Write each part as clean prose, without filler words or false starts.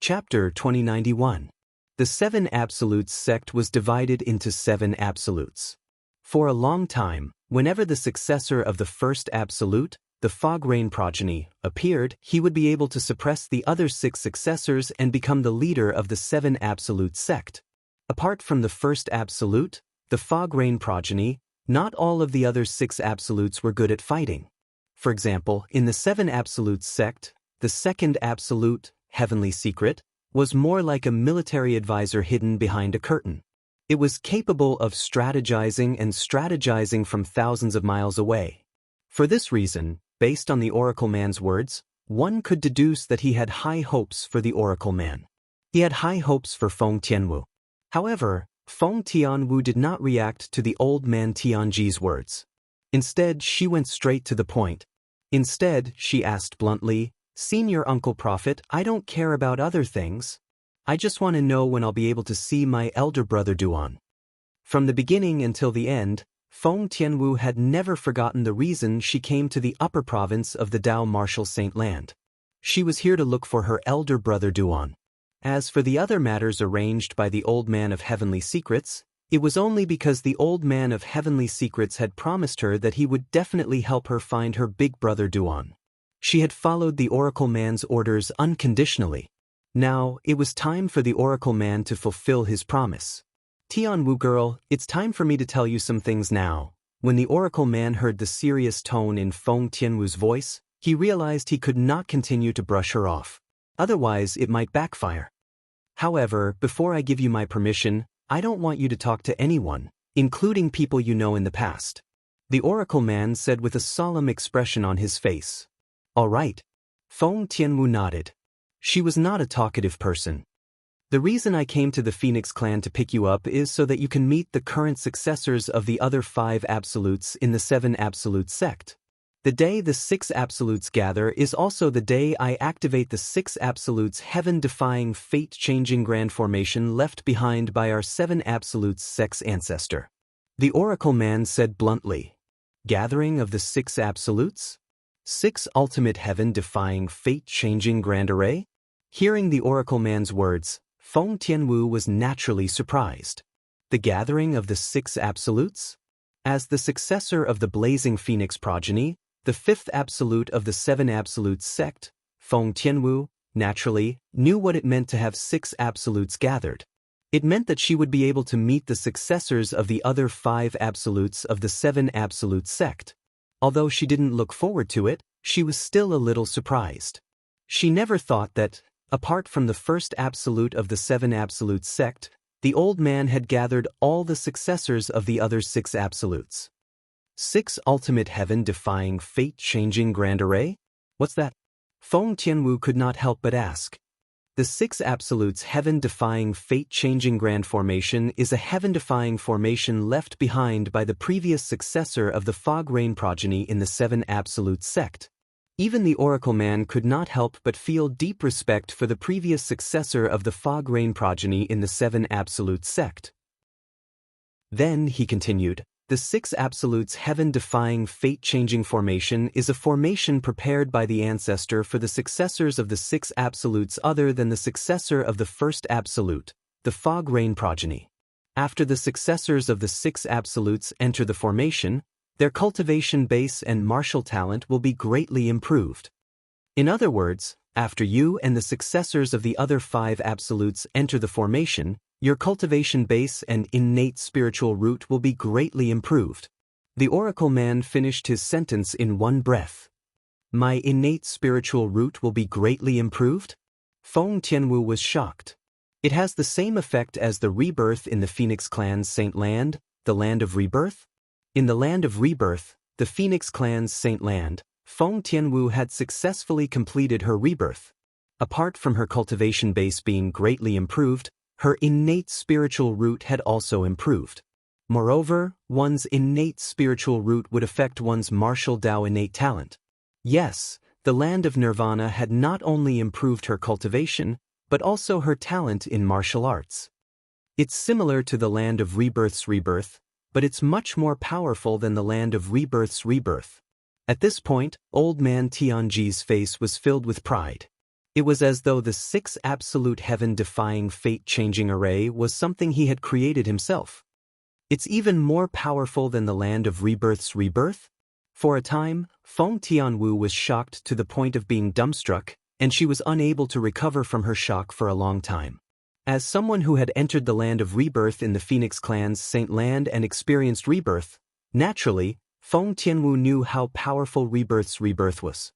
Chapter 2091. The Seven Absolutes sect was divided into 7 absolutes. For a long time, whenever the successor of the first absolute, the Fog Rain progeny, appeared, he would be able to suppress the other 6 successors and become the leader of the 7 absolute sect. Apart from the first absolute, the Fog Rain progeny, not all of the other 6 absolutes were good at fighting. For example, in the 7 absolutes sect, the second absolute, Heavenly Secret, was more like a military advisor hidden behind a curtain. It was capable of strategizing from thousands of miles away. For this reason, based on the Oracle Man's words, one could deduce that he had high hopes for the Oracle Man. He had high hopes for Feng Tianwu. However, Feng Tianwu did not react to the old man Tianji's words. Instead, she went straight to the point. Instead, she asked bluntly, "Senior Uncle Prophet, I don't care about other things. I just want to know when I'll be able to see my elder brother Duan." From the beginning until the end, Feng Tianwu had never forgotten the reason she came to the upper province of the Dao Martial Saint Land. She was here to look for her elder brother Duan. As for the other matters arranged by the Old Man of Heavenly Secrets, it was only because the Old Man of Heavenly Secrets had promised her that he would definitely help her find her big brother Duan. She had followed the Oracle Man's orders unconditionally. Now, it was time for the Oracle Man to fulfill his promise. "Tianwu girl, it's time for me to tell you some things now." When the Oracle Man heard the serious tone in Feng Tianwu's voice, he realized he could not continue to brush her off. Otherwise, it might backfire. "However, before I give you my permission, I don't want you to talk to anyone, including people you know in the past," the Oracle Man said with a solemn expression on his face. "All right." Feng Tianwu nodded. She was not a talkative person. "The reason I came to the Phoenix clan to pick you up is so that you can meet the current successors of the other 5 absolutes in the 7 absolute sect. The day the 6 absolutes gather is also the day I activate the 6 absolutes heaven-defying fate-changing grand formation left behind by our 7 absolutes sect's ancestor," the Oracle Man said bluntly. "Gathering of the 6 absolutes? 6 ultimate heaven-defying fate-changing grand array?" Hearing the Oracle Man's words, Feng Tianwu was naturally surprised. The gathering of the 6 absolutes? As the successor of the Blazing Phoenix progeny, the 5th absolute of the 7 absolutes sect, Feng Tianwu, naturally, knew what it meant to have 6 absolutes gathered. It meant that she would be able to meet the successors of the other 5 absolutes of the 7 absolute sect. Although she didn't look forward to it, she was still a little surprised. She never thought that, apart from the first absolute of the 7 absolute sect, the Old Man had gathered all the successors of the other 6 absolutes. 6 ultimate heaven-defying fate-changing grand array? What's that? Feng Tianwu could not help but ask. The 6 absolutes heaven-defying fate-changing grand formation is a heaven-defying formation left behind by the previous successor of the Fog Rain progeny in the 7 absolute sect. Even the Oracle Man could not help but feel deep respect for the previous successor of the Fog Rain progeny in the 7 absolute sect. Then, he continued, the 6 absolutes heaven-defying fate-changing formation is a formation prepared by the ancestor for the successors of the 6 absolutes other than the successor of the first absolute, the Fog Rain progeny. After the successors of the 6 absolutes enter the formation, their cultivation base and martial talent will be greatly improved. In other words, after you and the successors of the other 5 absolutes enter the formation, your cultivation base and innate spiritual root will be greatly improved. The Oracle Man finished his sentence in one breath. My innate spiritual root will be greatly improved? Feng Tianwu was shocked. It has the same effect as the rebirth in the Phoenix clan's Saint Land, the Land of Rebirth? In the Land of Rebirth, the Phoenix clan's Saint Land, Feng Tianwu had successfully completed her rebirth. Apart from her cultivation base being greatly improved, her innate spiritual root had also improved. Moreover, one's innate spiritual root would affect one's martial Dao innate talent. Yes, the Land of Nirvana had not only improved her cultivation, but also her talent in martial arts. It's similar to the Land of Rebirth's rebirth, but it's much more powerful than the Land of Rebirth's rebirth. At this point, Old Man Tianji's face was filled with pride. It was as though the 6 absolute heaven-defying fate-changing array was something he had created himself. It's even more powerful than the land of rebirth's rebirth? For a time, Feng Tianwu was shocked to the point of being dumbstruck, and she was unable to recover from her shock for a long time. As someone who had entered the land of rebirth in the Phoenix clan's Saint Land and experienced rebirth, naturally, Feng Tianwu knew how powerful rebirth's rebirth was.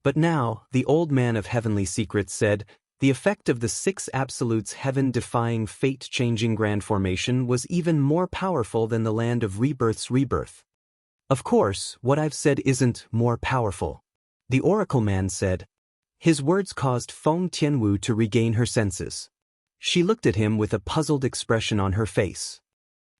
But now, the old man of heavenly secrets said, the effect of the 6 absolutes heaven-defying fate-changing grand formation was even more powerful than the land of rebirth's rebirth. Of course, what I've said isn't more powerful. The oracle man said. His words caused Feng Tianwu to regain her senses. She looked at him with a puzzled expression on her face.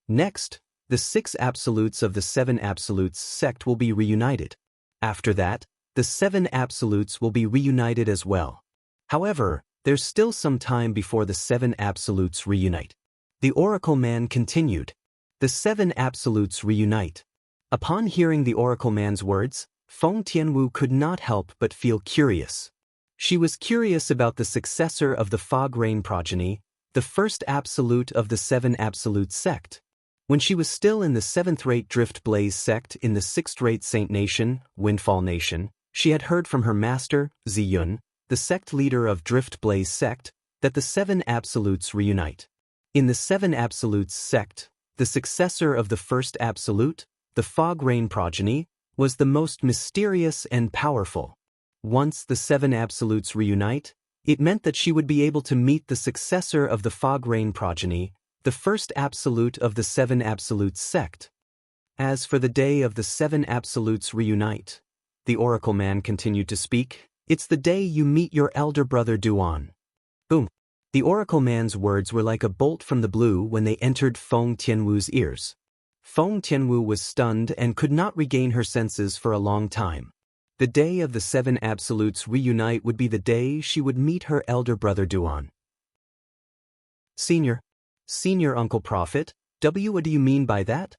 Next, the 6 absolutes of the 7 absolutes sect will be reunited. After that, the 7 absolutes will be reunited as well. However, there's still some time before the 7 absolutes reunite. The oracle man continued. The 7 absolutes reunite. Upon hearing the oracle man's words, Feng Tianwu could not help but feel curious. She was curious about the successor of the fog rain progeny, the first absolute of the 7 absolute sect. When she was still in the 7th-rate Drift Blaze sect in the 6th-rate Saint Nation, Windfall Nation, she had heard from her master, Ziyun, the sect leader of Drift Blaze sect, that the 7 absolutes reunite. In the 7 absolutes sect, the successor of the first absolute, the fog rain progeny, was the most mysterious and powerful. Once the 7 absolutes reunite, it meant that she would be able to meet the successor of the fog rain progeny, the first absolute of the 7 absolutes sect. As for the day of the 7 absolutes reunite, the oracle man continued to speak, it's the day you meet your elder brother Duan. Boom. The oracle man's words were like a bolt from the blue when they entered Feng Tianwu's ears. Feng Tianwu was stunned and could not regain her senses for a long time. The day of the 7 absolutes reunite would be the day she would meet her elder brother Duan. Senior Uncle Prophet, what do you mean by that?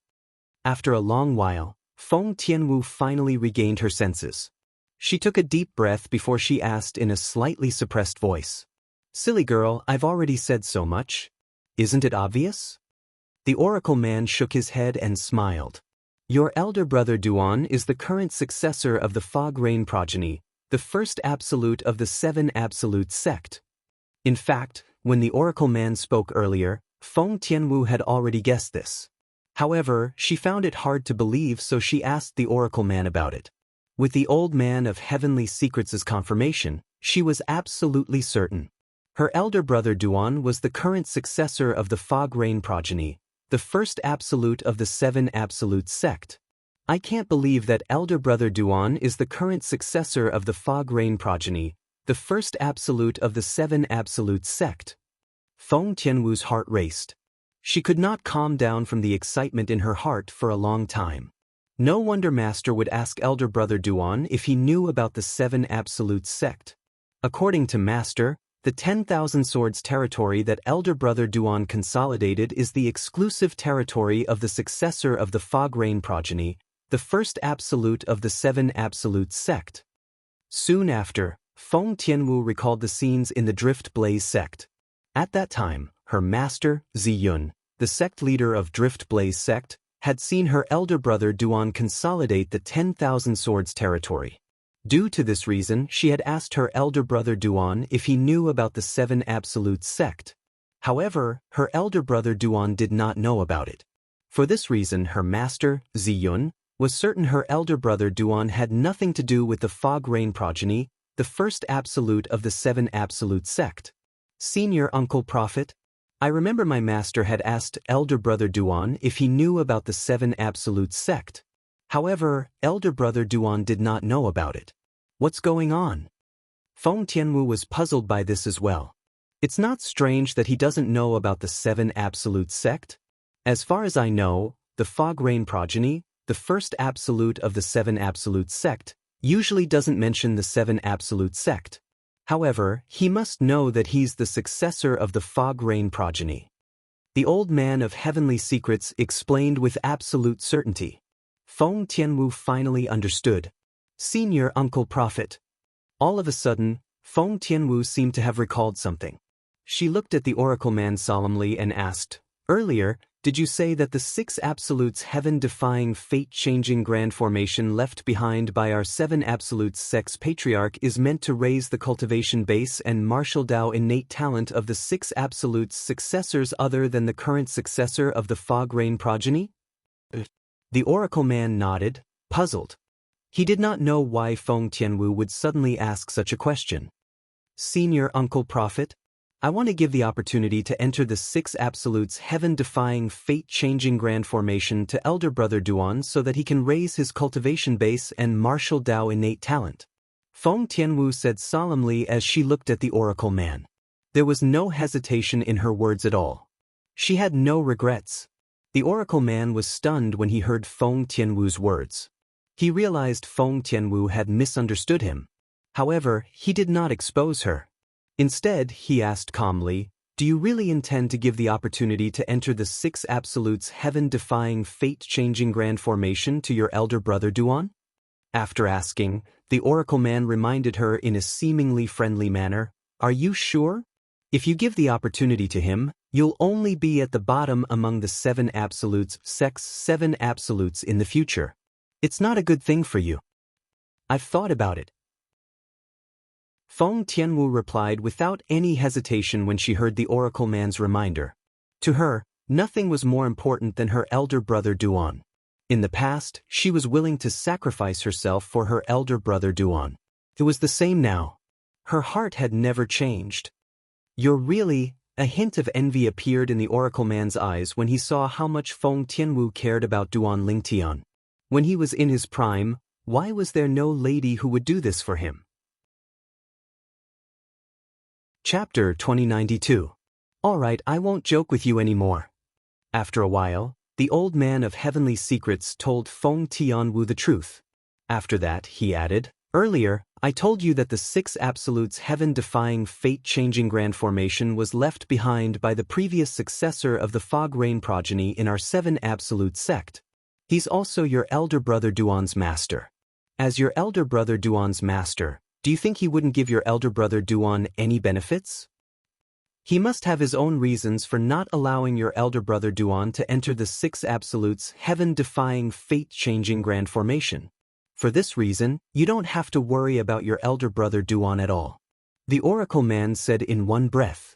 After a long while, Feng Tianwu finally regained her senses. She took a deep breath before she asked in a slightly suppressed voice. Silly girl, I've already said so much. Isn't it obvious? The oracle man shook his head and smiled. Your elder brother Duan is the current successor of the fog rain progeny, the first absolute of the 7 absolute sect. In fact, when the oracle man spoke earlier, Feng Tianwu had already guessed this. However, she found it hard to believe, so she asked the oracle man about it. With the old man of heavenly secrets' confirmation, she was absolutely certain. Her elder brother Duan was the current successor of the fog rain progeny, the first absolute of the 7 absolute sect. I can't believe that elder brother Duan is the current successor of the fog rain progeny, the first absolute of the 7 absolute sect. Feng Tianwu's heart raced. She could not calm down from the excitement in her heart for a long time. No wonder Master would ask elder brother Duan if he knew about the 7 absolute sect. According to Master, the 10,000 swords territory that elder brother Duan consolidated is the exclusive territory of the successor of the fog rain progeny, the first absolute of the 7 absolute sect. Soon after, Feng Tianwu recalled the scenes in the Drift Blaze sect. At that time, her master, Ziyun, the sect leader of Drift Blaze sect, had seen her elder brother Duan consolidate the 10,000 swords territory. Due to this reason, she had asked her elder brother Duan if he knew about the 7 absolute sect. However, her elder brother Duan did not know about it. For this reason, her master, Ziyun, was certain her elder brother Duan had nothing to do with the fog rain progeny, the first absolute of the 7 absolute sect. Senior Uncle Prophet, I remember my master had asked elder brother Duan if he knew about the 7 absolute sect. However, elder brother Duan did not know about it. What's going on? Feng Tianwu was puzzled by this as well. It's not strange that he doesn't know about the 7 absolute sect. As far as I know, the fog rain progeny, the first absolute of the 7 absolute sect, usually doesn't mention the 7 absolute sect. However, he must know that he's the successor of the fog rain progeny. The old man of heavenly secrets explained with absolute certainty. Feng Tianwu finally understood. Senior Uncle Prophet. All of a sudden, Feng Tianwu seemed to have recalled something. She looked at the oracle man solemnly and asked, "Earlier, did you say that the 6 absolutes heaven-defying fate-changing grand formation left behind by our 7 absolutes sects patriarch is meant to raise the cultivation base and martial Dao innate talent of the 6 absolutes successors other than the current successor of the fog rain progeny?" The oracle man nodded, puzzled. He did not know why Feng Tianwu would suddenly ask such a question. "Senior Uncle Prophet, I want to give the opportunity to enter the 6 absolutes heaven-defying fate-changing grand formation to elder brother Duan so that he can raise his cultivation base and martial Dao innate talent," Feng Tianwu said solemnly as she looked at the oracle man. There was no hesitation in her words at all. She had no regrets. The oracle man was stunned when he heard Feng Tianwu's words. He realized Feng Tianwu had misunderstood him. However, he did not expose her. Instead, he asked calmly, "Do you really intend to give the opportunity to enter the 6 absolutes heaven-defying fate-changing grand formation to your elder brother Duan?" After asking, the oracle man reminded her in a seemingly friendly manner, "Are you sure? If you give the opportunity to him, you'll only be at the bottom among the 7 absolutes sects 7 absolutes in the future. It's not a good thing for you." "I've thought about it," Feng Tianwu replied without any hesitation when she heard the oracle man's reminder. To her, nothing was more important than her elder brother Duan. In the past, she was willing to sacrifice herself for her elder brother Duan. It was the same now. Her heart had never changed. "You're really..." A hint of envy appeared in the oracle man's eyes when he saw how much Feng Tianwu cared about Duan Lingtian. When he was in his prime, why was there no lady who would do this for him? Chapter 2092. Alright, I won't joke with you anymore. After a while, the old man of heavenly secrets told Feng Tianwu the truth. After that, he added, "Earlier, I told you that the 6 absolutes heaven-defying fate-changing grand formation was left behind by the previous successor of the fog rain progeny in our 7 absolute sect. He's also your elder brother Duan's master. As your elder brother Duan's master, do you think he wouldn't give your elder brother Duan any benefits? He must have his own reasons for not allowing your elder brother Duan to enter the 6 absolutes heaven-defying fate-changing grand formation. For this reason, you don't have to worry about your elder brother Duan at all," the oracle man said in one breath.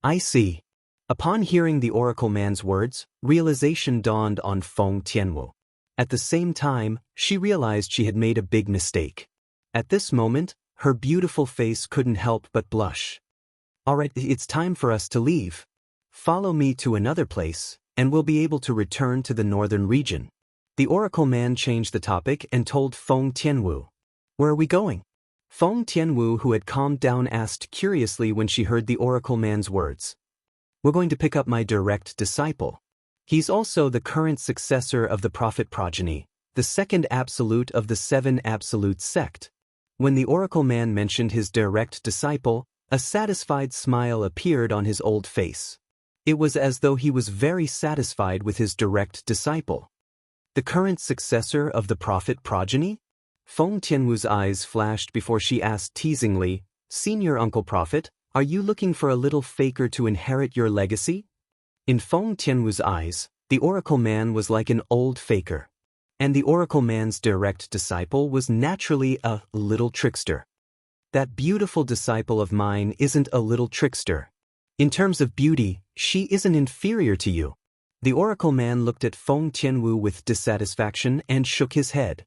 "I see." Upon hearing the oracle man's words, realization dawned on Feng Tianwu. At the same time, she realized she had made a big mistake. At this moment, her beautiful face couldn't help but blush. "Alright, it's time for us to leave. Follow me to another place, and we'll be able to return to the northern region." The oracle man changed the topic and told Feng Tianwu. "Where are we going?" Feng Tianwu, who had calmed down, asked curiously when she heard the oracle man's words. "We're going to pick up my direct disciple. He's also the current successor of the prophet progeny, the 2nd absolute of the 7 absolute sect." When the oracle man mentioned his direct disciple, a satisfied smile appeared on his old face. It was as though he was very satisfied with his direct disciple. The current successor of the prophet progeny? Feng Tianwu's eyes flashed before she asked teasingly, "Senior Uncle Prophet, are you looking for a little faker to inherit your legacy?" In Feng Tianwu's eyes, the oracle man was like an old faker. And the oracle man's direct disciple was naturally a little trickster. "That beautiful disciple of mine isn't a little trickster. In terms of beauty, she isn't inferior to you." The oracle man looked at Feng Tianwu with dissatisfaction and shook his head.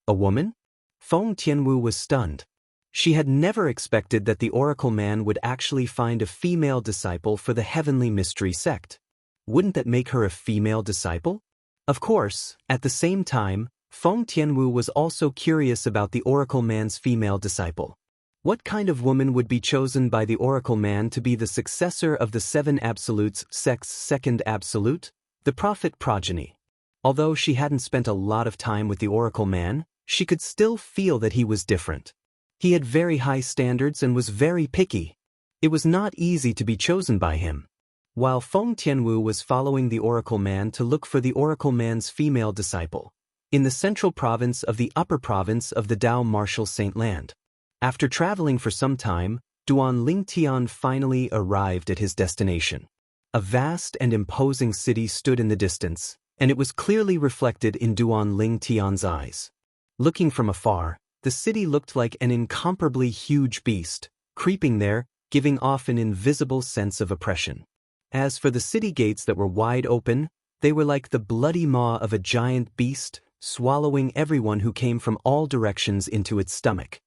"A woman?" Feng Tianwu was stunned. She had never expected that the oracle man would actually find a female disciple for the heavenly mystery sect. Wouldn't that make her a female disciple? Of course, at the same time, Feng Tianwu was also curious about the oracle man's female disciple. What kind of woman would be chosen by the oracle man to be the successor of the 7 absolutes sect's 2nd absolute, the prophet progeny? Although she hadn't spent a lot of time with the oracle man, she could still feel that he was different. He had very high standards and was very picky. It was not easy to be chosen by him. While Feng Tianwu was following the oracle man to look for the oracle man's female disciple, in the central province of the upper province of the Dao Martial Saint Land, After traveling for some time, Duan Lingtian finally arrived at his destination. A vast and imposing city stood in the distance, and it was clearly reflected in Duan Lingtian's eyes. Looking from afar, the city looked like an incomparably huge beast, creeping there, giving off an invisible sense of oppression. As for the city gates that were wide open, they were like the bloody maw of a giant beast, swallowing everyone who came from all directions into its stomach.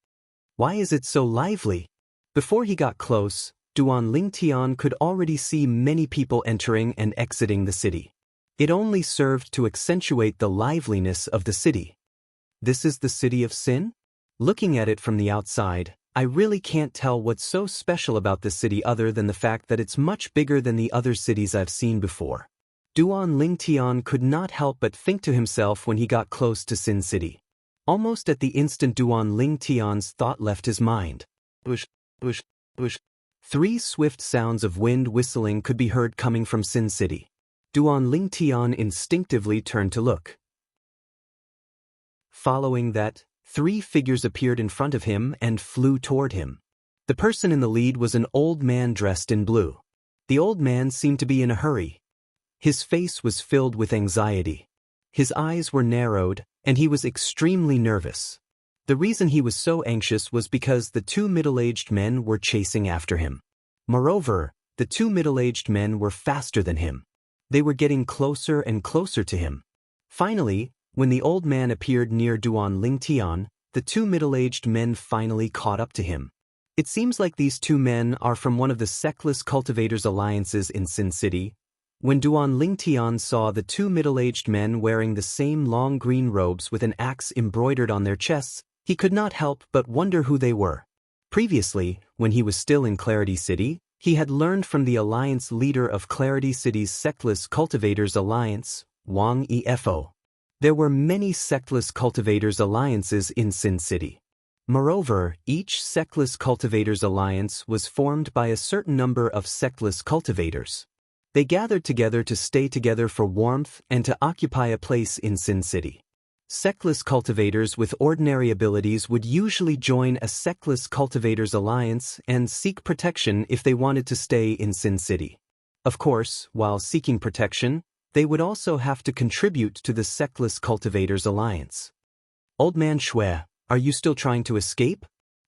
Why is it so lively? Before he got close, Duan Lingtian could already see many people entering and exiting the city. It only served to accentuate the liveliness of the city. This is the city of Sin? Looking at it from the outside, I really can't tell what's so special about this city other than the fact that it's much bigger than the other cities I've seen before. Duan Lingtian could not help but think to himself when he got close to Sin City. Almost at the instant Duan Lingtian's thought left his mind. Bush, bush, bush. 3 swift sounds of wind whistling could be heard coming from Sin City. Duan Lingtian instinctively turned to look. Following that, 3 figures appeared in front of him and flew toward him. The person in the lead was an old man dressed in blue. The old man seemed to be in a hurry. His face was filled with anxiety. His eyes were narrowed, and he was extremely nervous. The reason he was so anxious was because the 2 middle-aged men were chasing after him. Moreover, the 2 middle-aged men were faster than him. They were getting closer and closer to him. Finally, when the old man appeared near Duan Lingtian, the 2 middle-aged men finally caught up to him. It seems like these 2 men are from one of the sectless cultivators' alliances in Sin City. When Duan Lingtian saw the 2 middle-aged men wearing the same long green robes with an axe embroidered on their chests, he could not help but wonder who they were. Previously, when he was still in Clarity City, he had learned from the alliance leader of Clarity City's sectless cultivators alliance, Wang Efo. There were many sectless cultivators alliances in Sin City. Moreover, each sectless cultivators alliance was formed by a certain number of sectless cultivators. They gathered together to stay together for warmth and to occupy a place in Sin City. Sectless cultivators with ordinary abilities would usually join a sectless cultivators alliance and seek protection if they wanted to stay in Sin City. Of course, while seeking protection, they would also have to contribute to the sectless cultivators alliance. Old man Shui, are you still trying to escape?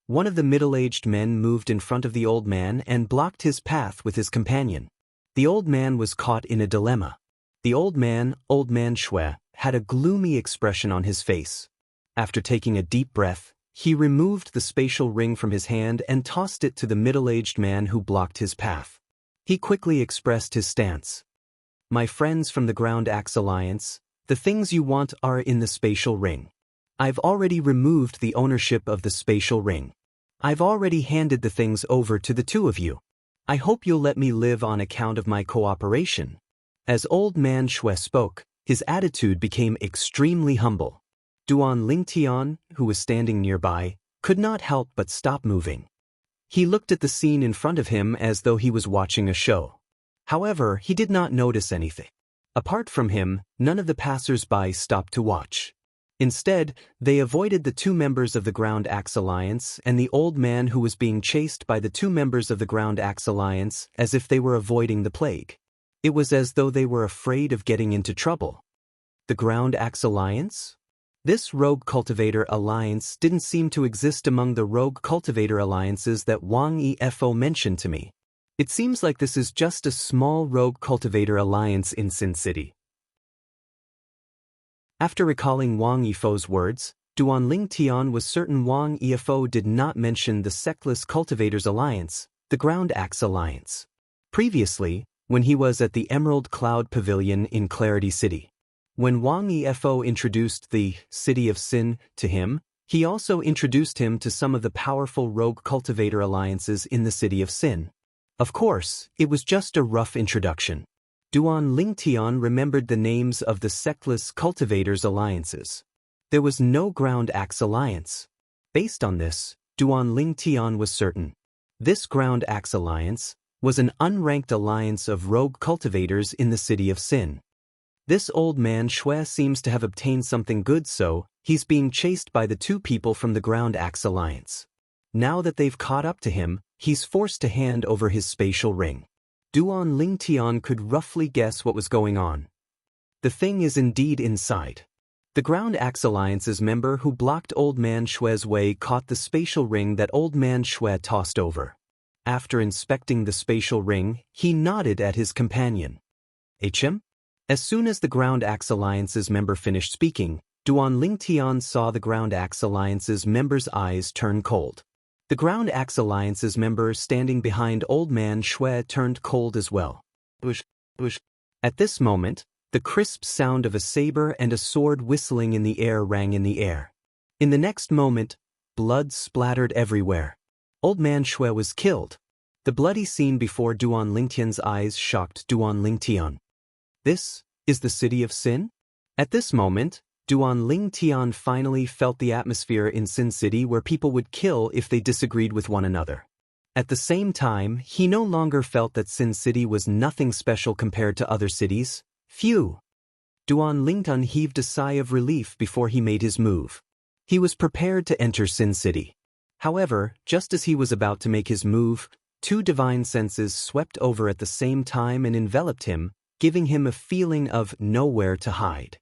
One of the middle-aged men moved in front of the old man and blocked his path with his companion. The old man was caught in a dilemma. The old man Shui, had a gloomy expression on his face. After taking a deep breath, he removed the spatial ring from his hand and tossed it to the middle-aged man who blocked his path. He quickly expressed his stance. My friends from the Ground Axe Alliance, the things you want are in the spatial ring. I've already removed the ownership of the spatial ring. I've already handed the things over to the 2 of you. I hope you'll let me live on account of my cooperation. As old man Shui spoke, his attitude became extremely humble. Duan Lingtian, who was standing nearby, could not help but stop moving. He looked at the scene in front of him as though he was watching a show. However, he did not notice anything. Apart from him, none of the passers-by stopped to watch. Instead, they avoided the 2 members of the Ground Axe Alliance and the old man who was being chased by the 2 members of the Ground Axe Alliance as if they were avoiding the plague. It was as though they were afraid of getting into trouble. The Ground Axe Alliance? This rogue cultivator alliance didn't seem to exist among the rogue cultivator alliances that Wang Efo mentioned to me. It seems like this is just a small rogue cultivator alliance in Sin City. After recalling Wang Yifo's words, Duan Lingtian was certain Wang Yifo did not mention the Sectless Cultivators Alliance, the Ground Axe Alliance. Previously, when he was at the Emerald Cloud Pavilion in Clarity City. When Wang Yifo introduced the City of Sin to him, he also introduced him to some of the powerful rogue cultivator alliances in the City of Sin. Of course, it was just a rough introduction. Duan Lingtian remembered the names of the Sectless Cultivators Alliances. There was no Ground Axe Alliance. Based on this, Duan Lingtian was certain. This Ground Axe Alliance was an unranked alliance of rogue cultivators in the City of Sin. This old man Shui seems to have obtained something good, so he's being chased by the 2 people from the Ground Axe Alliance. Now that they've caught up to him, he's forced to hand over his spatial ring. Duan Lingtian could roughly guess what was going on. The thing is indeed inside. The Ground Axe Alliance's member who blocked Old Man Xue's way caught the spatial ring that Old Man Xue tossed over. After inspecting the spatial ring, he nodded at his companion. HM? As soon as the Ground Axe Alliance's member finished speaking, Duan Lingtian saw the Ground Axe Alliance's member's eyes turn cold. The Ground Axe Alliance's member standing behind Old Man Xue turned cold as well. Bush, bush. At this moment, the crisp sound of a saber and a sword whistling in the air rang in the air. In the next moment, blood splattered everywhere. Old Man Xue was killed. The bloody scene before Duan Lingtian's eyes shocked Duan Lingtian. This is the city of Sin? At this moment, Duan Lingtian finally felt the atmosphere in Sin City where people would kill if they disagreed with one another. At the same time, he no longer felt that Sin City was nothing special compared to other cities. Phew! Duan Lingtian heaved a sigh of relief before he made his move. He was prepared to enter Sin City. However, just as he was about to make his move, two divine senses swept over at the same time and enveloped him, giving him a feeling of nowhere to hide.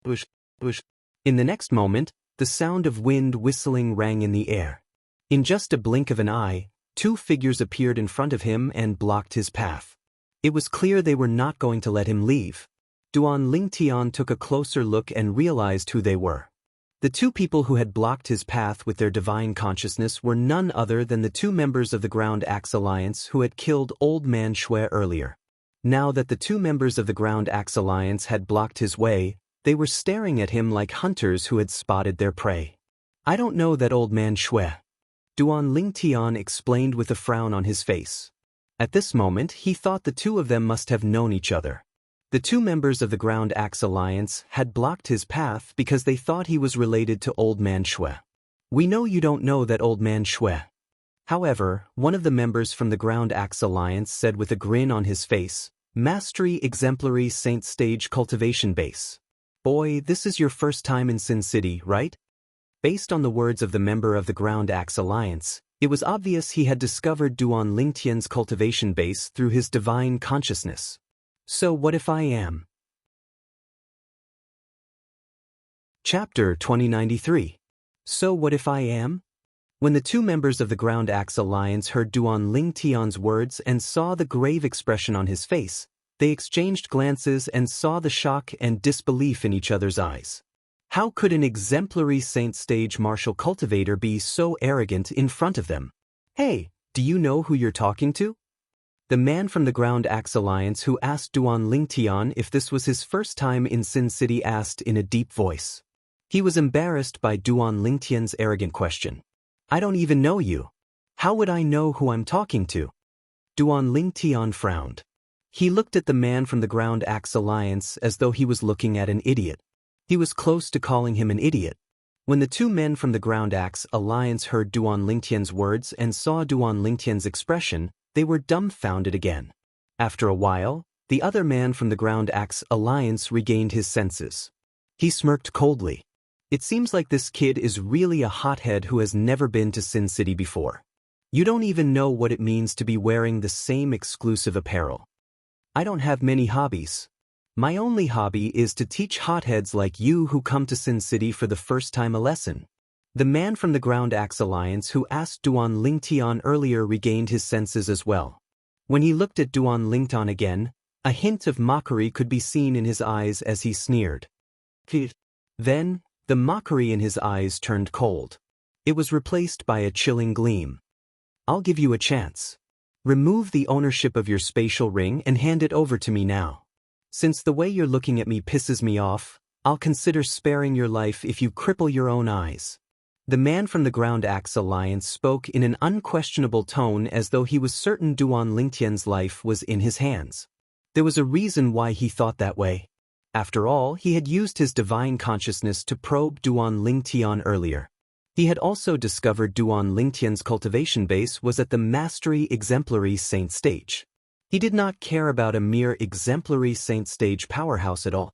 Bush, bush. In the next moment, the sound of wind whistling rang in the air. In just a blink of an eye, two figures appeared in front of him and blocked his path. It was clear they were not going to let him leave. Duan Lingtian took a closer look and realized who they were. The two people who had blocked his path with their divine consciousness were none other than the two members of the Ground Axe Alliance who had killed Old Man Xue earlier. Now that the two members of the Ground Axe Alliance had blocked his way, they were staring at him like hunters who had spotted their prey. I don't know that Old Man Xue. Duan Lingtian explained with a frown on his face. At this moment, he thought the two of them must have known each other. The two members of the Ground Axe Alliance had blocked his path because they thought he was related to Old Man Xue. We know you don't know that Old Man Xue. However, one of the members from the Ground Axe Alliance said with a grin on his face, Mastery Exemplary Saint Stage Cultivation Base. Boy, this is your first time in Sin City, right? Based on the words of the member of the Ground Axe Alliance, it was obvious he had discovered Duan Lingtian's cultivation base through his divine consciousness. So what if I am? Chapter 2093. So what if I am? When the two members of the Ground Axe Alliance heard Duan Lingtian's words and saw the grave expression on his face, they exchanged glances and saw the shock and disbelief in each other's eyes. How could an exemplary saint stage martial cultivator be so arrogant in front of them? Hey, do you know who you're talking to? The man from the Ground Axe Alliance who asked Duan Lingtian if this was his first time in Sin City asked in a deep voice. He was embarrassed by Duan Lingtian's arrogant question. I don't even know you. How would I know who I'm talking to? Duan Lingtian frowned. He looked at the man from the Ground Axe Alliance as though he was looking at an idiot. He was close to calling him an idiot. When the two men from the Ground Axe Alliance heard Duan Lingtian's words and saw Duan Lingtian's expression, they were dumbfounded again. After a while, the other man from the Ground Axe Alliance regained his senses. He smirked coldly. It seems like this kid is really a hothead who has never been to Sin City before. You don't even know what it means to be wearing the same exclusive apparel. I don't have many hobbies. My only hobby is to teach hotheads like you who come to Sin City for the first time a lesson. The man from the Ground Axe Alliance who asked Duan Lingtian earlier regained his senses as well. When he looked at Duan Lingtian again, a hint of mockery could be seen in his eyes as he sneered. Then, the mockery in his eyes turned cold. It was replaced by a chilling gleam. I'll give you a chance. Remove the ownership of your spatial ring and hand it over to me now. Since the way you're looking at me pisses me off, I'll consider sparing your life if you cripple your own eyes. The man from the Ground Axe Alliance spoke in an unquestionable tone as though he was certain Duan Lingtian's life was in his hands. There was a reason why he thought that way. After all, he had used his divine consciousness to probe Duan Lingtian earlier. He had also discovered Duan Lingtian's cultivation base was at the Mastery Exemplary Saint stage. He did not care about a mere exemplary saint stage powerhouse at all.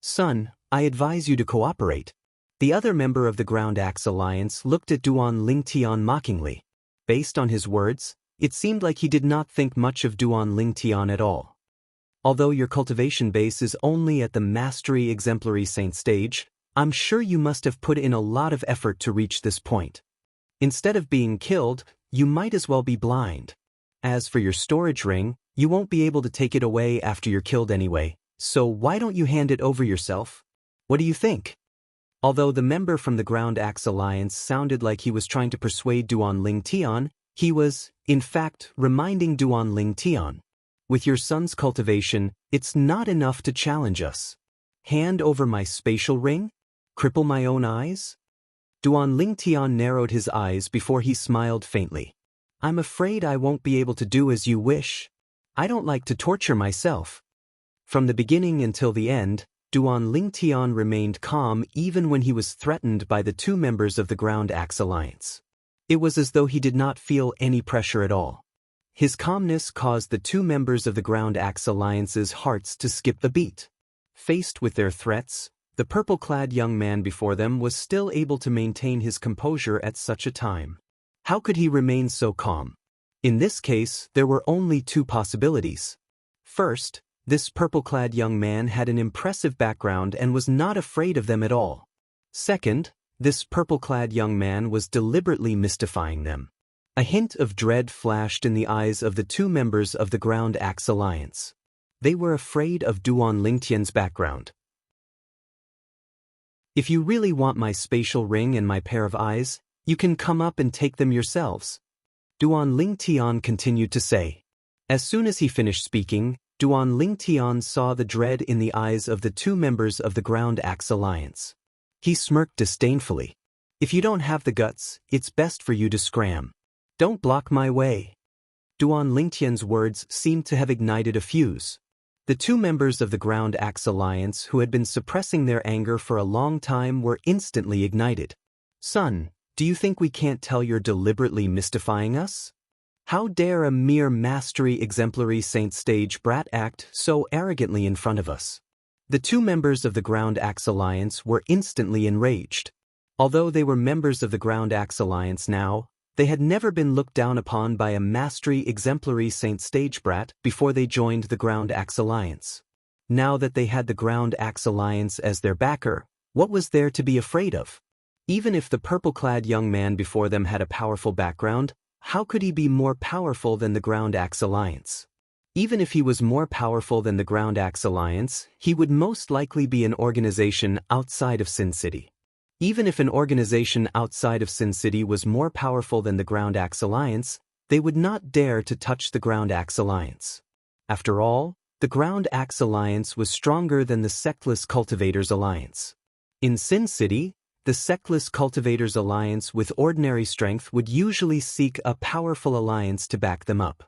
Son, I advise you to cooperate. The other member of the Ground Axe Alliance looked at Duan Lingtian mockingly. Based on his words, it seemed like he did not think much of Duan Lingtian at all. Although your cultivation base is only at the Mastery Exemplary Saint stage, I'm sure you must have put in a lot of effort to reach this point. Instead of being killed, you might as well be blind. As for your storage ring, you won't be able to take it away after you're killed anyway, so why don't you hand it over yourself? What do you think? Although the member from the Ground Axe Alliance sounded like he was trying to persuade Duan Lingtian, he was, in fact, reminding Duan Lingtian. With your son's cultivation, it's not enough to challenge us. Hand over my spatial ring? Cripple my own eyes? Duan Lingtian narrowed his eyes before he smiled faintly. I'm afraid I won't be able to do as you wish. I don't like to torture myself. From the beginning until the end, Duan Lingtian remained calm even when he was threatened by the two members of the Ground Axe Alliance. It was as though he did not feel any pressure at all. His calmness caused the two members of the Ground Axe Alliance's hearts to skip a beat. Faced with their threats, the purple-clad young man before them was still able to maintain his composure at such a time. How could he remain so calm? In this case, there were only two possibilities. First, this purple-clad young man had an impressive background and was not afraid of them at all. Second, this purple-clad young man was deliberately mystifying them. A hint of dread flashed in the eyes of the two members of the Ground Axe Alliance. They were afraid of Duan Lingtian's background. If you really want my spatial ring and my pair of eyes, you can come up and take them yourselves. Duan Lingtian continued to say. As soon as he finished speaking, Duan Lingtian saw the dread in the eyes of the two members of the Ground Axe Alliance. He smirked disdainfully. If you don't have the guts, it's best for you to scram. Don't block my way. Duan Lingtian's words seemed to have ignited a fuse. The two members of the Ground Axe Alliance who had been suppressing their anger for a long time were instantly ignited. Son, do you think we can't tell you're deliberately mystifying us? How dare a mere Mastery Exemplary Saint stage brat act so arrogantly in front of us? The two members of the Ground Axe Alliance were instantly enraged. Although they were members of the Ground Axe Alliance now, they had never been looked down upon by a Mastery Exemplary Saint stage brat before they joined the Ground Axe Alliance. Now that they had the Ground Axe Alliance as their backer, what was there to be afraid of? Even if the purple-clad young man before them had a powerful background, how could he be more powerful than the Ground Axe Alliance? Even if he was more powerful than the Ground Axe Alliance, he would most likely be an organization outside of Sin City. Even if an organization outside of Sin City was more powerful than the Ground Axe Alliance, they would not dare to touch the Ground Axe Alliance. After all, the Ground Axe Alliance was stronger than the Sectless Cultivators Alliance. In Sin City, the Sectless Cultivators Alliance with ordinary strength would usually seek a powerful alliance to back them up.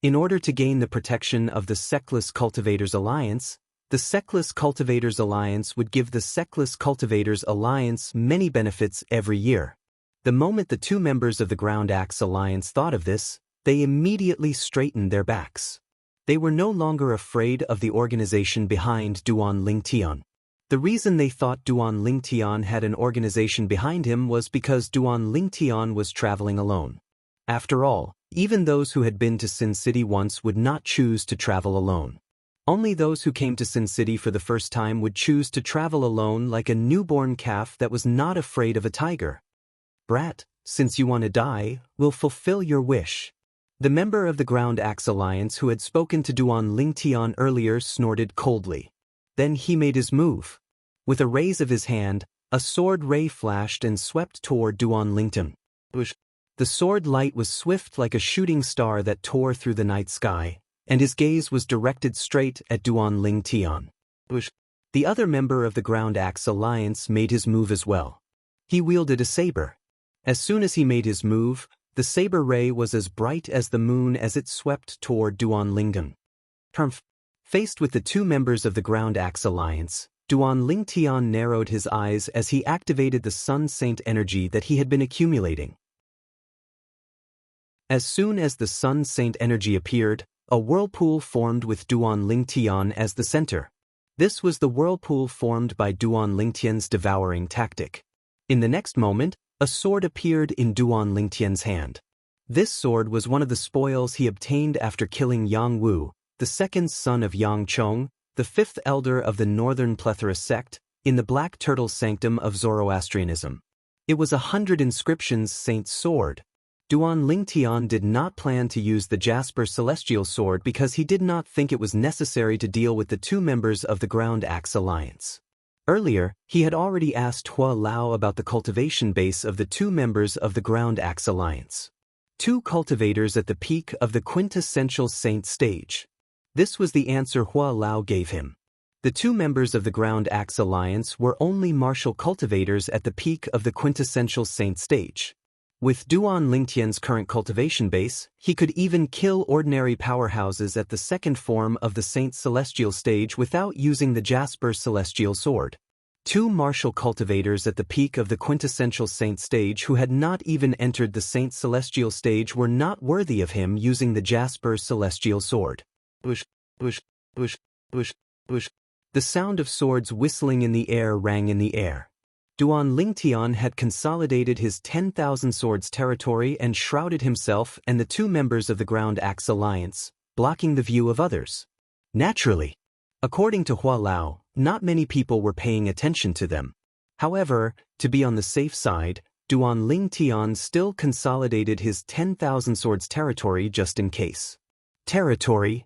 In order to gain the protection of the Sectless Cultivators Alliance, the Sectless Cultivators Alliance would give the Sectless Cultivators Alliance many benefits every year. The moment the two members of the Ground Axe Alliance thought of this, they immediately straightened their backs. They were no longer afraid of the organization behind Duan Lingtian. The reason they thought Duan Lingtian had an organization behind him was because Duan Lingtian was traveling alone. After all, even those who had been to Sin City once would not choose to travel alone. Only those who came to Sin City for the first time would choose to travel alone like a newborn calf that was not afraid of a tiger. Brat, since you want to die, we'll fulfill your wish. The member of the Ground Axe Alliance who had spoken to Duan Lingtian earlier snorted coldly. Then he made his move. With a raise of his hand, a sword ray flashed and swept toward Duan Lingtian. The sword light was swift like a shooting star that tore through the night sky, and his gaze was directed straight at Duan Lingtian. The other member of the Ground Axe Alliance made his move as well. He wielded a saber. As soon as he made his move, the saber ray was as bright as the moon as it swept toward Duan Lingtian. Faced with the two members of the Ground Axe Alliance, Duan Lingtian narrowed his eyes as he activated the Sun Saint energy that he had been accumulating. As soon as the Sun Saint energy appeared, a whirlpool formed with Duan Lingtian as the center. This was the whirlpool formed by Duan Lingtian's devouring tactic. In the next moment, a sword appeared in Duan Lingtian's hand. This sword was one of the spoils he obtained after killing Yang Wu, the second son of Yang Chong, the fifth elder of the Northern Plethora sect, in the Black Turtle Sanctum of Zoroastrianism. It was 100 inscriptions saint's sword. Duan Lingtian did not plan to use the Jasper Celestial Sword because he did not think it was necessary to deal with the two members of the Ground Axe Alliance. Earlier, he had already asked Hua Lao about the cultivation base of the two members of the Ground Axe Alliance. Two cultivators at the peak of the quintessential saint stage. This was the answer Hua Lao gave him. The two members of the Ground Axe Alliance were only martial cultivators at the peak of the quintessential saint stage. With Duan Lingtian's current cultivation base, he could even kill ordinary powerhouses at the second form of the Saint Celestial stage without using the Jasper Celestial Sword. Two martial cultivators at the peak of the quintessential saint stage who had not even entered the Saint Celestial stage were not worthy of him using the Jasper Celestial Sword. Bush, bush, bush, bush, bush. The sound of swords whistling in the air rang in the air. Duan Lingtian had consolidated his 10,000 swords territory and shrouded himself and the two members of the Ground Axe Alliance, blocking the view of others. Naturally. According to Hua Lao, not many people were paying attention to them. However, to be on the safe side, Duan Lingtian still consolidated his 10,000 swords territory just in case. Territory.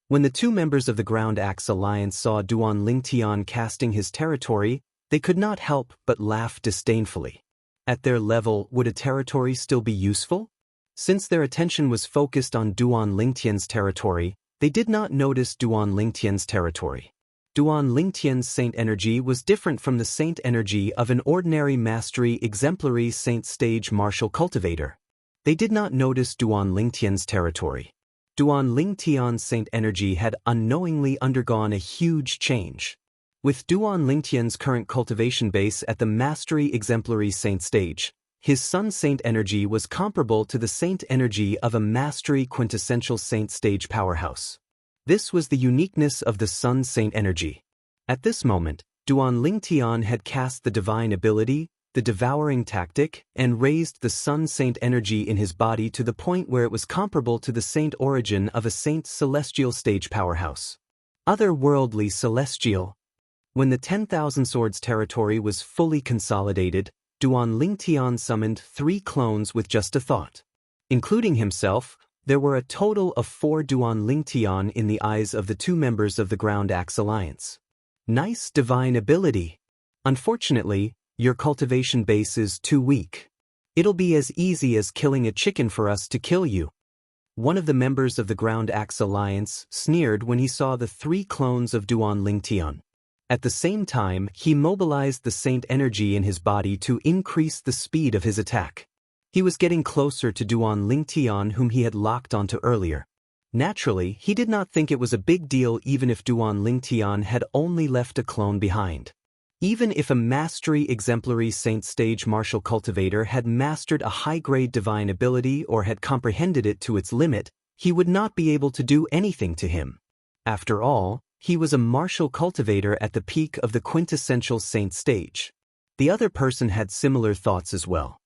When the two members of the Ground Axe Alliance saw Duan Lingtian casting his territory, they could not help but laugh disdainfully. At their level, would a territory still be useful? Since their attention was focused on Duan Lingtian's territory, they did not notice Duan Lingtian's territory. Duan Lingtian's saint energy was different from the saint energy of an ordinary mastery exemplary saint stage martial cultivator. They did not notice Duan Lingtian's territory. Duan Lingtian's saint energy had unknowingly undergone a huge change. With Duan Lingtian's current cultivation base at the Mastery Exemplary Saint stage, his Sun Saint energy was comparable to the Saint energy of a Mastery Quintessential Saint stage powerhouse. This was the uniqueness of the Sun Saint energy. At this moment, Duan Lingtian had cast the Divine Ability, the Devouring Tactic, and raised the Sun Saint energy in his body to the point where it was comparable to the Saint origin of a Saint Celestial stage powerhouse. Otherworldly Celestial. When the 10,000 swords territory was fully consolidated, Duan Lingtian summoned 3 clones with just a thought. Including himself, there were a total of 4 Duan Lingtian in the eyes of the two members of the Ground Axe Alliance. Nice divine ability. Unfortunately, your cultivation base is too weak. It'll be as easy as killing a chicken for us to kill you. One of the members of the Ground Axe Alliance sneered when he saw the 3 clones of Duan Lingtian. At the same time, he mobilized the saint energy in his body to increase the speed of his attack. He was getting closer to Duan Lingtian, whom he had locked onto earlier. Naturally, he did not think it was a big deal even if Duan Lingtian had only left a clone behind. Even if a Mastery Exemplary Saint stage martial cultivator had mastered a high-grade divine ability or had comprehended it to its limit, he would not be able to do anything to him. After all, he was a martial cultivator at the peak of the quintessential saint stage. The other person had similar thoughts as well.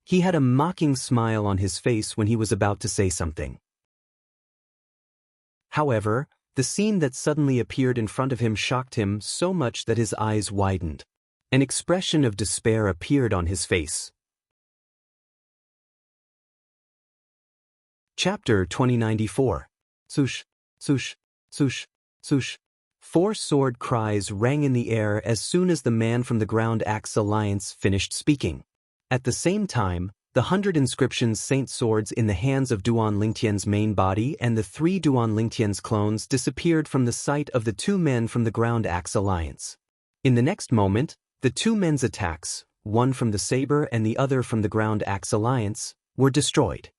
He had a mocking smile on his face when he was about to say something. However, the scene that suddenly appeared in front of him shocked him so much that his eyes widened. An expression of despair appeared on his face. Chapter 2094. Sush, sush, sush. Sush. 4 sword cries rang in the air as soon as the man from the Ground Axe Alliance finished speaking. At the same time, the 100 inscriptions saint swords in the hands of Duan Lingtian's main body and the 3 Duan Lingtian's clones disappeared from the sight of the 2 men from the Ground Axe Alliance. In the next moment, the 2 men's attacks, one from the saber and the other from the Ground Axe Alliance, were destroyed.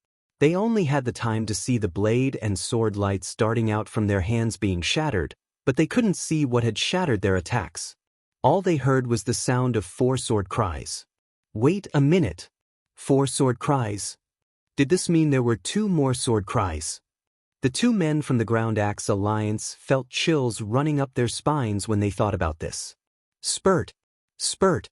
They only had the time to see the blade and sword lights darting out from their hands being shattered, but they couldn't see what had shattered their attacks. All they heard was the sound of 4 sword cries. Wait a minute. 4 sword cries. Did this mean there were 2 more sword cries? The 2 men from the Ground Axe Alliance felt chills running up their spines when they thought about this. Spurt. Spurt.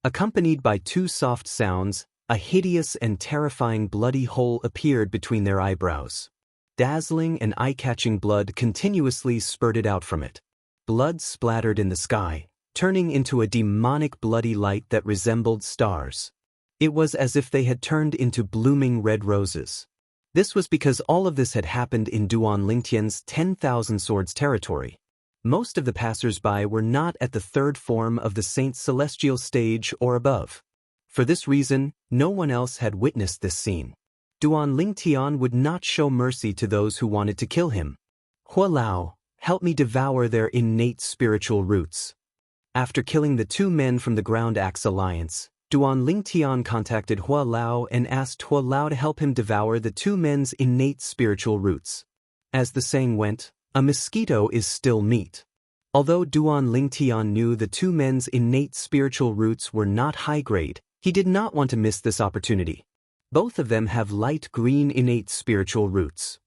Accompanied by two soft sounds, a hideous and terrifying bloody hole appeared between their eyebrows. Dazzling and eye-catching blood continuously spurted out from it. Blood splattered in the sky, turning into a demonic bloody light that resembled stars. It was as if they had turned into blooming red roses. This was because all of this had happened in Duan Lingtian's 10,000 swords territory. Most of the passers-by were not at the third form of the Saint's celestial stage or above. For this reason, no one else had witnessed this scene. Duan Lingtian would not show mercy to those who wanted to kill him. Hua Lao, help me devour their innate spiritual roots. After killing the two men from the Ground Axe Alliance, Duan Lingtian contacted Hua Lao and asked Hua Lao to help him devour the two men's innate spiritual roots. As the saying went, a mosquito is still meat. Although Duan Lingtian knew the two men's innate spiritual roots were not high-grade, he did not want to miss this opportunity. Both of them have light green innate spiritual roots.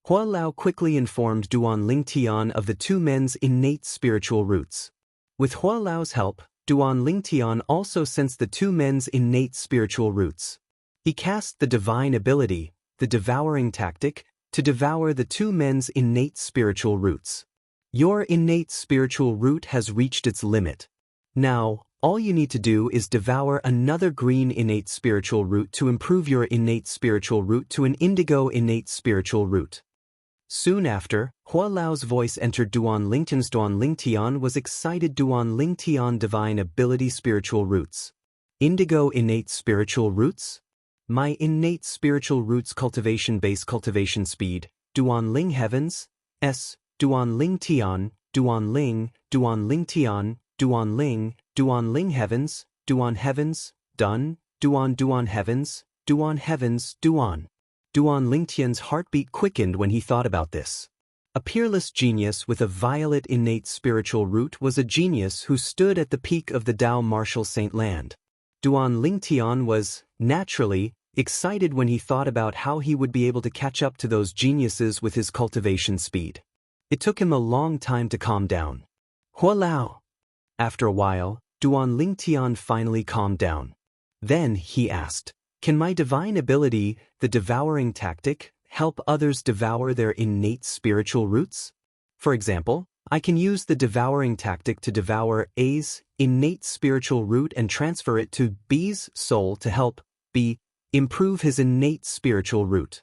Hua Lao quickly informed Duan Lingtian of the two men's innate spiritual roots. With Hua Lao's help, Duan Lingtian also sensed the two men's innate spiritual roots. He cast the divine ability, the devouring tactic, to devour the two men's innate spiritual roots. Your innate spiritual root has reached its limit. Now, all you need to do is devour another green innate spiritual root to improve your innate spiritual root to an indigo innate spiritual root. Soon after, Hua Lao's voice entered Duan Lingtian's. Duan Lingtian was excited. Duan Lingtian divine ability spiritual roots. Indigo innate spiritual roots? My innate spiritual roots cultivation base cultivation speed, Duan Ling heavens, S, Duan Lingtian, Duan Ling, Duan Lingtian, Duan Ling heavens, done, Duan heavens, Duan. Duan Lingtian's heartbeat quickened when he thought about this. A peerless genius with a violet innate spiritual root was a genius who stood at the peak of the Tao martial saint land. Duan Lingtian was, naturally, excited when he thought about how he would be able to catch up to those geniuses with his cultivation speed. It took him a long time to calm down. Hua Lao. After a while, Duan Lingtian finally calmed down. Then he asked, can my divine ability, the devouring tactic, help others devour their innate spiritual roots? For example, I can use the devouring tactic to devour A's innate spiritual root and transfer it to B's soul to help B improve his innate spiritual root.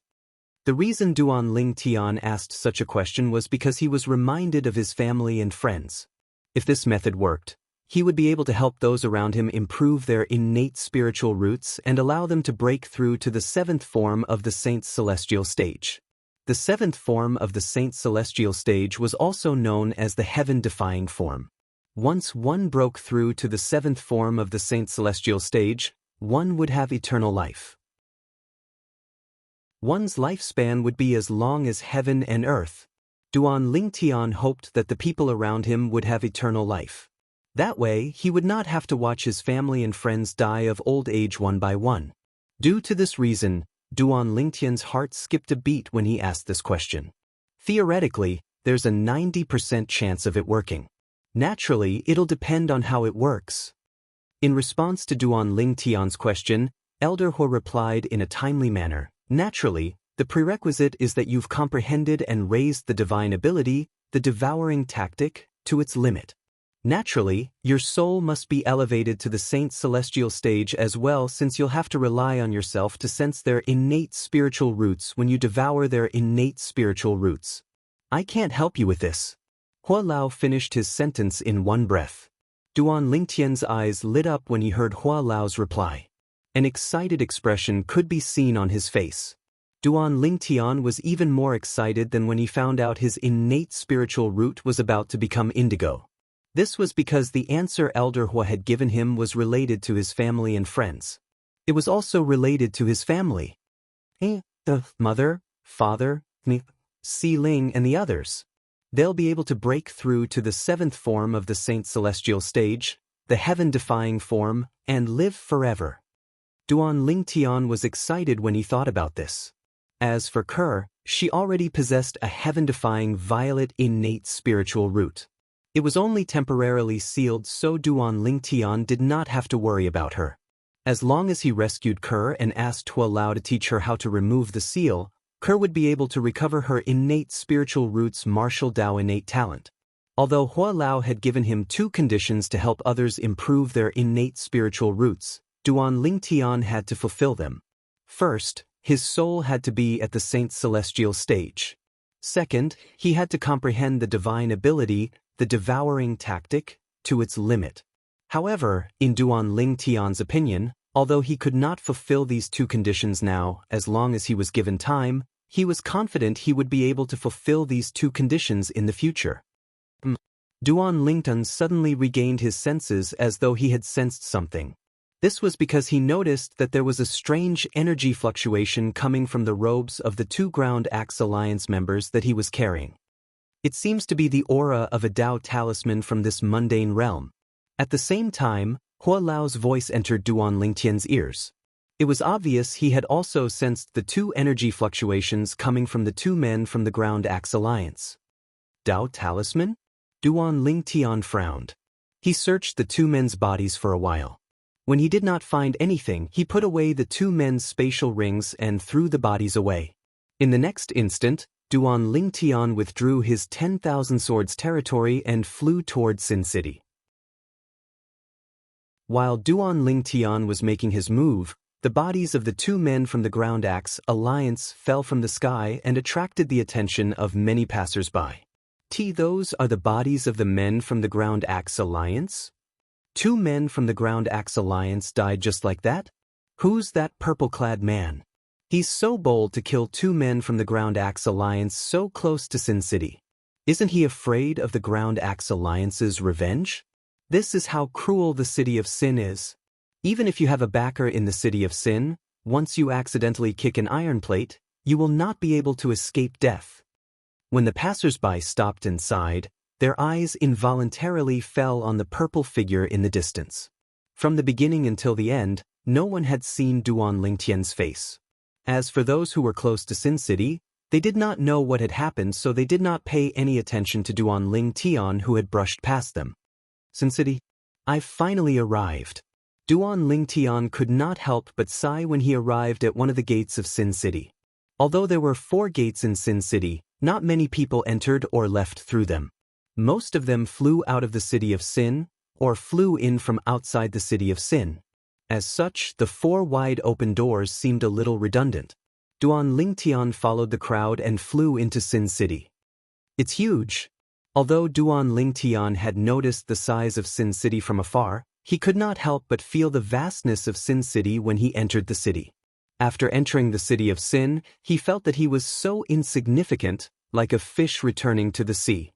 The reason Duan Lingtian asked such a question was because he was reminded of his family and friends. If this method worked, he would be able to help those around him improve their innate spiritual roots and allow them to break through to the seventh form of the Saint's celestial stage. The seventh form of the Saint's celestial stage was also known as the heaven-defying form. Once one broke through to the seventh form of the Saint's celestial stage, one would have eternal life. One's lifespan would be as long as heaven and earth. Duan Lingtian hoped that the people around him would have eternal life. That way, he would not have to watch his family and friends die of old age one by one. Due to this reason, Duan Lingtian's heart skipped a beat when he asked this question. Theoretically, there's a 90% chance of it working. Naturally, it'll depend on how it works. In response to Duan Lingtian's question, Elder Hua replied in a timely manner, naturally, the prerequisite is that you've comprehended and raised the divine ability, the devouring tactic, to its limit. Naturally, your soul must be elevated to the Saint's celestial stage as well, since you'll have to rely on yourself to sense their innate spiritual roots when you devour their innate spiritual roots. I can't help you with this. Hua Lao finished his sentence in one breath. Duan Lingtian's eyes lit up when he heard Hua Lao's reply. An excited expression could be seen on his face. Duan Lingtian was even more excited than when he found out his innate spiritual root was about to become indigo. This was because the answer Elder Hua had given him was related to his family and friends. It was also related to his family. The mother, father, Si Ling and the others. They'll be able to break through to the seventh form of the Saint's celestial stage, the heaven-defying form, and live forever. Duan Lingtian was excited when he thought about this. As for Kerr, she already possessed a heaven-defying violet innate spiritual root. It was only temporarily sealed, so Duan Lingtian did not have to worry about her. As long as he rescued Kerr and asked Hua Lao to teach her how to remove the seal, Kerr would be able to recover her innate spiritual roots, martial Dao innate talent. Although Hua Lao had given him 2 conditions to help others improve their innate spiritual roots, Duan Lingtian had to fulfill them. First, his soul had to be at the saint's celestial stage. Second, he had to comprehend the divine ability, the devouring tactic, to its limit. However, in Duan Lingtian's opinion, although he could not fulfill these 2 conditions now, as long as he was given time, he was confident he would be able to fulfill these 2 conditions in the future. Duan Lingtian suddenly regained his senses as though he had sensed something. This was because he noticed that there was a strange energy fluctuation coming from the robes of the 2 Ground Axe Alliance members that he was carrying. It seems to be the aura of a Dao talisman from this mundane realm. At the same time, Hua Lao's voice entered Duan Lingtian's ears. It was obvious he had also sensed the 2 energy fluctuations coming from the 2 men from the Ground Axe Alliance. Dao talisman? Duan Lingtian frowned. He searched the 2 men's bodies for a while. When he did not find anything, he put away the 2 men's spatial rings and threw the bodies away. In the next instant, Duan Lingtian withdrew his 10,000 swords territory and flew toward Sin City. While Duan Lingtian was making his move, the bodies of the 2 men from the Ground Axe Alliance fell from the sky and attracted the attention of many passers-by. Those are the bodies of the men from the Ground Axe Alliance? 2 men from the Ground Axe Alliance died just like that? Who's that purple-clad man? He's so bold to kill 2 men from the Ground Axe Alliance so close to Sin City. Isn't he afraid of the Ground Axe Alliance's revenge? This is how cruel the City of Sin is. Even if you have a backer in the City of Sin, once you accidentally kick an iron plate, you will not be able to escape death. When the passers-by stopped and sighed, their eyes involuntarily fell on the purple figure in the distance. From the beginning until the end, no one had seen Duan Lingtian's face. As for those who were close to Sin City, they did not know what had happened, so they did not pay any attention to Duan Lingtian, who had brushed past them. Sin City? I've finally arrived. Duan Lingtian could not help but sigh when he arrived at one of the gates of Sin City. Although there were 4 gates in Sin City, not many people entered or left through them. Most of them flew out of the City of Sin, or flew in from outside the City of Sin. As such, the 4 wide open doors seemed a little redundant. Duan Lingtian followed the crowd and flew into Sin City. It's huge. Although Duan Lingtian had noticed the size of Sin City from afar, he could not help but feel the vastness of Sin City when he entered the city. After entering the City of Sin, he felt that he was so insignificant, like a fish returning to the sea.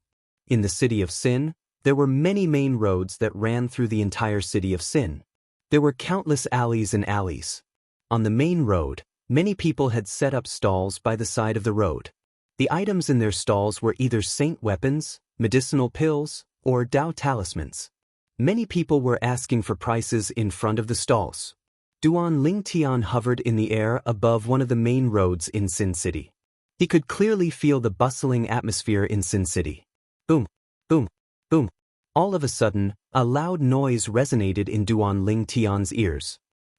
In the City of Sin, there were many main roads that ran through the entire City of Sin. There were countless alleys and alleys. On the main road, many people had set up stalls by the side of the road. The items in their stalls were either saint weapons, medicinal pills, or Dao talismans. Many people were asking for prices in front of the stalls. Duan Lingtian hovered in the air above one of the main roads in Sin City. He could clearly feel the bustling atmosphere in Sin City. Boom, boom, boom. All of a sudden, a loud noise resonated in Duan Lingtian's ears.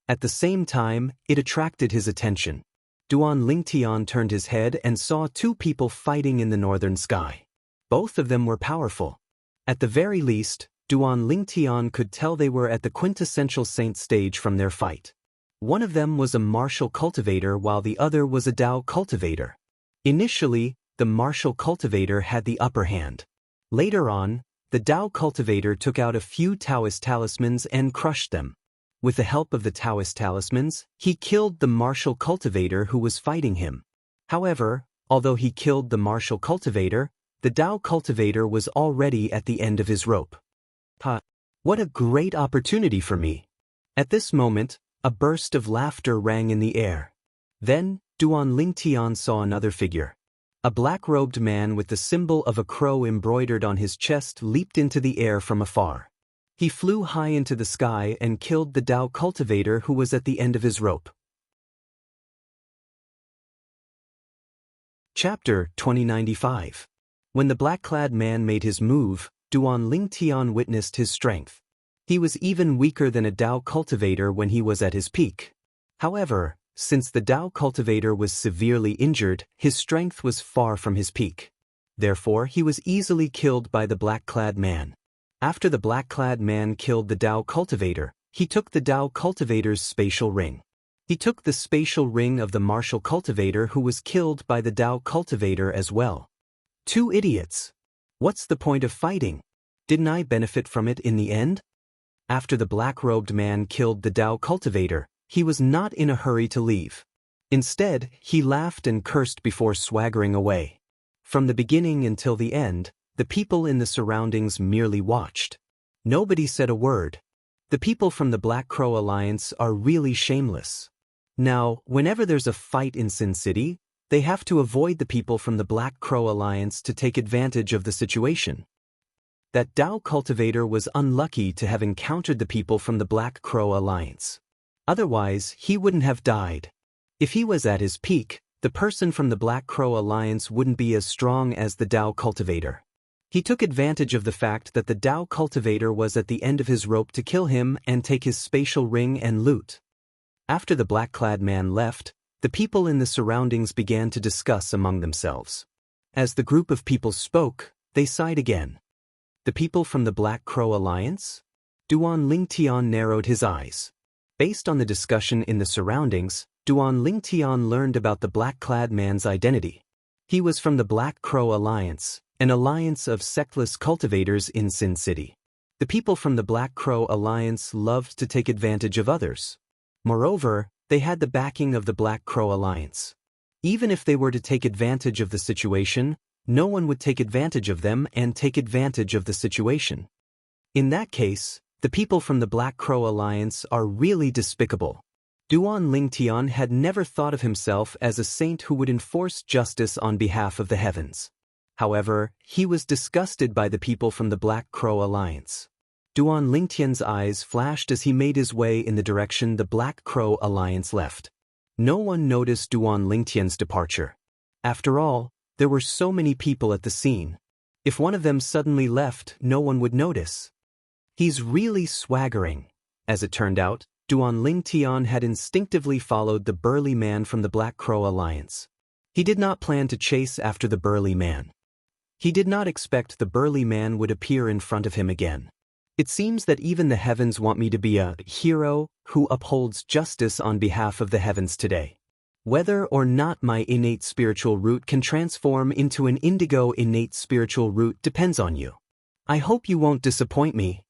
At the same time, it attracted his attention. Duan Lingtian turned his head and saw 2 people fighting in the northern sky. Both of them were powerful. At the very least, Duan Lingtian could tell they were at the quintessential saint stage from their fight. One of them was a martial cultivator while the other was a Dao cultivator. Initially, the martial cultivator had the upper hand. Later on, the Dao cultivator took out a few Taoist talismans and crushed them. With the help of the Taoist talismans, he killed the martial cultivator who was fighting him. However, although he killed the martial cultivator, the Dao cultivator was already at the end of his rope. What a great opportunity for me! At this moment, a burst of laughter rang in the air. Then, Duan Lingtian saw another figure. A black-robed man with the symbol of a crow embroidered on his chest leaped into the air from afar. He flew high into the sky and killed the Dao cultivator who was at the end of his rope. Chapter 2095. When the black-clad man made his move, Duan Lingtian witnessed his strength. He was even weaker than a Dao cultivator when he was at his peak. However, since the Dao cultivator was severely injured, his strength was far from his peak. Therefore, he was easily killed by the black-clad man. After the black-clad man killed the Dao cultivator, he took the Dao cultivator's spatial ring. He took the spatial ring of the martial cultivator who was killed by the Dao cultivator as well. Two idiots. What's the point of fighting? Didn't I benefit from it in the end? After the black-robed man killed the Dao cultivator, he was not in a hurry to leave. Instead, he laughed and cursed before swaggering away. From the beginning until the end, the people in the surroundings merely watched. Nobody said a word. The people from the Black Crow Alliance are really shameless. Now, whenever there's a fight in Sin City, they have to avoid the people from the Black Crow Alliance to take advantage of the situation. That Dao cultivator was unlucky to have encountered the people from the Black Crow Alliance. Otherwise, he wouldn't have died. If he was at his peak, the person from the Black Crow Alliance wouldn't be as strong as the Dao cultivator. He took advantage of the fact that the Dao cultivator was at the end of his rope to kill him and take his spatial ring and loot. After the black-clad man left, the people in the surroundings began to discuss among themselves. As the group of people spoke, they sighed again. The people from the Black Crow Alliance? Duan Lingtian narrowed his eyes. Based on the discussion in the surroundings, Duan Lingtian learned about the black-clad man's identity. He was from the Black Crow Alliance, an alliance of sectless cultivators in Sin City. The people from the Black Crow Alliance loved to take advantage of others. Moreover, they had the backing of the Black Crow Alliance. Even if they were to take advantage of the situation, no one would take advantage of them and take advantage of the situation. In that case, the people from the Black Crow Alliance are really despicable. Duan Lingtian had never thought of himself as a saint who would enforce justice on behalf of the heavens. However, he was disgusted by the people from the Black Crow Alliance. Duan Lingtian's eyes flashed as he made his way in the direction the Black Crow Alliance left. No one noticed Duan Lingtian's departure. After all, there were so many people at the scene. If one of them suddenly left, no one would notice. He's really swaggering. As it turned out, Duan Lingtian had instinctively followed the burly man from the Black Crow Alliance. He did not plan to chase after the burly man. He did not expect the burly man would appear in front of him again. It seems that even the heavens want me to be a hero who upholds justice on behalf of the heavens today. Whether or not my innate spiritual root can transform into an indigo innate spiritual root depends on you. I hope you won't disappoint me.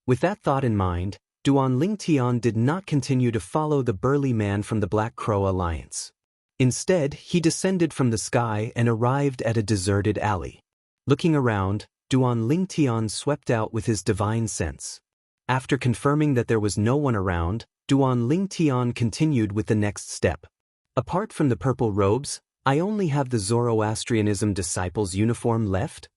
With that thought in mind, Duan Lingtian did not continue to follow the burly man from the Black Crow Alliance. Instead, he descended from the sky and arrived at a deserted alley. Looking around, Duan Lingtian swept out with his divine sense. After confirming that there was no one around, Duan Lingtian continued with the next step. Apart from the purple robes, I only have the Zoroastrianism disciple's uniform left?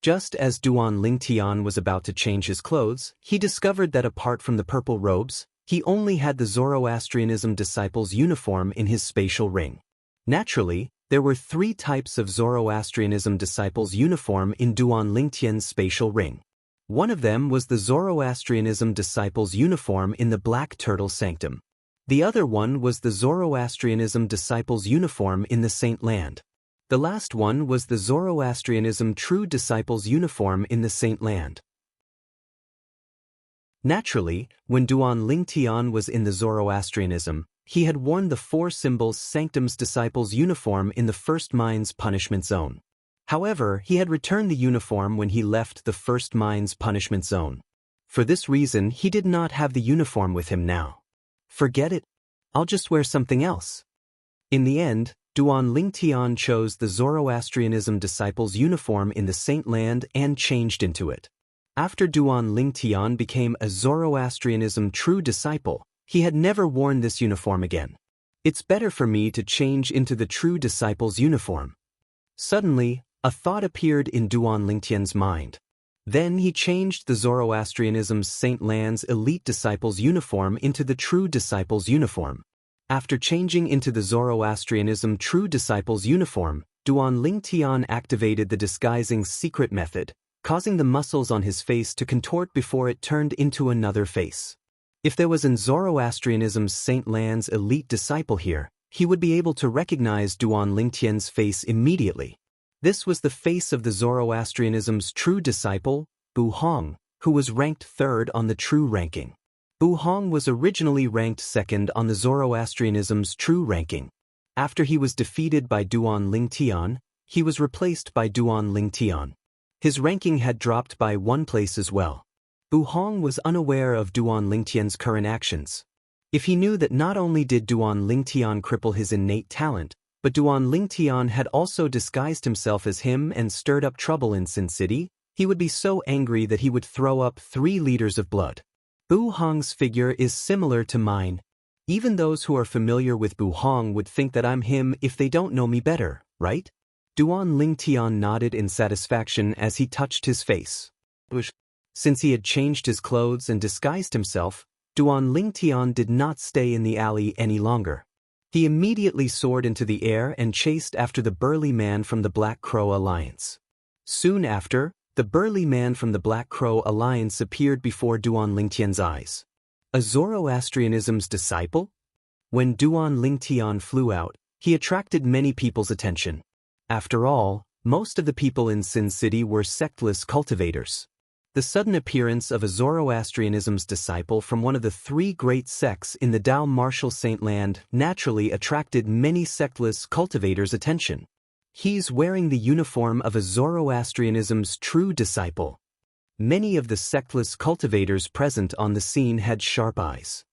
Just as Duan Lingtian was about to change his clothes, he discovered that apart from the purple robes, he only had the Zoroastrianism disciple's uniform in his spatial ring. Naturally, there were 3 types of Zoroastrianism disciples' uniform in Duan Lingtian's spatial ring. One of them was the Zoroastrianism disciples' uniform in the Black Turtle Sanctum. The other one was the Zoroastrianism disciples' uniform in the Saint Land. The last one was the Zoroastrianism True Disciples' uniform in the Saint Land. Naturally, when Duan Lingtian was in the Zoroastrianism, he had worn the 4 symbols Sanctum's disciples' uniform in the First Mind's punishment zone. However, he had returned the uniform when he left the First Mind's punishment zone. For this reason, he did not have the uniform with him now. Forget it. I'll just wear something else. In the end, Duan Lingtian chose the Zoroastrianism disciples' uniform in the Saint Land and changed into it. After Duan Lingtian became a Zoroastrianism true disciple, he had never worn this uniform again. It's better for me to change into the true disciple's uniform. Suddenly, a thought appeared in Duan Lingtian's mind. Then he changed the Zoroastrianism's Saint Land's elite disciple's uniform into the true disciple's uniform. After changing into the Zoroastrianism true disciple's uniform, Duan Lingtian activated the disguising secret method, causing the muscles on his face to contort before it turned into another face. If there was in Zoroastrianism's Saint Lan's elite disciple here, he would be able to recognize Duan Lingtian's face immediately. This was the face of the Zoroastrianism's true disciple, Bu Hong, who was ranked third on the true ranking. Bu Hong was originally ranked second on the Zoroastrianism's true ranking. After he was defeated by Duan Lingtian, he was replaced by Duan Lingtian. His ranking had dropped by 1 place as well. Bu Hong was unaware of Duan Lingtian's current actions. If he knew that not only did Duan Lingtian cripple his innate talent, but Duan Lingtian had also disguised himself as him and stirred up trouble in Sin City, he would be so angry that he would throw up 3 liters of blood. Bu Hong's figure is similar to mine. Even those who are familiar with Bu Hong would think that I'm him if they don't know me better, right? Duan Lingtian nodded in satisfaction as he touched his face. Since he had changed his clothes and disguised himself, Duan Lingtian did not stay in the alley any longer. He immediately soared into the air and chased after the burly man from the Black Crow Alliance. Soon after, the burly man from the Black Crow Alliance appeared before Duan Lingtian's eyes. A Zoroastrianism's disciple? When Duan Lingtian flew out, he attracted many people's attention. After all, most of the people in Sin City were sectless cultivators. The sudden appearance of a Zoroastrianism's disciple from one of the 3 great sects in the Dao martial Saint Land naturally attracted many sectless cultivators' attention. He's wearing the uniform of a Zoroastrianism's true disciple. Many of the sectless cultivators present on the scene had sharp eyes.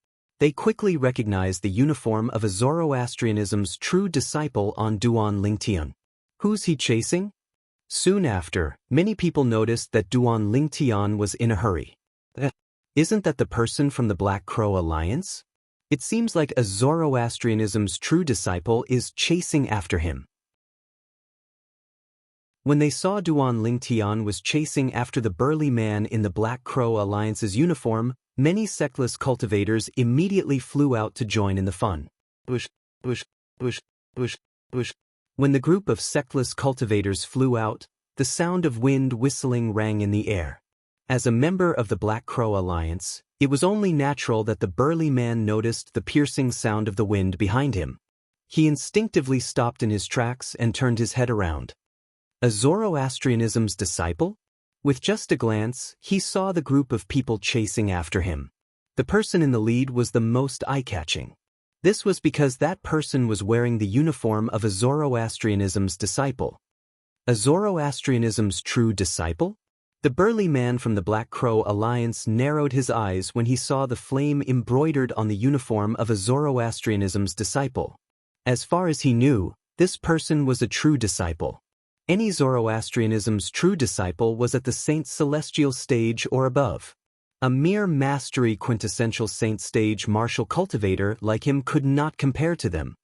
They quickly recognized the uniform of a Zoroastrianism's true disciple on Duan Lingtian. Who's he chasing? Soon after, many people noticed that Duan Lingtian was in a hurry. Isn't that the person from the Black Crow Alliance? It seems like a Zoroastrianism's true disciple is chasing after him. When they saw Duan Lingtian was chasing after the burly man in the Black Crow Alliance's uniform, many sectless cultivators immediately flew out to join in the fun. When the group of sectless cultivators flew out, the sound of wind whistling rang in the air. As a member of the Black Crow Alliance, it was only natural that the burly man noticed the piercing sound of the wind behind him. He instinctively stopped in his tracks and turned his head around. A Zoroastrianism's disciple? With just a glance, he saw the group of people chasing after him. The person in the lead was the most eye-catching. This was because that person was wearing the uniform of a Zoroastrianism's disciple. A Zoroastrianism's true disciple? The burly man from the Black Crow Alliance narrowed his eyes when he saw the flame embroidered on the uniform of a Zoroastrianism's disciple. As far as he knew, this person was a true disciple. Any Zoroastrianism's true disciple was at the Saint Celestial stage or above. A mere mastery quintessential Saint stage martial cultivator like him could not compare to them.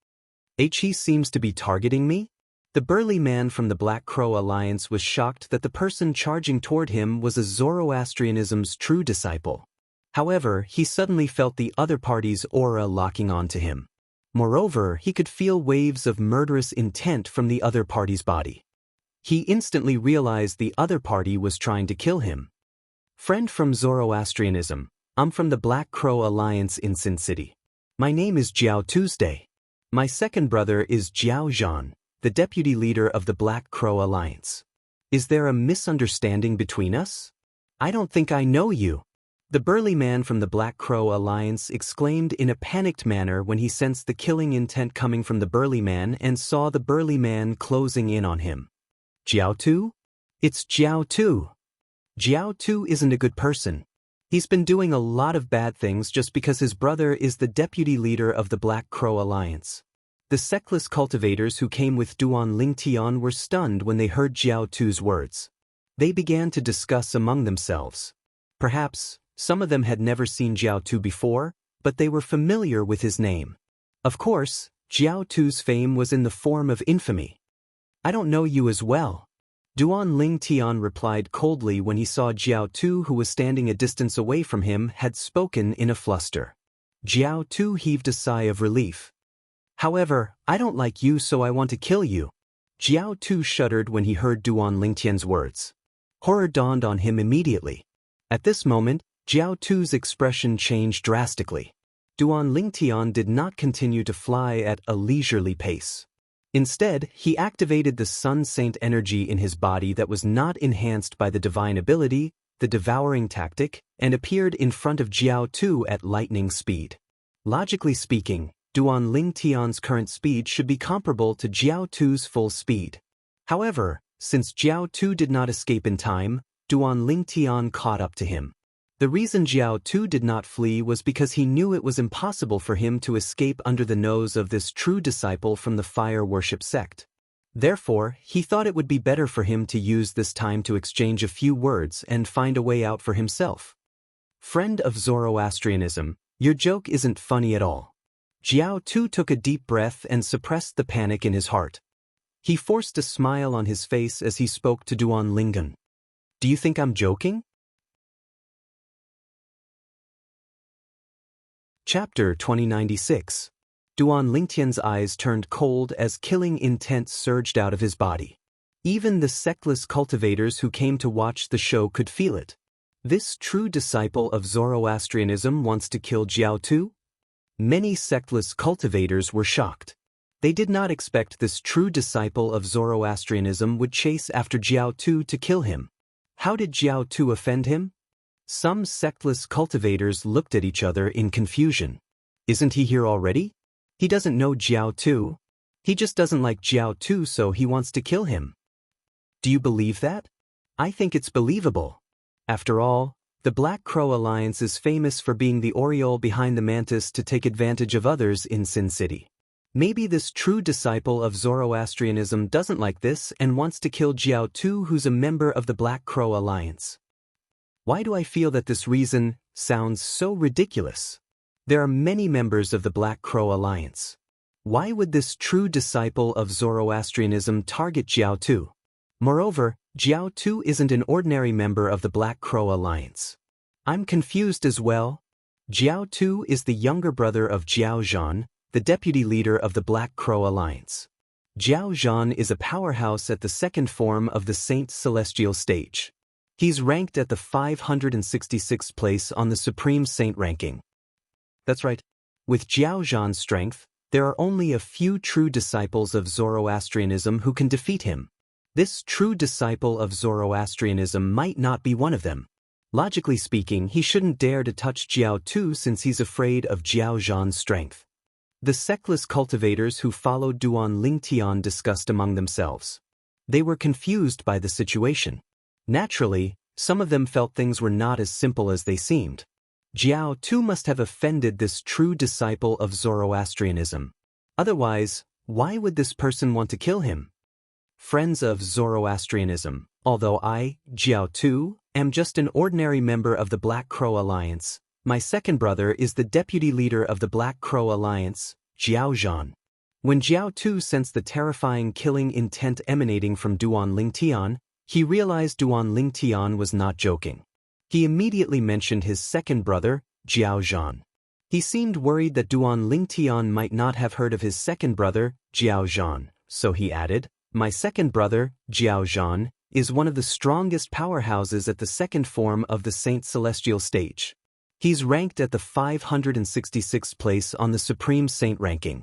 He seems to be targeting me? The burly man from the Black Crow Alliance was shocked that the person charging toward him was a Zoroastrianism's true disciple. However, he suddenly felt the other party's aura locking onto him. Moreover, he could feel waves of murderous intent from the other party's body. He instantly realized the other party was trying to kill him. Friend from Zoroastrianism, I'm from the Black Crow Alliance in Sin City. My name is Jiao Tuesday. My second brother is Jiao Zhan, the deputy leader of the Black Crow Alliance. Is there a misunderstanding between us? I don't think I know you. The burly man from the Black Crow Alliance exclaimed in a panicked manner when he sensed the killing intent coming from the burly man and saw the burly man closing in on him. Jiao Tu? It's Jiao Tu. Jiao Tu isn't a good person. He's been doing a lot of bad things just because his brother is the deputy leader of the Black Crow Alliance. The sectless cultivators who came with Duan Lingtian were stunned when they heard Jiao Tu's words. They began to discuss among themselves. Perhaps, some of them had never seen Jiao Tu before, but they were familiar with his name. Of course, Jiao Tu's fame was in the form of infamy. I don't know you as well. Duan Lingtian replied coldly when he saw Jiao Tu, who was standing a distance away from him, had spoken in a fluster. Jiao Tu heaved a sigh of relief. However, I don't like you, so I want to kill you. Jiao Tu shuddered when he heard Duan Lingtian's words. Horror dawned on him immediately. At this moment, Jiao Tu's expression changed drastically. Duan Lingtian did not continue to fly at a leisurely pace. Instead, he activated the Sun Saint energy in his body that was not enhanced by the divine ability, the devouring tactic, and appeared in front of Jiao Tu at lightning speed. Logically speaking, Duan Lingtian's current speed should be comparable to Jiao Tu's full speed. However, since Jiao Tu did not escape in time, Duan Lingtian caught up to him. The reason Jiao Tu did not flee was because he knew it was impossible for him to escape under the nose of this true disciple from the fire worship sect. Therefore, he thought it would be better for him to use this time to exchange a few words and find a way out for himself. Friend of Zoroastrianism, your joke isn't funny at all. Jiao Tu took a deep breath and suppressed the panic in his heart. He forced a smile on his face as he spoke to Duan Lingan. Do you think I'm joking? Chapter 2096. Duan Lingtian's eyes turned cold as killing intent surged out of his body. Even the sectless cultivators who came to watch the show could feel it. This true disciple of Zoroastrianism wants to kill Jiao Tu? Many sectless cultivators were shocked. They did not expect this true disciple of Zoroastrianism would chase after Jiao Tu to kill him. How did Jiao Tu offend him? Some sectless cultivators looked at each other in confusion. Isn't he here already? He doesn't know Jiao Tu. He just doesn't like Jiao Tu, so he wants to kill him. Do you believe that? I think it's believable. After all, the Black Crow Alliance is famous for being the aureole behind the mantis to take advantage of others in Sin City. Maybe this true disciple of Zoroastrianism doesn't like this and wants to kill Jiao Tu, who's a member of the Black Crow Alliance. Why do I feel that this reason sounds so ridiculous? There are many members of the Black Crow Alliance. Why would this true disciple of Zoroastrianism target Jiao Tu? Moreover, Jiao Tu isn't an ordinary member of the Black Crow Alliance. I'm confused as well. Jiao Tu is the younger brother of Jiao Zhan, the deputy leader of the Black Crow Alliance. Jiao Zhan is a powerhouse at the second form of the Saint Celestial stage. He's ranked at the 566th place on the Supreme Saint ranking. That's right. With Jiao Zhan's strength, there are only a few true disciples of Zoroastrianism who can defeat him. This true disciple of Zoroastrianism might not be one of them. Logically speaking, he shouldn't dare to touch Jiao Tu since he's afraid of Jiao Zhan's strength. The sectless cultivators who followed Duan Lingtian discussed among themselves. They were confused by the situation. Naturally, some of them felt things were not as simple as they seemed. Jiao Tu must have offended this true disciple of Zoroastrianism. Otherwise, why would this person want to kill him? Friends of Zoroastrianism, although I, Jiao Tu, am just an ordinary member of the Black Crow Alliance, my second brother is the deputy leader of the Black Crow Alliance, Jiao Zhan. When Jiao Tu sensed the terrifying killing intent emanating from Duan Lingtian, he realized Duan Lingtian was not joking. He immediately mentioned his second brother, Jiao Zhan. He seemed worried that Duan Lingtian might not have heard of his second brother, Jiao Zhan, so he added, "My second brother, Jiao Zhan, is one of the strongest powerhouses at the second form of the Saint Celestial stage. He's ranked at the 566th place on the Supreme Saint ranking."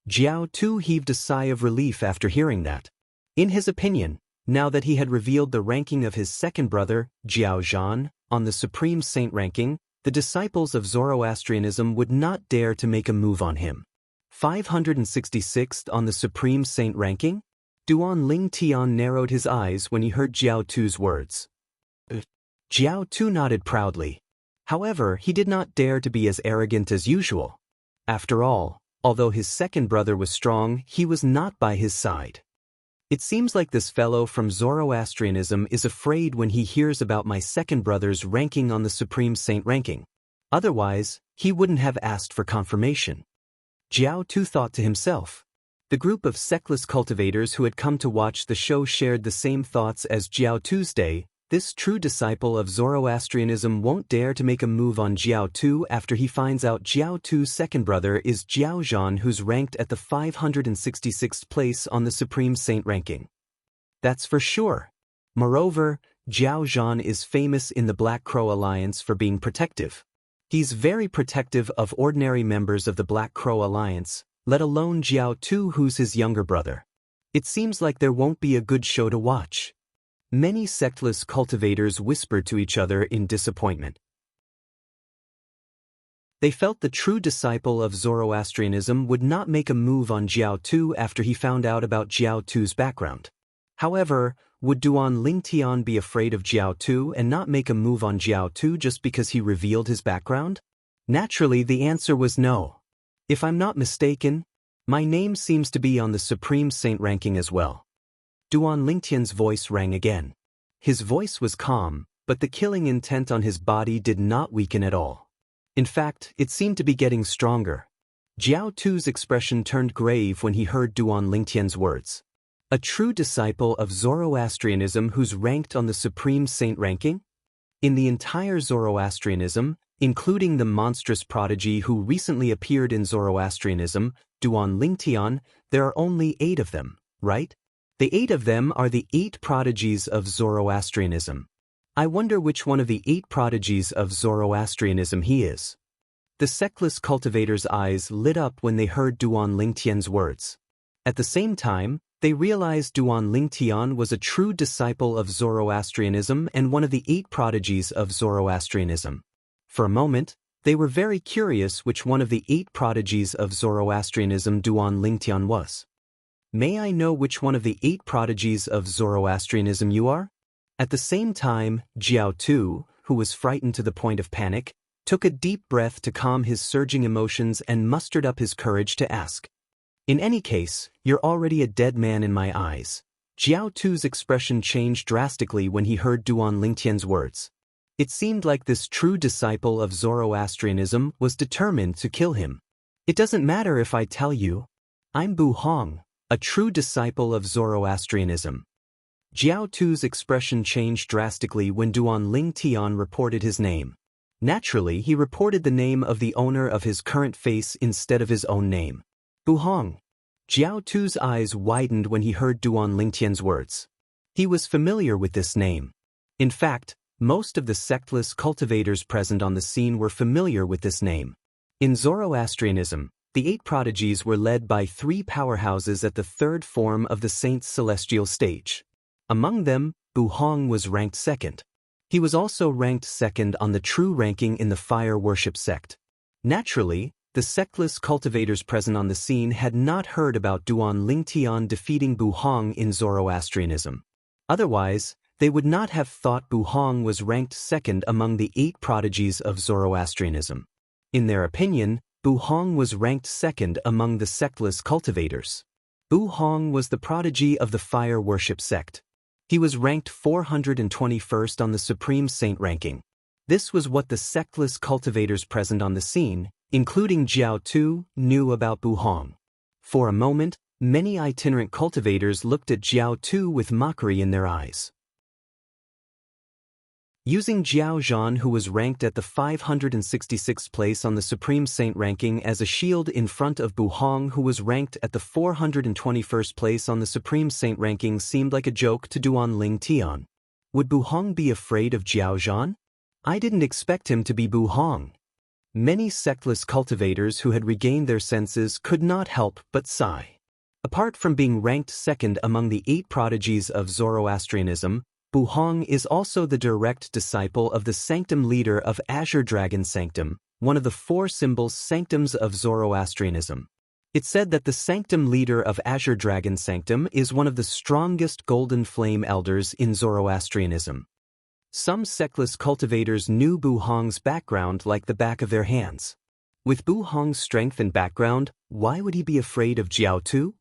Jiao Tu heaved a sigh of relief after hearing that. In his opinion, now that he had revealed the ranking of his second brother, Jiao Zhan, on the Supreme Saint ranking, the disciples of Zoroastrianism would not dare to make a move on him. 566th on the Supreme Saint ranking? Duan Lingtian narrowed his eyes when he heard Jiao Tu's words. Jiao Tu nodded proudly. However, he did not dare to be as arrogant as usual. After all, although his second brother was strong, he was not by his side. It seems like this fellow from Zoroastrianism is afraid when he hears about my second brother's ranking on the Supreme Saint ranking. Otherwise, he wouldn't have asked for confirmation. Jiao Tu thought to himself. The group of sectless cultivators who had come to watch the show shared the same thoughts as Jiao Tuesday. This true disciple of Zoroastrianism won't dare to make a move on Jiao Tu after he finds out Jiao Tu's second brother is Jiao Zhan, who's ranked at the 566th place on the Supreme Saint ranking. That's for sure. Moreover, Jiao Zhan is famous in the Black Crow Alliance for being protective. He's very protective of ordinary members of the Black Crow Alliance, let alone Jiao Tu, who's his younger brother. It seems like there won't be a good show to watch. Many sectless cultivators whispered to each other in disappointment. They felt the true disciple of Zoroastrianism would not make a move on Jiao Tu after he found out about Jiao Tu's background. However, would Duan Lingtian be afraid of Jiao Tu and not make a move on Jiao Tu just because he revealed his background? Naturally, the answer was no. If I'm not mistaken, my name seems to be on the Supreme Saint ranking as well. Duan Lingtian's voice rang again. His voice was calm, but the killing intent on his body did not weaken at all. In fact, it seemed to be getting stronger. Jiao Tu's expression turned grave when he heard Duan Lingtian's words. A true disciple of Zoroastrianism who's ranked on the Supreme Saint ranking? In the entire Zoroastrianism, including the monstrous prodigy who recently appeared in Zoroastrianism, Duan Lingtian, there are only 8 of them, right? The 8 of them are the 8 prodigies of Zoroastrianism. I wonder which one of the 8 prodigies of Zoroastrianism he is. The sectless cultivator's eyes lit up when they heard Duan Lingtian's words. At the same time, they realized Duan Lingtian was a true disciple of Zoroastrianism and one of the 8 prodigies of Zoroastrianism. For a moment, they were very curious which one of the 8 prodigies of Zoroastrianism Duan Lingtian was. May I know which one of the 8 prodigies of Zoroastrianism you are? At the same time, Jiao Tu, who was frightened to the point of panic, took a deep breath to calm his surging emotions and mustered up his courage to ask. In any case, you're already a dead man in my eyes. Jiao Tu's expression changed drastically when he heard Duan Lingtian's words. It seemed like this true disciple of Zoroastrianism was determined to kill him. It doesn't matter if I tell you. I'm Bu Hong, a true disciple of Zoroastrianism. Jiao Tu's expression changed drastically when Duan Lingtian reported his name. Naturally, he reported the name of the owner of his current face instead of his own name. Bu Hong. Jiao Tu's eyes widened when he heard Duan Lingtian's words. He was familiar with this name. In fact, most of the sectless cultivators present on the scene were familiar with this name. In Zoroastrianism, the 8 prodigies were led by 3 powerhouses at the 3rd form of the Saint's celestial stage. Among them, Bu Hong was ranked 2nd. He was also ranked 2nd on the true ranking in the fire worship sect. Naturally, the sectless cultivators present on the scene had not heard about Duan Lingtian defeating Bu Hong in Zoroastrianism. Otherwise, they would not have thought Bu Hong was ranked 2nd among the 8 prodigies of Zoroastrianism. In their opinion, Bu Hong was ranked 2nd among the sectless cultivators. Bu Hong was the prodigy of the fire worship sect. He was ranked 421st on the Supreme Saint ranking. This was what the sectless cultivators present on the scene, including Jiao Tu, knew about Bu Hong. For a moment, many itinerant cultivators looked at Jiao Tu with mockery in their eyes. Using Jiao Zhan, who was ranked at the 566th place on the Supreme Saint ranking, as a shield in front of Bu Hong, who was ranked at the 421st place on the Supreme Saint ranking, seemed like a joke to Duan Lingtian. Would Bu Hong be afraid of Jiao Zhan? I didn't expect him to be Bu Hong. Many sectless cultivators who had regained their senses could not help but sigh. Apart from being ranked 2nd among the 8 prodigies of Zoroastrianism, Bu Hong is also the direct disciple of the sanctum leader of Azure Dragon Sanctum, one of the 4 symbols sanctums of Zoroastrianism. It's said that the sanctum leader of Azure Dragon Sanctum is one of the strongest golden flame elders in Zoroastrianism. Some sectless cultivators knew Bu Hong's background like the back of their hands. With Bu Hong's strength and background, why would he be afraid of Jiao Tu?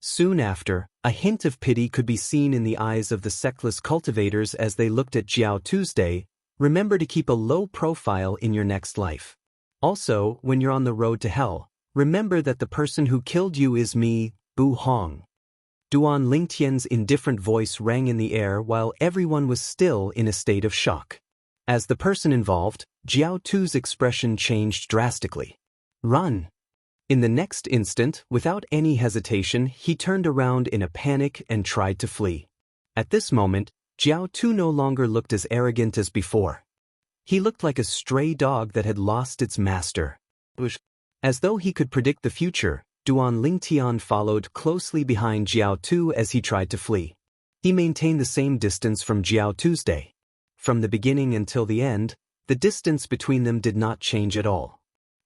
Soon after, a hint of pity could be seen in the eyes of the sectless cultivators as they looked at Jiao Tuesday. Remember to keep a low profile in your next life. Also, when you're on the road to hell, remember that the person who killed you is me, Bu Hong. Duan Lingtian's indifferent voice rang in the air while everyone was still in a state of shock. As the person involved, Jiao Tu's expression changed drastically. Run! In the next instant, without any hesitation, he turned around in a panic and tried to flee. At this moment, Jiao Tu no longer looked as arrogant as before. He looked like a stray dog that had lost its master. As though he could predict the future, Duan Lingtian followed closely behind Jiao Tu as he tried to flee. He maintained the same distance from Jiao Tuesday. From the beginning until the end, the distance between them did not change at all.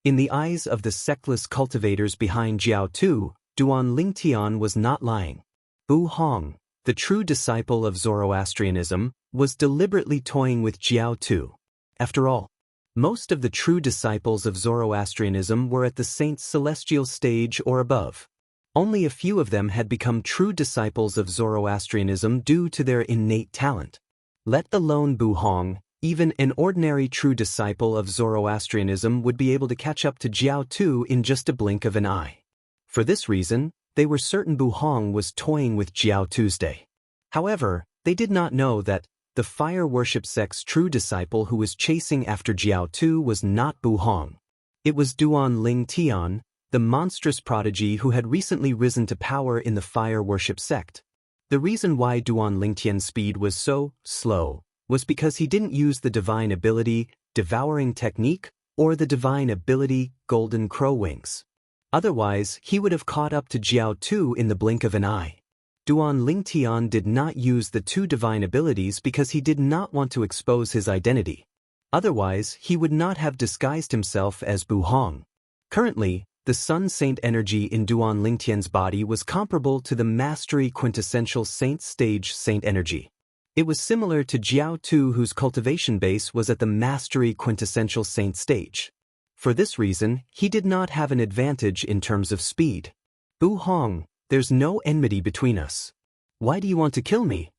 In the eyes of the sectless cultivators behind Jiao Tu, Duan Lingtian was not lying. Bu Hong, the true disciple of Zoroastrianism, was deliberately toying with Jiao Tu. After all, most of the true disciples of Zoroastrianism were at the saint's celestial stage or above. Only a few of them had become true disciples of Zoroastrianism due to their innate talent. Let alone Bu Hong, even an ordinary true disciple of Zoroastrianism would be able to catch up to Jiao Tu in just a blink of an eye. For this reason, they were certain Bu Hong was toying with Jiao Tuesday. However, they did not know that the fire worship sect's true disciple who was chasing after Jiao Tu was not Bu Hong. It was Duan Lingtian, the monstrous prodigy who had recently risen to power in the fire worship sect. The reason why Duan Lingtian's speed was so slow was because he didn't use the divine ability, devouring technique, or the divine ability, golden crow wings. Otherwise, he would have caught up to Jiao Tu in the blink of an eye. Duan Lingtian did not use the two divine abilities because he did not want to expose his identity. Otherwise, he would not have disguised himself as Bu Hong. Currently, the Sun Saint energy in Duan Lingtian's body was comparable to the Mastery Quintessential Saint Stage Saint energy. It was similar to Jiao Tu, whose cultivation base was at the Mastery Quintessential Saint stage. For this reason, he did not have an advantage in terms of speed. Bu Hong, there's no enmity between us. Why do you want to kill me?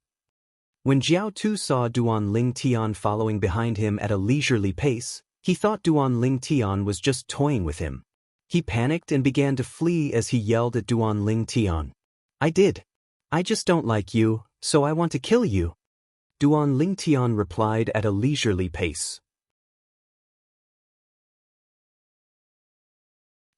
When Jiao Tu saw Duan Lingtian following behind him at a leisurely pace, he thought Duan Lingtian was just toying with him. He panicked and began to flee as he yelled at Duan Lingtian. I just don't like you, so I want to kill you. Duan Lingtian replied at a leisurely pace.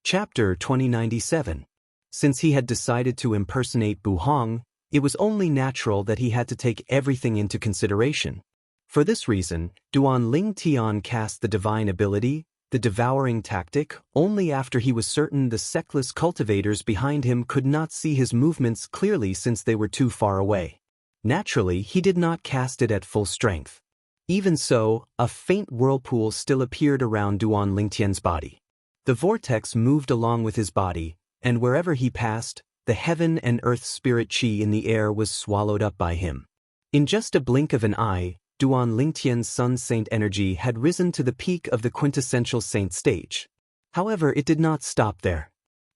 Chapter 2097. Since he had decided to impersonate Bu Hong, it was only natural that he had to take everything into consideration. For this reason, Duan Lingtian cast the divine ability, the devouring tactic, only after he was certain the sectless cultivators behind him could not see his movements clearly since they were too far away. Naturally, he did not cast it at full strength. Even so, a faint whirlpool still appeared around Duan Lingtian's body. The vortex moved along with his body, and wherever he passed, the heaven and earth spirit chi in the air was swallowed up by him. In just a blink of an eye, Duan Lingtian's Sun Saint energy had risen to the peak of the quintessential saint stage. However, it did not stop there.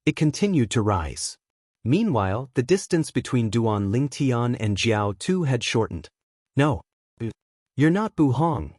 It continued to rise. Meanwhile, the distance between Duan Lingtian and Jiao Tu had shortened. No. You're not Bu Hong.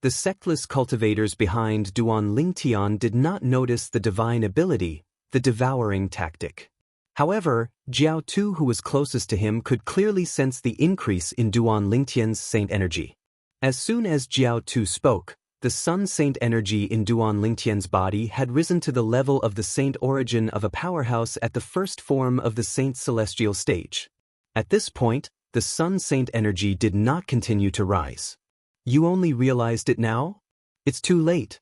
The sectless cultivators behind Duan Lingtian did not notice the divine ability, the devouring tactic. However, Jiao Tu, who was closest to him, could clearly sense the increase in Duan Lingtian's saint energy. As soon as Jiao Tu spoke, the Sun Saint energy in Duan Lingtian's body had risen to the level of the saint origin of a powerhouse at the first form of the saint celestial stage. At this point, the Sun Saint energy did not continue to rise. You only realized it now? It's too late.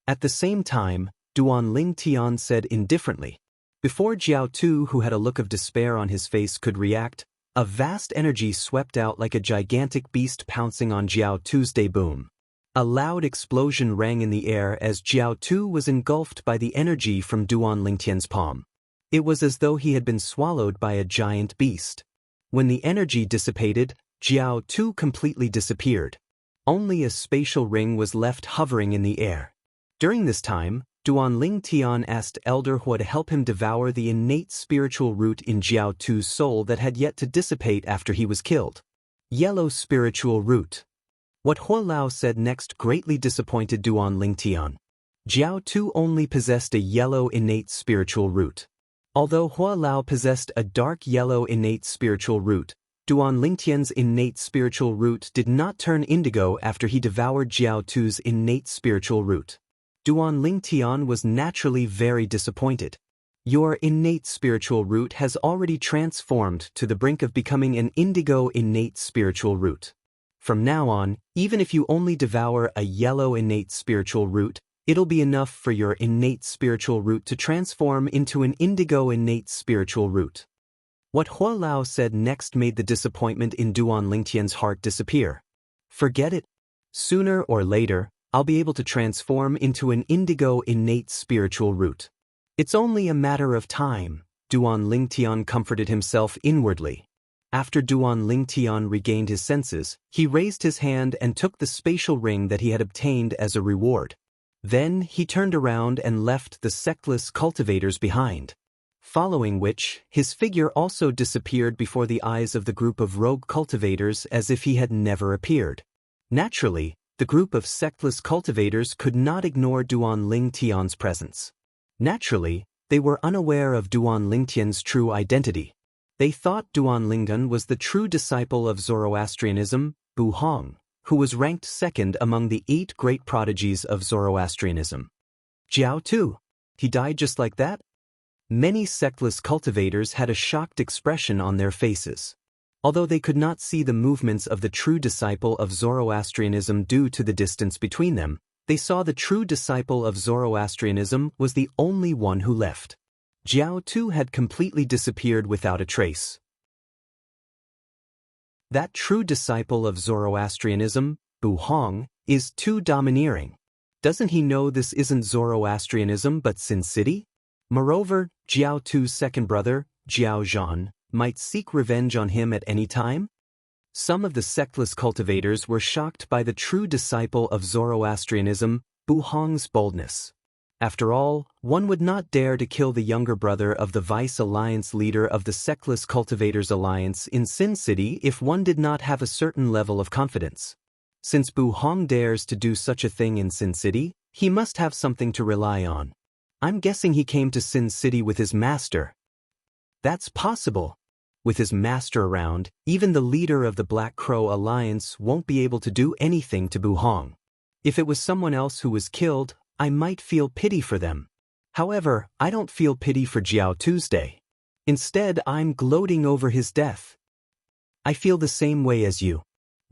At the same time, Duan Lingtian said indifferently. Before Jiao Tu, who had a look of despair on his face, could react, a vast energy swept out like a gigantic beast pouncing on Jiao Tu's boom. A loud explosion rang in the air as Jiao Tu was engulfed by the energy from Duan Lingtian's palm. It was as though he had been swallowed by a giant beast. When the energy dissipated, Jiao Tu completely disappeared. Only a spatial ring was left hovering in the air. During this time, Duan Lingtian asked Elder Hua to help him devour the innate spiritual root in Jiao Tu's soul that had yet to dissipate after he was killed. Yellow spiritual root. What Hua Lao said next greatly disappointed Duan Lingtian. Jiao Tu only possessed a yellow innate spiritual root. Although Hua Lao possessed a dark yellow innate spiritual root, Duan Lingtian's innate spiritual root did not turn indigo after he devoured Jiao Tu's innate spiritual root. Duan Lingtian was naturally very disappointed. Your innate spiritual root has already transformed to the brink of becoming an indigo innate spiritual root. From now on, even if you only devour a yellow innate spiritual root, it'll be enough for your innate spiritual root to transform into an indigo innate spiritual root. What Hua Lao said next made the disappointment in Duan Lingtian's heart disappear. Forget it. Sooner or later, I'll be able to transform into an indigo innate spiritual root. It's only a matter of time, Duan Lingtian comforted himself inwardly. After Duan Lingtian regained his senses, he raised his hand and took the spatial ring that he had obtained as a reward. Then he turned around and left the sectless cultivators behind. Following which, his figure also disappeared before the eyes of the group of rogue cultivators as if he had never appeared. Naturally, the group of sectless cultivators could not ignore Duan Lingtian's presence. Naturally, they were unaware of Duan Lingtian's true identity. They thought Duan Lingtian was the true disciple of Zoroastrianism, Bu Hong, who was ranked second among the 8 great prodigies of Zoroastrianism. Jiao Tu. He died just like that? Many sectless cultivators had a shocked expression on their faces. Although they could not see the movements of the true disciple of Zoroastrianism due to the distance between them, they saw the true disciple of Zoroastrianism was the only one who left. Jiao Tu had completely disappeared without a trace. That true disciple of Zoroastrianism, Bu Hong, is too domineering. Doesn't he know this isn't Zoroastrianism but Sin City? Moreover, Jiao Tu's second brother, Jiao Zhan, might seek revenge on him at any time? Some of the sectless cultivators were shocked by the true disciple of Zoroastrianism, Bu Hong's boldness. After all, one would not dare to kill the younger brother of the Vice Alliance leader of the Sectless Cultivators Alliance in Sin City if one did not have a certain level of confidence. Since Bu Hong dares to do such a thing in Sin City, he must have something to rely on. I'm guessing he came to Sin City with his master. That's possible. With his master around, even the leader of the Black Crow Alliance won't be able to do anything to Bu Hong. If it was someone else who was killed, I might feel pity for them. However, I don't feel pity for Jiao Tuesday. Instead, I'm gloating over his death. I feel the same way as you.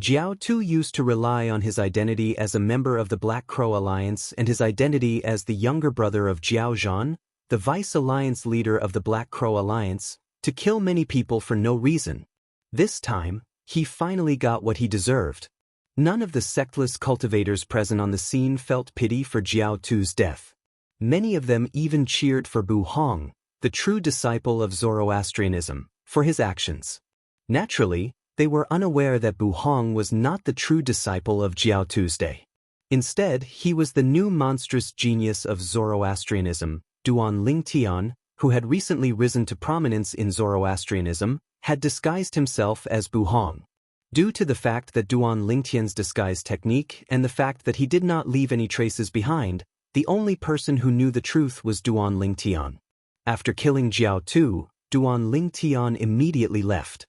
Jiao Tu used to rely on his identity as a member of the Black Crow Alliance and his identity as the younger brother of Jiao Zhan, the Vice Alliance leader of the Black Crow Alliance, to kill many people for no reason. This time, he finally got what he deserved. None of the sectless cultivators present on the scene felt pity for Jiao Tu's death. Many of them even cheered for Bu Hong, the true disciple of Zoroastrianism, for his actions. Naturally, they were unaware that Bu Hong was not the true disciple of Jiao Tuesday. Instead, he was the new monstrous genius of Zoroastrianism, Duan Lingtian, who had recently risen to prominence in Zoroastrianism, had disguised himself as Bu Hong. Due to the fact that Duan Lingtian's disguise technique and the fact that he did not leave any traces behind, the only person who knew the truth was Duan Lingtian. After killing Jiao Tu, Duan Lingtian immediately left.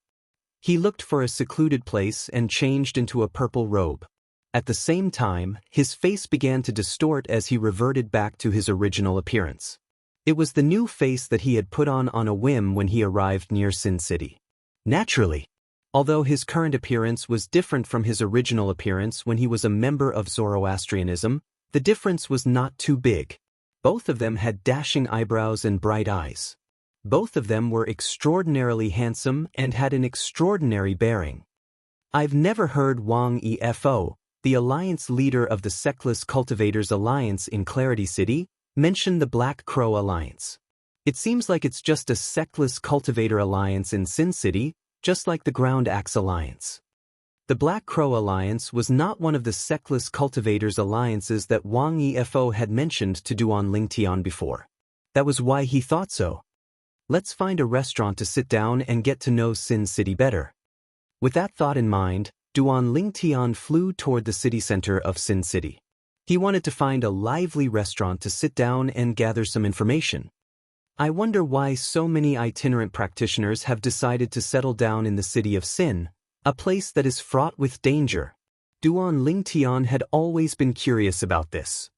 He looked for a secluded place and changed into a purple robe. At the same time, his face began to distort as he reverted back to his original appearance. It was the new face that he had put on a whim when he arrived near Sin City. Naturally, although his current appearance was different from his original appearance when he was a member of Zoroastrianism, the difference was not too big. Both of them had dashing eyebrows and bright eyes. Both of them were extraordinarily handsome and had an extraordinary bearing. I've never heard Wang Efo, the alliance leader of the Sectless Cultivators Alliance in Clarity City, mention the Black Crow Alliance. It seems like it's just a Sectless Cultivator Alliance in Sin City, just like the Ground Axe Alliance. The Black Crow Alliance was not one of the Sectless Cultivators Alliances that Wang Efo had mentioned to Duan Lingtian before. That was why he thought so. Let's find a restaurant to sit down and get to know Sin City better. With that thought in mind, Duan Lingtian flew toward the city center of Sin City. He wanted to find a lively restaurant to sit down and gather some information. I wonder why so many itinerant practitioners have decided to settle down in the city of Sin, a place that is fraught with danger. Duan Lingtian had always been curious about this.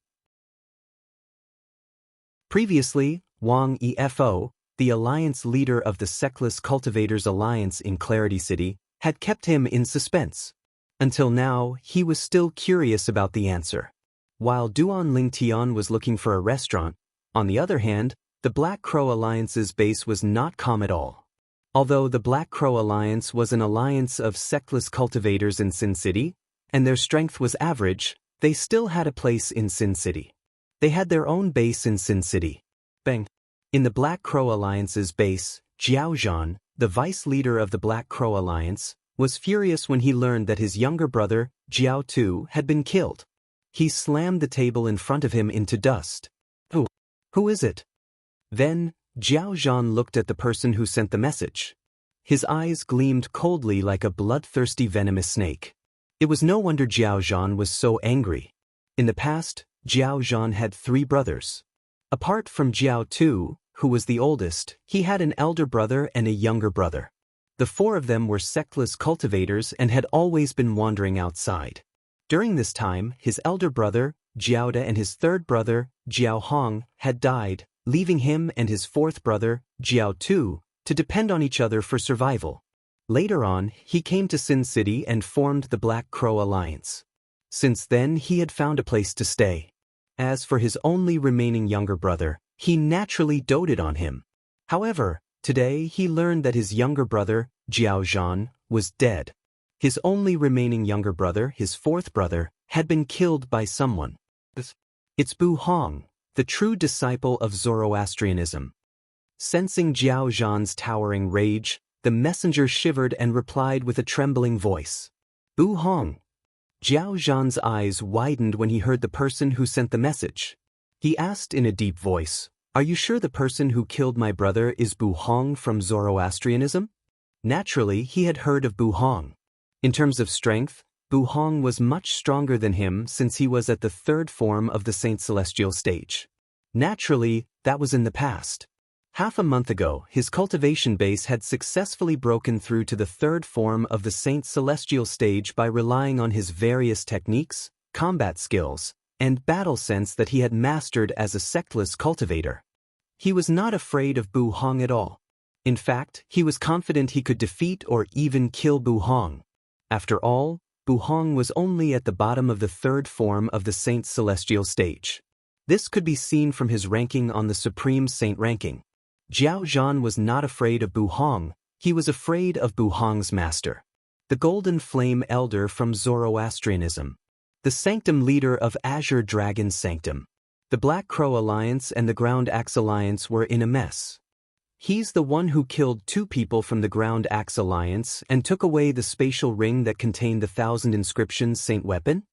Previously, Wang Efo, the alliance leader of the Sectless Cultivators Alliance in Clarity City, had kept him in suspense. Until now, he was still curious about the answer. While Duan Lingtian was looking for a restaurant, on the other hand, the Black Crow Alliance's base was not calm at all. Although the Black Crow Alliance was an alliance of sectless cultivators in Sin City, and their strength was average, they still had a place in Sin City. They had their own base in Sin City. Bang! In the Black Crow Alliance's base, Jiao Zhan, the vice leader of the Black Crow Alliance, was furious when he learned that his younger brother, Jiao Tu, had been killed. He slammed the table in front of him into dust. Who is it? Then, Jiao Zhan looked at the person who sent the message. His eyes gleamed coldly like a bloodthirsty venomous snake. It was no wonder Jiao Zhan was so angry. In the past, Jiao Zhan had 3 brothers. Apart from Jiao Tu, who was the oldest, he had an elder brother and a younger brother. The 4 of them were sectless cultivators and had always been wandering outside. During this time, his elder brother, Jiao De, and his 3rd brother, Jiao Hong, had died, leaving him and his 4th brother, Jiao Tu, to depend on each other for survival. Later on, he came to Sin City and formed the Black Crow Alliance. Since then, he had found a place to stay. As for his only remaining younger brother, he naturally doted on him. However, today he learned that his younger brother, Jiao Zhan, was dead. His only remaining younger brother, his 4th brother, had been killed by someone. It's Bu Hong, the true disciple of Zoroastrianism. Sensing Jiao Zhan's towering rage, the messenger shivered and replied with a trembling voice. Bu Hong. Jiao Zhan's eyes widened when he heard the person who sent the message. He asked in a deep voice, "Are you sure the person who killed my brother is Bu Hong from Zoroastrianism?" Naturally, he had heard of Bu Hong. In terms of strength, Bu Hong was much stronger than him since he was at the 3rd form of the Saint Celestial stage. Naturally, that was in the past. Half a month ago, his cultivation base had successfully broken through to the 3rd form of the Saint Celestial stage by relying on his various techniques, combat skills, and battle sense that he had mastered as a sectless cultivator. He was not afraid of Bu Hong at all. In fact, he was confident he could defeat or even kill Bu Hong. After all, Bu Hong was only at the bottom of the 3rd form of the Saint Celestial stage. This could be seen from his ranking on the Supreme Saint ranking. Jiao Zhan was not afraid of Bu Hong, he was afraid of Bu Hong's master. The Golden Flame Elder from Zoroastrianism. The Sanctum leader of Azure Dragon Sanctum. The Black Crow Alliance and the Ground Axe Alliance were in a mess. He's the one who killed 2 people from the Ground Axe Alliance and took away the spatial ring that contained the 1,000 inscriptions Saint weapon?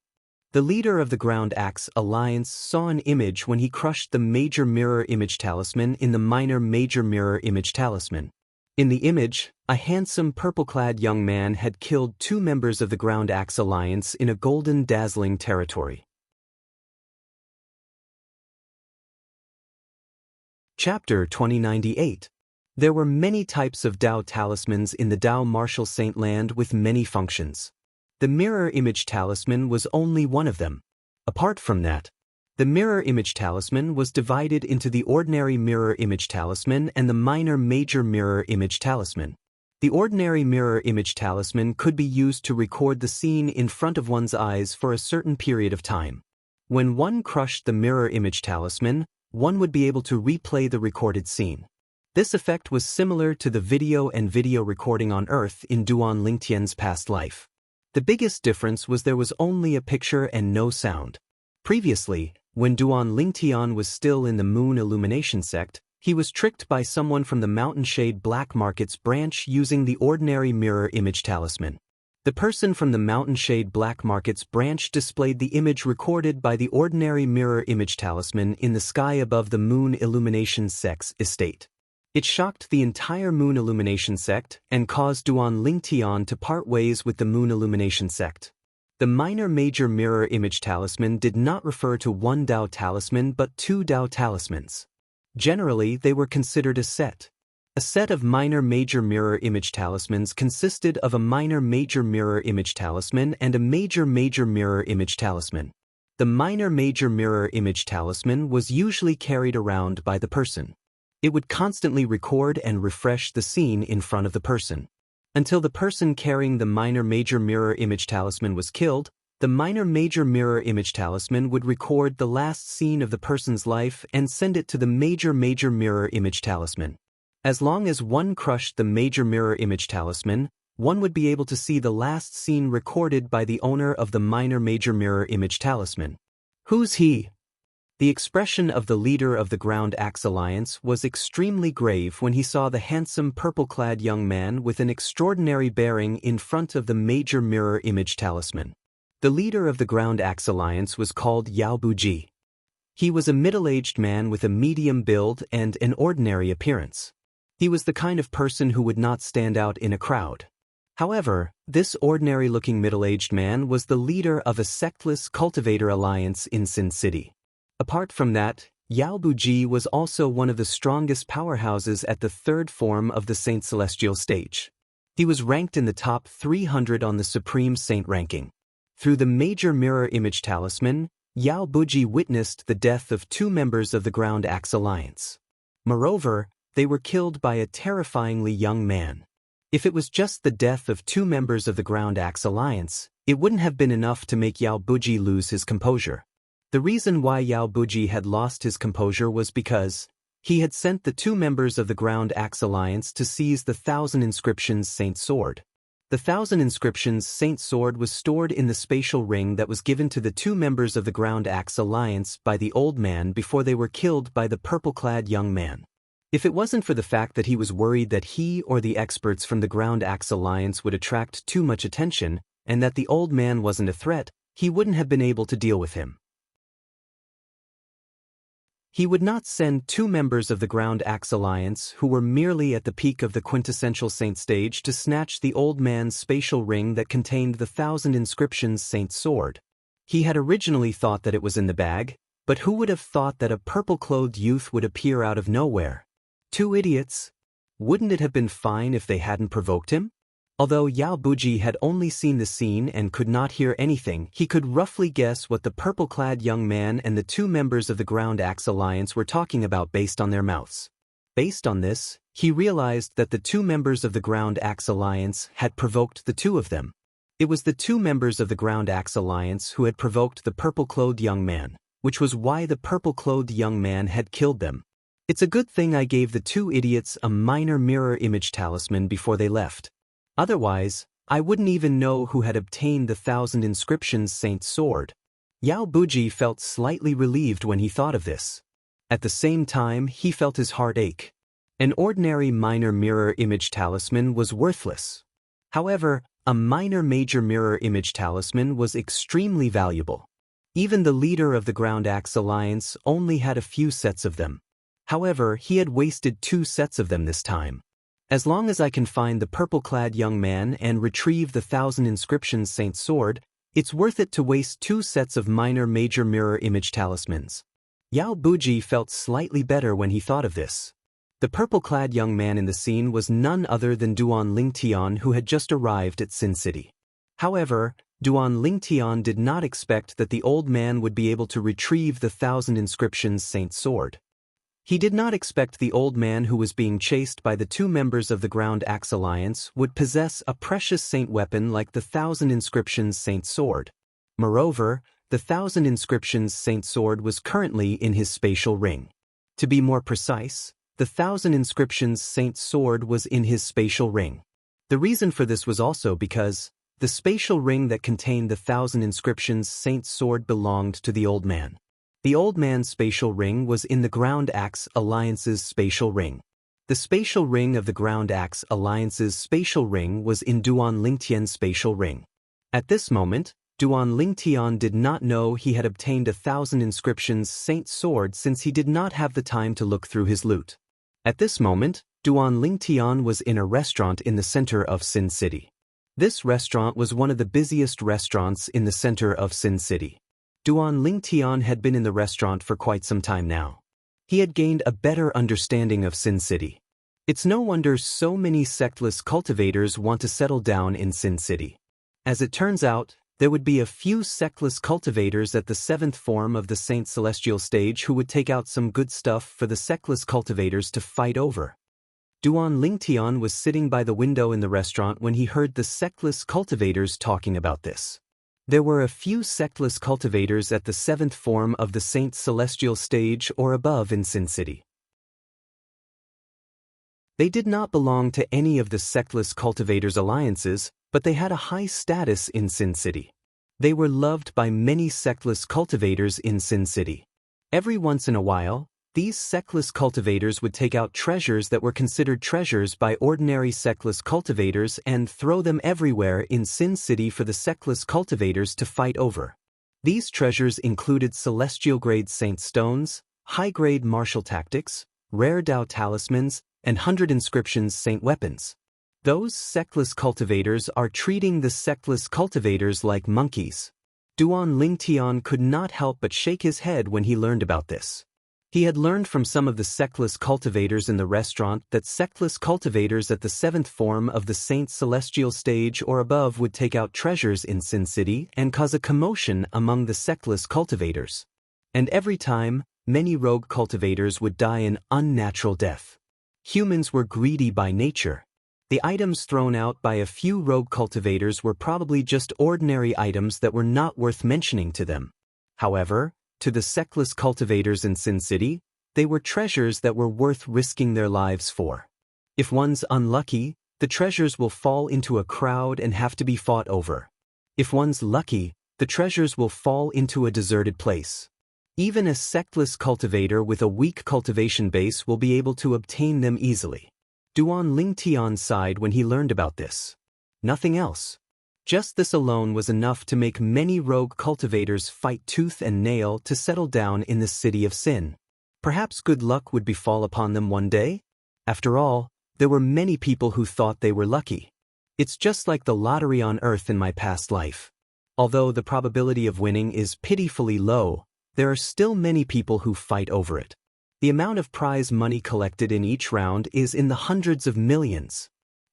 The leader of the Ground Axe Alliance saw an image when he crushed the Major Mirror Image Talisman in the Minor Major Mirror Image Talisman. In the image, a handsome purple-clad young man had killed 2 members of the Ground Axe Alliance in a golden dazzling territory. Chapter 2098. There were many types of Dao talismans in the Dao Martial Saint land with many functions. The Mirror Image Talisman was only one of them. Apart from that, the Mirror Image Talisman was divided into the Ordinary Mirror Image Talisman and the Minor Major Mirror Image Talisman. The Ordinary Mirror Image Talisman could be used to record the scene in front of one's eyes for a certain period of time. When one crushed the Mirror Image Talisman, one would be able to replay the recorded scene. This effect was similar to the video and video recording on Earth in Duan Lingtian's past life. The biggest difference was there was only a picture and no sound. Previously, when Duan Lingtian was still in the Moon Illumination sect, he was tricked by someone from the Mountain Shade Black Market's branch using the Ordinary Mirror Image Talisman. The person from the Mountain Shade Black Market's branch displayed the image recorded by the Ordinary Mirror Image Talisman in the sky above the Moon Illumination sect's estate. It shocked the entire Moon Illumination sect and caused Duan Lingtian to part ways with the Moon Illumination sect. The Minor Major Mirror Image Talisman did not refer to one Dao talisman but 2 Dao talismans. Generally, they were considered a set. A set of Minor Major Mirror Image Talismans consisted of a Minor Major Mirror Image Talisman and a Major Major Mirror Image Talisman. The Minor Major Mirror Image Talisman was usually carried around by the person. It would constantly record and refresh the scene in front of the person. Until the person carrying the minor-major mirror image talisman was killed, the minor-major mirror image talisman would record the last scene of the person's life and send it to the major-major mirror image talisman. As long as one crushed the major mirror image talisman, one would be able to see the last scene recorded by the owner of the minor-major mirror image talisman. Who's he? The expression of the leader of the Ground Axe Alliance was extremely grave when he saw the handsome purple-clad young man with an extraordinary bearing in front of the major mirror image talisman. The leader of the Ground Axe Alliance was called Yao Buji. He was a middle-aged man with a medium build and an ordinary appearance. He was the kind of person who would not stand out in a crowd. However, this ordinary-looking middle-aged man was the leader of a sectless cultivator alliance in Sin City. Apart from that, Yao Buji was also one of the strongest powerhouses at the third form of the Saint Celestial stage. He was ranked in the top 300 on the Supreme Saint ranking. Through the major mirror image talisman, Yao Buji witnessed the death of 2 members of the Ground Axe Alliance. Moreover, they were killed by a terrifyingly young man. If it was just the death of 2 members of the Ground Axe Alliance, it wouldn't have been enough to make Yao Buji lose his composure. The reason why Yao Buji had lost his composure was because he had sent the 2 members of the Ground Axe Alliance to seize the 1,000 Inscriptions Saint Sword. The 1,000 Inscriptions Saint Sword was stored in the spatial ring that was given to the 2 members of the Ground Axe Alliance by the old man before they were killed by the purple-clad young man. If it wasn't for the fact that he was worried that he or the experts from the Ground Axe Alliance would attract too much attention, and that the old man wasn't a threat, he wouldn't have been able to deal with him. He would not send 2 members of the Ground Axe Alliance who were merely at the peak of the quintessential saint stage to snatch the old man's spatial ring that contained the 1,000 Inscriptions Saint Sword. He had originally thought that it was in the bag, but who would have thought that a purple-clothed youth would appear out of nowhere? 2 idiots. Wouldn't it have been fine if they hadn't provoked him? Although Yao Buji had only seen the scene and could not hear anything, he could roughly guess what the purple-clad young man and the 2 members of the Ground Axe Alliance were talking about based on their mouths. Based on this, he realized that the 2 members of the Ground Axe Alliance had provoked the 2 of them. It was the 2 members of the Ground Axe Alliance who had provoked the purple-clothed young man, which was why the purple-clothed young man had killed them. It's a good thing I gave the 2 idiots a minor mirror image talisman before they left. Otherwise, I wouldn't even know who had obtained the 1,000 Inscriptions Saint Sword. Yao Buji felt slightly relieved when he thought of this. At the same time, he felt his heart ache. An ordinary minor mirror image talisman was worthless. However, a minor major mirror image talisman was extremely valuable. Even the leader of the Ground Axe Alliance only had a few sets of them. However, he had wasted 2 sets of them this time. As long as I can find the purple-clad young man and retrieve the 1,000 Inscriptions Saint Sword, it's worth it to waste 2 sets of minor major mirror image talismans. Yao Buji felt slightly better when he thought of this. The purple-clad young man in the scene was none other than Duan Lingtian, who had just arrived at Sin City. However, Duan Lingtian did not expect that the old man would be able to retrieve the 1,000 Inscriptions Saint Sword. He did not expect the old man who was being chased by the 2 members of the Ground Axe Alliance would possess a precious saint weapon like the 1,000 Inscriptions Saint Sword. Moreover, the 1,000 Inscriptions Saint Sword was currently in his spatial ring. To be more precise, the 1,000 Inscriptions Saint Sword was in his spatial ring. The reason for this was also because the spatial ring that contained the 1,000 Inscriptions Saint Sword belonged to the old man. The old man's spatial ring was in the Ground Axe Alliance's spatial ring. The spatial ring of the Ground Axe Alliance's spatial ring was in Duan Lingtian's spatial ring. At this moment, Duan Lingtian did not know he had obtained 1,000 Inscriptions Saint Sword since he did not have the time to look through his loot. At this moment, Duan Lingtian was in a restaurant in the center of Sin City. This restaurant was one of the busiest restaurants in the center of Sin City. Duan Lingtian had been in the restaurant for quite some time now. He had gained a better understanding of Sin City. It's no wonder so many sectless cultivators want to settle down in Sin City. As it turns out, there would be a few sectless cultivators at the 7th form of the Saint Celestial stage who would take out some good stuff for the sectless cultivators to fight over. Duan Lingtian was sitting by the window in the restaurant when he heard the sectless cultivators talking about this. There were a few sectless cultivators at the 7th form of the Saint Celestial stage or above in Sin City. They did not belong to any of the sectless cultivators' alliances, but they had a high status in Sin City. They were loved by many sectless cultivators in Sin City. Every once in a while, these sectless cultivators would take out treasures that were considered treasures by ordinary sectless cultivators and throw them everywhere in Sin City for the sectless cultivators to fight over. These treasures included celestial-grade saint stones, high-grade martial tactics, rare Dao talismans, and 100 inscriptions saint weapons. Those sectless cultivators are treating the sectless cultivators like monkeys. Duan Lingtian could not help but shake his head when he learned about this. He had learned from some of the sectless cultivators in the restaurant that sectless cultivators at the 7th form of the Saint Celestial stage or above would take out treasures in Sin City and cause a commotion among the sectless cultivators. And every time, many rogue cultivators would die an unnatural death. Humans were greedy by nature. The items thrown out by a few rogue cultivators were probably just ordinary items that were not worth mentioning to them. However, to the sectless cultivators in Sin City, they were treasures that were worth risking their lives for. If one's unlucky, the treasures will fall into a crowd and have to be fought over. If one's lucky, the treasures will fall into a deserted place. Even a sectless cultivator with a weak cultivation base will be able to obtain them easily. Duan Lingtian sighed when he learned about this. Nothing else. Just this alone was enough to make many rogue cultivators fight tooth and nail to settle down in the city of sin. Perhaps good luck would befall upon them one day? After all, there were many people who thought they were lucky. It's just like the lottery on Earth in my past life. Although the probability of winning is pitifully low, there are still many people who fight over it. The amount of prize money collected in each round is in the hundreds of millions.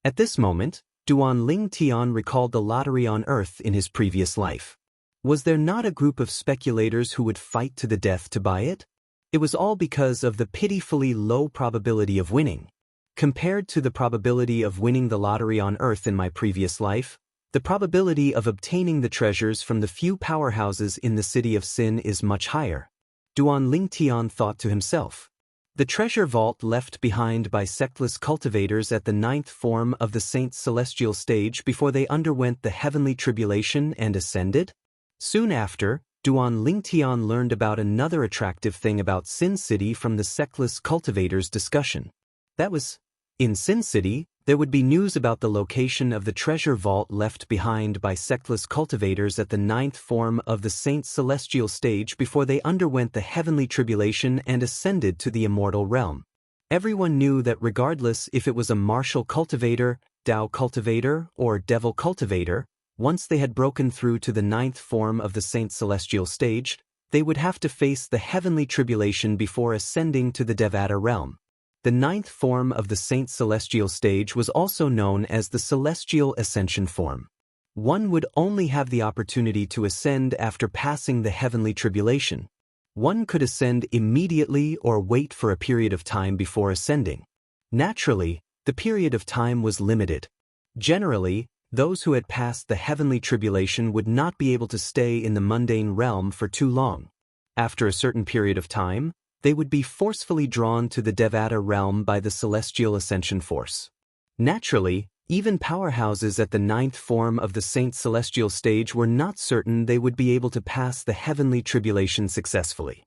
At this moment, Duan Lingtian recalled the lottery on Earth in his previous life. Was there not a group of speculators who would fight to the death to buy it? It was all because of the pitifully low probability of winning. Compared to the probability of winning the lottery on Earth in my previous life, the probability of obtaining the treasures from the few powerhouses in the city of Sin is much higher. Duan Lingtian thought to himself. The treasure vault left behind by sectless cultivators at the 9th form of the Saint Celestial stage before they underwent the heavenly tribulation and ascended? Soon after, Duan Lingtian learned about another attractive thing about Sin City from the sectless cultivators' discussion. That was, in Sin City, there would be news about the location of the treasure vault left behind by sectless cultivators at the 9th form of the Saint Celestial stage before they underwent the heavenly tribulation and ascended to the immortal realm. Everyone knew that regardless if it was a martial cultivator, Dao cultivator, or devil cultivator, once they had broken through to the 9th form of the Saint Celestial stage, they would have to face the heavenly tribulation before ascending to the Devata realm. The 9th form of the Saint Celestial stage was also known as the Celestial Ascension form. One would only have the opportunity to ascend after passing the heavenly tribulation. One could ascend immediately or wait for a period of time before ascending. Naturally, the period of time was limited. Generally, those who had passed the heavenly tribulation would not be able to stay in the mundane realm for too long. After a certain period of time, they would be forcefully drawn to the Devata realm by the celestial ascension force. Naturally, even powerhouses at the 9th form of the Saint Celestial stage were not certain they would be able to pass the heavenly tribulation successfully.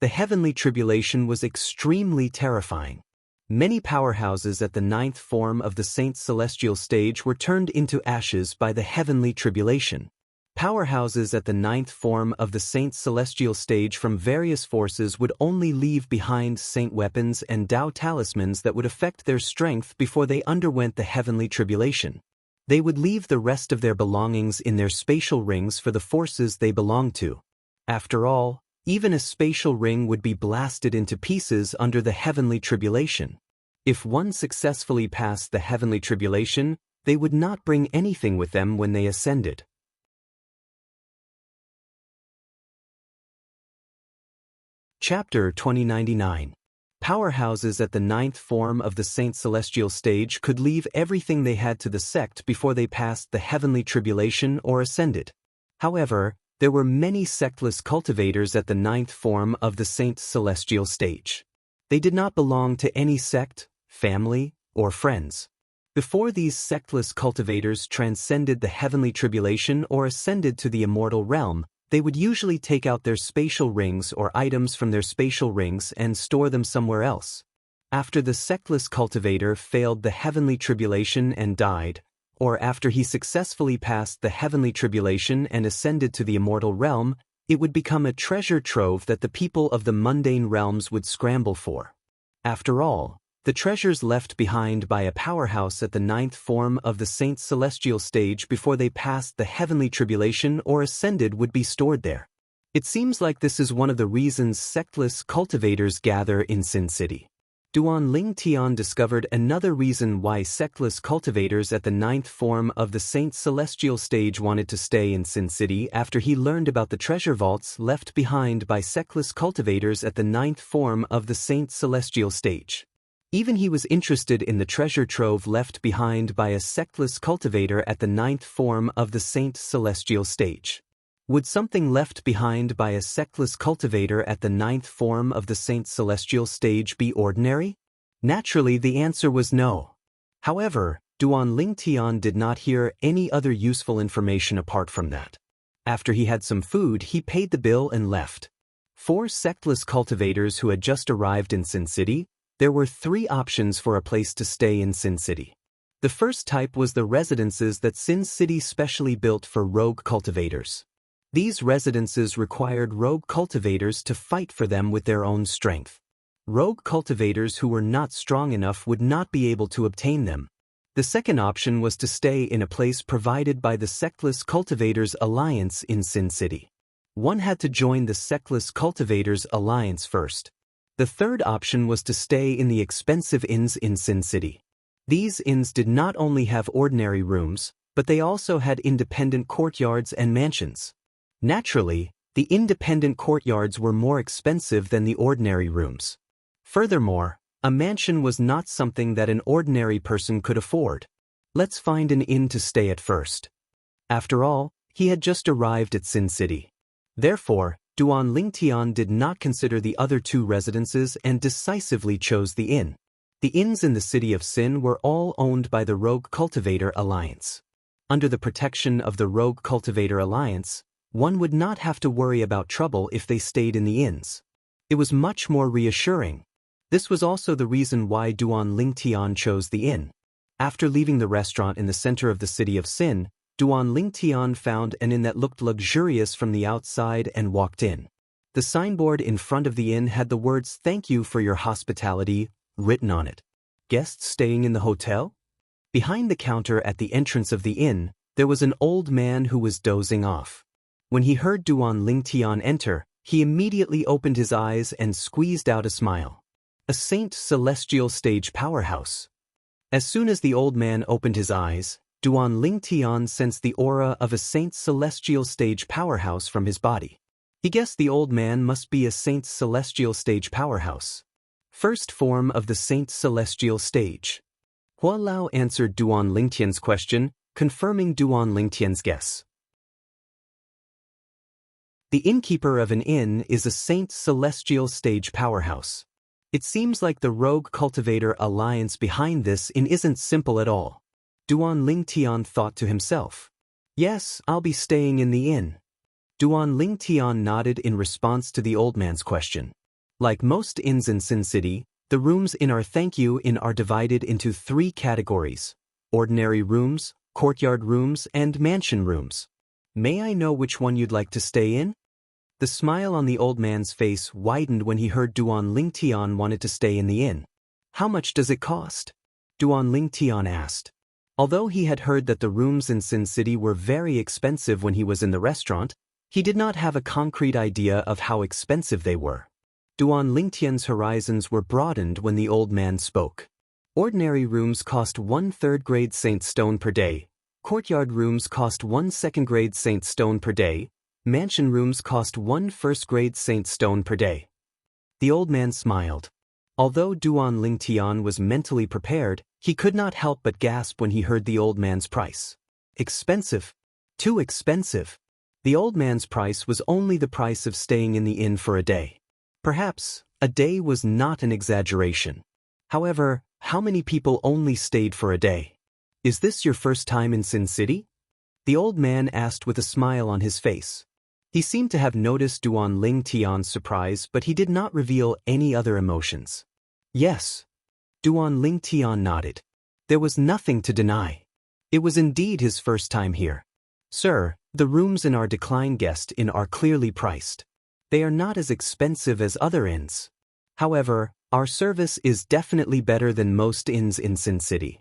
The heavenly tribulation was extremely terrifying. Many powerhouses at the 9th form of the Saint Celestial stage were turned into ashes by the heavenly tribulation. Powerhouses at the 9th form of the Saint Celestial stage from various forces would only leave behind saint weapons and Dao talismans that would affect their strength before they underwent the heavenly tribulation. They would leave the rest of their belongings in their spatial rings for the forces they belonged to. After all, even a spatial ring would be blasted into pieces under the heavenly tribulation. If one successfully passed the heavenly tribulation, they would not bring anything with them when they ascended. Chapter 2099. Powerhouses at the ninth form of the Saint Celestial stage could leave everything they had to the sect before they passed the heavenly tribulation or ascended. However, there were many sectless cultivators at the ninth form of the Saint Celestial stage. They did not belong to any sect, family, or friends. Before these sectless cultivators transcended the heavenly tribulation or ascended to the immortal realm, they would usually take out their spatial rings or items from their spatial rings and store them somewhere else. After the sectless cultivator failed the heavenly tribulation and died, or after he successfully passed the heavenly tribulation and ascended to the immortal realm, it would become a treasure trove that the people of the mundane realms would scramble for. After all, the treasures left behind by a powerhouse at the ninth form of the Saint Celestial stage before they passed the heavenly tribulation or ascended would be stored there. It seems like this is one of the reasons sectless cultivators gather in Sin City. Duan Ling Tian discovered another reason why sectless cultivators at the ninth form of the Saint Celestial stage wanted to stay in Sin City after he learned about the treasure vaults left behind by sectless cultivators at the ninth form of the Saint Celestial stage. Even he was interested in the treasure trove left behind by a sectless cultivator at the ninth form of the Saint Celestial stage. Would something left behind by a sectless cultivator at the ninth form of the Saint Celestial stage be ordinary? Naturally, the answer was no. However, Duan Ling Tian did not hear any other useful information apart from that. After he had some food, he paid the bill and left. For sectless cultivators who had just arrived in Sin City, there were 3 options for a place to stay in Sin City. The first type was the residences that Sin City specially built for rogue cultivators. These residences required rogue cultivators to fight for them with their own strength. Rogue cultivators who were not strong enough would not be able to obtain them. The second option was to stay in a place provided by the Sectless Cultivators Alliance in Sin City. One had to join the Sectless Cultivators Alliance first. The third option was to stay in the expensive inns in Sin City. These inns did not only have ordinary rooms, but they also had independent courtyards and mansions. Naturally, the independent courtyards were more expensive than the ordinary rooms. Furthermore, a mansion was not something that an ordinary person could afford. Let's find an inn to stay at first. After all, he had just arrived at Sin City. Therefore, Duan Ling Tian did not consider the other 2 residences and decisively chose the inn. The inns in the city of Sin were all owned by the Rogue Cultivator Alliance. Under the protection of the Rogue Cultivator Alliance, one would not have to worry about trouble if they stayed in the inns. It was much more reassuring. This was also the reason why Duan Ling Tian chose the inn. After leaving the restaurant in the center of the city of Sin, Duan Ling Tian found an inn that looked luxurious from the outside and walked in. The signboard in front of the inn had the words "Thank you for your hospitality" written on it. Guests staying in the hotel? Behind the counter at the entrance of the inn, there was an old man who was dozing off. When he heard Duan Ling Tian enter, he immediately opened his eyes and squeezed out a smile. A Saint Celestial stage powerhouse. As soon as the old man opened his eyes, Duan Ling Tian sensed the aura of a Saint Celestial stage powerhouse from his body. He guessed the old man must be a Saint Celestial stage powerhouse. First form of the Saint Celestial stage. Hua Lao answered Duan Ling Tian's question, confirming Duan Ling Tian's guess. The innkeeper of an inn is a Saint Celestial stage powerhouse. It seems like the Rogue Cultivator Alliance behind this inn isn't simple at all. Duan Ling Tian thought to himself. Yes, I'll be staying in the inn. Duan Ling Tian nodded in response to the old man's question. Like most inns in Sin City, the rooms in our Thank You Inn are divided into 3 categories: ordinary rooms, courtyard rooms, and mansion rooms. May I know which one you'd like to stay in? The smile on the old man's face widened when he heard Duan Ling Tian wanted to stay in the inn. How much does it cost? Duan Ling Tian asked. Although he had heard that the rooms in Sin City were very expensive when he was in the restaurant, he did not have a concrete idea of how expensive they were. Duan Ling Tian's horizons were broadened when the old man spoke. Ordinary rooms cost 1 3rd-grade Saint stone per day. Courtyard rooms cost 1 2nd-grade Saint stone per day. Mansion rooms cost 1 1st-grade Saint stone per day. The old man smiled. Although Duan Lingtian was mentally prepared, he could not help but gasp when he heard the old man's price. Expensive. Too expensive. The old man's price was only the price of staying in the inn for a day. Perhaps, a day was not an exaggeration. However, how many people only stayed for a day? Is this your first time in Sin City? The old man asked with a smile on his face. He seemed to have noticed Duan Lingtian's surprise, but he did not reveal any other emotions. Yes. Duan Lingtian nodded. There was nothing to deny. It was indeed his first time here. Sir, the rooms in our Decline Guest Inn are clearly priced. They are not as expensive as other inns. However, our service is definitely better than most inns in Sin City.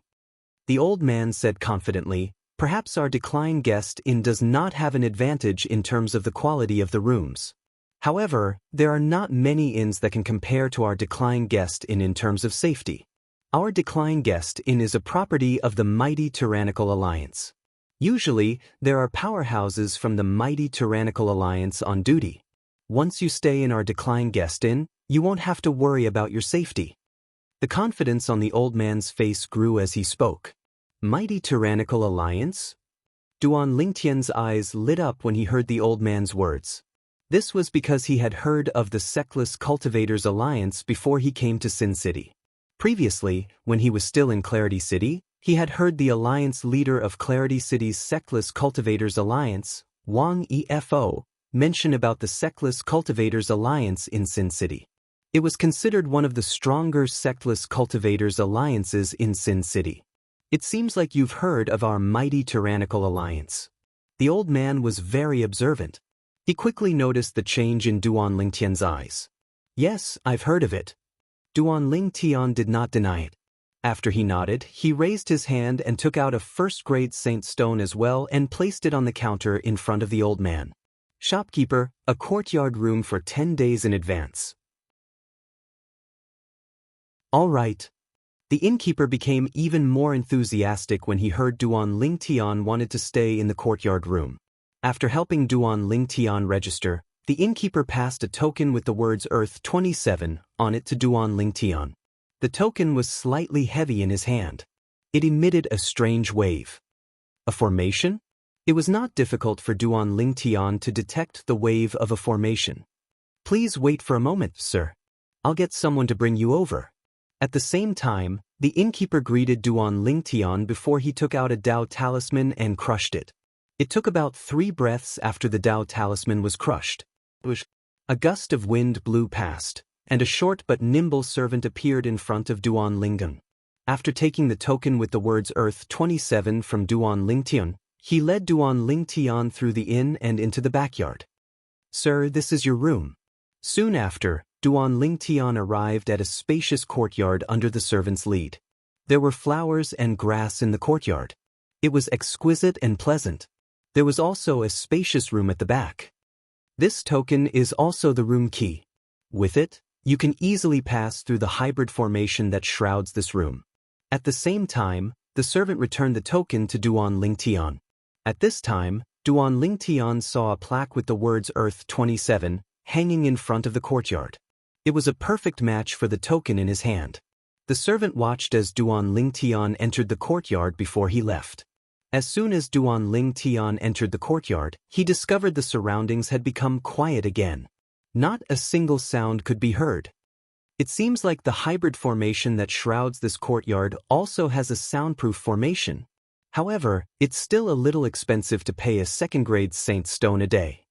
The old man said confidently, perhaps our Decline Guest Inn does not have an advantage in terms of the quality of the rooms. However, there are not many inns that can compare to our Decline Guest Inn in terms of safety. Our Decline Guest Inn is a property of the mighty Tyrannical Alliance. Usually, there are powerhouses from the mighty Tyrannical Alliance on duty. Once you stay in our Decline Guest Inn, you won't have to worry about your safety. The confidence on the old man's face grew as he spoke. Mighty Tyrannical Alliance? Duan Lingtian's eyes lit up when he heard the old man's words. This was because he had heard of the Sectless Cultivators Alliance before he came to Sin City. Previously, when he was still in Clarity City, he had heard the alliance leader of Clarity City's Sectless Cultivators Alliance, Wang Efo, mention about the Sectless Cultivators Alliance in Sin City. It was considered one of the stronger Sectless Cultivators Alliances in Sin City. It seems like you've heard of our mighty Tyrannical Alliance. The old man was very observant. He quickly noticed the change in Duan Lingtian's eyes. Yes, I've heard of it. Duan Lingtian did not deny it. After he nodded, he raised his hand and took out a first-grade Saint stone as well and placed it on the counter in front of the old man. Shopkeeper, a courtyard room for 10 days in advance. All right. The innkeeper became even more enthusiastic when he heard Duan Lingtian wanted to stay in the courtyard room. After helping Duan Lingtian register, the innkeeper passed a token with the words Earth 27 on it to Duan Lingtian. The token was slightly heavy in his hand. It emitted a strange wave. A formation? It was not difficult for Duan Lingtian to detect the wave of a formation. Please wait for a moment, sir. I'll get someone to bring you over. At the same time, the innkeeper greeted Duan Lingtian before he took out a Dao talisman and crushed it. It took about 3 breaths after the Dao talisman was crushed. A gust of wind blew past, and a short but nimble servant appeared in front of Duan Lingtian. After taking the token with the words Earth 27 from Duan Lingtian, he led Duan Lingtian through the inn and into the backyard. Sir, this is your room. Soon after, Duan Lingtian arrived at a spacious courtyard under the servant's lead. There were flowers and grass in the courtyard. It was exquisite and pleasant. There was also a spacious room at the back. This token is also the room key. With it, you can easily pass through the hybrid formation that shrouds this room. At the same time, the servant returned the token to Duan Lingtian. At this time, Duan Lingtian saw a plaque with the words Earth 27 hanging in front of the courtyard. It was a perfect match for the token in his hand. The servant watched as Duan Lingtian entered the courtyard before he left. As soon as Duan Lingtian entered the courtyard, he discovered the surroundings had become quiet again. Not a single sound could be heard. It seems like the hybrid formation that shrouds this courtyard also has a soundproof formation. However, it's still a little expensive to pay a 2nd-grade Saint stone a day.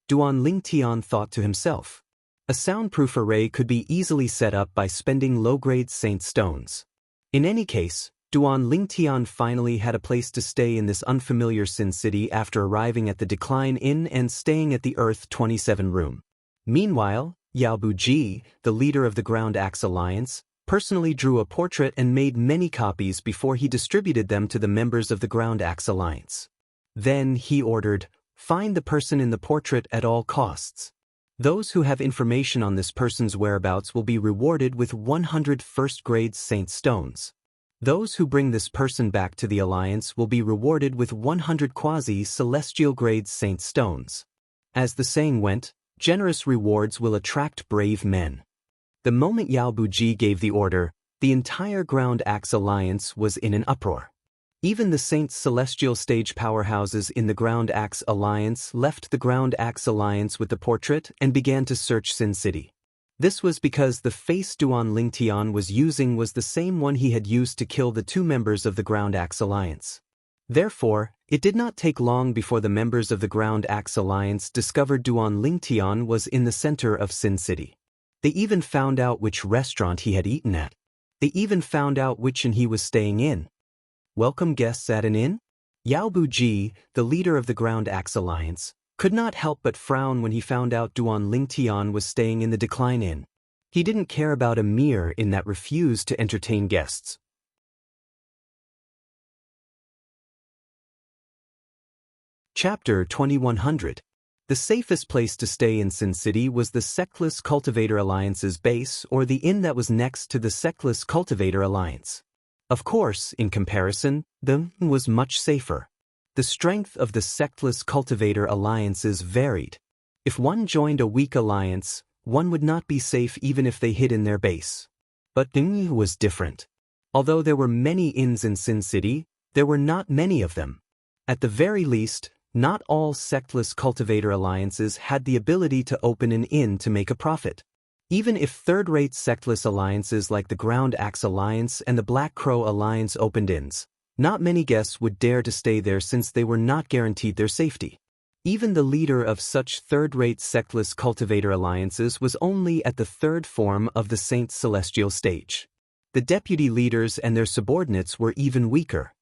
Duan Lingtian thought to himself. A soundproof array could be easily set up by spending low-grade Saint stones. In any case, Duan Lingtian finally had a place to stay in this unfamiliar Sin City after arriving at the Decline Inn and staying at the Earth 27 room. Meanwhile, Yao Buji, the leader of the Ground Axe Alliance, personally drew a portrait and made many copies before he distributed them to the members of the Ground Axe Alliance. Then he ordered, "Find the person in the portrait at all costs. Those who have information on this person's whereabouts will be rewarded with 100 first-grade Saint stones." Those who bring this person back to the Alliance will be rewarded with 100 quasi-celestial grade saint stones. As the saying went, generous rewards will attract brave men. The moment Yao Buji gave the order, the entire Ground Axe Alliance was in an uproar. Even the Saints' celestial stage powerhouses in the Ground Axe Alliance left the Ground Axe Alliance with the portrait and began to search Sin City. This was because the face Duan Lingtian was using was the same one he had used to kill the 2 members of the Ground Axe Alliance. Therefore, it did not take long before the members of the Ground Axe Alliance discovered Duan Lingtian was in the center of Sin City. They even found out which restaurant he had eaten at. They even found out which inn he was staying in. Welcome guests at an inn? Yao Buji, the leader of the Ground Axe Alliance, could not help but frown when he found out Duan Lingtian was staying in the Decline Inn. He didn't care about a mere inn that refused to entertain guests. Chapter 2100. The safest place to stay in Sin City was the Sectless Cultivator Alliance's base or the inn that was next to the Sectless Cultivator Alliance. Of course, in comparison, the inn was much safer. The strength of the Sectless Cultivator Alliances varied. If one joined a weak alliance, one would not be safe even if they hid in their base. But the inn was different. Although there were many inns in Sin City, there were not many of them. At the very least, not all Sectless Cultivator Alliances had the ability to open an inn to make a profit. Even if third-rate sectless alliances like the Ground Axe Alliance and the Black Crow Alliance opened inns, not many guests would dare to stay there since they were not guaranteed their safety. Even the leader of such third-rate sectless cultivator alliances was only at the 3rd form of the Saint's celestial stage. The deputy leaders and their subordinates were even weaker.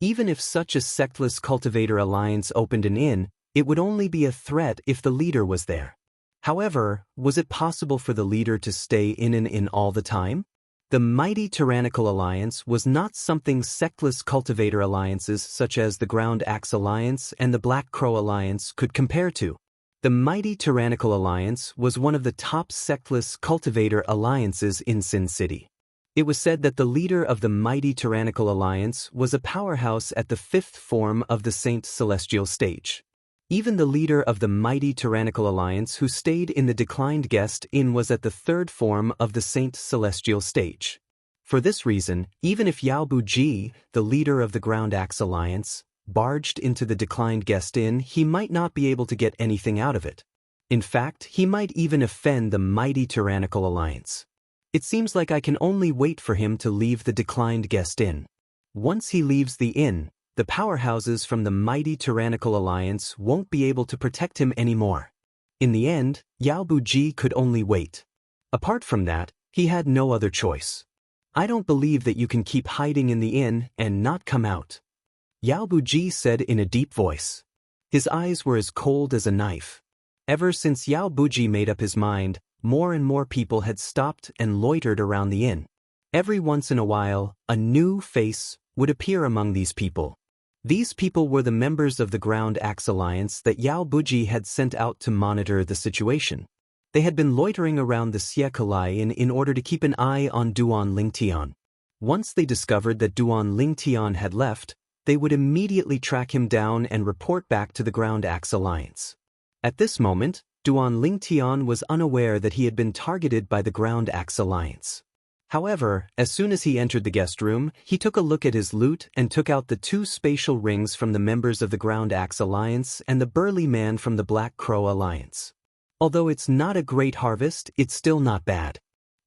Even if such a sectless cultivator alliance opened an inn, it would only be a threat if the leader was there. However, was it possible for the leader to stay in an inn all the time? The mighty tyrannical alliance was not something sectless cultivator alliances such as the Ground Axe Alliance and the Black Crow Alliance could compare to. The mighty tyrannical alliance was one of the top sectless cultivator alliances in Sin City. It was said that the leader of the mighty tyrannical alliance was a powerhouse at the 5th form of the Saint Celestial stage. Even the leader of the mighty tyrannical alliance who stayed in the declined guest inn was at the 3rd form of the Saint Celestial stage. For this reason, even if Yao Buji, the leader of the Ground Axe Alliance, barged into the declined guest inn, he might not be able to get anything out of it. In fact, he might even offend the mighty tyrannical alliance. It seems like I can only wait for him to leave the declined guest inn. Once he leaves the inn, the powerhouses from the mighty tyrannical alliance won't be able to protect him anymore. In the end, Yao Buji could only wait. Apart from that, he had no other choice. I don't believe that you can keep hiding in the inn and not come out, Yao Buji said in a deep voice. His eyes were as cold as a knife. Ever since Yao Buji made up his mind, more and more people had stopped and loitered around the inn. Every once in a while, a new face would appear among these people. These people were the members of the Ground Axe Alliance that Yao Buji had sent out to monitor the situation. They had been loitering around the Xiekalai Inn in order to keep an eye on Duan Lingtian. Once they discovered that Duan Lingtian had left, they would immediately track him down and report back to the Ground Axe Alliance. At this moment, Duan Lingtian was unaware that he had been targeted by the Ground Axe Alliance. However, as soon as he entered the guest room, he took a look at his loot and took out the 2 spatial rings from the members of the Ground Axe Alliance and the burly man from the Black Crow Alliance. Although it's not a great harvest, it's still not bad.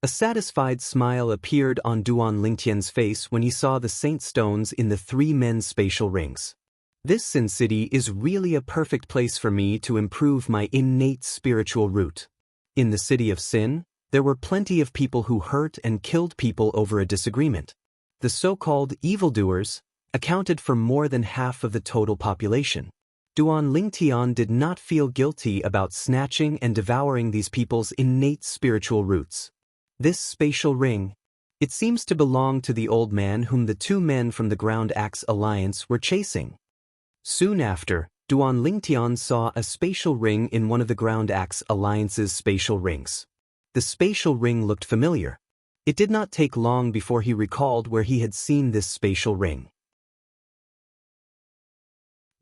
A satisfied smile appeared on Duan Lingtian's face when he saw the saint stones in the 3 men's spatial rings. This Sin City is really a perfect place for me to improve my innate spiritual root. In the city of Sin, there were plenty of people who hurt and killed people over a disagreement. The so-called evildoers accounted for more than half of the total population. Duan Lingtian did not feel guilty about snatching and devouring these people's innate spiritual roots. This spatial ring, it seems to belong to the old man whom the 2 men from the Ground Axe Alliance were chasing. Soon after, Duan Lingtian saw a spatial ring in one of the Ground Axe Alliance's spatial rings. The spatial ring looked familiar. It did not take long before he recalled where he had seen this spatial ring.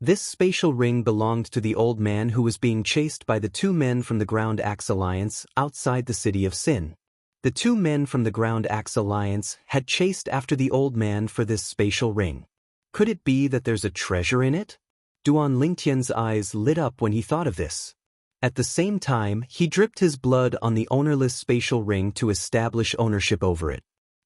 This spatial ring belonged to the old man who was being chased by the two men from the Ground Axe Alliance outside the city of Sin. The two men from the Ground Axe Alliance had chased after the old man for this spatial ring. Could it be that there's a treasure in it? Duan Lingtian's eyes lit up when he thought of this. At the same time, he dripped his blood on the ownerless spatial ring to establish ownership over it.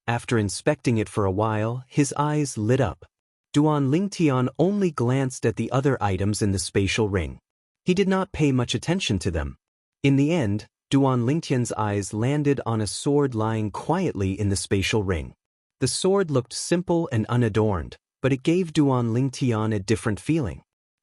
After inspecting it for a while, his eyes lit up. Duan Lingtian only glanced at the other items in the spatial ring. He did not pay much attention to them. In the end, Duan Lingtian's eyes landed on a sword lying quietly in the spatial ring. The sword looked simple and unadorned, but it gave Duan Lingtian a different feeling.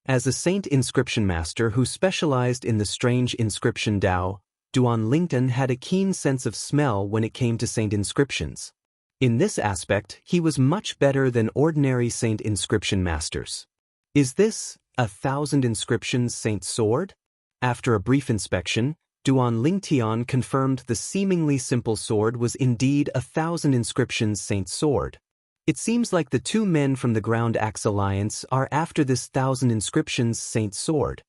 As a saint inscription master who specialized in the strange inscription Dao, Duan Lingtian had a keen sense of smell when it came to saint inscriptions. In this aspect, he was much better than ordinary saint inscription masters. Is this 1,000 inscriptions saint sword? After a brief inspection, Duan Lingtian confirmed the seemingly simple sword was indeed 1,000 inscriptions saint sword. It seems like the two men from the Ground Axe Alliance are after this 1,000 inscriptions saint sword.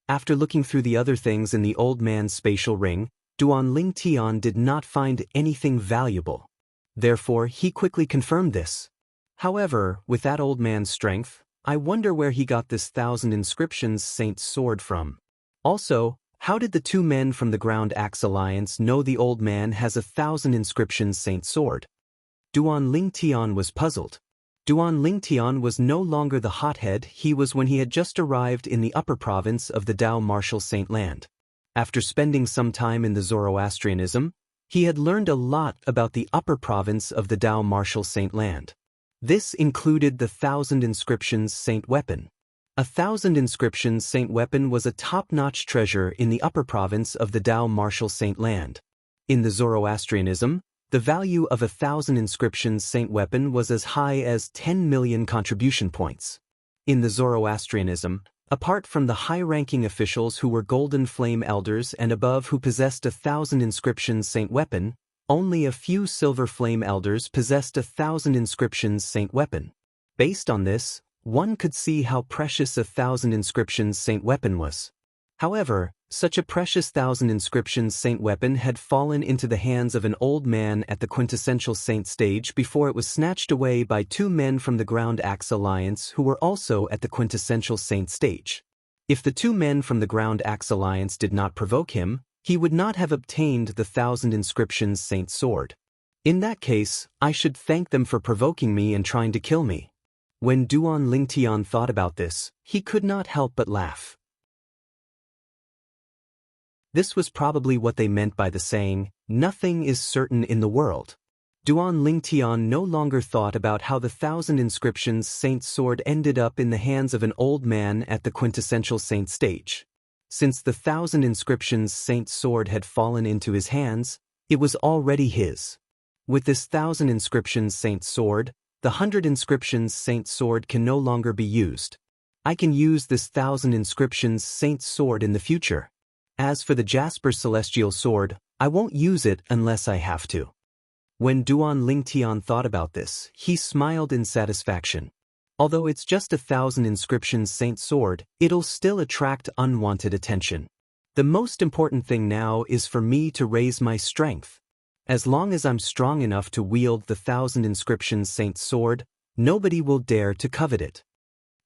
After looking through the other things in the old man's spatial ring, Duan Lingtian did not find anything valuable. Therefore, he quickly confirmed this. However, with that old man's strength, I wonder where he got this 1,000 inscriptions saint sword from. Also, how did the two men from the Ground Axe Alliance know the old man has 1,000 inscriptions saint sword? Duan Lingtian was puzzled. Duan Lingtian was no longer the hothead he was when he had just arrived in the upper province of the Dao Martial Saint Land. After spending some time in the Zoroastrianism, he had learned a lot about the upper province of the Dao Martial Saint Land. This included the 1,000 inscriptions saint weapon. 1,000 inscriptions saint weapon was a top-notch treasure in the upper province of the Dao Martial Saint Land. In the Zoroastrianism, the value of 1,000 inscriptions saint weapon was as high as 10 million contribution points. In the Zoroastrianism, apart from the high-ranking officials who were Golden Flame Elders and above who possessed 1,000 inscriptions saint weapon, only a few Silver Flame Elders possessed 1,000 inscriptions saint weapon. Based on this, one could see how precious 1,000 inscriptions saint weapon was. However, such a precious 1,000 inscriptions saint weapon had fallen into the hands of an old man at the quintessential saint stage before it was snatched away by two men from the Ground Axe Alliance who were also at the quintessential saint stage. If the two men from the Ground Axe Alliance did not provoke him, he would not have obtained the 1,000 inscriptions saint sword. In that case, I should thank them for provoking me and trying to kill me. When Duan Lingtian thought about this, he could not help but laugh. This was probably what they meant by the saying, "Nothing is certain in the world." Duan Lingtian no longer thought about how the 1,000 inscriptions saint sword ended up in the hands of an old man at the quintessential saint stage. Since the 1,000 inscriptions saint sword had fallen into his hands, it was already his. With this 1,000 inscriptions saint sword, the 100 inscriptions saint sword can no longer be used. I can use this 1,000 inscriptions saint sword in the future. As for the Jasper Celestial Sword, I won't use it unless I have to. When Duan Lingtian thought about this, he smiled in satisfaction. Although it's just 1,000 inscriptions saint sword, it'll still attract unwanted attention. The most important thing now is for me to raise my strength. As long as I'm strong enough to wield the 1,000 inscriptions saint sword, nobody will dare to covet it.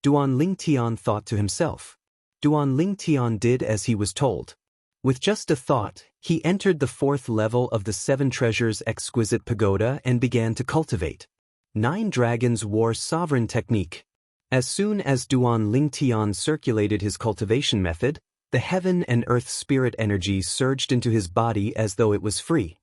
Duan Lingtian thought to himself. Duan Lingtian did as he was told. With just a thought, he entered the 4th level of the 7 Treasures Exquisite Pagoda and began to cultivate. 9 Dragons War Sovereign Technique. As soon as Duan Lingtian circulated his cultivation method, the heaven and earth spirit energy surged into his body as though it was free.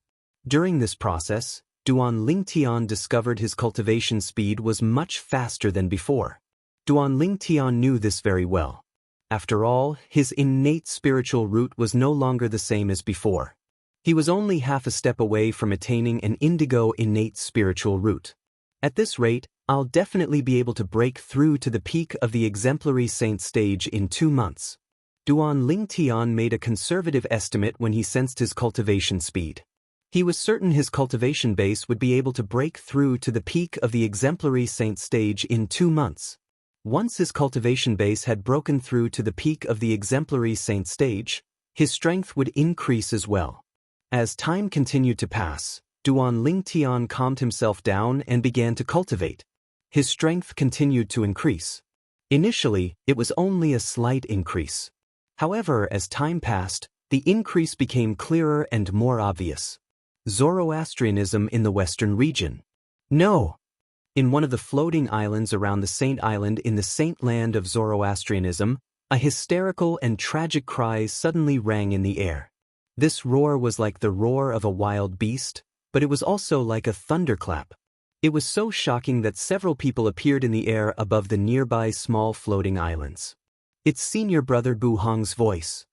During this process, Duan Lingtian discovered his cultivation speed was much faster than before. Duan Lingtian knew this very well. After all, his innate spiritual root was no longer the same as before. He was only half a step away from attaining an indigo innate spiritual root. At this rate, I'll definitely be able to break through to the peak of the exemplary saint stage in 2 months. Duan Lingtian made a conservative estimate when he sensed his cultivation speed. He was certain his cultivation base would be able to break through to the peak of the exemplary saint stage in 2 months. Once his cultivation base had broken through to the peak of the exemplary saint stage, his strength would increase as well. As time continued to pass, Duan Lingtian calmed himself down and began to cultivate. His strength continued to increase. Initially, it was only a slight increase. However, as time passed, the increase became clearer and more obvious. Zoroastrianism in the Western region. No! In one of the floating islands around the Saint Island in the Saint Land of Zoroastrianism, a hysterical and tragic cry suddenly rang in the air. This roar was like the roar of a wild beast, but it was also like a thunderclap. It was so shocking that several people appeared in the air above the nearby small floating islands. It's senior brother Bu Hong's voice.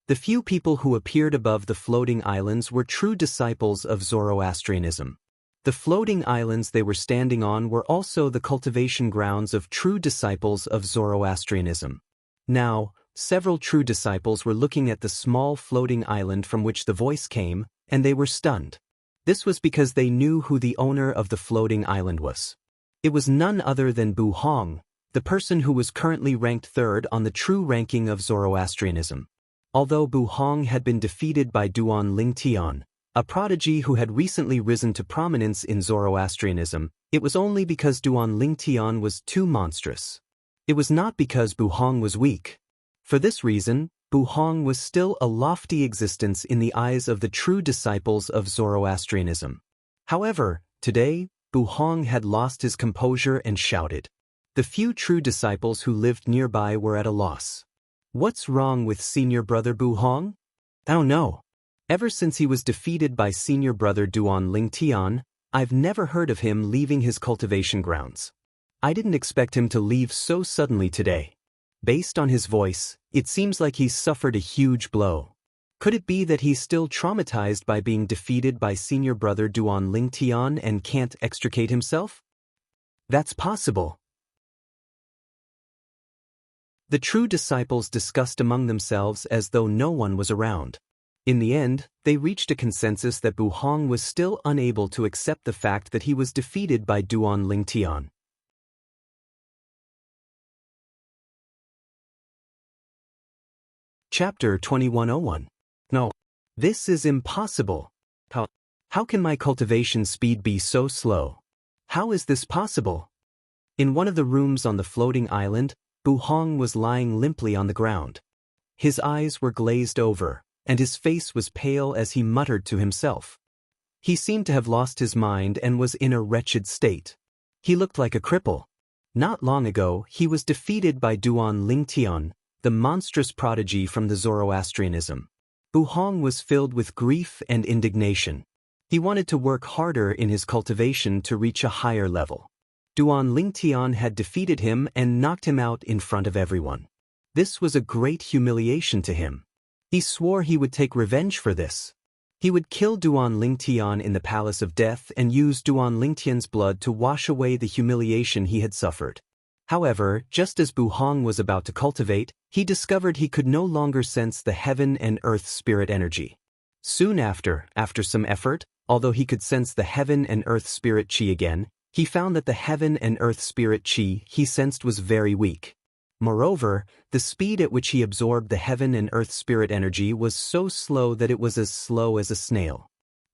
The few people who appeared above the floating islands were true disciples of Zoroastrianism. The floating islands they were standing on were also the cultivation grounds of true disciples of Zoroastrianism. Now, several true disciples were looking at the small floating island from which the voice came, and they were stunned. This was because they knew who the owner of the floating island was. It was none other than Bu Hong, the person who was currently ranked third on the true ranking of Zoroastrianism. Although Bu Hong had been defeated by Duan Lingtian, a prodigy who had recently risen to prominence in Zoroastrianism, it was only because Duan Lingtian was too monstrous. It was not because Bu Hong was weak. For this reason, Bu Hong was still a lofty existence in the eyes of the true disciples of Zoroastrianism. However, today, Bu Hong had lost his composure and shouted. The few true disciples who lived nearby were at a loss. What's wrong with senior brother Bu Hong? Oh no. Ever since he was defeated by senior brother Duan Lingtian, I've never heard of him leaving his cultivation grounds. I didn't expect him to leave so suddenly today. Based on his voice, it seems like he's suffered a huge blow. Could it be that he's still traumatized by being defeated by senior brother Duan Lingtian and can't extricate himself? That's possible. The true disciples discussed among themselves as though no one was around. In the end, they reached a consensus that Bu Hong was still unable to accept the fact that he was defeated by Duan Lingtian. Chapter 2101. No. This is impossible. How can my cultivation speed be so slow? How is this possible? In one of the rooms on the floating island, Bu Hong was lying limply on the ground. His eyes were glazed over, and his face was pale as he muttered to himself. He seemed to have lost his mind and was in a wretched state. He looked like a cripple. Not long ago, he was defeated by Duan Lingtian, the monstrous prodigy from the Zoroastrianism. Bu Hong was filled with grief and indignation. He wanted to work harder in his cultivation to reach a higher level. Duan Lingtian had defeated him and knocked him out in front of everyone. This was a great humiliation to him. He swore he would take revenge for this. He would kill Duan Lingtian in the Palace of Death and use Duan Lingtian's blood to wash away the humiliation he had suffered. However, just as Bu Hong was about to cultivate, he discovered he could no longer sense the heaven and earth spirit energy. Soon after some effort, although he could sense the heaven and earth spirit qi again, he found that the heaven and earth spirit qi he sensed was very weak. Moreover, the speed at which he absorbed the heaven and earth spirit energy was so slow that it was as slow as a snail.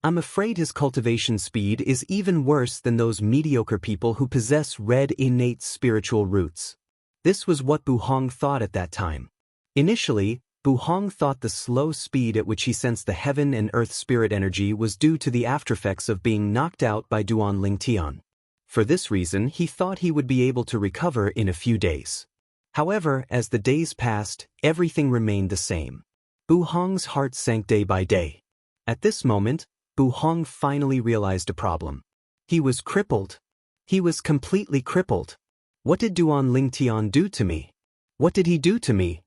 I'm afraid his cultivation speed is even worse than those mediocre people who possess red innate spiritual roots. This was what Bu Hong thought at that time. Initially, Bu Hong thought the slow speed at which he sensed the heaven and earth spirit energy was due to the aftereffects of being knocked out by Duan Lingtian. For this reason, he thought he would be able to recover in a few days. However, as the days passed, everything remained the same. Bu Hong's heart sank day by day. At this moment, Bu Hong finally realized a problem. He was crippled. He was completely crippled. What did Duan Lingtian do to me? What did he do to me?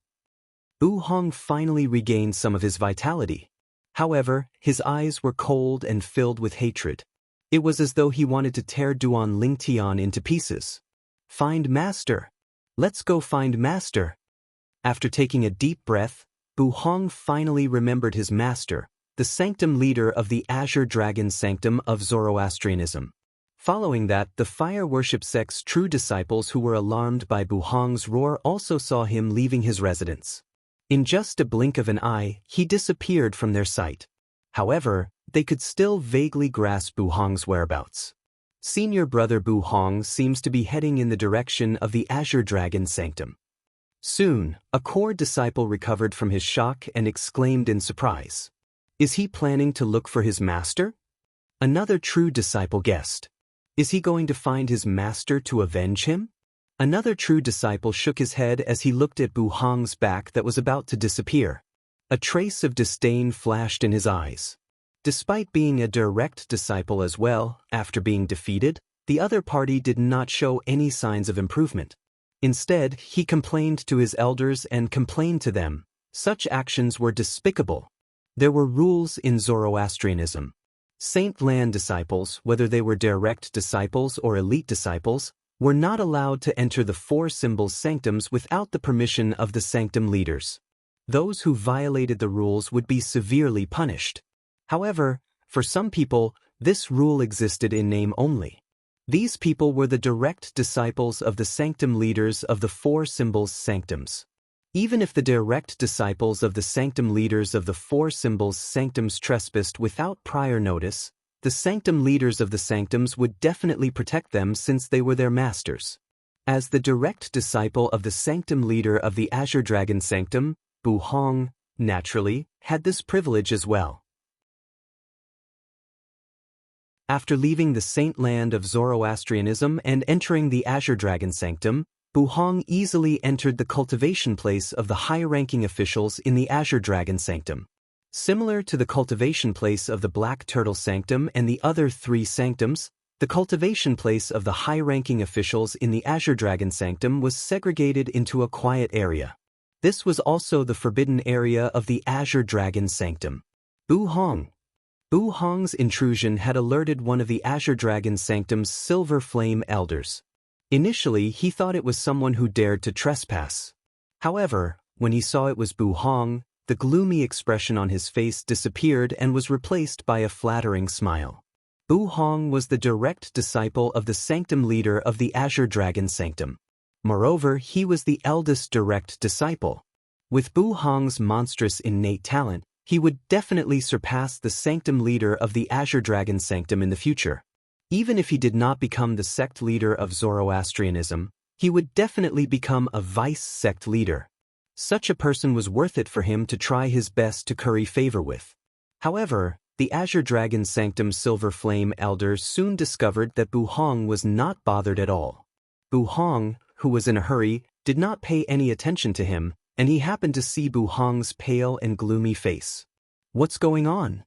Bu Hong finally regained some of his vitality. However, his eyes were cold and filled with hatred. It was as though he wanted to tear Duan Lingtian into pieces. Find Master. Let's go find Master. After taking a deep breath, Bu Hong finally remembered his master, the sanctum leader of the Azure Dragon sanctum of Zoroastrianism. Following that, the fire worship sect's true disciples who were alarmed by Buhong's roar also saw him leaving his residence. In just a blink of an eye, he disappeared from their sight. However, they could still vaguely grasp Buhong's whereabouts. Senior brother Buhong seems to be heading in the direction of the Azure Dragon sanctum. Soon, a core disciple recovered from his shock and exclaimed in surprise. Is he planning to look for his master? Another true disciple guessed. Is he going to find his master to avenge him? Another true disciple shook his head as he looked at Buhong's back that was about to disappear. A trace of disdain flashed in his eyes. Despite being a direct disciple as well, after being defeated, the other party did not show any signs of improvement. Instead, he complained to his elders and complained to them. Such actions were despicable. There were rules in Zoroastrianism. Saint Land disciples, whether they were direct disciples or elite disciples, were not allowed to enter the four symbols sanctums without the permission of the sanctum leaders. Those who violated the rules would be severely punished. However, for some people, this rule existed in name only. These people were the direct disciples of the sanctum leaders of the four symbols sanctums. Even if the direct disciples of the sanctum leaders of the four symbols sanctums trespassed without prior notice, the sanctum leaders of the sanctums would definitely protect them since they were their masters. As the direct disciple of the sanctum leader of the Azure Dragon sanctum, Buhong, naturally, had this privilege as well. After leaving the Saint Land of Zoroastrianism and entering the Azure Dragon sanctum, Buhong easily entered the cultivation place of the high-ranking officials in the Azure Dragon sanctum. Similar to the cultivation place of the Black Turtle sanctum and the other three sanctums, the cultivation place of the high-ranking officials in the Azure Dragon sanctum was segregated into a quiet area. This was also the forbidden area of the Azure Dragon sanctum. Buhong's intrusion had alerted one of the Azure Dragon sanctum's Silver Flame elders. Initially, he thought it was someone who dared to trespass. However, when he saw it was Buhong, the gloomy expression on his face disappeared and was replaced by a flattering smile. Buhong was the direct disciple of the sanctum leader of the Azure Dragon sanctum. Moreover, he was the eldest direct disciple. With Buhong's monstrous innate talent, he would definitely surpass the sanctum leader of the Azure Dragon sanctum in the future. Even if he did not become the sect leader of Zoroastrianism, he would definitely become a vice-sect leader. Such a person was worth it for him to try his best to curry favor with. However, the Azure Dragon sanctum Silver Flame elders soon discovered that Buhong was not bothered at all. Buhong, who was in a hurry, did not pay any attention to him, and he happened to see Buhong's pale and gloomy face. What's going on?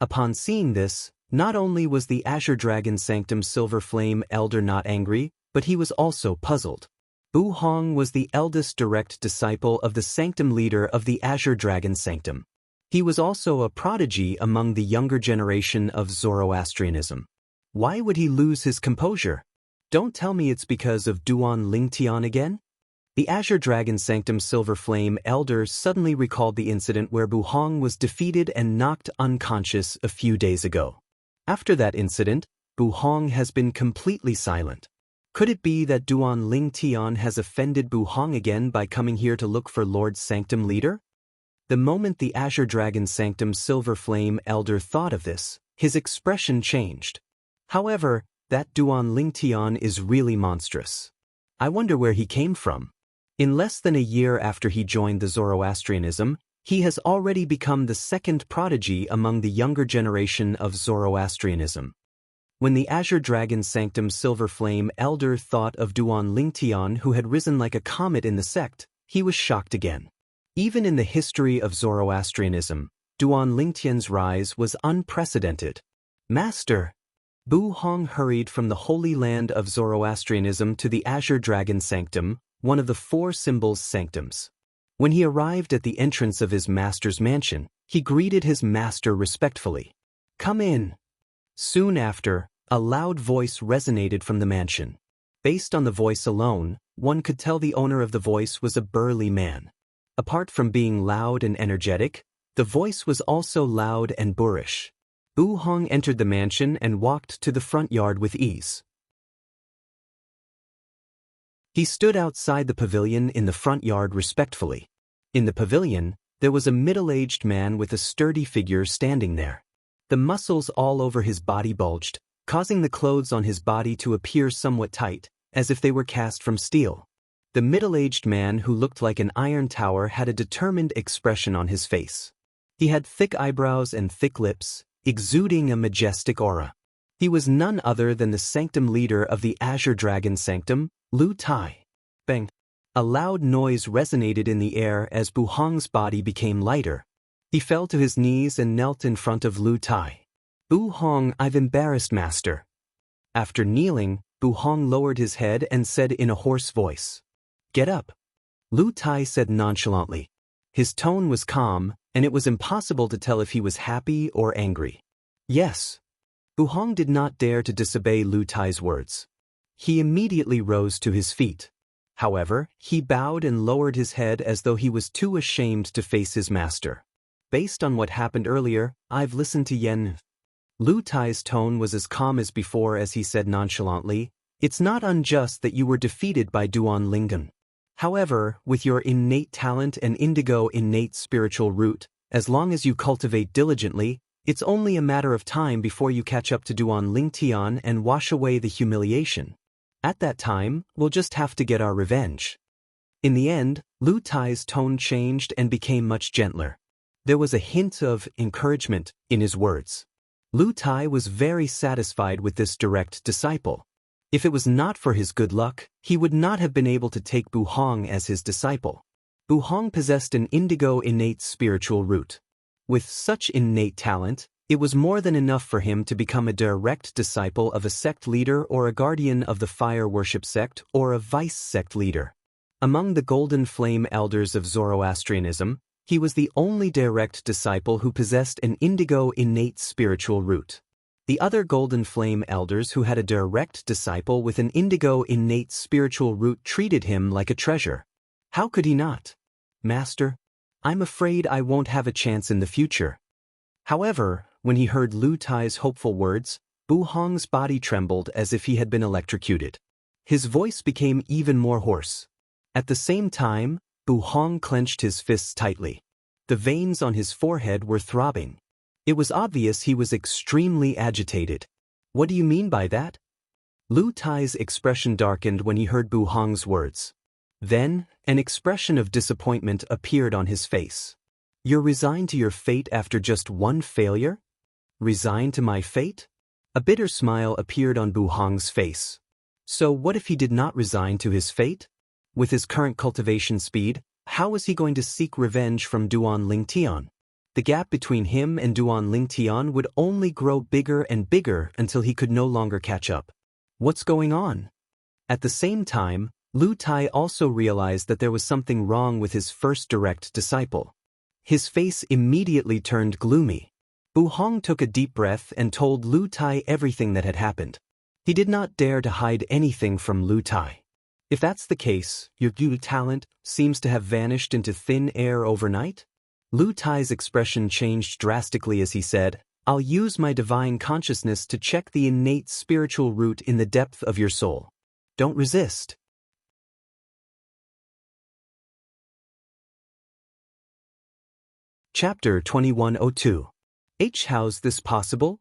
Upon seeing this, not only was the Azure Dragon sanctum Silver Flame elder not angry, but he was also puzzled. Buhong was the eldest direct disciple of the sanctum leader of the Azure Dragon sanctum. He was also a prodigy among the younger generation of Zoroastrianism. Why would he lose his composure? Don't tell me it's because of Duan Lingtian again? The Azure Dragon sanctum Silver Flame elder suddenly recalled the incident where Buhong was defeated and knocked unconscious a few days ago. After that incident, Buhong has been completely silent. Could it be that Duan Lingtian has offended Buhong again by coming here to look for Lord Sanctum Leader? The moment the Azure Dragon sanctum Silver Flame elder thought of this, his expression changed. However, that Duan Lingtian is really monstrous. I wonder where he came from. In less than a year after he joined the Zoroastrianism, he has already become the second prodigy among the younger generation of Zoroastrianism. When the Azure Dragon sanctum Silver Flame elder thought of Duan Lingtian, who had risen like a comet in the sect, he was shocked again. Even in the history of Zoroastrianism, Duan Lingtian's rise was unprecedented. Master! Buhong hurried from the holy land of Zoroastrianism to the Azure Dragon sanctum, one of the four symbols sanctums. When he arrived at the entrance of his master's mansion, he greeted his master respectfully. Come in. Soon after, a loud voice resonated from the mansion. Based on the voice alone, one could tell the owner of the voice was a burly man. Apart from being loud and energetic, The voice was also loud and boorish. Bu Hong entered the mansion and walked to the front yard with ease. He stood outside the pavilion in the front yard respectfully. In the pavilion, there was a middle-aged man with a sturdy figure standing there. The muscles all over his body bulged, causing the clothes on his body to appear somewhat tight, as if they were cast from steel. The middle-aged man who looked like an iron tower had a determined expression on his face. He had thick eyebrows and thick lips, exuding a majestic aura. He was none other than the sanctum leader of the Azure Dragon Sanctum, Lu Tai. Bang! A loud noise resonated in the air as Bu Hong's body became lighter. He fell to his knees and knelt in front of Lu Tai. Bu Hong, I've embarrassed master. After kneeling, Bu Hong lowered his head and said in a hoarse voice, "Get up." Lu Tai said nonchalantly. His tone was calm, and it was impossible to tell if he was happy or angry. Yes. Bu Hong did not dare to disobey Lu Tai's words. He immediately rose to his feet. However, he bowed and lowered his head as though he was too ashamed to face his master. Based on what happened earlier, I've listened to Yen. Lu Tai's tone was as calm as before as he said nonchalantly, "It's not unjust that you were defeated by Duan Lingan. However, with your innate talent and indigo innate spiritual root, as long as you cultivate diligently, it's only a matter of time before you catch up to Duan Lingtian and wash away the humiliation. At that time, we'll just have to get our revenge." In the end, Lu Tai's tone changed and became much gentler. There was a hint of encouragement in his words. Lu Tai was very satisfied with this direct disciple. If it was not for his good luck, he would not have been able to take Bu Hong as his disciple. Bu Hong possessed an indigo innate spiritual root. With such innate talent, it was more than enough for him to become a direct disciple of a sect leader or a guardian of the fire worship sect or a vice sect leader. Among the Golden Flame elders of Zoroastrianism, he was the only direct disciple who possessed an indigo innate spiritual root. The other Golden Flame elders who had a direct disciple with an indigo innate spiritual root treated him like a treasure. How could he not? "Master, I'm afraid I won't have a chance in the future." However, when he heard Lu Tai's hopeful words, Bu Hong's body trembled as if he had been electrocuted. His voice became even more hoarse. At the same time, Bu Hong clenched his fists tightly. The veins on his forehead were throbbing. It was obvious he was extremely agitated. "What do you mean by that?" Lu Tai's expression darkened when he heard Bu Hong's words. Then, an expression of disappointment appeared on his face. "You're resigned to your fate after just one failure? Resigned to my fate?" A bitter smile appeared on Bu Hong's face. So what if he did not resign to his fate? With his current cultivation speed, how was he going to seek revenge from Duan Lingtian? The gap between him and Duan Lingtian would only grow bigger and bigger until he could no longer catch up. What's going on? At the same time, Lu Tai also realized that there was something wrong with his first direct disciple. His face immediately turned gloomy. Bu Hong took a deep breath and told Lu Tai everything that had happened. He did not dare to hide anything from Lu Tai. "If that's the case, your new talent seems to have vanished into thin air overnight?" Lu Tai's expression changed drastically as he said, "I'll use my divine consciousness to check the innate spiritual root in the depth of your soul. Don't resist." Chapter 2102. How's this possible?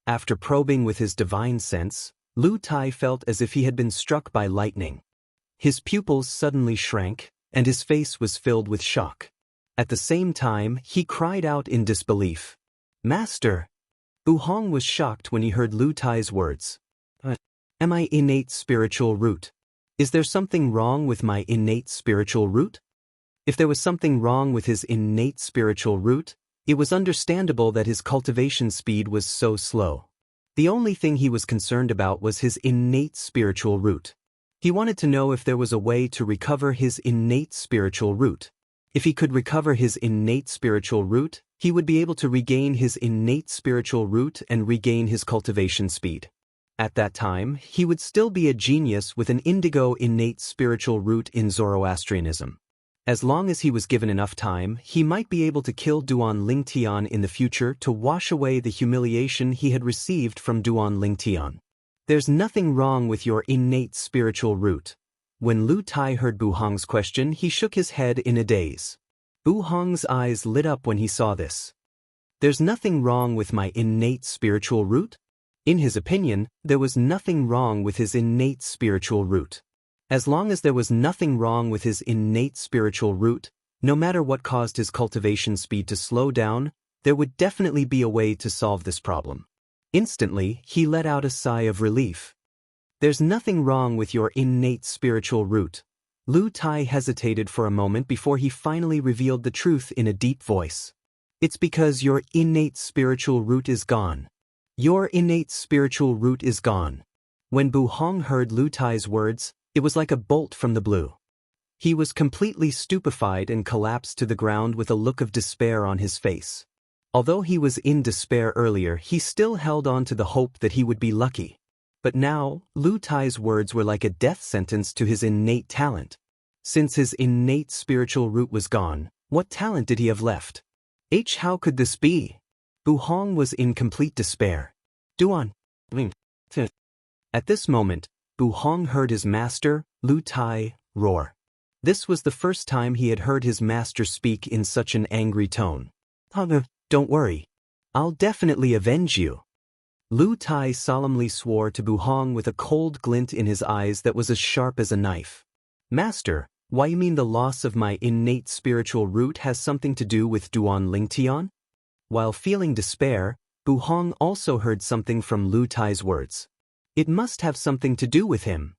After probing with his divine sense, Lu Tai felt as if he had been struck by lightning. His pupils suddenly shrank, and his face was filled with shock. At the same time, he cried out in disbelief. "Master!" Bu Hong was shocked when he heard Lu Tai's words. Am I innate spiritual root? Is there something wrong with my innate spiritual root?" If there was something wrong with his innate spiritual root, it was understandable that his cultivation speed was so slow. The only thing he was concerned about was his innate spiritual root. He wanted to know if there was a way to recover his innate spiritual root. If he could recover his innate spiritual root, he would be able to regain his innate spiritual root and regain his cultivation speed. At that time, he would still be a genius with an indigo innate spiritual root in Zoroastrianism. As long as he was given enough time, he might be able to kill Duan Lingtian in the future to wash away the humiliation he had received from Duan Lingtian. There's nothing wrong with your innate spiritual root. When Lu Tai heard Bu Hong's question, he shook his head in a daze. Bu Hong's eyes lit up when he saw this. There's nothing wrong with my innate spiritual root? In his opinion, there was nothing wrong with his innate spiritual root. As long as there was nothing wrong with his innate spiritual root, no matter what caused his cultivation speed to slow down, there would definitely be a way to solve this problem. Instantly, he let out a sigh of relief. There's nothing wrong with your innate spiritual root. Lu Tai hesitated for a moment before he finally revealed the truth in a deep voice. It's because your innate spiritual root is gone. Your innate spiritual root is gone. When Bu Hong heard Lu Tai's words, it was like a bolt from the blue. He was completely stupefied and collapsed to the ground with a look of despair on his face. Although he was in despair earlier, he still held on to the hope that he would be lucky. But now, Lu Tai's words were like a death sentence to his innate talent. Since his innate spiritual root was gone, what talent did he have left? How could this be? Bu Hong was in complete despair. Duan. At this moment, Bu Hong heard his master, Lu Tai, roar. This was the first time he had heard his master speak in such an angry tone. Don't worry. I'll definitely avenge you. Lu Tai solemnly swore to Bu Hong with a cold glint in his eyes that was as sharp as a knife. Master, why you mean the loss of my innate spiritual root has something to do with Duan Lingtian? While feeling despair, Bu Hong also heard something from Lu Tai's words. It must have something to do with him.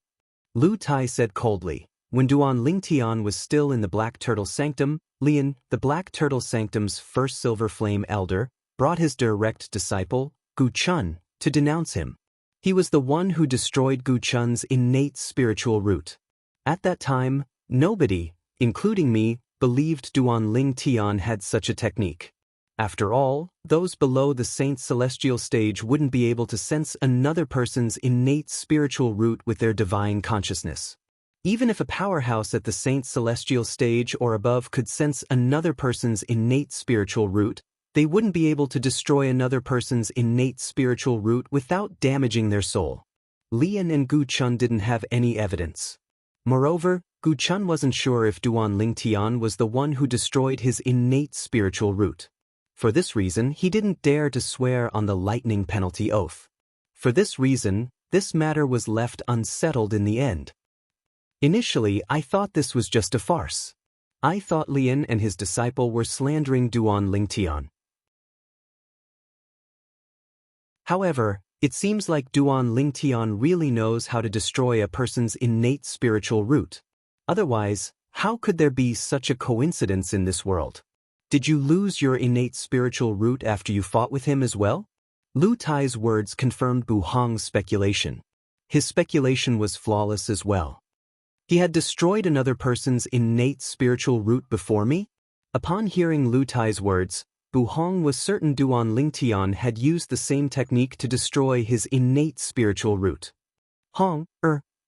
Lu Tai said coldly. When Duan Lingtian was still in the Black Turtle Sanctum, Lian, the Black Turtle Sanctum's first Silver Flame Elder, brought his direct disciple, Gu Chun, to denounce him. He was the one who destroyed Gu Chun's innate spiritual root. At that time, nobody, including me, believed Duan Lingtian had such a technique. After all, those below the Saint's celestial stage wouldn't be able to sense another person's innate spiritual root with their divine consciousness. Even if a powerhouse at the Saint's celestial stage or above could sense another person's innate spiritual root, they wouldn't be able to destroy another person's innate spiritual root without damaging their soul. Lian and Gu Chun didn't have any evidence. Moreover, Gu Chun wasn't sure if Duan Lingtian was the one who destroyed his innate spiritual root. For this reason, he didn't dare to swear on the lightning penalty oath. For this reason, this matter was left unsettled in the end. Initially, I thought this was just a farce. I thought Lian and his disciple were slandering Duan Lingtian. However, it seems like Duan Lingtian really knows how to destroy a person's innate spiritual root. Otherwise, how could there be such a coincidence in this world? Did you lose your innate spiritual root after you fought with him as well? Lu Tai's words confirmed Bu Hong's speculation. His speculation was flawless as well. He had destroyed another person's innate spiritual root before me? Upon hearing Lu Tai's words, Bu Hong was certain Duan Lingtian had used the same technique to destroy his innate spiritual root. Hong,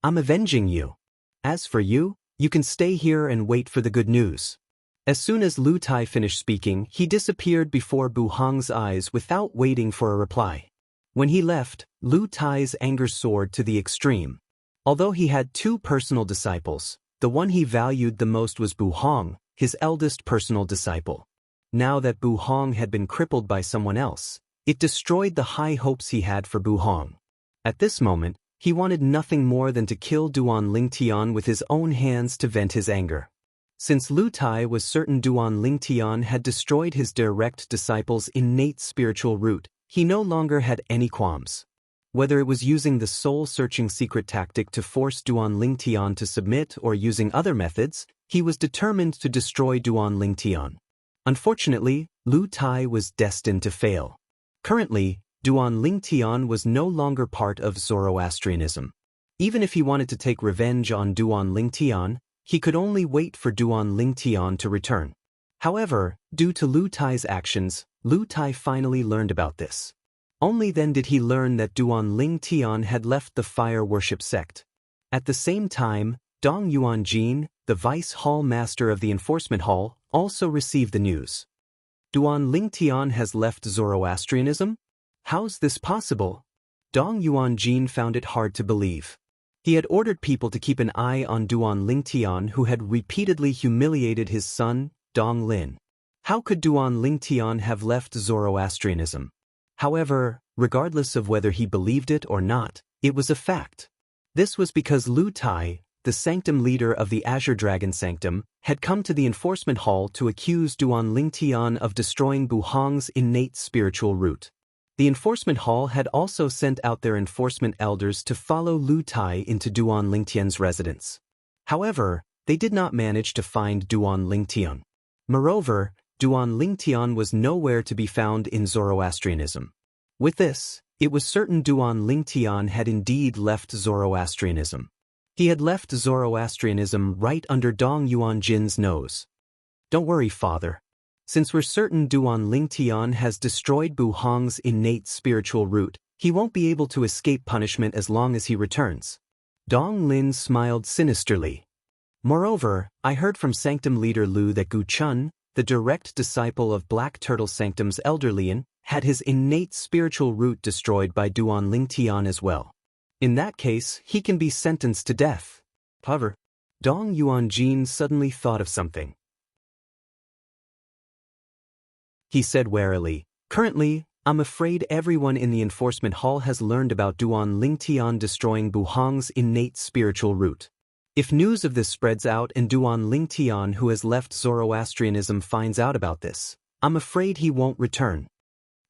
I'm avenging you. As for you, you can stay here and wait for the good news. As soon as Lu Tai finished speaking, he disappeared before Bu Hong's eyes without waiting for a reply. When he left, Lu Tai's anger soared to the extreme. Although he had two personal disciples, the one he valued the most was Bu Hong, his eldest personal disciple. Now that Bu Hong had been crippled by someone else, it destroyed the high hopes he had for Bu Hong. At this moment, he wanted nothing more than to kill Duan Lingtian with his own hands to vent his anger. Since Lu Tai was certain Duan Lingtian had destroyed his direct disciple's innate spiritual root, he no longer had any qualms. Whether it was using the soul-searching secret tactic to force Duan Lingtian to submit or using other methods, he was determined to destroy Duan Lingtian. Unfortunately, Lu Tai was destined to fail. Currently, Duan Lingtian was no longer part of Zoroastrianism. Even if he wanted to take revenge on Duan Lingtian, he could only wait for Duan Lingtian to return. However, due to Lu Tai's actions, Lu Tai finally learned about this. Only then did he learn that Duan Lingtian had left the fire worship sect. At the same time, Dong Yuanjin, the vice hall master of the enforcement hall, also received the news. Duan Lingtian has left Zoroastrianism? How's this possible? Dong Yuanjin found it hard to believe. He had ordered people to keep an eye on Duan Lingtian, who had repeatedly humiliated his son, Dong Lin. How could Duan Lingtian have left Zoroastrianism? However, regardless of whether he believed it or not, it was a fact. This was because Lu Tai, the sanctum leader of the Azure Dragon Sanctum, had come to the enforcement hall to accuse Duan Lingtian of destroying Bu Hong's innate spiritual root. The enforcement hall had also sent out their enforcement elders to follow Lu Tai into Duan Lingtian's residence. However, they did not manage to find Duan Lingtian. Moreover, Duan Lingtian was nowhere to be found in Zoroastrianism. With this, it was certain Duan Lingtian had indeed left Zoroastrianism. He had left Zoroastrianism right under Dong Yuanjin's nose. Don't worry, father. Since we're certain Duan Lingtian has destroyed Bu Hong's innate spiritual root, he won't be able to escape punishment as long as he returns. Dong Lin smiled sinisterly. Moreover, I heard from Sanctum leader Lu that Gu Chun, the direct disciple of Black Turtle Sanctum's elder Lian, had his innate spiritual root destroyed by Duan Lingtian as well. In that case, he can be sentenced to death. However, Dong Yuanjin suddenly thought of something. He said warily, "Currently, I'm afraid everyone in the enforcement hall has learned about Duan Lingtian destroying Bu Hong's innate spiritual root. If news of this spreads out and Duan Lingtian, who has left Zoroastrianism, finds out about this, I'm afraid he won't return."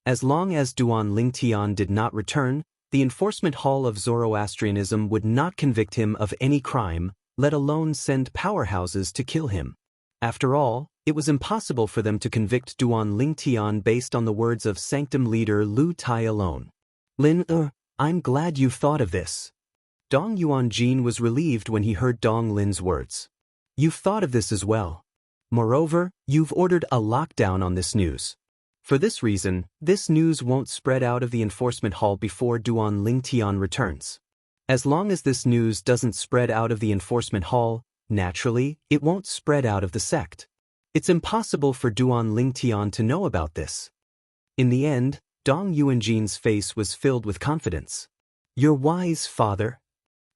As long as Duan Lingtian did not return, the enforcement hall of Zoroastrianism would not convict him of any crime, let alone send powerhouses to kill him. After all, it was impossible for them to convict Duan Lingtian based on the words of Sanctum leader Lu Tai alone. Lin, I'm glad you thought of this. Dong Yuanjin was relieved when he heard Dong Lin's words. You've thought of this as well. Moreover, you've ordered a lockdown on this news. For this reason, this news won't spread out of the enforcement hall before Duan Lingtian returns. As long as this news doesn't spread out of the enforcement hall, naturally, it won't spread out of the sect. It's impossible for Duan Lingtian to know about this. In the end, Dong Yuanjin's face was filled with confidence. You're wise, father.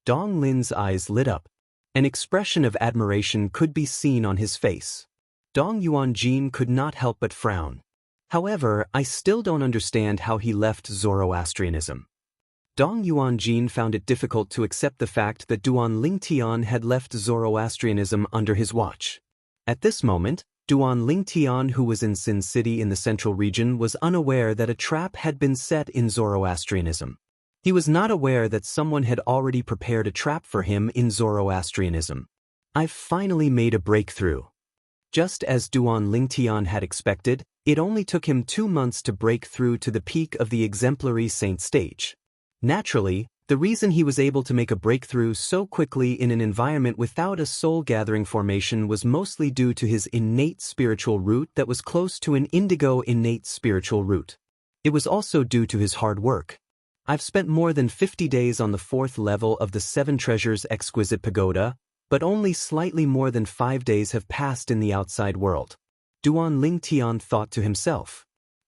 Dong Lin's eyes lit up. An expression of admiration could be seen on his face. Dong Yuanjin could not help but frown. However, I still don't understand how he left Zoroastrianism. Dong Yuanjin found it difficult to accept the fact that Duan Lingtian had left Zoroastrianism under his watch. At this moment, Duan Lingtian, who was in Sin City in the central region, was unaware that a trap had been set in Zoroastrianism. He was not aware that someone had already prepared a trap for him in Zoroastrianism. I've finally made a breakthrough. Just as Duan Lingtian had expected, it only took him 2 months to break through to the peak of the exemplary saint stage. Naturally, the reason he was able to make a breakthrough so quickly in an environment without a soul-gathering formation was mostly due to his innate spiritual root that was close to an indigo innate spiritual root. It was also due to his hard work. I've spent more than 50 days on the 4th level of the 7 Treasures Exquisite Pagoda, but only slightly more than 5 days have passed in the outside world. Duan Lingtian thought to himself.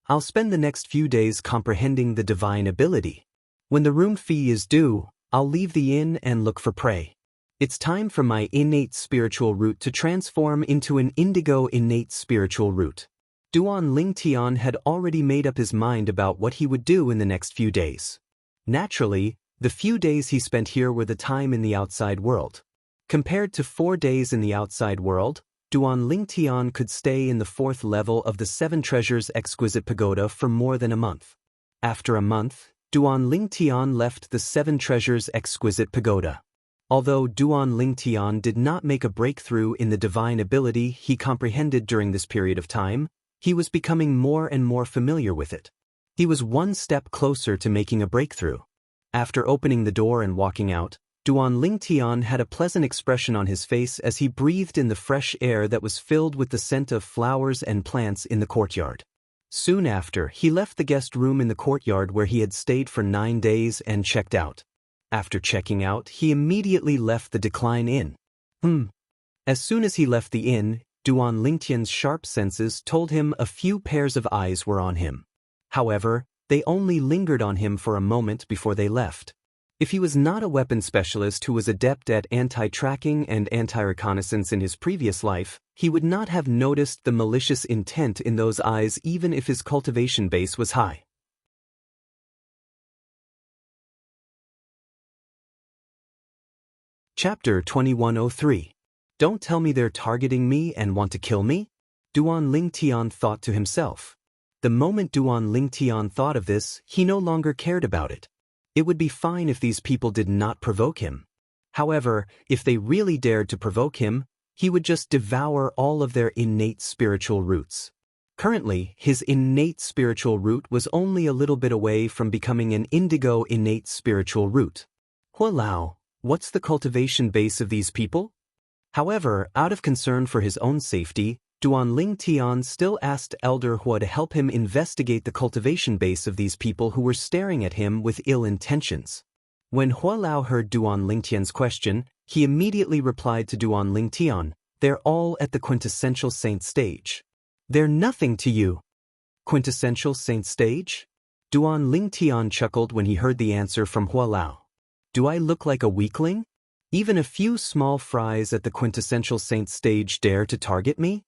I'll spend the next few days comprehending the divine ability. When the room fee is due, I'll leave the inn and look for prey. It's time for my innate spiritual root to transform into an indigo innate spiritual root. Duan Lingtian had already made up his mind about what he would do in the next few days. Naturally, the few days he spent here were the time in the outside world. Compared to 4 days in the outside world, Duan Lingtian could stay in the 4th level of the 7 Treasures Exquisite Pagoda for more than a month. After a month, Duan Lingtian left the 7 Treasures Exquisite Pagoda. Although Duan Lingtian did not make a breakthrough in the divine ability he comprehended during this period of time, he was becoming more and more familiar with it. He was 1 step closer to making a breakthrough. After opening the door and walking out, Duan Lingtian had a pleasant expression on his face as he breathed in the fresh air that was filled with the scent of flowers and plants in the courtyard. Soon after, he left the guest room in the courtyard where he had stayed for 9 days and checked out. After checking out, he immediately left the Decline Inn. As soon as he left the inn, Duan Lingtian's sharp senses told him a few pairs of eyes were on him. However, they only lingered on him for a moment before they left. If he was not a weapon specialist who was adept at anti-tracking and anti-reconnaissance in his previous life, he would not have noticed the malicious intent in those eyes even if his cultivation base was high. Chapter 2103. Don't tell me they're targeting me and want to kill me? Duan Lingtian thought to himself. The moment Duan Lingtian thought of this, he no longer cared about it. It would be fine if these people did not provoke him. However, if they really dared to provoke him, he would just devour all of their innate spiritual roots. Currently, his innate spiritual root was only a little bit away from becoming an indigo innate spiritual root. Hualao, what's the cultivation base of these people? However, out of concern for his own safety, Duan Lingtian still asked Elder Hua to help him investigate the cultivation base of these people who were staring at him with ill intentions. When Hualao heard Duan Lingtian's question, he immediately replied to Duan Lingtian, "They're all at the quintessential saint stage." "They're nothing to you." "Quintessential saint stage?" Duan Lingtian chuckled when he heard the answer from Hualao. "Do I look like a weakling? Even a few small fries at the quintessential saint stage dare to target me?"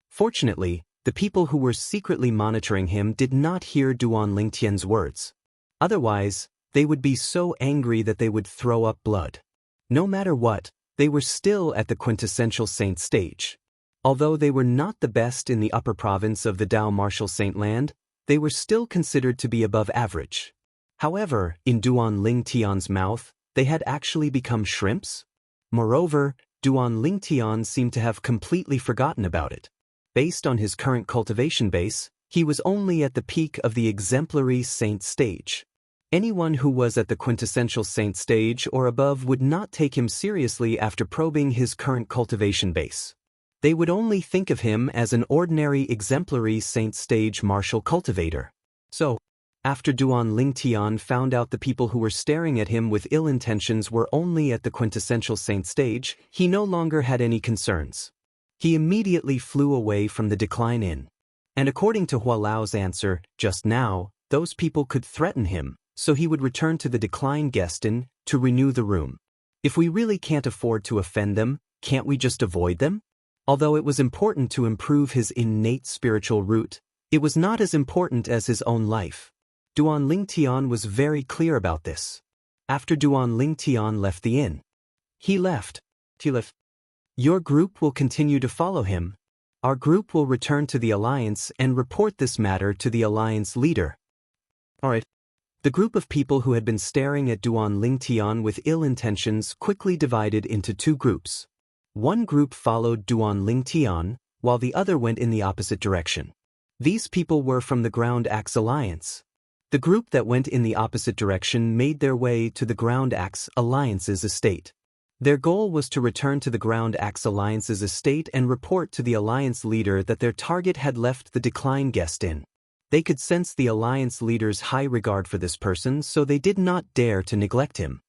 Fortunately, the people who were secretly monitoring him did not hear Duan Lingtian's words. Otherwise, they would be so angry that they would throw up blood. No matter what, they were still at the quintessential saint stage. Although they were not the best in the upper province of the Dao Martial Saint Land, they were still considered to be above average. However, in Duan Lingtian's mouth, they had actually become shrimps. Moreover, Duan Lingtian seemed to have completely forgotten about it. Based on his current cultivation base, he was only at the peak of the exemplary saint stage. Anyone who was at the quintessential saint stage or above would not take him seriously after probing his current cultivation base. They would only think of him as an ordinary exemplary saint stage martial cultivator. So, after Duan Lingtian found out the people who were staring at him with ill intentions were only at the quintessential saint stage, he no longer had any concerns. He immediately flew away from the Decline Inn. And according to Hualao's answer, just now, those people could threaten him, so he would return to the Decline Guest Inn to renew the room. If we really can't afford to offend them, can't we just avoid them? Although it was important to improve his innate spiritual root, it was not as important as his own life. Duan Lingtian was very clear about this. After Duan Lingtian left the inn, he left. Your group will continue to follow him. Our group will return to the Alliance and report this matter to the Alliance leader. Alright. The group of people who had been staring at Duan Lingtian with ill intentions quickly divided into two groups. One group followed Duan Lingtian, while the other went in the opposite direction. These people were from the Ground Axe Alliance. The group that went in the opposite direction made their way to the Ground Axe Alliance's estate. Their goal was to return to the Ground Axe Alliance's estate and report to the Alliance leader that their target had left the Decline Guest Inn. They could sense the Alliance leader's high regard for this person, so they did not dare to neglect him.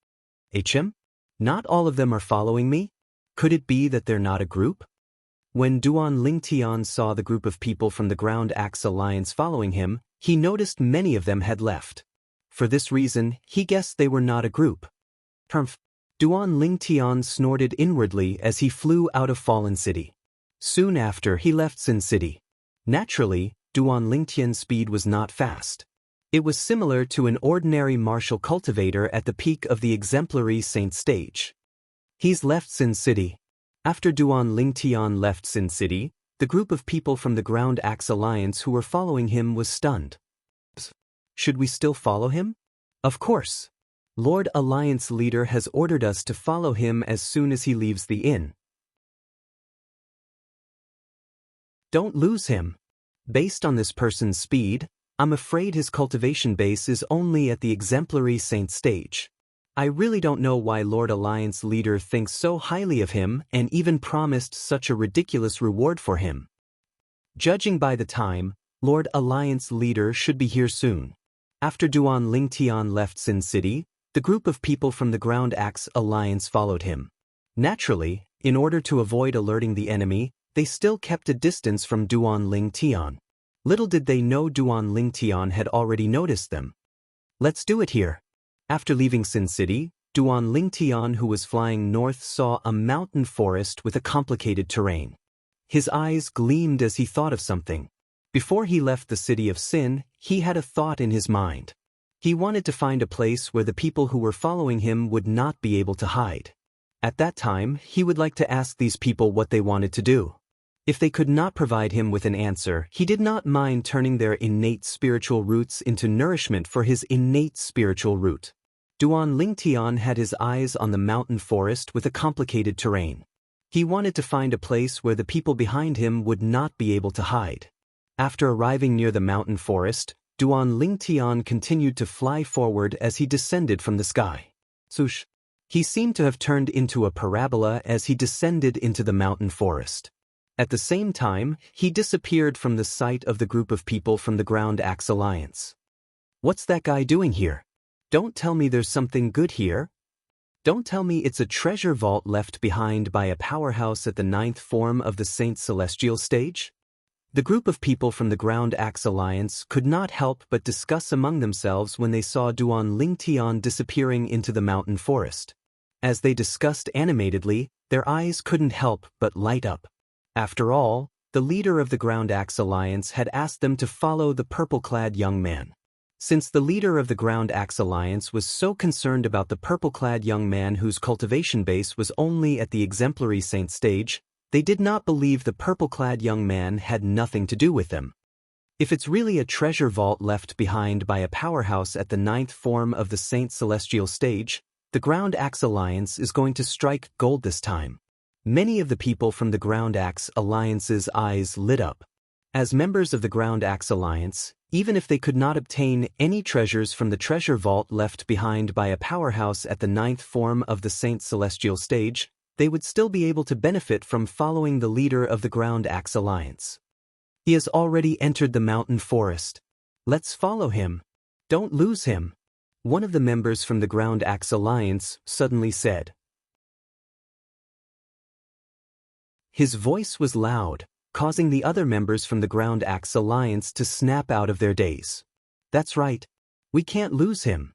HM? Not all of them are following me? Could it be that they're not a group? When Duan Lingtian saw the group of people from the Ground Axe Alliance following him, he noticed many of them had left. For this reason, he guessed they were not a group. Humph. Duan Lingtian snorted inwardly as he flew out of Fallen City. Soon after, he left Sin City. Naturally, Duan Lingtian's speed was not fast. It was similar to an ordinary martial cultivator at the peak of the exemplary saint stage. He's left Sin City. After Duan Lingtian left Sin City, the group of people from the Ground Axe Alliance who were following him was stunned. Should we still follow him? Of course. Lord Alliance leader has ordered us to follow him as soon as he leaves the inn. Don't lose him. Based on this person's speed, I'm afraid his cultivation base is only at the exemplary saint stage. I really don't know why Lord Alliance leader thinks so highly of him and even promised such a ridiculous reward for him. Judging by the time, Lord Alliance leader should be here soon. After Duan Lingtian left Sin City, the group of people from the Ground Axe Alliance followed him. Naturally, In order to avoid alerting the enemy, they still kept a distance from Duan Ling Tian. Little did they know Duan Ling Tian had already noticed them. Let's do it here. After leaving Sin City, Duan Ling Tian, who was flying north, saw a mountain forest with a complicated terrain. His eyes gleamed as he thought of something. Before he left the city of Sin, he had a thought in his mind. He wanted to find a place where the people who were following him would not be able to hide. At that time, he would like to ask these people what they wanted to do. If they could not provide him with an answer, he did not mind turning their innate spiritual roots into nourishment for his innate spiritual root. Duan Ling Tian had his eyes on the mountain forest with a complicated terrain. He wanted to find a place where the people behind him would not be able to hide. After arriving near the mountain forest, Duan Ling Tian continued to fly forward as he descended from the sky. Swoosh! He seemed to have turned into a parabola as he descended into the mountain forest. At the same time, he disappeared from the sight of the group of people from the Ground Axe Alliance. What's that guy doing here? Don't tell me there's something good here. Don't tell me it's a treasure vault left behind by a powerhouse at the 9th form of the Saint Celestial stage? The group of people from the Ground Axe Alliance could not help but discuss among themselves when they saw Duan Ling Tian disappearing into the mountain forest. As they discussed animatedly, their eyes couldn't help but light up. After all, the leader of the Ground Axe Alliance had asked them to follow the purple-clad young man. Since the leader of the Ground Axe Alliance was so concerned about the purple-clad young man whose cultivation base was only at the exemplary saint stage, they did not believe the purple-clad young man had nothing to do with them. If it's really a treasure vault left behind by a powerhouse at the 9th form of the Saint Celestial stage, the Ground Axe Alliance is going to strike gold this time. Many of the people from the Ground Axe Alliance's eyes lit up. As members of the Ground Axe Alliance, even if they could not obtain any treasures from the treasure vault left behind by a powerhouse at the 9th form of the Saint Celestial stage, they would still be able to benefit from following the leader of the Ground Axe Alliance. He has already entered the mountain forest. Let's follow him. Don't lose him. One of the members from the Ground Axe Alliance suddenly said. His voice was loud, causing the other members from the Ground Axe Alliance to snap out of their daze. That's right. We can't lose him.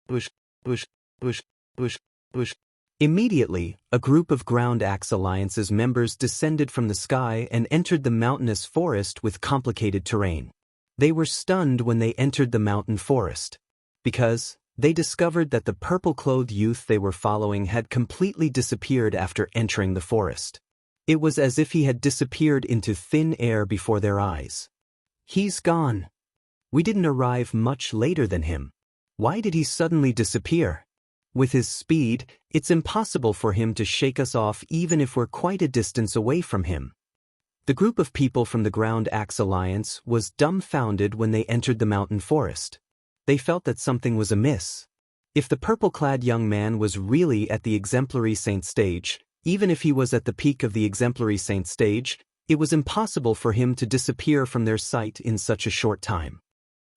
Bush, bush, bush, bush, bush. Immediately, a group of Ground Axe Alliance's members descended from the sky and entered the mountainous forest with complicated terrain. They were stunned when they entered the mountain forest, because they discovered that the purple-clothed youth they were following had completely disappeared after entering the forest. It was as if he had disappeared into thin air before their eyes. He's gone. We didn't arrive much later than him. Why did he suddenly disappear? With his speed, it's impossible for him to shake us off even if we're quite a distance away from him. The group of people from the Ground Axe Alliance was dumbfounded when they entered the mountain forest. They felt that something was amiss. If the purple-clad young man was really at the exemplary saint stage, even if he was at the peak of the exemplary saint stage, it was impossible for him to disappear from their sight in such a short time.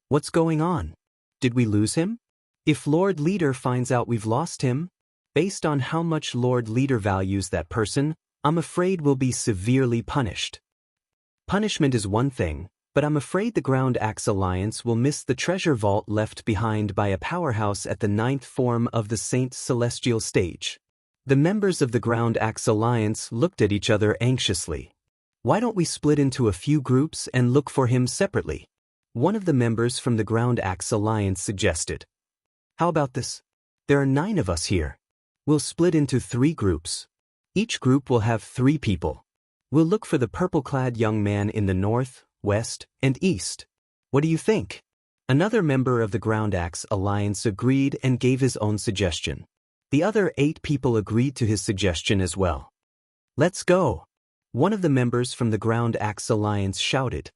What's going on? Did we lose him? If Lord Leader finds out we've lost him, based on how much Lord Leader values that person, I'm afraid we'll be severely punished. Punishment is one thing, but I'm afraid the Ground Axe Alliance will miss the treasure vault left behind by a powerhouse at the 9th form of the Saint Celestial stage. The members of the Ground Axe Alliance looked at each other anxiously. Why don't we split into a few groups and look for him separately? One of the members from the Ground Axe Alliance suggested. How about this? There are 9 of us here. We'll split into 3 groups. Each group will have 3 people. We'll look for the purple-clad young man in the north, west, and east. What do you think? Another member of the Ground Axe Alliance agreed and gave his own suggestion. The other 8 people agreed to his suggestion as well. Let's go! One of the members from the Ground Axe Alliance shouted.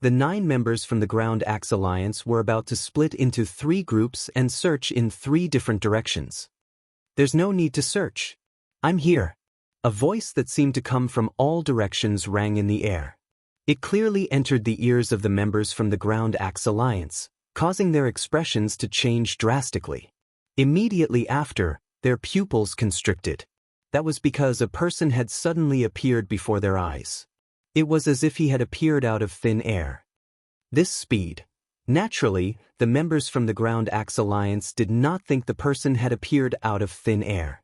The 9 members from the Ground Axe Alliance were about to split into 3 groups and search in 3 different directions. There's no need to search. I'm here. A voice that seemed to come from all directions rang in the air. It clearly entered the ears of the members from the Ground Axe Alliance, causing their expressions to change drastically. Immediately after, their pupils constricted. That was because a person had suddenly appeared before their eyes. It was as if he had appeared out of thin air. This speed. Naturally, the members from the Ground Axe Alliance did not think the person had appeared out of thin air.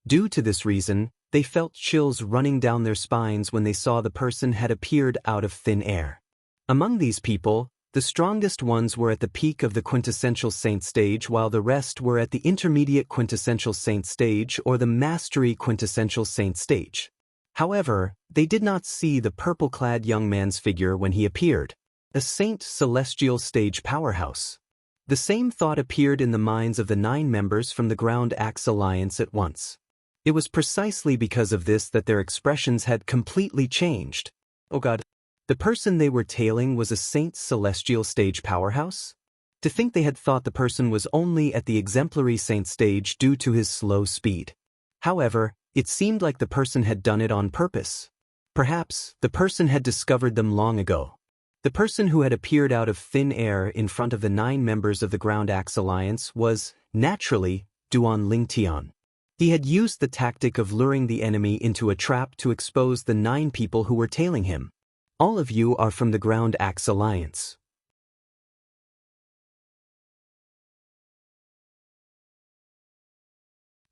Due to this reason, they felt chills running down their spines when they saw the person had appeared out of thin air. Among these people, the strongest ones were at the peak of the quintessential saint stage, while the rest were at the intermediate quintessential saint stage or the mastery quintessential saint stage. However, they did not see the purple-clad young man's figure when he appeared, a saint celestial stage powerhouse. The same thought appeared in the minds of the 9 members from the Ground Axe Alliance at once. It was precisely because of this that their expressions had completely changed. Oh God. The person they were tailing was a saint celestial stage powerhouse? To think they had thought the person was only at the exemplary saint stage due to his slow speed. However, it seemed like the person had done it on purpose. Perhaps, the person had discovered them long ago. The person who had appeared out of thin air in front of the 9 members of the Ground Axe Alliance was, naturally, Duan Lingtian. He had used the tactic of luring the enemy into a trap to expose the 9 people who were tailing him. All of you are from the Ground Axe Alliance.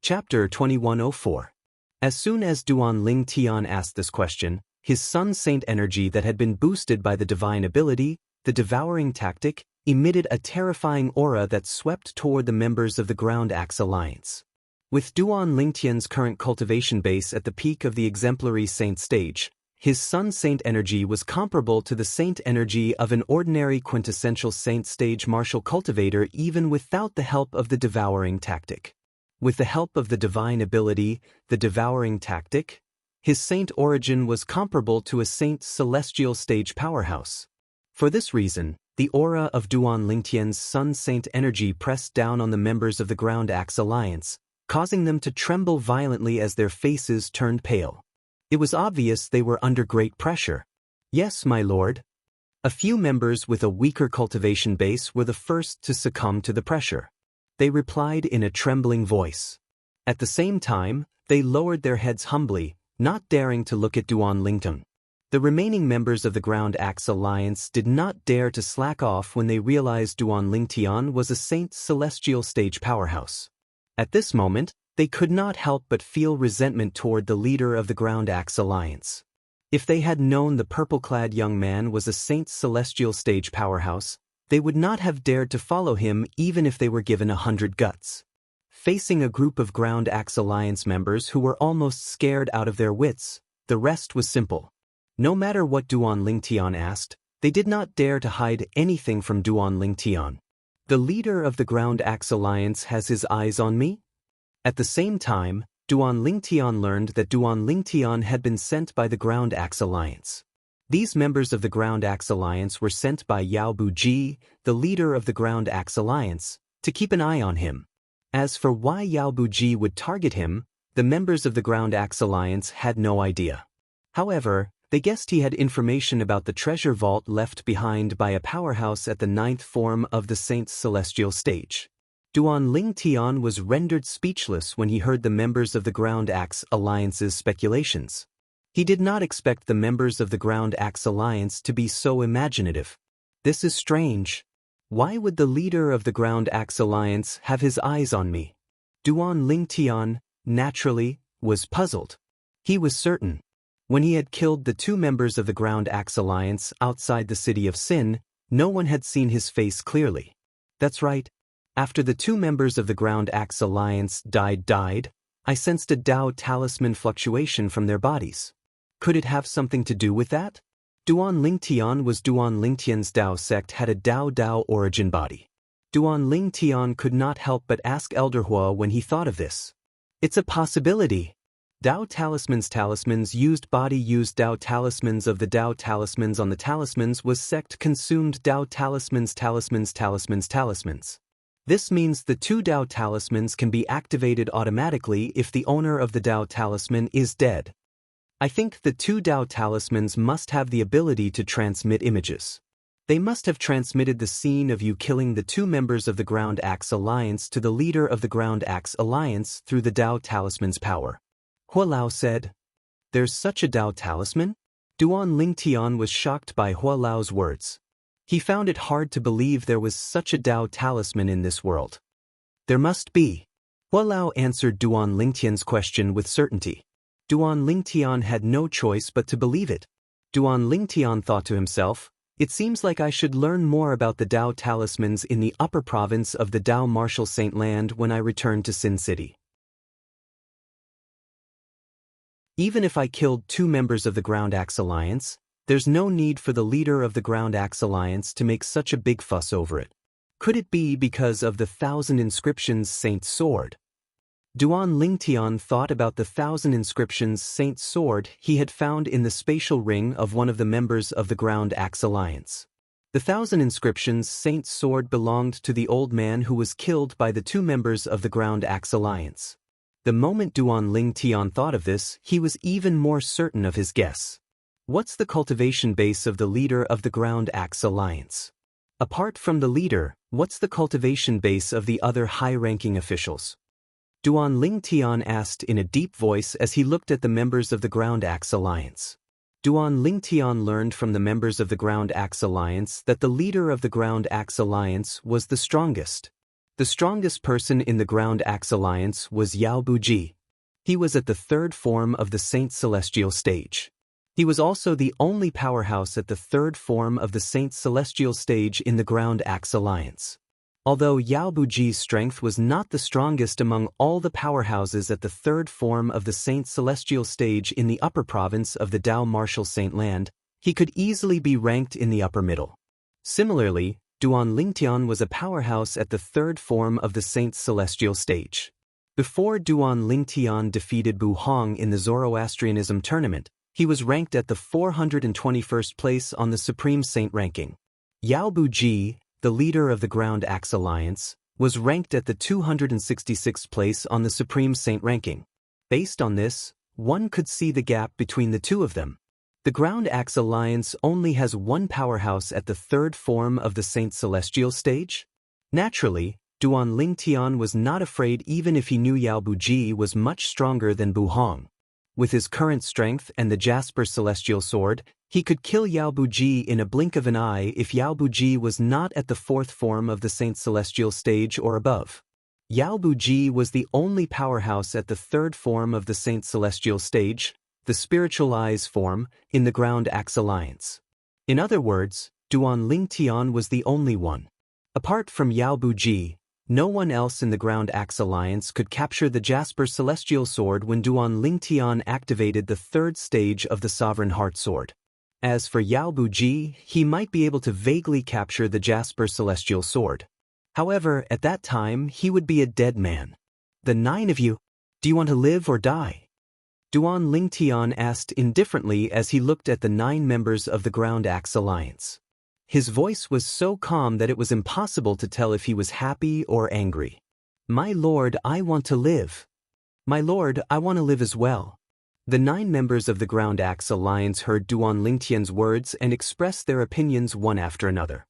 Chapter 2104. As soon as Duan Lingtian asked this question, his Sun Saint energy that had been boosted by the divine ability, the devouring tactic, emitted a terrifying aura that swept toward the members of the Ground Axe Alliance. With Duan Lingtian's current cultivation base at the peak of the exemplary saint stage, his Sun Saint energy was comparable to the saint energy of an ordinary quintessential saint stage martial cultivator even without the help of the devouring tactic. With the help of the divine ability, the devouring tactic, his saint origin was comparable to a saint celestial stage powerhouse. For this reason, the aura of Duan Lingtian's Sun Saint energy pressed down on the members of the Ground Axe Alliance, causing them to tremble violently as their faces turned pale. It was obvious they were under great pressure. Yes, my lord. A few members with a weaker cultivation base were the first to succumb to the pressure. They replied in a trembling voice. At the same time, they lowered their heads humbly, not daring to look at Duan Lingtian. The remaining members of the Ground Axe Alliance did not dare to slack off when they realized Duan Lingtian was a saint celestial stage powerhouse. At this moment, they could not help but feel resentment toward the leader of the Ground Axe Alliance. If they had known the purple-clad young man was a saint celestial stage powerhouse, they would not have dared to follow him even if they were given 100 guts. Facing a group of Ground Axe Alliance members who were almost scared out of their wits, the rest was simple. No matter what Duan Lingtian asked, they did not dare to hide anything from Duan Lingtian. The leader of the Ground Axe Alliance has his eyes on me? At the same time, Duan Lingtian learned that Duan Lingtian had been sent by the Ground Axe Alliance. These members of the Ground Axe Alliance were sent by Yao Buji, the leader of the Ground Axe Alliance, to keep an eye on him. As for why Yao Buji would target him, the members of the Ground Axe Alliance had no idea. However, they guessed he had information about the treasure vault left behind by a powerhouse at the 9th form of the Saint's Celestial Stage. Duan Lingtian was rendered speechless when he heard the members of the Ground Axe Alliance's speculations. He did not expect the members of the Ground Axe Alliance to be so imaginative. This is strange. Why would the leader of the Ground Axe Alliance have his eyes on me? Duan Lingtian, naturally, was puzzled. He was certain. When he had killed the 2 members of the Ground Axe Alliance outside the city of Sin, no one had seen his face clearly. That's right. After the 2 members of the Ground Axe Alliance died, I sensed a Dao talisman fluctuation from their bodies. Could it have something to do with that? Duan Lingtian was Duan Lingtian's Dao sect had a Dao origin body. Duan Lingtian could not help but ask Elder Hua when he thought of this. It's a possibility. Dao talismans used body used Dao talismans of the Dao talismans on the talismans was sect consumed Dao talismans. This means the 2 Dao talismans can be activated automatically if the owner of the Dao talisman is dead. I think the 2 Dao talismans must have the ability to transmit images. They must have transmitted the scene of you killing the 2 members of the Ground Axe Alliance to the leader of the Ground Axe Alliance through the Dao talisman's power. Hua Lao said. There's such a Dao talisman? Duan Lingtian was shocked by Hua Lao's words. He found it hard to believe there was such a Dao talisman in this world. There must be. Hua Lao answered Duan Lingtian's question with certainty. Duan Lingtian had no choice but to believe it. Duan Lingtian thought to himself, it seems like I should learn more about the Dao talismans in the upper province of the Dao Martial Saint Land when I return to Sin City. Even if I killed 2 members of the Ground Axe Alliance, there's no need for the leader of the Ground Axe Alliance to make such a big fuss over it. Could it be because of the 1,000 inscriptions Saint Sword? Duan Lingtian thought about the 1,000 inscriptions Saint Sword he had found in the spatial ring of one of the members of the Ground Axe Alliance. The 1,000 inscriptions Saint Sword belonged to the old man who was killed by the 2 members of the Ground Axe Alliance. The moment Duan Lingtian thought of this, he was even more certain of his guess. What's the cultivation base of the leader of the Ground Axe Alliance? Apart from the leader, what's the cultivation base of the other high-ranking officials? Duan Lingtian asked in a deep voice as he looked at the members of the Ground Axe Alliance. Duan Lingtian learned from the members of the Ground Axe Alliance that the leader of the Ground Axe Alliance was the strongest. The strongest person in the Ground Axe Alliance was Yao Buji. He was at the 3rd form of the Saint Celestial stage. He was also the only powerhouse at the 3rd form of the Saint Celestial stage in the Ground Axe Alliance. Although Yao Buji's strength was not the strongest among all the powerhouses at the 3rd form of the Saint Celestial stage in the upper province of the Dao Martial Saint Land, he could easily be ranked in the upper middle. Similarly, Duan Lingtian was a powerhouse at the 3rd form of the Saint Celestial stage. Before Duan Lingtian defeated Bu Hong in the Zoroastrianism tournament, he was ranked at the 421st place on the Supreme Saint ranking. Yao Buji, the leader of the Ground Axe Alliance, was ranked at the 266th place on the Supreme Saint ranking. Based on this, one could see the gap between the two of them. The Ground Axe Alliance only has one powerhouse at the 3rd form of the Saint Celestial stage. Naturally, Duan Lingtian was not afraid even if he knew Yao Buji was much stronger than Bu Hong. With his current strength and the Jasper Celestial Sword, he could kill Yao Buji in a blink of an eye if Yao Buji was not at the 4th form of the Saint Celestial stage or above. Yao Buji was the only powerhouse at the 3rd form of the Saint Celestial stage, the Spiritual Eyes form, in the Ground Axe Alliance. In other words, Duan Lingtian was the only one. Apart from Yao Buji, no one else in the Ground Axe Alliance could capture the Jasper Celestial Sword when Duan Lingtian activated the 3rd stage of the Sovereign Heart Sword. As for Yao Buji, he might be able to vaguely capture the Jasper Celestial Sword. However, at that time, he would be a dead man. The 9 of you, do you want to live or die? Duan Lingtian asked indifferently as he looked at the 9 members of the Ground Axe Alliance. His voice was so calm that it was impossible to tell if he was happy or angry. My lord, I want to live. My lord, I want to live as well. The 9 members of the Ground Axe Alliance heard Duan Lingtian's words and expressed their opinions one after another.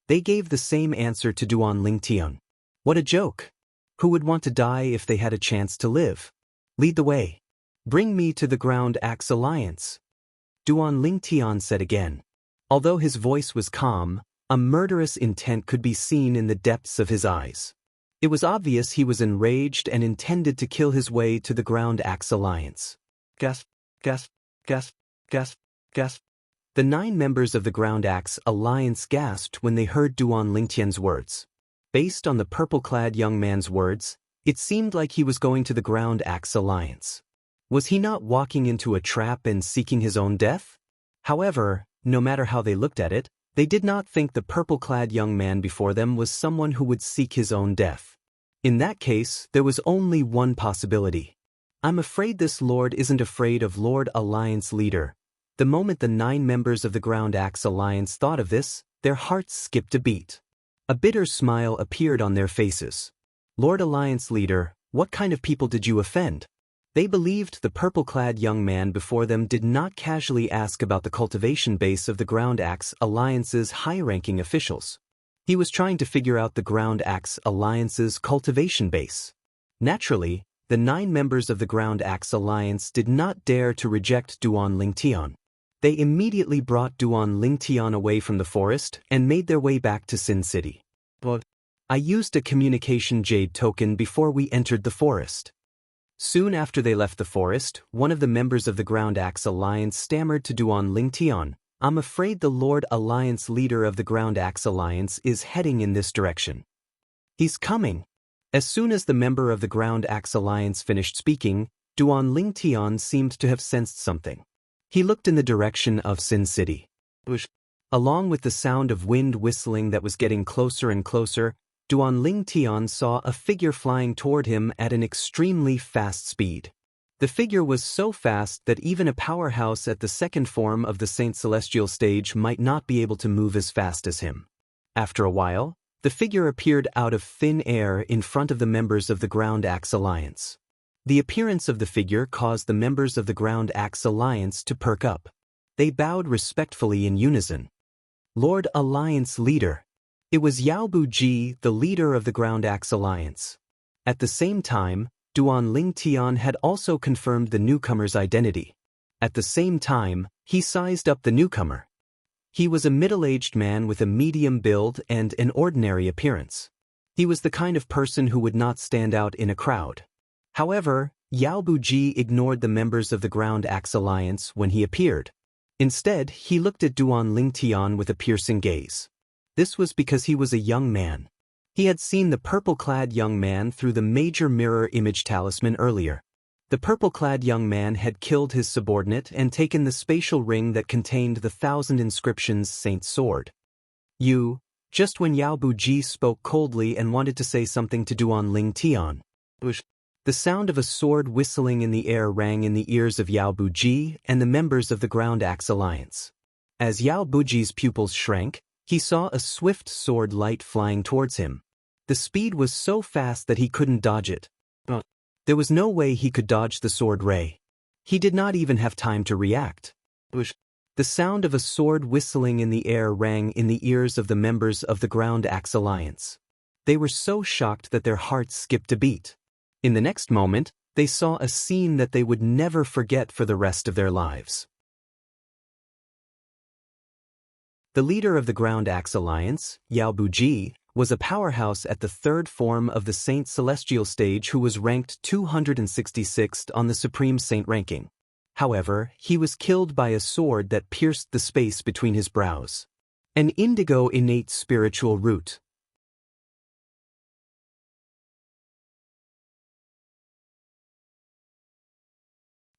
They gave the same answer to Duan Lingtian. What a joke! Who would want to die if they had a chance to live? Lead the way. Bring me to the Ground Axe Alliance. Duan Lingtian said again. Although his voice was calm, a murderous intent could be seen in the depths of his eyes. It was obvious he was enraged and intended to kill his way to the Ground Axe Alliance. Gasp, gasp, gasp, gasp, gasp. The 9 members of the Ground Axe Alliance gasped when they heard Duan Lingtian's words. Based on the purple-clad young man's words, it seemed like he was going to the Ground Axe Alliance. Was he not walking into a trap and seeking his own death? However, no matter how they looked at it, they did not think the purple-clad young man before them was someone who would seek his own death. In that case, there was only one possibility. I'm afraid this lord isn't afraid of Lord Alliance leader. The moment the 9 members of the Ground Axe Alliance thought of this, their hearts skipped a beat. A bitter smile appeared on their faces. Lord Alliance leader, what kind of people did you offend? They believed the purple-clad young man before them did not casually ask about the cultivation base of the Ground Axe Alliance's high-ranking officials. He was trying to figure out the Ground Axe Alliance's cultivation base. Naturally, the 9 members of the Ground Axe Alliance did not dare to reject Duan Lingtian. They immediately brought Duan Lingtian away from the forest and made their way back to Sin City. But I used a communication jade token before we entered the forest. Soon after they left the forest, one of the members of the Ground Axe Alliance stammered to Duan Lingtian, "I'm afraid the Lord Alliance leader of the Ground Axe Alliance is heading in this direction. He's coming." As soon as the member of the Ground Axe Alliance finished speaking, Duan Lingtian seemed to have sensed something. He looked in the direction of Sin City. Along with the sound of wind whistling that was getting closer and closer, Duan Lingtian saw a figure flying toward him at an extremely fast speed. The figure was so fast that even a powerhouse at the second form of the Saint Celestial stage might not be able to move as fast as him. After a while, the figure appeared out of thin air in front of the members of the Ground Axe Alliance. The appearance of the figure caused the members of the Ground Axe Alliance to perk up. They bowed respectfully in unison. "Lord Alliance Leader." It was Yao Buji, the leader of the Ground Axe Alliance. At the same time, Duan Lingtian had also confirmed the newcomer's identity. At the same time, he sized up the newcomer. He was a middle-aged man with a medium build and an ordinary appearance. He was the kind of person who would not stand out in a crowd. However, Yao Buji ignored the members of the Ground Axe Alliance when he appeared. Instead, he looked at Duan Lingtian with a piercing gaze. This was because he was a young man. He had seen the purple-clad young man through the major mirror image talisman earlier. The purple-clad young man had killed his subordinate and taken the spatial ring that contained the 1,000 inscriptions Saint's sword. Just when Yao Buji spoke coldly and wanted to say something to Duan Lingtian. The sound of a sword whistling in the air rang in the ears of Yao Buji and the members of the Ground Axe Alliance. As Yao Buji's pupils shrank, he saw a swift sword light flying towards him. The speed was so fast that he couldn't dodge it. There was no way he could dodge the sword ray. He did not even have time to react. The sound of a sword whistling in the air rang in the ears of the members of the Ground Axe Alliance. They were so shocked that their hearts skipped a beat. In the next moment, they saw a scene that they would never forget for the rest of their lives. The leader of the Ground Axe Alliance, Yao Buji, was a powerhouse at the third form of the Saint Celestial stage who was ranked 266th on the Supreme Saint ranking. However, he was killed by a sword that pierced the space between his brows. An indigo innate spiritual root.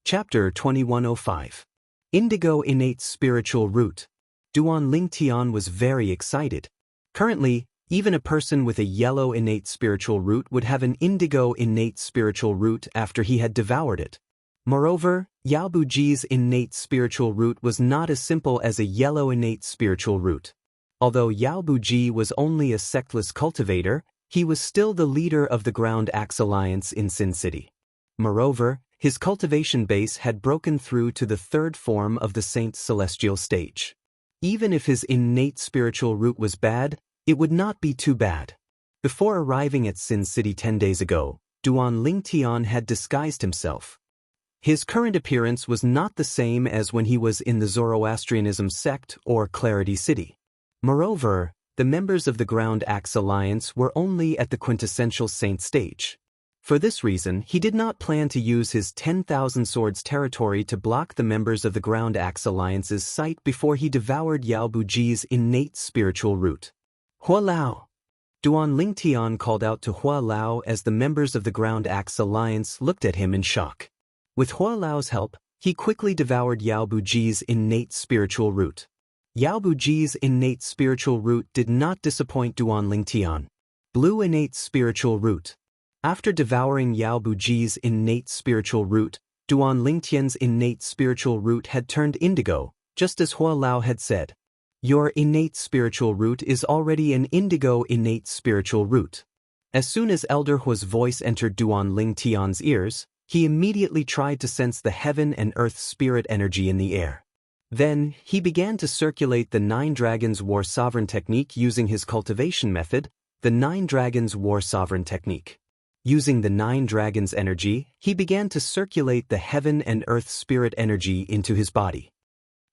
Chapter 2105. Indigo innate spiritual root. Duan Lingtian was very excited. Currently, even a person with a yellow innate spiritual root would have an indigo innate spiritual root after he had devoured it. Moreover, Yao Buji's innate spiritual root was not as simple as a yellow innate spiritual root. Although Yao Buji was only a sectless cultivator, he was still the leader of the Ground Axe Alliance in Sin City. Moreover, his cultivation base had broken through to the third form of the Saint Celestial stage. Even if his innate spiritual root was bad, it would not be too bad. Before arriving at Sin City 10 days ago, Duan Lingtian had disguised himself. His current appearance was not the same as when he was in the Zoroastrianism sect or Clarity City. Moreover, the members of the Ground Axe Alliance were only at the quintessential saint stage. For this reason, he did not plan to use his 10,000 swords territory to block the members of the Ground Axe Alliance's sight before he devoured Yao Buji's innate spiritual root. Hua Lao! Duan Lingtian called out to Hua Lao as the members of the Ground Axe Alliance looked at him in shock. With Hua Lao's help, he quickly devoured Yao Buji's innate spiritual root. Yao Buji's innate spiritual root did not disappoint Duan Lingtian. Blue innate spiritual root. After devouring Yao Buji's innate spiritual root, Duan Lingtian's innate spiritual root had turned indigo, just as Hua Lao had said. Your innate spiritual root is already an indigo innate spiritual root. As soon as Elder Hua's voice entered Duan Lingtian's ears, he immediately tried to sense the heaven and earth spirit energy in the air. Then, he began to circulate the 9 Dragons War Sovereign technique using his cultivation method, the 9 Dragons War Sovereign technique. Using the 9 dragons' energy, he began to circulate the heaven and earth spirit energy into his body.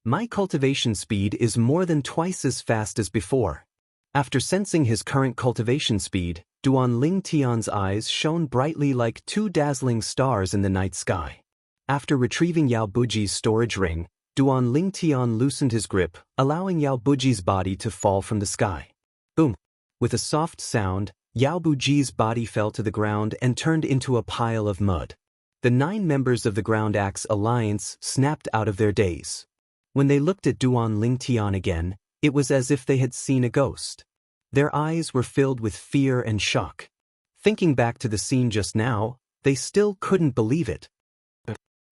My cultivation speed is more than twice as fast as before. After sensing his current cultivation speed, Duan Ling Tian's eyes shone brightly like 2 dazzling stars in the night sky. After retrieving Yao Buji's storage ring, Duan Ling Tian loosened his grip, allowing Yao Buji's body to fall from the sky. Boom! With a soft sound, Yao Buji's body fell to the ground and turned into a pile of mud. The 9 members of the Ground Axe Alliance snapped out of their daze. When they looked at Duan Ling Tian again, it was as if they had seen a ghost. Their eyes were filled with fear and shock. Thinking back to the scene just now, they still couldn't believe it.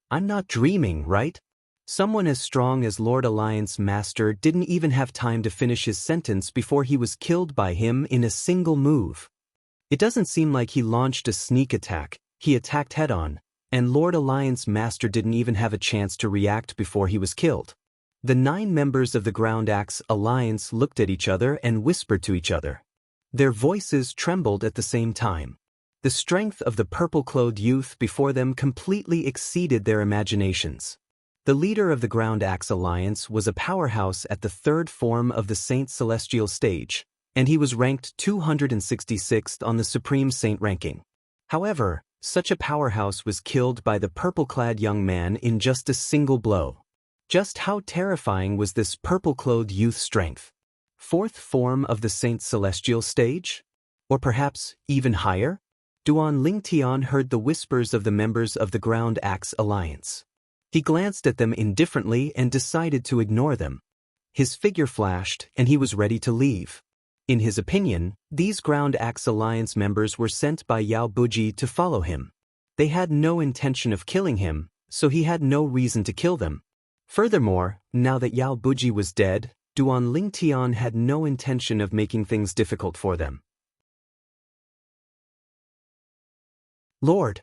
I'm not dreaming, right? Someone as strong as Lord Alliance Master didn't even have time to finish his sentence before he was killed by him in a single move. It doesn't seem like he launched a sneak attack, he attacked head-on, and Lord Alliance Master didn't even have a chance to react before he was killed. The 9 members of the Ground Axe Alliance looked at each other and whispered to each other. Their voices trembled at the same time. The strength of the purple-clothed youth before them completely exceeded their imaginations. The leader of the Ground Axe Alliance was a powerhouse at the 3rd form of the Saint Celestial stage, and he was ranked 266th on the Supreme Saint ranking. However, such a powerhouse was killed by the purple-clad young man in just a single blow. Just how terrifying was this purple-clothed youth's strength? 4th form of the Saint Celestial stage? Or perhaps even higher? Duan Ling Tian heard the whispers of the members of the Ground Axe Alliance. He glanced at them indifferently and decided to ignore them. His figure flashed, and he was ready to leave. In his opinion, these Ground Axe Alliance members were sent by Yao Buji to follow him. They had no intention of killing him, so he had no reason to kill them. Furthermore, now that Yao Buji was dead, Duan Ling Tian had no intention of making things difficult for them. Lord.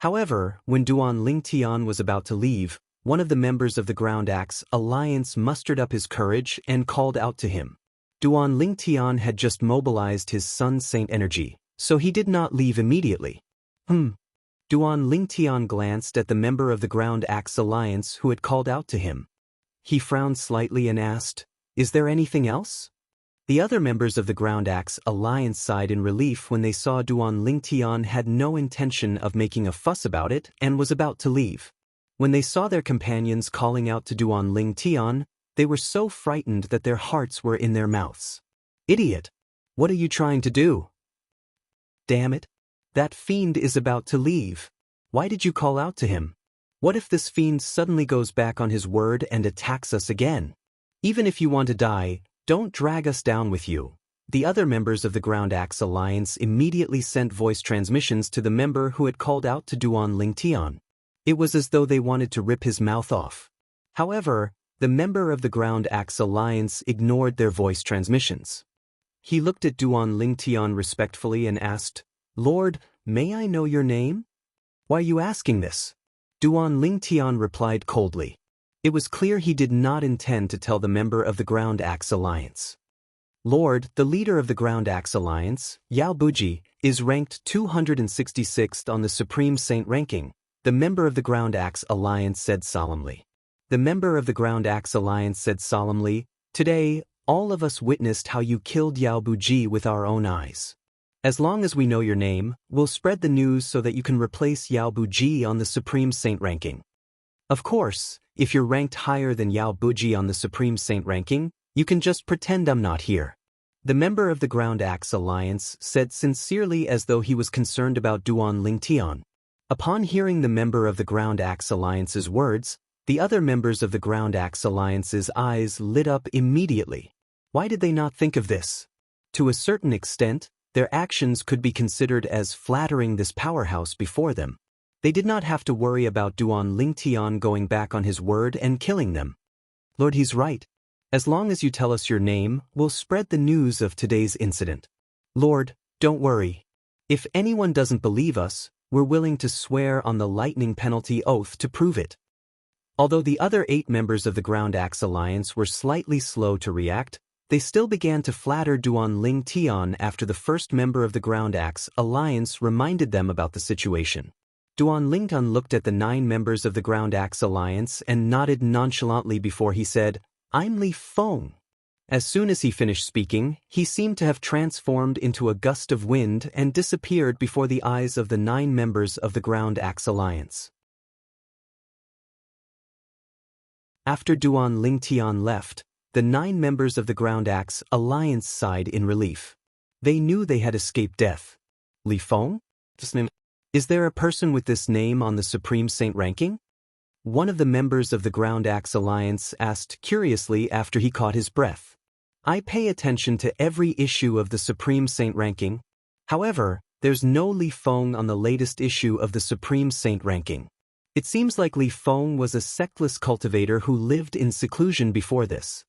However, when Duan Ling Tian was about to leave, one of the members of the Ground Axe Alliance mustered up his courage and called out to him. Duan Ling Tian had just mobilized his Sun Saint energy, so he did not leave immediately. Duan Ling Tian glanced at the member of the Ground Axe Alliance who had called out to him. He frowned slightly and asked, "Is there anything else?" The other members of the Ground Axe Alliance sighed in relief when they saw Duan Ling Tian had no intention of making a fuss about it and was about to leave. When they saw their companions calling out to Duan Ling Tian, they were so frightened that their hearts were in their mouths. "Idiot! What are you trying to do?" "Damn it! That fiend is about to leave. Why did you call out to him? What if this fiend suddenly goes back on his word and attacks us again? Even if you want to die, don't drag us down with you." The other members of the Ground Axe Alliance immediately sent voice transmissions to the member who had called out to Duan Ling Tian. It was as though they wanted to rip his mouth off. However, the member of the Ground Axe Alliance ignored their voice transmissions. He looked at Duan Ling Tian respectfully and asked, "Lord, may I know your name?" "Why are you asking this?" Duan Ling Tian replied coldly. It was clear he did not intend to tell the member of the Ground Axe Alliance. "Lord, the leader of the Ground Axe Alliance, Yao Buji, is ranked 266th on the Supreme Saint ranking," the member of the Ground Axe Alliance said solemnly. The member of the Ground Axe Alliance said solemnly, "Today, all of us witnessed how you killed Yao Buji with our own eyes. As long as we know your name, we'll spread the news so that you can replace Yao Buji on the Supreme Saint ranking. Of course, if you're ranked higher than Yao Buji on the Supreme Saint ranking, you can just pretend I'm not here." The member of the Ground Axe Alliance said sincerely as though he was concerned about Duan Ling Tian. Upon hearing the member of the Ground Axe Alliance's words, the other members of the Ground Axe Alliance's eyes lit up immediately. Why did they not think of this? To a certain extent, their actions could be considered as flattering this powerhouse before them. They did not have to worry about Duan Ling Tian going back on his word and killing them. "Lord, he's right. As long as you tell us your name, we'll spread the news of today's incident." "Lord, don't worry. If anyone doesn't believe us, we're willing to swear on the lightning penalty oath to prove it." Although the other 8 members of the Ground Axe Alliance were slightly slow to react, They still began to flatter Duan Ling Tian after the first member of the Ground Axe Alliance reminded them about the situation. Duan Lingtian looked at the 9 members of the Ground Axe Alliance and nodded nonchalantly before he said, "I'm Li Feng." As soon as he finished speaking, he seemed to have transformed into a gust of wind and disappeared before the eyes of the 9 members of the Ground Axe Alliance. After Duan Lingtian left, the 9 members of the Ground Axe Alliance sighed in relief. They knew they had escaped death. Li Feng? Is there a person with this name on the Supreme Saint ranking? One of the members of the Ground Axe Alliance asked curiously after he caught his breath. I pay attention to every issue of the Supreme Saint ranking. However, there's no Li Feng on the latest issue of the Supreme Saint ranking. It seems like Li Feng was a sectless cultivator who lived in seclusion before this.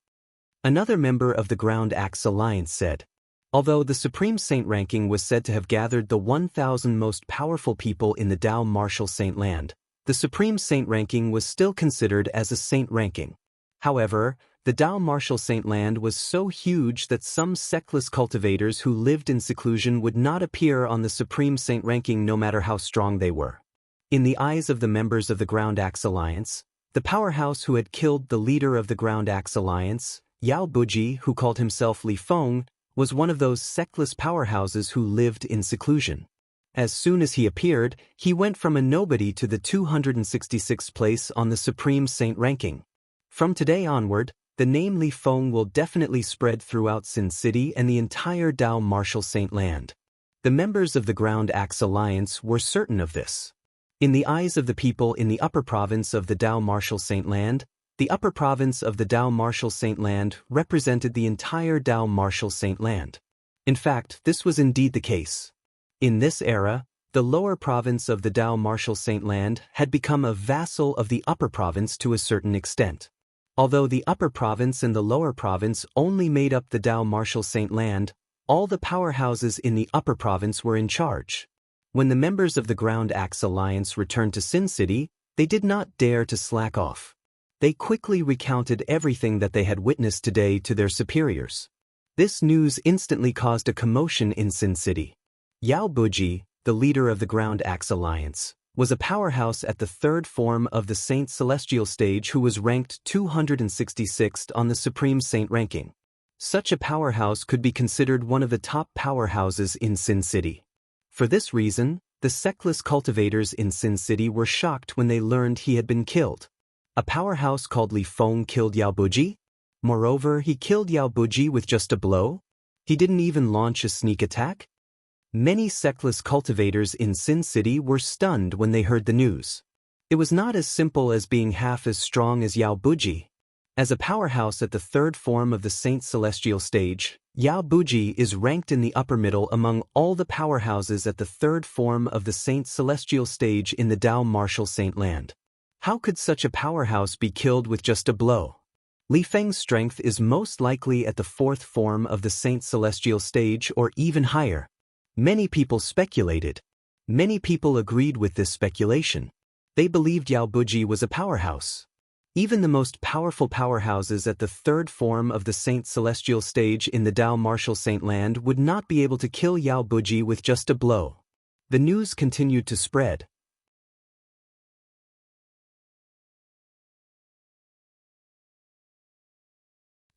Another member of the Ground Axe Alliance said. Although the Supreme Saint ranking was said to have gathered the 1,000 most powerful people in the Dao Martial Saint land, the Supreme Saint ranking was still considered as a saint ranking. However, the Dao Martial Saint land was so huge that some sectless cultivators who lived in seclusion would not appear on the Supreme Saint ranking no matter how strong they were. In the eyes of the members of the Ground Axe Alliance, the powerhouse who had killed the leader of the Ground Axe Alliance, Yao Buji, who called himself Li Feng, was one of those sectless powerhouses who lived in seclusion. As soon as he appeared, he went from a nobody to the 266th place on the Supreme Saint ranking. From today onward, the name Li Feng will definitely spread throughout Sin City and the entire Dao Martial Saint land. The members of the Ground Axe Alliance were certain of this. In the eyes of the people in the upper province of the Dao Martial Saint land, the upper province of the Dao Martial Saint land represented the entire Dao Martial Saint land. In fact, this was indeed the case. In this era, the lower province of the Dao Martial Saint land had become a vassal of the upper province to a certain extent. Although the upper province and the lower province only made up the Dao Martial Saint land, all the powerhouses in the upper province were in charge. When the members of the Ground Axe Alliance returned to Sin City, they did not dare to slack off. They quickly recounted everything that they had witnessed today to their superiors. This news instantly caused a commotion in Sin City. Yao Buji, the leader of the Ground Axe Alliance, was a powerhouse at the 3rd form of the Saint Celestial stage who was ranked 266th on the Supreme Saint ranking. Such a powerhouse could be considered one of the top powerhouses in Sin City. For this reason, the sectless cultivators in Sin City were shocked when they learned he had been killed. A powerhouse called Li Feng killed Yao Buji? Moreover, he killed Yao Buji with just a blow? He didn't even launch a sneak attack? Many sectless cultivators in Sin City were stunned when they heard the news. It was not as simple as being half as strong as Yao Buji. As a powerhouse at the 3rd form of the Saint Celestial stage, Yao Buji is ranked in the upper middle among all the powerhouses at the 3rd form of the Saint Celestial stage in the Dao Martial Saint land. How could such a powerhouse be killed with just a blow? Li Feng's strength is most likely at the 4th form of the Saint Celestial stage or even higher. Many people speculated. Many people agreed with this speculation. They believed Yao Buji was a powerhouse. Even the most powerful powerhouses at the 3rd form of the Saint Celestial stage in the Dao Martial Saint land would not be able to kill Yao Buji with just a blow. The news continued to spread.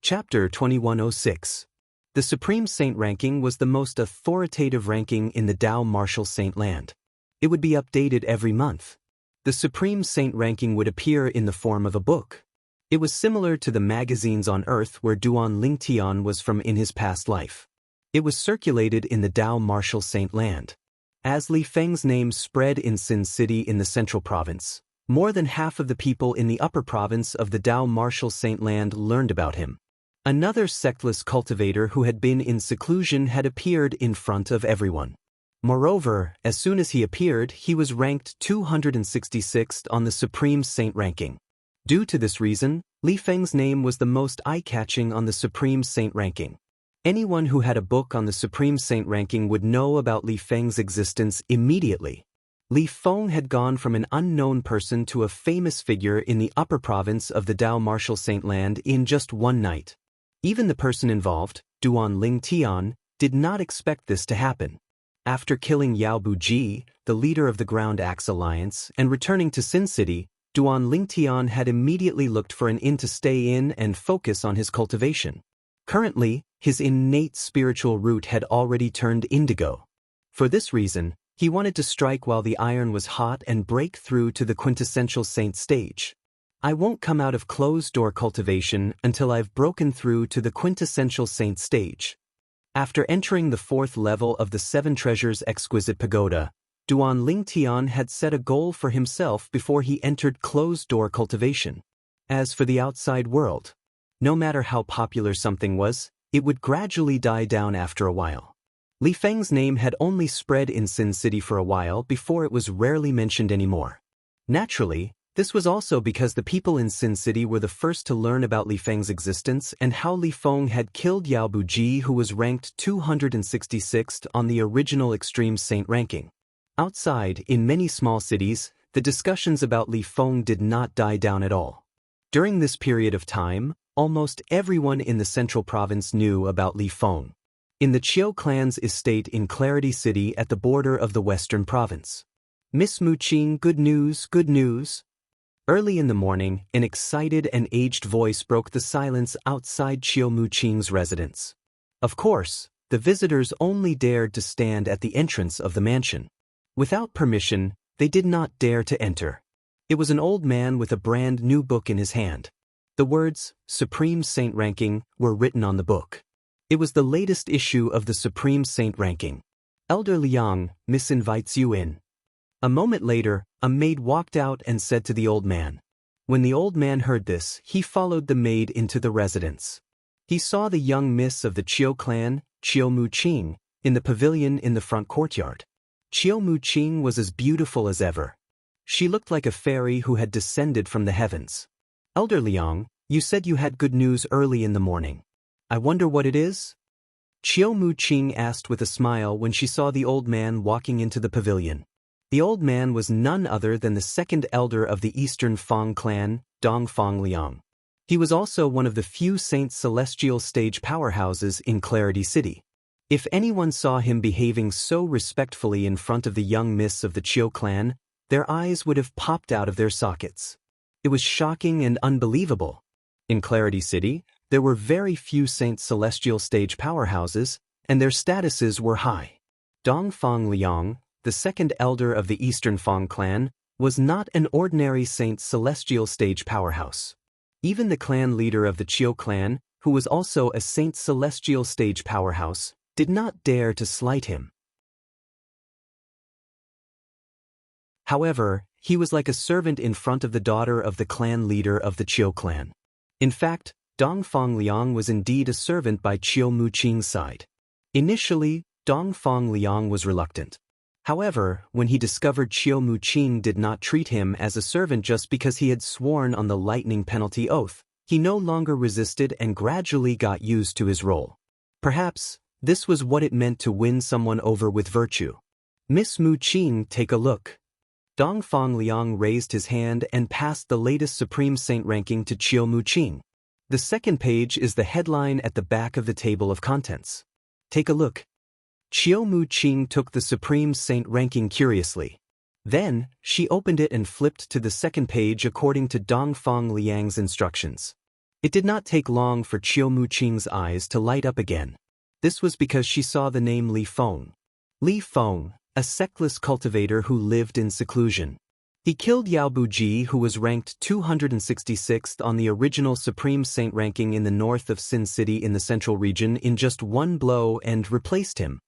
Chapter 2106. The Supreme Saint ranking was the most authoritative ranking in the Dao Martial Saint land. It would be updated every month. The Supreme Saint ranking would appear in the form of a book. It was similar to the magazines on Earth where Duan Lingtian was from in his past life. It was circulated in the Dao Martial Saint land. As Li Feng's name spread in Sin City in the central province, more than half of the people in the upper province of the Dao Martial Saint land learned about him. Another sectless cultivator who had been in seclusion had appeared in front of everyone. Moreover, as soon as he appeared, he was ranked 266th on the Supreme Saint ranking. Due to this reason, Li Feng's name was the most eye-catching on the Supreme Saint ranking. Anyone who had a book on the Supreme Saint ranking would know about Li Feng's existence immediately. Li Feng had gone from an unknown person to a famous figure in the upper province of the Dao Martial Saint land in just one night. Even the person involved, Duan Ling Tian, did not expect this to happen. After killing Yao Buji, the leader of the Ground Axe Alliance, and returning to Sin City, Duan Ling Tian had immediately looked for an inn to stay in and focus on his cultivation. Currently, his innate spiritual root had already turned indigo. For this reason, he wanted to strike while the iron was hot and break through to the quintessential saint stage. I won't come out of closed-door cultivation until I've broken through to the quintessential saint stage. After entering the 4th level of the 7 Treasures Exquisite Pagoda, Duan Ling Tian had set a goal for himself before he entered closed-door cultivation. As for the outside world, no matter how popular something was, it would gradually die down after a while. Li Feng's name had only spread in Sin City for a while before it was rarely mentioned anymore. Naturally, this was also because the people in Sin City were the first to learn about Li Feng's existence and how Li Feng had killed Yao Buji, who was ranked 266th on the original Extreme Saint ranking. Outside, in many small cities, the discussions about Li Feng did not die down at all. During this period of time, almost everyone in the central province knew about Li Feng. In the Qiu clan's estate in Clarity City at the border of the western province. Miss Mu Qing, good news, good news. Early in the morning, an excited and aged voice broke the silence outside Qiu Mu Qing's residence. Of course, the visitors only dared to stand at the entrance of the mansion. Without permission, they did not dare to enter. It was an old man with a brand new book in his hand. The words, Supreme Saint Ranking, were written on the book. It was the latest issue of the Supreme Saint Ranking. Elder Liang, Miss invites you in. A moment later, a maid walked out and said to the old man. When the old man heard this, he followed the maid into the residence. He saw the young miss of the Qiu clan, Qiu Mu Qing, in the pavilion in the front courtyard. Qiu Mu Qing was as beautiful as ever. She looked like a fairy who had descended from the heavens. Elder Liang, you said you had good news early in the morning. I wonder what it is? Qiu Mu Qing asked with a smile when she saw the old man walking into the pavilion. The old man was none other than the second elder of the Eastern Fang clan, Dong Fang Liang. He was also one of the few Saint Celestial stage powerhouses in Clarity City. If anyone saw him behaving so respectfully in front of the young miss of the Qiu clan, their eyes would have popped out of their sockets. It was shocking and unbelievable. In Clarity City, there were very few Saint Celestial stage powerhouses, and their statuses were high. Dong Fang Liang, the second elder of the Eastern Fang clan, was not an ordinary Saint Celestial stage powerhouse. Even the clan leader of the Qiu clan, who was also a Saint Celestial stage powerhouse, did not dare to slight him. However, he was like a servant in front of the daughter of the clan leader of the Qiu clan. In fact, Dong Fang Liang was indeed a servant by Qiu Mu Qing's side. Initially, Dong Fang Liang was reluctant. However, when he discovered Qiu Mu Qing did not treat him as a servant just because he had sworn on the lightning penalty oath, he no longer resisted and gradually got used to his role. Perhaps, this was what it meant to win someone over with virtue. Miss Mu Qing, take a look. Dong Fang Liang raised his hand and passed the latest Supreme Saint ranking to Qiu Mu Qing. The second page is the headline at the back of the table of contents. Take a look. Qiu Mu Qing took the Supreme Saint ranking curiously. Then, she opened it and flipped to the second page according to Dong Fang Liang's instructions. It did not take long for Qiu Mu Qing's eyes to light up again. This was because she saw the name Li Feng. Li Feng, a sectless cultivator who lived in seclusion. He killed Yao Buji, who was ranked 266th on the original Supreme Saint ranking in the north of Sin City in the central region in just one blow and replaced him.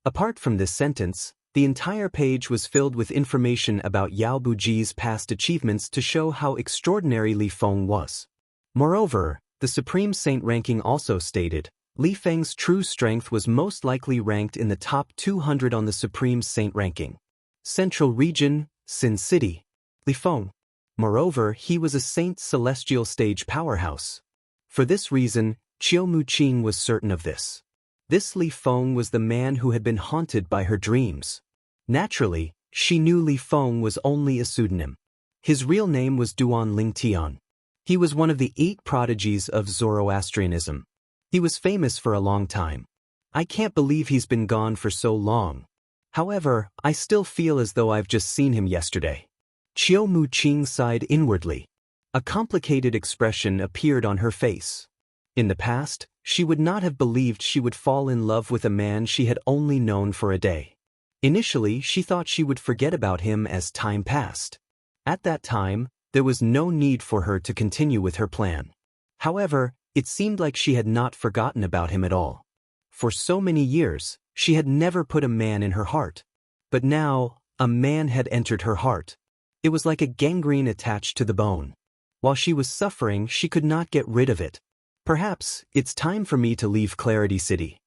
Apart from this sentence, the entire page was filled with information about Yao Buji's past achievements to show how extraordinary Li Feng was. Moreover, the Supreme Saint ranking also stated, Li Feng's true strength was most likely ranked in the top 200 on the Supreme Saint ranking. Central Region, Sin City. Li Feng. Moreover, he was a Saint Celestial stage powerhouse. For this reason, Qiu Mu Qing was certain of this. This Li Feng was the man who had been haunted by her dreams. Naturally, she knew Li Feng was only a pseudonym. His real name was Duan Ling Tian. He was one of the 8 prodigies of Zoroastrianism. He was famous for a long time. I can't believe he's been gone for so long. However, I still feel as though I've just seen him yesterday. Qiu Muqing sighed inwardly. A complicated expression appeared on her face. In the past, she would not have believed she would fall in love with a man she had only known for a day. Initially, she thought she would forget about him as time passed. At that time, there was no need for her to continue with her plan. However, it seemed like she had not forgotten about him at all. For so many years, she had never put a man in her heart. But now, a man had entered her heart. It was like a gangrene attached to the bone. While she was suffering, she could not get rid of it. Perhaps, it's time for me to leave Clarity City.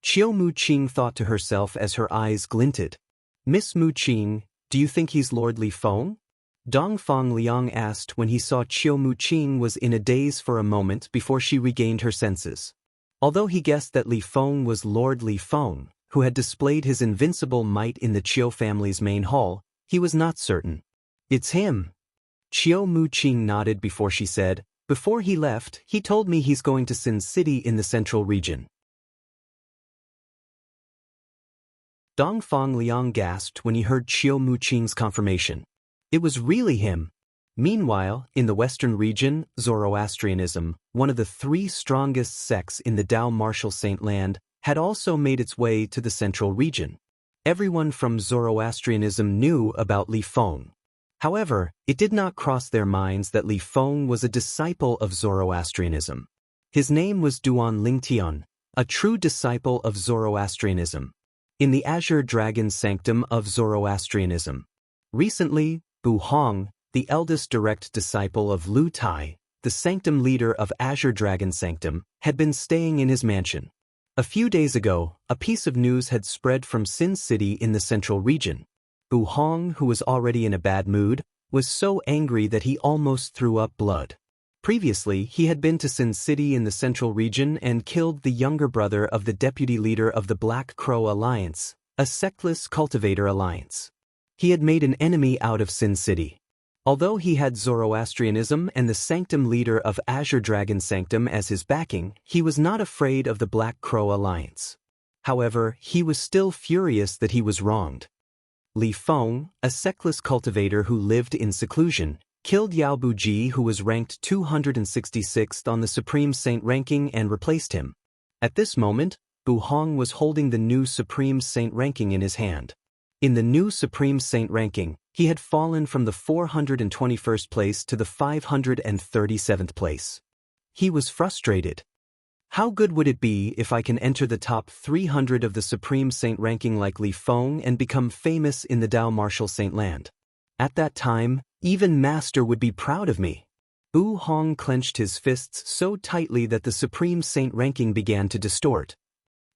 Qiu Muqing thought to herself as her eyes glinted. Miss Muqing, do you think he's Lord Li Feng? Dongfang Liang asked when he saw Qiu Muqing was in a daze for a moment before she regained her senses. Although he guessed that Li Feng was Lord Li Feng, who had displayed his invincible might in the Qiu family's main hall, he was not certain. It's him. Qiu Muqing nodded before she said, before he left, he told me he's going to Sin City in the central region. Dongfang Liang gasped when he heard Qiu Muqing's confirmation. It was really him. Meanwhile, in the western region, Zoroastrianism, one of the 3 strongest sects in the Dao Martial Saint Land, had also made its way to the central region. Everyone from Zoroastrianism knew about Li Feng. However, it did not cross their minds that Li Feng was a disciple of Zoroastrianism. His name was Duan Lingtian, a true disciple of Zoroastrianism. In the Azure Dragon Sanctum of Zoroastrianism. Recently, Bu Hong, the eldest direct disciple of Lu Tai, the sanctum leader of Azure Dragon Sanctum, had been staying in his mansion. A few days ago, a piece of news had spread from Sin City in the central region. Bu Hong, who was already in a bad mood, was so angry that he almost threw up blood. Previously, he had been to Sin City in the central region and killed the younger brother of the deputy leader of the Black Crow Alliance, a sectless cultivator alliance. He had made an enemy out of Sin City. Although he had Zoroastrianism and the sanctum leader of Azure Dragon Sanctum as his backing, he was not afraid of the Black Crow Alliance. However, he was still furious that he was wronged. Li Feng, a sectless cultivator who lived in seclusion, killed Yao Buji, who was ranked 266th on the Supreme Saint ranking, and replaced him. At this moment, Bu Hong was holding the new Supreme Saint ranking in his hand. In the new Supreme Saint ranking, he had fallen from the 421st place to the 537th place. He was frustrated. How good would it be if I can enter the top 300 of the Supreme Saint ranking like Li Feng and become famous in the Dao Martial Saint Land? At that time, even Master would be proud of me. Bu Hong clenched his fists so tightly that the Supreme Saint ranking began to distort.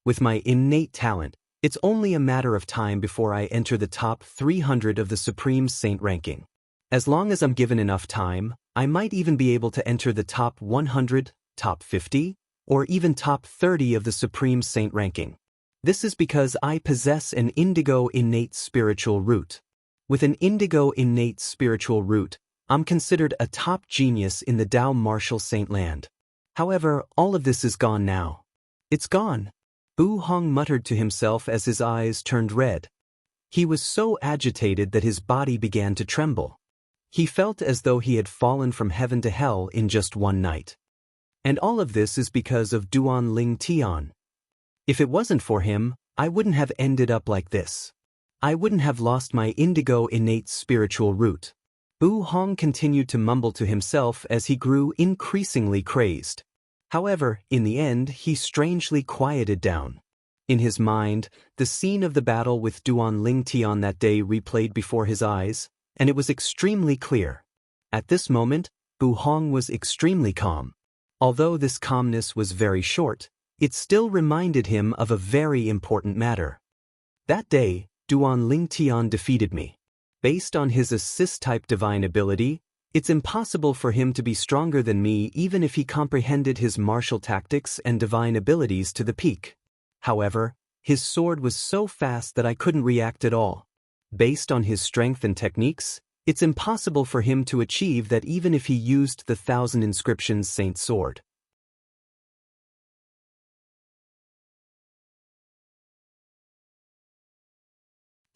With my innate talent, it's only a matter of time before I enter the top 300 of the Supreme Saint ranking. As long as I'm given enough time, I might even be able to enter the top 100, top 50, or even top 30 of the Supreme Saint ranking. This is because I possess an indigo innate spiritual root. With an indigo innate spiritual root, I'm considered a top genius in the Dao Martial Saint Land. However, all of this is gone now. It's gone. Bu Hong muttered to himself as his eyes turned red. He was so agitated that his body began to tremble. He felt as though he had fallen from heaven to hell in just one night. And all of this is because of Duan Lingtian. If it wasn't for him, I wouldn't have ended up like this. I wouldn't have lost my indigo innate spiritual root. Bu Hong continued to mumble to himself as he grew increasingly crazed. However, in the end, he strangely quieted down. In his mind, the scene of the battle with Duan Lingtian that day replayed before his eyes, and it was extremely clear. At this moment, Bu Hong was extremely calm. Although this calmness was very short, it still reminded him of a very important matter. That day, Duan Lingtian defeated me. Based on his assist-type divine ability, it's impossible for him to be stronger than me even if he comprehended his martial tactics and divine abilities to the peak. However, his sword was so fast that I couldn't react at all. Based on his strength and techniques, it's impossible for him to achieve that even if he used the 1,000 inscriptions Saint Sword.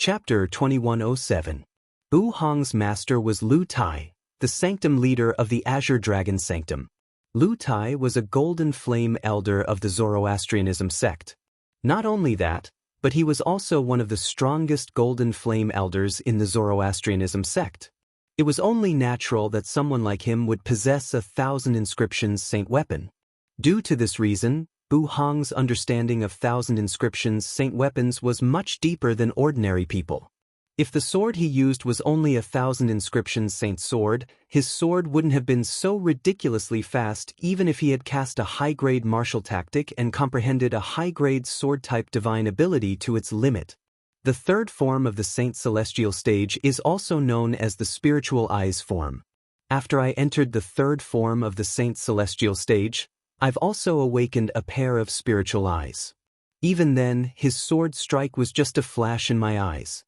Chapter 2107. Bu Hong's master was Lu Tai, the sanctum leader of the Azure Dragon Sanctum. Lu Tai was a golden flame elder of the Zoroastrianism sect. Not only that, but he was also one of the strongest golden flame elders in the Zoroastrianism sect. It was only natural that someone like him would possess 1,000 inscriptions saint weapon. Due to this reason, Bu Hong's understanding of 1,000 inscriptions saint weapons was much deeper than ordinary people. If the sword he used was only 1,000 inscriptions saint sword, his sword wouldn't have been so ridiculously fast even if he had cast a high-grade martial tactic and comprehended a high-grade sword-type divine ability to its limit. The third form of the Saint Celestial stage is also known as the Spiritual Eyes form. After I entered the third form of the Saint Celestial stage, I've also awakened a pair of spiritual eyes. Even then, his sword strike was just a flash in my eyes.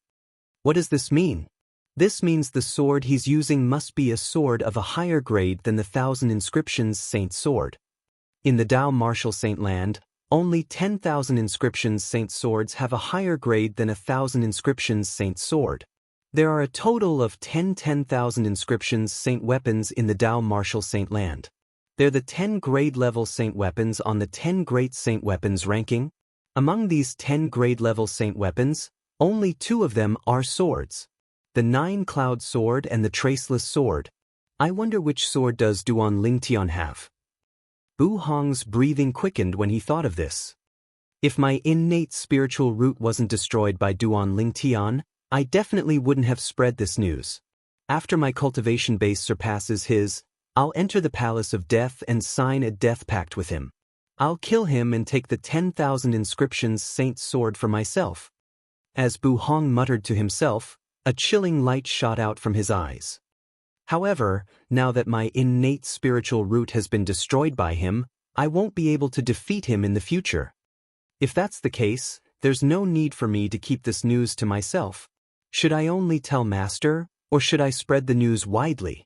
What does this mean? This means the sword he's using must be a sword of a higher grade than the 1,000 inscriptions saint sword. In the Dao martial saint land, only 10,000 inscriptions saint swords have a higher grade than 1,000 inscriptions saint sword. There are a total of 10,000 inscriptions saint weapons in the Dao martial saint land. They're the 10 grade level saint weapons on the 10 great saint weapons ranking. Among these 10 grade level saint weapons, only 2 of them are swords. The 9-cloud sword and the traceless sword. I wonder which sword does Duan Lingtian have? Bu Hong's breathing quickened when he thought of this. If my innate spiritual root wasn't destroyed by Duan Lingtian, I definitely wouldn't have spread this news. After my cultivation base surpasses his, I'll enter the Palace of Death and sign a death pact with him. I'll kill him and take the 10,000 inscriptions saint sword for myself. As Bu Hong muttered to himself, a chilling light shot out from his eyes. However, now that my innate spiritual root has been destroyed by him, I won't be able to defeat him in the future. If that's the case, there's no need for me to keep this news to myself. Should I only tell Master, or should I spread the news widely?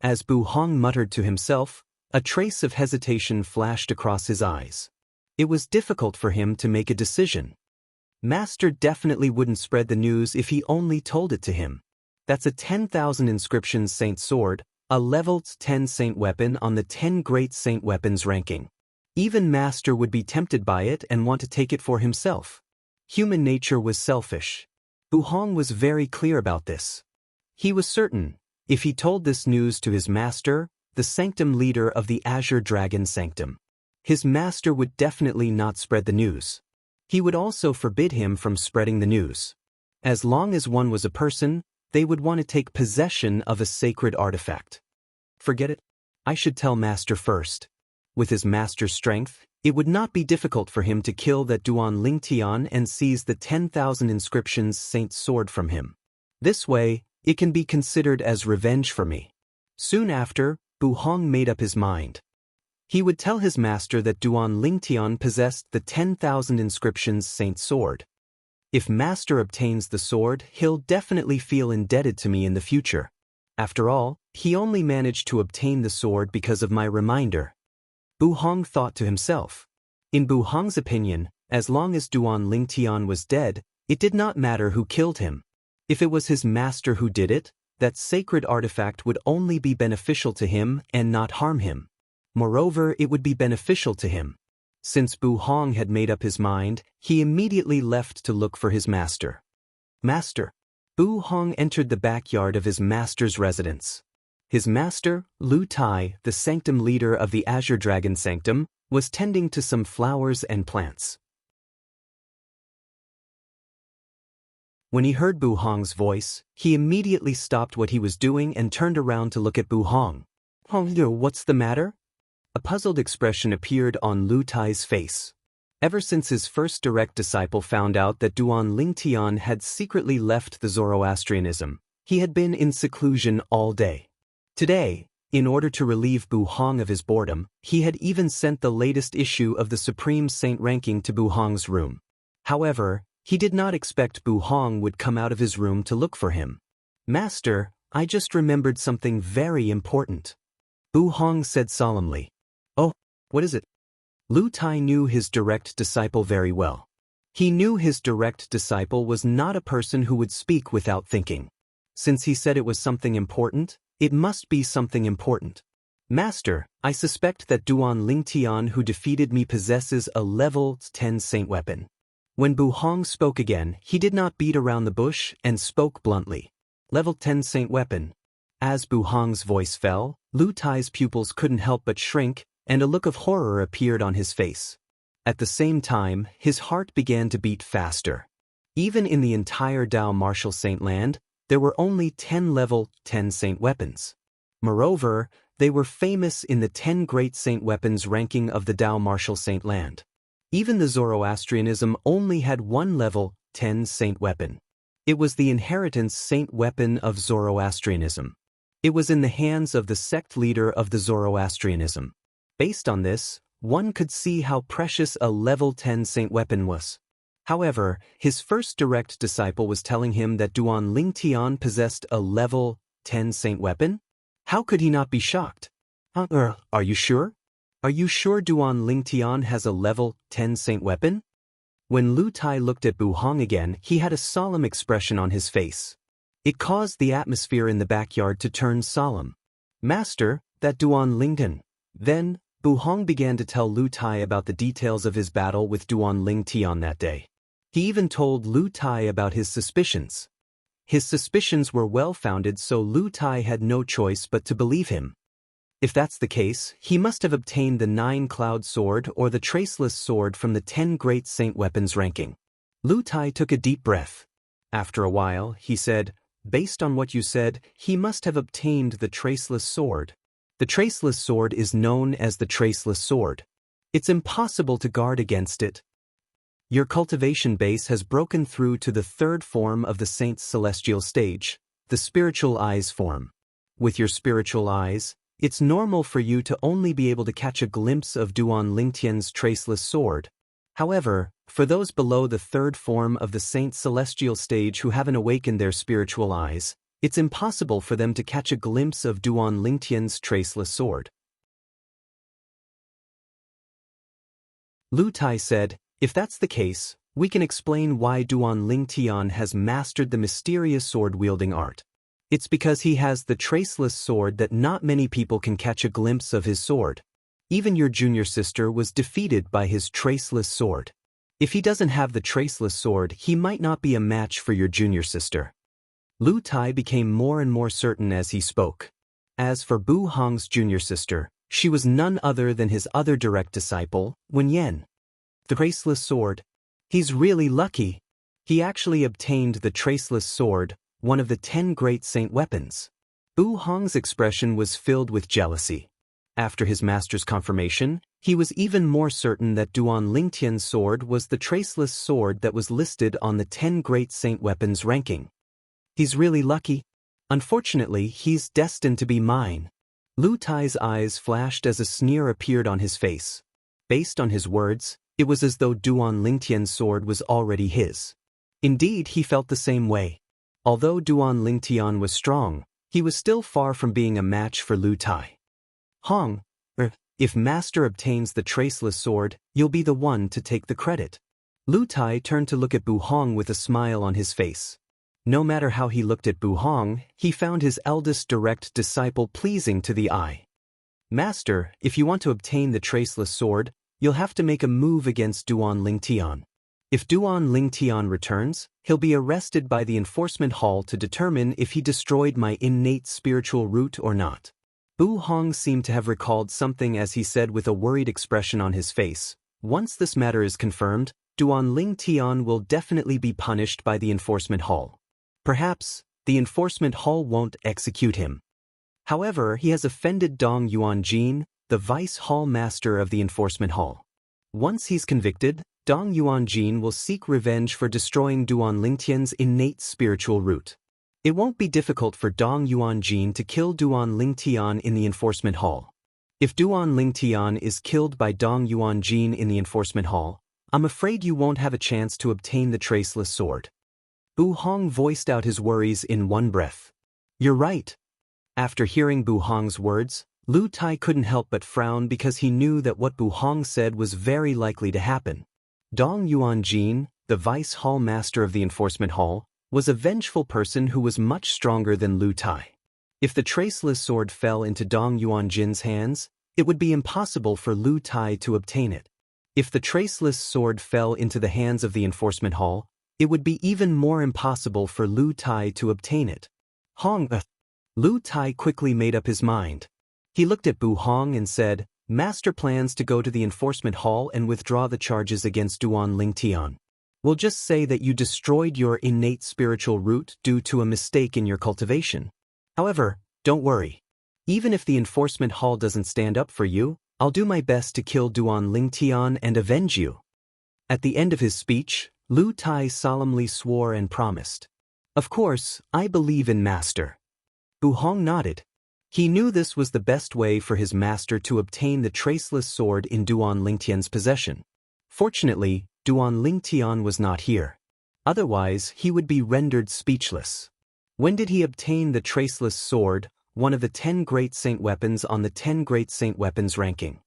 As Bu Hong muttered to himself, a trace of hesitation flashed across his eyes. It was difficult for him to make a decision. Master definitely wouldn't spread the news if he only told it to him. That's a 10,000 inscriptions saint sword, a level 10 saint weapon on the 10 great saint weapons ranking. Even Master would be tempted by it and want to take it for himself. Human nature was selfish. Bu Hong was very clear about this. He was certain, if he told this news to his master, the sanctum leader of the Azure Dragon Sanctum, his master would definitely not spread the news. He would also forbid him from spreading the news. As long as one was a person, they would want to take possession of a sacred artifact. Forget it. I should tell Master first. With his master's strength, it would not be difficult for him to kill that Duan Lingtian and seize the 10,000 inscriptions saint sword from him. This way, it can be considered as revenge for me. Soon after, Bu Hong made up his mind. He would tell his master that Duan Lingtian possessed the 10,000 inscriptions saint sword. If Master obtains the sword, he'll definitely feel indebted to me in the future. After all, he only managed to obtain the sword because of my reminder. Bu Hong thought to himself. In Bu Hong's opinion, as long as Duan Lingtian was dead, it did not matter who killed him. If it was his master who did it, that sacred artifact would only be beneficial to him and not harm him. Moreover, it would be beneficial to him. Since Bu Hong had made up his mind, he immediately left to look for his master. Master. Bu Hong entered the backyard of his master's residence. His master, Lu Tai, the sanctum leader of the Azure Dragon Sanctum, was tending to some flowers and plants. When he heard Bu Hong's voice, he immediately stopped what he was doing and turned around to look at Bu Hong. What's the matter? A puzzled expression appeared on Lu Tai's face. Ever since his first direct disciple found out that Duan Lingtian had secretly left the Zoroastrianism, he had been in seclusion all day. Today, in order to relieve Bu Hong of his boredom, he had even sent the latest issue of the Supreme Saint ranking to Bu Hong's room. However, he did not expect Bu Hong would come out of his room to look for him. Master, I just remembered something very important. Bu Hong said solemnly. Oh, what is it? Lu Tai knew his direct disciple very well. He knew his direct disciple was not a person who would speak without thinking. Since he said it was something important, it must be something important. Master, I suspect that Duan Lingtian who defeated me possesses a level 10 saint weapon. When Bu Hong spoke again, he did not beat around the bush and spoke bluntly. Level 10 saint weapon. As Bu Hong's voice fell, Lu Tai's pupils couldn't help but shrink, and a look of horror appeared on his face. At the same time, his heart began to beat faster. Even in the entire Dao Martial Saint Land, there were only 10 level 10 saint weapons. Moreover, they were famous in the 10 great saint weapons ranking of the Dao Martial Saint Land. Even the Zoroastrianism only had one level 10 saint weapon. It was the inheritance saint weapon of Zoroastrianism. It was in the hands of the sect leader of the Zoroastrianism. Based on this, one could see how precious a level 10 saint weapon was. However, his first direct disciple was telling him that Duan Lingtian possessed a level 10 saint weapon? How could he not be shocked? Are you sure? Are you sure Duan Lingtian has a level 10 saint weapon? When Lu Tai looked at Bu Hong again, he had a solemn expression on his face. It caused the atmosphere in the backyard to turn solemn. Master, that Duan Lingtian. Then, Bu Hong began to tell Lu Tai about the details of his battle with Duan Lingtian that day. He even told Lu Tai about his suspicions. His suspicions were well-founded, so Lu Tai had no choice but to believe him. If that's the case, he must have obtained the 9-cloud sword or the traceless sword from the 10 great saint weapons ranking. Lu Tai took a deep breath. After a while, he said, based on what you said, he must have obtained the traceless sword. The traceless sword is known as the traceless sword. It's impossible to guard against it. Your cultivation base has broken through to the third form of the saint's celestial stage, the spiritual eyes form. With your spiritual eyes, it's normal for you to only be able to catch a glimpse of Duan Lingtian's traceless sword. However, for those below the third form of the saint's celestial stage who haven't awakened their spiritual eyes, it's impossible for them to catch a glimpse of Duan Lingtian's traceless sword. Lu Tai said, if that's the case, we can explain why Duan Lingtian has mastered the mysterious sword-wielding art. It's because he has the traceless sword that not many people can catch a glimpse of his sword. Even your junior sister was defeated by his traceless sword. If he doesn't have the traceless sword, he might not be a match for your junior sister. Lu Tai became more and more certain as he spoke. As for Bu Hong's junior sister, she was none other than his other direct disciple, Wen Yan. The traceless sword. He's really lucky. He actually obtained the traceless sword, one of the 10 great saint weapons. Bu Hong's expression was filled with jealousy. After his master's confirmation, he was even more certain that Duan Lingtian's sword was the traceless sword that was listed on the 10 great saint weapons ranking. He's really lucky. Unfortunately, he's destined to be mine. Lu Tai's eyes flashed as a sneer appeared on his face. Based on his words, it was as though Duan Lingtian's sword was already his. Indeed, he felt the same way. Although Duan Lingtian was strong, he was still far from being a match for Lu Tai. Hong, if Master obtains the traceless sword, you'll be the one to take the credit. Lu Tai turned to look at Bu Hong with a smile on his face. No matter how he looked at Bu Hong, he found his eldest direct disciple pleasing to the eye. Master, if you want to obtain the traceless sword, you'll have to make a move against Duan Lingtian. If Duan Lingtian returns, he'll be arrested by the enforcement hall to determine if he destroyed my innate spiritual root or not. Bu Hong seemed to have recalled something as he said with a worried expression on his face, once this matter is confirmed, Duan Lingtian will definitely be punished by the enforcement hall. Perhaps, the enforcement hall won't execute him. However, he has offended Dong Yuanjin, the vice hall master of the enforcement hall. Once he's convicted, Dong Yuanjin will seek revenge for destroying Duan Lingtian's innate spiritual root. It won't be difficult for Dong Yuanjin to kill Duan Lingtian in the enforcement hall. If Duan Lingtian is killed by Dong Yuanjin in the enforcement hall, I'm afraid you won't have a chance to obtain the traceless sword. Bu Hong voiced out his worries in one breath. You're right. After hearing Bu Hong's words, Lu Tai couldn't help but frown because he knew that what Bu Hong said was very likely to happen. Dong Yuanjin, the vice hall master of the enforcement hall, was a vengeful person who was much stronger than Lu Tai. If the traceless sword fell into Dong Yuanjin's hands, it would be impossible for Lu Tai to obtain it. If the traceless sword fell into the hands of the enforcement hall, it would be even more impossible for Lu Tai to obtain it. Lu Tai quickly made up his mind. He looked at Bu Hong and said, "Master plans to go to the enforcement hall and withdraw the charges against Duan Lingtian. We'll just say that you destroyed your innate spiritual root due to a mistake in your cultivation. However, don't worry. Even if the enforcement hall doesn't stand up for you, I'll do my best to kill Duan Lingtian and avenge you." At the end of his speech, Lu Tai solemnly swore and promised, "Of course, I believe in Master." Bu Hong nodded. He knew this was the best way for his master to obtain the traceless sword in Duan Lingtian's possession. Fortunately, Duan Lingtian was not here. Otherwise, he would be rendered speechless. When did he obtain the traceless sword, one of the 10 great saint weapons on the 10 great saint weapons ranking?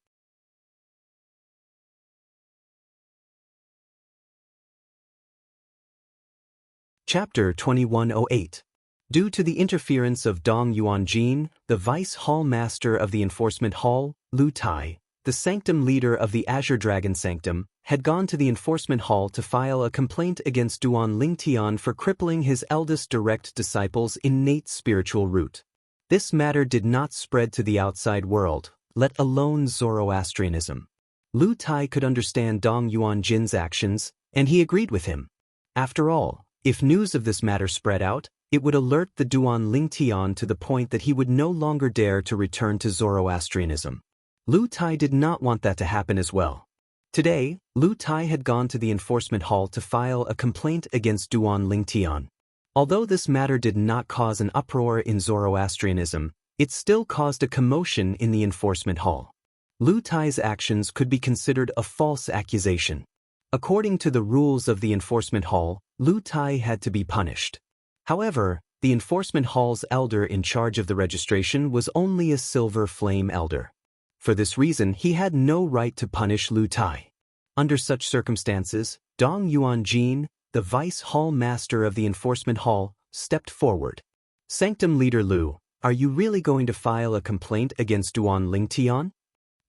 Chapter 2108. Due to the interference of Dong Yuanjin, the vice hall master of the enforcement hall, Lu Tai, the sanctum leader of the Azure Dragon Sanctum, had gone to the enforcement hall to file a complaint against Duan Lingtian for crippling his eldest direct disciple's innate spiritual root. This matter did not spread to the outside world, let alone Zoroastrianism. Lu Tai could understand Dong Yuanjin's actions, and he agreed with him. After all, if news of this matter spread out, it would alert the Duan Lingtian to the point that he would no longer dare to return to Zoroastrianism. Lu Tai did not want that to happen as well. Today, Lu Tai had gone to the enforcement hall to file a complaint against Duan Lingtian. Although this matter did not cause an uproar in Zoroastrianism, it still caused a commotion in the enforcement hall. Lu Tai's actions could be considered a false accusation. According to the rules of the enforcement hall, Lu Tai had to be punished. However, the enforcement hall's elder in charge of the registration was only a silver flame elder. For this reason, he had no right to punish Lu Tai. Under such circumstances, Dong Yuanjin, the vice hall master of the enforcement hall, stepped forward. "Sanctum leader Lu, are you really going to file a complaint against Duan Lingtian?"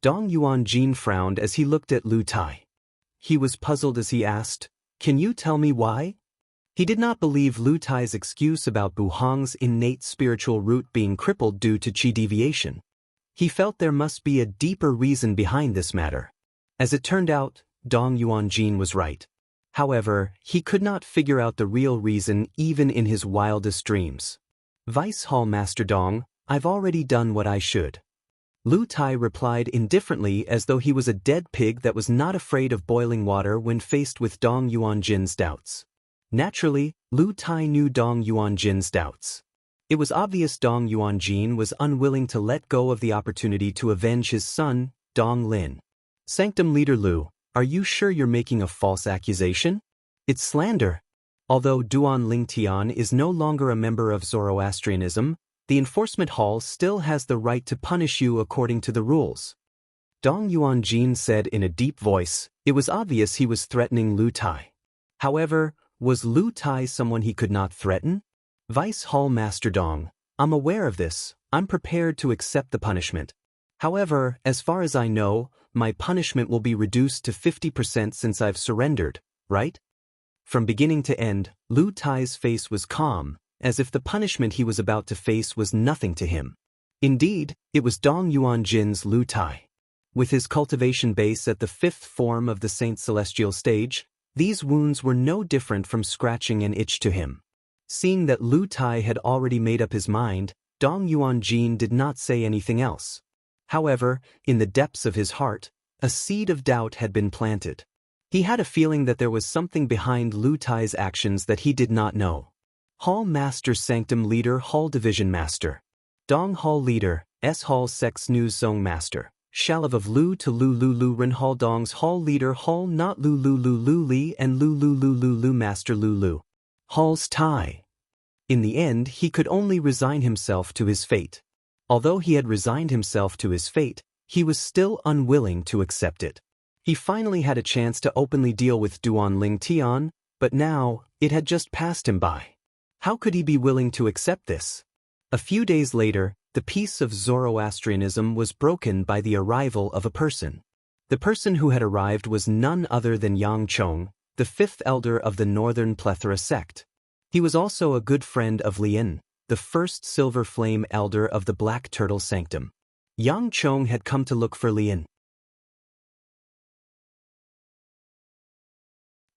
Dong Yuanjin frowned as he looked at Lu Tai. He was puzzled as he asked, "Can you tell me why?" He did not believe Lu Tai's excuse about Bu Hong's innate spiritual root being crippled due to qi deviation. He felt there must be a deeper reason behind this matter. As it turned out, Dong Yuanjin was right. However, he could not figure out the real reason even in his wildest dreams. "Vice Hall Master Dong, I've already done what I should." Lu Tai replied indifferently as though he was a dead pig that was not afraid of boiling water when faced with Dong Yuanjin's doubts. Naturally, Lu Tai knew Dong Yuanjin's doubts. It was obvious Dong Yuanjin was unwilling to let go of the opportunity to avenge his son, Dong Lin. "Sanctum leader Lu, are you sure you're making a false accusation? It's slander." Although Duan Lingtian is no longer a member of Zoroastrianism, the enforcement hall still has the right to punish you according to the rules. Dong Yuanjin said in a deep voice. It was obvious he was threatening Lu Tai. However, was Lu Tai someone he could not threaten? "Vice Hall Master Dong, I'm aware of this. I'm prepared to accept the punishment. However, as far as I know, my punishment will be reduced to 50% since I've surrendered, right?" From beginning to end, Lu Tai's face was calm, as if the punishment he was about to face was nothing to him. Indeed, it was Dong Yuanjin's Lu Tai. With his cultivation base at the 5th form of the Saint Celestial stage, these wounds were no different from scratching an itch to him. Seeing that Lu Tai had already made up his mind, Dong Yuanjin did not say anything else. However, in the depths of his heart, a seed of doubt had been planted. He had a feeling that there was something behind Lu Tai's actions that he did not know. Hall Master Sanctum Leader Hall Division Master. Dong Hall Leader, S Hall Sex News Zone Master. Shalav of Lu to Lu Lu Lu Ren Hall Dong's Hall Leader Hall Not Lu Lu Lu Lu Li and Lu Lu Lu Lu Lu Master Lu Lu. Hall's Tai. In the end, he could only resign himself to his fate. Although he had resigned himself to his fate, he was still unwilling to accept it. He finally had a chance to openly deal with Duan Lingtian, But now, it had just passed him by. How could he be willing to accept this? A few days later, the peace of Zoroastrianism was broken by the arrival of a person. The person who had arrived was none other than Yang Chong, the fifth elder of the Northern Plethora sect. He was also a good friend of Lian, the first Silver Flame elder of the Black Turtle Sanctum. Yang Chong had come to look for Lian.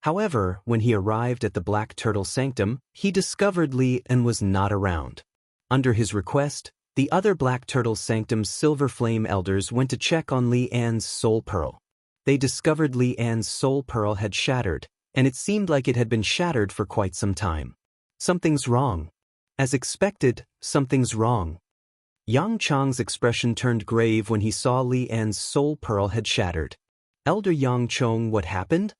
However, when he arrived at the Black Turtle Sanctum, he discovered Lian was not around. Under his request, the other Black Turtle Sanctum's Silver Flame elders went to check on Lian's soul pearl. They discovered Lian's soul pearl had shattered, and it seemed like it had been shattered for quite some time. Something's wrong. As expected, something's wrong. Yang Chong's expression turned grave when he saw Lian's soul pearl had shattered. Elder Yang Chong, what happened?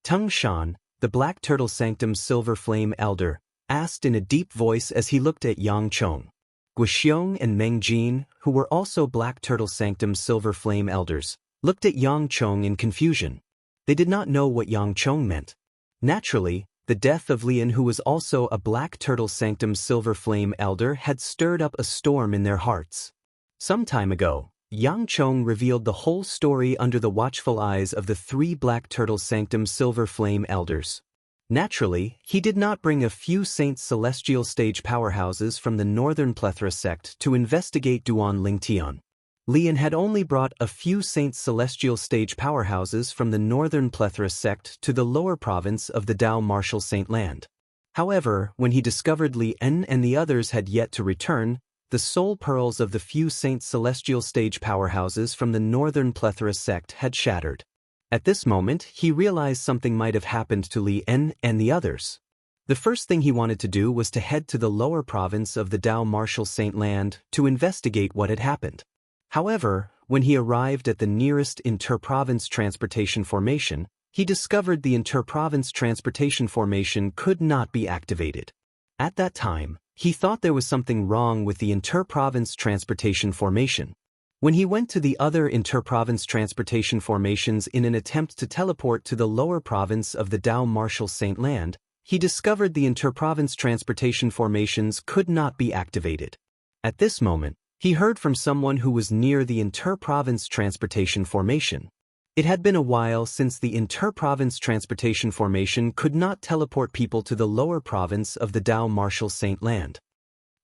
Tung Shan, the Black Turtle Sanctum's Silver Flame elder, asked in a deep voice as he looked at Yang Chong. Guxiong and Meng Jin, who were also Black Turtle Sanctum's Silver Flame elders, looked at Yang Chong in confusion. They did not know what Yang Chong meant. Naturally, the death of Lian, who was also a Black Turtle Sanctum's Silver Flame elder, had stirred up a storm in their hearts. Some time ago, Yang Chong revealed the whole story under the watchful eyes of the three Black Turtle Sanctum Silver Flame elders. Naturally, he did not bring a few Saints Celestial Stage powerhouses from the Northern Plethora sect to investigate Duan Lingtian. Lian had only brought a few Saints Celestial Stage powerhouses from the Northern Plethora sect to the lower province of the Dao Martial Saint Land. However, when he discovered Lian and the others had yet to return, the soul pearls of the few Saints Celestial Stage powerhouses from the Northern Plethora sect had shattered. At this moment, he realized something might have happened to Lian and the others. The first thing he wanted to do was to head to the lower province of the Dao Martial Saint Land to investigate what had happened. However, when he arrived at the nearest inter-province transportation formation, he discovered the inter-province transportation formation could not be activated. At that time, he thought there was something wrong with the inter-province transportation formation. When he went to the other inter-province transportation formations in an attempt to teleport to the lower province of the Dao Martial Saint Land, he discovered the inter-province transportation formations could not be activated. At this moment, he heard from someone who was near the inter-province transportation formation. It had been a while since the inter-province transportation formation could not teleport people to the lower province of the Dao Martial Saint Land.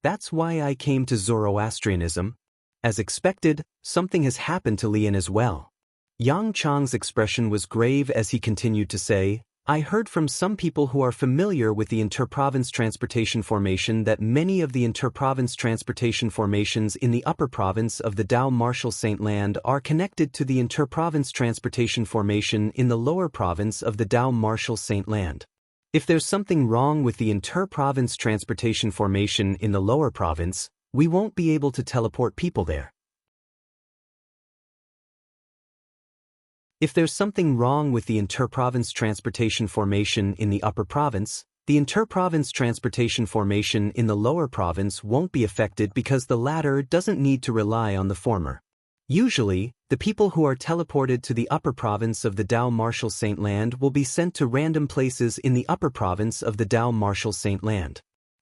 That's why I came to Zoroastrianism. As expected, something has happened to Lian as well. Yang Chong's expression was grave as he continued to say, I heard from some people who are familiar with the inter-province transportation formation that many of the inter-province transportation formations in the upper province of the Dao Martial Saint Land are connected to the inter-province transportation formation in the lower province of the Dao Martial Saint Land. If there's something wrong with the inter-province transportation formation in the lower province, we won't be able to teleport people there. If there's something wrong with the inter-province transportation formation in the upper province, the inter-province transportation formation in the lower province won't be affected because the latter doesn't need to rely on the former. Usually, the people who are teleported to the upper province of the Dao Martial Saint Land will be sent to random places in the upper province of the Dao Martial Saint Land.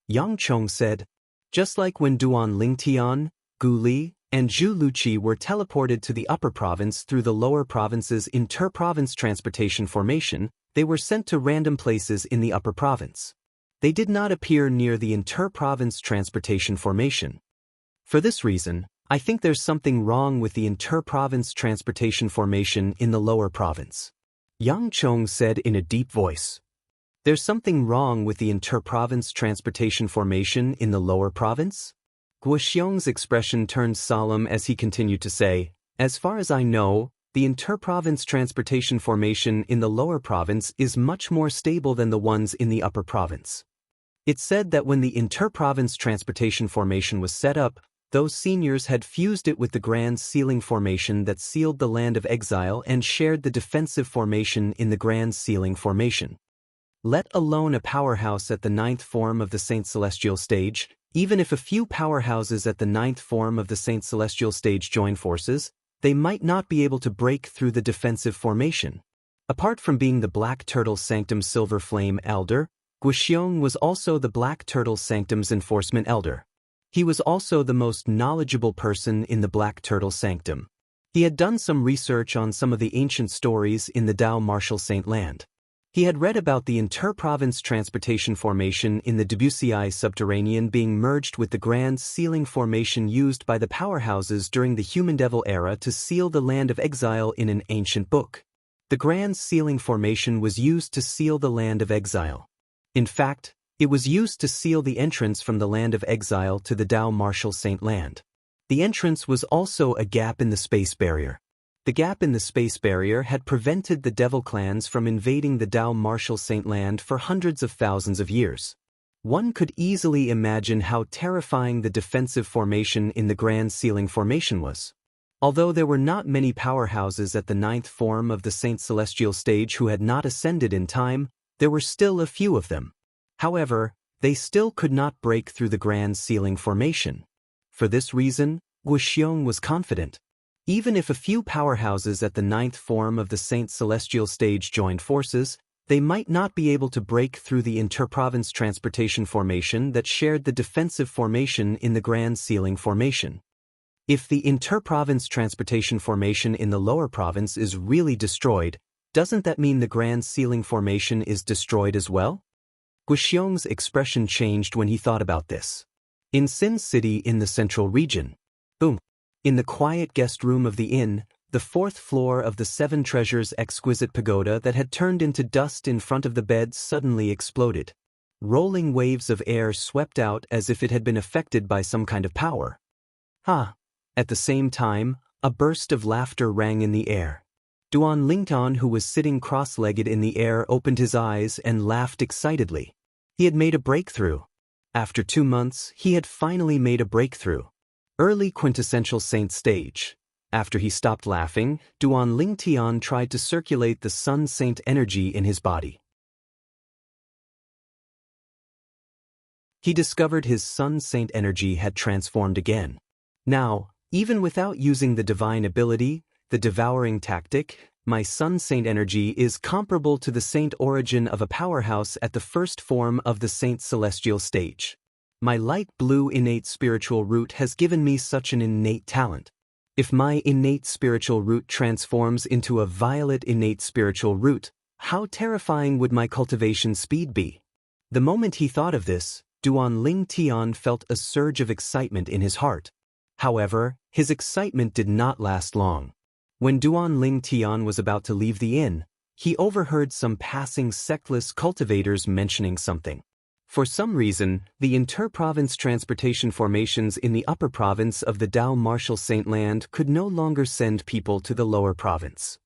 Yang Chong said, just like when Duan Lingtian, Gu Li, and Zhu Luqi were teleported to the upper province through the lower province's inter-province transportation formation, they were sent to random places in the upper province. They did not appear near the inter-province transportation formation. For this reason, I think there's something wrong with the inter-province transportation formation in the lower province. Yang Chong said in a deep voice. There's something wrong with the inter-province transportation formation in the lower province? Guoxiong's expression turned solemn as he continued to say, as far as I know, the inter-province transportation formation in the lower province is much more stable than the ones in the upper province. It's said that when the inter-province transportation formation was set up, those seniors had fused it with the Grand Sealing Formation that sealed the Land of Exile and shared the defensive formation in the Grand Sealing Formation. Let alone a powerhouse at the 9th form of the Saint Celestial Stage, even if a few powerhouses at the 9th form of the Saint Celestial Stage join forces, they might not be able to break through the defensive formation. Apart from being the Black Turtle Sanctum Silver Flame Elder, Guxiong was also the Black Turtle Sanctum's Enforcement Elder. He was also the most knowledgeable person in the Black Turtle Sanctum. He had done some research on some of the ancient stories in the Dao Martial Saint Land. He had read about the inter-province transportation formation in the Debussy subterranean being merged with the Grand Sealing formation used by the powerhouses during the Human Devil era to seal the land of exile in an ancient book. The Grand Sealing formation was used to seal the land of exile. In fact, it was used to seal the entrance from the land of exile to the Dao Martial Saint Land. The entrance was also a gap in the space barrier. The gap in the space barrier had prevented the Devil clans from invading the Dao Martial Saint Land for hundreds of thousands of years. One could easily imagine how terrifying the defensive formation in the Grand Sealing formation was. Although there were not many powerhouses at the 9th form of the Saint Celestial stage who had not ascended in time, there were still a few of them. However, they still could not break through the Grand Sealing formation. For this reason, Guxiong was confident. Even if a few powerhouses at the 9th form of the Saint Celestial stage joined forces, they might not be able to break through the interprovince transportation formation that shared the defensive formation in the Grand Sealing formation. If the interprovince transportation formation in the lower province is really destroyed, doesn't that mean the Grand Sealing formation is destroyed as well? Guxiong's expression changed when he thought about this. In Sin City in the central region. Boom. In the quiet guest room of the inn, the 4th floor of the 7 Treasures exquisite pagoda that had turned into dust in front of the bed suddenly exploded. Rolling waves of air swept out as if it had been affected by some kind of power. Ha! At the same time, a burst of laughter rang in the air. Duan Lingtan, who was sitting cross-legged in the air, opened his eyes and laughed excitedly. He had made a breakthrough. After 2 months, he had finally made a breakthrough. Early quintessential saint stage. After he stopped laughing, Duan Lingtian tried to circulate the Sun Saint energy in his body. He discovered his Sun Saint energy had transformed again. Now, even without using the divine ability, the devouring tactic, my Sun Saint energy is comparable to the saint origin of a powerhouse at the 1st form of the Saint Celestial stage. My light blue innate spiritual root has given me such an innate talent. If my innate spiritual root transforms into a violet innate spiritual root, how terrifying would my cultivation speed be? The moment he thought of this, Duan Lingtian felt a surge of excitement in his heart. However, his excitement did not last long. When Duan Lingtian was about to leave the inn, he overheard some passing sectless cultivators mentioning something. For some reason, the inter-province transportation formations in the upper province of the Dao Martial Saint Land could no longer send people to the lower province.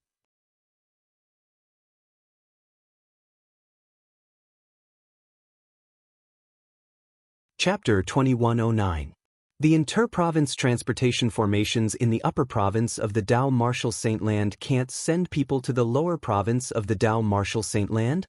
Chapter 2109. The inter-province transportation formations in the upper province of the Dao Martial Saint Land can't send people to the lower province of the Dao Martial Saint Land?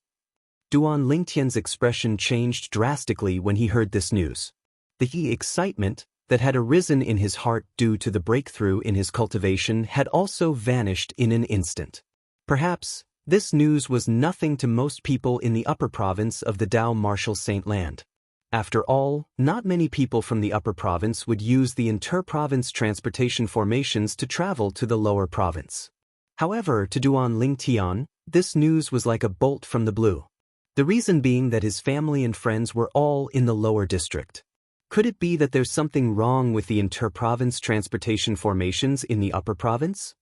Duan Lingtian's expression changed drastically when he heard this news. The excitement that had arisen in his heart due to the breakthrough in his cultivation had also vanished in an instant. Perhaps, this news was nothing to most people in the upper province of the Dao Martial Saint Land. After all, not many people from the upper province would use the inter-province transportation formations to travel to the lower province. However, to Duan Lingtian, this news was like a bolt from the blue. The reason being that his family and friends were all in the lower district. Could it be that there's something wrong with the inter-province transportation formations in the upper province?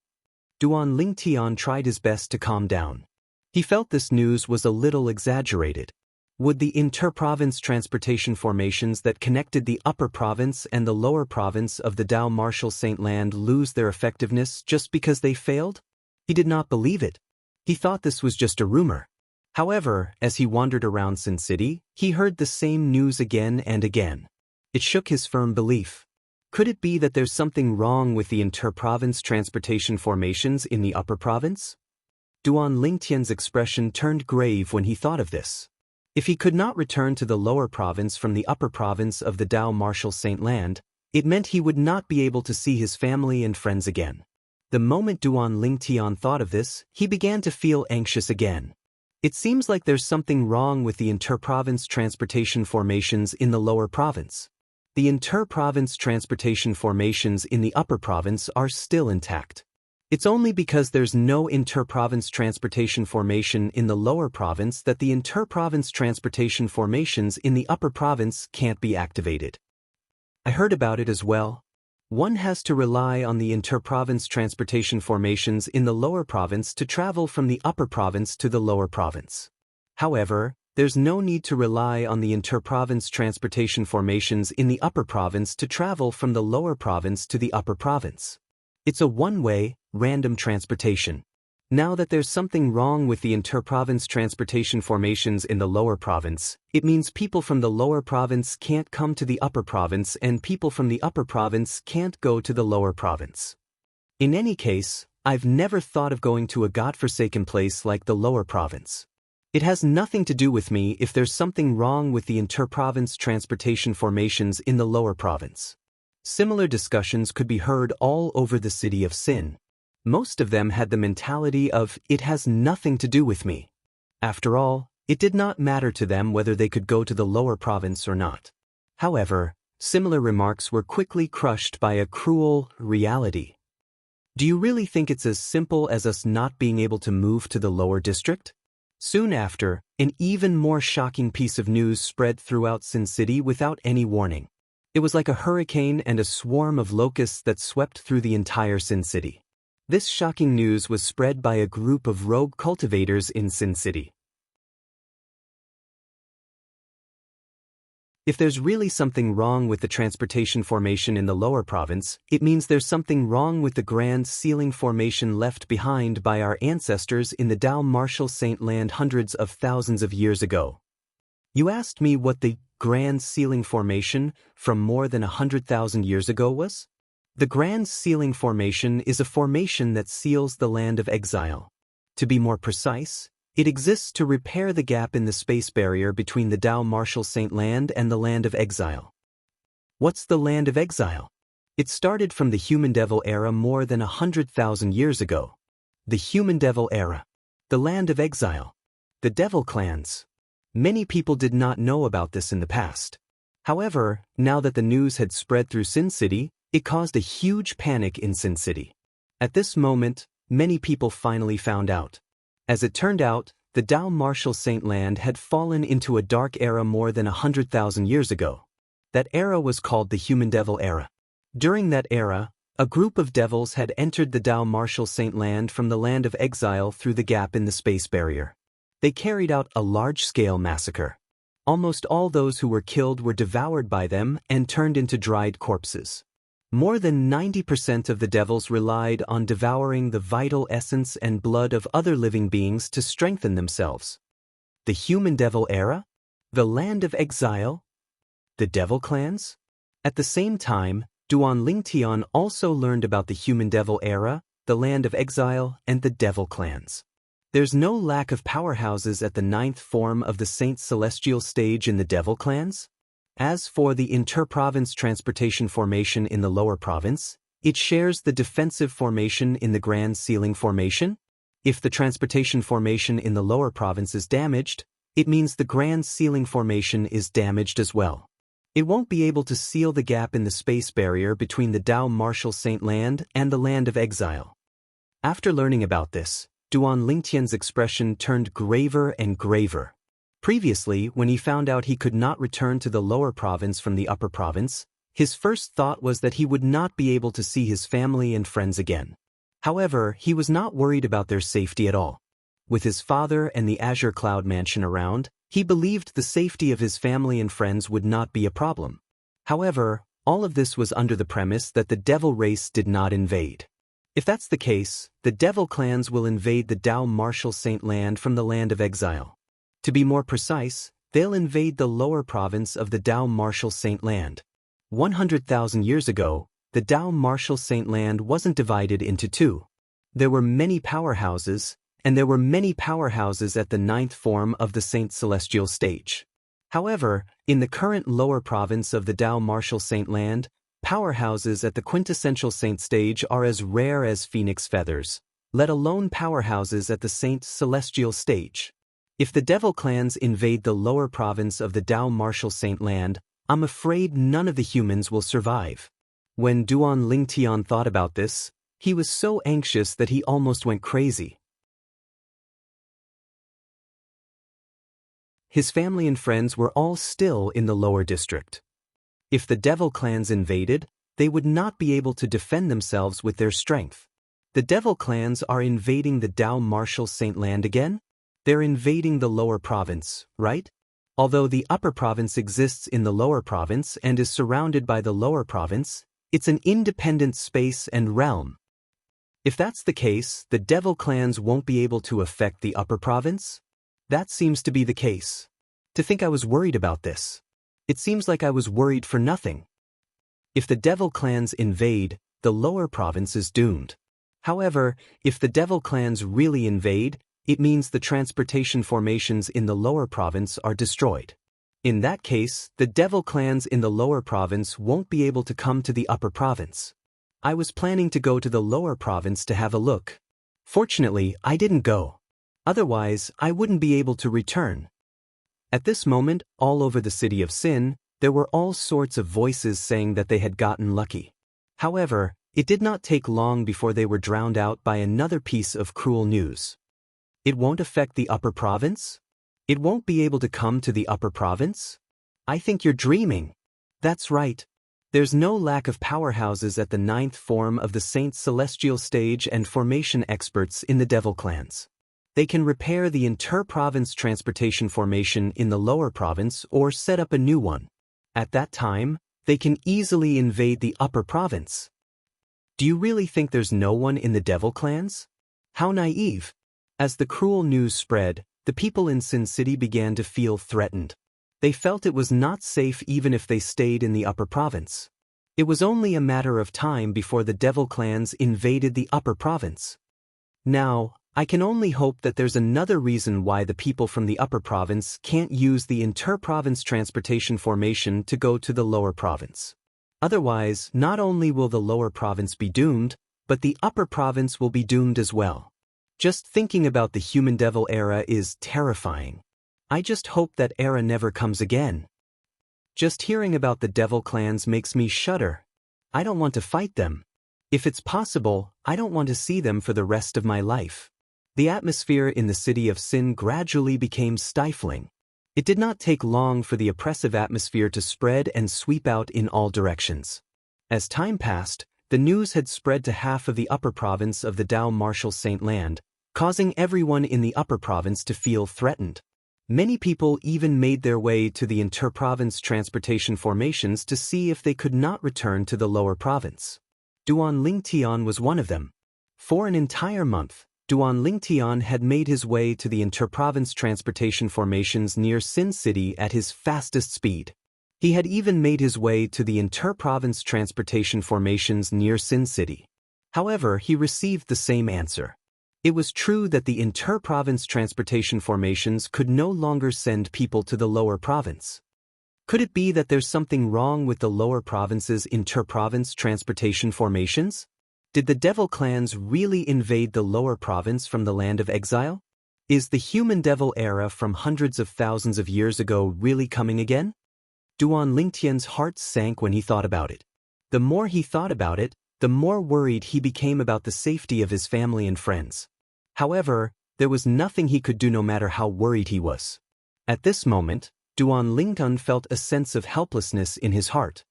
Duan Lingtian tried his best to calm down. He felt this news was a little exaggerated. Would the inter-province transportation formations that connected the upper province and the lower province of the Dao Martial Saint Land lose their effectiveness just because they failed? He did not believe it. He thought this was just a rumor. However, as he wandered around Sin City, he heard the same news again and again. It shook his firm belief. Could it be that there's something wrong with the inter-province transportation formations in the upper province? Duan Lingtian's expression turned grave when he thought of this. If he could not return to the lower province from the upper province of the Dao Martial Saint Land, it meant he would not be able to see his family and friends again. The moment Duan Lingtian thought of this, he began to feel anxious again. It seems like there's something wrong with the inter-province transportation formations in the lower province. The inter-province transportation formations in the upper province are still intact. It's only because there's no inter-province transportation formation in the lower province that the inter-province transportation formations in the upper province can't be activated. I heard about it as well. One has to rely on the inter-province transportation formations in the lower province to travel from the upper province to the lower province. However, there's no need to rely on the inter-province transportation formations in the upper province to travel from the lower province to the upper province. It's a one-way, random transportation. Now that there's something wrong with the inter-province transportation formations in the lower province, it means people from the lower province can't come to the upper province and people from the upper province can't go to the lower province. In any case, I've never thought of going to a godforsaken place like the lower province. It has nothing to do with me if there's something wrong with the inter-province transportation formations in the lower province. Similar discussions could be heard all over the city of Sin. Most of them had the mentality of, it has nothing to do with me. After all, it did not matter to them whether they could go to the lower province or not. However, similar remarks were quickly crushed by a cruel reality. Do you really think it's as simple as us not being able to move to the lower district? Soon after, an even more shocking piece of news spread throughout Sin City without any warning. It was like a hurricane and a swarm of locusts that swept through the entire Sin City. This shocking news was spread by a group of rogue cultivators in Sin City. If there's really something wrong with the transportation formation in the lower province, it means there's something wrong with the grand sealing formation left behind by our ancestors in the Dao Martial Saint Land hundreds of thousands of years ago. You asked me what the grand sealing formation from more than 100,000 years ago was? The Grand Sealing Formation is a formation that seals the land of exile. To be more precise, it exists to repair the gap in the space barrier between the Dao Martial Saint Land and the land of exile. What's the land of exile? It started from the Human Devil era more than 100,000 years ago. The Human Devil era. The land of exile. The Devil clans. Many people did not know about this in the past. However, now that the news had spread through Sin City, it caused a huge panic in Sin City. At this moment, many people finally found out. As it turned out, the Dao Martial Saint Land had fallen into a dark era more than 100,000 years ago. That era was called the Human Devil era. During that era, a group of devils had entered the Dao Martial Saint Land from the land of exile through the gap in the space barrier. They carried out a large-scale massacre. Almost all those who were killed were devoured by them and turned into dried corpses. More than 90% of the devils relied on devouring the vital essence and blood of other living beings to strengthen themselves. The Human Devil era? The land of exile? The Devil clans? At the same time, Duan Lingtian also learned about the Human Devil era, the land of exile, and the Devil clans. There's no lack of powerhouses at the 9th form of the Saint Celestial stage in the Devil clans. As for the inter-province transportation formation in the lower province, it shares the defensive formation in the Grand Sealing formation. If the transportation formation in the lower province is damaged, it means the Grand Sealing formation is damaged as well. It won't be able to seal the gap in the space barrier between the Dao Martial Saint Land and the land of exile. After learning about this, Duan Lingtian's expression turned graver and graver. Previously, when he found out he could not return to the lower province from the upper province, his first thought was that he would not be able to see his family and friends again. However, he was not worried about their safety at all. With his father and the Azure Cloud Mansion around, he believed the safety of his family and friends would not be a problem. However, all of this was under the premise that the Devil race did not invade. If that's the case, the Devil clans will invade the Dao Martial Saint Land from the land of exile. To be more precise, they'll invade the lower province of the Dao Martial Saint Land. 100,000 years ago, the Dao Martial Saint Land wasn't divided into two. There were many powerhouses, and there were many powerhouses at the 9th form of the Saint Celestial stage. However, in the current lower province of the Dao Martial Saint Land, Powerhouses at the quintessential saint stage are as rare as phoenix feathers, let alone powerhouses at the saint celestial stage. If the devil clans invade the lower province of the Dao martial saint land, I'm afraid none of the humans will survive. When Duan Lingtian thought about this, he was so anxious that he almost went crazy. His family and friends were all still in the lower district. If the devil clans invaded, they would not be able to defend themselves with their strength. The devil clans are invading the Dao martial saint land again? They're invading the lower province, right? Although the upper province exists in the lower province and is surrounded by the lower province, it's an independent space and realm. If that's the case, the devil clans won't be able to affect the upper province? That seems to be the case. To think I was worried about this. It seems like I was worried for nothing. If the devil clans invade, the lower province is doomed. However, if the devil clans really invade, it means the transportation formations in the lower province are destroyed. In that case, the devil clans in the lower province won't be able to come to the upper province. I was planning to go to the lower province to have a look. Fortunately, I didn't go. Otherwise, I wouldn't be able to return. At this moment, all over the city of Sin, there were all sorts of voices saying that they had gotten lucky. However, it did not take long before they were drowned out by another piece of cruel news. It won't affect the upper province? It won't be able to come to the upper province? I think you're dreaming. That's right. There's no lack of powerhouses at the 9th form of the Saint Celestial stage and formation experts in the devil clans. They can repair the inter-province transportation formation in the lower province or set up a new one. At that time, they can easily invade the upper province. Do you really think there's no one in the devil clans? How naive. As the cruel news spread, the people in Sin City began to feel threatened. They felt it was not safe even if they stayed in the upper province. It was only a matter of time before the devil clans invaded the upper province. Now, I can only hope that there's another reason why the people from the upper province can't use the inter-province transportation formation to go to the lower province. Otherwise, not only will the lower province be doomed, but the upper province will be doomed as well. Just thinking about the human devil era is terrifying. I just hope that era never comes again. Just hearing about the devil clans makes me shudder. I don't want to fight them. If it's possible, I don't want to see them for the rest of my life. The atmosphere in the city of Sin gradually became stifling. It did not take long for the oppressive atmosphere to spread and sweep out in all directions. As time passed, the news had spread to half of the upper province of the Dao martial saint land, causing everyone in the upper province to feel threatened. Many people even made their way to the inter-province transportation formations to see if they could not return to the lower province. Duan Lingtian was one of them. For an entire month, Duan Lingtian had made his way to the inter-province transportation formations near Sin City at his fastest speed. He had even made his way to the inter-province transportation formations near Sin City. However, he received the same answer. It was true that the inter-province transportation formations could no longer send people to the lower province. Could it be that there's something wrong with the lower province's inter-province transportation formations? Did the devil clans really invade the lower province from the land of exile? Is the human devil era from hundreds of thousands of years ago really coming again? Duan Lingtian's heart sank when he thought about it. The more he thought about it, the more worried he became about the safety of his family and friends. However, there was nothing he could do no matter how worried he was. At this moment, Duan Lingtian felt a sense of helplessness in his heart.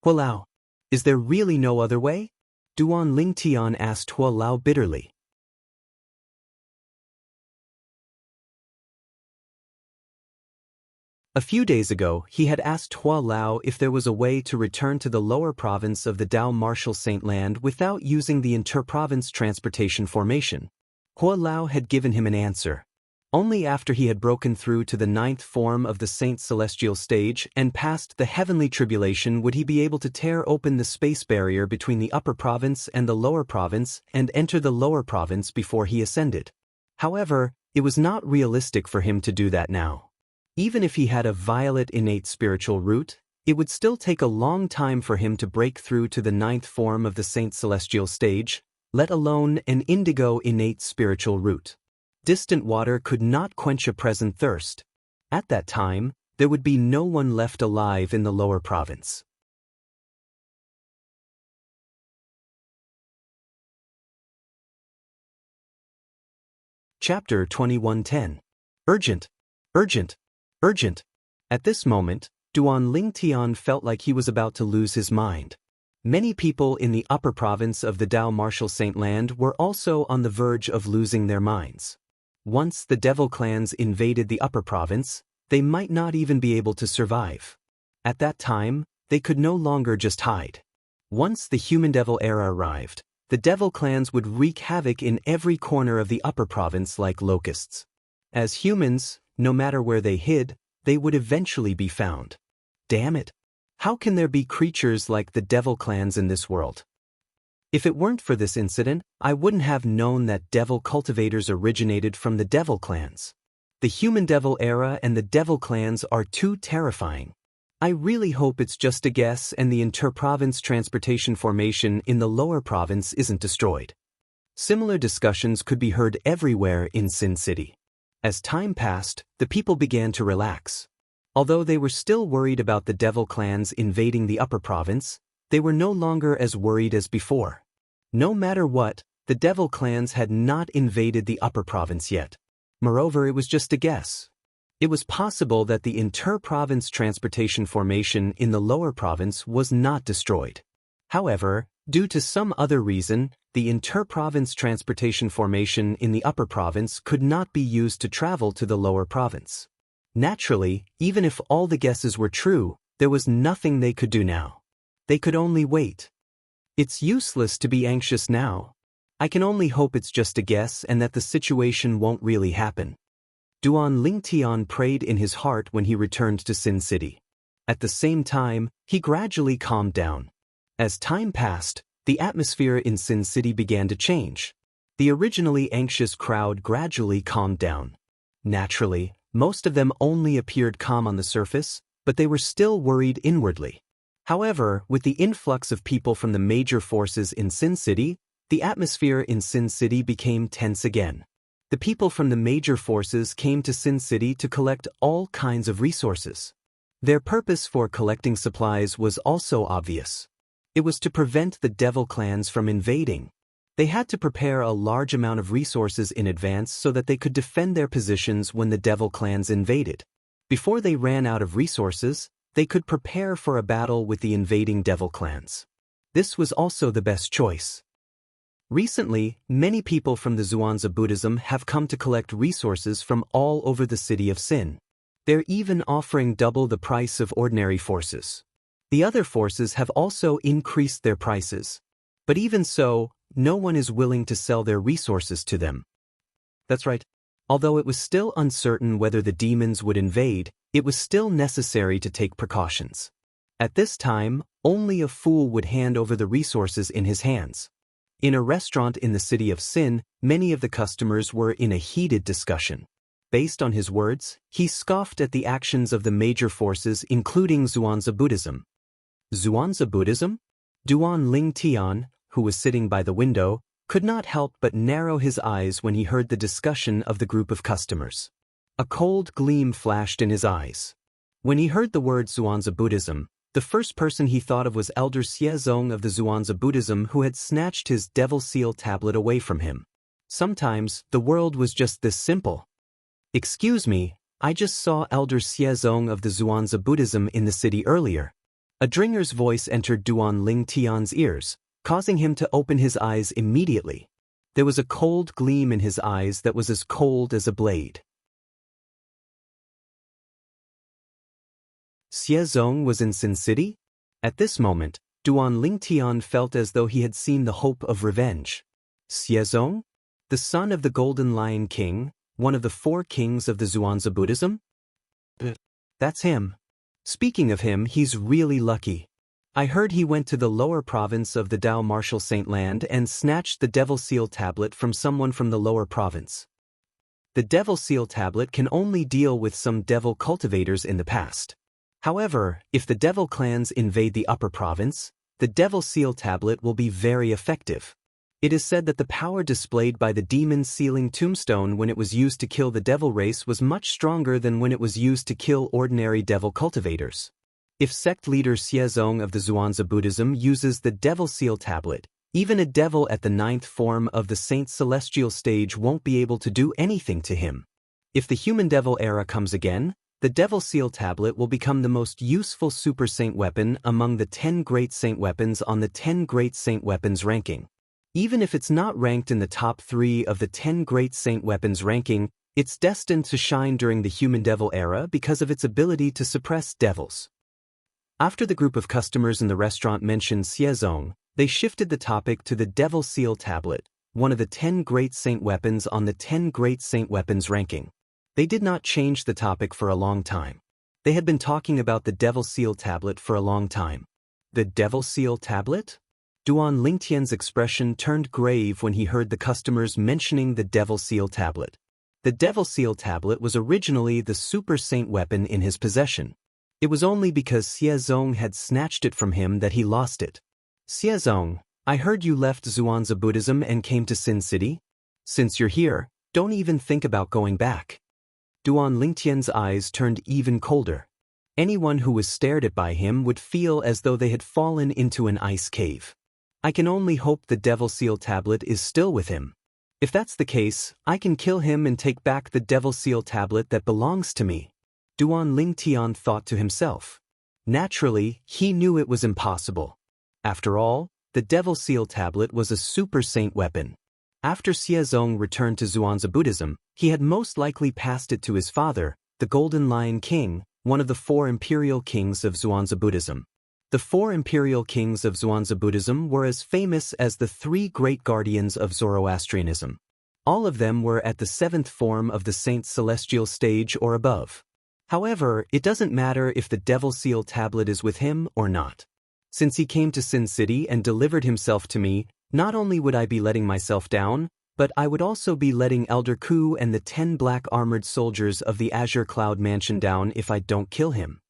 Hualao, is there really no other way? Duan Lingtian asked Hualao bitterly. A few days ago, he had asked Hualao if there was a way to return to the lower province of the Dao martial saint land without using the inter-province transportation formation. Hualao had given him an answer. Only after he had broken through to the 9th form of the Saint Celestial stage and passed the heavenly tribulation would he be able to tear open the space barrier between the upper province and the lower province and enter the lower province before he ascended. However, it was not realistic for him to do that now. Even if he had a violet innate spiritual root, It would still take a long time for him to break through to the 9th form of the Saint Celestial stage, let alone an indigo innate spiritual root. Distant water could not quench a present thirst. At that time, there would be no one left alive in the lower province. Chapter 21:10. Urgent! Urgent! Urgent! At this moment, Duan Lingtian felt like he was about to lose his mind. Many people in the upper province of the Dao Martial Saint Land were also on the verge of losing their minds. Once the devil clans invaded the upper province, they might not even be able to survive. At that time, they could no longer just hide. Once the human-devil era arrived, the devil clans would wreak havoc in every corner of the upper province like locusts. As humans, no matter where they hid, they would eventually be found. Damn it! How can there be creatures like the devil clans in this world? If it weren't for this incident, I wouldn't have known that devil cultivators originated from the devil clans. The human-devil era and the devil clans are too terrifying. I really hope it's just a guess and the inter-province transportation formation in the lower province isn't destroyed. Similar discussions could be heard everywhere in Sin City. As time passed, the people began to relax. Although they were still worried about the devil clans invading the upper province, they were no longer as worried as before. No matter what, the devil clans had not invaded the upper province yet. Moreover, it was just a guess. It was possible that the inter-province transportation formation in the lower province was not destroyed. However, due to some other reason, the inter-province transportation formation in the upper province could not be used to travel to the lower province. Naturally, even if all the guesses were true, there was nothing they could do now. They could only wait. It's useless to be anxious now. I can only hope it's just a guess and that the situation won't really happen. Duan Lingtian prayed in his heart when he returned to Sin City. At the same time, he gradually calmed down. As time passed, the atmosphere in Sin City began to change. The originally anxious crowd gradually calmed down. Naturally, most of them only appeared calm on the surface, but they were still worried inwardly. However, with the influx of people from the major forces in Sin City, the atmosphere in Sin City became tense again. The people from the major forces came to Sin City to collect all kinds of resources. Their purpose for collecting supplies was also obvious. It was to prevent the devil clans from invading. They had to prepare a large amount of resources in advance so that they could defend their positions when the devil clans invaded. Before they ran out of resources, they could prepare for a battle with the invading devil clans. This was also the best choice. Recently, many people from the Xuanzi Buddhism have come to collect resources from all over the city of Sin. They're even offering double the price of ordinary forces. The other forces have also increased their prices. But even so, no one is willing to sell their resources to them. That's right. Although it was still uncertain whether the demons would invade, it was still necessary to take precautions. At this time, only a fool would hand over the resources in his hands. In a restaurant in the city of Sin, many of the customers were in a heated discussion. Based on his words, he scoffed at the actions of the major forces including Xuanzi Buddhism. Xuanzi Buddhism? Duan Lingtian, who was sitting by the window, could not help but narrow his eyes when he heard the discussion of the group of customers. A cold gleam flashed in his eyes. When he heard the word Xuanzi Buddhism, the first person he thought of was Elder Xiezong of the Xuanzi Buddhism who had snatched his devil seal tablet away from him. Sometimes, the world was just this simple. Excuse me, I just saw Elder Xiezong of the Xuanzi Buddhism in the city earlier. A dringer's voice entered Duan Lingtian's ears, causing him to open his eyes immediately. There was a cold gleam in his eyes that was as cold as a blade. Xiezong was in Sin City? At this moment, Duan Lingtian felt as though he had seen the hope of revenge. Xiezong? The son of the Golden Lion King, one of the 4 kings of the Xuanzi Buddhism? That's him. Speaking of him, he's really lucky. I heard he went to the lower province of the Dao Martial Saint Land and snatched the Devil Seal tablet from someone from the lower province. The Devil Seal tablet can only deal with some devil cultivators in the past. However, if the devil clans invade the upper province, the Devil Seal Tablet will be very effective. It is said that the power displayed by the demon sealing tombstone when it was used to kill the devil race was much stronger than when it was used to kill ordinary devil cultivators. If sect leader Xiezong of the Zhuangzi Buddhism uses the Devil Seal Tablet, even a devil at the 9th form of the Saint Celestial stage won't be able to do anything to him. If the human devil era comes again, the Devil Seal Tablet will become the most useful Super Saint weapon among the 10 Great Saint Weapons on the 10 Great Saint Weapons ranking. Even if it's not ranked in the top 3 of the 10 Great Saint Weapons ranking, it's destined to shine during the human devil era because of its ability to suppress devils. After the group of customers in the restaurant mentioned Xiezong, they shifted the topic to the Devil Seal Tablet, one of the 10 Great Saint Weapons on the 10 Great Saint Weapons ranking. They did not change the topic for a long time. They had been talking about the Devil Seal Tablet for a long time. The Devil Seal Tablet? Duan Lingtian's expression turned grave when he heard the customers mentioning the Devil Seal Tablet. The Devil Seal Tablet was originally the Super Saint weapon in his possession. It was only because Xiezong had snatched it from him that he lost it. Xiezong, I heard you left Zhuangzi Buddhism and came to Sin City? Since you're here, don't even think about going back. Duan Lingtian's eyes turned even colder. Anyone who was stared at by him would feel as though they had fallen into an ice cave. I can only hope the Devil Seal Tablet is still with him. If that's the case, I can kill him and take back the Devil Seal Tablet that belongs to me. Duan Lingtian thought to himself. Naturally, he knew it was impossible. After all, the Devil Seal Tablet was a Super Saint weapon. After Xiezong returned to Zhuangzi Buddhism, he had most likely passed it to his father, the Golden Lion King, one of the 4 imperial kings of Zhuangzi Buddhism. The 4 imperial kings of Zhuangzi Buddhism were as famous as the 3 great guardians of Zoroastrianism. All of them were at the 7th form of the Saint Celestial stage or above. However, it doesn't matter if the Devil Seal Tablet is with him or not. Since he came to Sin City and delivered himself to me, not only would I be letting myself down, but I would also be letting Elder Ku and the 10 black armored soldiers of the Azure Cloud Mansion down if I don't kill him.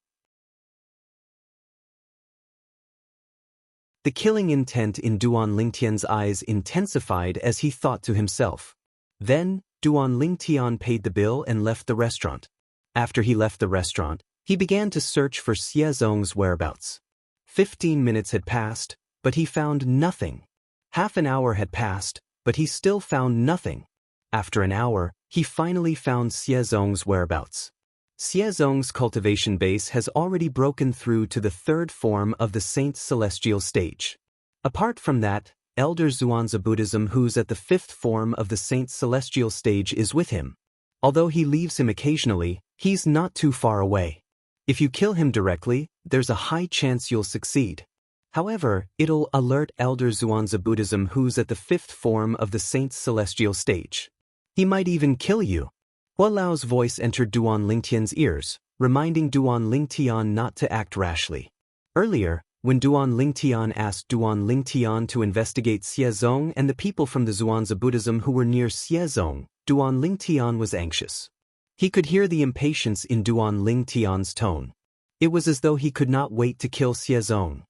The killing intent in Duan Lingtian's eyes intensified as he thought to himself. Then, Duan Lingtian paid the bill and left the restaurant. After he left the restaurant, he began to search for Xiezong's whereabouts. 15 minutes had passed, but he found nothing. Half an hour had passed, but he still found nothing. After an hour, he finally found Xiezong's whereabouts. Xiezong's cultivation base has already broken through to the 3rd form of the Saint Celestial stage. Apart from that, Elder Zhuangzi Buddhism who's at the 5th form of the Saint Celestial stage is with him. Although he leaves him occasionally, he's not too far away. If you kill him directly, there's a high chance you'll succeed. However, it'll alert Elder Zhuangzi Buddhism who's at the 5th form of the Saint Celestial stage. He might even kill you. Hua Lao's voice entered Duan Lingtian's ears, reminding Duan Lingtian not to act rashly. Earlier, when Duan Lingtian asked Duan Lingtian to investigate Xiezong and the people from the Zhuangzi Buddhism who were near Xiezong, Duan Lingtian was anxious. He could hear the impatience in Duan Lingtian's tone. It was as though he could not wait to kill Xiezong.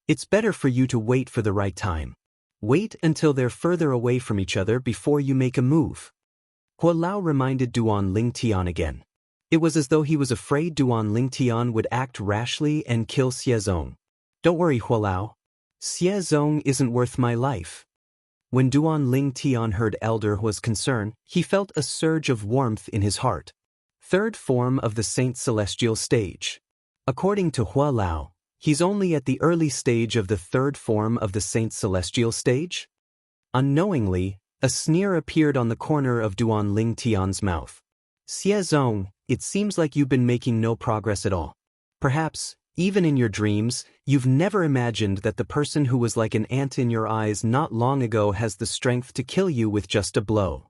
It's better for you to wait for the right time. Wait until they're further away from each other before you make a move. Hua Lao reminded Duan Lingtian again. It was as though he was afraid Duan Lingtian would act rashly and kill Xiezong. Don't worry, Hua Lao. Xiezong isn't worth my life. When Duan Lingtian heard Elder Hua's concern, he felt a surge of warmth in his heart. 3rd form of the Saint Celestial stage. According to Hua Lao, he's only at the early stage of the 3rd form of the Saint Celestial stage? Unknowingly, a sneer appeared on the corner of Duan Lingtian's mouth. Xiezong, it seems like you've been making no progress at all. Perhaps, even in your dreams, you've never imagined that the person who was like an ant in your eyes not long ago has the strength to kill you with just a blow.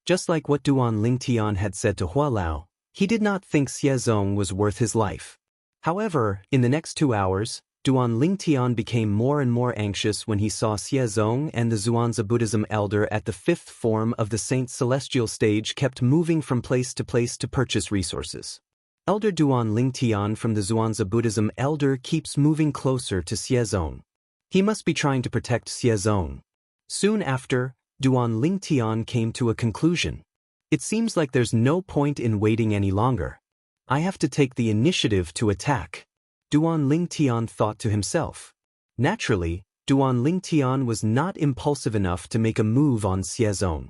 Just like what Duan Lingtian had said to Hua Lao, he did not think Xiezong was worth his life. However, in the next 2 hours, Duan Lingtian became more and more anxious when he saw Xiezong and the Zhuangzi Buddhism elder at the 5th form of the Saint Celestial stage kept moving from place to purchase resources. Elder Duan Lingtian from the Zhuangzi Buddhism elder keeps moving closer to Xiezong. He must be trying to protect Xiezong. Soon after, Duan Lingtian came to a conclusion. It seems like there's no point in waiting any longer. I have to take the initiative to attack. Duan Lingtian thought to himself. Naturally, Duan Lingtian was not impulsive enough to make a move on Xiezong.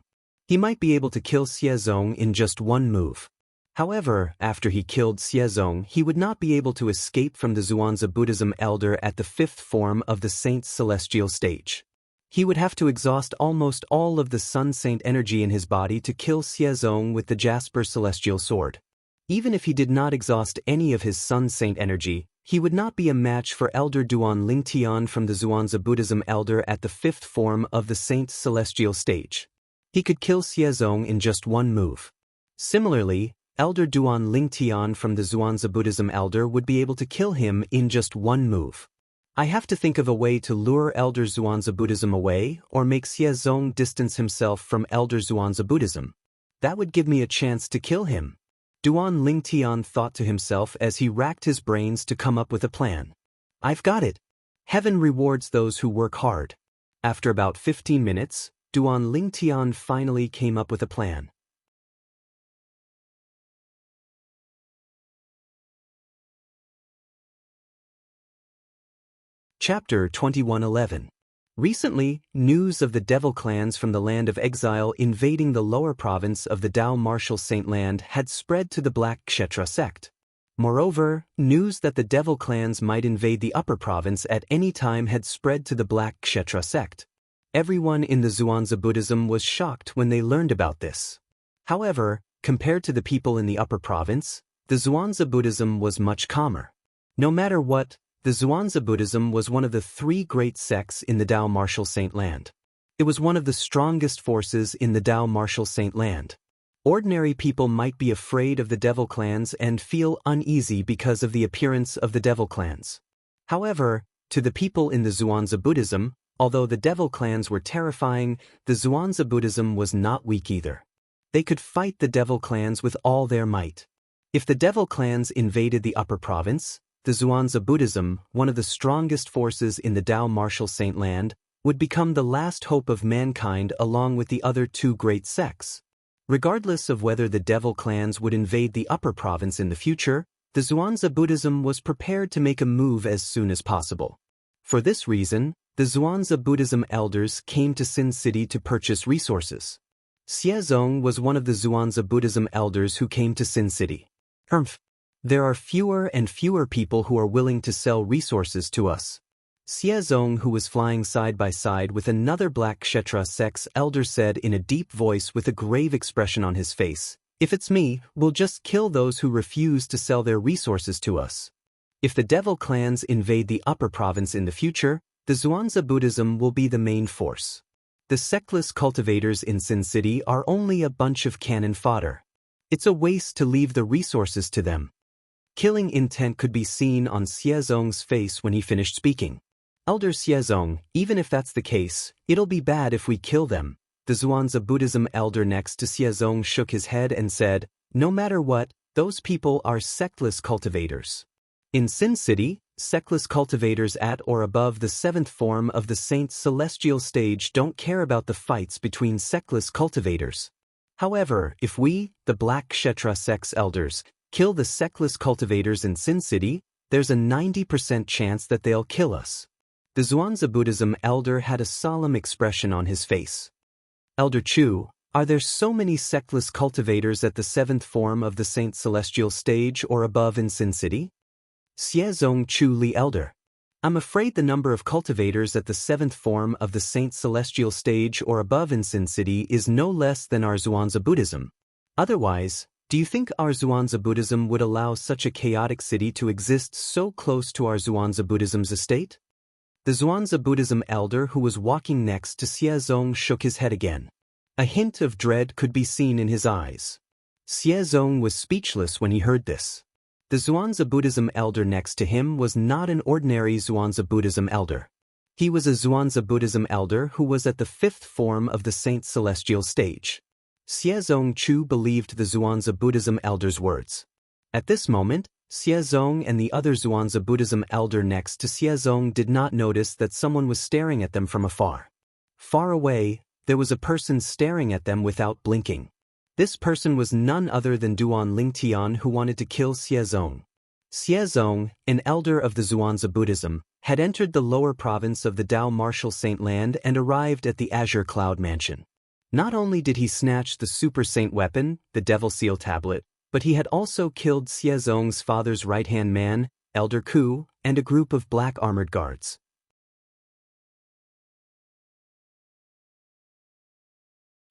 He might be able to kill Xiezong in just one move. However, after he killed Xiezong, he would not be able to escape from the Zhuangzi Buddhism elder at the fifth form of the Saint's celestial stage. He would have to exhaust almost all of the Sun Saint energy in his body to kill Xiezong with the Jasper celestial sword. Even if he did not exhaust any of his Sun Saint energy, he would not be a match for Elder Duan Lingtian from the Zhuangzi Buddhism elder at the fifth form of the Saint's celestial stage. He could kill Xiezong in just one move. Similarly, Elder Duan Lingtian from the Zhuangzi Buddhism elder would be able to kill him in just one move. I have to think of a way to lure Elder Zhuangzi Buddhism away or make Xiezong distance himself from Elder Zhuangzi Buddhism. That would give me a chance to kill him. Duan Lingtian thought to himself as he racked his brains to come up with a plan. I've got it. Heaven rewards those who work hard. After about 15 minutes, Duan Lingtian finally came up with a plan. Chapter 2111. Recently, news of the devil clans from the land of exile invading the lower province of the Tao Martial Saint Land had spread to the Black Kshetra sect. Moreover, news that the devil clans might invade the upper province at any time had spread to the Black Kshetra sect. Everyone in the Zhuangzi Buddhism was shocked when they learned about this. However, compared to the people in the upper province, the Zhuangzi Buddhism was much calmer. No matter what, the Zhuangzi Buddhism was one of the three great sects in the Tao Martial Saint Land. It was one of the strongest forces in the Tao Martial Saint Land. Ordinary people might be afraid of the devil clans and feel uneasy because of the appearance of the devil clans. However, to the people in the Zhuangzi Buddhism, although the devil clans were terrifying, the Zhuangzi Buddhism was not weak either. They could fight the devil clans with all their might. If the devil clans invaded the upper province, the Zhuangzi Buddhism, one of the strongest forces in the Tao Martial Saint Land, would become the last hope of mankind along with the other two great sects. Regardless of whether the devil clans would invade the upper province in the future, the Zhuangzi Buddhism was prepared to make a move as soon as possible. For this reason, the Zhuangzi Buddhism elders came to Sin City to purchase resources. Xiezong was one of the Zhuangzi Buddhism elders who came to Sin City. There are fewer and fewer people who are willing to sell resources to us. Xiezong, who was flying side by side with another Black Kshetra sect's elder, said in a deep voice with a grave expression on his face, "If it's me, we'll just kill those who refuse to sell their resources to us. If the devil clans invade the upper province in the future, the Zhuangzi Buddhism will be the main force. The sectless cultivators in Sin City are only a bunch of cannon fodder. It's a waste to leave the resources to them." Killing intent could be seen on Xiezong's face when he finished speaking. "Elder Xiezong, even if that's the case, it'll be bad if we kill them." The Zhuangzi Buddhism elder next to Xiezong shook his head and said, "No matter what, those people are sectless cultivators. In Sin City, sectless cultivators at or above the seventh form of the Saint's celestial stage don't care about the fights between sectless cultivators. However, if we, the Black Kshetra sect's elders, kill the sectless cultivators in Sin City, there's a 90% chance that they'll kill us." The Zhuangzi Buddhism elder had a solemn expression on his face. "Elder Chu, are there so many sectless cultivators at the seventh form of the Saint Celestial stage or above in Sin City?" Xiezong Chu Li elder. "I'm afraid the number of cultivators at the seventh form of the Saint Celestial stage or above in Sin City is no less than our Zhuangzi Buddhism. Otherwise, do you think our Zhuangzi Buddhism would allow such a chaotic city to exist so close to our Zhuangzi Buddhism's estate?" The Zhuangzi Buddhism elder who was walking next to Xiezong shook his head again. A hint of dread could be seen in his eyes. Xiezong was speechless when he heard this. The Zhuangzi Buddhism elder next to him was not an ordinary Zhuangzi Buddhism elder. He was a Zhuangzi Buddhism elder who was at the fifth form of the Saint Celestial stage. Xiezong Chu believed the Zhuangzi Buddhism elder's words. At this moment, Xiezong and the other Zhuangzi Buddhism elder next to Xiezong did not notice that someone was staring at them from afar. Far away, there was a person staring at them without blinking. This person was none other than Duan Lingtian, who wanted to kill Xiezong. Xiezong, an elder of the Zhuangzi Buddhism, had entered the lower province of the Dao Martial Saint Land and arrived at the Azure Cloud Mansion. Not only did he snatch the Super Saint weapon, the Devil Seal Tablet, but he had also killed Xiezong's father's right-hand man, Elder Ku, and a group of black armored guards.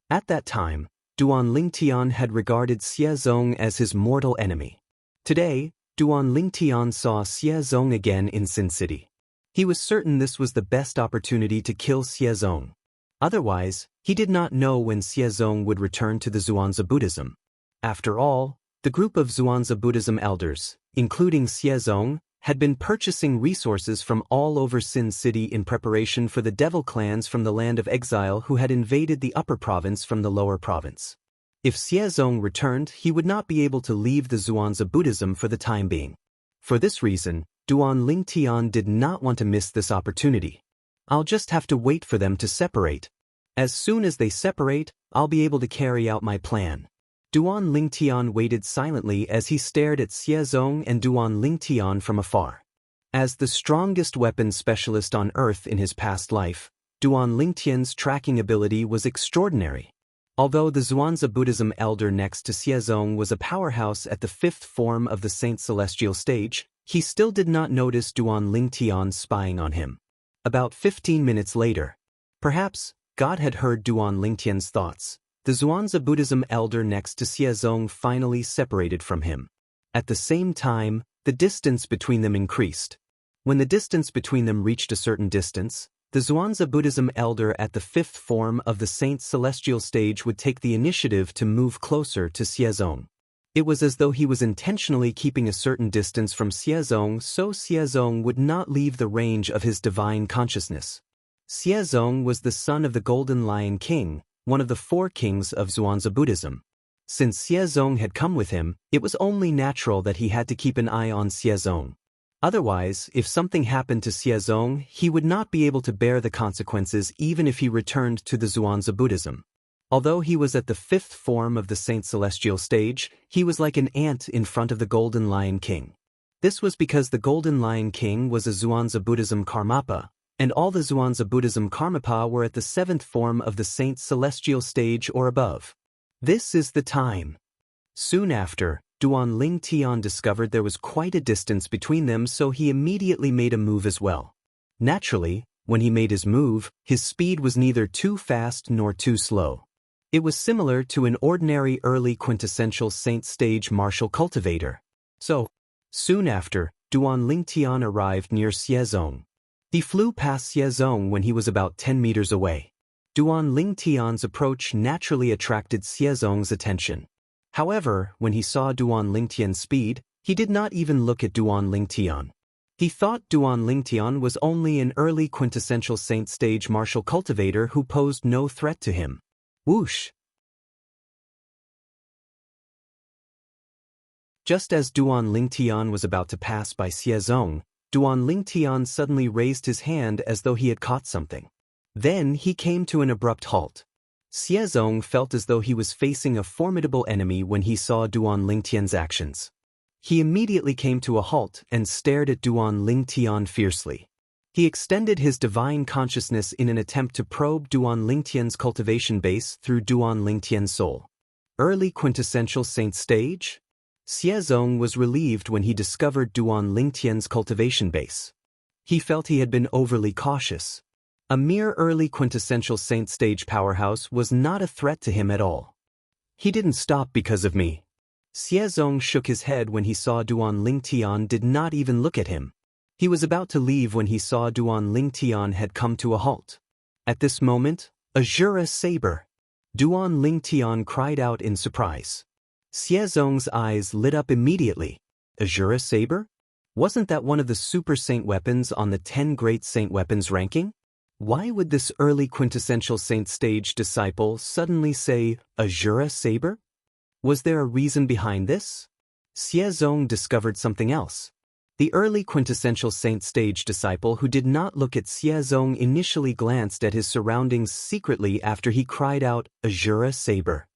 At that time, Duan Lingtian had regarded Xiezong as his mortal enemy. Today, Duan Lingtian saw Xiezong again in Sin City. He was certain this was the best opportunity to kill Xiezong. Otherwise, he did not know when Xiezong would return to the Zhuangzi Buddhism. After all, the group of Zhuangzi Buddhism elders, including Xiezong, had been purchasing resources from all over Sin City in preparation for the devil clans from the land of exile who had invaded the upper province from the lower province. If Xiezong returned, he would not be able to leave the Zhuangzi Buddhism for the time being. For this reason, Duan Lingtian did not want to miss this opportunity. I'll just have to wait for them to separate. As soon as they separate, I'll be able to carry out my plan. Duan Lingtian waited silently as he stared at Xiezong and Duan Lingtian from afar. As the strongest weapons specialist on Earth in his past life, Duan Lingtian's tracking ability was extraordinary. Although the Zhuangzi Buddhism elder next to Xiezong was a powerhouse at the fifth form of the Saint Celestial stage, he still did not notice Duan Lingtian spying on him. About 15 minutes later, perhaps God had heard Duan Lingtian's thoughts. The Zhuangzi Buddhism elder next to Xiezong finally separated from him. At the same time, the distance between them increased. When the distance between them reached a certain distance, the Zhuangzi Buddhism elder at the fifth form of the Saint Celestial stage would take the initiative to move closer to Xiezong. It was as though he was intentionally keeping a certain distance from Xiezong so Xiezong would not leave the range of his divine consciousness. Xiezong was the son of the Golden Lion King, one of the four kings of Zhuangzi Buddhism. Since Xiezong had come with him, it was only natural that he had to keep an eye on Xiezong. Otherwise, if something happened to Xiezong, he would not be able to bear the consequences even if he returned to the Zhuangzi Buddhism. Although he was at the fifth form of the Saint Celestial stage, he was like an ant in front of the Golden Lion King. This was because the Golden Lion King was a Zhuangzi Buddhism Karmapa, and all the Zhuangzi Buddhism Karmapa were at the seventh form of the Saint Celestial stage or above. This is the time. Soon after, Duan Lingtian discovered there was quite a distance between them, so he immediately made a move as well. Naturally, when he made his move, his speed was neither too fast nor too slow. It was similar to an ordinary early quintessential Saint stage martial cultivator. So, soon after, Duan Lingtian arrived near Xiezong. He flew past Xiezong when he was about 10 meters away. Duan Lingtian's approach naturally attracted Xiezong's attention. However, when he saw Duan Lingtian's speed, he did not even look at Duan Lingtian. He thought Duan Lingtian was only an early quintessential Saint stage martial cultivator who posed no threat to him. Whoosh! Just as Duan Lingtian was about to pass by Xiezong, Duan Lingtian suddenly raised his hand as though he had caught something. Then he came to an abrupt halt. Xiezong felt as though he was facing a formidable enemy when he saw Duan Lingtian's actions. He immediately came to a halt and stared at Duan Lingtian fiercely. He extended his divine consciousness in an attempt to probe Duan Lingtian's cultivation base through Duan Lingtian's soul. Early quintessential Saint stage? Xiezong was relieved when he discovered Duan Lingtian's cultivation base. He felt he had been overly cautious. A mere early quintessential Saint stage powerhouse was not a threat to him at all. He didn't stop because of me. Xiezong shook his head when he saw Duan Lingtian did not even look at him. He was about to leave when he saw Duan Lingtian had come to a halt. At this moment, Azura saber! Duan Lingtian cried out in surprise. Xiezong's eyes lit up immediately. Azura saber? Wasn't that one of the super saint weapons on the 10 great saint weapons ranking? Why would this early quintessential saint stage disciple suddenly say Azura saber? Was there a reason behind this? Xiezong discovered something else. The early quintessential saint stage disciple who did not look at Xiezong initially glanced at his surroundings secretly after he cried out, "Azura Saber."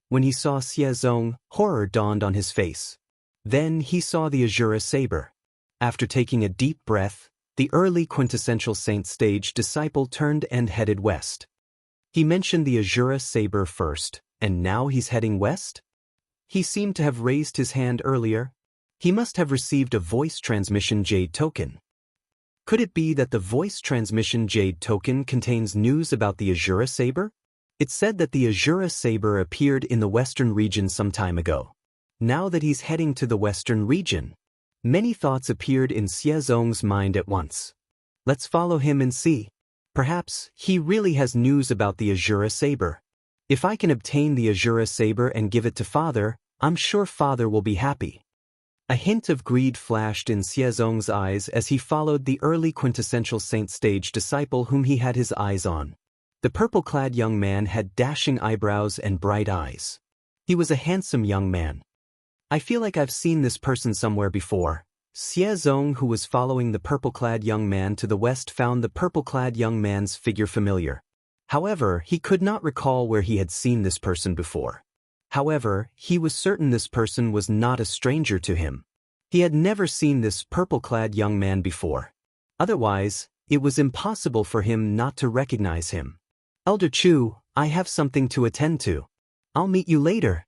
When he saw Xiezong, horror dawned on his face. Then he saw the Azura Saber. After taking a deep breath, the early quintessential saint stage disciple turned and headed west. He mentioned the Azura Saber first, and now he's heading west? He seemed to have raised his hand earlier. He must have received a voice transmission jade token. Could it be that the voice transmission jade token contains news about the Azura Saber? It said that the Azura Saber appeared in the western region some time ago. Now that he's heading to the western region, many thoughts appeared in Xiezong's mind at once. Let's follow him and see. Perhaps he really has news about the Azura Saber. If I can obtain the Azura Saber and give it to Father, I'm sure Father will be happy. A hint of greed flashed in Xiezong's eyes as he followed the early quintessential saint stage disciple whom he had his eyes on. The purple-clad young man had dashing eyebrows and bright eyes. He was a handsome young man. I feel like I've seen this person somewhere before. Xiezong, who was following the purple-clad young man to the west, found the purple-clad young man's figure familiar. However, he could not recall where he had seen this person before. However, he was certain this person was not a stranger to him. He had never seen this purple-clad young man before. Otherwise, it was impossible for him not to recognize him. "Elder Chu, I have something to attend to. I'll meet you later."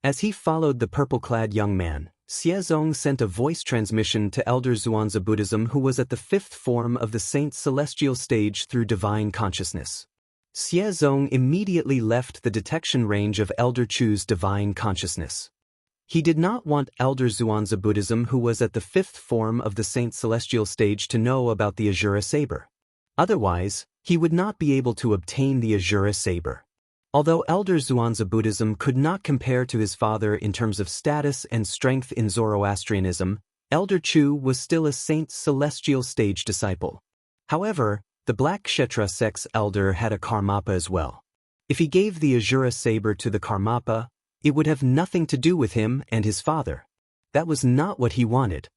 As he followed the purple-clad young man, Xiezong sent a voice transmission to Elder Zhuanzi Buddhism, who was at the fifth form of the Saint Celestial stage through divine consciousness. Xiezong immediately left the detection range of Elder Chu's divine consciousness. He did not want Elder Zhuanzi Buddhism, who was at the fifth form of the Saint Celestial stage, to know about the Azura Saber. Otherwise, he would not be able to obtain the Azura Saber. Although Elder Zhuanzi Buddhism could not compare to his father in terms of status and strength in Zoroastrianism, Elder Chu was still a Saint Celestial stage disciple. However, the Black Kshetra sect's elder had a Karmapa as well. If he gave the Azura Saber to the Karmapa, it would have nothing to do with him and his father. That was not what he wanted.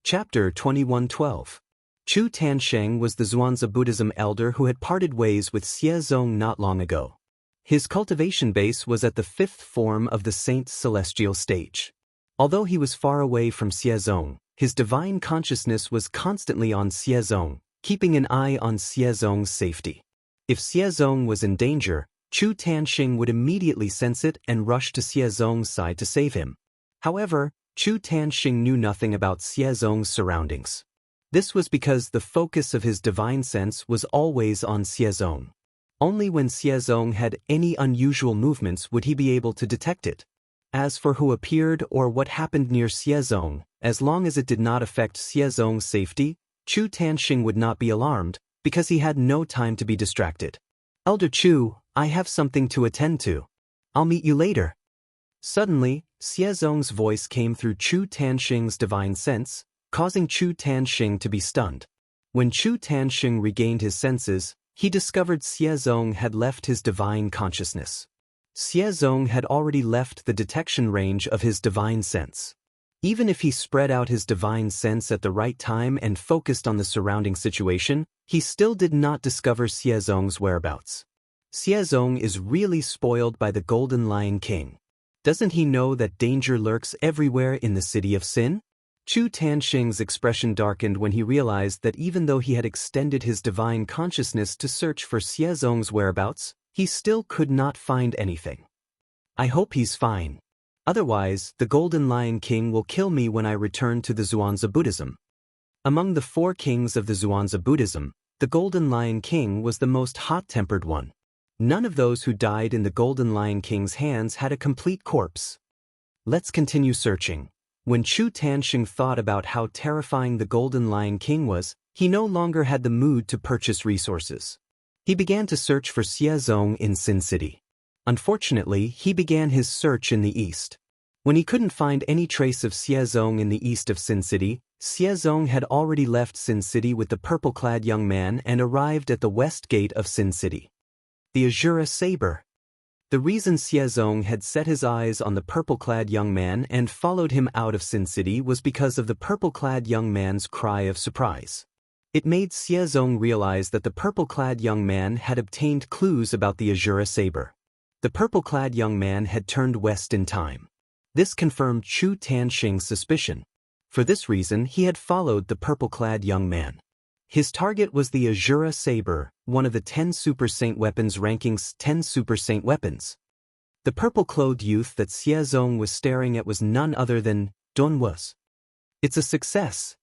Chapter 21:12. Chu Tansheng was the Zhuanzi Buddhism elder who had parted ways with Xiezong not long ago. His cultivation base was at the fifth form of the Saint Celestial stage. Although he was far away from Xiezong, his divine consciousness was constantly on Xiezong, keeping an eye on Xiezong's safety. If Xiezong was in danger, Chu Tansheng would immediately sense it and rush to Xiezong's side to save him. However, Chu Tansheng knew nothing about Xiezong's surroundings. This was because the focus of his divine sense was always on Xiezong. Only when Xiezong had any unusual movements would he be able to detect it. As for who appeared or what happened near Xiezong, as long as it did not affect Xiezong's safety, Chu Tansheng would not be alarmed, because he had no time to be distracted. "Elder Chu, I have something to attend to. I'll meet you later." Suddenly, Xiezong's voice came through Chu Tansheng's divine sense, causing Chu Tansheng to be stunned. When Chu Tansheng regained his senses, he discovered Xiezong had left his divine consciousness. Xiezong had already left the detection range of his divine sense. Even if he spread out his divine sense at the right time and focused on the surrounding situation, he still did not discover Xiezong's whereabouts. Xiezong is really spoiled by the Golden Lion King. Doesn't he know that danger lurks everywhere in the city of sin? Chu Tansheng's expression darkened when he realized that even though he had extended his divine consciousness to search for Xiezong's whereabouts, he still could not find anything. "I hope he's fine. Otherwise, the Golden Lion King will kill me when I return to the Zhuanzi Buddhism." Among the 4 kings of the Zhuanzi Buddhism, the Golden Lion King was the most hot-tempered one. None of those who died in the Golden Lion King's hands had a complete corpse. Let's continue searching. When Chu Tansheng thought about how terrifying the Golden Lion King was, he no longer had the mood to purchase resources. He began to search for Xiezong in Sin City. Unfortunately, he began his search in the east. When he couldn't find any trace of Xiezong in the east of Sin City, Xiezong had already left Sin City with the purple-clad young man and arrived at the west gate of Sin City. The Azura Saber. The reason Xiezong had set his eyes on the purple-clad young man and followed him out of Sin City was because of the purple-clad young man's cry of surprise. It made Xiezong realize that the purple-clad young man had obtained clues about the Azura Saber. The purple-clad young man had turned west in time. This confirmed Chu Tanxing's suspicion. For this reason, he had followed the purple-clad young man. His target was the Azura Saber, one of the 10 Super Saint weapons ranking's 10 Super Saint weapons. The purple-clothed youth that Xiezong was staring at was none other than Dun Was. It's a success.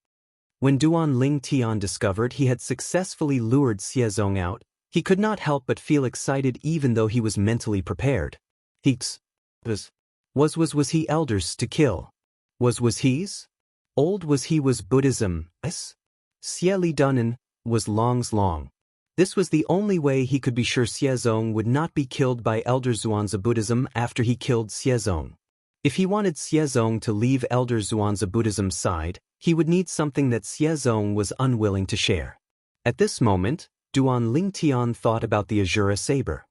When Duan Ling Tian discovered he had successfully lured Xiezong out, he could not help but feel excited even though he was mentally prepared. Was he elders to kill? Was he's? Old was he was Buddhism, Xie Li Dunan, was Long's Long. This was the only way he could be sure Xiezong would not be killed by Elder Zhuanzi Buddhism after he killed Xiezong. If he wanted Xiezong to leave Elder Zhuanzi Buddhism's side, he would need something that Xiezong was unwilling to share. At this moment, Duan Ling Tian thought about the Azura Saber.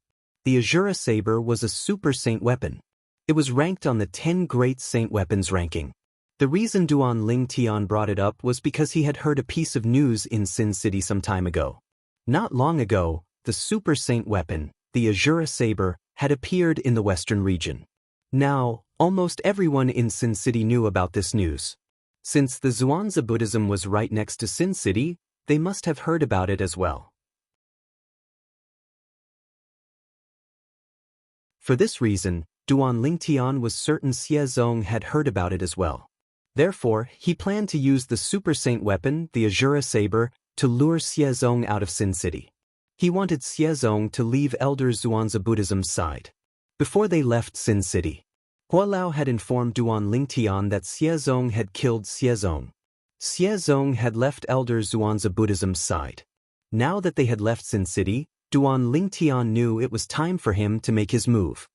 The Azura Saber was a Super Saint weapon. It was ranked on the 10 Great Saint Weapons ranking. The reason Duan Ling Tian brought it up was because he had heard a piece of news in Sin City some time ago. Not long ago, the Super Saint weapon, the Azura Saber, had appeared in the western region. Now, almost everyone in Sin City knew about this news. Since the Zhuangzi Buddhism was right next to Sin City, they must have heard about it as well. For this reason, Duan Ling Tian was certain Xiezong had heard about it as well. Therefore, he planned to use the Super Saint weapon, the Azura Saber, to lure Xiezong out of Sin City. He wanted Xiezong to leave Elder Zhuangzi Buddhism's side. Before they left Sin City, Hua Lao had informed Duan Ling Tian that Xiezong had killed Xiezong. Xiezong had left Elder Zhuangzi Buddhism's side. Now that they had left Sin City, Duan Ling Tian knew it was time for him to make his move.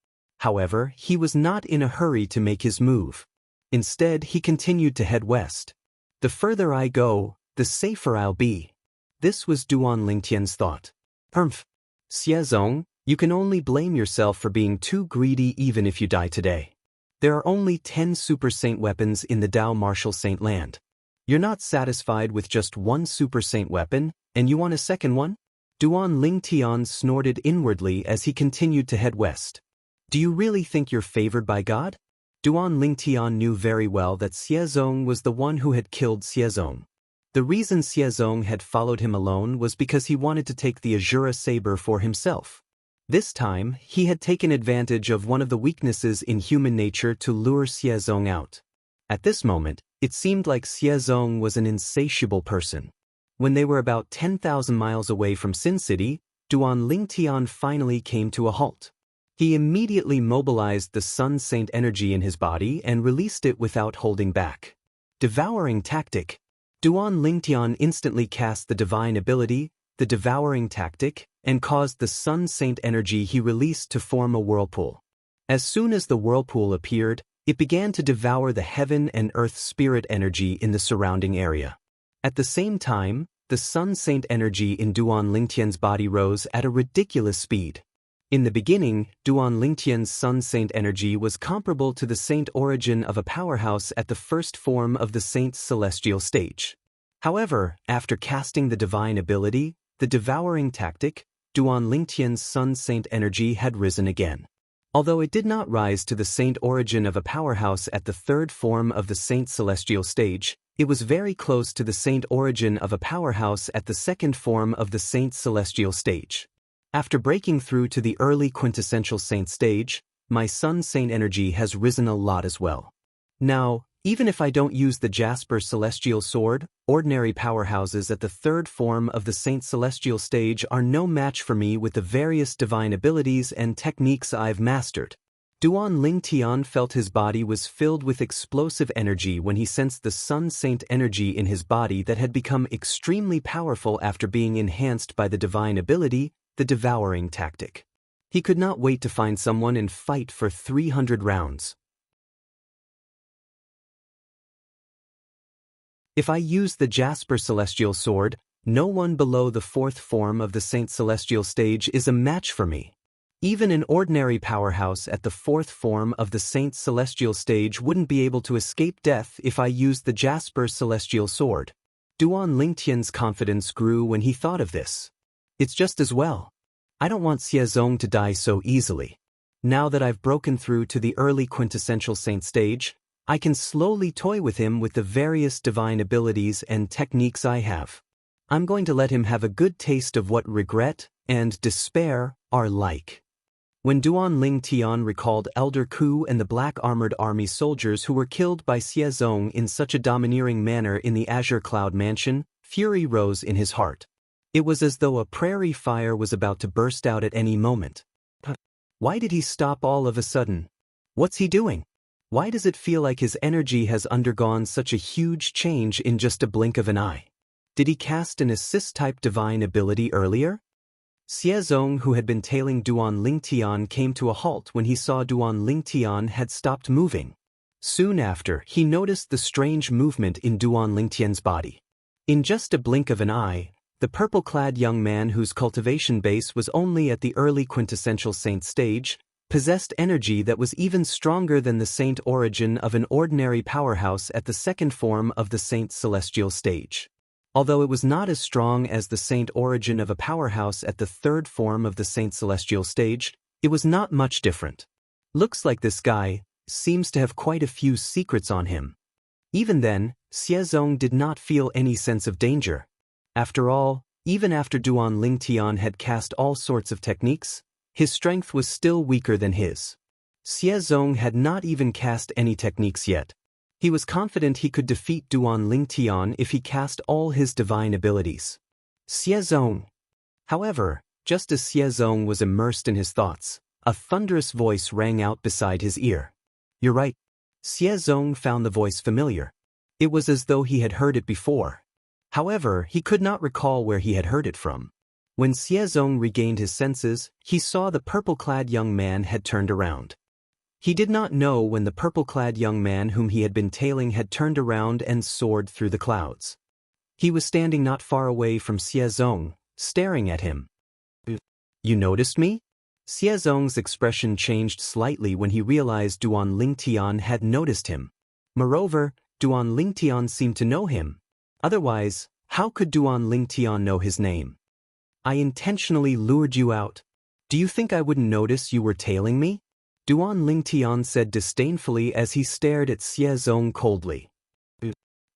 However, he was not in a hurry to make his move. Instead, he continued to head west. The further I go, the safer I'll be. This was Duan Ling Tian's thought. Xiezong, you can only blame yourself for being too greedy even if you die today. There are only 10 Super Saint weapons in the Dao Martial Saint land. You're not satisfied with just one Super Saint weapon, and you want a second one? Duan Ling Tian snorted inwardly as he continued to head west. Do you really think you're favored by God? Duan Ling Tian knew very well that Xiezong was the one who had killed Xiezong. The reason Xiezong had followed him alone was because he wanted to take the Azura Saber for himself. This time, he had taken advantage of one of the weaknesses in human nature to lure Xiezong out. At this moment, it seemed like Xiezong was an insatiable person. When they were about 10,000 miles away from Sin City, Duan Ling Tian finally came to a halt. He immediately mobilized the Sun Saint energy in his body and released it without holding back. Devouring Tactic. Duan Ling Tian instantly cast the divine ability, the Devouring Tactic, and caused the Sun Saint energy he released to form a whirlpool. As soon as the whirlpool appeared, it began to devour the heaven and earth spirit energy in the surrounding area. At the same time, the Sun Saint energy in Duan Ling Tian's body rose at a ridiculous speed. In the beginning, Duan Ling Tian's Sun Saint energy was comparable to the saint origin of a powerhouse at the first form of the saint's celestial stage. However, after casting the divine ability, the Devouring Tactic, Duan Ling Tian's Sun Saint energy had risen again. Although it did not rise to the saint origin of a powerhouse at the third form of the saint's celestial stage, it was very close to the saint origin of a powerhouse at the second form of the saint's celestial stage. After breaking through to the early quintessential saint stage, my Sun Saint energy has risen a lot as well. Now, even if I don't use the Jasper Celestial Sword, ordinary powerhouses at the third form of the Saint Celestial stage are no match for me with the various divine abilities and techniques I've mastered. Duan Ling Tian felt his body was filled with explosive energy when he sensed the Sun Saint energy in his body that had become extremely powerful after being enhanced by the divine ability, the Devouring Tactic. He could not wait to find someone and fight for 300 rounds. If I use the Jasper Celestial Sword, no one below the fourth form of the Saint Celestial stage is a match for me. Even an ordinary powerhouse at the fourth form of the Saint Celestial stage wouldn't be able to escape death if I used the Jasper Celestial Sword. Duan Lingtian's confidence grew when he thought of this. It's just as well. I don't want Xiezong to die so easily. Now that I've broken through to the early quintessential saint stage, I can slowly toy with him with the various divine abilities and techniques I have. I'm going to let him have a good taste of what regret and despair are like. When Duan Lingtian recalled Elder Ku and the black-armored army soldiers who were killed by Xiezong in such a domineering manner in the Azure Cloud Mansion, fury rose in his heart. It was as though a prairie fire was about to burst out at any moment. Why did he stop all of a sudden? What's he doing? Why does it feel like his energy has undergone such a huge change in just a blink of an eye? Did he cast an assist-type divine ability earlier? Xiezong, who had been tailing Duan Lingtian, came to a halt when he saw Duan Lingtian had stopped moving. Soon after, he noticed the strange movement in Duan Lingtian's body. In just a blink of an eye, the purple-clad young man whose cultivation base was only at the early quintessential saint stage, possessed energy that was even stronger than the saint origin of an ordinary powerhouse at the second form of the saint celestial stage. Although it was not as strong as the saint origin of a powerhouse at the third form of the saint celestial stage, it was not much different. Looks like this guy seems to have quite a few secrets on him. Even then, Xiezong did not feel any sense of danger. After all, even after Duan Lingtian had cast all sorts of techniques, his strength was still weaker than his. Xiezong had not even cast any techniques yet. He was confident he could defeat Duan Lingtian if he cast all his divine abilities. Xiezong. However, just as Xiezong was immersed in his thoughts, a thunderous voice rang out beside his ear. You're right. Xiezong found the voice familiar. It was as though he had heard it before. However, he could not recall where he had heard it from. When Xiezong regained his senses, he saw the purple-clad young man had turned around. He did not know when the purple-clad young man whom he had been tailing had turned around and soared through the clouds. He was standing not far away from Xiezong, staring at him. You noticed me? Xiezong's expression changed slightly when he realized Duan Lingtian had noticed him. Moreover, Duan Lingtian seemed to know him. Otherwise, how could Duan Lingtian know his name? I intentionally lured you out. Do you think I wouldn't notice you were tailing me? Duan Lingtian said disdainfully as he stared at Xiezong coldly.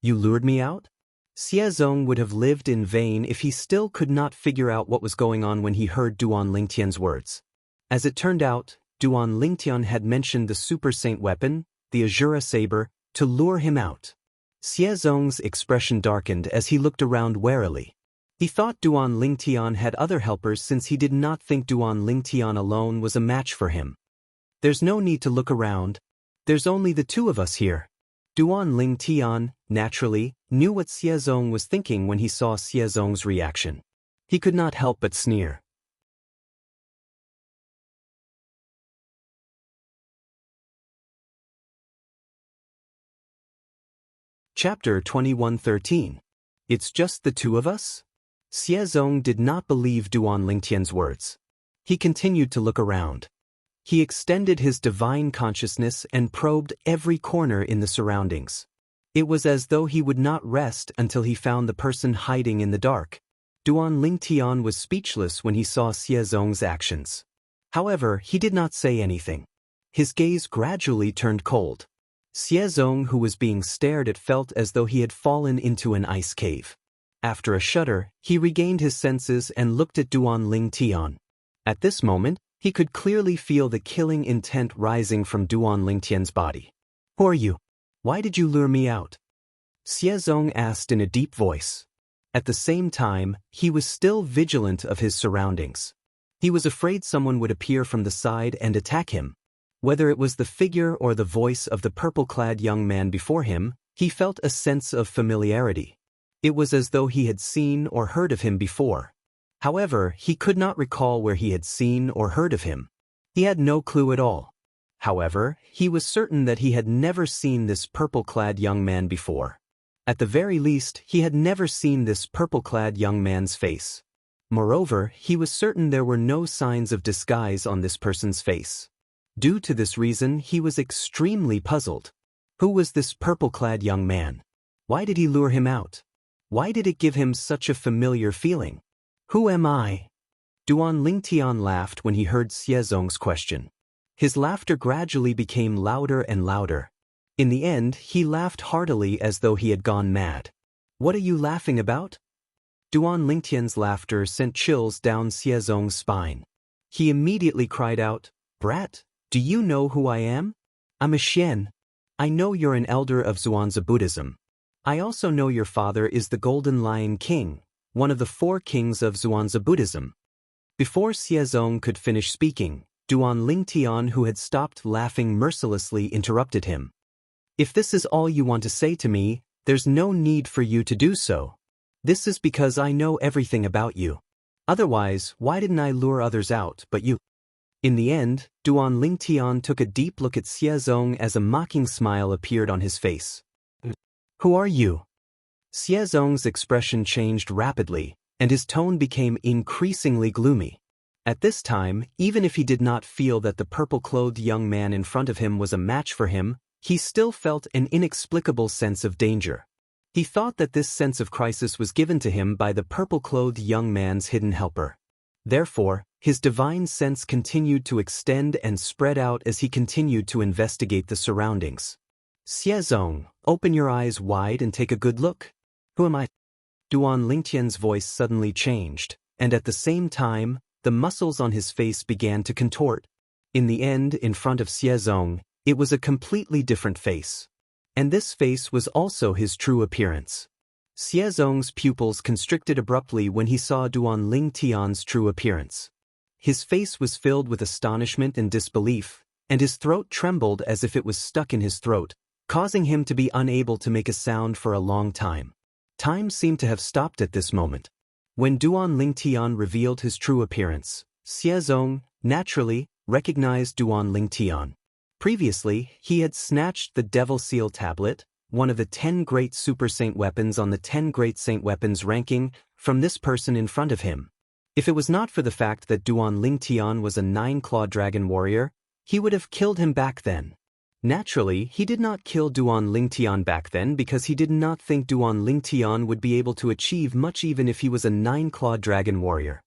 You lured me out? Xiezong would have lived in vain if he still could not figure out what was going on when he heard Duan Lingtian's words. As it turned out, Duan Lingtian had mentioned the super saint weapon, the Azura saber, to lure him out. Xiezong's expression darkened as he looked around warily. He thought Duan Lingtian had other helpers since he did not think Duan Lingtian alone was a match for him. There's no need to look around. There's only the two of us here. Duan Lingtian, naturally, knew what Xiezong was thinking when he saw Xiezong's reaction. He could not help but sneer. Chapter 2113. It's just the two of us? Xiezong did not believe Duan Lingtian's words. He continued to look around. He extended his divine consciousness and probed every corner in the surroundings. It was as though he would not rest until he found the person hiding in the dark. Duan Lingtian was speechless when he saw Xiezong's actions. However, he did not say anything. His gaze gradually turned cold. Xiezong, who was being stared at, felt as though he had fallen into an ice cave. After a shudder, he regained his senses and looked at Duan Lingtian. At this moment, he could clearly feel the killing intent rising from Duan Lingtian's body. Who are you? Why did you lure me out? Xiezong asked in a deep voice. At the same time, he was still vigilant of his surroundings. He was afraid someone would appear from the side and attack him. Whether it was the figure or the voice of the purple-clad young man before him, he felt a sense of familiarity. It was as though he had seen or heard of him before. However, he could not recall where he had seen or heard of him. He had no clue at all. However, he was certain that he had never seen this purple-clad young man before. At the very least, he had never seen this purple-clad young man's face. Moreover, he was certain there were no signs of disguise on this person's face. Due to this reason, he was extremely puzzled. Who was this purple-clad young man? Why did he lure him out? Why did it give him such a familiar feeling? Who am I? Duan Lingtian laughed when he heard Xiezong's question. His laughter gradually became louder and louder. In the end, he laughed heartily as though he had gone mad. What are you laughing about? Duan Lingtian's laughter sent chills down Xiezong's spine. He immediately cried out, "Brat, do you know who I am? I'm a Xian. I know you're an elder of Zhuangzi Buddhism. I also know your father is the Golden Lion King, one of the 4 kings of Zhuangzi Buddhism." Before Xiezong could finish speaking, Duan Lingtian, who had stopped laughing mercilessly, interrupted him. "If this is all you want to say to me, there's no need for you to do so. This is because I know everything about you. Otherwise, why didn't I lure others out but you?" In the end, Duan Lingtian took a deep look at Xiezong as a mocking smile appeared on his face. "Who are you?" Xiezong's expression changed rapidly, and his tone became increasingly gloomy. At this time, even if he did not feel that the purple-clothed young man in front of him was a match for him, he still felt an inexplicable sense of danger. He thought that this sense of crisis was given to him by the purple-clothed young man's hidden helper. Therefore, his divine sense continued to extend and spread out as he continued to investigate the surroundings. "Xiezong, open your eyes wide and take a good look. Who am I?" Duan Lingtian's voice suddenly changed, and at the same time, the muscles on his face began to contort. In the end, in front of Xiezong, it was a completely different face. And this face was also his true appearance. Xiezong's pupils constricted abruptly when he saw Duan Lingtian's true appearance. His face was filled with astonishment and disbelief, and his throat trembled as if it was stuck in his throat, causing him to be unable to make a sound for a long time. Time seemed to have stopped at this moment. When Duan Lingtian revealed his true appearance, Xiezong, naturally, recognized Duan Lingtian. Previously, he had snatched the Devil Seal Tablet, one of the 10 great Super Saint weapons on the 10 great Saint weapons ranking, from this person in front of him. If it was not for the fact that Duan Lingtian was a 9-clawed dragon warrior, he would have killed him back then. Naturally, he did not kill Duan Lingtian back then because he did not think Duan Lingtian would be able to achieve much even if he was a 9-clawed dragon warrior.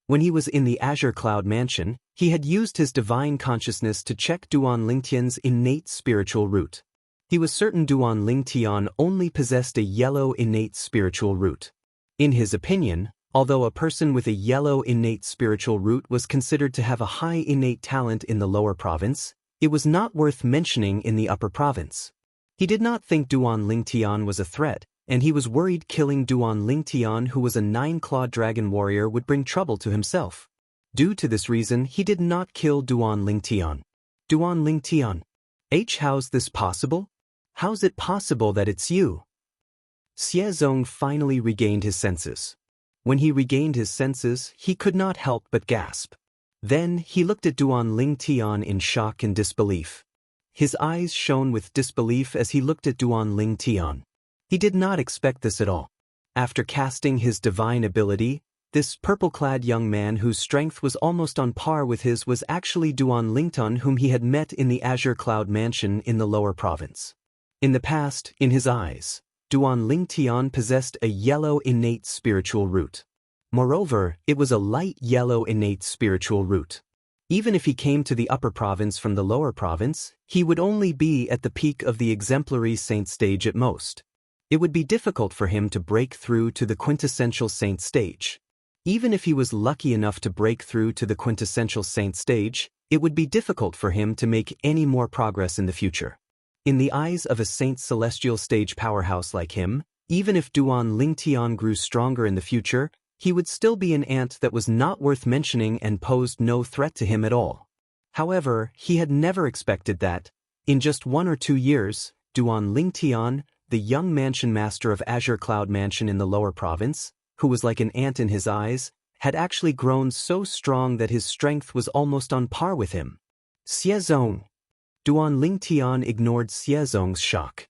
When he was in the Azure Cloud Mansion, he had used his divine consciousness to check Duan Lingtian's innate spiritual root. He was certain Duan Lingtian only possessed a yellow innate spiritual root. In his opinion, although a person with a yellow innate spiritual root was considered to have a high innate talent in the lower province, it was not worth mentioning in the upper province. He did not think Duan Lingtian was a threat, and he was worried killing Duan Lingtian, who was a 9-clawed dragon warrior, would bring trouble to himself. Due to this reason, he did not kill Duan Lingtian. Duan Lingtian. How's this possible? How's it possible that it's you? Xiezong finally regained his senses. When he regained his senses, he could not help but gasp. Then, he looked at Duan Lingtian in shock and disbelief. His eyes shone with disbelief as he looked at Duan Lingtian. He did not expect this at all. After casting his divine ability, this purple-clad young man whose strength was almost on par with his was actually Duan Lingtian, whom he had met in the Azure Cloud Mansion in the lower province. In the past, in his eyes, Duan Lingtian possessed a yellow innate spiritual root. Moreover, it was a light yellow innate spiritual root. Even if he came to the upper province from the lower province, he would only be at the peak of the exemplary saint stage at most. It would be difficult for him to break through to the quintessential saint stage. Even if he was lucky enough to break through to the quintessential saint stage, it would be difficult for him to make any more progress in the future. In the eyes of a saint celestial stage powerhouse like him, even if Duan Lingtian grew stronger in the future, he would still be an ant that was not worth mentioning and posed no threat to him at all. However, he had never expected that, in just 1 or 2 years, Duan Lingtian, the young mansion master of Azure Cloud Mansion in the lower province, who was like an ant in his eyes, had actually grown so strong that his strength was almost on par with him. Xiezong. Duan Lingtian ignored Xiezong's shock.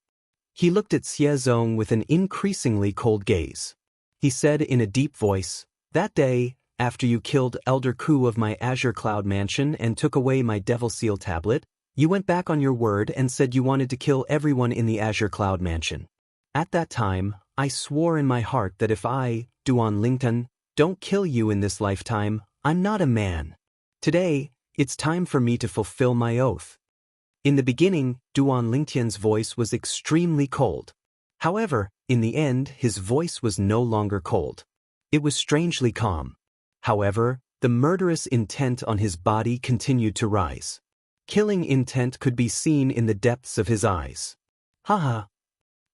He looked at Xiezong with an increasingly cold gaze. He said in a deep voice, "That day, after you killed Elder Ku of my Azure Cloud Mansion and took away my Devil Seal tablet, you went back on your word and said you wanted to kill everyone in the Azure Cloud Mansion. At that time, I swore in my heart that if I, Duan Lingtian, don't kill you in this lifetime, I'm not a man. Today, it's time for me to fulfill my oath." In the beginning, Duan Lingtian's voice was extremely cold. However, in the end, his voice was no longer cold. It was strangely calm. However, the murderous intent on his body continued to rise. Killing intent could be seen in the depths of his eyes. Haha.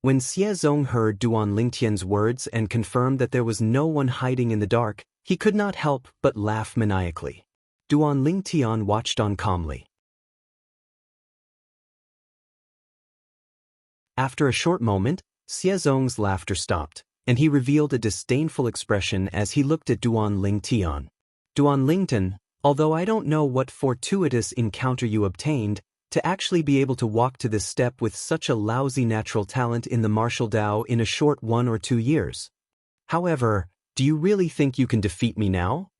When Xiezong heard Duan Lingtian's words and confirmed that there was no one hiding in the dark, he could not help but laugh maniacally. Duan Lingtian watched on calmly. After a short moment, Xiezong's laughter stopped, and he revealed a disdainful expression as he looked at Duan Lingtian. "Duan Lingtian, although I don't know what fortuitous encounter you obtained, to actually be able to walk to this step with such a lousy natural talent in the martial Dao in a short 1 or 2 years. However, do you really think you can defeat me now?"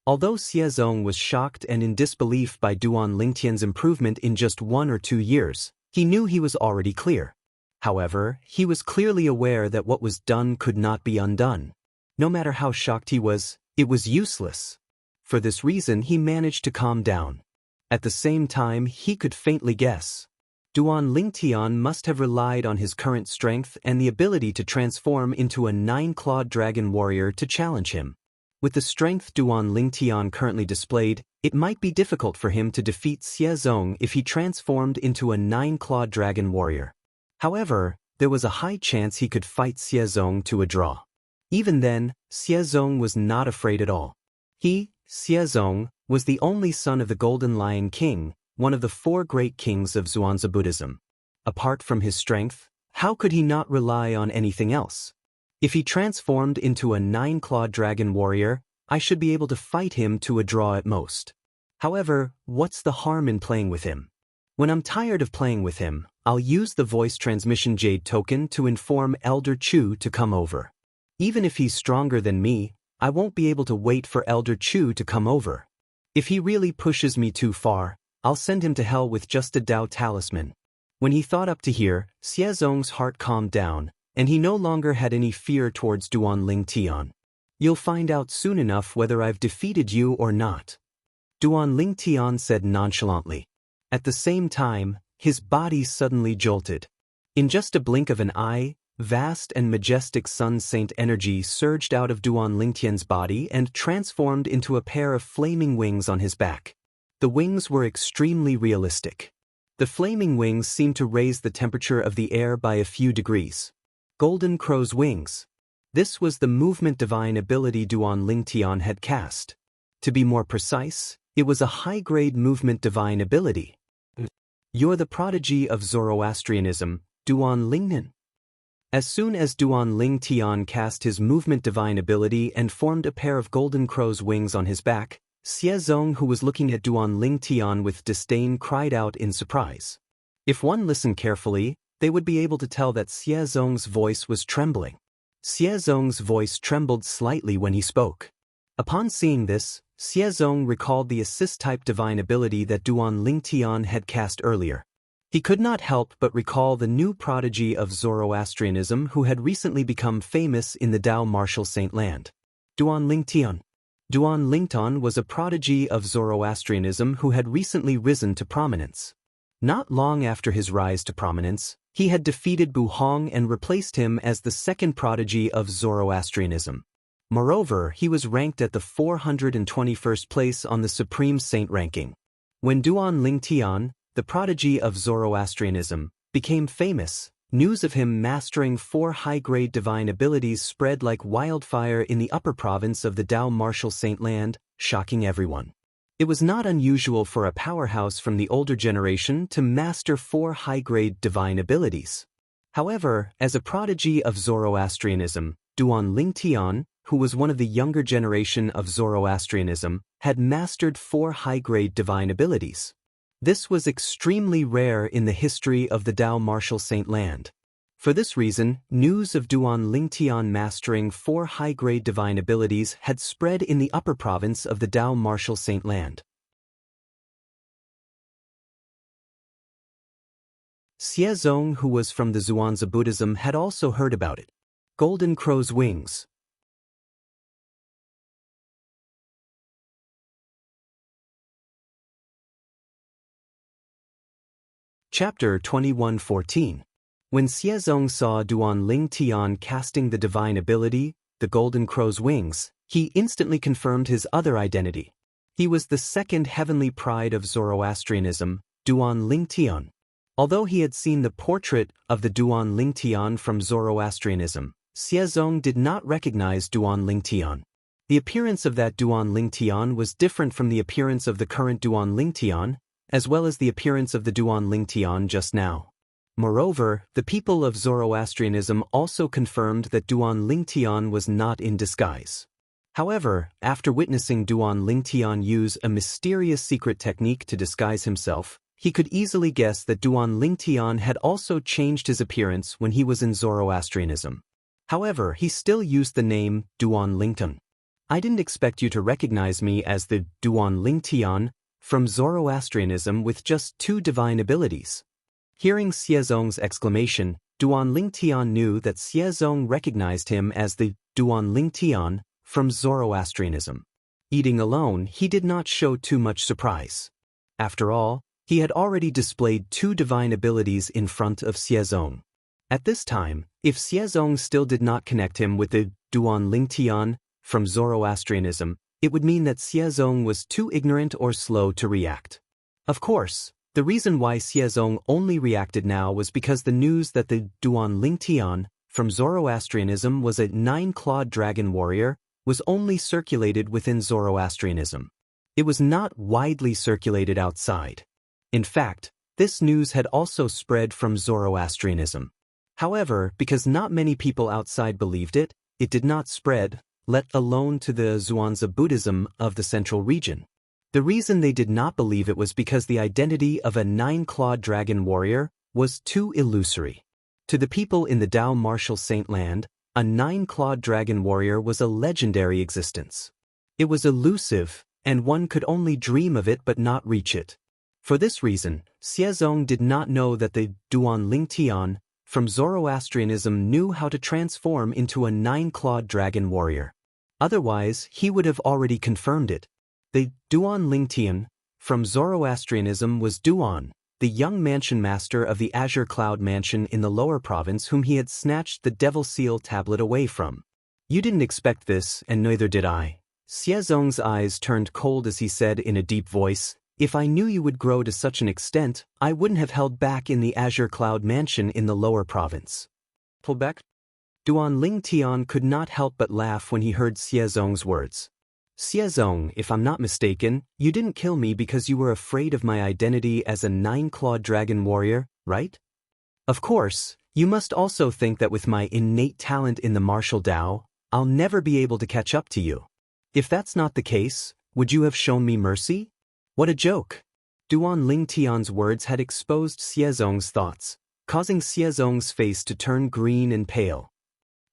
Although Xiezong was shocked and in disbelief by Duan Lingtian's improvement in just 1 or 2 years, he knew he was already clear. However, he was clearly aware that what was done could not be undone. No matter how shocked he was, it was useless. For this reason, he managed to calm down. At the same time, he could faintly guess. Duan Lingtian must have relied on his current strength and the ability to transform into a 9-clawed dragon warrior to challenge him. With the strength Duan Lingtian currently displayed, it might be difficult for him to defeat Xiezong if he transformed into a 9-clawed dragon warrior. However, there was a high chance he could fight Xiezong to a draw. Even then, Xiezong was not afraid at all. He, Xiezong, was the only son of the Golden Lion King, one of the 4 great kings of Zhuangzi Buddhism. Apart from his strength, how could he not rely on anything else? If he transformed into a 9-clawed dragon warrior, I should be able to fight him to a draw at most. However, what's the harm in playing with him? When I'm tired of playing with him, I'll use the voice transmission jade token to inform Elder Chu to come over. Even if he's stronger than me, I won't be able to wait for Elder Chu to come over. If he really pushes me too far, I'll send him to hell with just a Dao talisman. When he thought up to here, Xiezong's heart calmed down, and he no longer had any fear towards Duan Lingtian. "You'll find out soon enough whether I've defeated you or not," Duan Lingtian said nonchalantly. At the same time, his body suddenly jolted. In just a blink of an eye, vast and majestic Sun Saint energy surged out of Duan Lingtian's body and transformed into a pair of flaming wings on his back. The wings were extremely realistic. The flaming wings seemed to raise the temperature of the air by a few degrees. Golden Crow's wings. This was the movement divine ability Duan Lingtian had cast. To be more precise, it was a high-grade movement divine ability. "You're the prodigy of Zoroastrianism, Duan Lingtian." As soon as Duan Lingtian cast his movement divine ability and formed a pair of Golden Crow's wings on his back, Xiezong, who was looking at Duan Lingtian with disdain, cried out in surprise. If one listened carefully, they would be able to tell that Xiezong's voice was trembling. Xiezong's voice trembled slightly when he spoke. Upon seeing this, Xiezong recalled the assist-type divine ability that Duan Lingtian had cast earlier. He could not help but recall the new prodigy of Zoroastrianism who had recently become famous in the Dao martial saint land. Duan Lingtian. Duan Lingtian was a prodigy of Zoroastrianism who had recently risen to prominence. Not long after his rise to prominence, he had defeated Bu Hong and replaced him as the second prodigy of Zoroastrianism. Moreover, he was ranked at the 421st place on the Supreme Saint ranking. When Duan Lingtian, the prodigy of Zoroastrianism, became famous, news of him mastering 4 high-grade divine abilities spread like wildfire in the upper province of the Dao martial saint land, shocking everyone. It was not unusual for a powerhouse from the older generation to master 4 high-grade divine abilities. However, as a prodigy of Zoroastrianism, Duan Lingtian, who was one of the younger generation of Zoroastrianism, had mastered 4 high-grade divine abilities. This was extremely rare in the history of the Dao martial saint land. For this reason, news of Duan Lingtian mastering 4 high-grade divine abilities had spread in the upper province of the Dao martial saint land. Xie Zong, who was from the Zhuangzi Buddhism, had also heard about it. Golden Crow's Wings. Chapter 21:14. When Xie Zong saw Duan Lingtian casting the divine ability, the Golden Crow's Wings, he instantly confirmed his other identity. He was the second heavenly pride of Zoroastrianism, Duan Lingtian. Although he had seen the portrait of the Duan Lingtian from Zoroastrianism, Xie Zong did not recognize Duan Lingtian. The appearance of that Duan Lingtian was different from the appearance of the current Duan Lingtian, as well as the appearance of the Duan Lingtian just now. Moreover, the people of Zoroastrianism also confirmed that Duan Lingtian was not in disguise. However, after witnessing Duan Lingtian use a mysterious secret technique to disguise himself, he could easily guess that Duan Lingtian had also changed his appearance when he was in Zoroastrianism. However, he still used the name Duan Lingtian. I didn't expect you to recognize me as the Duan Lingtian from Zoroastrianism with just 2 divine abilities. Hearing Xie Zong's exclamation, Duan Lingtian knew that Xie Zong recognized him as the Duan Lingtian from Zoroastrianism. Eating alone, he did not show too much surprise. After all, he had already displayed 2 divine abilities in front of Xie Zong. At this time, if Xie Zong still did not connect him with the Duan Lingtian from Zoroastrianism, it would mean that Xie Zong was too ignorant or slow to react. Of course, the reason why Xie Zong only reacted now was because the news that the Duan Lingtian from Zoroastrianism was a 9-clawed dragon warrior was only circulated within Zoroastrianism. It was not widely circulated outside. In fact, this news had also spread from Zoroastrianism. However, because not many people outside believed it, it did not spread, let alone to the Zhuangzi Buddhism of the central region. The reason they did not believe it was because the identity of a 9-clawed dragon warrior was too illusory. To the people in the Dao martial saint land, a 9-clawed dragon warrior was a legendary existence. It was elusive, and one could only dream of it but not reach it. For this reason, Xie Zong did not know that the Duan Lingtian from Zoroastrianism knew how to transform into a 9-clawed dragon warrior. Otherwise, he would have already confirmed it. The Duan Lingtian from Zoroastrianism was Duan, the young mansion master of the Azure Cloud Mansion in the lower province whom he had snatched the Devil Seal tablet away from. You didn't expect this, and neither did I. Xie Zong's eyes turned cold as he said in a deep voice, "If I knew you would grow to such an extent, I wouldn't have held back in the Azure Cloud Mansion in the lower province." Pull back? Duan Lingtian could not help but laugh when he heard Xie Zong's words. "Xie Zong, if I'm not mistaken, you didn't kill me because you were afraid of my identity as a 9-clawed dragon warrior, right? Of course, you must also think that with my innate talent in the martial Dao, I'll never be able to catch up to you. If that's not the case, would you have shown me mercy?" What a joke! Duan Lingtian's words had exposed Xie Zong's thoughts, causing Xie Zong's face to turn green and pale.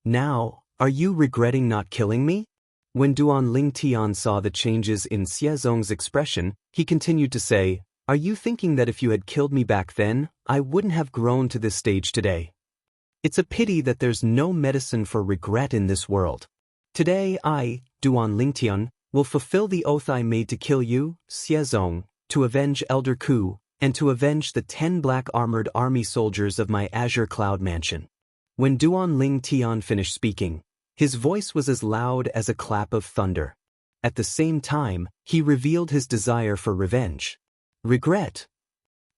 "Now, are you regretting not killing me?" When Duan Lingtian saw the changes in Xie Zong's expression, he continued to say, "Are you thinking that if you had killed me back then, I wouldn't have grown to this stage today? It's a pity that there's no medicine for regret in this world. Today I, Duan Lingtian, will fulfill the oath I made to kill you, Xie Zong, to avenge Elder Ku, and to avenge the 10 black armored army soldiers of my Azure Cloud Mansion." When Duan Lingtian finished speaking, his voice was as loud as a clap of thunder. At the same time, he revealed his desire for revenge. Regret.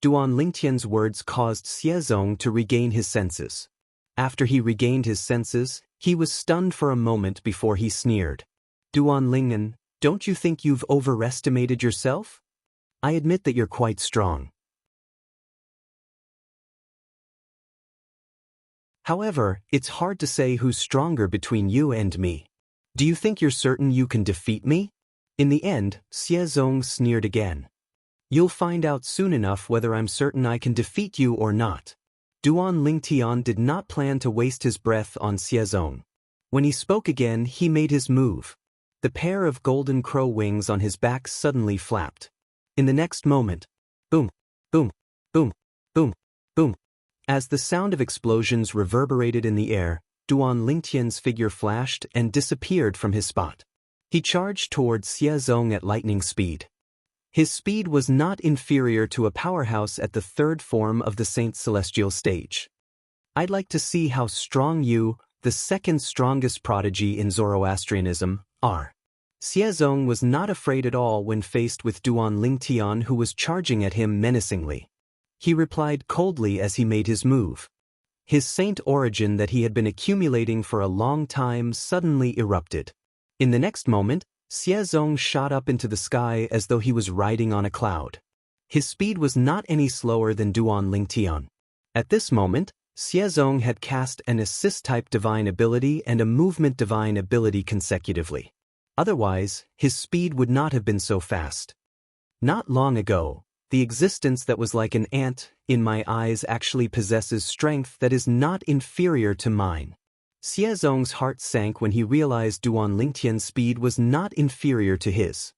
Duan Lingtian's words caused Xie Zong to regain his senses. After he regained his senses, he was stunned for a moment before he sneered. "Duan Lingtian, don't you think you've overestimated yourself? I admit that you're quite strong. However, it's hard to say who's stronger between you and me. Do you think you're certain you can defeat me?" In the end, Xie Zong sneered again. You'll find out soon enough whether I'm certain I can defeat you or not. Duan Lingtian did not plan to waste his breath on Xiezong. When he spoke again, he made his move. The pair of golden crow wings on his back suddenly flapped. In the next moment, boom, boom, boom, boom, boom. As the sound of explosions reverberated in the air, Duan Lingtian's figure flashed and disappeared from his spot. He charged towards Xiezong at lightning speed. His speed was not inferior to a powerhouse at the third form of the Saint Celestial stage. I'd like to see how strong you, the second strongest prodigy in Zoroastrianism, are. Xiezong was not afraid at all when faced with Duan Lingtian, who was charging at him menacingly. He replied coldly as he made his move. His saint origin that he had been accumulating for a long time suddenly erupted. In the next moment, Xiezong shot up into the sky as though he was riding on a cloud. His speed was not any slower than Duan Lingtian. At this moment, Xiezong had cast an assist-type divine ability and a movement divine ability consecutively. Otherwise, his speed would not have been so fast. Not long ago, the existence that was like an ant, in my eyes, actually possesses strength that is not inferior to mine. Xiezong's heart sank when he realized Duan Lingtian's speed was not inferior to his.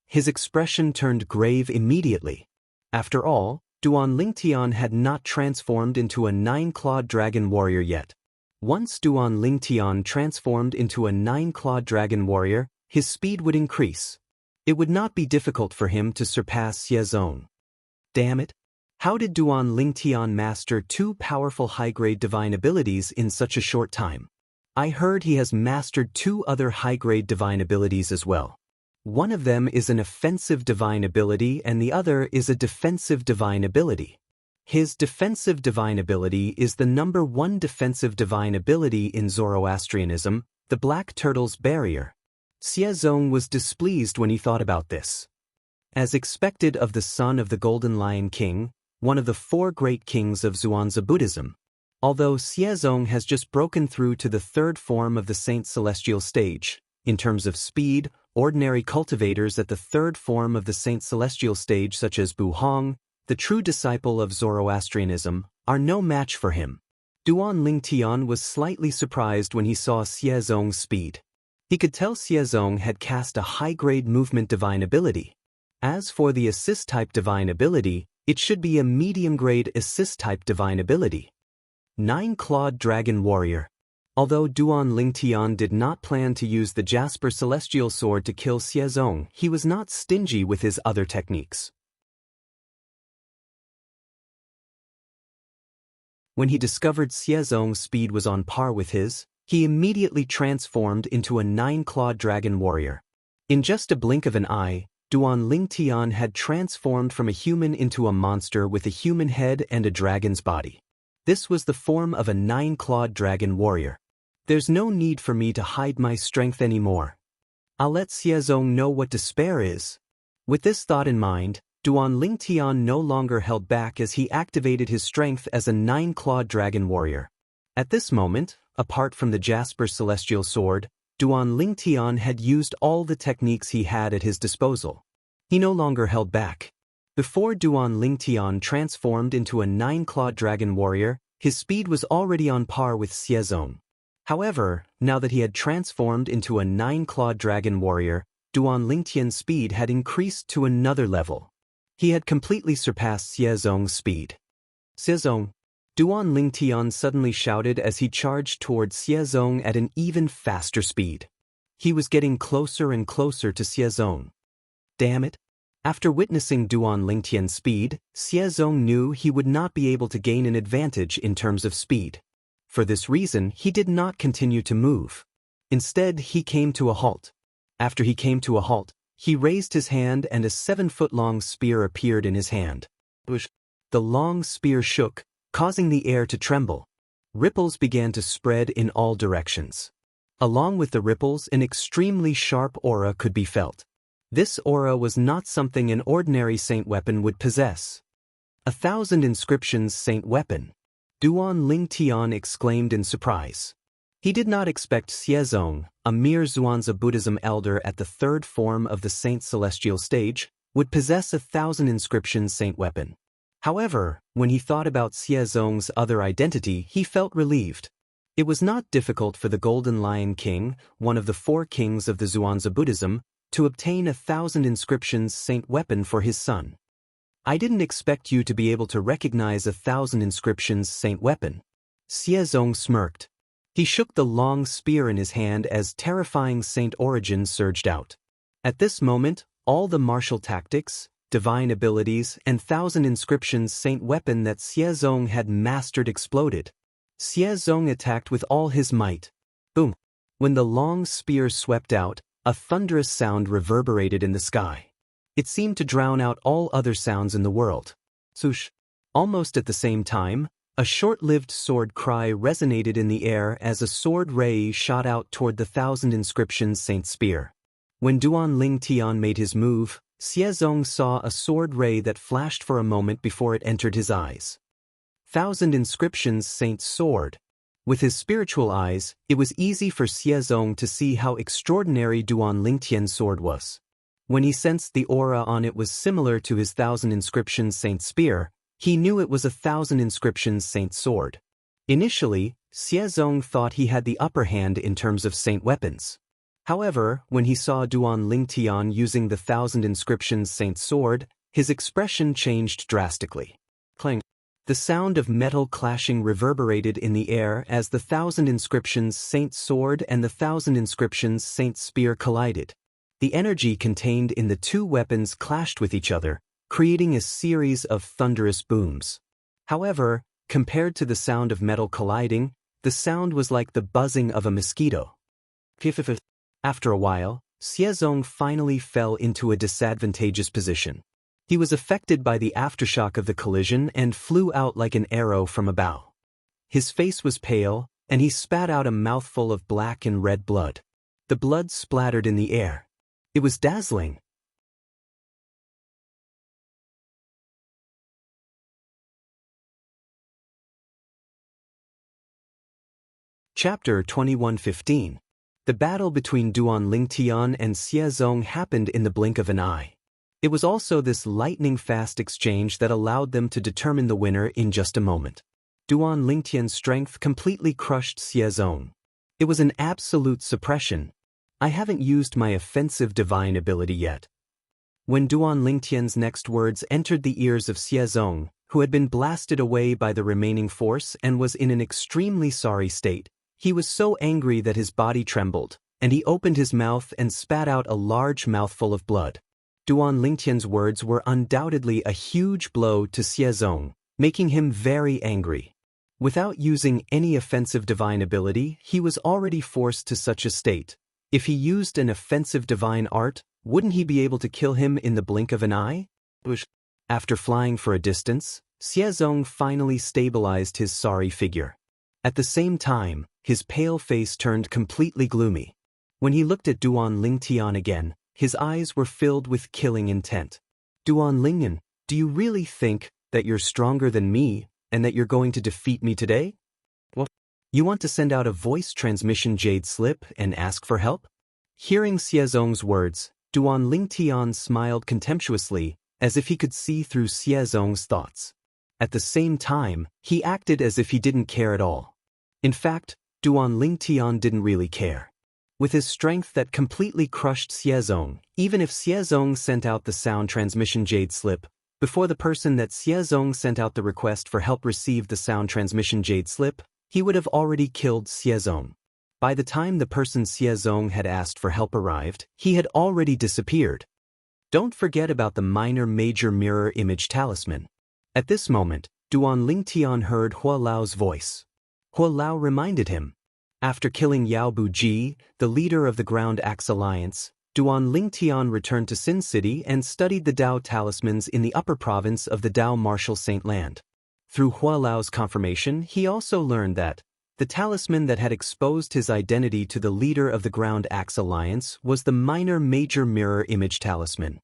His expression turned grave immediately. After all, Duan Lingtian had not transformed into a 9-clawed dragon warrior yet. Once Duan Lingtian transformed into a 9-clawed dragon warrior, his speed would increase. It would not be difficult for him to surpass Xiezong. Damn it! How did Duan Lingtian master 2 powerful high-grade divine abilities in such a short time? I heard he has mastered 2 other high-grade divine abilities as well. One of them is an offensive divine ability and the other is a defensive divine ability. His defensive divine ability is the number 1 defensive divine ability in Zoroastrianism, the Black Turtle's Barrier. Xiezong was displeased when he thought about this. As expected of the son of the Golden Lion King, one of the 4 great kings of Zhuangzi Buddhism, although Xiezong has just broken through to the third form of the Saint Celestial stage, in terms of speed, ordinary cultivators at the third form of the Saint Celestial stage such as Bu Hong, the true disciple of Zoroastrianism, are no match for him. Duan Lingtian was slightly surprised when he saw Xiezong's speed. He could tell Xiezong had cast a high-grade movement divine ability. As for the assist-type divine ability, it should be a medium-grade assist-type divine ability. 9-clawed dragon warrior. Although Duan Lingtian did not plan to use the Jasper Celestial Sword to kill Xiezong, he was not stingy with his other techniques. When he discovered Xiezong's speed was on par with his, he immediately transformed into a 9-clawed dragon warrior. In just a blink of an eye, Duan Lingtian had transformed from a human into a monster with a human head and a dragon's body. This was the form of a 9-clawed dragon warrior. There's no need for me to hide my strength anymore. I'll let Xiezong know what despair is. With this thought in mind, Duan Lingtian no longer held back as he activated his strength as a 9-clawed dragon warrior. At this moment, apart from the Jasper Celestial Sword, Duan Lingtian had used all the techniques he had at his disposal. He no longer held back. Before Duan Lingtian transformed into a 9-clawed dragon warrior, his speed was already on par with Xiezong. However, now that he had transformed into a 9-clawed dragon warrior, Duan Lingtian's speed had increased to another level. He had completely surpassed Xiezong's speed. Xiezong! Duan Lingtian suddenly shouted as he charged towards Xiezong at an even faster speed. He was getting closer and closer to Xiezong. Damn it! After witnessing Duan Lingtian's speed, Xiezong knew he would not be able to gain an advantage in terms of speed. For this reason, he did not continue to move. Instead, he came to a halt. After he came to a halt, he raised his hand and a 7-foot-long spear appeared in his hand. The long spear shook, causing the air to tremble. Ripples began to spread in all directions. Along with the ripples, an extremely sharp aura could be felt. This aura was not something an ordinary saint weapon would possess. 1,000 inscriptions saint weapon. Duan Lingtian exclaimed in surprise. He did not expect Xiezong, a mere Zhuangzi Buddhism elder at the third form of the Saint Celestial stage, would possess 1,000 inscriptions saint weapon. However, when he thought about Xie Zong's other identity, he felt relieved. It was not difficult for the Golden Lion King, one of the 4 kings of the Zhuangzi Buddhism, to obtain 1,000 inscriptions saint weapon for his son. I didn't expect you to be able to recognize 1,000 inscriptions saint weapon. Xie Zong smirked. He shook the long spear in his hand as terrifying saint origin surged out. At this moment, all the martial tactics, divine abilities, and 1,000 inscriptions saint weapon that Xie Zong had mastered exploded. Xie Zong attacked with all his might. Boom! When the long spear swept out, a thunderous sound reverberated in the sky. It seemed to drown out all other sounds in the world. Swoosh! Almost at the same time, a short-lived sword cry resonated in the air as a sword ray shot out toward the 1,000 inscriptions saint spear. When Duan Ling Tian made his move, Xie Zong saw a sword ray that flashed for a moment before it entered his eyes. 1,000 inscriptions saint sword. With his spiritual eyes, it was easy for Xie Zong to see how extraordinary Duan Ling Tian's sword was. When he sensed the aura on it was similar to his 1,000 inscriptions saint spear, he knew it was 1,000 inscriptions saint sword. Initially, Xie Zong thought he had the upper hand in terms of saint weapons. However, when he saw Duan Ling Tian using the 1,000 inscriptions saint sword, his expression changed drastically. Clang! The sound of metal clashing reverberated in the air as the 1,000 inscriptions saint sword and the 1,000 inscriptions saint spear collided. The energy contained in the 2 weapons clashed with each other, creating a series of thunderous booms. However, compared to the sound of metal colliding, the sound was like the buzzing of a mosquito. After a while, Xie Zong finally fell into a disadvantageous position. He was affected by the aftershock of the collision and flew out like an arrow from a bow. His face was pale, and he spat out a mouthful of black and red blood. The blood splattered in the air. It was dazzling. Chapter 21:15. The battle between Duan Ling Tian and Xie Zong happened in the blink of an eye. It was also this lightning-fast exchange that allowed them to determine the winner in just a moment. Duan Ling Tian's strength completely crushed Xie Zong. It was an absolute suppression. I haven't used my offensive divine ability yet. When Duan Ling Tian's next words entered the ears of Xie Zong, who had been blasted away by the remaining force and was in an extremely sorry state, he was so angry that his body trembled, and he opened his mouth and spat out a large mouthful of blood. Duan Ling Tian's words were undoubtedly a huge blow to Xie Zong, making him very angry. Without using any offensive divine ability, he was already forced to such a state. If he used an offensive divine art, wouldn't he be able to kill him in the blink of an eye? After flying for a distance, Xie Zong finally stabilized his sorry figure. At the same time, his pale face turned completely gloomy. When he looked at Duan Ling Tian again, his eyes were filled with killing intent. Duan Lingyan, do you really think that you're stronger than me and that you're going to defeat me today? What? You want to send out a voice transmission jade slip and ask for help? Hearing Xie Zong's words, Duan Ling Tian smiled contemptuously, as if he could see through Xie Zong's thoughts. At the same time, he acted as if he didn't care at all. In fact, Duan Ling Tian didn't really care. With his strength that completely crushed Xie Zong, even if Xie Zong sent out the sound transmission jade slip, before the person that Xie Zong sent out the request for help received the sound transmission jade slip, he would have already killed Xie Zong. By the time the person Xie Zong had asked for help arrived, he had already disappeared. Don't forget about the minor-major mirror image talisman. At this moment, Duan Ling Tian heard Hua Lao's voice. Hua Lao reminded him. After killing Yao Buji, the leader of the Ground Axe Alliance, Duan Ling Tian returned to Sin City and studied the Dao talismans in the upper province of the Dao Martial Saint Land. Through Hua Lao's confirmation, he also learned that the talisman that had exposed his identity to the leader of the Ground Axe Alliance was the minor-major mirror image talisman.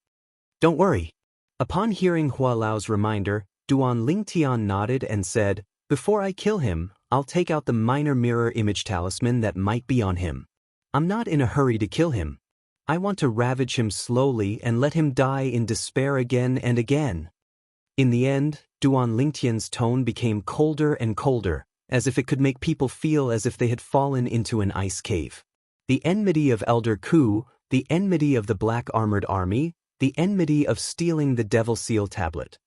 Don't worry. Upon hearing Hua Lao's reminder, Duan Ling Tian nodded and said, "Before I kill him, I'll take out the minor mirror image talisman that might be on him. I'm not in a hurry to kill him." I want to ravage him slowly and let him die in despair again and again." In the end, Duan Lingtian's tone became colder and colder, as if it could make people feel as if they had fallen into an ice cave. The enmity of Elder Ku, the enmity of the Black Armored Army, the enmity of stealing the Devil Seal tablet.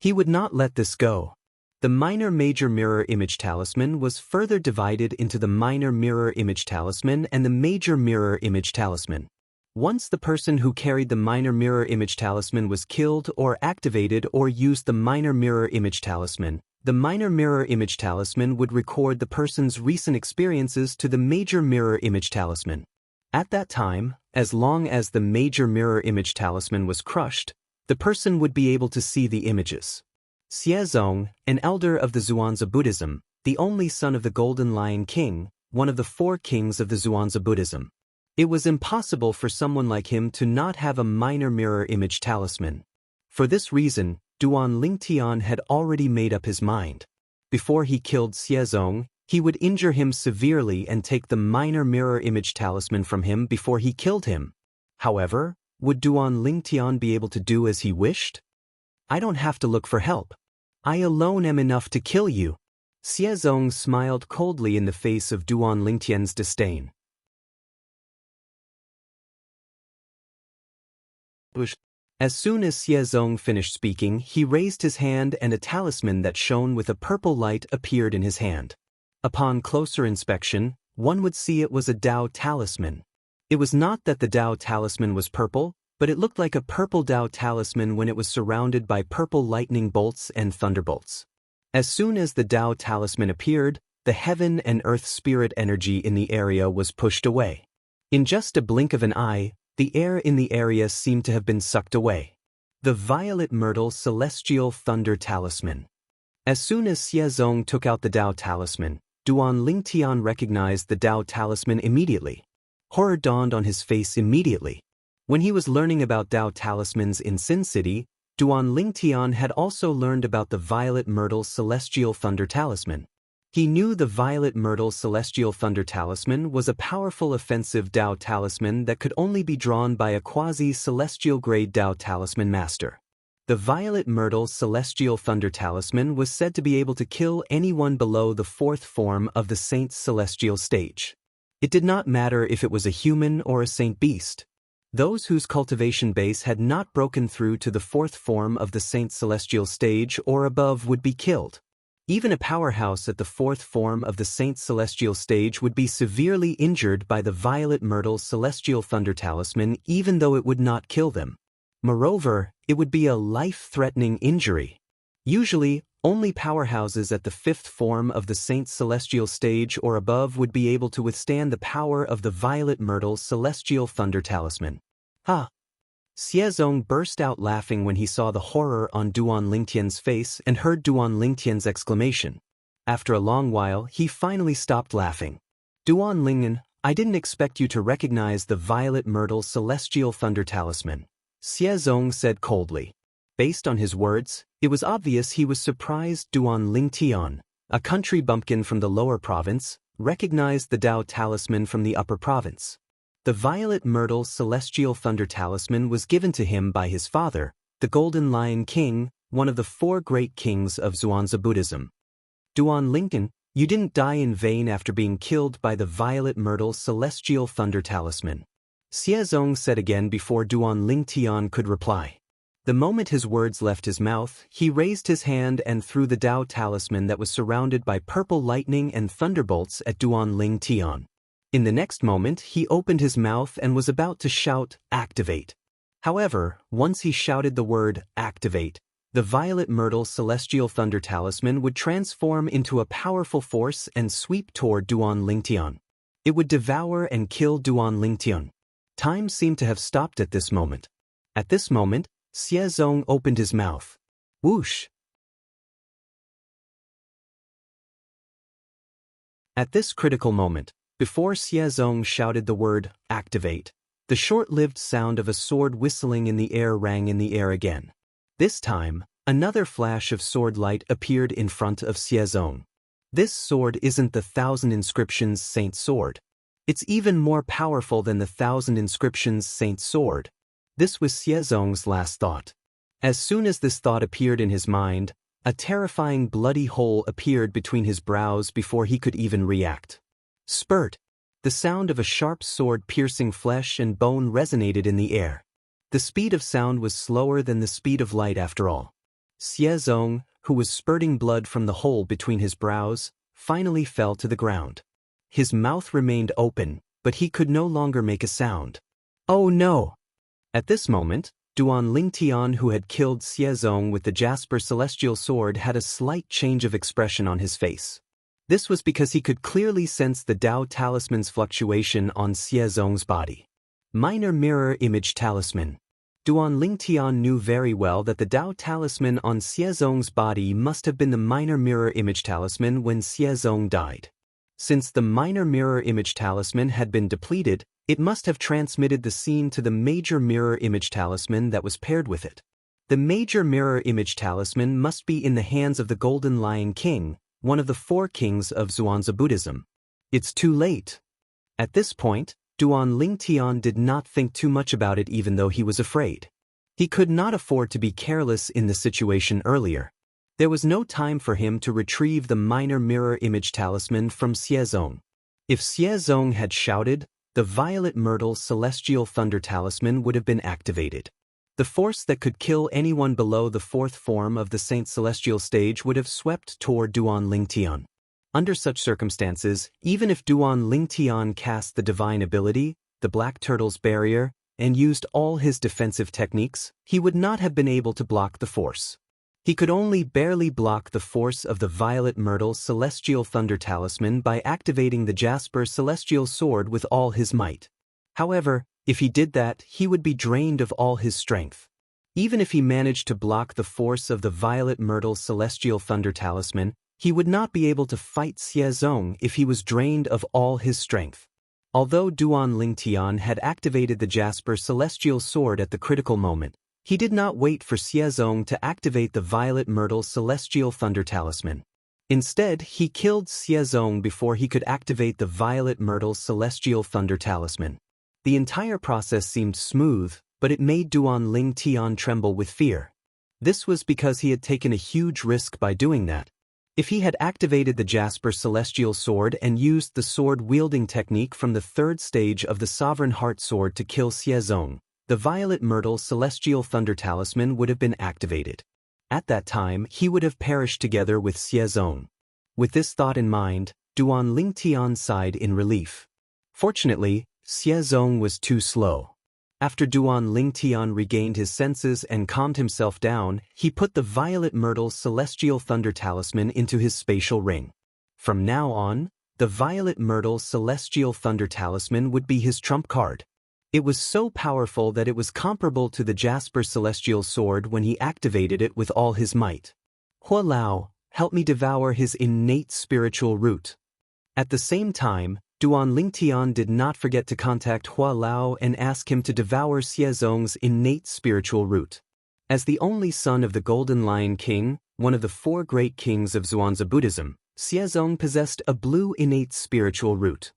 He would not let this go. The minor-major mirror image talisman was further divided into the minor mirror image talisman and the major mirror image talisman. Once the person who carried the minor mirror image talisman was killed or activated or used the minor mirror image talisman, the minor mirror image talisman would record the person's recent experiences to the major mirror image talisman. At that time, as long as the major mirror image talisman was crushed, the person would be able to see the images. Xiezong, an elder of the Zhuangzi Buddhism, the only son of the Golden Lion King, one of the 4 kings of the Zhuangzi Buddhism. It was impossible for someone like him to not have a minor mirror image talisman. For this reason, Duan Lingtian had already made up his mind. Before he killed Xiezong, he would injure him severely and take the minor mirror image talisman from him before he killed him. However, would Duan Lingtian be able to do as he wished? "I don't have to look for help. I alone am enough to kill you." Xiezong smiled coldly in the face of Duan Lingtian's disdain. As soon as Xiezong finished speaking, he raised his hand and a talisman that shone with a purple light appeared in his hand. Upon closer inspection, one would see it was a Dao talisman. It was not that the Dao talisman was purple, but it looked like a purple Dao talisman when it was surrounded by purple lightning bolts and thunderbolts. As soon as the Dao talisman appeared, the heaven and earth spirit energy in the area was pushed away. In just a blink of an eye, the air in the area seemed to have been sucked away. The Violet Myrtle Celestial Thunder Talisman. As soon as Xiezong took out the Dao talisman, Duan Lingtian recognized the Dao talisman immediately. Horror dawned on his face immediately. When he was learning about Dao talismans in Sin City, Duan Lingtian had also learned about the Violet Myrtle Celestial Thunder Talisman. He knew the Violet Myrtle Celestial Thunder Talisman was a powerful offensive Dao talisman that could only be drawn by a quasi-celestial grade Dao talisman master. The Violet Myrtle Celestial Thunder Talisman was said to be able to kill anyone below the 4th form of the Saint's Celestial stage. It did not matter if it was a human or a saint beast. Those whose cultivation base had not broken through to the 4th form of the Saint's Celestial stage or above would be killed. Even a powerhouse at the 4th form of the Saint's Celestial stage would be severely injured by the Violet Myrtle Celestial Thunder Talisman even though it would not kill them. Moreover, it would be a life-threatening injury. Usually, only powerhouses at the 5th form of the Saint's Celestial stage or above would be able to withstand the power of the Violet Myrtle Celestial Thunder Talisman. Ha! Xiezong burst out laughing when he saw the horror on Duan Lingtian's face and heard Duan Lingtian's exclamation. After a long while, he finally stopped laughing. "Duan Lingtian, I didn't expect you to recognize the Violet Myrtle Celestial Thunder Talisman," Xiezong said coldly. Based on his words, it was obvious he was surprised Duan Lingtian, a country bumpkin from the lower province, recognized the Dao talisman from the upper province. The Violet Myrtle Celestial Thunder Talisman was given to him by his father, the Golden Lion King, one of the 4 great kings of Zhuangzi Buddhism. "Duan Lingtian, you didn't die in vain after being killed by the Violet Myrtle Celestial Thunder Talisman," Xiezong said again before Duan Lingtian could reply. The moment his words left his mouth, he raised his hand and threw the Dao talisman that was surrounded by purple lightning and thunderbolts at Duan Lingtian. In the next moment, he opened his mouth and was about to shout, "Activate." However, once he shouted the word, "Activate," the Violet Myrtle Celestial Thunder Talisman would transform into a powerful force and sweep toward Duan Lingtian. It would devour and kill Duan Lingtian. Time seemed to have stopped at this moment. At this moment, Xiezong opened his mouth. Whoosh! At this critical moment, before Xiezong shouted the word, "Activate," the short-lived sound of a sword whistling in the air rang in the air again. This time, another flash of sword light appeared in front of Xiezong. This sword isn't the 1,000 inscriptions saint sword. It's even more powerful than the 1,000 inscriptions saint's sword. This was Xiezong's last thought. As soon as this thought appeared in his mind, a terrifying bloody hole appeared between his brows before he could even react. Spurt! The sound of a sharp sword piercing flesh and bone resonated in the air. The speed of sound was slower than the speed of light after all. Xiezong, who was spurting blood from the hole between his brows, finally fell to the ground. His mouth remained open, but he could no longer make a sound. Oh no! At this moment, Duan Lingtian, who had killed Xiezong with the Jasper Celestial Sword, had a slight change of expression on his face. This was because he could clearly sense the Dao Talisman's fluctuation on Xiezong's body. Minor Mirror Image Talisman. Duan Lingtian knew very well that the Dao Talisman on Xiezong's body must have been the Minor Mirror Image Talisman when Xiezong died. Since the Minor Mirror Image Talisman had been depleted, it must have transmitted the scene to the Major Mirror Image Talisman that was paired with it. The Major Mirror Image Talisman must be in the hands of the Golden Lion King, one of the 4 kings of Zhuangzi Buddhism. It's too late. At this point, Duan Lingtian did not think too much about it, even though he was afraid. He could not afford to be careless in the situation earlier. There was no time for him to retrieve the Minor Mirror Image Talisman from Xiezong. If Xiezong had shouted, the Violet Myrtle Celestial Thunder Talisman would have been activated. The force that could kill anyone below the 4th form of the Saint Celestial stage would have swept toward Duan Lingtian. Under such circumstances, even if Duan Lingtian cast the divine ability, the Black Turtle's barrier, and used all his defensive techniques, he would not have been able to block the force. He could only barely block the force of the Violet Myrtle Celestial Thunder Talisman by activating the Jasper Celestial Sword with all his might. However, if he did that, he would be drained of all his strength. Even if he managed to block the force of the Violet Myrtle Celestial Thunder Talisman, he would not be able to fight Xiezong if he was drained of all his strength. Although Duan Lingtian had activated the Jasper Celestial Sword at the critical moment, he did not wait for Xiezong to activate the Violet Myrtle Celestial Thunder Talisman. Instead, he killed Xiezong before he could activate the Violet Myrtle Celestial Thunder Talisman. The entire process seemed smooth, but it made Duan Lingtian tremble with fear. This was because he had taken a huge risk by doing that. If he had activated the Jasper Celestial Sword and used the sword-wielding technique from the 3rd stage of the Sovereign Heart Sword to kill Xiezong, the Violet Myrtle Celestial Thunder Talisman would have been activated. At that time, he would have perished together with Xiezong. With this thought in mind, Duan Lingtian sighed in relief. Fortunately, Xiezong was too slow. After Duan Lingtian regained his senses and calmed himself down, he put the Violet Myrtle Celestial Thunder Talisman into his spatial ring. From now on, the Violet Myrtle Celestial Thunder Talisman would be his trump card. It was so powerful that it was comparable to the Jasper Celestial Sword when he activated it with all his might. Hua Lao, help me devour his innate spiritual root. At the same time, Duan Lingtian did not forget to contact Hua Lao and ask him to devour Xiezong's innate spiritual root. As the only son of the Golden Lion King, one of the 4 great kings of Zhuangzi Buddhism, Xiezong possessed a blue innate spiritual root.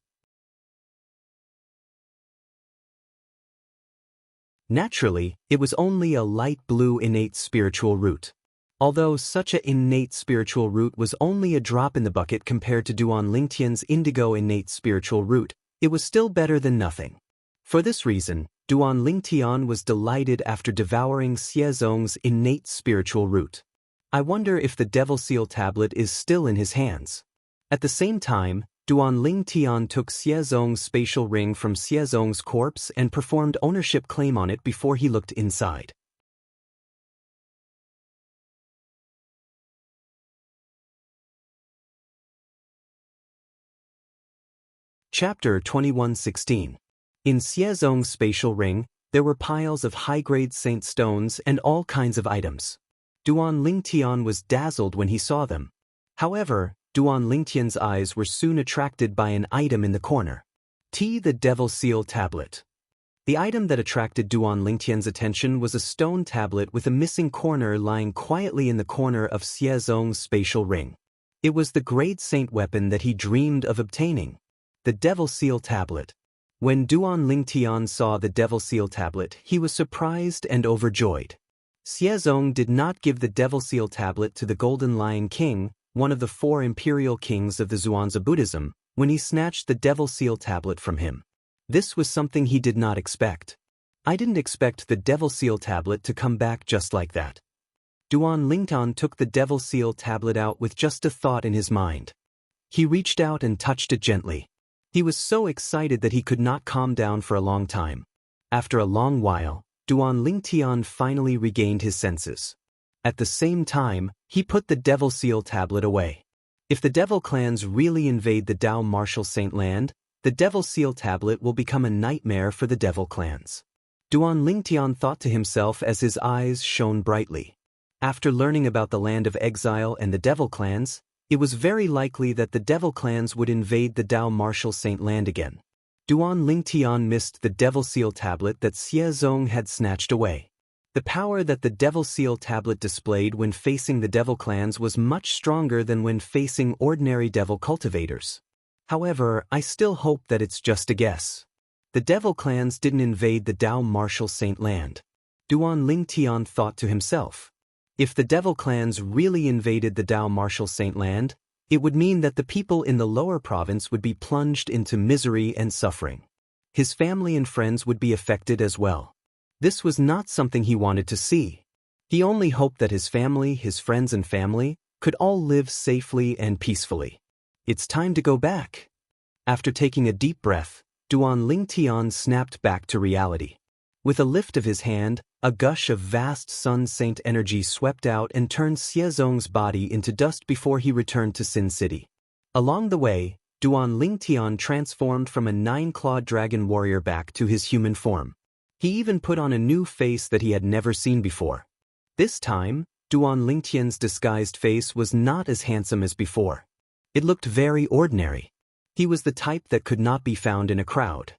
Naturally, it was only a light blue innate spiritual root. Although such an innate spiritual root was only a drop in the bucket compared to Duan Lingtian's indigo innate spiritual root, it was still better than nothing. For this reason, Duan Lingtian was delighted after devouring Xiezong's innate spiritual root. I wonder if the Devil Seal tablet is still in his hands. At the same time, Duan Lingtian took Xiezong's spatial ring from Xiezong's corpse and performed ownership claim on it before he looked inside. Chapter 21:16. In Xiezong's spatial ring, there were piles of high-grade saint stones and all kinds of items. Duan Lingtian was dazzled when he saw them. However, Duan Lingtian's eyes were soon attracted by an item in the corner. The Devil Seal tablet. The item that attracted Duan Lingtian's attention was a stone tablet with a missing corner lying quietly in the corner of Xiezong's spatial ring. It was the Great Saint weapon that he dreamed of obtaining. the Devil Seal Tablet. When Duan Lingtian saw the Devil Seal Tablet, he was surprised and overjoyed. Xiezong did not give the Devil Seal Tablet to the Golden Lion King, one of the 4 imperial kings of the Zhuangzi Buddhism, when he snatched the Devil Seal Tablet from him. This was something he did not expect. I didn't expect the Devil Seal Tablet to come back just like that. Duan Lingtian took the Devil Seal Tablet out with just a thought in his mind. He reached out and touched it gently. He was so excited that he could not calm down for a long time. After a long while, Duan Lingtian finally regained his senses. At the same time, he put the Devil Seal Tablet away. If the Devil clans really invade the Dao Martial Saint Land, the Devil Seal Tablet will become a nightmare for the Devil clans. Duan Lingtian thought to himself as his eyes shone brightly. After learning about the Land of Exile and the Devil clans, it was very likely that the Devil clans would invade the Dao Martial Saint Land again. Duan Lingtian missed the Devil Seal Tablet that Xiezong had snatched away. The power that the Devil Seal Tablet displayed when facing the Devil clans was much stronger than when facing ordinary Devil cultivators. However, I still hope that it's just a guess. The Devil clans didn't invade the Dao Martial Saint Land. Duan Lingtian thought to himself. If the Devil clans really invaded the Dao Martial Saint Land, it would mean that the people in the lower province would be plunged into misery and suffering. His family and friends would be affected as well. This was not something he wanted to see. He only hoped that his family, his friends and family, could all live safely and peacefully. It's time to go back. After taking a deep breath, Duan Lingtian snapped back to reality. With a lift of his hand, a gush of vast Sun Saint energy swept out and turned Xiezong's body into dust before he returned to Sin City. Along the way, Duan Lingtian transformed from a 9-clawed dragon warrior back to his human form. He even put on a new face that he had never seen before. This time, Duan Lingtian's disguised face was not as handsome as before. It looked very ordinary. He was the type that could not be found in a crowd.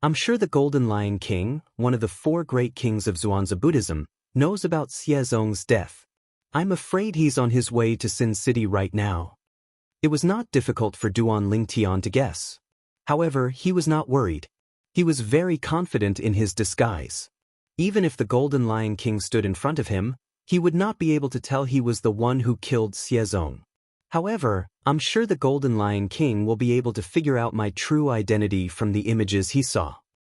I'm sure the Golden Lion King, one of the 4 great kings of Zhuangzi Buddhism, knows about Xiezong's death. I'm afraid he's on his way to Sin City right now. It was not difficult for Duan Lingtian to guess. However, he was not worried. He was very confident in his disguise. Even if the Golden Lion King stood in front of him, he would not be able to tell he was the one who killed Xiezong. However, I'm sure the Golden Lion King will be able to figure out my true identity from the images he saw.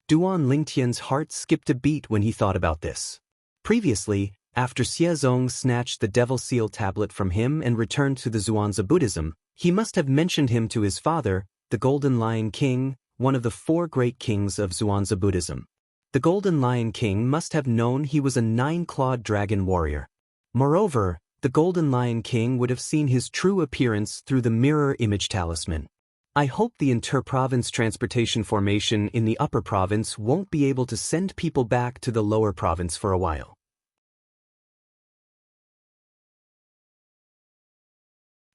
Duan Lingtian's heart skipped a beat when he thought about this. Previously, after Xiezong snatched the Devil Seal Tablet from him and returned to the Zhuangzi Buddhism, he must have mentioned him to his father, the Golden Lion King, one of the 4 great kings of Zhuangzi Buddhism. The Golden Lion King must have known he was a 9-clawed dragon warrior. Moreover, the Golden Lion King would have seen his true appearance through the mirror image talisman. I hope the inter-province transportation formation in the upper province won't be able to send people back to the lower province for a while.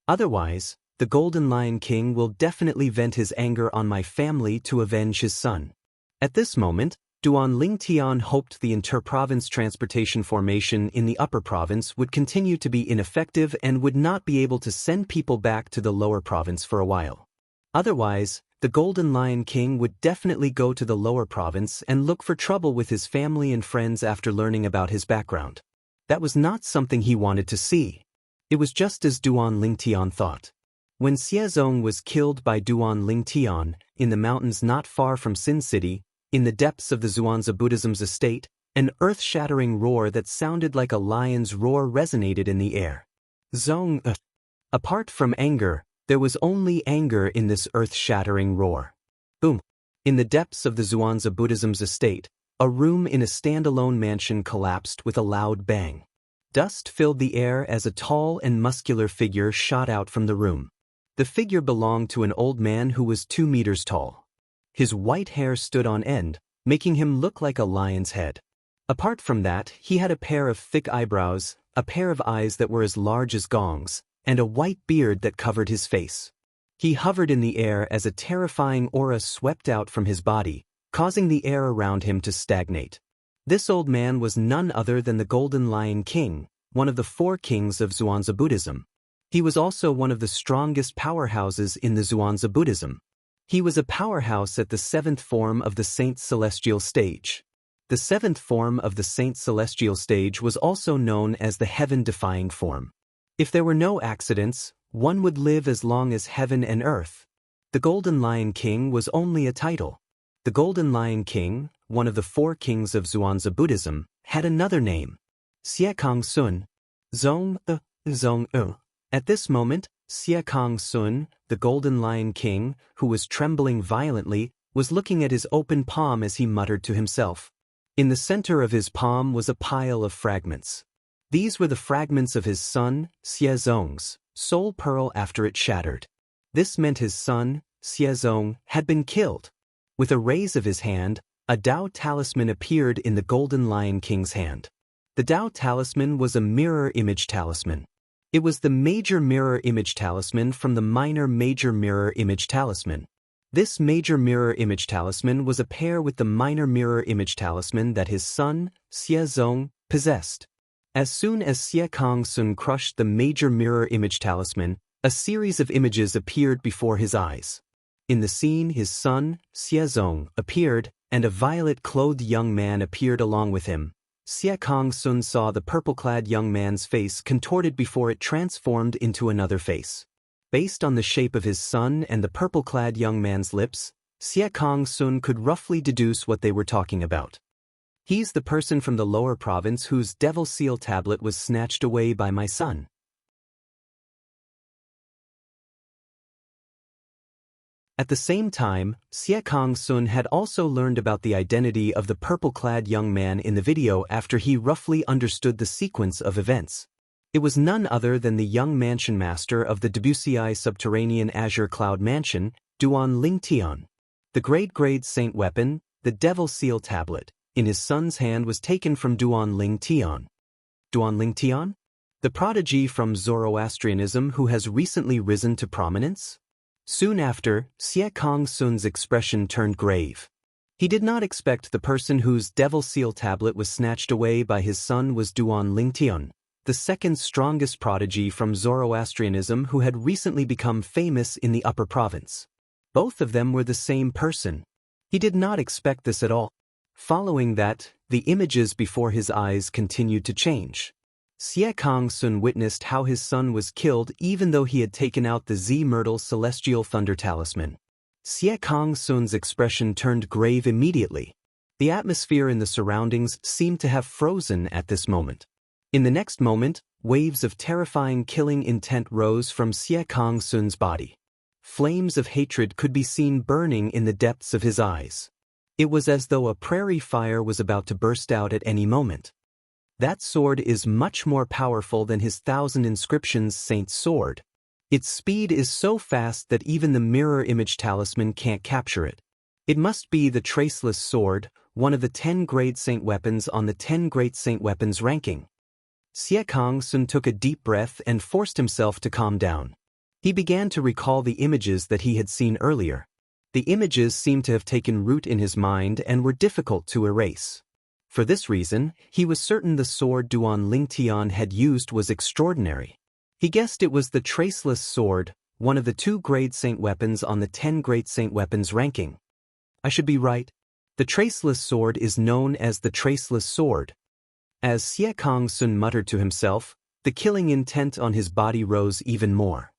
Otherwise, the Golden Lion King will definitely vent his anger on my family to avenge his son. At this moment, Duan Lingtian hoped the inter-province transportation formation in the upper province would continue to be ineffective and would not be able to send people back to the lower province for a while. Otherwise, the Golden Lion King would definitely go to the lower province and look for trouble with his family and friends after learning about his background. That was not something he wanted to see. It was just as Duan Lingtian thought. When Xiezong was killed by Duan Lingtian in the mountains not far from Sin City, in the depths of the Zhuangzi Buddhism's estate, an earth-shattering roar that sounded like a lion's roar resonated in the air. Zong. Apart from anger, there was only anger in this earth-shattering roar. Boom. In the depths of the Zhuangzi Buddhism's estate, a room in a standalone mansion collapsed with a loud bang. Dust filled the air as a tall and muscular figure shot out from the room. The figure belonged to an old man who was 2 meters tall. His white hair stood on end, making him look like a lion's head. Apart from that, he had a pair of thick eyebrows, a pair of eyes that were as large as gongs, and a white beard that covered his face. He hovered in the air as a terrifying aura swept out from his body, causing the air around him to stagnate. This old man was none other than the Golden Lion King, one of the 4 kings of Zhuangzi Buddhism. He was also one of the strongest powerhouses in the Zhuangzi Buddhism. He was a powerhouse at the seventh form of the Saint Celestial stage. The seventh form of the Saint Celestial stage was also known as the heaven-defying form. If there were no accidents, one would live as long as heaven and earth. The Golden Lion King was only a title. The Golden Lion King, one of the four kings of Zhuangzi Buddhism, had another name. Xie Kong Sun. Zong. At this moment, Xie Kong Sun, the Golden Lion King, who was trembling violently, was looking at his open palm as he muttered to himself. In the center of his palm was a pile of fragments. These were the fragments of his son, Xie Zong's, soul pearl after it shattered. This meant his son, Xie Zong, had been killed. With a raise of his hand, a Dao talisman appeared in the Golden Lion King's hand. The Dao talisman was a mirror image talisman. It was the major mirror image talisman from the minor major mirror image talisman. This major mirror image talisman was a pair with the minor mirror image talisman that his son, Xie Zong, possessed. As soon as Xie Kong Sun crushed the major mirror image talisman, a series of images appeared before his eyes. In the scene, his son, Xie Zong, appeared, and a violet-clothed young man appeared along with him. Xie Kong Sun saw the purple-clad young man's face contorted before it transformed into another face. Based on the shape of his son and the purple-clad young man's lips, Xie Kong Sun could roughly deduce what they were talking about. He's the person from the lower province whose devil seal tablet was snatched away by my son. At the same time, Xie Kong Sun had also learned about the identity of the purple-clad young man in the video after he roughly understood the sequence of events. It was none other than the young mansion master of the Debussy subterranean azure cloud mansion, Duan Lingtian. The grade saint weapon, the devil seal tablet, in his son's hand was taken from Duan Lingtian. Duan Lingtian? The prodigy from Zoroastrianism who has recently risen to prominence? Soon after, Xie Kong Sun's expression turned grave. He did not expect the person whose devil seal tablet was snatched away by his son was Duan Lingtian, the second strongest prodigy from Zoroastrianism who had recently become famous in the upper province. Both of them were the same person. He did not expect this at all. Following that, the images before his eyes continued to change. Xie Kong Sun witnessed how his son was killed even though he had taken out the Z-Myrtle Celestial Thunder Talisman. Xie Kong Sun's expression turned grave immediately. The atmosphere in the surroundings seemed to have frozen at this moment. In the next moment, waves of terrifying killing intent rose from Xie Kong Sun's body. Flames of hatred could be seen burning in the depths of his eyes. It was as though a prairie fire was about to burst out at any moment. That sword is much more powerful than his 1,000 inscriptions saint's sword. Its speed is so fast that even the mirror image talisman can't capture it. It must be the Traceless Sword, one of the 10 grade saint weapons on the 10 great saint weapons ranking. Xie Kong Sun took a deep breath and forced himself to calm down. He began to recall the images that he had seen earlier. The images seemed to have taken root in his mind and were difficult to erase. For this reason, he was certain the sword Duan Lingtian had used was extraordinary. He guessed it was the Traceless Sword, one of the 2 grade saint weapons on the 10 great saint weapons ranking. I should be right. The Traceless Sword is known as the Traceless Sword. As Xie Kong Sun muttered to himself, the killing intent on his body rose even more.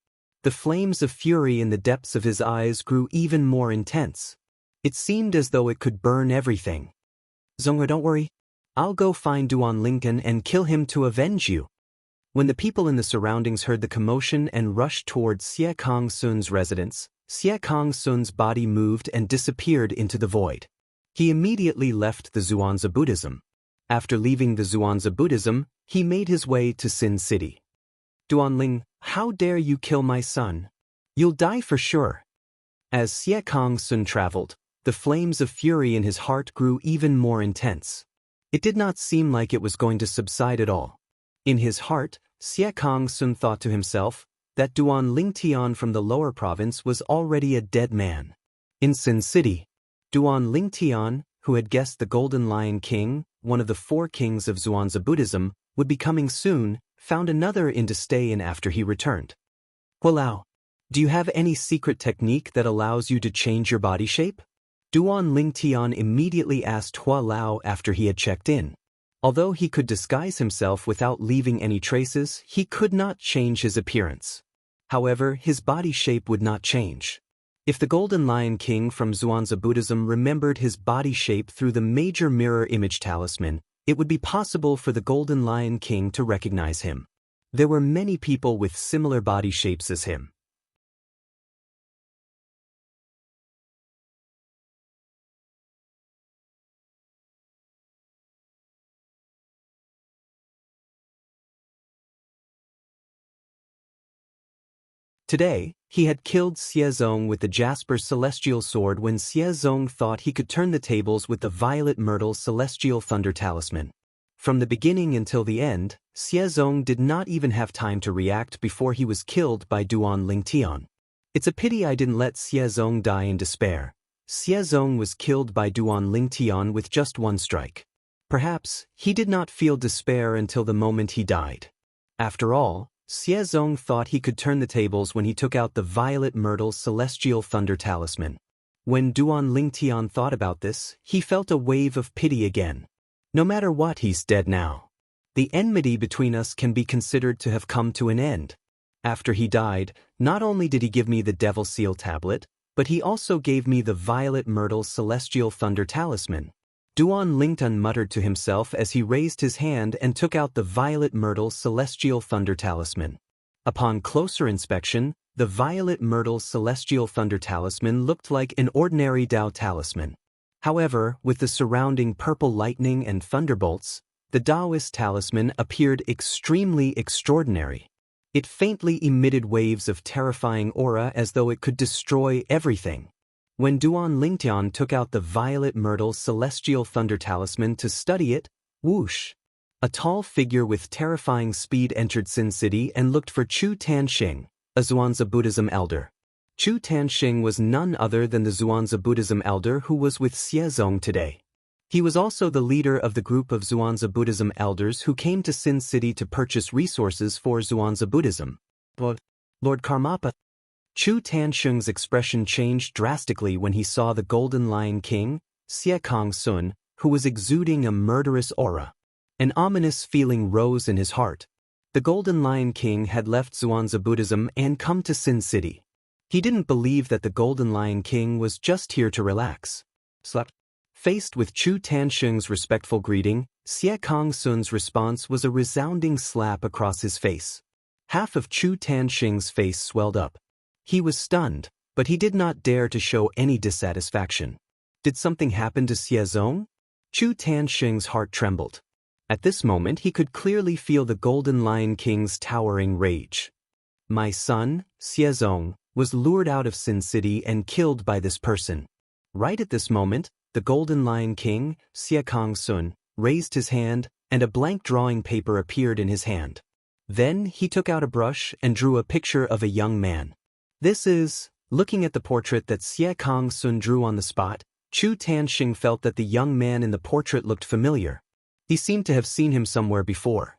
The flames of fury in the depths of his eyes grew even more intense. It seemed as though it could burn everything. Zong'er, don't worry. I'll go find Duan Lincoln and kill him to avenge you. When the people in the surroundings heard the commotion and rushed towards Xie Kong Sun's residence, Xie Kong Sun's body moved and disappeared into the void. He immediately left the Zhuangzi Buddhism. After leaving the Zhuangzi Buddhism, he made his way to Sin City. Duan Ling, how dare you kill my son? You'll die for sure. As Xie Kong Sun traveled, the flames of fury in his heart grew even more intense. It did not seem like it was going to subside at all. In his heart, Xie Kong Sun thought to himself that Duan Lingtian from the lower province was already a dead man. In Sin City, Duan Lingtian, who had guessed the Golden Lion King, one of the 4 kings of Zhuangzi Buddhism, would be coming soon, found another inn to stay in after he returned. Walao. Do you have any secret technique that allows you to change your body shape? Duan Lingtian immediately asked Hua Lao after he had checked in. Although he could disguise himself without leaving any traces, he could not change his appearance. However, his body shape would not change. If the Golden Lion King from Zhuangzi Buddhism remembered his body shape through the major mirror image talisman, it would be possible for the Golden Lion King to recognize him. There were many people with similar body shapes as him. Today, he had killed Xiezong with the Jasper Celestial Sword when Xiezong thought he could turn the tables with the Violet Myrtle Celestial Thunder Talisman. From the beginning until the end, Xiezong did not even have time to react before he was killed by Duan Lingtian. It's a pity I didn't let Xiezong die in despair. Xiezong was killed by Duan Lingtian with just one strike. Perhaps, he did not feel despair until the moment he died. After all, Xiezong thought he could turn the tables when he took out the Violet Myrtle Celestial Thunder Talisman. When Duan Lingtian thought about this, he felt a wave of pity again. No matter what, he's dead now. The enmity between us can be considered to have come to an end. After he died, not only did he give me the Devil Seal Tablet, but he also gave me the Violet Myrtle Celestial Thunder Talisman. Duan Lingtian muttered to himself as he raised his hand and took out the Violet Myrtle Celestial Thunder Talisman. Upon closer inspection, the Violet Myrtle Celestial Thunder Talisman looked like an ordinary Dao talisman. However, with the surrounding purple lightning and thunderbolts, the Taoist talisman appeared extremely extraordinary. It faintly emitted waves of terrifying aura as though it could destroy everything. When Duan Lingtian took out the Violet Myrtle Celestial Thunder Talisman to study it, whoosh! A tall figure with terrifying speed entered Sin City and looked for Chu Tanxing, a Zhuangzi Buddhism elder. Chu Tanxing was none other than the Zhuangzi Buddhism elder who was with Xiezong today. He was also the leader of the group of Zhuangzi Buddhism elders who came to Sin City to purchase resources for Zhuangzi Buddhism. Lord Karmapa. Chu Tanxing's expression changed drastically when he saw the Golden Lion King, Xie Kong Sun, who was exuding a murderous aura. An ominous feeling rose in his heart. The Golden Lion King had left Zhuangzi Buddhism and come to Sin City. He didn't believe that the Golden Lion King was just here to relax. Faced with Chu Tanxing's respectful greeting, Xie Kong Sun's response was a resounding slap across his face. Half of Chu Tanxing's face swelled up. He was stunned, but he did not dare to show any dissatisfaction. Did something happen to Xiezong? Chu Tanxing's heart trembled. At this moment he could clearly feel the Golden Lion King's towering rage. My son, Xiezong, was lured out of Sin City and killed by this person. Right at this moment, the Golden Lion King, Xie Kong Sun, raised his hand, and a blank drawing paper appeared in his hand. Then he took out a brush and drew a picture of a young man. This is, looking at the portrait that Xie Kong Sun drew on the spot, Chu Tanxing felt that the young man in the portrait looked familiar. He seemed to have seen him somewhere before.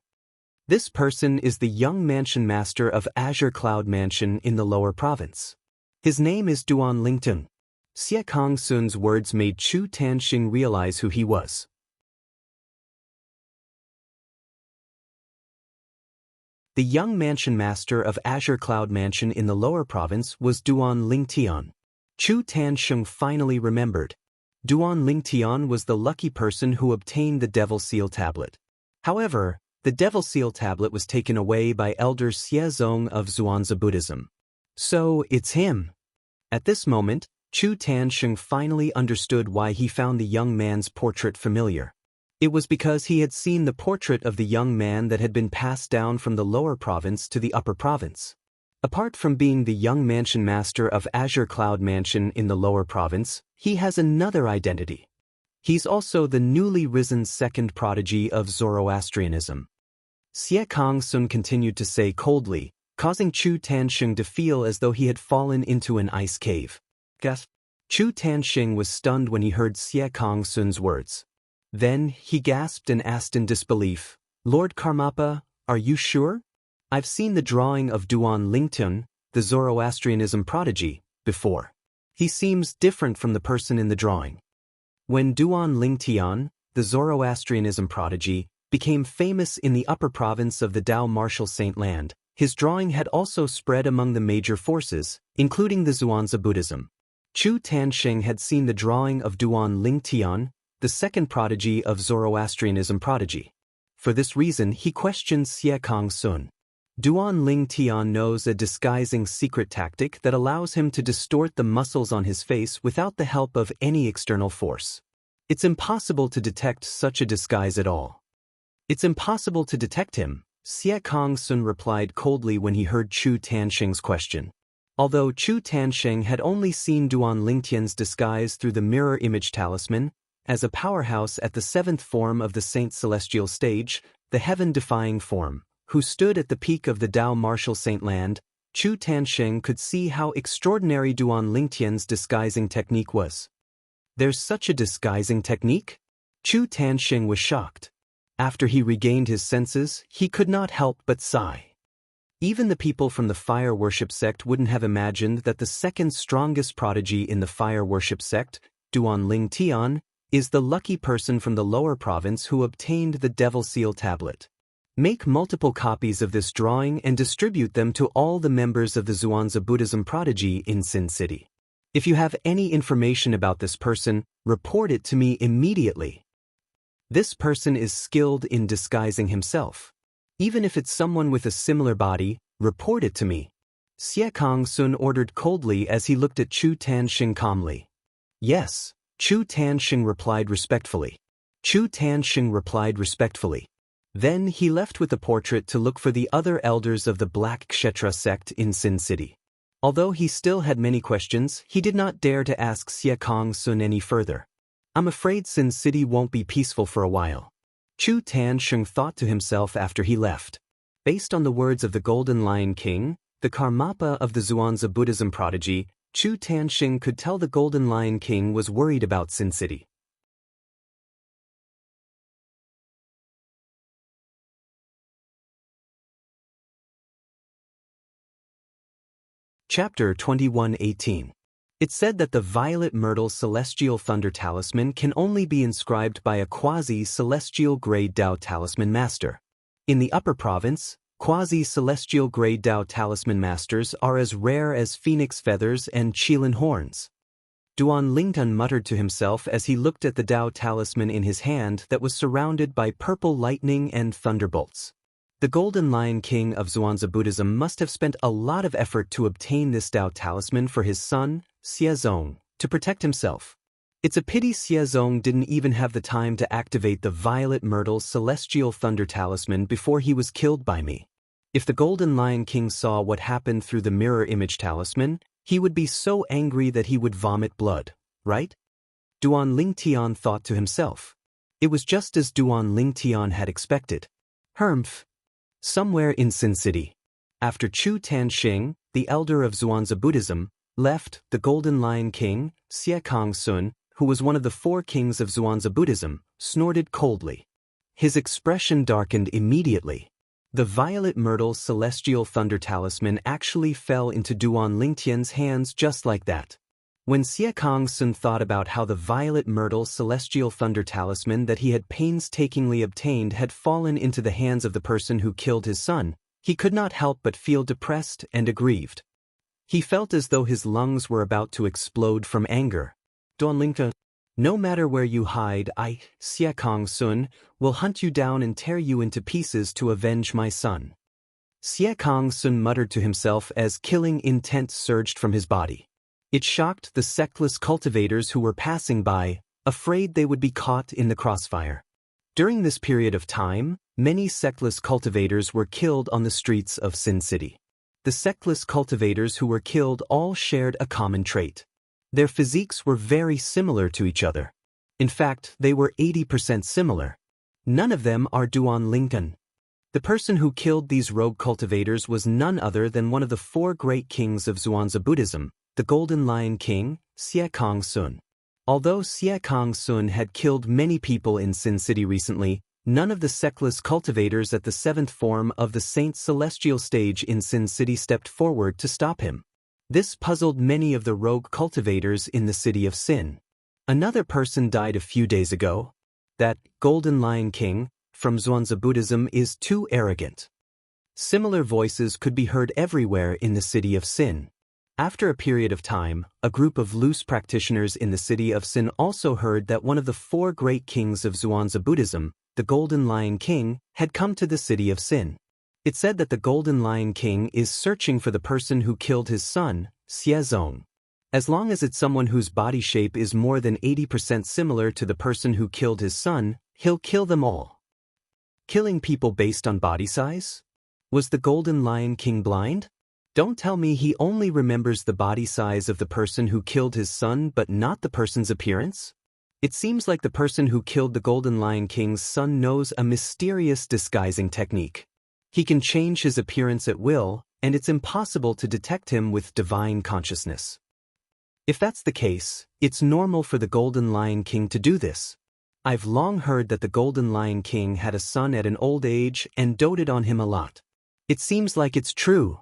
This person is the young mansion master of Azure Cloud Mansion in the Lower Province. His name is Duan Lingtian. Xie Kong Sun's words made Chu Tanxing realize who he was. The young mansion master of Azure Cloud Mansion in the Lower Province was Duan Lingtian. Chu Tanxing finally remembered. Duan Lingtian was the lucky person who obtained the Devil Seal Tablet. However, the Devil Seal Tablet was taken away by Elder Xiezong of Zhuangzi Buddhism. So, it's him. At this moment, Chu Tanxing finally understood why he found the young man's portrait familiar. It was because he had seen the portrait of the young man that had been passed down from the lower province to the upper province. Apart from being the young mansion master of Azure Cloud Mansion in the lower province, he has another identity. He's also the newly risen second prodigy of Zoroastrianism. Xie Kong Sun continued to say coldly, causing Chu Tanxing to feel as though he had fallen into an ice cave. Chu Tanxing was stunned when he heard Xie Kong Sun's words. Then he gasped and asked in disbelief, Lord Karmapa, are you sure? I've seen the drawing of Duan Lingtian, the Zoroastrianism prodigy, before. He seems different from the person in the drawing. When Duan Lingtian, the Zoroastrianism prodigy, became famous in the upper province of the Dao Martial Saint Land, his drawing had also spread among the major forces, including the Zhuangzi Buddhism. Chu Tanxing had seen the drawing of Duan Lingtian, the second prodigy of Zoroastrianism prodigy. For this reason, he questioned Xie Kong Sun. Duan Lingtian knows a disguising secret tactic that allows him to distort the muscles on his face without the help of any external force. It's impossible to detect such a disguise at all. It's impossible to detect him, Xie Kong Sun replied coldly when he heard Chu Tanxing's question. Although Chu Tanxing had only seen Duan Lingtian's disguise through the mirror image talisman, as a powerhouse at the seventh form of the Saint Celestial stage, the heaven-defying form, who stood at the peak of the Dao Martial Saint Land, Chu Tanxing could see how extraordinary Duan Lingtian's disguising technique was. There's such a disguising technique? Chu Tanxing was shocked. After he regained his senses, he could not help but sigh. Even the people from the fire worship sect wouldn't have imagined that the second strongest prodigy in the fire worship sect, Duan Lingtian, is the lucky person from the lower province who obtained the Devil Seal tablet. Make multiple copies of this drawing and distribute them to all the members of the Zhuangzi Buddhism prodigy in Sin City. If you have any information about this person, report it to me immediately. This person is skilled in disguising himself. Even if it's someone with a similar body, report it to me. Xie Kong Sun ordered coldly as he looked at Chu Tanxing calmly. Yes, Chu Tanxing replied respectfully. Chu Tanxing replied respectfully. Then he left with the portrait to look for the other elders of the Black Kshetra sect in Sin City. Although he still had many questions, he did not dare to ask Xie Kong Sun any further. I'm afraid Sin City won't be peaceful for a while. Chu Tanxing thought to himself after he left. Based on the words of the Golden Lion King, the Karmapa of the Zhuangzi Buddhism prodigy, Chu Tanxing could tell the Golden Lion King was worried about Sin City. Chapter 21:18. It said that the Violet Myrtle Celestial Thunder Talisman can only be inscribed by a quasi-celestial grade Dao Talisman Master. In the upper province, quasi-celestial grade Dao Talisman Masters are as rare as phoenix feathers and qilin horns. Duan Lingtian muttered to himself as he looked at the Dao Talisman in his hand that was surrounded by purple lightning and thunderbolts. The Golden Lion King of Zhuangzi Buddhism must have spent a lot of effort to obtain this Dao Talisman for his son, Xiezong, to protect himself. It's a pity Xiezong didn't even have the time to activate the Violet Myrtle Celestial Thunder Talisman before he was killed by me. If the Golden Lion King saw what happened through the mirror image talisman, he would be so angry that he would vomit blood, right? Duan Lingtian thought to himself. It was just as Duan Lingtian had expected. Humph. Somewhere in Sin City. After Chu Tanxing, the elder of Zhuangzi Buddhism, left, the Golden Lion King, Xie Kong Sun, who was one of the four kings of Zhuangzi Buddhism, snorted coldly. His expression darkened immediately. The Violet Myrtle Celestial Thunder Talisman actually fell into Duan Lingtian's hands just like that. When Xie Kong Sun thought about how the Violet Myrtle Celestial Thunder Talisman that he had painstakingly obtained had fallen into the hands of the person who killed his son, he could not help but feel depressed and aggrieved. He felt as though his lungs were about to explode from anger. Duan Lingtian, no matter where you hide, I, Xie Kong Sun, will hunt you down and tear you into pieces to avenge my son. Xie Kong Sun muttered to himself as killing intent surged from his body. It shocked the sectless cultivators who were passing by, afraid they would be caught in the crossfire. During this period of time, many sectless cultivators were killed on the streets of Sin City. The sectless cultivators who were killed all shared a common trait. Their physiques were very similar to each other. In fact, they were 80% similar. None of them are Duan Lingtian. The person who killed these rogue cultivators was none other than one of the four great kings of Zhuangzi Buddhism, the Golden Lion King, Xie Kong Sun. Although Xie Kong Sun had killed many people in Sin City recently, none of the sectless cultivators at the 7th form of the Saint's celestial stage in Sin City stepped forward to stop him. This puzzled many of the rogue cultivators in the city of Sin. Another person died a few days ago. That Golden Lion King from Zhuangzi Buddhism is too arrogant. Similar voices could be heard everywhere in the city of Sin. After a period of time, a group of loose practitioners in the city of Sin also heard that one of the 4 great kings of Zhuangzi Buddhism, the Golden Lion King, had come to the city of Sin. It said that the Golden Lion King is searching for the person who killed his son, Xiezong. As long as it's someone whose body shape is more than 80% similar to the person who killed his son, he'll kill them all. Killing people based on body size? Was the Golden Lion King blind? Don't tell me he only remembers the body size of the person who killed his son but not the person's appearance? It seems like the person who killed the Golden Lion King's son knows a mysterious disguising technique. He can change his appearance at will, and it's impossible to detect him with divine consciousness. If that's the case, it's normal for the Golden Lion King to do this. I've long heard that the Golden Lion King had a son at an old age and doted on him a lot. It seems like it's true.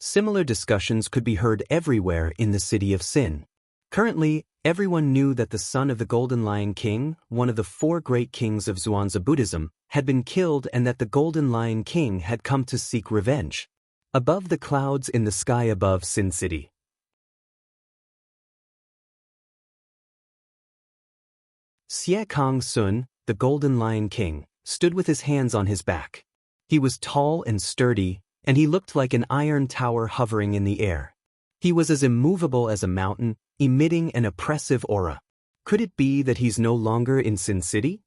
Similar discussions could be heard everywhere in the city of Sin. Currently, everyone knew that the son of the Golden Lion King, one of the 4 great kings of Zhuangzi Buddhism, had been killed and that the Golden Lion King had come to seek revenge. Above the clouds in the sky above Sin City. Xie Kong Sun, the Golden Lion King, stood with his hands on his back. He was tall and sturdy, and he looked like an iron tower hovering in the air. He was as immovable as a mountain, emitting an oppressive aura. Could it be that he's no longer in Sin City?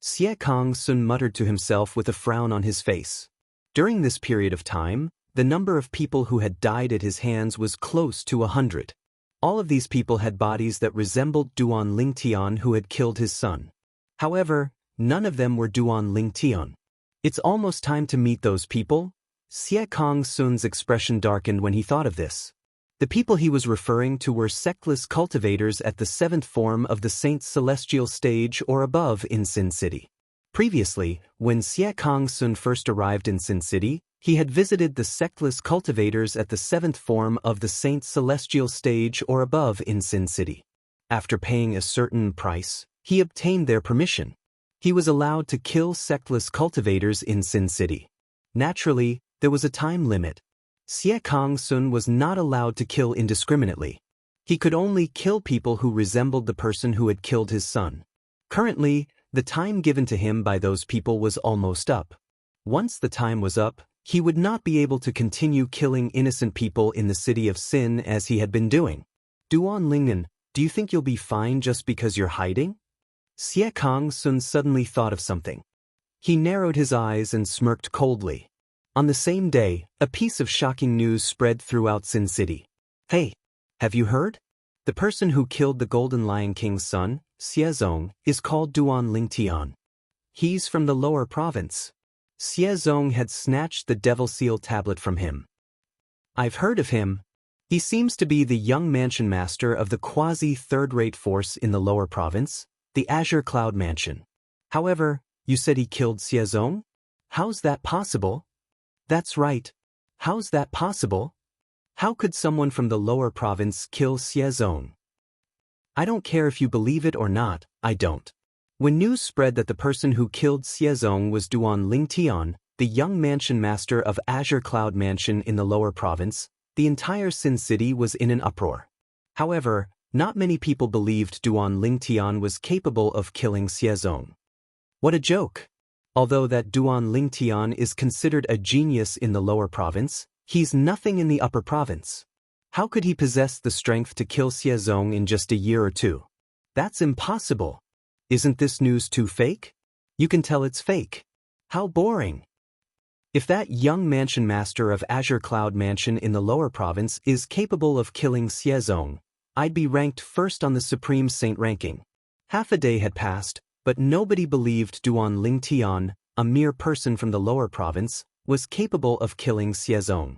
Xie Kong Sun muttered to himself with a frown on his face. During this period of time, the number of people who had died at his hands was close to 100. All of these people had bodies that resembled Duan Lingtian who had killed his son. However, none of them were Duan Lingtian. It's almost time to meet those people. Xie Kong Sun's expression darkened when he thought of this. The people he was referring to were sectless cultivators at the 7th form of the Saint's celestial stage or above in Sin City. Previously, when Xie Kong Sun first arrived in Sin City, he had visited the sectless cultivators at the 7th form of the Saint's celestial stage or above in Sin City. After paying a certain price, he obtained their permission. He was allowed to kill sectless cultivators in Sin City. Naturally, there was a time limit. Xie Kong Sun was not allowed to kill indiscriminately. He could only kill people who resembled the person who had killed his son. Currently, the time given to him by those people was almost up. Once the time was up, he would not be able to continue killing innocent people in the city of Sin as he had been doing. Duan Lingnan, do you think you'll be fine just because you're hiding? Xie Kong Sun suddenly thought of something. He narrowed his eyes and smirked coldly. On the same day, a piece of shocking news spread throughout Sin City. Hey, have you heard? The person who killed the Golden Lion King's son, Xiezong, is called Duan Lingtian. He's from the lower province. Xiezong had snatched the Devil Seal tablet from him. I've heard of him. He seems to be the young mansion master of the quasi-third-rate force in the lower province, the Azure Cloud Mansion. However, you said he killed Xiezong? How's that possible? That's right. How's that possible? How could someone from the lower province kill Xiezong? I don't care if you believe it or not, I don't. When news spread that the person who killed Xiezong was Duan Lingtian, the young mansion master of Azure Cloud Mansion in the lower province, the entire Sin City was in an uproar. However, not many people believed Duan Lingtian was capable of killing Xiezong. What a joke! Although that Duan Lingtian is considered a genius in the lower province, he's nothing in the upper province. How could he possess the strength to kill Xiezong in just a year or two? That's impossible. Isn't this news too fake? You can tell it's fake. How boring. If that young mansion master of Azure Cloud Mansion in the lower province is capable of killing Xiezong, I'd be ranked first on the Supreme Saint ranking. Half a day had passed, but nobody believed Duan Lingtian, a mere person from the lower province, was capable of killing Xiezong.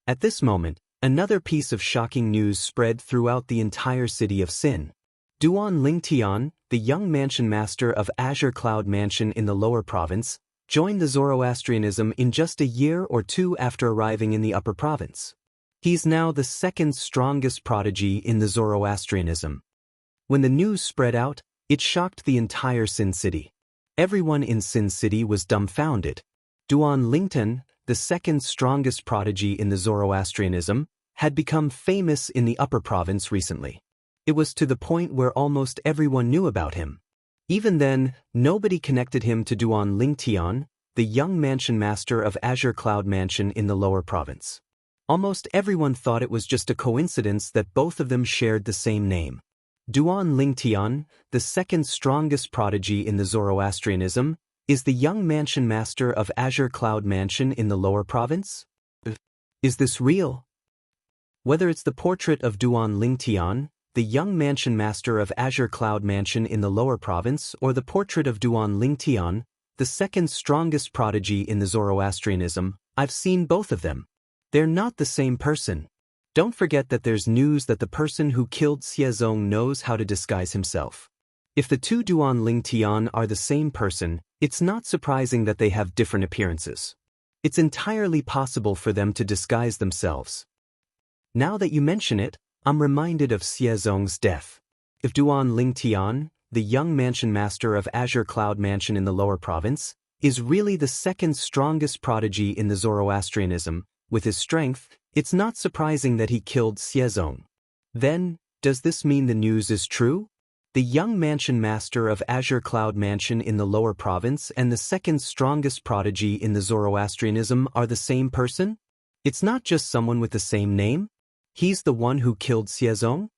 At this moment, another piece of shocking news spread throughout the entire city of Sin. Duan Lingtian, the young mansion master of Azure Cloud Mansion in the lower province, joined the Zoroastrianism in just a year or two after arriving in the upper province. He's now the second strongest prodigy in the Zoroastrianism. When the news spread out, it shocked the entire Sin City. Everyone in Sin City was dumbfounded. Duan Lingtian, the second strongest prodigy in the Zoroastrianism, had become famous in the upper province recently. It was to the point where almost everyone knew about him. Even then, nobody connected him to Duan Lingtian, the young mansion master of Azure Cloud Mansion in the lower province. Almost everyone thought it was just a coincidence that both of them shared the same name. Duan Lingtian, the second strongest prodigy in the Zoroastrianism, is the young mansion master of Azure Cloud Mansion in the lower province? Is this real? Whether it's the portrait of Duan Lingtian, the young mansion master of Azure Cloud Mansion in the lower province, or the portrait of Duan Lingtian, the second strongest prodigy in the Zoroastrianism, I've seen both of them. They're not the same person. Don't forget that there's news that the person who killed Xiezong knows how to disguise himself. If the two Duan Lingtian are the same person, it's not surprising that they have different appearances. It's entirely possible for them to disguise themselves. Now that you mention it, I'm reminded of Xiezong's death. If Duan Lingtian, the young mansion master of Azure Cloud Mansion in the lower province, is really the second strongest prodigy in the Zoroastrianism, with his strength, it's not surprising that he killed Xiezong. Then, does this mean the news is true? The young mansion master of Azure Cloud Mansion in the lower province and the second strongest prodigy in the Zoroastrianism are the same person? It's not just someone with the same name? He's the one who killed Xiezong?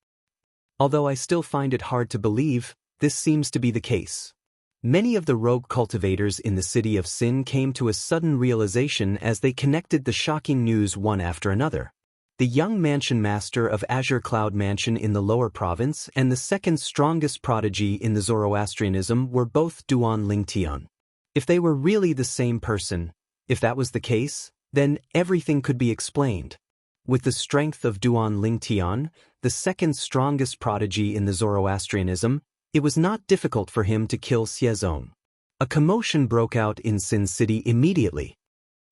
Although I still find it hard to believe, this seems to be the case. Many of the rogue cultivators in the city of Sin came to a sudden realization as they connected the shocking news one after another. The young mansion master of Azure Cloud Mansion in the lower province and the second strongest prodigy in the Zoroastrianism were both Duan Lingtian. If they were really the same person, if that was the case, then everything could be explained. With the strength of Duan Lingtian, the second strongest prodigy in the Zoroastrianism, it was not difficult for him to kill Xiezong. A commotion broke out in Sin City immediately.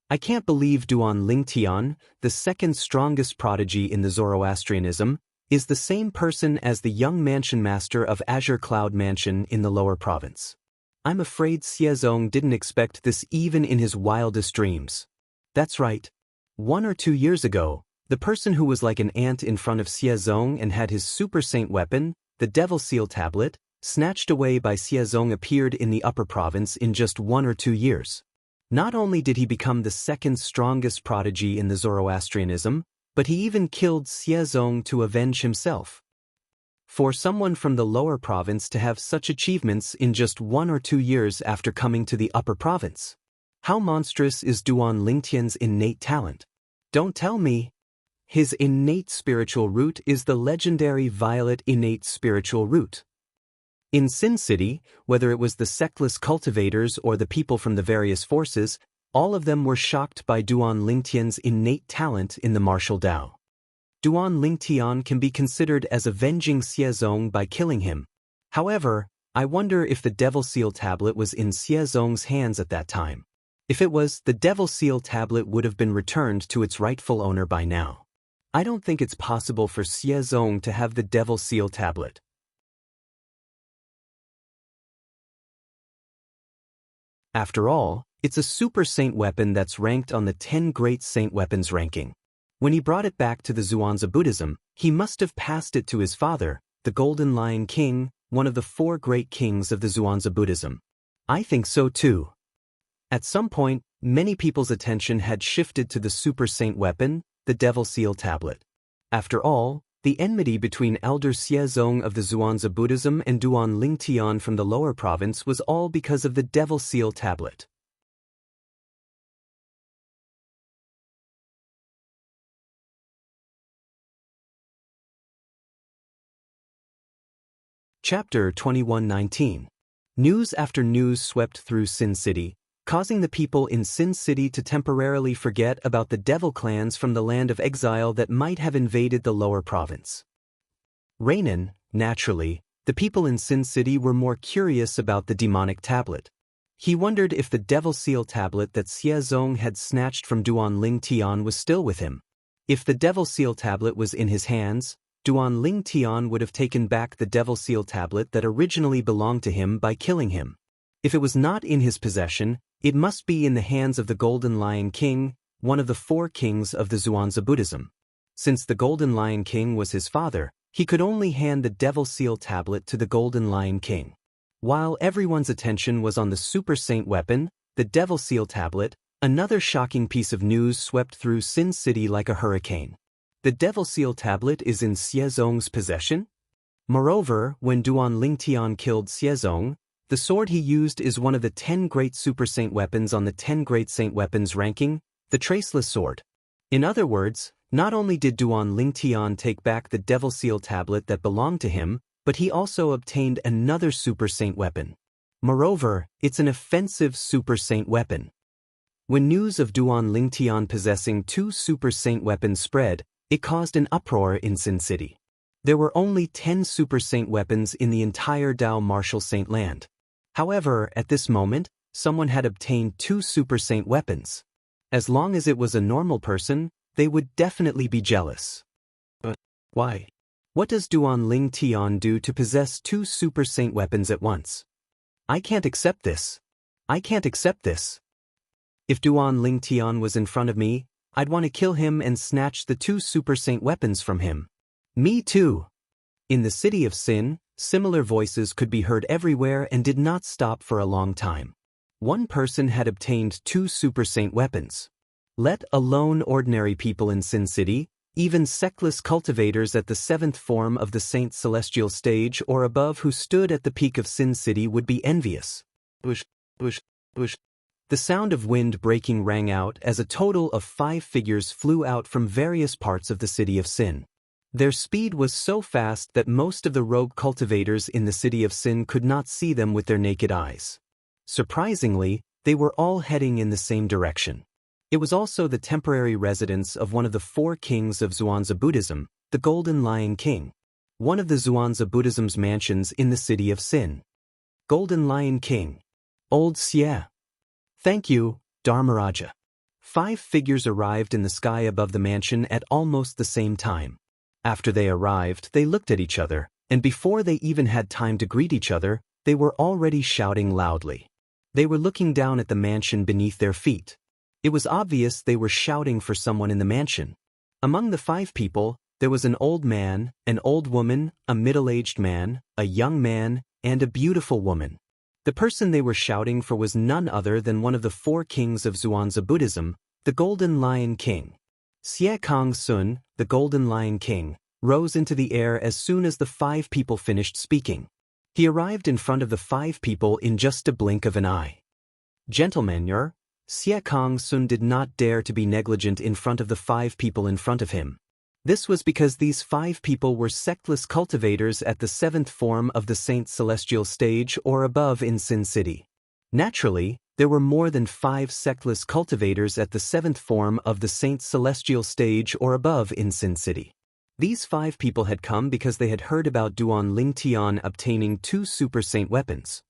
I can't believe Duan Lingtian, the second strongest prodigy in the Zoroastrianism, is the same person as the young mansion master of Azure Cloud Mansion in the lower province. I'm afraid Xiezong didn't expect this even in his wildest dreams. That's right. 1 or 2 years ago, the person who was like an ant in front of Xiezong and had his super saint weapon, the Devil Seal Tablet, snatched away by Xiezong appeared in the upper province in just 1 or 2 years. Not only did he become the second strongest prodigy in the Zoroastrianism, but he even killed Xiezong to avenge himself. For someone from the lower province to have such achievements in just 1 or 2 years after coming to the upper province. How monstrous is Duan Lingtian's innate talent? Don't tell me. His innate spiritual root is the legendary Violet Innate Spiritual Root. In Sin City, whether it was the sectless cultivators or the people from the various forces, all of them were shocked by Duan Lingtian's innate talent in the martial Dao. Duan Lingtian can be considered as avenging Xiezong by killing him. However, I wonder if the Devil Seal Tablet was in Xiezong's hands at that time. If it was, the Devil Seal Tablet would have been returned to its rightful owner by now. I don't think it's possible for Xiezong to have the Devil Seal Tablet. After all, it's a super saint weapon that's ranked on the 10 great saint weapons ranking. When he brought it back to the Zhuangzi Buddhism, he must have passed it to his father, the Golden Lion King, one of the 4 great kings of the Zhuangzi Buddhism. I think so too. At some point, many people's attention had shifted to the super saint weapon, the Devil Seal Tablet. After all, the enmity between Elder Xiezong of the Zhuangzi Buddhism and Duan Lingtian from the lower province was all because of the Devil Seal Tablet. Chapter 21:19. News after news swept through Sin City, causing the people in Sin City to temporarily forget about the devil clans from the land of exile that might have invaded the lower province. Rainan, naturally, The people in Sin City were more curious about the demonic tablet. He wondered if the Devil Seal tablet that Xie Zong had snatched from Duan Ling Tian was still with him. If the Devil Seal tablet was in his hands, Duan Ling Tian would have taken back the Devil Seal tablet that originally belonged to him by killing him. If it was not in his possession, it must be in the hands of the Golden Lion King, one of the 4 kings of the Zhuangzi Buddhism. Since the Golden Lion King was his father, he could only hand the Devil Seal tablet to the Golden Lion King. While everyone's attention was on the Super Saint weapon, the Devil Seal tablet, another shocking piece of news swept through Sin City like a hurricane. The Devil Seal tablet is in Xie Zong's possession? Moreover, when Duan Ling Tian killed Xie Zong, the sword he used is one of the 10 great Super Saint weapons on the 10 great Saint weapons ranking, the Traceless Sword. In other words, not only did Duan Ling Tian take back the Devil Seal tablet that belonged to him, but he also obtained another Super Saint weapon. Moreover, it's an offensive Super Saint weapon. When news of Duan Ling Tian possessing 2 Super Saint weapons spread, it caused an uproar in Sin City. There were only 10 Super Saint weapons in the entire Dao Martial Saint land. However, at this moment, someone had obtained 2 Super Saint weapons. As long as it was a normal person, they would definitely be jealous. But why? What does Duan Ling Tian do to possess 2 Super Saint weapons at once? I can't accept this. I can't accept this. If Duan Ling Tian was in front of me, I'd want to kill him and snatch the 2 Super Saint weapons from him. Me too. In the city of Sin, similar voices could be heard everywhere and did not stop for a long time. One person had obtained 2 Super Saint weapons. Let alone ordinary people in Sin City, even sectless cultivators at the 7th form of the Saint Celestial stage or above who stood at the peak of Sin City would be envious. Bush, bush, bush. The sound of wind breaking rang out as a total of 5 figures flew out from various parts of the city of Sin. Their speed was so fast that most of the rogue cultivators in the city of Sin could not see them with their naked eyes. Surprisingly, they were all heading in the same direction. It was also the temporary residence of one of the 4 kings of Zhuangzi Buddhism, the Golden Lion King, one of the Zhuangzi Buddhism's mansions in the city of Sin. Golden Lion King. Old Xie. Thank you, Dharmaraja. 5 figures arrived in the sky above the mansion at almost the same time. After they arrived, they looked at each other, and before they even had time to greet each other, they were already shouting loudly. They were looking down at the mansion beneath their feet. It was obvious they were shouting for someone in the mansion. Among the 5 people, there was an old man, an old woman, a middle-aged man, a young man, and a beautiful woman. The person they were shouting for was none other than one of the 4 kings of Zhuangzi Buddhism, the Golden Lion King. Xie Kong Sun, the Golden Lion King, rose into the air as soon as the 5 people finished speaking. He arrived in front of the 5 people in just a blink of an eye. Gentlemen, Xie Kong Sun did not dare to be negligent in front of the 5 people in front of him. This was because these 5 people were sectless cultivators at the 7th form of the Saint Celestial stage or above in Sin City. Naturally, there were more than 5 sectless cultivators at the 7th form of the Saint Celestial stage or above in Sin City. These 5 people had come because they had heard about Duan Ling Tian obtaining 2 Super Saint weapons.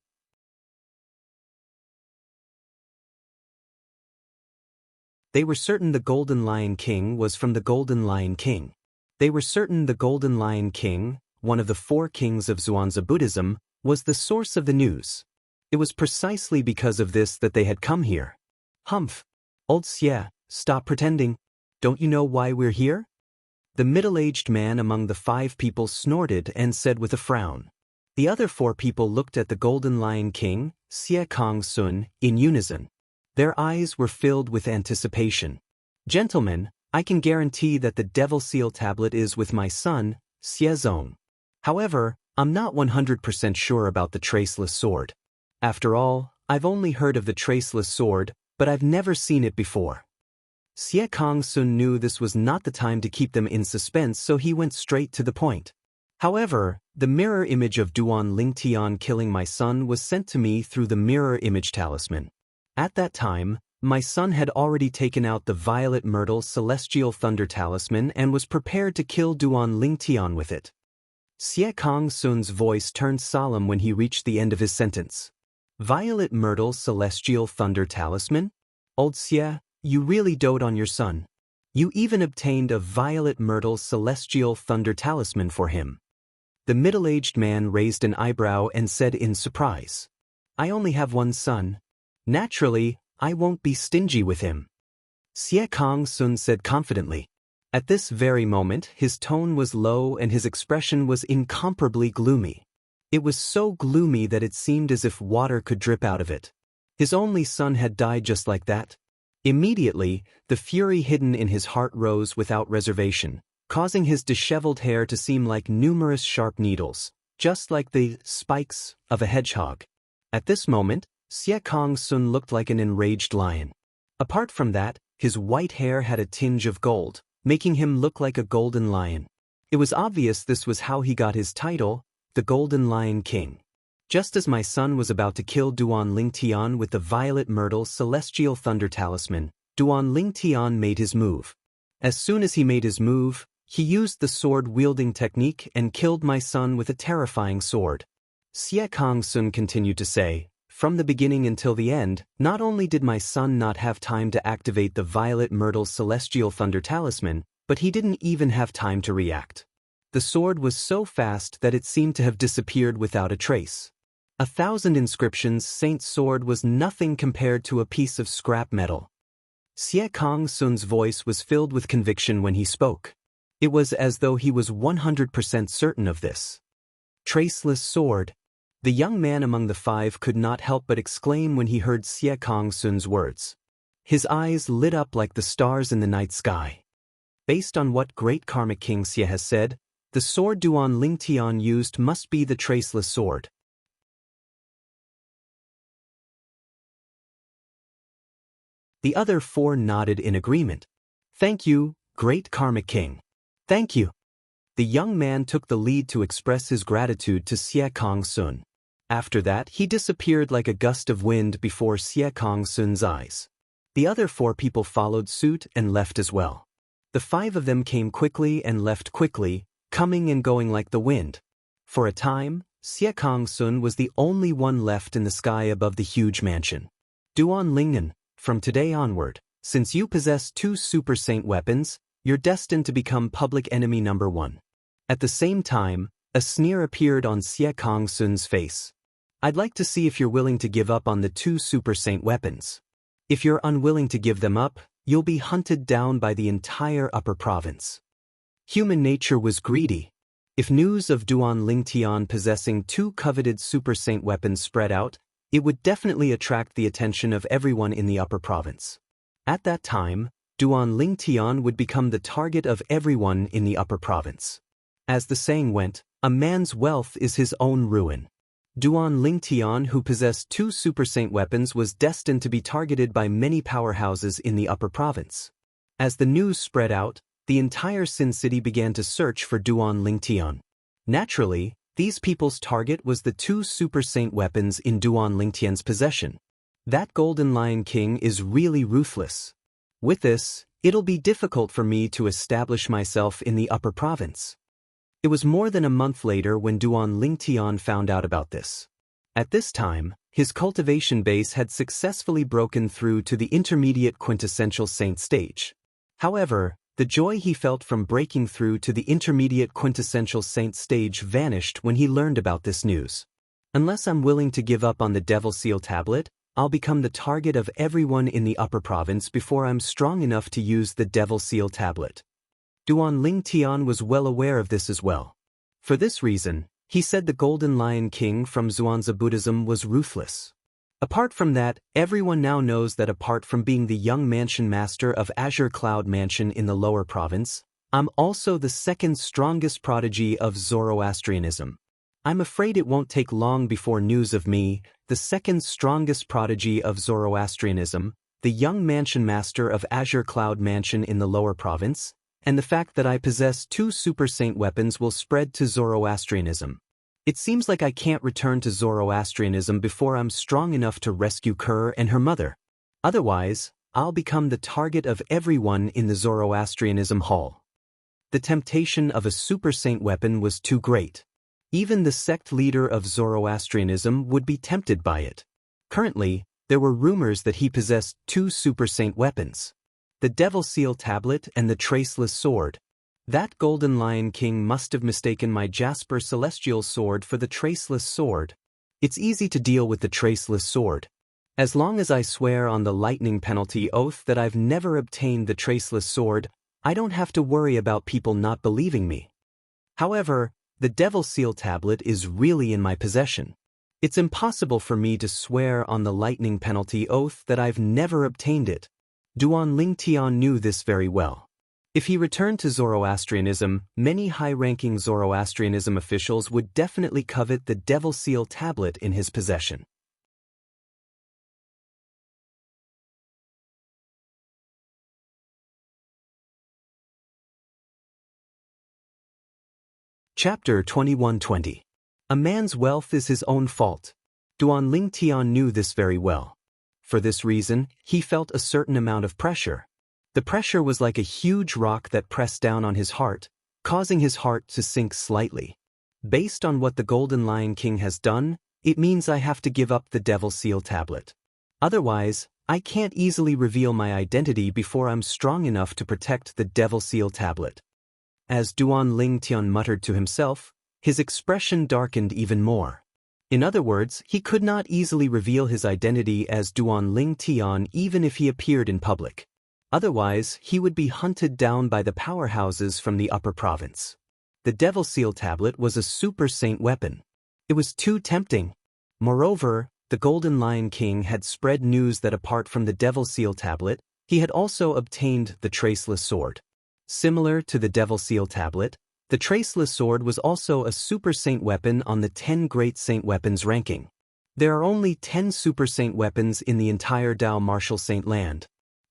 They were certain the Golden Lion King was from the Golden Lion King. They were certain the Golden Lion King, one of the 4 kings of Zhuangzi Buddhism, was the source of the news. It was precisely because of this that they had come here. Humph. Old Xie, stop pretending. Don't you know why we're here? The middle-aged man among the 5 people snorted and said with a frown. The other 4 people looked at the Golden Lion King, Xie Kong Sun, in unison. Their eyes were filled with anticipation. Gentlemen, I can guarantee that the Devil Seal tablet is with my son, Xie Zong. However, I'm not 100% sure about the Traceless Sword. After all, I've only heard of the Traceless Sword, but I've never seen it before. Xie Kong Sun knew this was not the time to keep them in suspense, so he went straight to the point. However, the mirror image of Duan Ling Tian killing my son was sent to me through the mirror image talisman. At that time, my son had already taken out the Violet Myrtle Celestial Thunder Talisman and was prepared to kill Duan Ling Tian with it. Xie Kong Sun's voice turned solemn when he reached the end of his sentence. Violet Myrtle's celestial thunder talisman? Old Xie, you really dote on your son. You even obtained a Violet Myrtle's celestial thunder talisman for him. The middle-aged man raised an eyebrow and said in surprise. I only have one son. Naturally, I won't be stingy with him. Xie Kong Sun said confidently. At this very moment, his tone was low and his expression was incomparably gloomy. It was so gloomy that it seemed as if water could drip out of it. His only son had died just like that. Immediately, the fury hidden in his heart rose without reservation, causing his disheveled hair to seem like numerous sharp needles, just like the spikes of a hedgehog. At this moment, Xie Kong Sun looked like an enraged lion. Apart from that, his white hair had a tinge of gold, making him look like a golden lion. It was obvious this was how he got his title, the Golden Lion King. Just as my son was about to kill Duan Lingtian with the Violet Myrtle Celestial Thunder Talisman, Duan Lingtian made his move. As soon as he made his move, he used the sword-wielding technique and killed my son with a terrifying sword. Xie Kong Sun continued to say, from the beginning until the end, not only did my son not have time to activate the Violet Myrtle Celestial Thunder Talisman, but he didn't even have time to react. The sword was so fast that it seemed to have disappeared without a trace. 1,000 inscriptions Saint's sword was nothing compared to a piece of scrap metal. Xie Kong Sun's voice was filled with conviction when he spoke. It was as though he was 100% certain of this. Traceless sword. The young man among the five could not help but exclaim when he heard Xie Kong Sun's words. His eyes lit up like the stars in the night sky. Based on what great karmic King Xie has said, the sword Duan Lingtian used must be the traceless sword. The other four nodded in agreement. Thank you, great karmic king. Thank you. The young man took the lead to express his gratitude to Xie Kong Sun. After that, he disappeared like a gust of wind before Xie Kong Sun's eyes. The other four people followed suit and left as well. The five of them came quickly and left quickly, coming and going like the wind. For a time, Xie Kong Sun was the only one left in the sky above the huge mansion. Duan Lingnan, from today onward, since you possess 2 Super Saint weapons, you're destined to become public enemy number 1. At the same time, a sneer appeared on Xie Kong Sun's face. I'd like to see if you're willing to give up on the 2 Super Saint weapons. If you're unwilling to give them up, you'll be hunted down by the entire upper province. Human nature was greedy. If news of Duan Lingtian possessing 2 coveted Super Saint weapons spread out, it would definitely attract the attention of everyone in the upper province. At that time, Duan Lingtian would become the target of everyone in the upper province. As the saying went, a man's wealth is his own ruin. Duan Lingtian, who possessed 2 Super Saint weapons, was destined to be targeted by many powerhouses in the upper province. As the news spread out, the entire Sin City began to search for Duan Lingtian. Naturally, these people's target was the 2 Super Saint weapons in Duan Lingtian's possession. That Golden Lion King is really ruthless. With this, it'll be difficult for me to establish myself in the upper province. It was more than a month later when Duan Lingtian found out about this. At this time, his cultivation base had successfully broken through to the intermediate quintessential saint stage. However, the joy he felt from breaking through to the intermediate quintessential saint stage vanished when he learned about this news. Unless I'm willing to give up on the Devil Seal tablet, I'll become the target of everyone in the upper province before I'm strong enough to use the Devil Seal tablet. Duan Lingtian was well aware of this as well. For this reason, he said the Golden Lion King from Zhuangzi Buddhism was ruthless. Apart from that, everyone now knows that apart from being the young mansion master of Azure Cloud Mansion in the lower province, I'm also the second strongest prodigy of Zoroastrianism. I'm afraid it won't take long before news of me, the second strongest prodigy of Zoroastrianism, the young mansion master of Azure Cloud Mansion in the lower province, and the fact that I possess 2 Super Saint weapons will spread to Zoroastrianism. It seems like I can't return to Zoroastrianism before I'm strong enough to rescue Kerr and her mother. Otherwise, I'll become the target of everyone in the Zoroastrianism hall. The temptation of a super saint weapon was too great. Even the sect leader of Zoroastrianism would be tempted by it. Currently, there were rumors that he possessed two super saint weapons: the Devil Seal Tablet and the Traceless Sword. That Golden Lion King must have mistaken my Jasper Celestial Sword for the Traceless Sword. It's easy to deal with the Traceless Sword. As long as I swear on the lightning penalty oath that I've never obtained the Traceless Sword, I don't have to worry about people not believing me. However, the Devil Seal Tablet is really in my possession. It's impossible for me to swear on the lightning penalty oath that I've never obtained it. Duan Lingtian knew this very well. If he returned to Zoroastrianism, many high-ranking Zoroastrianism officials would definitely covet the Devil Seal Tablet in his possession. Chapter 2120. A man's wealth is his own fault. Duan Lingtian knew this very well. For this reason, he felt a certain amount of pressure. The pressure was like a huge rock that pressed down on his heart, causing his heart to sink slightly. Based on what the Golden Lion King has done, it means I have to give up the Devil Seal Tablet. Otherwise, I can't easily reveal my identity before I'm strong enough to protect the Devil Seal Tablet. As Duan Lingtian muttered to himself, his expression darkened even more. In other words, he could not easily reveal his identity as Duan Lingtian even if he appeared in public. Otherwise, he would be hunted down by the powerhouses from the upper province. The Devil Seal Tablet was a super saint weapon. It was too tempting. Moreover, the Golden Lion King had spread news that apart from the Devil Seal Tablet, he had also obtained the Traceless Sword. Similar to the Devil Seal Tablet, the Traceless Sword was also a super saint weapon on the 10 Great Saint Weapons ranking. There are only 10 super saint weapons in the entire Dao Martial Saint land.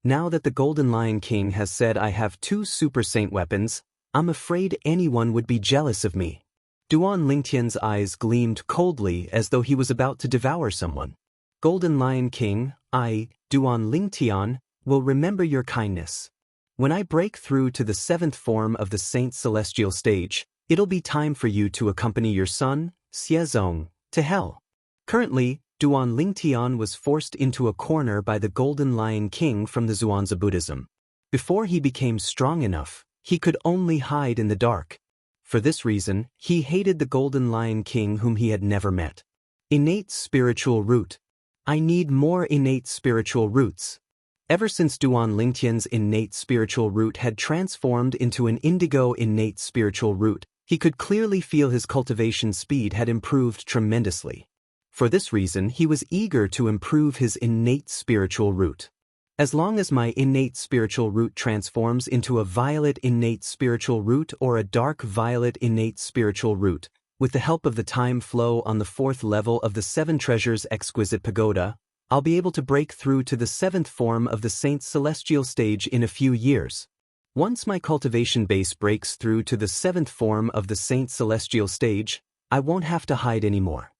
Now that the Golden Lion King has said I have 2 super saint weapons, I'm afraid anyone would be jealous of me. Duan Lingtian's eyes gleamed coldly as though he was about to devour someone. Golden Lion King, I, Duan Lingtian, will remember your kindness. When I break through to the 7th form of the Saint Celestial stage, it'll be time for you to accompany your son, Xiezong, to hell. Currently, Duan Lingtian was forced into a corner by the Golden Lion King from the Zhuangzi Buddhism. Before he became strong enough, he could only hide in the dark. For this reason, he hated the Golden Lion King whom he had never met. Innate spiritual root. I need more innate spiritual roots. Ever since Duan Lingtian's innate spiritual root had transformed into an indigo innate spiritual root, he could clearly feel his cultivation speed had improved tremendously. For this reason, he was eager to improve his innate spiritual root. As long as my innate spiritual root transforms into a violet innate spiritual root or a dark violet innate spiritual root, with the help of the time flow on the 4th level of the 7 Treasures Exquisite Pagoda, I'll be able to break through to the 7th form of the Saint Celestial stage in a few years. Once my cultivation base breaks through to the 7th form of the Saint Celestial stage, I won't have to hide anymore.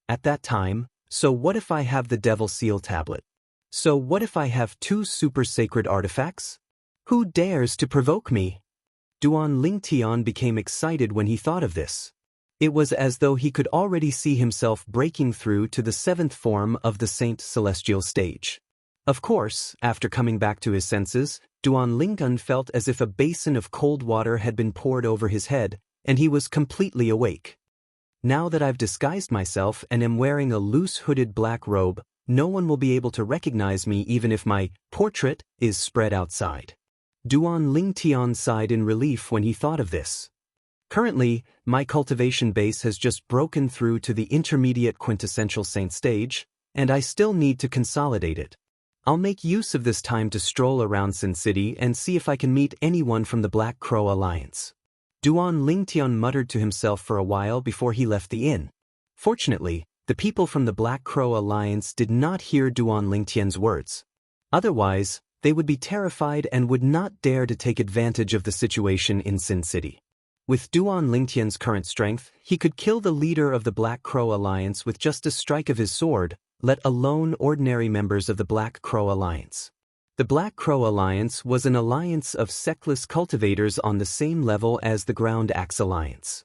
At that time, so what if I have the Devil Seal Tablet? So what if I have 2 super sacred artifacts? Who dares to provoke me? Duan Lingtian became excited when he thought of this. It was as though he could already see himself breaking through to the 7th form of the Saint Celestial stage. Of course, after coming back to his senses, Duan Lingtian felt as if a basin of cold water had been poured over his head, and he was completely awake. Now that I've disguised myself and am wearing a loose hooded black robe, no one will be able to recognize me even if my portrait is spread outside. Duan Lingtian sighed in relief when he thought of this. Currently, my cultivation base has just broken through to the intermediate quintessential saint stage, and I still need to consolidate it. I'll make use of this time to stroll around Sin City and see if I can meet anyone from the Black Crow Alliance. Duan Lingtian muttered to himself for a while before he left the inn. Fortunately, the people from the Black Crow Alliance did not hear Duan Lingtian's words. Otherwise, they would be terrified and would not dare to take advantage of the situation in Sin City. With Duan Lingtian's current strength, he could kill the leader of the Black Crow Alliance with just a strike of his sword, let alone ordinary members of the Black Crow Alliance. The Black Crow Alliance was an alliance of sectless cultivators on the same level as the Ground Axe Alliance.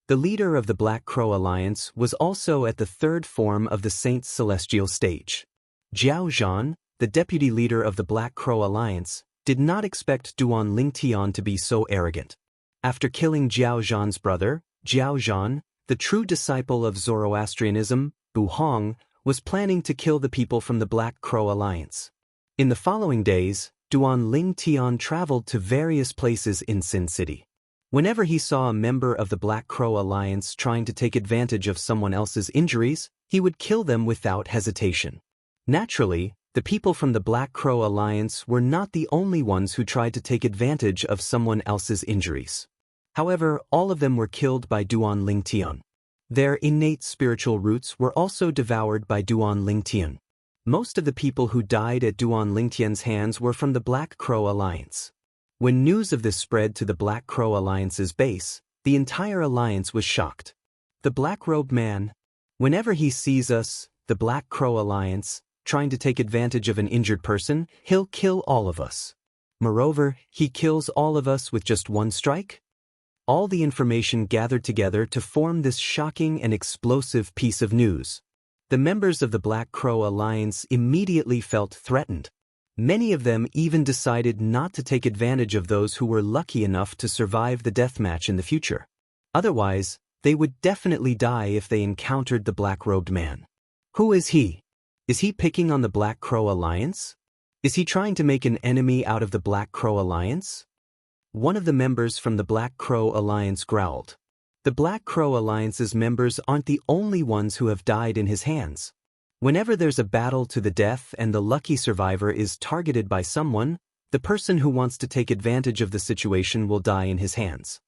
The leader of the Black Crow Alliance was also at the third form of the Saint's celestial stage. Jiao Zhan, the deputy leader of the Black Crow Alliance, did not expect Duan Lingtian to be so arrogant. After killing Jiao Zhan's brother, Jiao Zhan, the true disciple of Zoroastrianism, Bu Hong, was planning to kill the people from the Black Crow Alliance. In the following days, Duan Lingtian traveled to various places in Sin City. Whenever he saw a member of the Black Crow Alliance trying to take advantage of someone else's injuries, he would kill them without hesitation. Naturally, the people from the Black Crow Alliance were not the only ones who tried to take advantage of someone else's injuries. However, all of them were killed by Duan Lingtian. Their innate spiritual roots were also devoured by Duan Lingtian. Most of the people who died at Duan Lingtian's hands were from the Black Crow Alliance. When news of this spread to the Black Crow Alliance's base, the entire alliance was shocked. The Black-robed man, whenever he sees us, the Black Crow Alliance, trying to take advantage of an injured person, he'll kill all of us. Moreover, he kills all of us with just one strike? All the information gathered together to form this shocking and explosive piece of news. The members of the Black Crow Alliance immediately felt threatened. Many of them even decided not to take advantage of those who were lucky enough to survive the deathmatch in the future. Otherwise, they would definitely die if they encountered the black-robed man. Who is he? Is he picking on the Black Crow Alliance? Is he trying to make an enemy out of the Black Crow Alliance? One of the members from the Black Crow Alliance growled. The Black Crow Alliance's members aren't the only ones who have died in his hands. Whenever there's a battle to the death and the lucky survivor is targeted by someone, the person who wants to take advantage of the situation will die in his hands.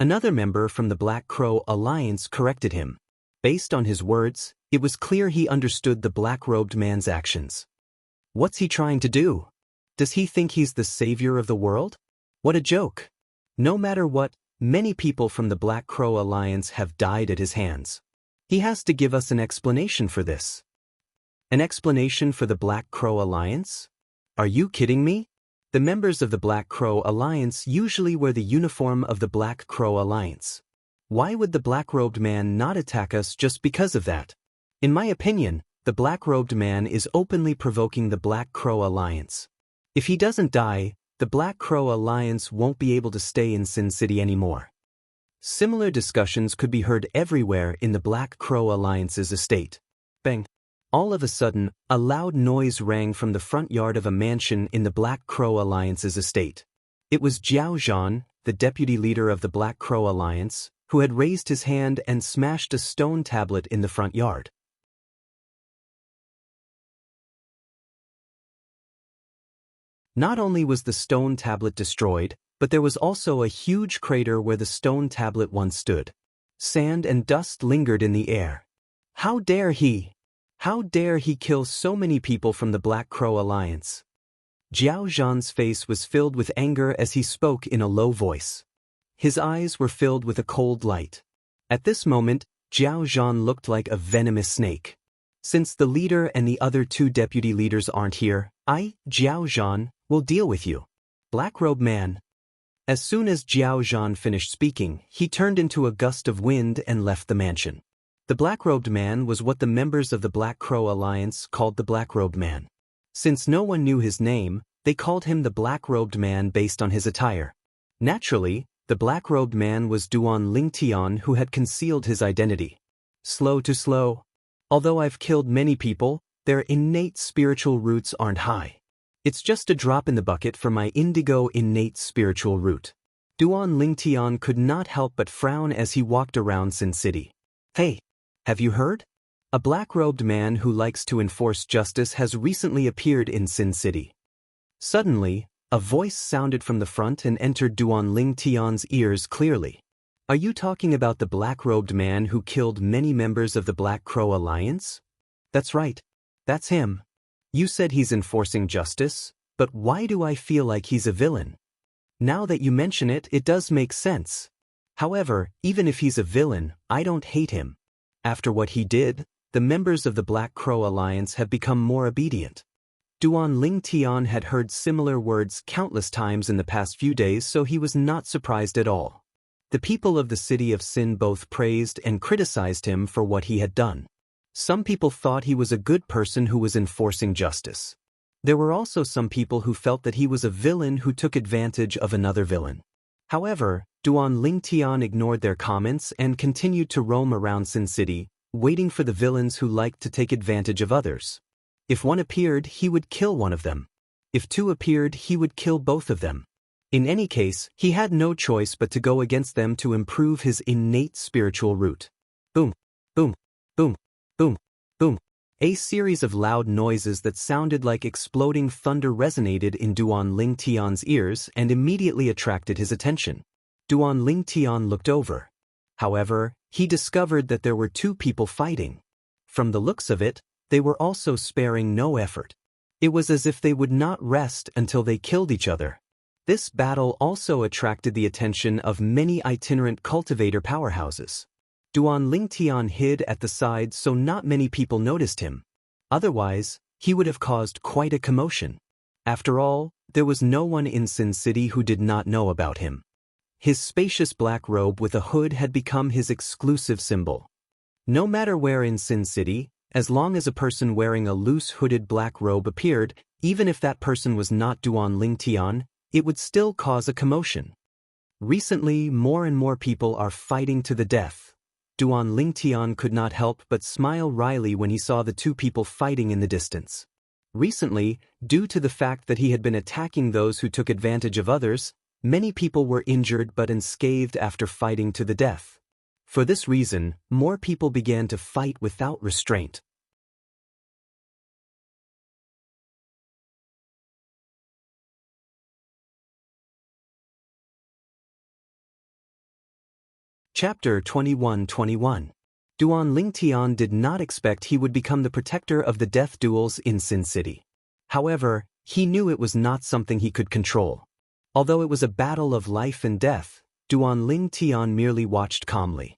Another member from the Black Crow Alliance corrected him. Based on his words, it was clear he understood the black-robed man's actions. What's he trying to do? Does he think he's the savior of the world? What a joke! No matter what, many people from the Black Crow Alliance have died at his hands. He has to give us an explanation for this. An explanation for the Black Crow Alliance? Are you kidding me? The members of the Black Crow Alliance usually wear the uniform of the Black Crow Alliance. Why would the black-robed man not attack us just because of that? In my opinion, the black-robed man is openly provoking the Black Crow Alliance. If he doesn't die, the Black Crow Alliance won't be able to stay in Sin City anymore. Similar discussions could be heard everywhere in the Black Crow Alliance's estate. Bang! All of a sudden, a loud noise rang from the front yard of a mansion in the Black Crow Alliance's estate. It was Jiao Zhan, the deputy leader of the Black Crow Alliance, who had raised his hand and smashed a stone tablet in the front yard. Not only was the stone tablet destroyed, but there was also a huge crater where the stone tablet once stood. Sand and dust lingered in the air. How dare he? How dare he kill so many people from the Black Crow Alliance? Jiao Zhan's face was filled with anger as he spoke in a low voice. His eyes were filled with a cold light. At this moment, Jiao Zhan looked like a venomous snake. Since the leader and the other two deputy leaders aren't here, I, Jiao Zhan, will deal with you. Black-robed man. As soon as Jiao Zhan finished speaking, he turned into a gust of wind and left the mansion. The black-robed man was what the members of the Black Crow Alliance called the black-robed man. Since no one knew his name, they called him the black-robed man based on his attire. Naturally, the black-robed man was Duan Lingtian who had concealed his identity. Slow to slow. Although I've killed many people, their innate spiritual roots aren't high. It's just a drop in the bucket for my indigo innate spiritual root. Duan Lingtian could not help but frown as he walked around Sin City. Hey, have you heard? A black-robed man who likes to enforce justice has recently appeared in Sin City. Suddenly, a voice sounded from the front and entered Duan Lingtian's ears clearly. Are you talking about the black-robed man who killed many members of the Black Crow Alliance? That's right. That's him. You said he's enforcing justice, but why do I feel like he's a villain? Now that you mention it, it does make sense. However, even if he's a villain, I don't hate him. After what he did, the members of the Black Crow Alliance have become more obedient. Duan Ling Tian had heard similar words countless times in the past few days, so he was not surprised at all. The people of the city of Sin both praised and criticized him for what he had done. Some people thought he was a good person who was enforcing justice. There were also some people who felt that he was a villain who took advantage of another villain. However, Duan Ling Tian ignored their comments and continued to roam around Sin City, waiting for the villains who liked to take advantage of others. If one appeared, he would kill one of them. If two appeared, he would kill both of them. In any case, he had no choice but to go against them to improve his innate spiritual root. Boom, boom, boom, boom, boom. A series of loud noises that sounded like exploding thunder resonated in Duan Ling Tian's ears and immediately attracted his attention. Duan Ling Tian looked over. However, he discovered that there were two people fighting. From the looks of it, they were also sparing no effort. It was as if they would not rest until they killed each other. This battle also attracted the attention of many itinerant cultivator powerhouses. Duan Ling Tian hid at the side so not many people noticed him. Otherwise, he would have caused quite a commotion. After all, there was no one in Sin City who did not know about him. His spacious black robe with a hood had become his exclusive symbol. No matter where in Sin City, as long as a person wearing a loose hooded black robe appeared, even if that person was not Duan Ling Tian, it would still cause a commotion. Recently, more and more people are fighting to the death. Duan Ling Tian could not help but smile wryly when he saw the two people fighting in the distance. Recently, due to the fact that he had been attacking those who took advantage of others, many people were injured but unscathed after fighting to the death. For this reason, more people began to fight without restraint. Chapter 21-21. Duan Ling Tian did not expect he would become the protector of the death duels in Sin City. However, he knew it was not something he could control. Although it was a battle of life and death, Duan Ling Tian merely watched calmly.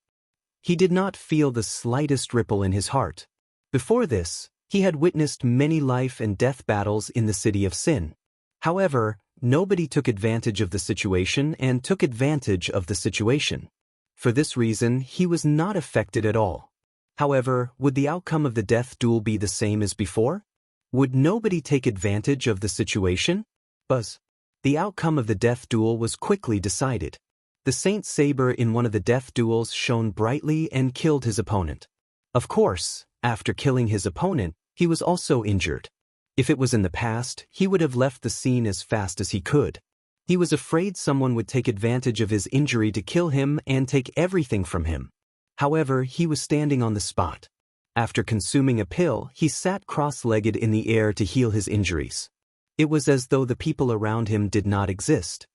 He did not feel the slightest ripple in his heart. Before this, he had witnessed many life and death battles in the city of Sin. However, nobody took advantage of the situation and took advantage of the situation. For this reason, he was not affected at all. However, would the outcome of the death duel be the same as before? Would nobody take advantage of the situation? Buzz. The outcome of the death duel was quickly decided. The Saint Saber in one of the death duels shone brightly and killed his opponent. Of course, after killing his opponent, he was also injured. If it was in the past, he would have left the scene as fast as he could. He was afraid someone would take advantage of his injury to kill him and take everything from him. However, he was standing on the spot. After consuming a pill, he sat cross-legged in the air to heal his injuries. It was as though the people around him did not exist.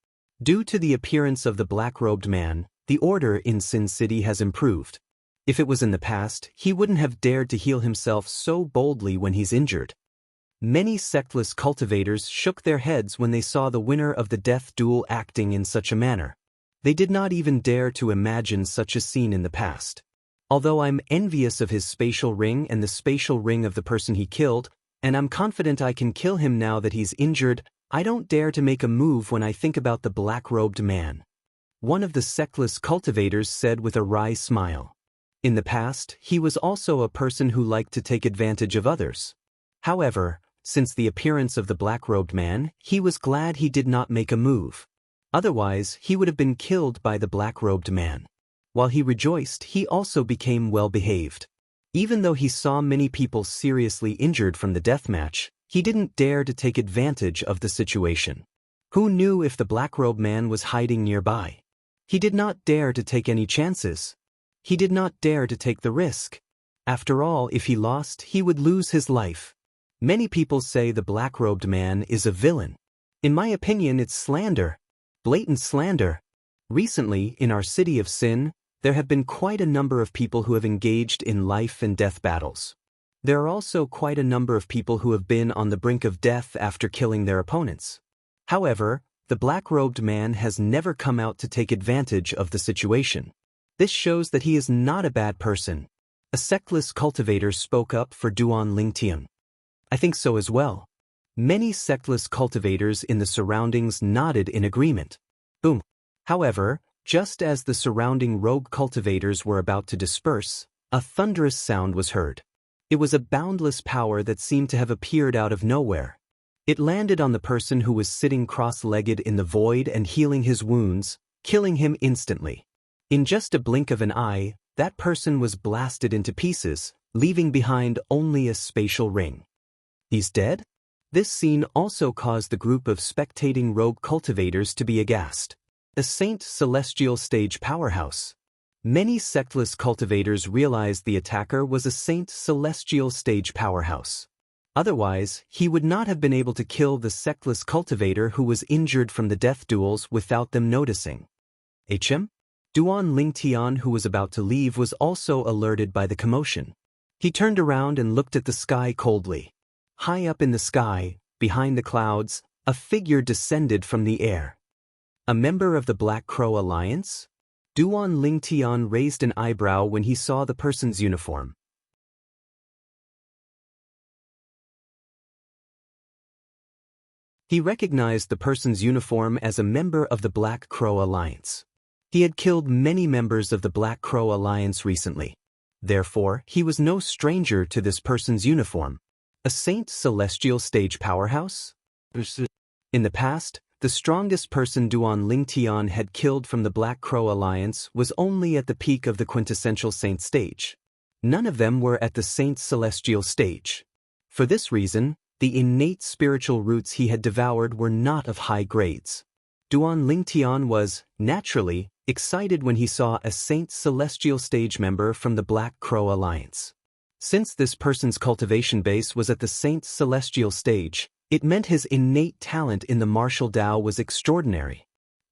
Due to the appearance of the black-robed man, the order in Sin City has improved. If it was in the past, he wouldn't have dared to heal himself so boldly when he's injured. Many sectless cultivators shook their heads when they saw the winner of the death duel acting in such a manner. They did not even dare to imagine such a scene in the past. Although I'm envious of his spatial ring and the spatial ring of the person he killed, and I'm confident I can kill him now that he's injured, I don't dare to make a move when I think about the black-robed man. One of the sectless cultivators said with a wry smile. In the past, he was also a person who liked to take advantage of others. However, since the appearance of the black-robed man, he was glad he did not make a move. Otherwise, he would have been killed by the black-robed man. While he rejoiced, he also became well-behaved. Even though he saw many people seriously injured from the deathmatch, he didn't dare to take advantage of the situation. Who knew if the black-robed man was hiding nearby? He did not dare to take any chances. He did not dare to take the risk. After all, if he lost, he would lose his life. Many people say the black-robed man is a villain. In my opinion, it's slander. Blatant slander. Recently, in our city of Sin, there have been quite a number of people who have engaged in life and death battles. There are also quite a number of people who have been on the brink of death after killing their opponents. However, the black-robed man has never come out to take advantage of the situation. This shows that he is not a bad person. A sectless cultivator spoke up for Duan Lingtian. I think so as well. Many sectless cultivators in the surroundings nodded in agreement. Boom. However, just as the surrounding rogue cultivators were about to disperse, a thunderous sound was heard. It was a boundless power that seemed to have appeared out of nowhere. It landed on the person who was sitting cross-legged in the void and healing his wounds, killing him instantly. In just a blink of an eye, that person was blasted into pieces, leaving behind only a spatial ring. He's dead? This scene also caused the group of spectating rogue cultivators to be aghast. A Saint Celestial stage powerhouse. Many sectless cultivators realized the attacker was a Saint Celestial stage powerhouse. Otherwise, he would not have been able to kill the sectless cultivator who was injured from the death duels without them noticing. Duan Lingtian, who was about to leave, was also alerted by the commotion. He turned around and looked at the sky coldly. High up in the sky, behind the clouds, a figure descended from the air. A member of the Black Crow Alliance? Duan Lingtian raised an eyebrow when he saw the person's uniform. He recognized the person's uniform as a member of the Black Crow Alliance. He had killed many members of the Black Crow Alliance recently. Therefore, he was no stranger to this person's uniform. A Saint Celestial stage powerhouse? In the past, the strongest person Duan Lingtian had killed from the Black Crow Alliance was only at the peak of the quintessential Saint stage. None of them were at the Saint Celestial stage. For this reason, the innate spiritual roots he had devoured were not of high grades. Duan Lingtian was, naturally, excited when he saw a Saint Celestial stage member from the Black Crow Alliance. Since this person's cultivation base was at the Saint Celestial stage, it meant his innate talent in the martial Tao was extraordinary.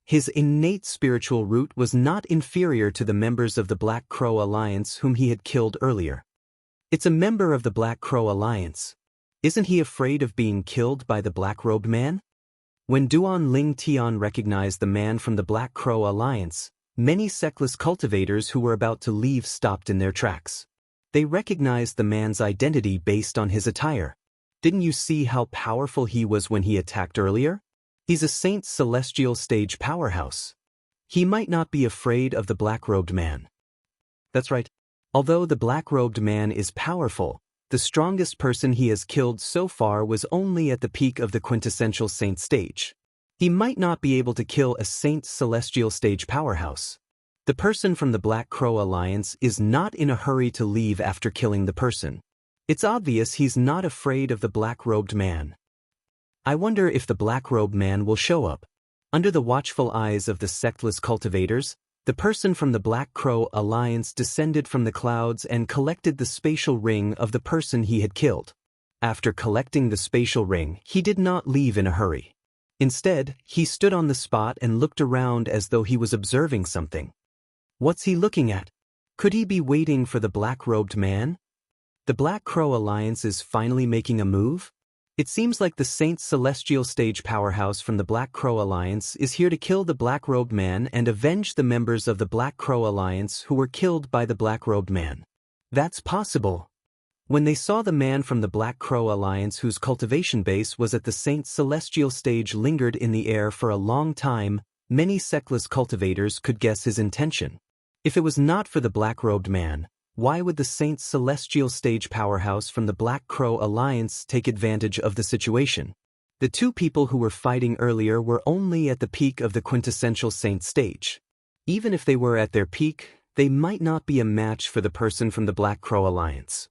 His innate spiritual root was not inferior to the members of the Black Crow Alliance whom he had killed earlier. It's a member of the Black Crow Alliance. Isn't he afraid of being killed by the black-robed man? When Duan Lingtian recognized the man from the Black Crow Alliance, many sectless cultivators who were about to leave stopped in their tracks. They recognized the man's identity based on his attire. Didn't you see how powerful he was when he attacked earlier? He's a Saint Celestial stage powerhouse. He might not be afraid of the black-robed man. That's right. Although the black-robed man is powerful, the strongest person he has killed so far was only at the peak of the quintessential Saint stage. He might not be able to kill a Saint Celestial stage powerhouse. The person from the Black Crow Alliance is not in a hurry to leave after killing the person. It's obvious he's not afraid of the black-robed man. I wonder if the black-robed man will show up. Under the watchful eyes of the sectless cultivators, the person from the Black Crow Alliance descended from the clouds and collected the spatial ring of the person he had killed. After collecting the spatial ring, he did not leave in a hurry. Instead, he stood on the spot and looked around as though he was observing something. What's he looking at? Could he be waiting for the black-robed man? The Black Crow Alliance is finally making a move? It seems like the Saint Celestial stage powerhouse from the Black Crow Alliance is here to kill the black-robed man and avenge the members of the Black Crow Alliance who were killed by the black-robed man. That's possible. When they saw the man from the Black Crow Alliance whose cultivation base was at the Saint Celestial stage lingered in the air for a long time, many sectless cultivators could guess his intention. If it was not for the black-robed man, why would the Saint Celestial stage powerhouse from the Black Crow Alliance take advantage of the situation? The two people who were fighting earlier were only at the peak of the quintessential Saint stage. Even if they were at their peak, they might not be a match for the person from the Black Crow Alliance.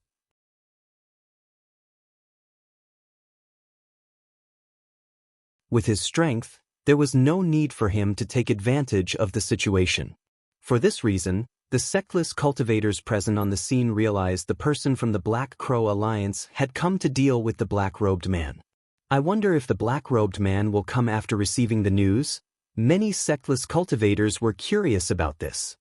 With his strength, there was no need for him to take advantage of the situation. For this reason, the sectless cultivators present on the scene realized the person from the Black Crow Alliance had come to deal with the black-robed man. I wonder if the black-robed man will come after receiving the news? Many sectless cultivators were curious about this.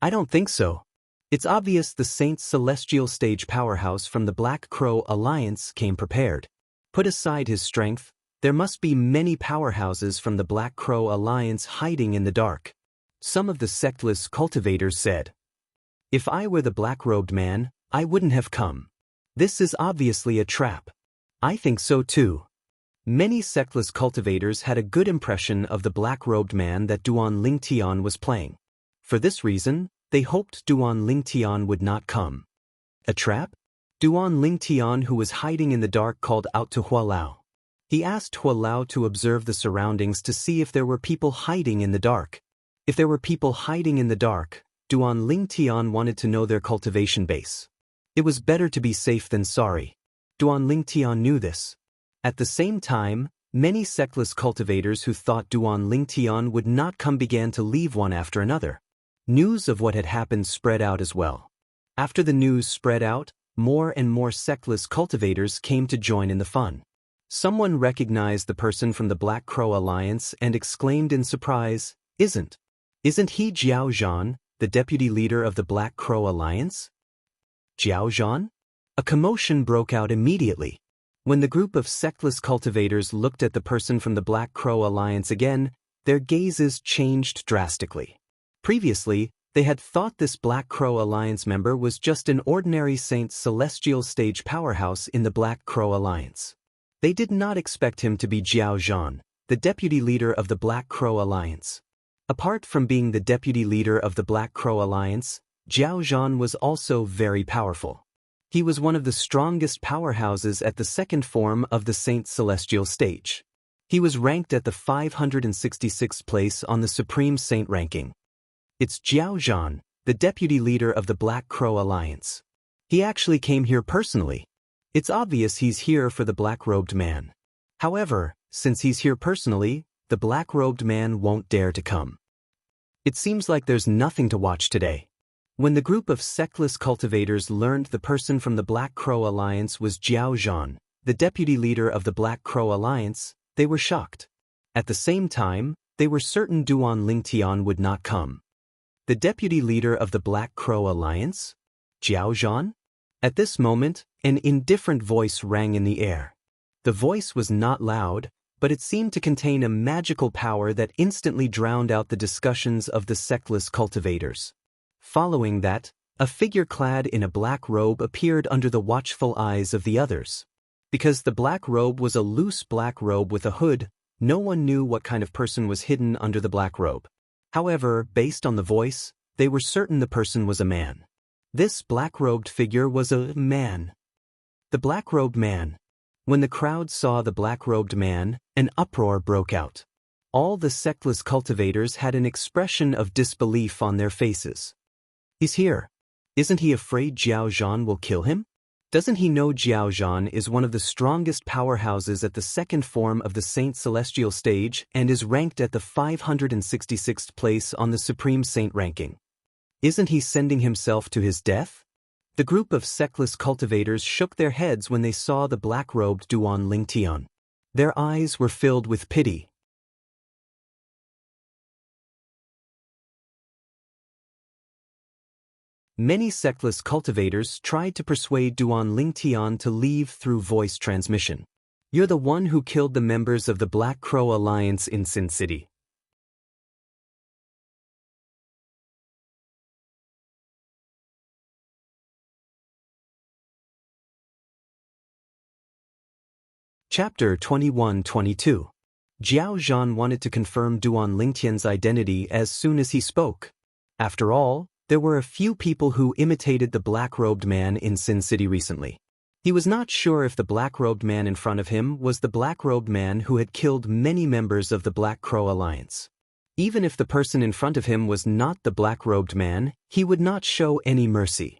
I don't think so. It's obvious the Saint Celestial stage powerhouse from the Black Crow Alliance came prepared. Put aside his strength, there must be many powerhouses from the Black Crow Alliance hiding in the dark. Some of the sectless cultivators said, "If I were the black-robed man, I wouldn't have come. This is obviously a trap. I think so too. Many sectless cultivators had a good impression of the black-robed man that Duan Lingtian was playing. For this reason, they hoped Duan Lingtian would not come. A trap? Duan Lingtian, who was hiding in the dark, called out to Hualao. He asked Hualao to observe the surroundings to see if there were people hiding in the dark. If there were people hiding in the dark, Duan Lingtian wanted to know their cultivation base. It was better to be safe than sorry. Duan Lingtian knew this. At the same time, many sectless cultivators who thought Duan Lingtian would not come began to leave one after another. News of what had happened spread out as well. After the news spread out, more and more sectless cultivators came to join in the fun. Someone recognized the person from the Black Crow Alliance and exclaimed in surprise, Isn't he Jiao Zhan, the deputy leader of the Black Crow Alliance? Jiao Zhan? A commotion broke out immediately. When the group of sectless cultivators looked at the person from the Black Crow Alliance again, their gazes changed drastically. Previously, they had thought this Black Crow Alliance member was just an ordinary Saint Celestial stage powerhouse in the Black Crow Alliance. They did not expect him to be Jiao Zhan, the deputy leader of the Black Crow Alliance. Apart from being the deputy leader of the Black Crow Alliance, Jiao Zhan was also very powerful. He was one of the strongest powerhouses at the second form of the Saint Celestial stage. He was ranked at the 566th place on the Supreme Saint ranking. It's Jiao Zhan, the deputy leader of the Black Crow Alliance. He actually came here personally. It's obvious he's here for the black-robed man. However, since he's here personally, the black-robed man won't dare to come. It seems like there's nothing to watch today. When the group of sectless cultivators learned the person from the Black Crow Alliance was Jiao Zhan, the deputy leader of the Black Crow Alliance, they were shocked. At the same time, they were certain Duan Lingtian would not come. The deputy leader of the Black Crow Alliance? Jiao Zhan? At this moment, an indifferent voice rang in the air. The voice was not loud, but it seemed to contain a magical power that instantly drowned out the discussions of the sectless cultivators. Following that, a figure clad in a black robe appeared under the watchful eyes of the others. Because the black robe was a loose black robe with a hood, no one knew what kind of person was hidden under the black robe. However, based on the voice, they were certain the person was a man. This black-robed figure was a man. The black-robed man. When the crowd saw the black-robed man, an uproar broke out. All the sectless cultivators had an expression of disbelief on their faces. He's here. Isn't he afraid Jiao Zhan will kill him? Doesn't he know Jiao Zhan is one of the strongest powerhouses at the second form of the Saint Celestial stage and is ranked at the 566th place on the Supreme Saint ranking? Isn't he sending himself to his death? The group of sectless cultivators shook their heads when they saw the black-robed Duan Lingtian. Their eyes were filled with pity. Many sectless cultivators tried to persuade Duan Lingtian to leave through voice transmission. You're the one who killed the members of the Black Crow Alliance in Sin City. Chapter 21-22. Jiao Zhan wanted to confirm Duan Lingtian's identity as soon as he spoke. After all, there were a few people who imitated the black-robed man in Sin City recently. He was not sure if the black-robed man in front of him was the black-robed man who had killed many members of the Black Crow Alliance. Even if the person in front of him was not the black-robed man, he would not show any mercy.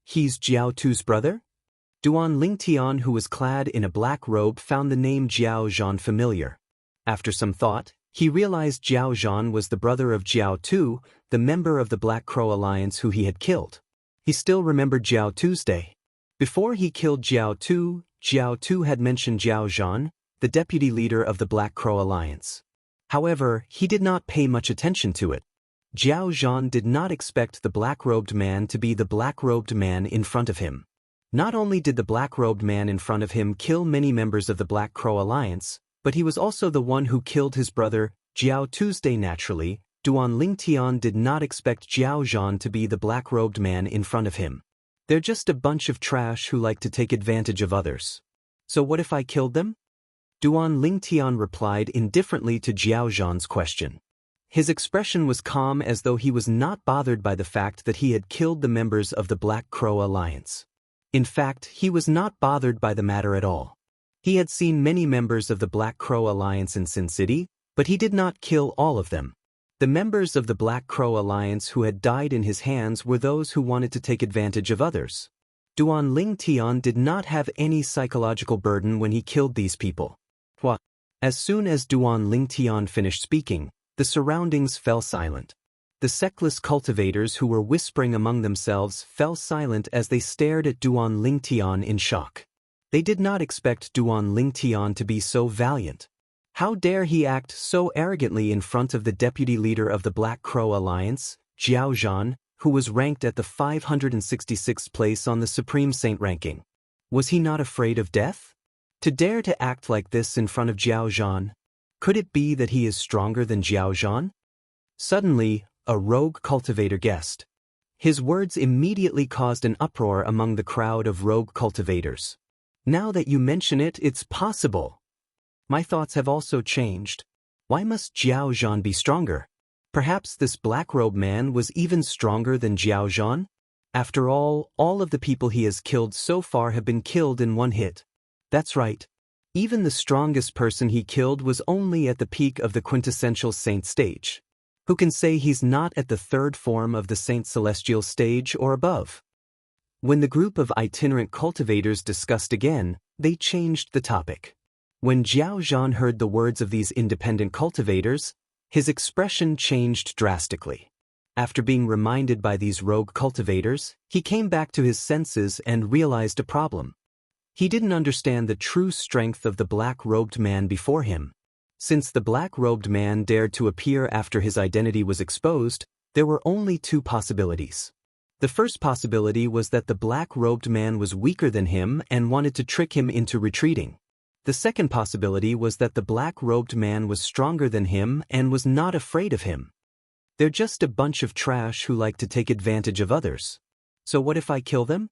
He's Jiao Tu's brother? Duan Lingtian, who was clad in a black robe, found the name Jiao Zhan familiar. After some thought, he realized Jiao Zhan was the brother of Jiao Tu, the member of the Black Crow Alliance who he had killed. He still remembered Jiao Tu's day. Before he killed Jiao Tu had mentioned Jiao Zhan, the deputy leader of the Black Crow Alliance. However, he did not pay much attention to it. Jiao Zhan did not expect the black-robed man to be the black-robed man in front of him. Not only did the black-robed man in front of him kill many members of the Black Crow Alliance, but he was also the one who killed his brother, Jiao Tuesday. Naturally, Duan Lingtian did not expect Jiao Zhan to be the black-robed man in front of him. They're just a bunch of trash who like to take advantage of others. So what if I killed them? Duan Lingtian replied indifferently to Jiao Zhan's question. His expression was calm, as though he was not bothered by the fact that he had killed the members of the Black Crow Alliance. In fact, he was not bothered by the matter at all. He had seen many members of the Black Crow Alliance in Sin City, but he did not kill all of them. The members of the Black Crow Alliance who had died in his hands were those who wanted to take advantage of others. Duan Lingtian did not have any psychological burden when he killed these people. As soon as Duan Lingtian finished speaking, the surroundings fell silent. The sectless cultivators who were whispering among themselves fell silent as they stared at Duan Lingtian in shock. They did not expect Duan Lingtian to be so valiant. How dare he act so arrogantly in front of the deputy leader of the Black Crow Alliance, Jiao Zhan, who was ranked at the 566th place on the Supreme Saint ranking? Was he not afraid of death? To dare to act like this in front of Jiao Zhan? Could it be that he is stronger than Jiao Zhan? Suddenly, a rogue cultivator guessed. His words immediately caused an uproar among the crowd of rogue cultivators. Now that you mention it, it's possible. My thoughts have also changed. Why must Jiao Zhan be stronger? Perhaps this black-robed man was even stronger than Jiao Zhan? After all of the people he has killed so far have been killed in one hit. That's right. Even the strongest person he killed was only at the peak of the quintessential saint stage. Who can say he's not at the third form of the saint celestial stage or above? When the group of itinerant cultivators discussed again, they changed the topic. When Jiao Zhan heard the words of these independent cultivators, his expression changed drastically. After being reminded by these rogue cultivators, he came back to his senses and realized a problem. He didn't understand the true strength of the black-robed man before him. Since the black-robed man dared to appear after his identity was exposed, there were only two possibilities. The first possibility was that the black-robed man was weaker than him and wanted to trick him into retreating. The second possibility was that the black-robed man was stronger than him and was not afraid of him. They're just a bunch of trash who like to take advantage of others. So what if I kill them?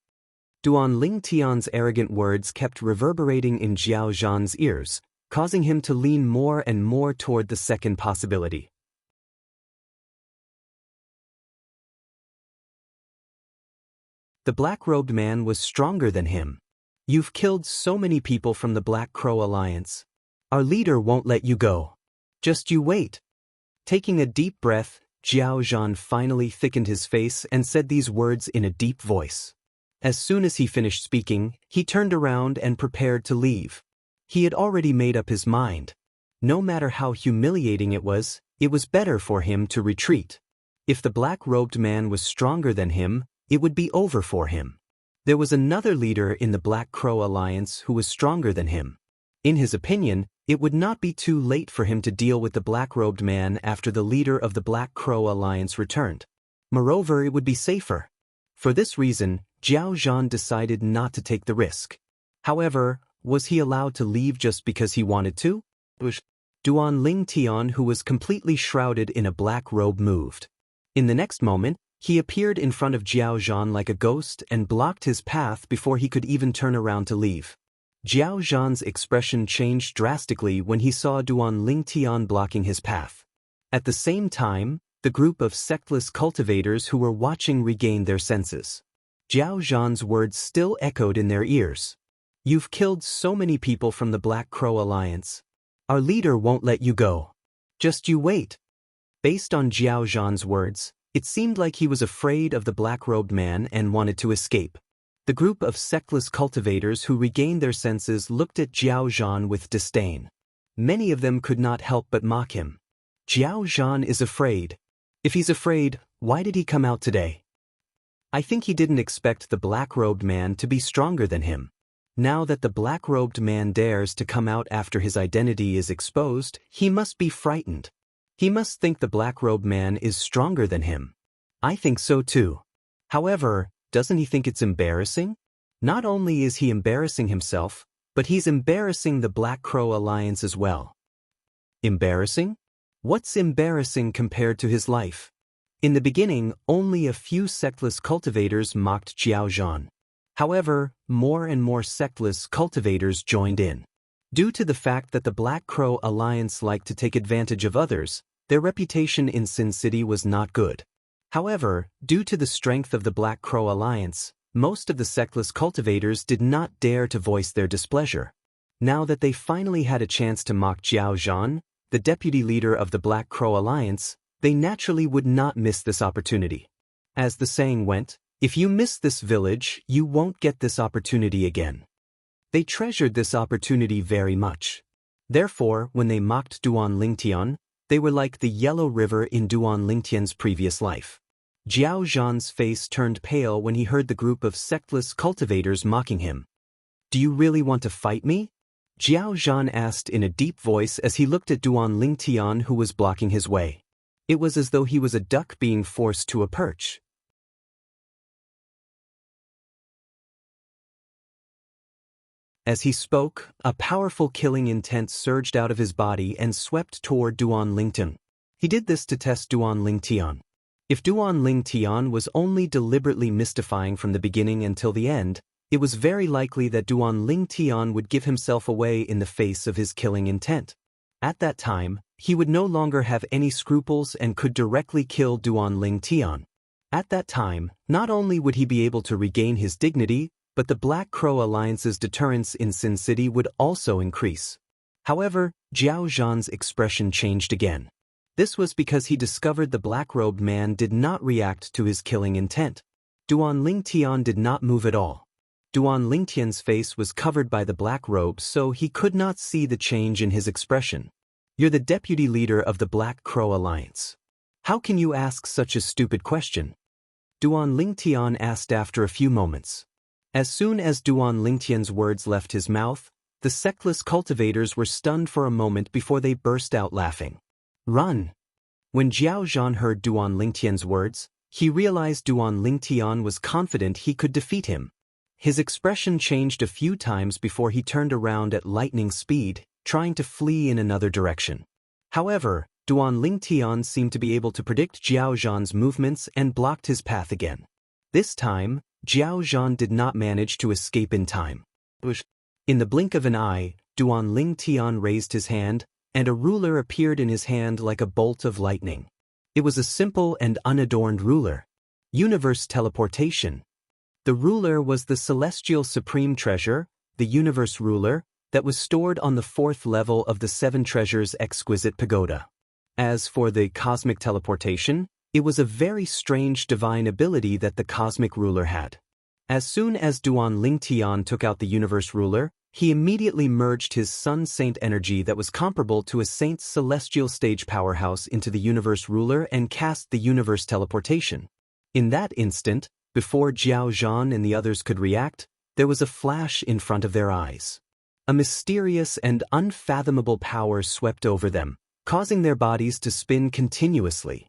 Duan Lingtian's arrogant words kept reverberating in Jiao Zhan's ears, causing him to lean more and more toward the second possibility. The black-robed man was stronger than him. You've killed so many people from the Black Crow Alliance. Our leader won't let you go. Just you wait. Taking a deep breath, Jiao Zhan finally thickened his face and said these words in a deep voice. As soon as he finished speaking, he turned around and prepared to leave. He had already made up his mind. No matter how humiliating it was better for him to retreat. If the black-robed man was stronger than him, it would be over for him. There was another leader in the Black Crow Alliance who was stronger than him. In his opinion, it would not be too late for him to deal with the black-robed man after the leader of the Black Crow Alliance returned. Moreover, it would be safer. For this reason, Jiao Zhan decided not to take the risk. However, was he allowed to leave just because he wanted to? Duan Lingtian, who was completely shrouded in a black robe, moved. In the next moment, he appeared in front of Jiao Zhan like a ghost and blocked his path before he could even turn around to leave. Jiao Zhan's expression changed drastically when he saw Duan Lingtian blocking his path. At the same time, the group of sectless cultivators who were watching regained their senses. Jiao Zhan's words still echoed in their ears. You've killed so many people from the Black Crow Alliance. Our leader won't let you go. Just you wait. Based on Jiao Zhan's words, it seemed like he was afraid of the black-robed man and wanted to escape. The group of sectless cultivators who regained their senses looked at Jiao Zhan with disdain. Many of them could not help but mock him. Jiao Zhan is afraid. If he's afraid, why did he come out today? I think he didn't expect the black-robed man to be stronger than him. Now that the black-robed man dares to come out after his identity is exposed, he must be frightened. He must think the black-robed man is stronger than him. I think so too. However, doesn't he think it's embarrassing? Not only is he embarrassing himself, but he's embarrassing the Black Crow Alliance as well. Embarrassing? What's embarrassing compared to his life? In the beginning, only a few sectless cultivators mocked Jiao Zhan. However, more and more sectless cultivators joined in. Due to the fact that the Black Crow Alliance liked to take advantage of others, their reputation in Sin City was not good. However, due to the strength of the Black Crow Alliance, most of the sectless cultivators did not dare to voice their displeasure. Now that they finally had a chance to mock Jiao Zhan, the deputy leader of the Black Crow Alliance, they naturally would not miss this opportunity. As the saying went, if you miss this village, you won't get this opportunity again. They treasured this opportunity very much. Therefore, when they mocked Duan Lingtian, they were like the yellow river in Duan Lingtian's previous life. Jiao Zhan's face turned pale when he heard the group of sectless cultivators mocking him. Do you really want to fight me? Jiao Zhan asked in a deep voice as he looked at Duan Lingtian who was blocking his way. It was as though he was a duck being forced to a perch. As he spoke, a powerful killing intent surged out of his body and swept toward Duan Lingtian. He did this to test Duan Lingtian. If Duan Lingtian was only deliberately mystifying from the beginning until the end, it was very likely that Duan Lingtian would give himself away in the face of his killing intent. At that time, he would no longer have any scruples and could directly kill Duan Lingtian. At that time, not only would he be able to regain his dignity, but the Black Crow Alliance's deterrence in Sin City would also increase. However, Jiao Zhan's expression changed again. This was because he discovered the black-robed man did not react to his killing intent. Duan Lingtian did not move at all. Duan Lingtian's face was covered by the black robe, so he could not see the change in his expression. You're the deputy leader of the Black Crow Alliance. How can you ask such a stupid question? Duan Lingtian asked after a few moments. As soon as Duan Lingtian's words left his mouth, the sectless cultivators were stunned for a moment before they burst out laughing. Run! When Jiao Zhan heard Duan Lingtian's words, he realized Duan Lingtian was confident he could defeat him. His expression changed a few times before he turned around at lightning speed, trying to flee in another direction. However, Duan Lingtian seemed to be able to predict Jiao Zhan's movements and blocked his path again. This time, Jiao Zhan did not manage to escape in time. In the blink of an eye, Duan Lingtian raised his hand, and a ruler appeared in his hand like a bolt of lightning. It was a simple and unadorned ruler. Universe teleportation. The ruler was the celestial supreme treasure, the universe ruler, that was stored on the 4th level of the 7 treasures exquisite pagoda. As for the cosmic teleportation, it was a very strange divine ability that the cosmic ruler had. As soon as Duan Lingtian took out the universe ruler, he immediately merged his sun saint energy that was comparable to a saint's celestial stage powerhouse into the universe ruler and cast the universe teleportation. In that instant, before Jiao Zhan and the others could react, there was a flash in front of their eyes. A mysterious and unfathomable power swept over them, causing their bodies to spin continuously.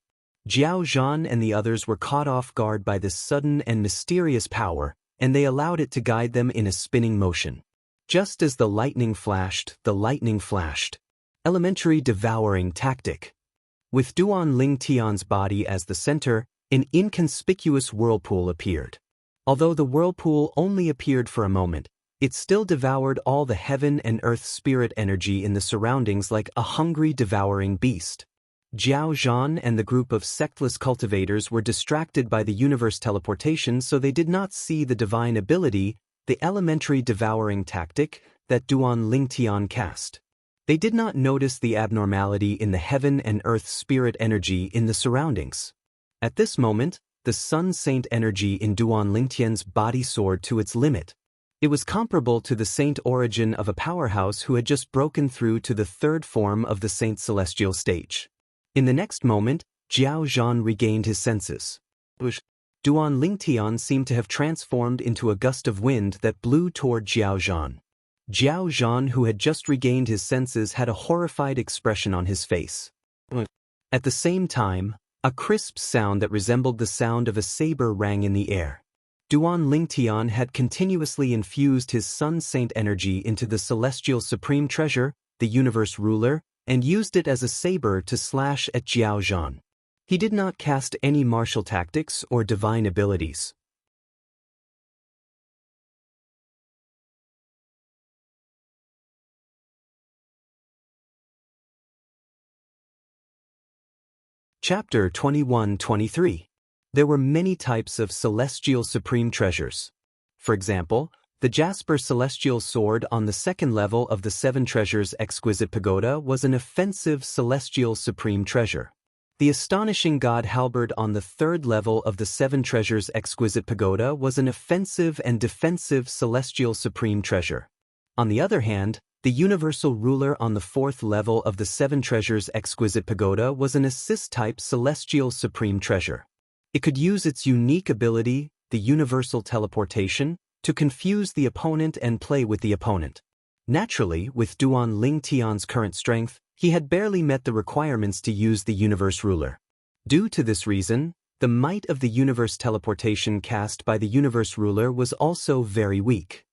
Jiao Zhan and the others were caught off guard by this sudden and mysterious power, and they allowed it to guide them in a spinning motion. Just as the lightning flashed. Elementary devouring tactic. With Duan Lingtian's body as the center, an inconspicuous whirlpool appeared. Although the whirlpool only appeared for a moment, it still devoured all the heaven and earth spirit energy in the surroundings like a hungry devouring beast. Jiao Zhan and the group of sectless cultivators were distracted by the universe teleportation, so they did not see the divine ability, the elementary devouring tactic, that Duan Lingtian cast. They did not notice the abnormality in the heaven and earth spirit energy in the surroundings. At this moment, the sun saint energy in Duan Lingtian's body soared to its limit. It was comparable to the saint origin of a powerhouse who had just broken through to the 3rd form of the saint celestial stage. In the next moment, Jiao Zhan regained his senses. Duan Lingtian seemed to have transformed into a gust of wind that blew toward Jiao Zhan. Jiao Zhan, who had just regained his senses, had a horrified expression on his face. At the same time, a crisp sound that resembled the sound of a saber rang in the air. Duan Lingtian had continuously infused his sun saint energy into the celestial supreme treasure, the universe ruler, and used it as a saber to slash at Jiao Zhan. He did not cast any martial tactics or divine abilities. Chapter 21-23. There were many types of celestial supreme treasures. For example, the Jasper Celestial Sword on the second level of the Seven Treasures Exquisite Pagoda was an offensive celestial supreme treasure. The Astonishing God Halberd on the third level of the Seven Treasures Exquisite Pagoda was an offensive and defensive celestial supreme treasure. On the other hand, the Universal Ruler on the fourth level of the Seven Treasures Exquisite Pagoda was an assist-type celestial supreme treasure. It could use its unique ability, the Universal Teleportation, to confuse the opponent and play with the opponent. Naturally, with Duan Ling Tian's current strength, he had barely met the requirements to use the Universe Ruler. Due to this reason, the might of the Universe Teleportation cast by the Universe Ruler was also very weak.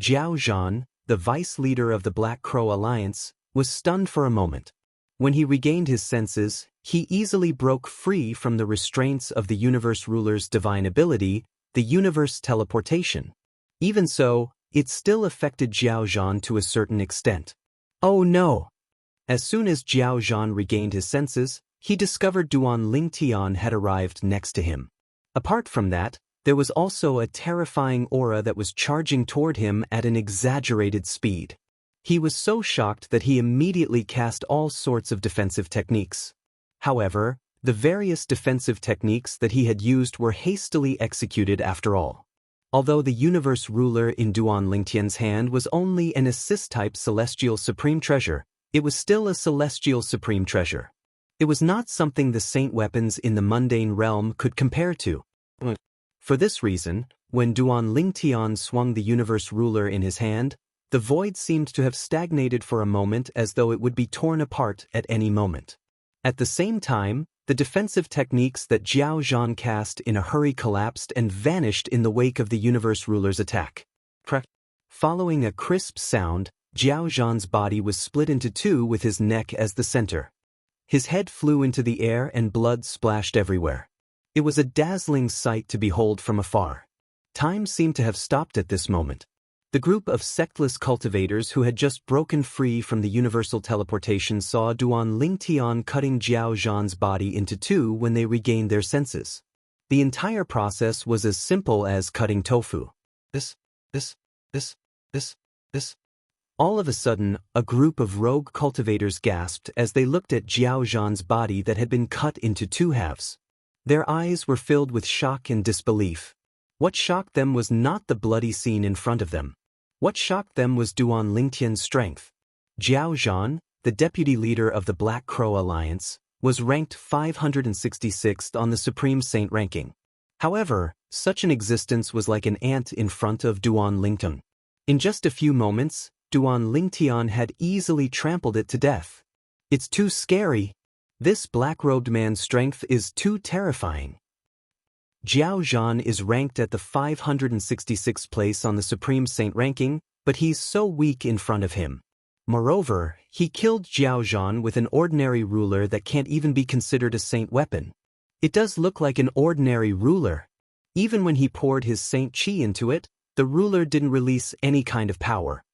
Jiao Zhan, the vice leader of the Black Crow Alliance, was stunned for a moment. When he regained his senses, he easily broke free from the restraints of the Universe Ruler's divine ability, the Universe Teleportation. Even so, it still affected Jiao Zhan to a certain extent. Oh no! As soon as Jiao Zhan regained his senses, he discovered Duan Ling Tian had arrived next to him. Apart from that, there was also a terrifying aura that was charging toward him at an exaggerated speed. He was so shocked that he immediately cast all sorts of defensive techniques. However, the various defensive techniques that he had used were hastily executed after all. Although the Universe Ruler in Duan Lingtian's hand was only an assist-type celestial supreme treasure, it was still a celestial supreme treasure. It was not something the saint weapons in the mundane realm could compare to. For this reason, when Duan Ling Tian swung the Universe Ruler in his hand, the void seemed to have stagnated for a moment as though it would be torn apart at any moment. At the same time, the defensive techniques that Jiao Zhan cast in a hurry collapsed and vanished in the wake of the Universe Ruler's attack. Following a crisp sound, Jiao Zhan's body was split into two with his neck as the center. His head flew into the air and blood splashed everywhere. It was a dazzling sight to behold from afar. Time seemed to have stopped at this moment. The group of sectless cultivators who had just broken free from the Universal Teleportation saw Duan Ling Tian cutting Jiao Zhan's body into two when they regained their senses. The entire process was as simple as cutting tofu. This. All of a sudden, a group of rogue cultivators gasped as they looked at Jiao Zhan's body that had been cut into two halves. Their eyes were filled with shock and disbelief. What shocked them was not the bloody scene in front of them. What shocked them was Duan Lingtian's strength. Jiao Zhan, the deputy leader of the Black Crow Alliance, was ranked 566th on the Supreme Saint ranking. However, such an existence was like an ant in front of Duan Lingtian. In just a few moments, Duan Lingtian had easily trampled it to death. It's too scary. This black-robed man's strength is too terrifying. Jiao Zhan is ranked at the 566th place on the Supreme Saint ranking, but he's so weak in front of him. Moreover, he killed Jiao Zhan with an ordinary ruler that can't even be considered a saint weapon. It does look like an ordinary ruler. Even when he poured his saint chi into it, the ruler didn't release any kind of power.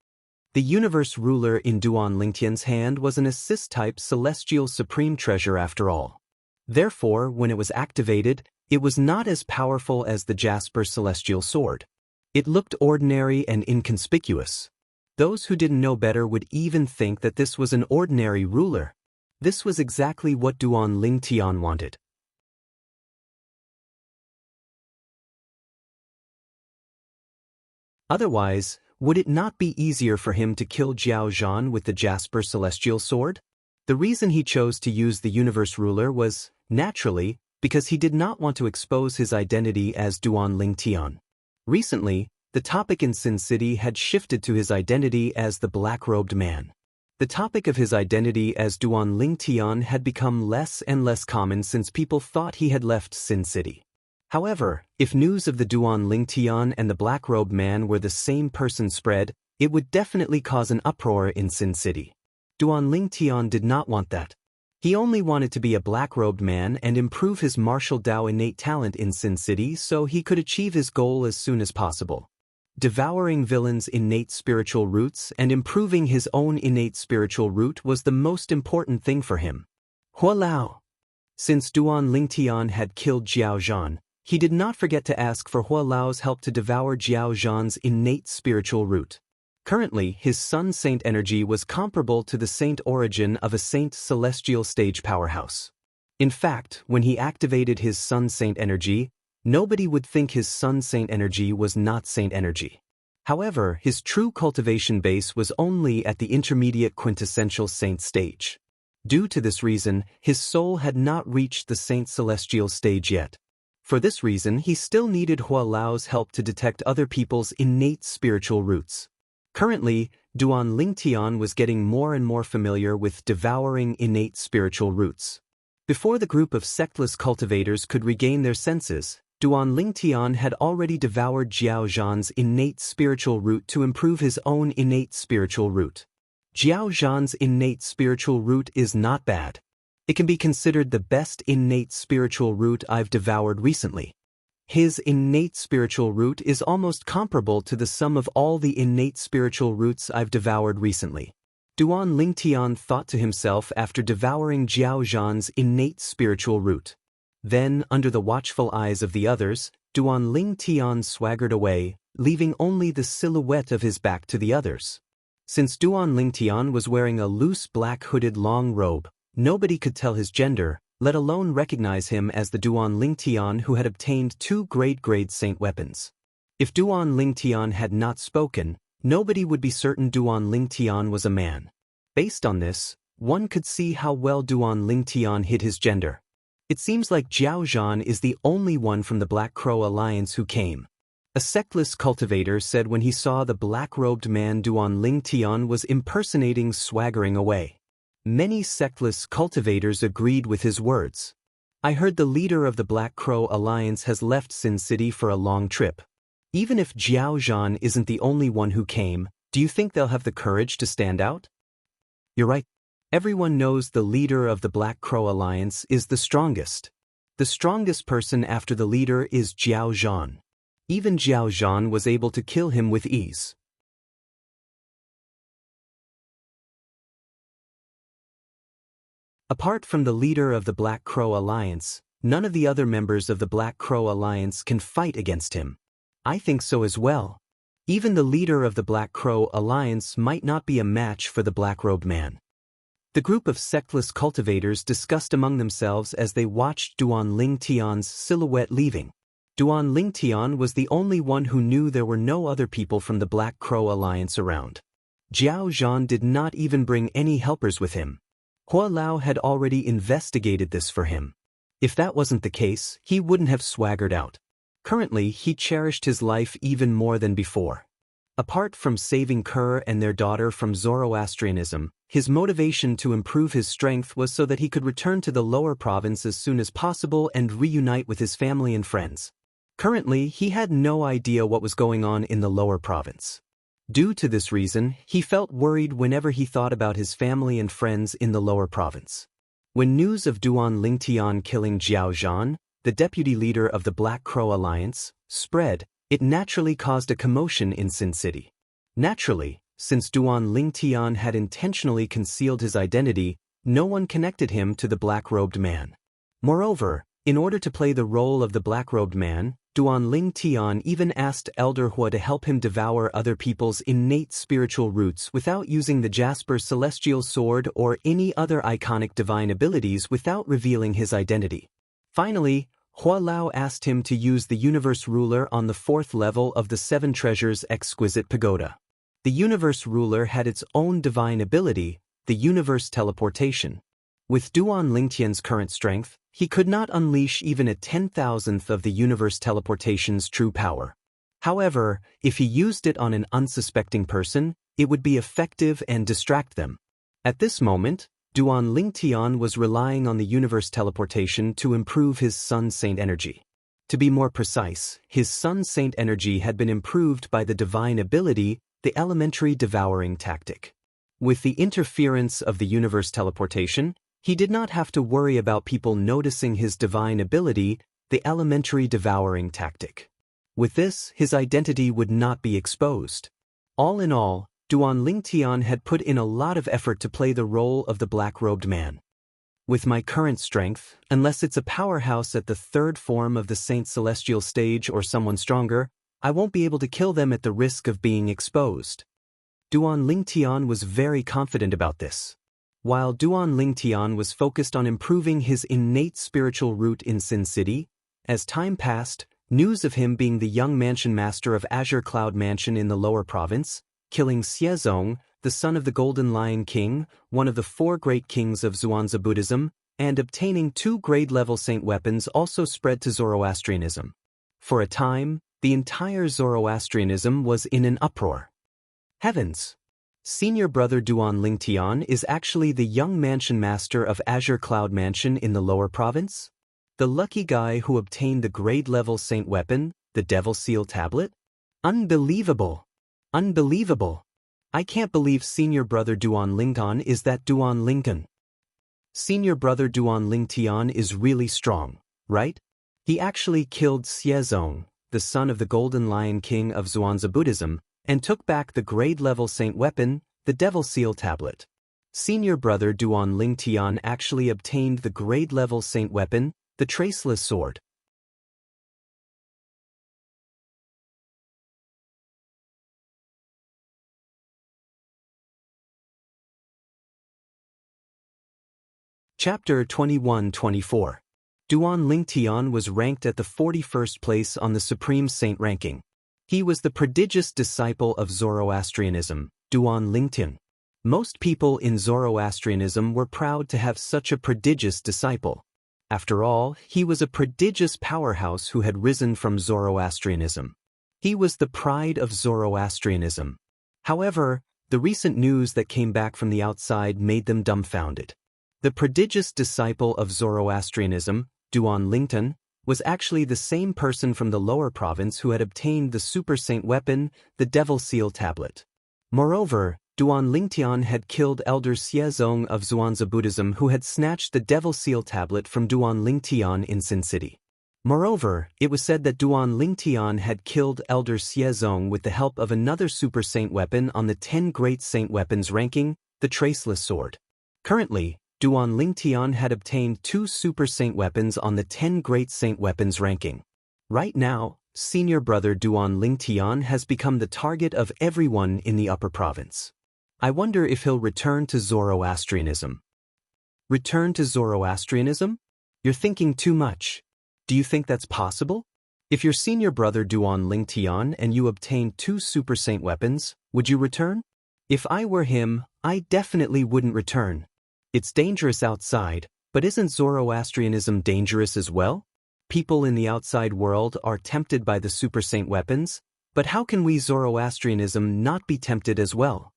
The Universe Ruler in Duan Lingtian's hand was an assist-type celestial supreme treasure after all. Therefore, when it was activated, it was not as powerful as the Jasper Celestial Sword. It looked ordinary and inconspicuous. Those who didn't know better would even think that this was an ordinary ruler. This was exactly what Duan Ling Tian wanted. Otherwise, would it not be easier for him to kill Jiao Zhan with the Jasper Celestial Sword? The reason he chose to use the Universe Ruler was, naturally, because he did not want to expose his identity as Duan Ling Tian. Recently, the topic in Sin City had shifted to his identity as the black-robed man. The topic of his identity as Duan Ling Tian had become less and less common since people thought he had left Sin City. However, if news of the Duan Ling Tian and the black-robed man were the same person spread, it would definitely cause an uproar in Sin City. Duan Ling Tian did not want that. He only wanted to be a black-robed man and improve his martial Dao innate talent in Sin City so he could achieve his goal as soon as possible. Devouring villains' innate spiritual roots and improving his own innate spiritual root was the most important thing for him. Hua Lao. Since Duan Lingtian had killed Jiao Zhan, he did not forget to ask for Hua Lao's help to devour Jiao Zhan's innate spiritual root. Currently, his Sun Saint energy was comparable to the Saint origin of a Saint celestial stage powerhouse. In fact, when he activated his Sun Saint energy, nobody would think his Sun Saint energy was not Saint energy. However, his true cultivation base was only at the intermediate quintessential Saint stage. Due to this reason, his soul had not reached the Saint celestial stage yet. For this reason, he still needed Hua Lao's help to detect other people's innate spiritual roots. Currently, Duan Lingtian was getting more and more familiar with devouring innate spiritual roots. Before the group of sectless cultivators could regain their senses, Duan Lingtian had already devoured Jiao Zhan's innate spiritual root to improve his own innate spiritual root. Jiao Zhan's innate spiritual root is not bad. It can be considered the best innate spiritual root I've devoured recently. His innate spiritual root is almost comparable to the sum of all the innate spiritual roots I've devoured recently. Duan Lingtian thought to himself after devouring Jiao Zhan's innate spiritual root. Then, under the watchful eyes of the others, Duan Lingtian swaggered away, leaving only the silhouette of his back to the others. Since Duan Lingtian was wearing a loose black hooded long robe, nobody could tell his gender, let alone recognize him as the Duan Lingtian who had obtained 2 grade Saint weapons. If Duan Lingtian had not spoken, nobody would be certain Duan Lingtian was a man. Based on this, one could see how well Duan Lingtian hid his gender. It seems like Jiao Zhan is the only one from the Black Crow Alliance who came. A sectless cultivator said when he saw the black-robed man Duan Lingtian was impersonating swaggering away. Many sectless cultivators agreed with his words. I heard the leader of the Black Crow Alliance has left Sin City for a long trip. Even if Jiao Zhan isn't the only one who came, do you think they'll have the courage to stand out? You're right. Everyone knows the leader of the Black Crow Alliance is the strongest. The strongest person after the leader is Jiao Zhan. Even Jiao Zhan was able to kill him with ease. Apart from the leader of the Black Crow Alliance, none of the other members of the Black Crow Alliance can fight against him. I think so as well. Even the leader of the Black Crow Alliance might not be a match for the black-robed man. The group of sectless cultivators discussed among themselves as they watched Duan Lingtian's silhouette leaving. Duan Lingtian was the only one who knew there were no other people from the Black Crow Alliance around. Jiao Zhan did not even bring any helpers with him. Hua Lao had already investigated this for him. If that wasn't the case, he wouldn't have swaggered out. Currently, he cherished his life even more than before. Apart from saving Kerr and their daughter from Zoroastrianism, his motivation to improve his strength was so that he could return to the lower province as soon as possible and reunite with his family and friends. Currently, he had no idea what was going on in the lower province. Due to this reason, he felt worried whenever he thought about his family and friends in the lower province. When news of Duan Lingtian killing Jiao Zhan, the deputy leader of the Black Crow Alliance, spread, it naturally caused a commotion in Sin City. Naturally, since Duan Lingtian had intentionally concealed his identity, no one connected him to the black-robed man. Moreover, in order to play the role of the black-robed man, Duan Lingtian even asked Elder Hua to help him devour other people's innate spiritual roots without using the Jasper Celestial Sword or any other iconic divine abilities without revealing his identity. Finally, Hua Lao asked him to use the Universe Ruler on the 4th level of the 7 Treasures Exquisite Pagoda. The Universe Ruler had its own divine ability, the Universe Teleportation. With Duan Lingtian's current strength, he could not unleash even a 10,000th of the Universe Teleportation's true power. However, if he used it on an unsuspecting person, it would be effective and distract them. At this moment, Duan Lingtian was relying on the Universe Teleportation to improve his Sun Saint energy. To be more precise, his Sun Saint energy had been improved by the divine ability, the Elementary Devouring Tactic. With the interference of the Universe Teleportation, He did not have to worry about people noticing his divine ability, the elementary devouring tactic. With this, his identity would not be exposed. All in all, Duan Lingtian had put in a lot of effort to play the role of the black-robed man. With my current strength, unless it's a powerhouse at the third form of the Saint Celestial stage or someone stronger, I won't be able to kill them at the risk of being exposed. Duan Lingtian was very confident about this. While Duan Lingtian was focused on improving his innate spiritual root in Sin City, as time passed, news of him being the young mansion master of Azure Cloud Mansion in the lower province, killing Xiezong, the son of the Golden Lion King, one of the 4 great kings of Xuanzа Buddhism, and obtaining 2 grade-level saint weapons also spread to Zoroastrianism. For a time, the entire Zoroastrianism was in an uproar. Heavens! Senior brother Duan Lingtian is actually the young mansion master of Azure Cloud Mansion in the lower province? The lucky guy who obtained the grade-level saint weapon, the Devil Seal Tablet? Unbelievable! Unbelievable! I can't believe senior brother Duan Lingtian is that Duan Lingtian. Senior brother Duan Lingtian is really strong, right? He actually killed Xiezong, the son of the Golden Lion King of Xuanzà Buddhism, and took back the grade-level saint weapon, the Devil Seal Tablet. Senior brother Duan Lingtian actually obtained the grade-level saint weapon, the Traceless Sword. Chapter 21-24. Duan Lingtian was ranked at the 41st place on the Supreme Saint ranking. He was the prodigious disciple of Zoroastrianism, Duan Lingtian. Most people in Zoroastrianism were proud to have such a prodigious disciple. After all, he was a prodigious powerhouse who had risen from Zoroastrianism. He was the pride of Zoroastrianism. However, the recent news that came back from the outside made them dumbfounded. The prodigious disciple of Zoroastrianism, Duan Lingtian, was actually the same person from the lower province who had obtained the super saint weapon, the Devil Seal Tablet. Moreover, Duan Lingtian had killed Elder Xiezong of Xuanzà Buddhism who had snatched the Devil Seal Tablet from Duan Lingtian in Sin City. Moreover, it was said that Duan Lingtian had killed Elder Xiezong with the help of another super saint weapon on the 10 great saint weapons ranking, the Traceless Sword. Currently, Duan Lingtian had obtained 2 super saint weapons on the 10 great saint weapons ranking. Right now, senior brother Duan Lingtian has become the target of everyone in the upper province. I wonder if he'll return to Zoroastrianism. Return to Zoroastrianism? You're thinking too much. Do you think that's possible? If you're senior brother Duan Lingtian and you obtained 2 super saint weapons, would you return? If I were him, I definitely wouldn't return. It's dangerous outside, but isn't Zoroastrianism dangerous as well? People in the outside world are tempted by the super saint weapons, but how can we Zoroastrianism not be tempted as well?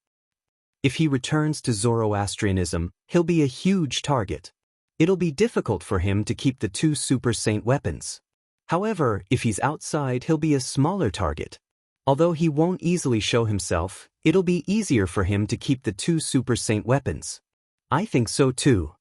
If he returns to Zoroastrianism, he'll be a huge target. It'll be difficult for him to keep the 2 super saint weapons. However, if he's outside, he'll be a smaller target. Although he won't easily show himself, it'll be easier for him to keep the 2 super saint weapons. I think so too.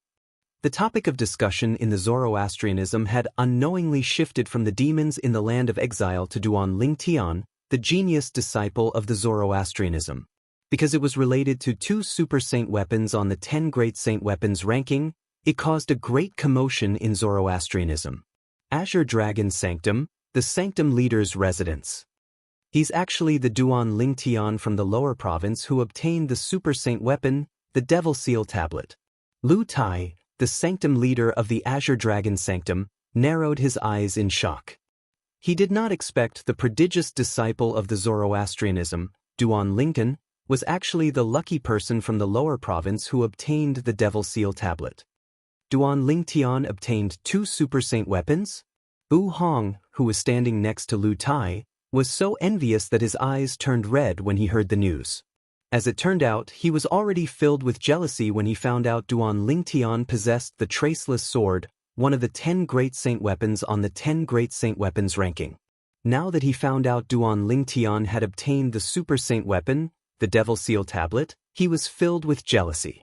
The topic of discussion in the Zoroastrianism had unknowingly shifted from the demons in the land of exile to Duan Lingtian, the genius disciple of the Zoroastrianism. Because it was related to 2 super saint weapons on the 10 great saint weapons ranking, it caused a great commotion in Zoroastrianism. Azure Dragon Sanctum, the sanctum leader's residence. He's actually the Duan Lingtian from the lower province who obtained the super saint weapon, the Devil Seal Tablet. Lu Tai, the sanctum leader of the Azure Dragon Sanctum, narrowed his eyes in shock. He did not expect the prodigious disciple of the Zoroastrianism, Duan Lingtian, was actually the lucky person from the lower province who obtained the Devil Seal Tablet. Duan Lingtian obtained 2 super saint weapons? Bu Hong, who was standing next to Lu Tai, was so envious that his eyes turned red when he heard the news. As it turned out, he was already filled with jealousy when he found out Duan Lingtian possessed the Traceless Sword, one of the 10 great saint weapons on the 10 great saint weapons ranking. Now that he found out Duan Lingtian had obtained the super saint weapon, the Devil Seal Tablet, he was filled with jealousy.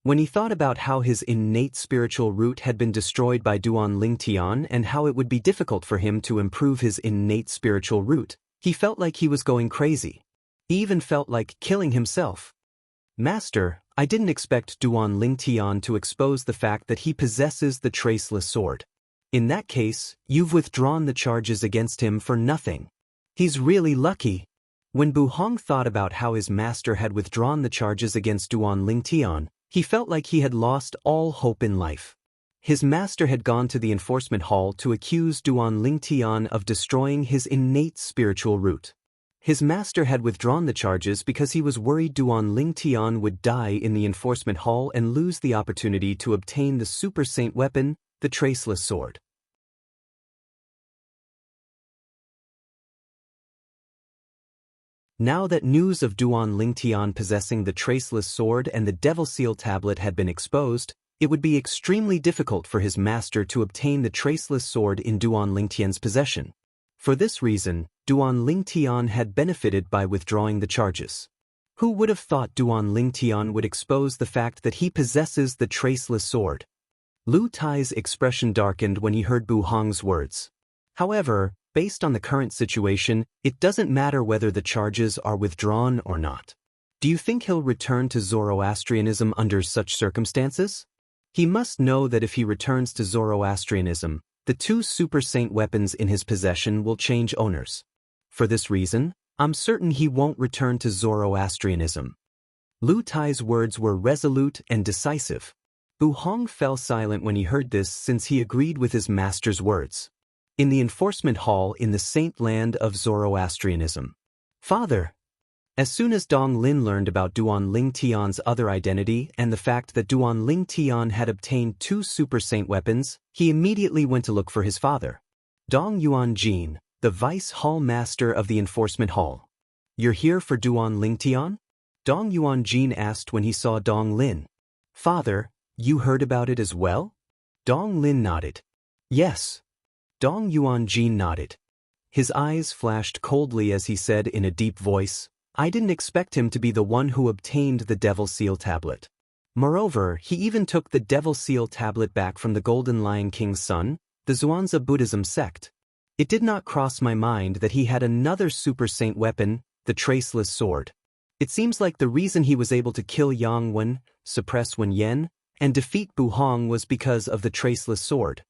When he thought about how his innate spiritual root had been destroyed by Duan Lingtian and how it would be difficult for him to improve his innate spiritual root, he felt like he was going crazy. He even felt like killing himself. Master, I didn't expect Duan Lingtian to expose the fact that he possesses the traceless sword. In that case, you've withdrawn the charges against him for nothing. He's really lucky. When Bu Hong thought about how his master had withdrawn the charges against Duan Lingtian, he felt like he had lost all hope in life. His master had gone to the enforcement hall to accuse Duan Lingtian of destroying his innate spiritual root. His master had withdrawn the charges because he was worried Duan Lingtian would die in the enforcement hall and lose the opportunity to obtain the super saint weapon, the traceless sword. Now that news of Duan Lingtian possessing the traceless sword and the Devil Seal tablet had been exposed, it would be extremely difficult for his master to obtain the traceless sword in Duan Lingtian's possession. For this reason, Duan Lingtian had benefited by withdrawing the charges. Who would have thought Duan Lingtian would expose the fact that he possesses the traceless sword? Lu Tai's expression darkened when he heard Bu Hong's words. However, based on the current situation, it doesn't matter whether the charges are withdrawn or not. Do you think he'll return to Zoroastrianism under such circumstances? He must know that if he returns to Zoroastrianism, the two super saint weapons in his possession will change owners. For this reason, I'm certain he won't return to Zoroastrianism. Lu Tai's words were resolute and decisive. Bu Hong fell silent when he heard this since he agreed with his master's words. In the enforcement hall in the saint land of Zoroastrianism. Father! As soon as Dong Lin learned about Duan Lingtian's other identity and the fact that Duan Lingtian had obtained two super saint weapons, he immediately went to look for his father. Dong Yuanjin, the vice hall master of the enforcement hall. You're here for Duan Lingtian? Dong Yuanjin asked when he saw Dong Lin. Father, you heard about it as well? Dong Lin nodded. Yes. Dong Yuanjin nodded. His eyes flashed coldly as he said in a deep voice, I didn't expect him to be the one who obtained the Devil Seal tablet. Moreover, he even took the Devil Seal tablet back from the Golden Lion King's son, the Xuanzha Buddhism sect. It did not cross my mind that he had another super saint weapon, the traceless sword. It seems like the reason he was able to kill Yang Wen, suppress Wen Yen, and defeat Bu Hong was because of the traceless sword.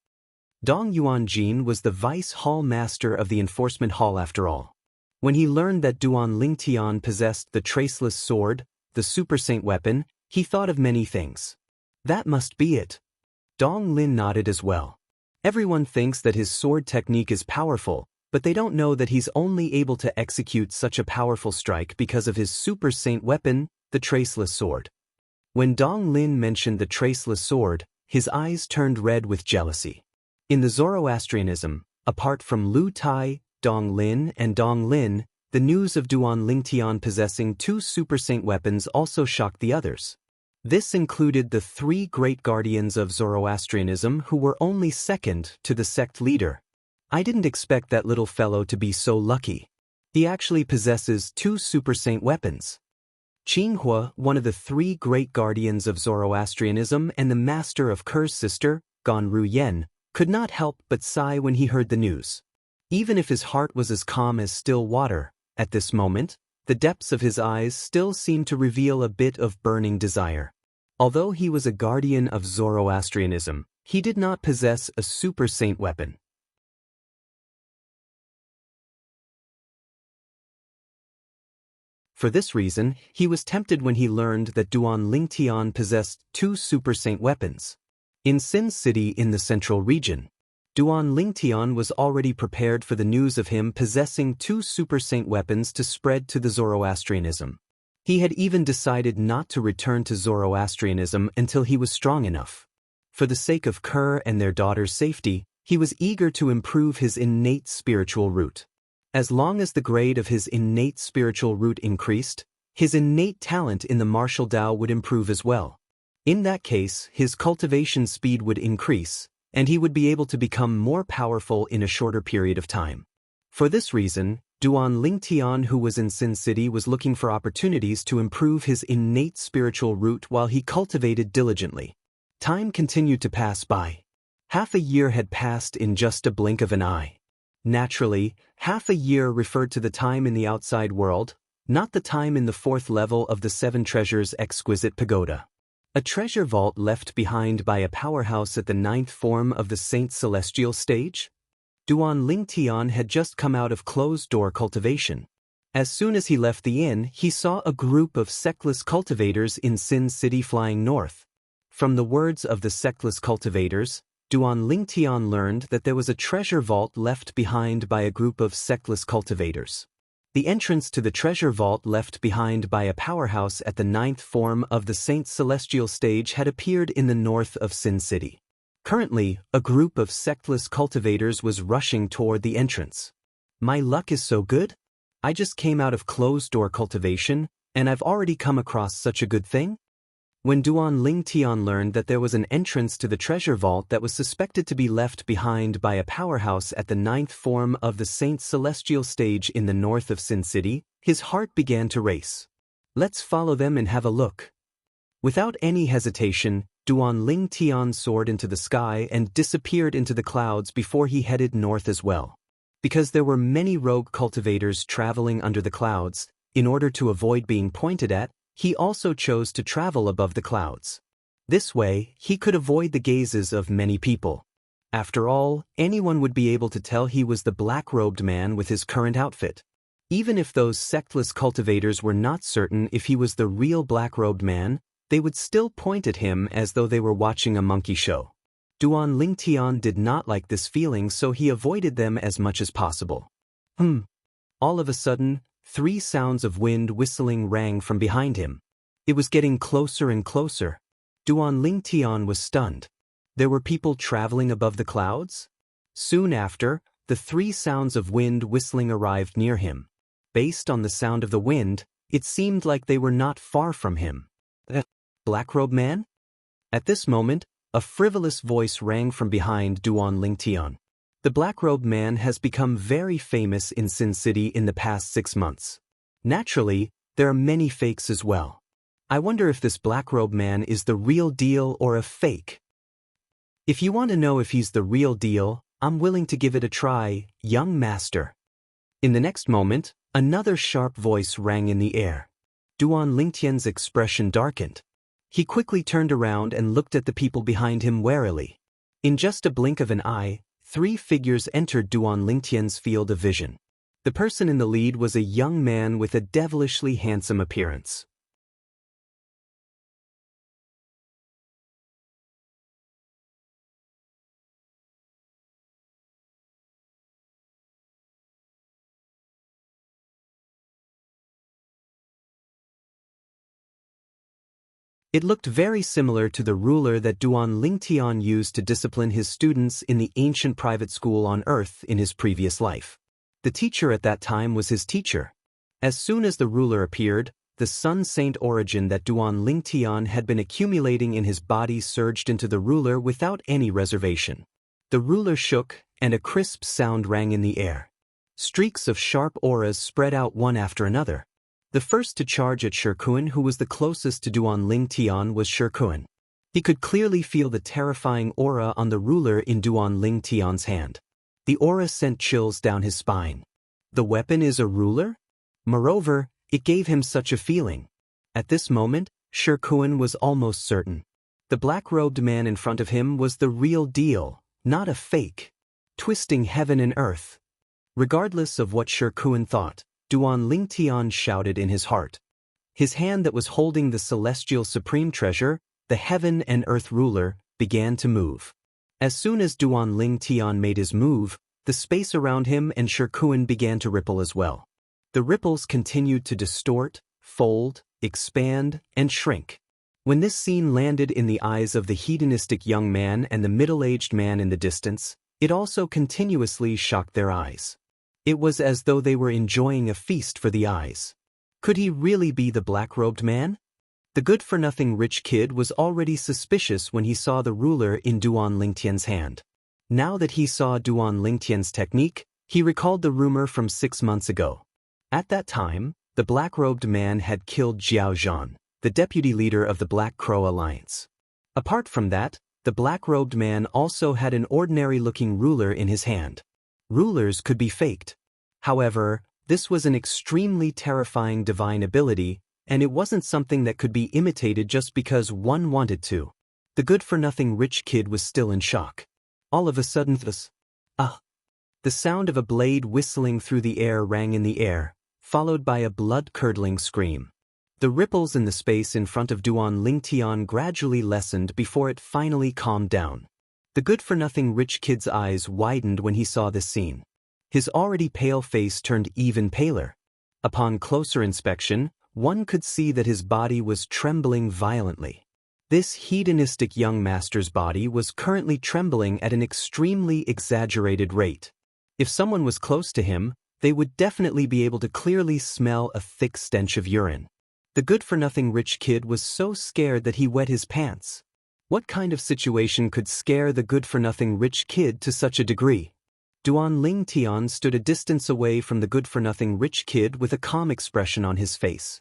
Dong Yuanjin was the vice hall master of the enforcement hall after all. When he learned that Duan Lingtian possessed the traceless sword, the super saint weapon, he thought of many things. That must be it. Dong Lin nodded as well. Everyone thinks that his sword technique is powerful, but they don't know that he's only able to execute such a powerful strike because of his super saint weapon, the traceless sword. When Dong Lin mentioned the traceless sword, his eyes turned red with jealousy. In the Zoroastrianism, apart from Lu Tai, Dong Lin, and Dong Lin, the news of Duan Lingtian possessing two super saint weapons also shocked the others. This included the three great guardians of Zoroastrianism who were only second to the sect leader. I didn't expect that little fellow to be so lucky. He actually possesses two super saint weapons. Qinghua, one of the three great guardians of Zoroastrianism and the master of Ker's sister, Gan Ru Yen, could not help but sigh when he heard the news. Even if his heart was as calm as still water, at this moment, the depths of his eyes still seemed to reveal a bit of burning desire. Although he was a guardian of Zoroastrianism, he did not possess a super saint weapon. For this reason, he was tempted when he learned that Duan Lingtian possessed two super saint weapons. In Sin City in the central region, Duan Lingtian was already prepared for the news of him possessing two super saint weapons to spread to the Zoroastrianism. He had even decided not to return to Zoroastrianism until he was strong enough. For the sake of Ker and their daughter's safety, he was eager to improve his innate spiritual root. As long as the grade of his innate spiritual root increased, his innate talent in the martial Dao would improve as well. In that case, his cultivation speed would increase, and he would be able to become more powerful in a shorter period of time. For this reason, Duan Lingtian, who was in Sin City, was looking for opportunities to improve his innate spiritual root while he cultivated diligently. Time continued to pass by. Half a year had passed in just a blink of an eye. Naturally, half a year referred to the time in the outside world, not the time in the fourth level of the Seven Treasures exquisite pagoda. A treasure vault left behind by a powerhouse at the ninth form of the Saint Celestial stage? Duan Lingtian had just come out of closed-door cultivation. As soon as he left the inn, he saw a group of sectless cultivators in Sin City flying north. From the words of the sectless cultivators, Duan Lingtian learned that there was a treasure vault left behind by a group of sectless cultivators. The entrance to the treasure vault left behind by a powerhouse at the ninth form of the Saint Celestial stage had appeared in the north of Sin City. Currently, a group of sectless cultivators was rushing toward the entrance. My luck is so good? I just came out of closed-door cultivation, and I've already come across such a good thing? When Duan Lingtian learned that there was an entrance to the treasure vault that was suspected to be left behind by a powerhouse at the ninth form of the Saint Celestial stage in the north of Sin City, his heart began to race. Let's follow them and have a look. Without any hesitation, Duan Lingtian soared into the sky and disappeared into the clouds before he headed north as well. Because there were many rogue cultivators traveling under the clouds, in order to avoid being pointed at, he also chose to travel above the clouds. This way, he could avoid the gazes of many people. After all, anyone would be able to tell he was the black-robed man with his current outfit. Even if those sectless cultivators were not certain if he was the real black-robed man, they would still point at him as though they were watching a monkey show. Duan Lingtian did not like this feeling, so he avoided them as much as possible. All of a sudden, 3 sounds of wind whistling rang from behind him. It was getting closer and closer. Duan Lingtian was stunned. There were people traveling above the clouds? Soon after, the 3 sounds of wind whistling arrived near him. Based on the sound of the wind, it seemed like they were not far from him. Black-robed man? At this moment, a frivolous voice rang from behind Duan Lingtian. The black-robed man has become very famous in Sin City in the past 6 months. Naturally, there are many fakes as well. I wonder if this black-robed man is the real deal or a fake. If you want to know if he's the real deal, I'm willing to give it a try, young master. In the next moment, another sharp voice rang in the air. Duan Lingtian's expression darkened. He quickly turned around and looked at the people behind him warily. In just a blink of an eye, 3 figures entered Duan Lingtian's field of vision. The person in the lead was a young man with a devilishly handsome appearance. It looked very similar to the ruler that Duan Lingtian used to discipline his students in the ancient private school on Earth in his previous life. The teacher at that time was his teacher. As soon as the ruler appeared, the Sun Saint origin that Duan Lingtian had been accumulating in his body surged into the ruler without any reservation. The ruler shook, and a crisp sound rang in the air. Streaks of sharp auras spread out one after another. The first to charge at Shirkuan, who was the closest to Duan Lingtian, was Shirkuan. He could clearly feel the terrifying aura on the ruler in Duan Lingtian's hand. The aura sent chills down his spine. The weapon is a ruler? Moreover, it gave him such a feeling. At this moment, Shirkuan was almost certain. The black-robed man in front of him was the real deal, not a fake. Twisting heaven and earth. Regardless of what Shirkuan thought, Duan Lingtian shouted in his heart. His hand that was holding the celestial supreme treasure, the heaven and earth ruler, began to move. As soon as Duan Lingtian made his move, the space around him and Shirkuan began to ripple as well. The ripples continued to distort, fold, expand, and shrink. When this scene landed in the eyes of the hedonistic young man and the middle-aged man in the distance, it also continuously shocked their eyes. It was as though they were enjoying a feast for the eyes. Could he really be the black-robed man? The good-for-nothing rich kid was already suspicious when he saw the ruler in Duan Lingtian's hand. Now that he saw Duan Lingtian's technique, He recalled the rumor from 6 months ago. At that time, the black-robed man had killed Jiao Zhan, the deputy leader of the Black Crow Alliance. Apart from that, the black-robed man also had an ordinary-looking ruler in his hand. Rulers could be faked. However, this was an extremely terrifying divine ability, and it wasn't something that could be imitated just because one wanted to. The good-for-nothing rich kid was still in shock. All of a sudden the sound of a blade whistling through the air rang in the air, followed by a blood-curdling scream. The ripples in the space in front of Duan Lingtian gradually lessened before it finally calmed down. The good-for-nothing rich kid's eyes widened when he saw this scene. His already pale face turned even paler. Upon closer inspection, one could see that his body was trembling violently. This hedonistic young master's body was currently trembling at an extremely exaggerated rate. If someone was close to him, they would definitely be able to clearly smell a thick stench of urine. The good-for-nothing rich kid was so scared that he wet his pants. What kind of situation could scare the good-for-nothing rich kid to such a degree? Duan Lingtian stood a distance away from the good-for-nothing rich kid with a calm expression on his face.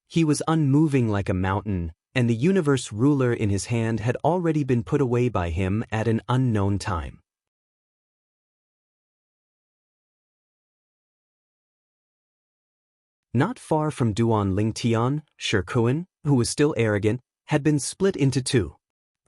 He was unmoving like a mountain, and the universe ruler in his hand had already been put away by him at an unknown time. Not far from Duan Lingtian, Shikuan, who was still arrogant, had been split into two.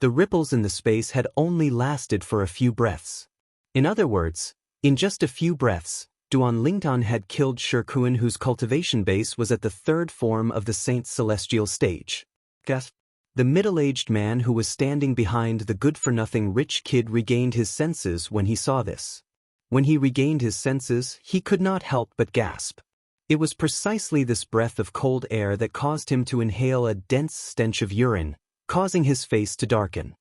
The ripples in the space had only lasted for a few breaths. In other words, in just a few breaths, Duan Lingtian had killed Shikuan, whose cultivation base was at the third form of the Saint's celestial stage. The middle-aged man who was standing behind the good-for-nothing rich kid regained his senses when he saw this. When he regained his senses, he could not help but gasp. It was precisely this breath of cold air that caused him to inhale a dense stench of urine, causing his face to darken.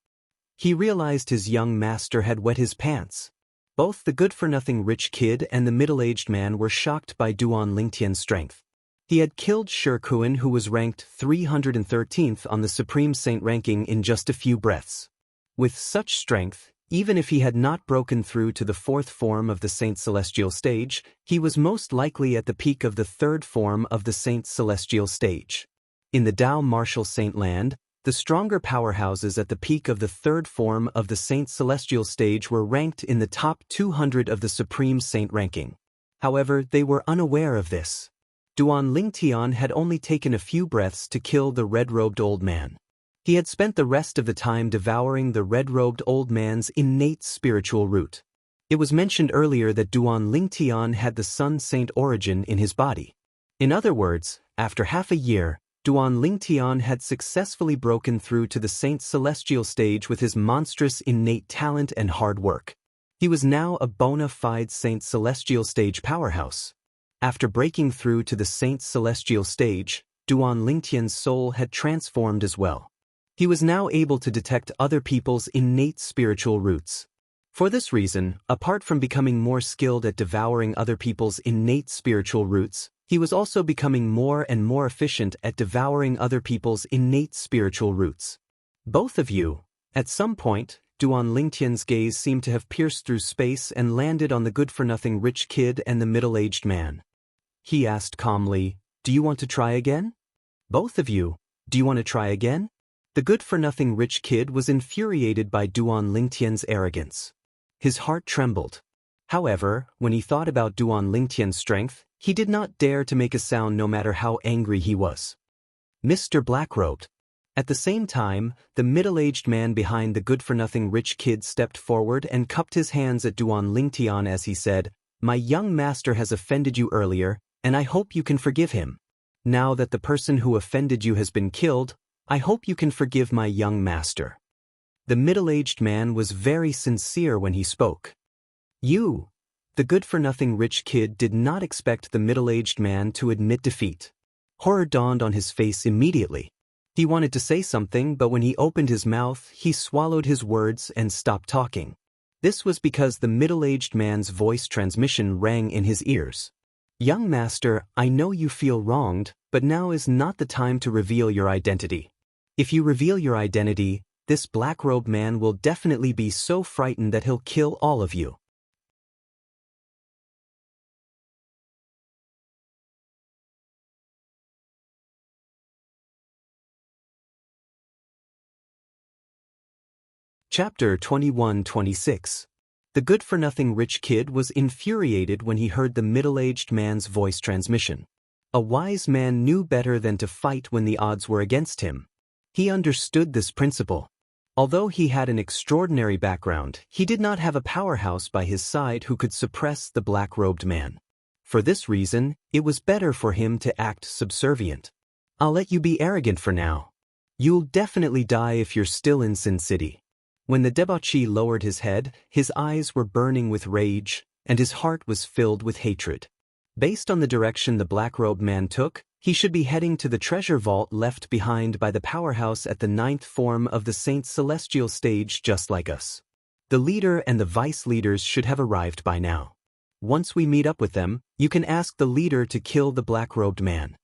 He realized his young master had wet his pants. Both the good-for-nothing rich kid and the middle-aged man were shocked by Duan Lingtian's strength. He had killed Shikuan, who was ranked 313th on the Supreme Saint ranking, in just a few breaths. With such strength, even if he had not broken through to the fourth form of the Saint's celestial stage, he was most likely at the peak of the third form of the Saint's celestial stage. In the Dao martial Saint land, the stronger powerhouses at the peak of the third form of the Saint's celestial stage were ranked in the top 200 of the Supreme Saint ranking. However, they were unaware of this. Duan Lingtian had only taken a few breaths to kill the red-robed old man. He had spent the rest of the time devouring the red-robed old man's innate spiritual root. It was mentioned earlier that Duan Lingtian had the Sun Saint origin in his body. In other words, after half a year, Duan Lingtian had successfully broken through to the Saint's celestial stage with his monstrous innate talent and hard work. He was now a bona fide Saint's celestial stage powerhouse. After breaking through to the Saint's celestial stage, Duan Lingtian's soul had transformed as well. He was now able to detect other people's innate spiritual roots. For this reason, apart from becoming more skilled at devouring other people's innate spiritual roots, he was also becoming more and more efficient at devouring other people's innate spiritual roots. Both of you, at some point, Duan Lingtian's gaze seemed to have pierced through space and landed on the good-for-nothing rich kid and the middle-aged man. He asked calmly, "Do you want to try again? Both of you, do you want to try again?" The good-for-nothing rich kid was infuriated by Duan Lingtian's arrogance. His heart trembled. However, when he thought about Duan Lingtian's strength, he did not dare to make a sound no matter how angry he was. Mr. Blackrobed. At the same time, the middle-aged man behind the good-for-nothing rich kid stepped forward and cupped his hands at Duan Lingtian as he said, "My young master has offended you earlier, and I hope you can forgive him. Now that the person who offended you has been killed, I hope you can forgive my young master." The middle-aged man was very sincere when he spoke. "You." The good-for-nothing rich kid did not expect the middle-aged man to admit defeat. Horror dawned on his face immediately. He wanted to say something, but when he opened his mouth, he swallowed his words and stopped talking. This was because the middle-aged man's voice transmission rang in his ears. "Young master, I know you feel wronged, but now is not the time to reveal your identity. If you reveal your identity, this black-robed man will definitely be so frightened that he'll kill all of you." Chapter 21-26. The good-for-nothing rich kid was infuriated when he heard the middle-aged man's voice transmission. A wise man knew better than to fight when the odds were against him. He understood this principle. Although he had an extraordinary background, he did not have a powerhouse by his side who could suppress the black-robed man. For this reason, it was better for him to act subservient. I'll let you be arrogant for now. You'll definitely die if you're still in Sin City. When the debauchee lowered his head, his eyes were burning with rage, and his heart was filled with hatred. Based on the direction the black-robed man took, he should be heading to the treasure vault left behind by the powerhouse at the 9th form of the Saint's celestial stage, just like us. The leader and the vice-leaders should have arrived by now. Once we meet up with them, you can ask the leader to kill the black-robed man.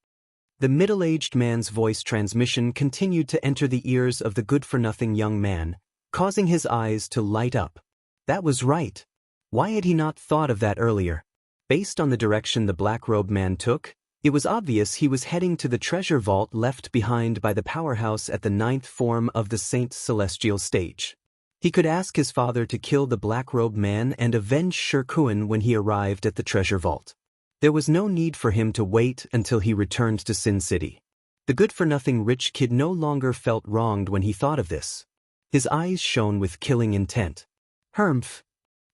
The middle-aged man's voice transmission continued to enter the ears of the good-for-nothing young man, causing his eyes to light up. That was right. Why had he not thought of that earlier? Based on the direction the black-robed man took, it was obvious he was heading to the treasure vault left behind by the powerhouse at the 9th form of the Saint's celestial stage. He could ask his father to kill the black-robed man and avenge Shirkuan when he arrived at the treasure vault. There was no need for him to wait until he returned to Sin City. The good-for-nothing rich kid no longer felt wronged when he thought of this. His eyes shone with killing intent. Humph!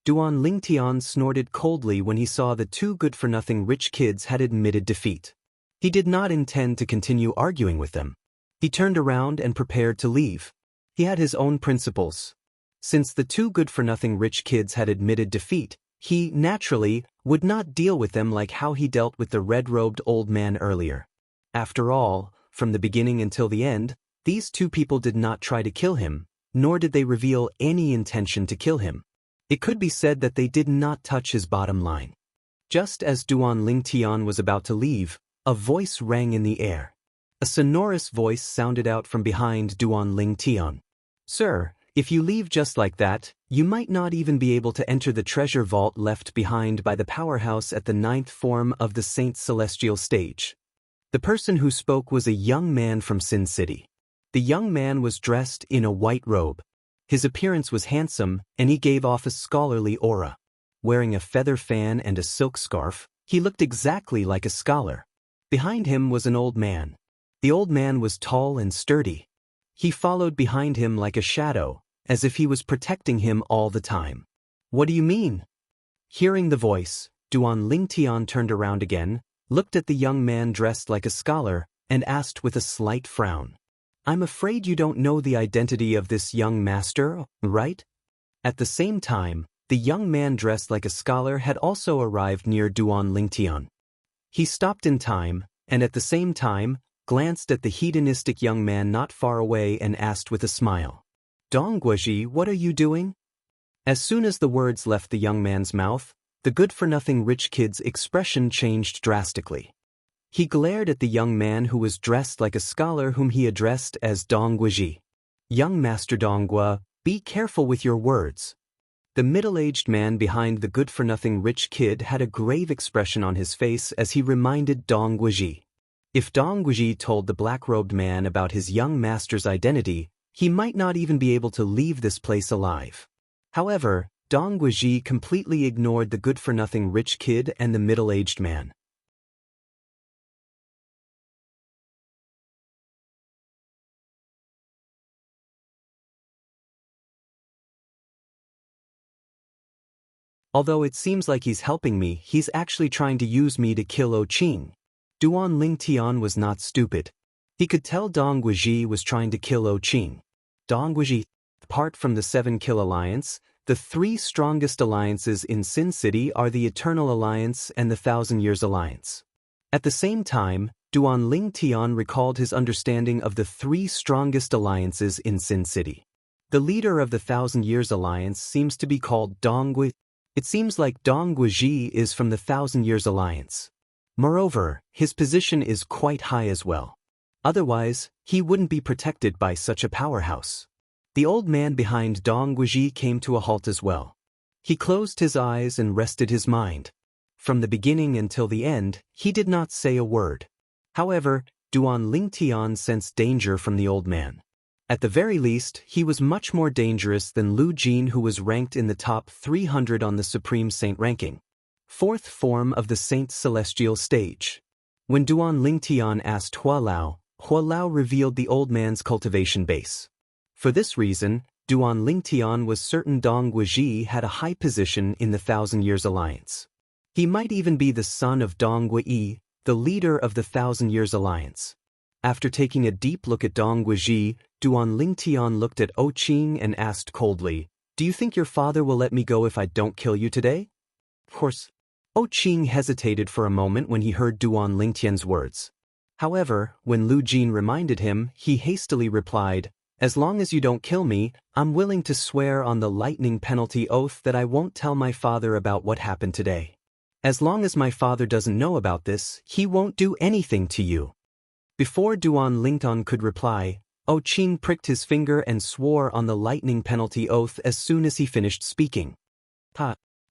Duan Lingtian snorted coldly when he saw the two good-for-nothing rich kids had admitted defeat. He did not intend to continue arguing with them. He turned around and prepared to leave. He had his own principles. Since the two good-for-nothing rich kids had admitted defeat, he, naturally, would not deal with them like how he dealt with the red-robed old man earlier. After all, from the beginning until the end, these two people did not try to kill him, nor did they reveal any intention to kill him. It could be said that they did not touch his bottom line. Just as Duan Lingtian was about to leave, a voice rang in the air. A sonorous voice sounded out from behind Duan Lingtian. Sir, if you leave just like that, you might not even be able to enter the treasure vault left behind by the powerhouse at the 9th form of the Saint's celestial stage. The person who spoke was a young man from Sin City. The young man was dressed in a white robe. His appearance was handsome, and he gave off a scholarly aura. Wearing a feather fan and a silk scarf, he looked exactly like a scholar. Behind him was an old man. The old man was tall and sturdy. He followed behind him like a shadow, as if he was protecting him all the time. What do you mean? Hearing the voice, Duan Lingtian turned around again, looked at the young man dressed like a scholar, and asked with a slight frown. I'm afraid you don't know the identity of this young master, right? At the same time, the young man dressed like a scholar had also arrived near Duan Lingtian. He stopped in time, and at the same time, glanced at the hedonistic young man not far away and asked with a smile, Dongguoji, what are you doing? As soon as the words left the young man's mouth, the good-for-nothing rich kid's expression changed drastically. He glared at the young man who was dressed like a scholar whom he addressed as Dongguoji. Young Master Donghua, be careful with your words. The middle-aged man behind the good-for-nothing rich kid had a grave expression on his face as he reminded Dongguoji. If Dongguoji told the black-robed man about his young master's identity, he might not even be able to leave this place alive. However, Dongguoji completely ignored the good-for-nothing rich kid and the middle-aged man. Although it seems like he's helping me, he's actually trying to use me to kill Qing. Duan Lingtian was not stupid. He could tell Dongguoji was trying to kill Qing. Dongguoji, apart from the 7-Kill Alliance, the 3 strongest alliances in Sin City are the Eternal Alliance and the 1,000 Years Alliance. At the same time, Duan Lingtian recalled his understanding of the 3 strongest alliances in Sin City. The leader of the 1,000 Years Alliance seems to be called Dongguoji. It seems like Dongguoji is from the 1,000 Years Alliance. Moreover, his position is quite high as well. Otherwise, he wouldn't be protected by such a powerhouse. The old man behind Dongguoji came to a halt as well. He closed his eyes and rested his mind. From the beginning until the end, he did not say a word. However, Duan Lingtian sensed danger from the old man. At the very least, he was much more dangerous than Lu Jin, who was ranked in the top 300 on the Supreme Saint ranking. Fourth form of the Saint Celestial stage. When Duan Lingtian asked Hua Lao revealed the old man's cultivation base. For this reason, Duan Lingtian was certain Dong Guizhi had a high position in the Thousand Years Alliance. He might even be the son of Dong Guiyi, the leader of the Thousand Years Alliance. After taking a deep look at Dong Guizhi, Duan Lingtian looked at O Qing and asked coldly, "Do you think your father will let me go if I don't kill you today?" Of course. O Qing hesitated for a moment when he heard Duan Lingtian's words. However, when Lu Jin reminded him, he hastily replied, "As long as you don't kill me, I'm willing to swear on the lightning penalty oath that I won't tell my father about what happened today. As long as my father doesn't know about this, he won't do anything to you." Before Duan Lingtian could reply, O Qing pricked his finger and swore on the lightning penalty oath as soon as he finished speaking.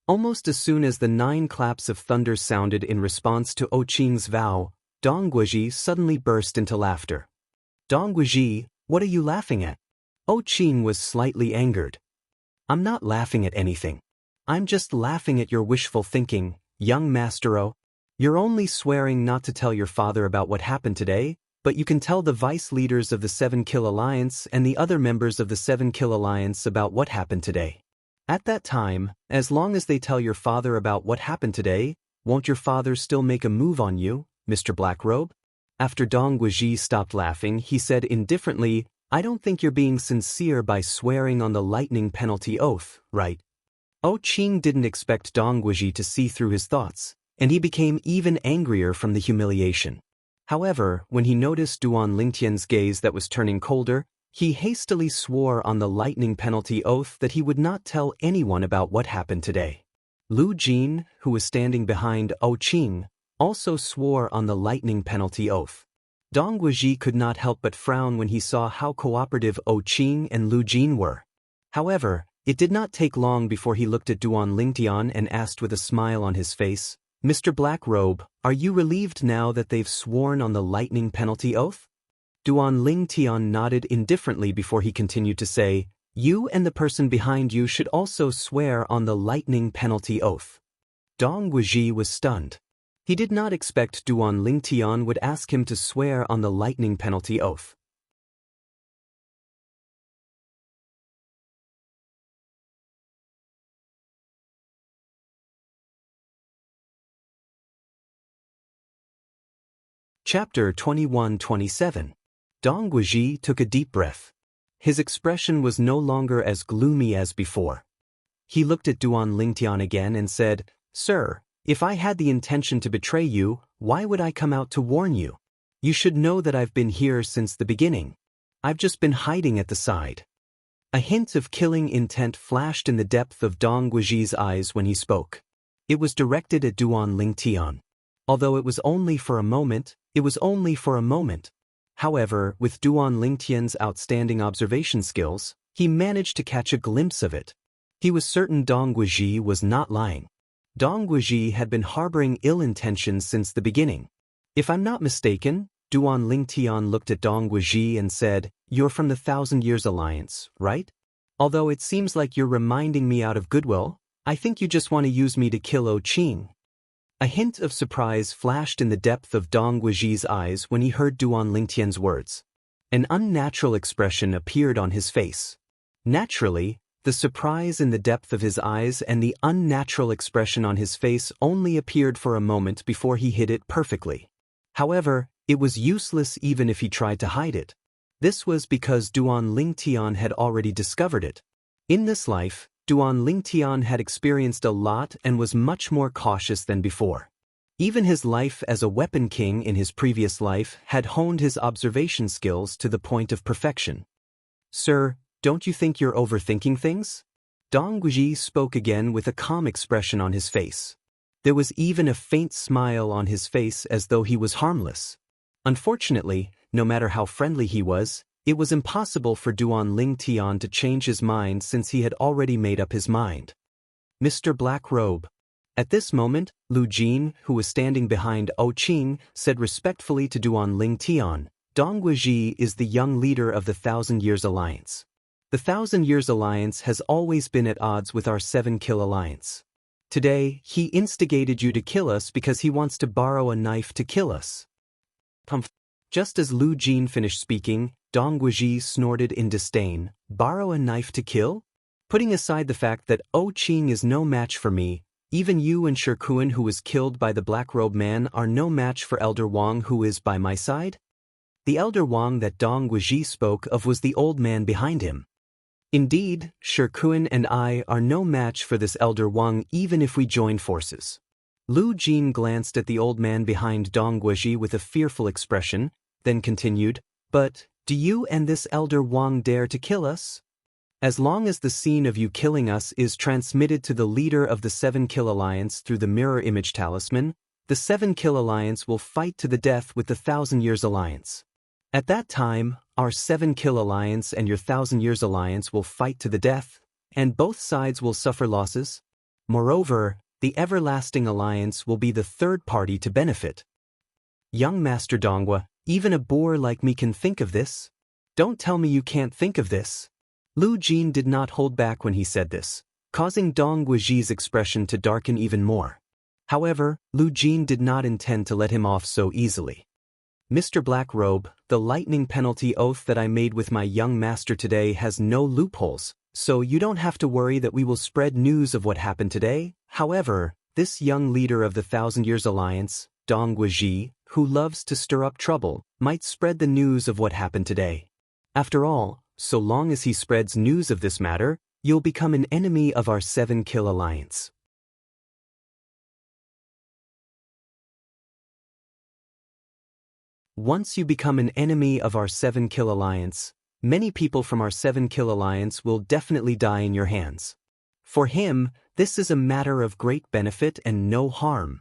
Almost as soon as the 9 claps of thunder sounded in response to O Qing's vow, Dong Guizhi suddenly burst into laughter. "Dong Guizhi, what are you laughing at?" O Qing was slightly angered. "I'm not laughing at anything. I'm just laughing at your wishful thinking, young Master-o. You're only swearing not to tell your father about what happened today, but you can tell the vice leaders of the 7 Kill Alliance and the other members of the 7 Kill Alliance about what happened today. At that time, as long as they tell your father about what happened today, won't your father still make a move on you, Mr. Blackrobe?" After Dong Guizhi stopped laughing, he said indifferently, "I don't think you're being sincere by swearing on the lightning penalty oath, right?" O Qing didn't expect Dong Guizhi to see through his thoughts, and he became even angrier from the humiliation. However, when he noticed Duan Lingtian's gaze that was turning colder, he hastily swore on the lightning penalty oath that he would not tell anyone about what happened today. Lu Jin, who was standing behind O Qing, also swore on the lightning penalty oath. Dong Guizhi could not help but frown when he saw how cooperative O Qing and Lu Jin were. However, it did not take long before he looked at Duan Lingtian and asked with a smile on his face, "Mr. Blackrobe, are you relieved now that they've sworn on the lightning penalty oath?" Duan Lingtian nodded indifferently before he continued to say, "You and the person behind you should also swear on the lightning penalty oath." Dong Guizhi was stunned. He did not expect Duan Lingtian would ask him to swear on the lightning penalty oath. Chapter 21-27. Dong Guizhi took a deep breath. His expression was no longer as gloomy as before. He looked at Duan Lingtian again and said, "Sir, if I had the intention to betray you, why would I come out to warn you? You should know that I've been here since the beginning. I've just been hiding at the side." A hint of killing intent flashed in the depth of Dong Guizhi's eyes when he spoke. It was directed at Duan Lingtian. Although it was only for a moment, However, with Duan Lingtian's outstanding observation skills, he managed to catch a glimpse of it. He was certain Dong Guizhi was not lying. Dong Guizhi had been harboring ill intentions since the beginning. "If I'm not mistaken," Duan Lingtian looked at Dong Guizhi and said, "You're from the Thousand Years Alliance, right? Although it seems like you're reminding me out of goodwill, I think you just want to use me to kill O Qing." A hint of surprise flashed in the depth of Dong Guizhi's eyes when he heard Duan Lingtian's words. An unnatural expression appeared on his face. Naturally, the surprise in the depth of his eyes and the unnatural expression on his face only appeared for a moment before he hid it perfectly. However, it was useless even if he tried to hide it. This was because Duan Lingtian had already discovered it. In this life, Duan Lingtian had experienced a lot and was much more cautious than before. Even his life as a weapon king in his previous life had honed his observation skills to the point of perfection. "Sir, don't you think you're overthinking things?" Dong Guizhi spoke again with a calm expression on his face. There was even a faint smile on his face as though he was harmless. Unfortunately, no matter how friendly he was, it was impossible for Duan Lingtian to change his mind since he had already made up his mind. "Mr. Blackrobe." At this moment, Lu Jin, who was standing behind O Qing, said respectfully to Duan Lingtian, Dong Guizhi is the young leader of the Thousand Years Alliance. The Thousand Years Alliance has always been at odds with our Seven Kill Alliance. Today, he instigated you to kill us because he wants to borrow a knife to kill us. Just as Lu Jin finished speaking, Dong Guizhi snorted in disdain. Borrow a knife to kill? Putting aside the fact that O Qing is no match for me, even you and Shikuan who was killed by the black-robed man are no match for Elder Wang who is by my side? The Elder Wang that Dong Guizhi spoke of was the old man behind him. Indeed, Shikuan and I are no match for this Elder Wang even if we join forces. Lu Jin glanced at the old man behind Dong Guizhi with a fearful expression, then continued, "But, do you and this Elder Wang dare to kill us? As long as the scene of you killing us is transmitted to the leader of the Seven Kill Alliance through the Mirror Image Talisman, the Seven Kill Alliance will fight to the death with the Thousand Years Alliance. At that time, our Seven Kill Alliance and your Thousand Years Alliance will fight to the death, and both sides will suffer losses. Moreover, the Everlasting Alliance will be the third party to benefit." Young Master Donghua, even a boor like me can think of this? Don't tell me you can't think of this. Lu Jin did not hold back when he said this, causing Dong Guizhi's expression to darken even more. However, Lu Jin did not intend to let him off so easily. "Mr. Blackrobe, the lightning penalty oath that I made with my young master today has no loopholes, so you don't have to worry that we will spread news of what happened today. However, this young leader of the Thousand Years Alliance, Dong Guizhi, who loves to stir up trouble, might spread the news of what happened today. After all, so long as he spreads news of this matter, you'll become an enemy of our Seven Kill Alliance." Once you become an enemy of our Seven Kill Alliance, many people from our Seven Kill Alliance will definitely die in your hands. For him, this is a matter of great benefit and no harm.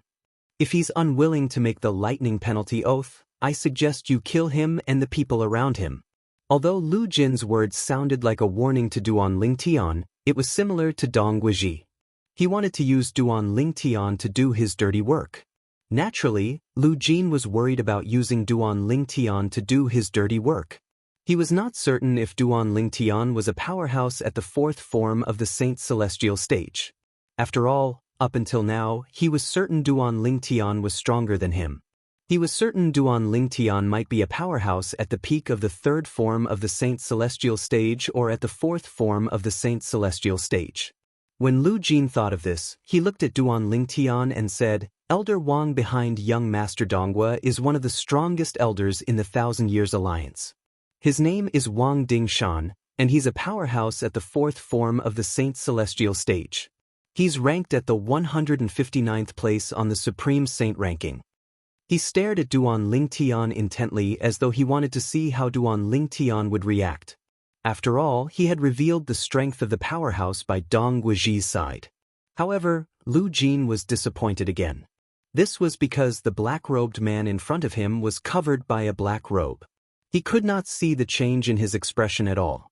If he's unwilling to make the lightning penalty oath, I suggest you kill him and the people around him. Although Lu Jin's words sounded like a warning to Duan Lingtian, it was similar to Dong Guizhi. He wanted to use Duan Lingtian to do his dirty work. Naturally, Lu Jin was worried about using Duan Lingtian to do his dirty work. He was not certain if Duan Lingtian was a powerhouse at the fourth form of the Saint Celestial stage. After all, up until now, he was certain Duan Lingtian was stronger than him. He was certain Duan Lingtian might be a powerhouse at the peak of the third form of the Saint Celestial stage or at the fourth form of the Saint Celestial stage. When Lu Jin thought of this, he looked at Duan Lingtian and said, "Elder Wang behind young Master Donghua is one of the strongest elders in the Thousand Years Alliance. His name is Wang Dingshan, and he's a powerhouse at the fourth form of the Saint Celestial stage. He's ranked at the 159th place on the Supreme Saint ranking." He stared at Duan Lingtian intently as though he wanted to see how Duan Lingtian would react. After all, he had revealed the strength of the powerhouse by Dong Guizhi's side. However, Lu Jin was disappointed again. This was because the black-robed man in front of him was covered by a black robe. He could not see the change in his expression at all.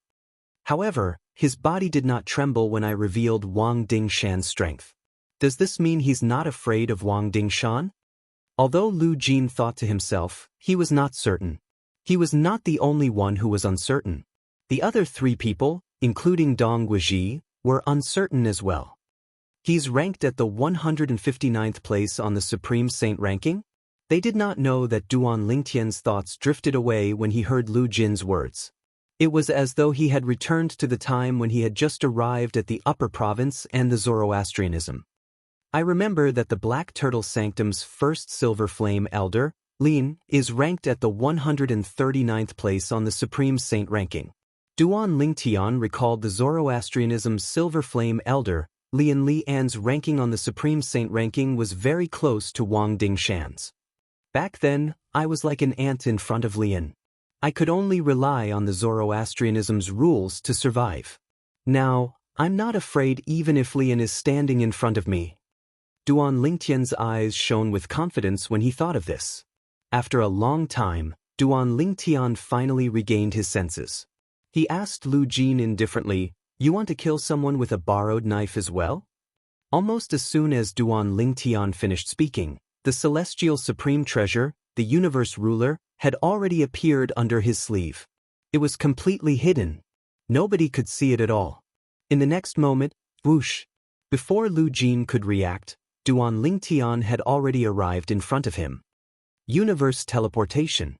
However, his body did not tremble when I revealed Wang Dingshan's strength. Does this mean he's not afraid of Wang Dingshan? Although Lu Jin thought to himself, he was not certain. He was not the only one who was uncertain. The other three people, including Dong Guizhi, were uncertain as well. He's ranked at the 159th place on the Supreme Saint ranking? They did not know that Duan Lingtian's thoughts drifted away when he heard Lu Jin's words. It was as though he had returned to the time when he had just arrived at the Upper Province and the Zoroastrianism. I remember that the Black Turtle Sanctum's first Silver Flame Elder, Lin, is ranked at the 139th place on the Supreme Saint ranking. Duan Lingtian recalled the Zoroastrianism's Silver Flame Elder, Lian Lian's ranking on the Supreme Saint ranking was very close to Wang Dingshan's. Back then, I was like an ant in front of Lian. I could only rely on the Zoroastrianism's rules to survive. Now, I'm not afraid even if Lian is standing in front of me. Duan Lingtian's eyes shone with confidence when he thought of this. After a long time, Duan Lingtian finally regained his senses. He asked Lu Jin indifferently, "You want to kill someone with a borrowed knife as well?" Almost as soon as Duan Lingtian finished speaking, the Celestial Supreme Treasure, the universe ruler, had already appeared under his sleeve. It was completely hidden. Nobody could see it at all. In the next moment, whoosh! Before Lu Jin could react, Duan Lingtian had already arrived in front of him. Universe teleportation.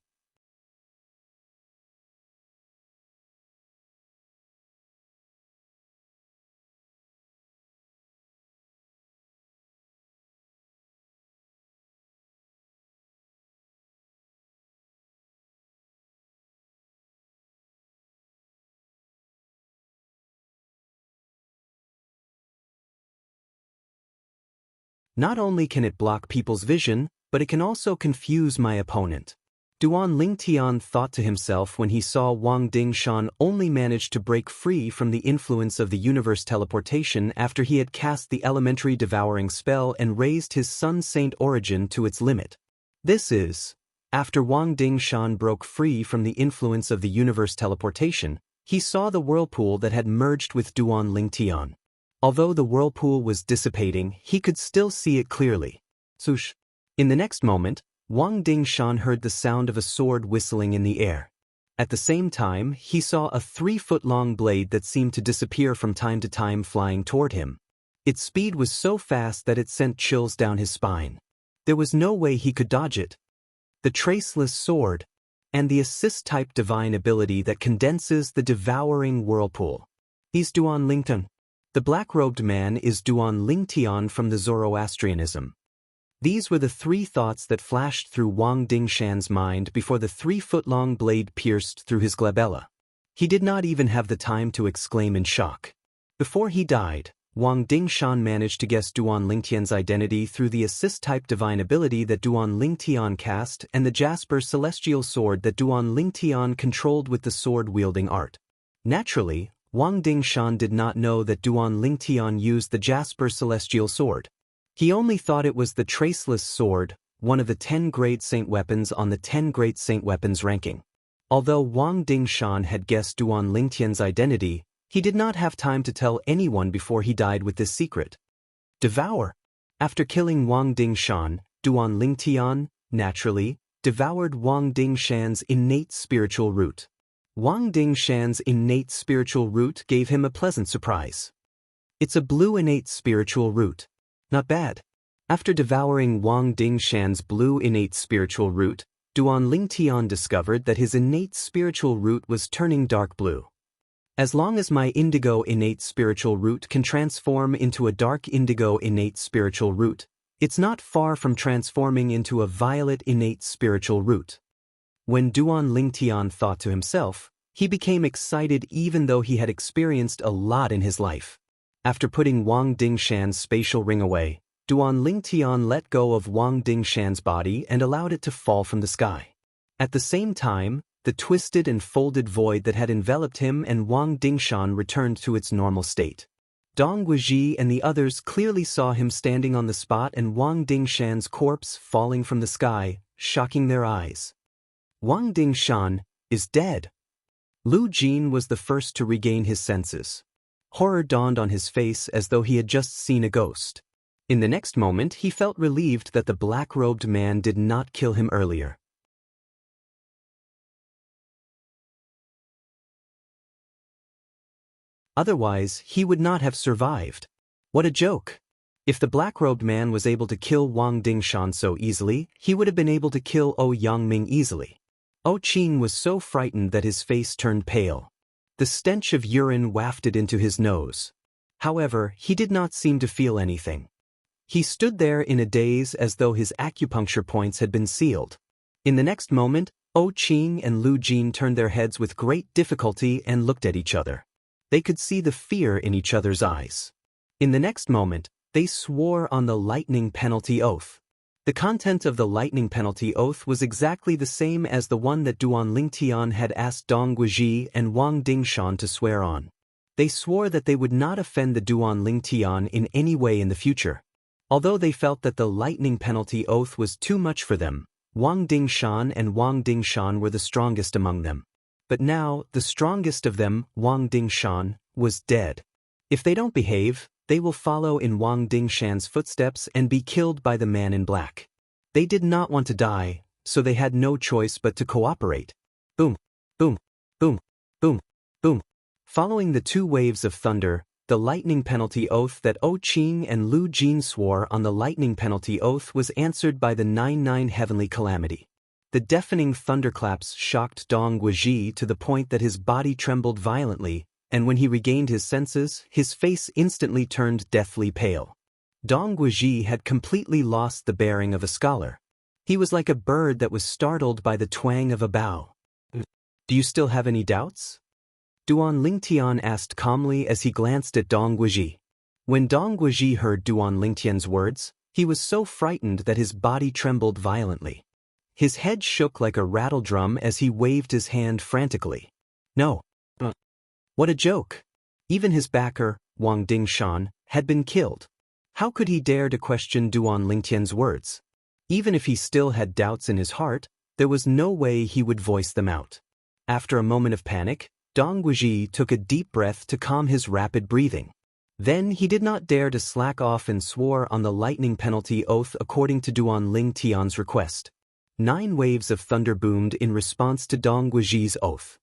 Not only can it block people's vision, but it can also confuse my opponent. Duan Lingtian thought to himself when he saw Wang Dingshan only managed to break free from the influence of the universe teleportation after he had cast the elementary devouring spell and raised his Sun Saint origin to its limit. This is, after Wang Dingshan broke free from the influence of the universe teleportation, he saw the whirlpool that had merged with Duan Lingtian. Although the whirlpool was dissipating, he could still see it clearly. Swoosh! In the next moment, Wang Dingshan heard the sound of a sword whistling in the air. At the same time, he saw a 3-foot-long blade that seemed to disappear from time to time flying toward him. Its speed was so fast that it sent chills down his spine. There was no way he could dodge it. The traceless sword, and the assist-type divine ability that condenses the devouring whirlpool. He's Duan Lingtian. The black-robed man is Duan Lingtian from the Zoroastrianism. These were the 3 thoughts that flashed through Wang Dingshan's mind before the 3-foot-long blade pierced through his glabella. He did not even have the time to exclaim in shock. Before he died, Wang Dingshan managed to guess Duan Lingtian's identity through the assist-type divine ability that Duan Lingtian cast and the Jasper celestial sword that Duan Lingtian controlled with the sword-wielding art. Naturally, Wang Dingshan did not know that Duan Lingtian used the Jasper celestial sword. He only thought it was the traceless sword, one of the 10 great saint weapons on the 10 great saint weapons ranking. Although Wang Dingshan had guessed Duan Lingtian's identity, he did not have time to tell anyone before he died with this secret. Devour. After killing Wang Dingshan, Duan Lingtian, naturally, devoured Wang Dingshan's innate spiritual root. Wang Dingshan's innate spiritual root gave him a pleasant surprise. It's a blue innate spiritual root. Not bad. After devouring Wang Dingshan's blue innate spiritual root, Duan Lingtian discovered that his innate spiritual root was turning dark blue. As long as my indigo innate spiritual root can transform into a dark indigo innate spiritual root, it's not far from transforming into a violet innate spiritual root. When Duan Lingtian thought to himself, he became excited even though he had experienced a lot in his life. After putting Wang Dingshan's spatial ring away, Duan Lingtian let go of Wang Dingshan's body and allowed it to fall from the sky. At the same time, the twisted and folded void that had enveloped him and Wang Dingshan returned to its normal state. Dong Guizhi and the others clearly saw him standing on the spot and Wang Dingshan's corpse falling from the sky, shocking their eyes. Wang Dingshan is dead. Lu Jin was the first to regain his senses. Horror dawned on his face as though he had just seen a ghost. In the next moment, he felt relieved that the black-robed man did not kill him earlier. Otherwise, he would not have survived. What a joke! If the black-robed man was able to kill Wang Dingshan so easily, he would have been able to kill O Yangming easily. O Qing was so frightened that his face turned pale. The stench of urine wafted into his nose. However, he did not seem to feel anything. He stood there in a daze as though his acupuncture points had been sealed. In the next moment, O Qing and Lu Jin turned their heads with great difficulty and looked at each other. They could see the fear in each other's eyes. In the next moment, they swore on the lightning penalty oath. The content of the lightning penalty oath was exactly the same as the one that Duan Lingtian had asked Dong Guizhi and Wang Dingshan to swear on. They swore that they would not offend the Duan Lingtian in any way in the future. Although they felt that the lightning penalty oath was too much for them, Wang Dingshan and Wang Dingshan were the strongest among them. But now, the strongest of them, Wang Dingshan, was dead. If they don't behave, they will follow in Wang Dingshan's footsteps and be killed by the man in black. They did not want to die, so they had no choice but to cooperate. Boom, boom, boom, boom, boom. Following the two waves of thunder, the lightning penalty oath that O Qing and Lu Jin swore on the lightning penalty oath was answered by the 9-9 heavenly calamity. The deafening thunderclaps shocked Dong Guizhi to the point that his body trembled violently, and when he regained his senses, his face instantly turned deathly pale. Dong Guizhi had completely lost the bearing of a scholar. He was like a bird that was startled by the twang of a bow. Do you still have any doubts? Duan Lingtian asked calmly as he glanced at Dong Guizhi. When Dong Guizhi heard Duan Lingtian's words, he was so frightened that his body trembled violently. His head shook like a rattle drum as he waved his hand frantically. No. What a joke. Even his backer, Wang Dingshan, had been killed. How could he dare to question Duan Lingtian's words? Even if he still had doubts in his heart, there was no way he would voice them out. After a moment of panic, Dong Guizhi took a deep breath to calm his rapid breathing. Then he did not dare to slack off and swore on the lightning penalty oath according to Duan Lingtian's request. 9 waves of thunder boomed in response to Dong Guizhi's oath.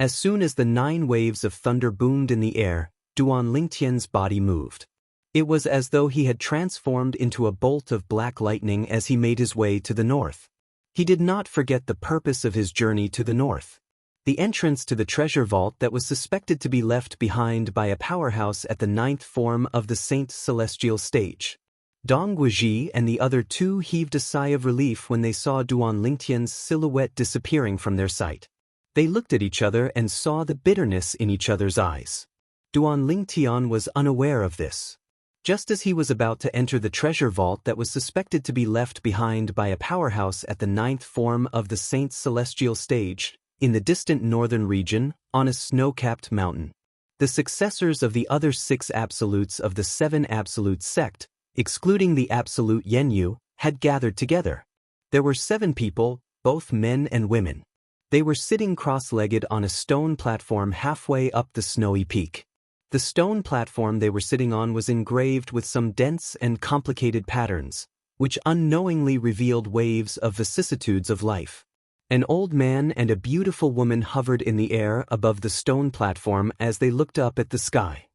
As soon as the 9 waves of thunder boomed in the air, Duan Lingtian's body moved. It was as though he had transformed into a bolt of black lightning as he made his way to the north. He did not forget the purpose of his journey to the north. The entrance to the treasure vault that was suspected to be left behind by a powerhouse at the 9th form of the Saint Celestial stage. Dong Guizhi and the other 2 heaved a sigh of relief when they saw Duan Lingtian's silhouette disappearing from their sight. They looked at each other and saw the bitterness in each other's eyes. Duan Lingtian was unaware of this. Just as he was about to enter the treasure vault that was suspected to be left behind by a powerhouse at the 9th form of the Saint Celestial stage, in the distant northern region, on a snow-capped mountain, the successors of the other 6 absolutes of the 7 absolute sect, excluding the absolute Yenyu, had gathered together. There were 7 people, both men and women. They were sitting cross-legged on a stone platform halfway up the snowy peak. The stone platform they were sitting on was engraved with some dense and complicated patterns, which unknowingly revealed waves of vicissitudes of life. An old man and a beautiful woman hovered in the air above the stone platform as they looked up at the sky.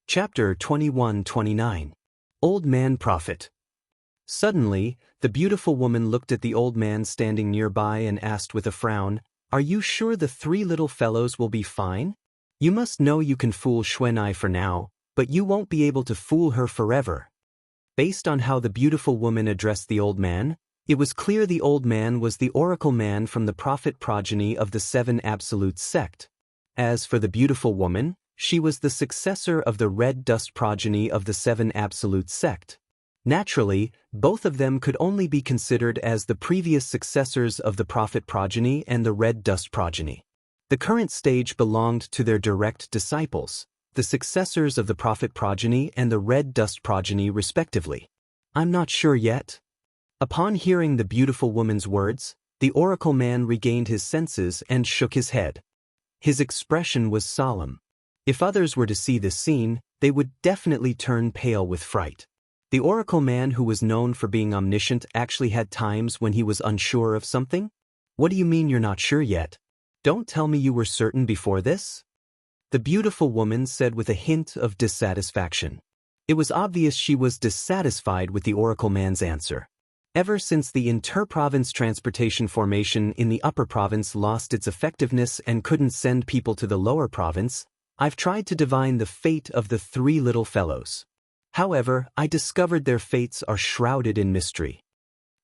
Chapter 21-29. Old Man Prophet. Suddenly, the beautiful woman looked at the old man standing nearby and asked with a frown, "Are you sure the 3 little fellows will be fine? You must know you can fool Xuanai for now, but you won't be able to fool her forever." Based on how the beautiful woman addressed the old man, it was clear the old man was the oracle man from the prophet progeny of the 7 absolute sect. As for the beautiful woman, she was the successor of the red dust progeny of the 7 absolute sect. Naturally, both of them could only be considered as the previous successors of the prophet progeny and the red dust progeny. The current stage belonged to their direct disciples, the successors of the prophet progeny and the red dust progeny respectively. "I'm not sure yet." Upon hearing the beautiful woman's words, the oracle man regained his senses and shook his head. His expression was solemn. If others were to see this scene, they would definitely turn pale with fright. The oracle man, who was known for being omniscient, actually had times when he was unsure of something? "What do you mean you're not sure yet? Don't tell me you were certain before this?" The beautiful woman said with a hint of dissatisfaction. It was obvious she was dissatisfied with the oracle man's answer. Ever since the inter-province transportation formation in the upper province lost its effectiveness and couldn't send people to the lower province, I've tried to divine the fate of the 3 little fellows. However, I discovered their fates are shrouded in mystery.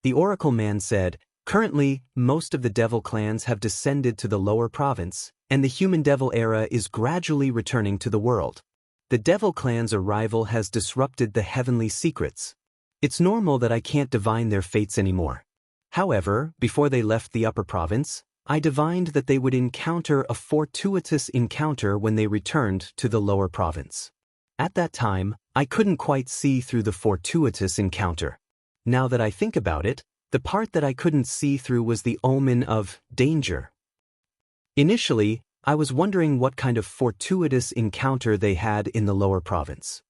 The oracle man said, "Currently, most of the devil clans have descended to the lower province, and the human-devil era is gradually returning to the world. The devil clan's arrival has disrupted the heavenly secrets. It's normal that I can't divine their fates anymore. However, before they left the upper province, I divined that they would encounter a fortuitous encounter when they returned to the lower province. At that time, I couldn't quite see through the fortuitous encounter. Now that I think about it, the part that I couldn't see through was the omen of danger. Initially, I was wondering what kind of fortuitous encounter they had in the lower province.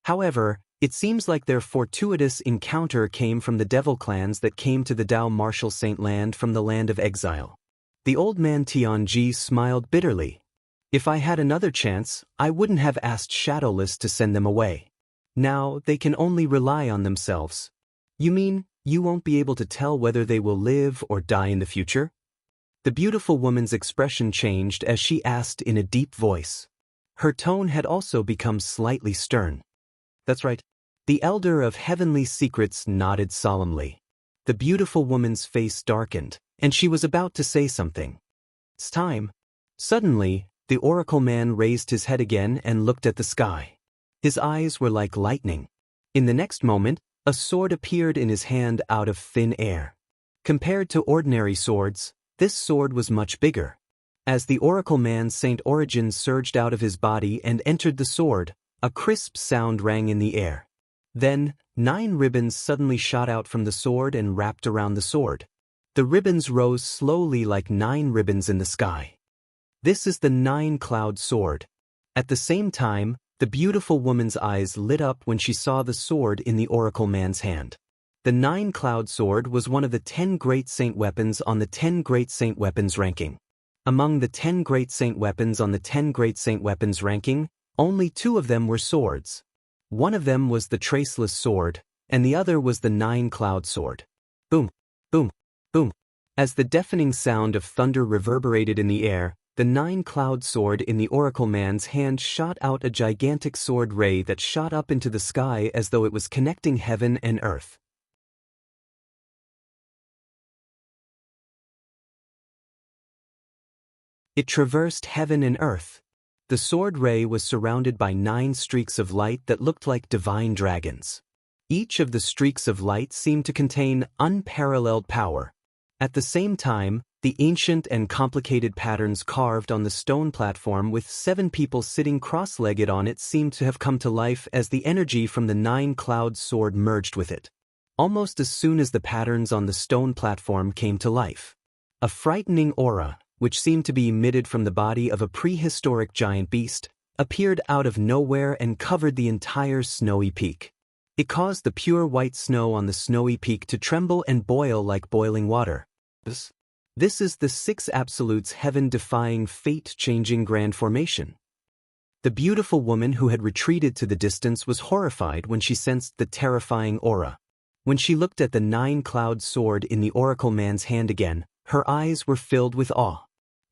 However, it seems like their fortuitous encounter came from the devil clans that came to the Dao Martial Saint Land from the land of exile. The old man Tianji smiled bitterly. If I had another chance, I wouldn't have asked Shadowless to send them away. Now, they can only rely on themselves. You mean, you won't be able to tell whether they will live or die in the future? The beautiful woman's expression changed as she asked in a deep voice. Her tone had also become slightly stern. That's right. The elder of heavenly secrets nodded solemnly. The beautiful woman's face darkened, and she was about to say something. It's time. Suddenly, the oracle man raised his head again and looked at the sky. His eyes were like lightning. In the next moment, a sword appeared in his hand out of thin air. Compared to ordinary swords, this sword was much bigger. As the oracle man's Saint Origin surged out of his body and entered the sword, a crisp sound rang in the air. Then, 9 ribbons suddenly shot out from the sword and wrapped around the sword. The ribbons rose slowly like 9 ribbons in the sky. This is the 9-cloud sword. At the same time, the beautiful woman's eyes lit up when she saw the sword in the oracle man's hand. The 9-cloud sword was one of the 10 great saint weapons on the 10 great saint weapons ranking. Among the 10 great saint weapons on the 10 great saint weapons ranking, only 2 of them were swords. One of them was the traceless sword, and the other was the 9-cloud sword. Boom, boom, boom. As the deafening sound of thunder reverberated in the air, the 9-cloud sword in the oracle man's hand shot out a gigantic sword ray that shot up into the sky as though it was connecting heaven and earth. It traversed heaven and earth. The sword ray was surrounded by 9 streaks of light that looked like divine dragons. Each of the streaks of light seemed to contain unparalleled power. At the same time, the ancient and complicated patterns carved on the stone platform with 7 people sitting cross-legged on it seemed to have come to life as the energy from the 9-cloud sword merged with it. Almost as soon as the patterns on the stone platform came to life, a frightening aura, which seemed to be emitted from the body of a prehistoric giant beast, appeared out of nowhere and covered the entire snowy peak. It caused the pure white snow on the snowy peak to tremble and boil like boiling water. This is the 6 Absolutes heaven-defying, fate-changing grand formation. The beautiful woman who had retreated to the distance was horrified when she sensed the terrifying aura. When she looked at the 9-cloud sword in the oracle man's hand again, her eyes were filled with awe.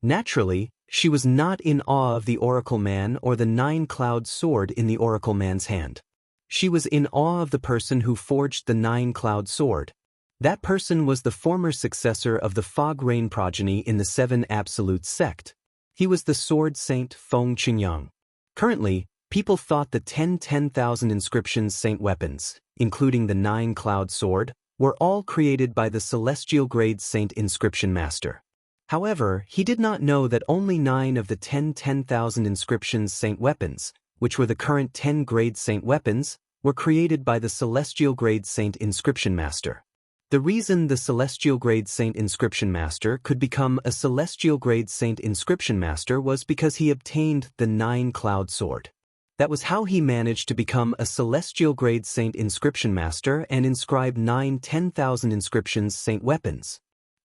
Naturally, she was not in awe of the oracle man or the 9-cloud sword in the oracle man's hand. She was in awe of the person who forged the 9-cloud sword. That person was the former successor of the Fog Rain progeny in the 7 Absolute sect. He was the sword saint Feng Qingyang. Currently, people thought the 10,000 inscriptions saint weapons, including the 9-cloud sword, were all created by the celestial grade saint inscription master. However, he did not know that only 9 of the 10,000 inscriptions saint weapons, which were the current 10 grade saint weapons, were created by the celestial grade saint inscription master. The reason the celestial grade saint inscription master could become a celestial grade saint inscription master was because he obtained the 9-cloud sword. That was how he managed to become a celestial grade saint inscription master and inscribe 10,000 inscriptions saint weapons.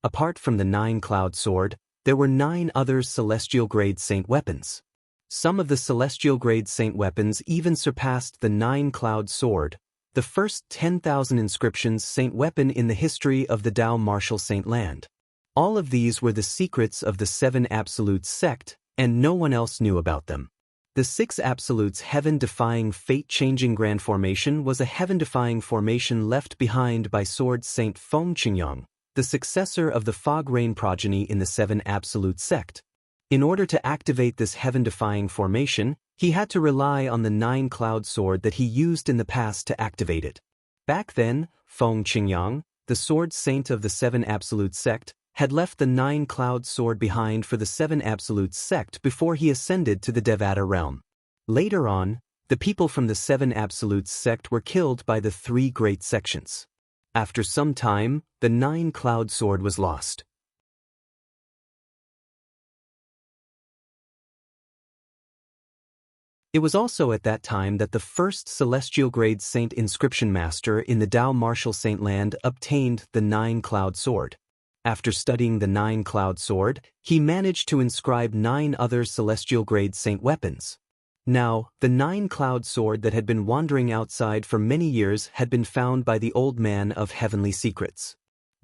Apart from the 9-cloud sword, there were 9 other celestial grade saint weapons. Some of the celestial grade saint weapons even surpassed the 9-cloud sword, the first 10,000 inscriptions saint weapon in the history of the Dao Martial Saint Land. All of these were the secrets of the 7 Absolutes sect, and no one else knew about them. The 6 Absolutes heaven-defying, fate-changing grand formation was a heaven-defying formation left behind by sword saint Feng Qingyang, the successor of the Fog Rain progeny in the 7 Absolute sect. In order to activate this heaven-defying formation, he had to rely on the 9-cloud sword that he used in the past to activate it. Back then, Feng Qingyang, the sword saint of the 7 Absolute sect, had left the 9-cloud sword behind for the 7 Absolute sect before he ascended to the Devata realm. Later on, the people from the 7 Absolute sect were killed by the 3 great sections. After some time, the 9-cloud sword was lost. It was also at that time that the first celestial grade saint inscription master in the Dao martial saint land obtained the Nine-Cloud Sword. After studying the Nine-Cloud Sword, he managed to inscribe 9 other celestial grade saint weapons. Now, the Nine-Cloud Sword that had been wandering outside for many years had been found by the old man of heavenly secrets.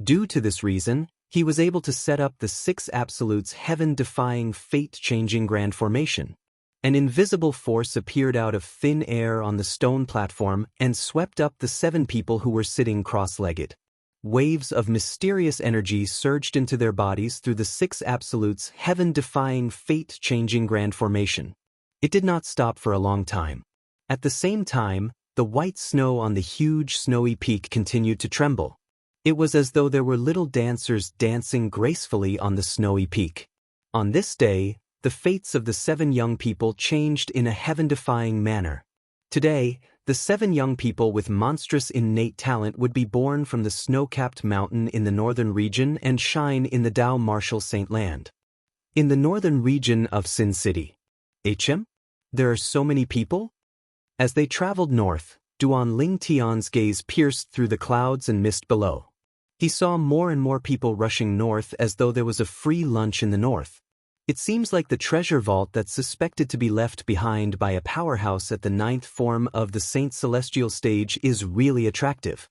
Due to this reason, he was able to set up the 6 absolutes heaven-defying fate-changing grand formation. An invisible force appeared out of thin air on the stone platform and swept up the 7 people who were sitting cross-legged. Waves of mysterious energy surged into their bodies through the 6 absolutes heaven-defying fate-changing grand formation. It did not stop for a long time. At the same time, the white snow on the huge snowy peak continued to tremble. It was as though there were little dancers dancing gracefully on the snowy peak. On this day, the fates of the 7 young people changed in a heaven-defying manner. Today, the 7 young people with monstrous innate talent would be born from the snow-capped mountain in the northern region and shine in the Dao martial saint land. In the northern region of Sin City. There are so many people? As they traveled north, Duan Lingtian's gaze pierced through the clouds and mist below. He saw more and more people rushing north as though there was a free lunch in the north. It seems like the treasure vault that's suspected to be left behind by a powerhouse at the 9th form of the Saint Celestial stage is really attractive.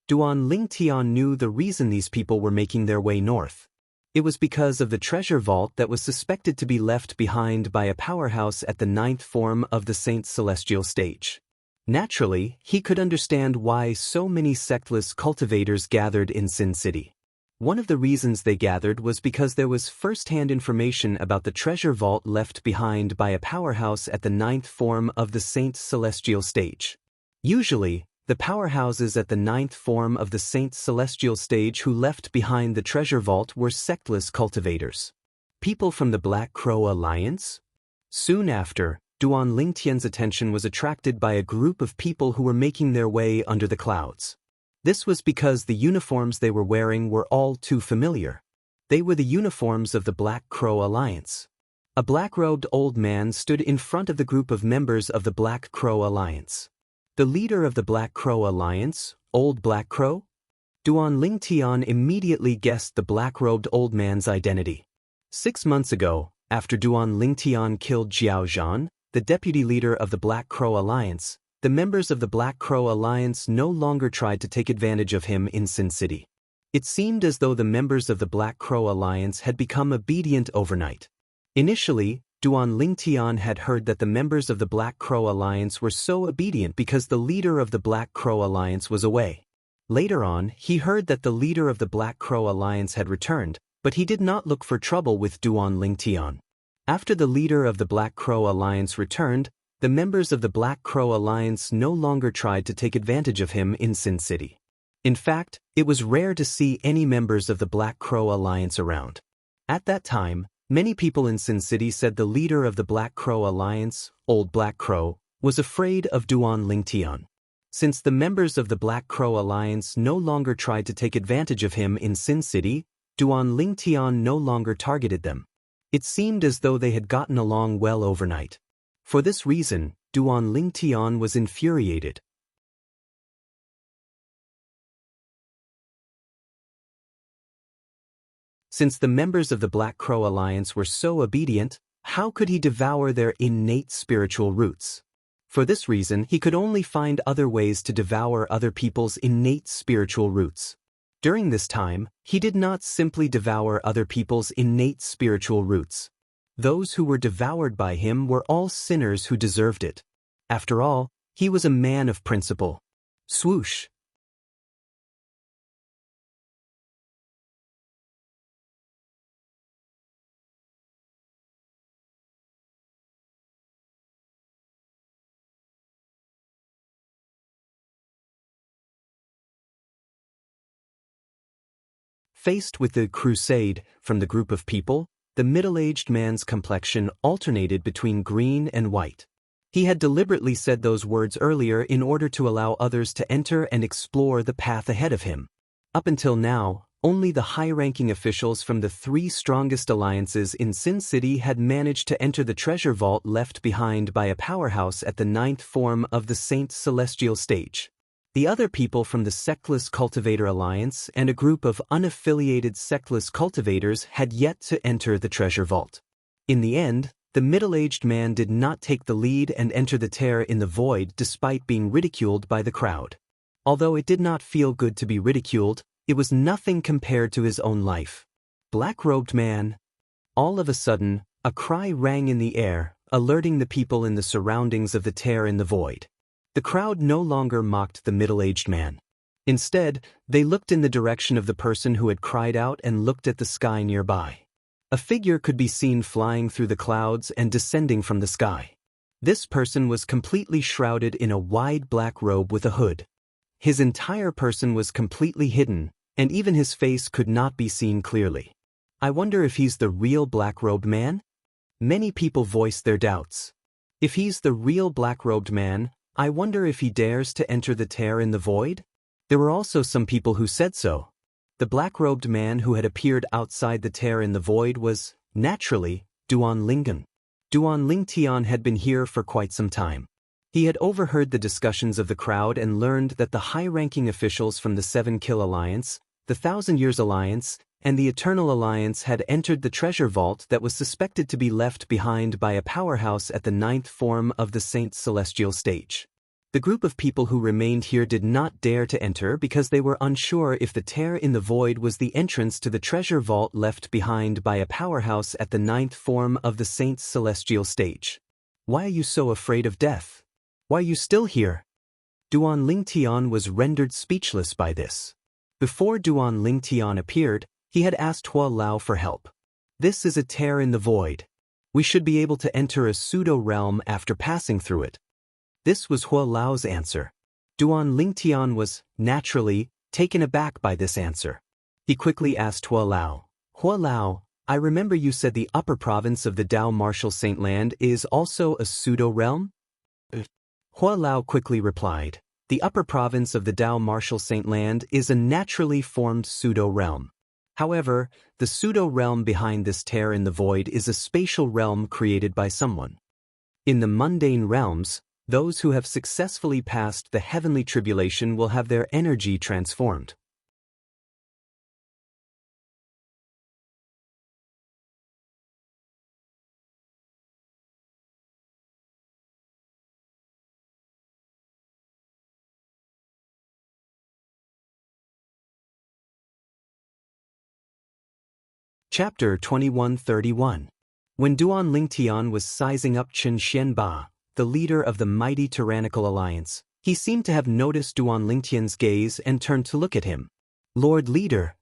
Duan Lingtian knew the reason these people were making their way north. It was because of the treasure vault that was suspected to be left behind by a powerhouse at the 9th form of the Saint Celestial stage. Naturally, he could understand why so many sectless cultivators gathered in Sin City. One of the reasons they gathered was because there was first-hand information about the treasure vault left behind by a powerhouse at the 9th form of the Saint Celestial stage. Usually, the powerhouses at the 9th form of the Saint Celestial stage who left behind the treasure vault were sectless cultivators. People from the Black Crow Alliance? Soon after, Duan Lingtian's attention was attracted by a group of people who were making their way under the clouds. This was because the uniforms they were wearing were all too familiar. They were the uniforms of the Black Crow Alliance. A black-robed old man stood in front of the group of members of the Black Crow Alliance. The leader of the Black Crow Alliance, Old Black Crow? Duan Lingtian immediately guessed the black-robed old man's identity. 6 months ago, after Duan Lingtian killed Jiao Zhan, the deputy leader of the Black Crow Alliance, the members of the Black Crow Alliance no longer tried to take advantage of him in Sin City. It seemed as though the members of the Black Crow Alliance had become obedient overnight. Initially, Duan Lingtian had heard that the members of the Black Crow Alliance were so obedient because the leader of the Black Crow Alliance was away. Later on, he heard that the leader of the Black Crow Alliance had returned, but he did not look for trouble with Duan Lingtian. After the leader of the Black Crow Alliance returned, the members of the Black Crow Alliance no longer tried to take advantage of him in Sin City. In fact, it was rare to see any members of the Black Crow Alliance around. At that time, many people in Sin City said the leader of the Black Crow Alliance, Old Black Crow, was afraid of Duan Lingtian. Since the members of the Black Crow Alliance no longer tried to take advantage of him in Sin City, Duan Lingtian no longer targeted them. It seemed as though they had gotten along well overnight. For this reason, Duan Lingtian was infuriated. Since the members of the Black Crow Alliance were so obedient, how could he devour their innate spiritual roots? For this reason, he could only find other ways to devour other people's innate spiritual roots. During this time, he did not simply devour other people's innate spiritual roots. Those who were devoured by him were all sinners who deserved it. After all, he was a man of principle. Swoosh! Faced with the crusade from the group of people, the middle-aged man's complexion alternated between green and white. He had deliberately said those words earlier in order to allow others to enter and explore the path ahead of him. Up until now, Only the high-ranking officials from the 3 strongest alliances in Sin City had managed to enter the treasure vault left behind by a powerhouse at the 9th form of the Saint Celestial stage. The other people from the sectless Cultivator Alliance and a group of unaffiliated sectless cultivators had yet to enter the treasure vault. In the end, the middle-aged man did not take the lead and enter the tear in the void despite being ridiculed by the crowd. Although it did not feel good to be ridiculed, it was nothing compared to his own life. Black-robed man. All of a sudden, a cry rang in the air, alerting the people in the surroundings of the tear in the void. The crowd no longer mocked the middle-aged man. Instead, they looked in the direction of the person who had cried out and looked at the sky nearby. A figure could be seen flying through the clouds and descending from the sky. This person was completely shrouded in a wide black robe with a hood. His entire person was completely hidden, and even his face could not be seen clearly. I wonder if he's the real black-robed man? Many people voiced their doubts. If he's the real black-robed man, I wonder if he dares to enter the tear in the void? There were also some people who said so. The black-robed man who had appeared outside the tear in the void was, naturally, Duan Lingan. Duan Lingtian had been here for quite some time. He had overheard the discussions of the crowd and learned that the high-ranking officials from the 7 Kill Alliance, the 1,000 Years Alliance, and the Eternal Alliance had entered the treasure vault that was suspected to be left behind by a powerhouse at the 9th form of the Saint Celestial stage. The group of people who remained here did not dare to enter because they were unsure if the tear in the void was the entrance to the treasure vault left behind by a powerhouse at the 9th form of the Saint Celestial stage. Why are you so afraid of death? Why are you still here? Duan Lingtian was rendered speechless by this. Before Duan Lingtian appeared, he had asked Hua Lao for help. This is a tear in the void. We should be able to enter a pseudo-realm after passing through it. This was Hua Lao's answer. Duan Lingtian was, naturally, taken aback by this answer. He quickly asked Hua Lao, I remember you said the upper province of the Dao Martial Saint Land is also a pseudo-realm? Hua Lao quickly replied, the upper province of the Dao Martial Saint Land is a naturally formed pseudo-realm. However, the pseudo-realm behind this tear in the void is a spatial realm created by someone. In the mundane realms, those who have successfully passed the heavenly tribulation will have their energy transformed. Chapter 2131. When Duan Lingtian was sizing up Chen Xianba, the leader of the mighty tyrannical alliance, he seemed to have noticed Duan Lingtian's gaze and turned to look at him. Lord Leader.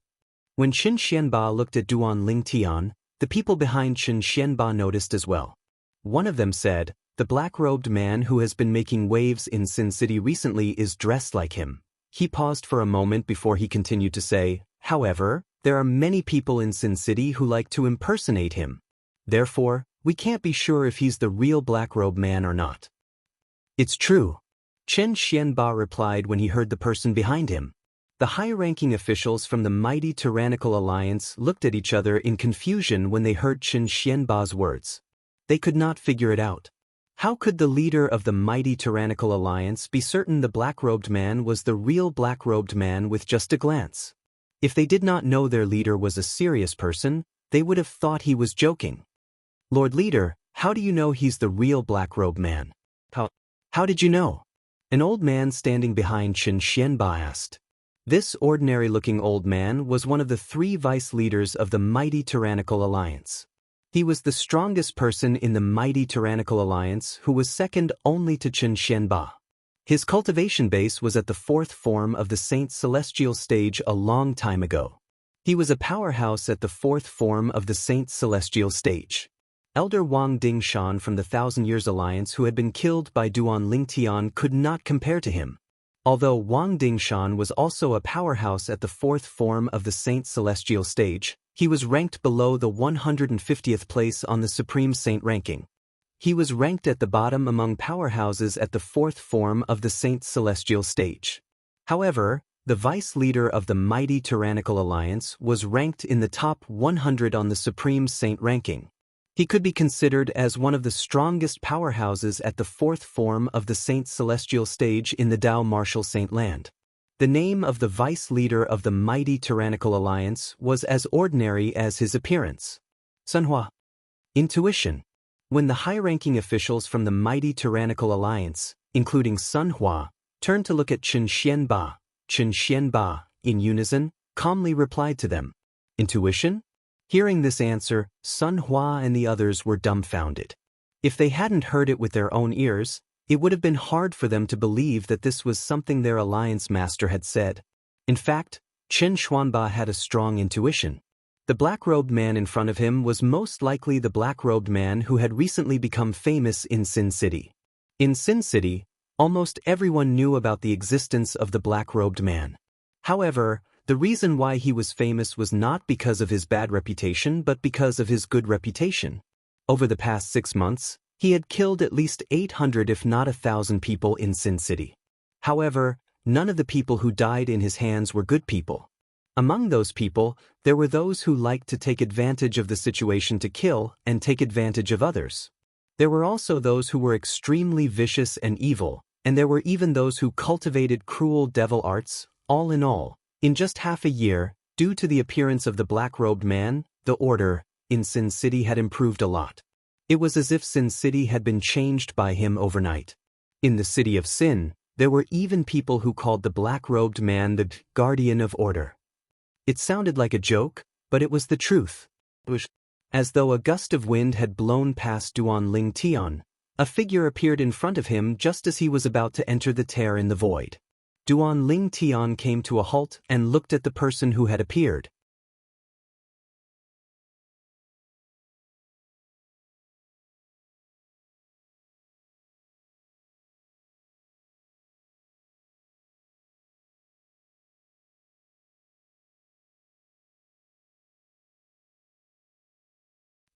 When Chen Xianba looked at Duan Lingtian, the people behind Chen Xianba noticed as well. One of them said, the black-robed man who has been making waves in Sin City recently is dressed like him. He paused for a moment before he continued to say, however, there are many people in Sin City who like to impersonate him. Therefore, we can't be sure if he's the real black-robed man or not. It's true. Chen Xianba replied when he heard the person behind him. The high-ranking officials from the mighty tyrannical alliance looked at each other in confusion when they heard Chen Xianba's words. They could not figure it out. How could the leader of the mighty tyrannical alliance be certain the black-robed man was the real black-robed man with just a glance? If they did not know their leader was a serious person, they would have thought he was joking. Lord Leader, how do you know he's the real black-robed man? How did you know? An old man standing behind Chen Xianba asked. This ordinary-looking old man was one of the 3 vice leaders of the mighty tyrannical alliance. He was the strongest person in the mighty tyrannical alliance who was second only to Chen Xianba. His cultivation base was at the 4th form of the Saint Celestial stage a long time ago. He was a powerhouse at the 4th form of the Saint Celestial stage. Elder Wang Dingshan from the 1,000 Years Alliance who had been killed by Duan Lingtian could not compare to him. Although Wang Dingshan was also a powerhouse at the 4th form of the Saint Celestial stage, he was ranked below the 150th place on the Supreme Saint ranking. He was ranked at the bottom among powerhouses at the 4th form of the Saint Celestial stage. However, the vice leader of the mighty tyrannical alliance, was ranked in the top 100 on the Supreme Saint ranking. He could be considered as one of the strongest powerhouses at the fourth form of the Saint Celestial stage in the Tao Martial Saint land. The name of the vice leader of the mighty tyrannical alliance was as ordinary as his appearance. Sunhua. Intuition. When the high-ranking officials from the mighty tyrannical alliance, including Sunhua, turned to look at Xianxia, in unison, calmly replied to them. Intuition? Hearing this answer, Sunhua and the others were dumbfounded. If they hadn't heard it with their own ears, it would have been hard for them to believe that this was something their alliance master had said. In fact, Chen Xuanba had a strong intuition. The black-robed man in front of him was most likely the black-robed man who had recently become famous in Sin City. In Sin City, almost everyone knew about the existence of the black-robed man. However, the reason why he was famous was not because of his bad reputation but because of his good reputation. Over the past 6 months, he had killed at least 800 if not 1,000 people in Sin City. However, none of the people who died in his hands were good people. Among those people, there were those who liked to take advantage of the situation to kill and take advantage of others. There were also those who were extremely vicious and evil, and there were even those who cultivated cruel devil arts. All in all, in just half a year, due to the appearance of the black-robed man, the order in Sin City had improved a lot. It was as if Sin City had been changed by him overnight. In the city of Sin, there were even people who called the black-robed man the guardian of order. It sounded like a joke, but it was the truth. As though a gust of wind had blown past Duan Ling Tian, a figure appeared in front of him just as he was about to enter the tear in the void. Duan Ling Tian came to a halt and looked at the person who had appeared.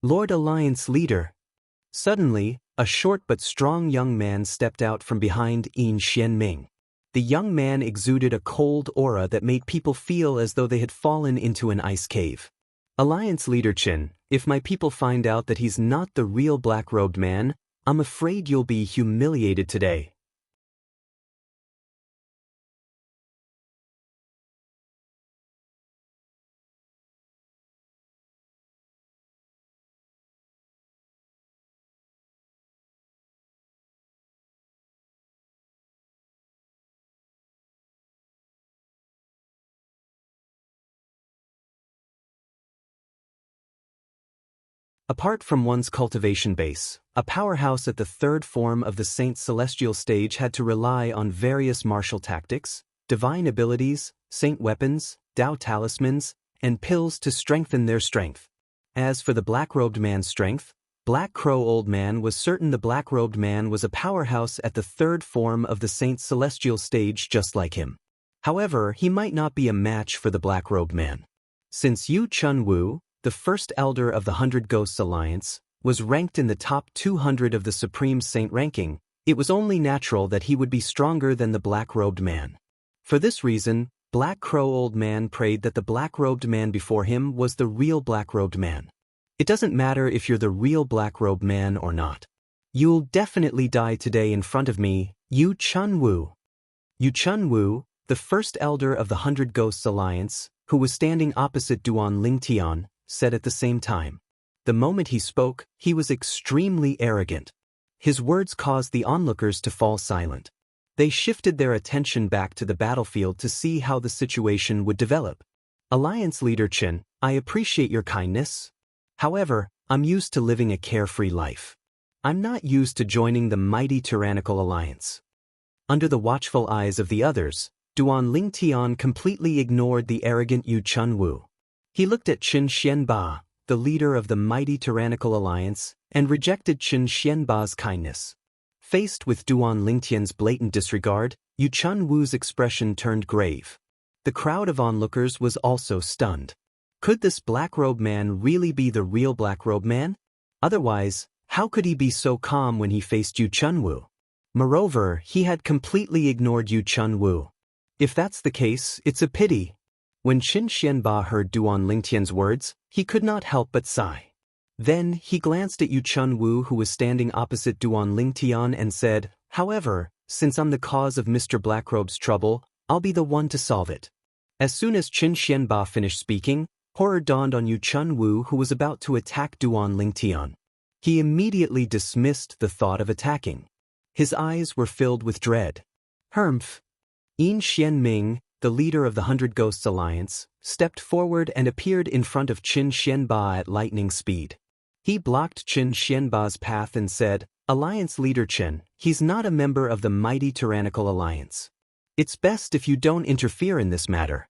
Lord Alliance Leader. Suddenly, a short but strong young man stepped out from behind Yin Xianming. The young man exuded a cold aura that made people feel as though they had fallen into an ice cave. Alliance Leader Chen, if my people find out that he's not the real black-robed man, I'm afraid you'll be humiliated today. Apart from one's cultivation base, a powerhouse at the third form of the Saint Celestial stage had to rely on various martial tactics, divine abilities, saint weapons, Tao talismans, and pills to strengthen their strength. As for the black-robed man's strength, Black Crow Old Man was certain the black-robed man was a powerhouse at the third form of the Saint Celestial stage just like him. However, he might not be a match for the black-robed man. Since Yu Chun Wu, the first elder of the 100 Ghosts Alliance, was ranked in the top 200 of the Supreme Saint ranking, it was only natural that he would be stronger than the black-robed man. For this reason, Black Crow Old Man prayed that the black-robed man before him was the real black-robed man. It doesn't matter if you're the real black-robed man or not. You'll definitely die today in front of me, Yu Chun Wu. Yu Chun Wu, the first elder of the 100 Ghosts Alliance, who was standing opposite Duan Ling Tian, said at the same time. The moment he spoke, he was extremely arrogant. His words caused the onlookers to fall silent. They shifted their attention back to the battlefield to see how the situation would develop. Alliance Leader Chen, I appreciate your kindness. However, I'm used to living a carefree life. I'm not used to joining the mighty tyrannical alliance. Under the watchful eyes of the others, Duan Ling Tian completely ignored the arrogant Yu Chun Wu. He looked at Qin Xianba, the leader of the mighty tyrannical alliance, and rejected Qin Xianba's kindness. Faced with Duan Lingtian's blatant disregard, Yu Chun Wu's expression turned grave. The crowd of onlookers was also stunned. Could this black-robed man really be the real black-robed man? Otherwise, how could he be so calm when he faced Yu Chun Wu? Moreover, he had completely ignored Yu Chun Wu. If that's the case, it's a pity. When Qin Xianba heard Duan Lingtian's words, he could not help but sigh. Then, he glanced at Yu Chunwu, who was standing opposite Duan Lingtian, and said, "However, since I'm the cause of Mr. Blackrobe's trouble, I'll be the one to solve it." As soon as Qin Xianba finished speaking, horror dawned on Yu Chunwu, who was about to attack Duan Lingtian. He immediately dismissed the thought of attacking. His eyes were filled with dread. Humph. Yin Xianming, the leader of the 100 Ghosts Alliance, stepped forward and appeared in front of Qin Xianba at lightning speed. He blocked Qin Xianba's path and said, "Alliance leader Qin, he's not a member of the mighty tyrannical alliance. It's best if you don't interfere in this matter."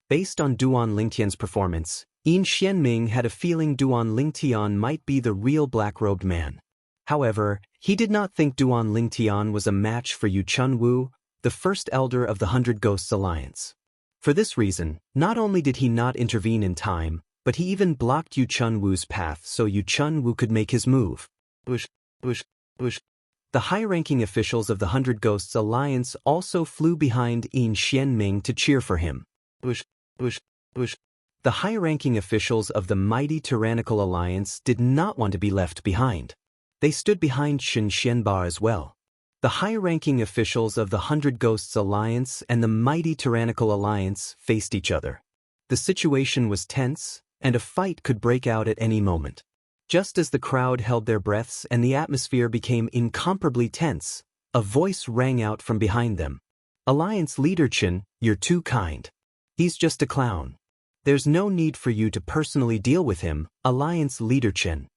Based on Duan Lingtian's performance, Yin Xianming had a feeling Duan Lingtian might be the real black-robed man. However, he did not think Duan Lingtian was a match for Yu Chunwu, the first elder of the 100 Ghosts Alliance. For this reason, not only did he not intervene in time, but he even blocked Yu Chunwu's path so Yu Chunwu could make his move. Bush. The high-ranking officials of the 100 Ghosts Alliance also flew behind Yin Xianming to cheer for him. Bush. The high-ranking officials of the mighty tyrannical alliance did not want to be left behind. They stood behind Qin Xianba as well. The high-ranking officials of the 100 Ghosts Alliance and the mighty tyrannical alliance faced each other. The situation was tense, and a fight could break out at any moment. Just as the crowd held their breaths and the atmosphere became incomparably tense, a voice rang out from behind them. "Alliance leader Qin, you're too kind. He's just a clown. There's no need for you to personally deal with him, Alliance leader Qin."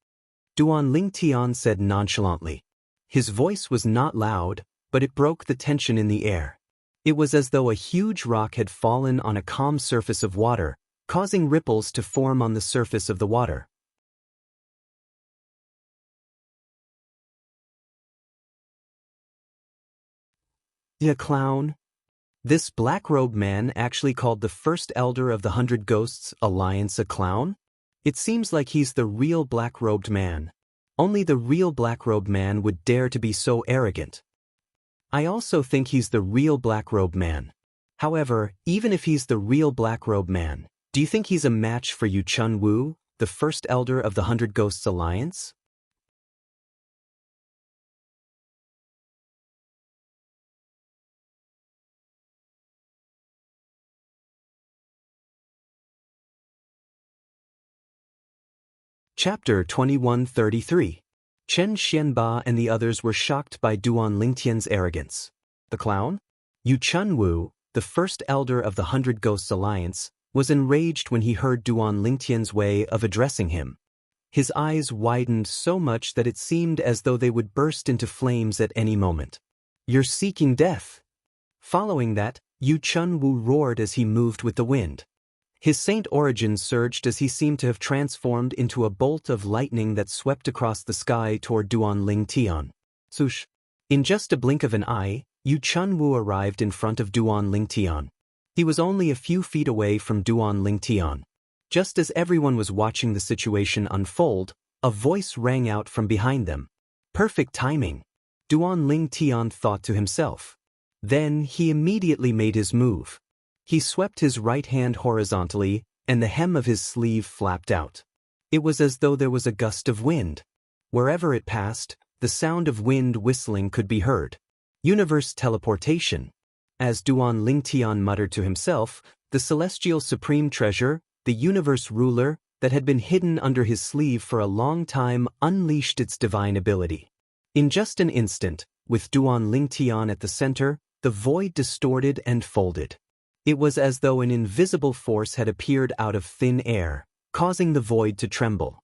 Duan Lingtian said nonchalantly. His voice was not loud, but it broke the tension in the air. It was as though a huge rock had fallen on a calm surface of water, causing ripples to form on the surface of the water. A clown? This black-robed man actually called the first elder of the 100 Ghosts Alliance a clown? It seems like he's the real black-robed man. Only the real black-robed man would dare to be so arrogant. I also think he's the real black-robed man. However, even if he's the real black-robed man, do you think he's a match for Yu Chunwu, the first elder of the 100 Ghosts Alliance? Chapter 2133. Chen Xianba and the others were shocked by Duan Lingtian's arrogance. The clown? Yu Chunwu, the first elder of the 100 Ghosts Alliance, was enraged when he heard Duan Lingtian's way of addressing him. His eyes widened so much that it seemed as though they would burst into flames at any moment. "You're seeking death." Following that, Yu Chunwu roared as he moved with the wind. His saint origin surged as he seemed to have transformed into a bolt of lightning that swept across the sky toward Duan Lingtian. Swoosh! In just a blink of an eye, Yu Chunwu arrived in front of Duan Lingtian. He was only a few feet away from Duan Lingtian. Just as everyone was watching the situation unfold, a voice rang out from behind them. Perfect timing, Duan Lingtian thought to himself. Then he immediately made his move. He swept his right hand horizontally, and the hem of his sleeve flapped out. It was as though there was a gust of wind. Wherever it passed, the sound of wind whistling could be heard. Universe teleportation. As Duan Lingtian muttered to himself, the celestial supreme treasure, the universe ruler, that had been hidden under his sleeve for a long time unleashed its divine ability. In just an instant, with Duan Lingtian at the center, the void distorted and folded. It was as though an invisible force had appeared out of thin air, causing the void to tremble.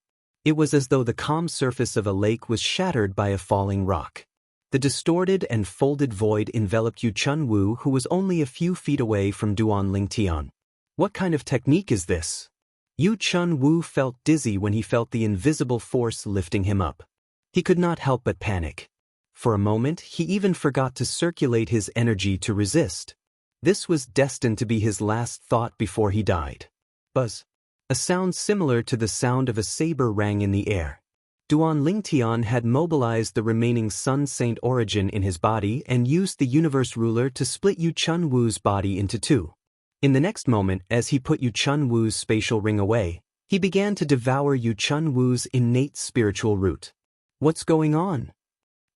It was as though the calm surface of a lake was shattered by a falling rock. The distorted and folded void enveloped Yu Chunwu, who was only a few feet away from Duan Lingtian. What kind of technique is this? Yu Chunwu felt dizzy when he felt the invisible force lifting him up. He could not help but panic. For a moment, he even forgot to circulate his energy to resist. This was destined to be his last thought before he died. Buzz. A sound similar to the sound of a saber rang in the air. Duan Lingtian had mobilized the remaining Sun Saint origin in his body and used the universe ruler to split Yu Chun Wu's body into two. In the next moment, as he put Yu Chun Wu's spatial ring away, he began to devour Yu Chun Wu's innate spiritual root. What's going on?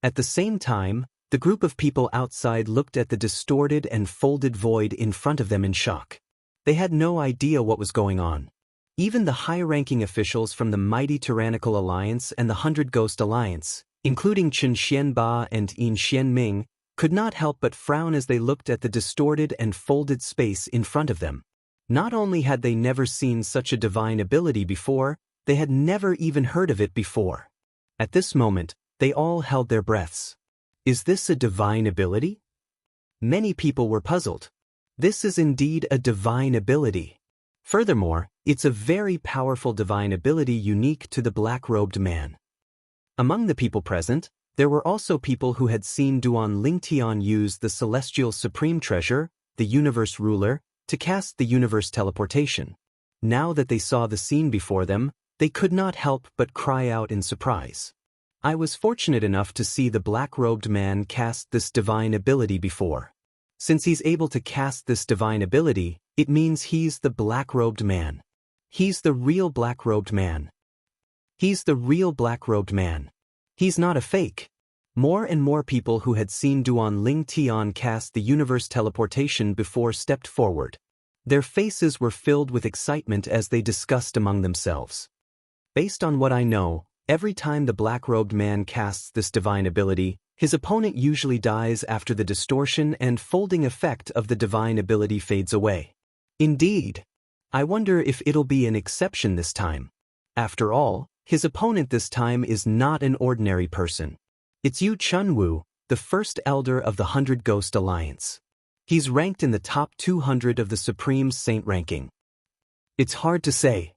At the same time, the group of people outside looked at the distorted and folded void in front of them in shock. They had no idea what was going on. Even the high-ranking officials from the mighty Tyrannical Alliance and the 100 Ghost Alliance, including Chen Xianba and Yin Xianming, could not help but frown as they looked at the distorted and folded space in front of them. Not only had they never seen such a divine ability before, they had never even heard of it before. At this moment, they all held their breaths. Is this a divine ability? Many people were puzzled. This is indeed a divine ability. Furthermore, it's a very powerful divine ability unique to the black-robed man. Among the people present, there were also people who had seen Duan Lingtian use the celestial supreme treasure, the universe ruler, to cast the universe teleportation. Now that they saw the scene before them, they could not help but cry out in surprise. I was fortunate enough to see the black-robed man cast this divine ability before. Since he's able to cast this divine ability, it means he's the black-robed man. He's the real black-robed man. He's the real black-robed man. He's not a fake. More and more people who had seen Duan Lingtian cast the universe teleportation before stepped forward. Their faces were filled with excitement as they discussed among themselves. Based on what I know, every time the black-robed man casts this divine ability, his opponent usually dies after the distortion and folding effect of the divine ability fades away. Indeed. I wonder if it'll be an exception this time. After all, his opponent this time is not an ordinary person. It's Yu Chun Wu, the first elder of the 100 Ghost Alliance. He's ranked in the top 200 of the Supreme Saint ranking. It's hard to say.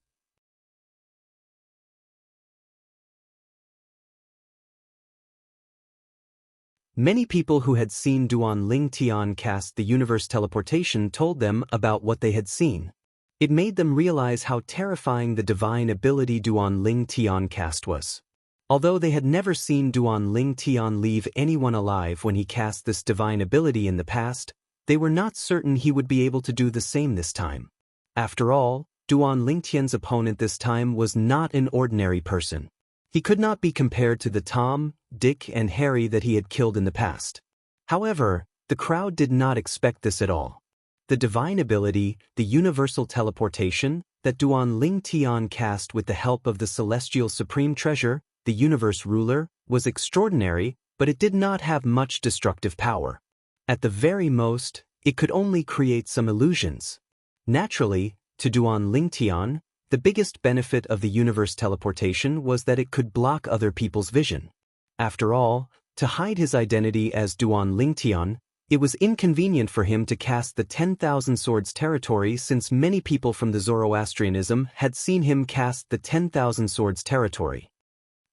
Many people who had seen Duan Lingtian cast the universe teleportation told them about what they had seen. It made them realize how terrifying the divine ability Duan Lingtian cast was. Although they had never seen Duan Lingtian leave anyone alive when he cast this divine ability in the past, they were not certain he would be able to do the same this time. After all, Duan Lingtian's opponent this time was not an ordinary person. He could not be compared to the Tom, Dick, and Harry that he had killed in the past. However, the crowd did not expect this at all. The divine ability, the universal teleportation, that Duan Lingtian cast with the help of the celestial supreme treasure, the universe ruler, was extraordinary, but it did not have much destructive power. At the very most, it could only create some illusions. Naturally, to Duan Lingtian, the biggest benefit of the universe teleportation was that it could block other people's vision. After all, to hide his identity as Duan Lingtian, it was inconvenient for him to cast the 10,000 Swords territory since many people from the Zoroastrianism had seen him cast the 10,000 Swords territory.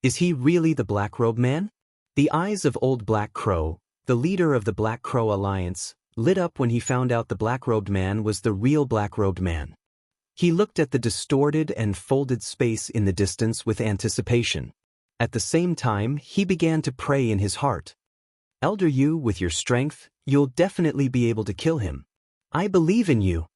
Is he really the Black Robe Man? The eyes of Old Black Crow, the leader of the Black Crow Alliance, lit up when he found out the Black-Robed Man was the real Black-Robed Man. He looked at the distorted and folded space in the distance with anticipation. At the same time, he began to pray in his heart. Elder Yu, with your strength, you'll definitely be able to kill him. I believe in you.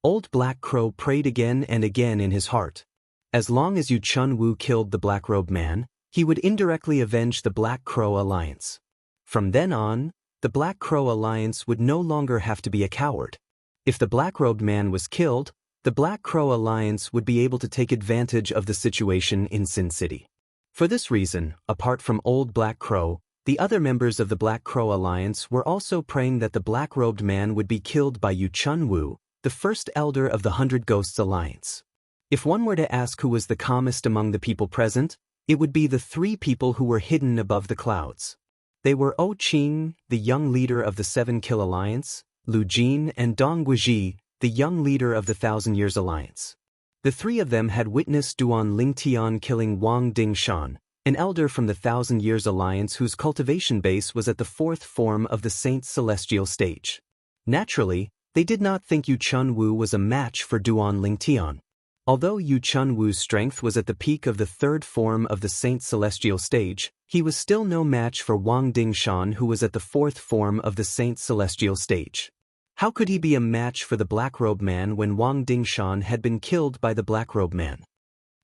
Old Black Crow prayed again and again in his heart. As long as Yu Chun Wu killed the Black-Robed Man, he would indirectly avenge the Black Crow Alliance. From then on, the Black Crow Alliance would no longer have to be a coward. If the Black-Robed Man was killed, the Black Crow Alliance would be able to take advantage of the situation in Sin City. For this reason, apart from Old Black Crow, the other members of the Black Crow Alliance were also praying that the Black-Robed Man would be killed by Yu Chun Wu, the first elder of the 100 Ghosts Alliance. If one were to ask who was the calmest among the people present, it would be the three people who were hidden above the clouds. They were O Qing, the young leader of the 7 Kill Alliance, Lu Jin, and Dong Guizhi, the young leader of the 1,000 Years Alliance. The three of them had witnessed Duan Lingtian killing Wang Dingshan, an elder from the 1,000 Years Alliance whose cultivation base was at the 4th form of the Saint's celestial stage. Naturally, they did not think Yu Chun Wu was a match for Duan Lingtian. Although Yu Chunwu's strength was at the peak of the third form of the Saint Celestial stage, he was still no match for Wang Dingshan, who was at the fourth form of the Saint Celestial stage. How could he be a match for the Black-Robed Man when Wang Dingshan had been killed by the Black-Robed Man?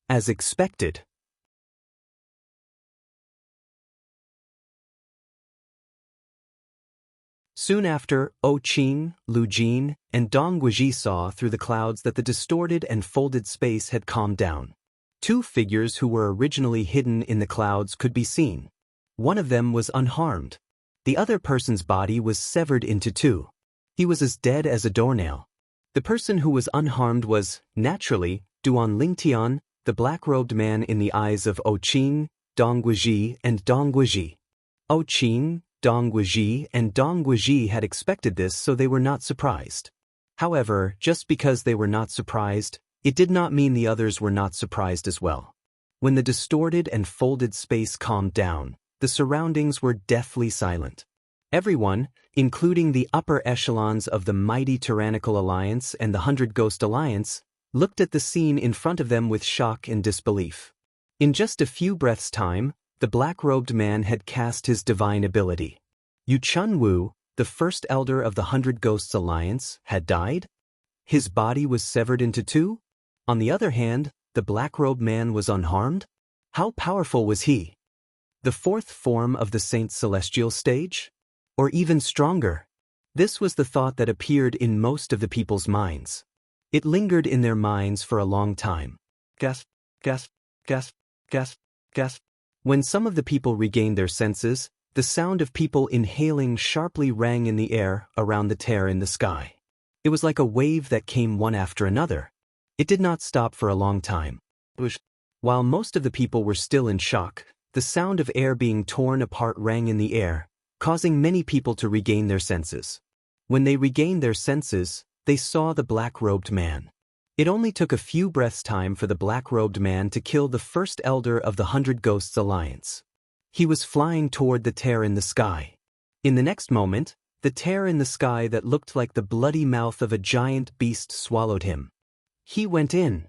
As expected. Soon after, Qing, Lu Jin, and Dong Guizhi saw through the clouds that the distorted and folded space had calmed down. Two figures who were originally hidden in the clouds could be seen. One of them was unharmed. The other person's body was severed into two. He was as dead as a doornail. The person who was unharmed was, naturally, Duan Lingtian, the black-robed man in the eyes of Qing, Dong Guizhi, and Dong Guizhi. Qing, Dong Guizhi, and Dong Guizhi had expected this, so they were not surprised. However, just because they were not surprised, it did not mean the others were not surprised as well. When the distorted and folded space calmed down, the surroundings were deathly silent. Everyone, including the upper echelons of the mighty Tyrannical Alliance and the 100 Ghost Alliance, looked at the scene in front of them with shock and disbelief. In just a few breaths' time, the black-robed man had cast his divine ability. Yu Chunwu, the first elder of the 100 Ghosts Alliance, had died? His body was severed into two? On the other hand, the black-robed man was unharmed? How powerful was he? The fourth form of the Saint Celestial stage? Or even stronger? This was the thought that appeared in most of the people's minds. It lingered in their minds for a long time. Gasp, gasp, gasp, gasp, gasp. When some of the people regained their senses, the sound of people inhaling sharply rang in the air around the tear in the sky. It was like a wave that came one after another. It did not stop for a long time. While most of the people were still in shock, the sound of air being torn apart rang in the air, causing many people to regain their senses. When they regained their senses, they saw the black-robed man. It only took a few breaths' time for the black-robed man to kill the first elder of the 100 Ghosts Alliance. He was flying toward the tear in the sky. In the next moment, the tear in the sky that looked like the bloody mouth of a giant beast swallowed him. He went in.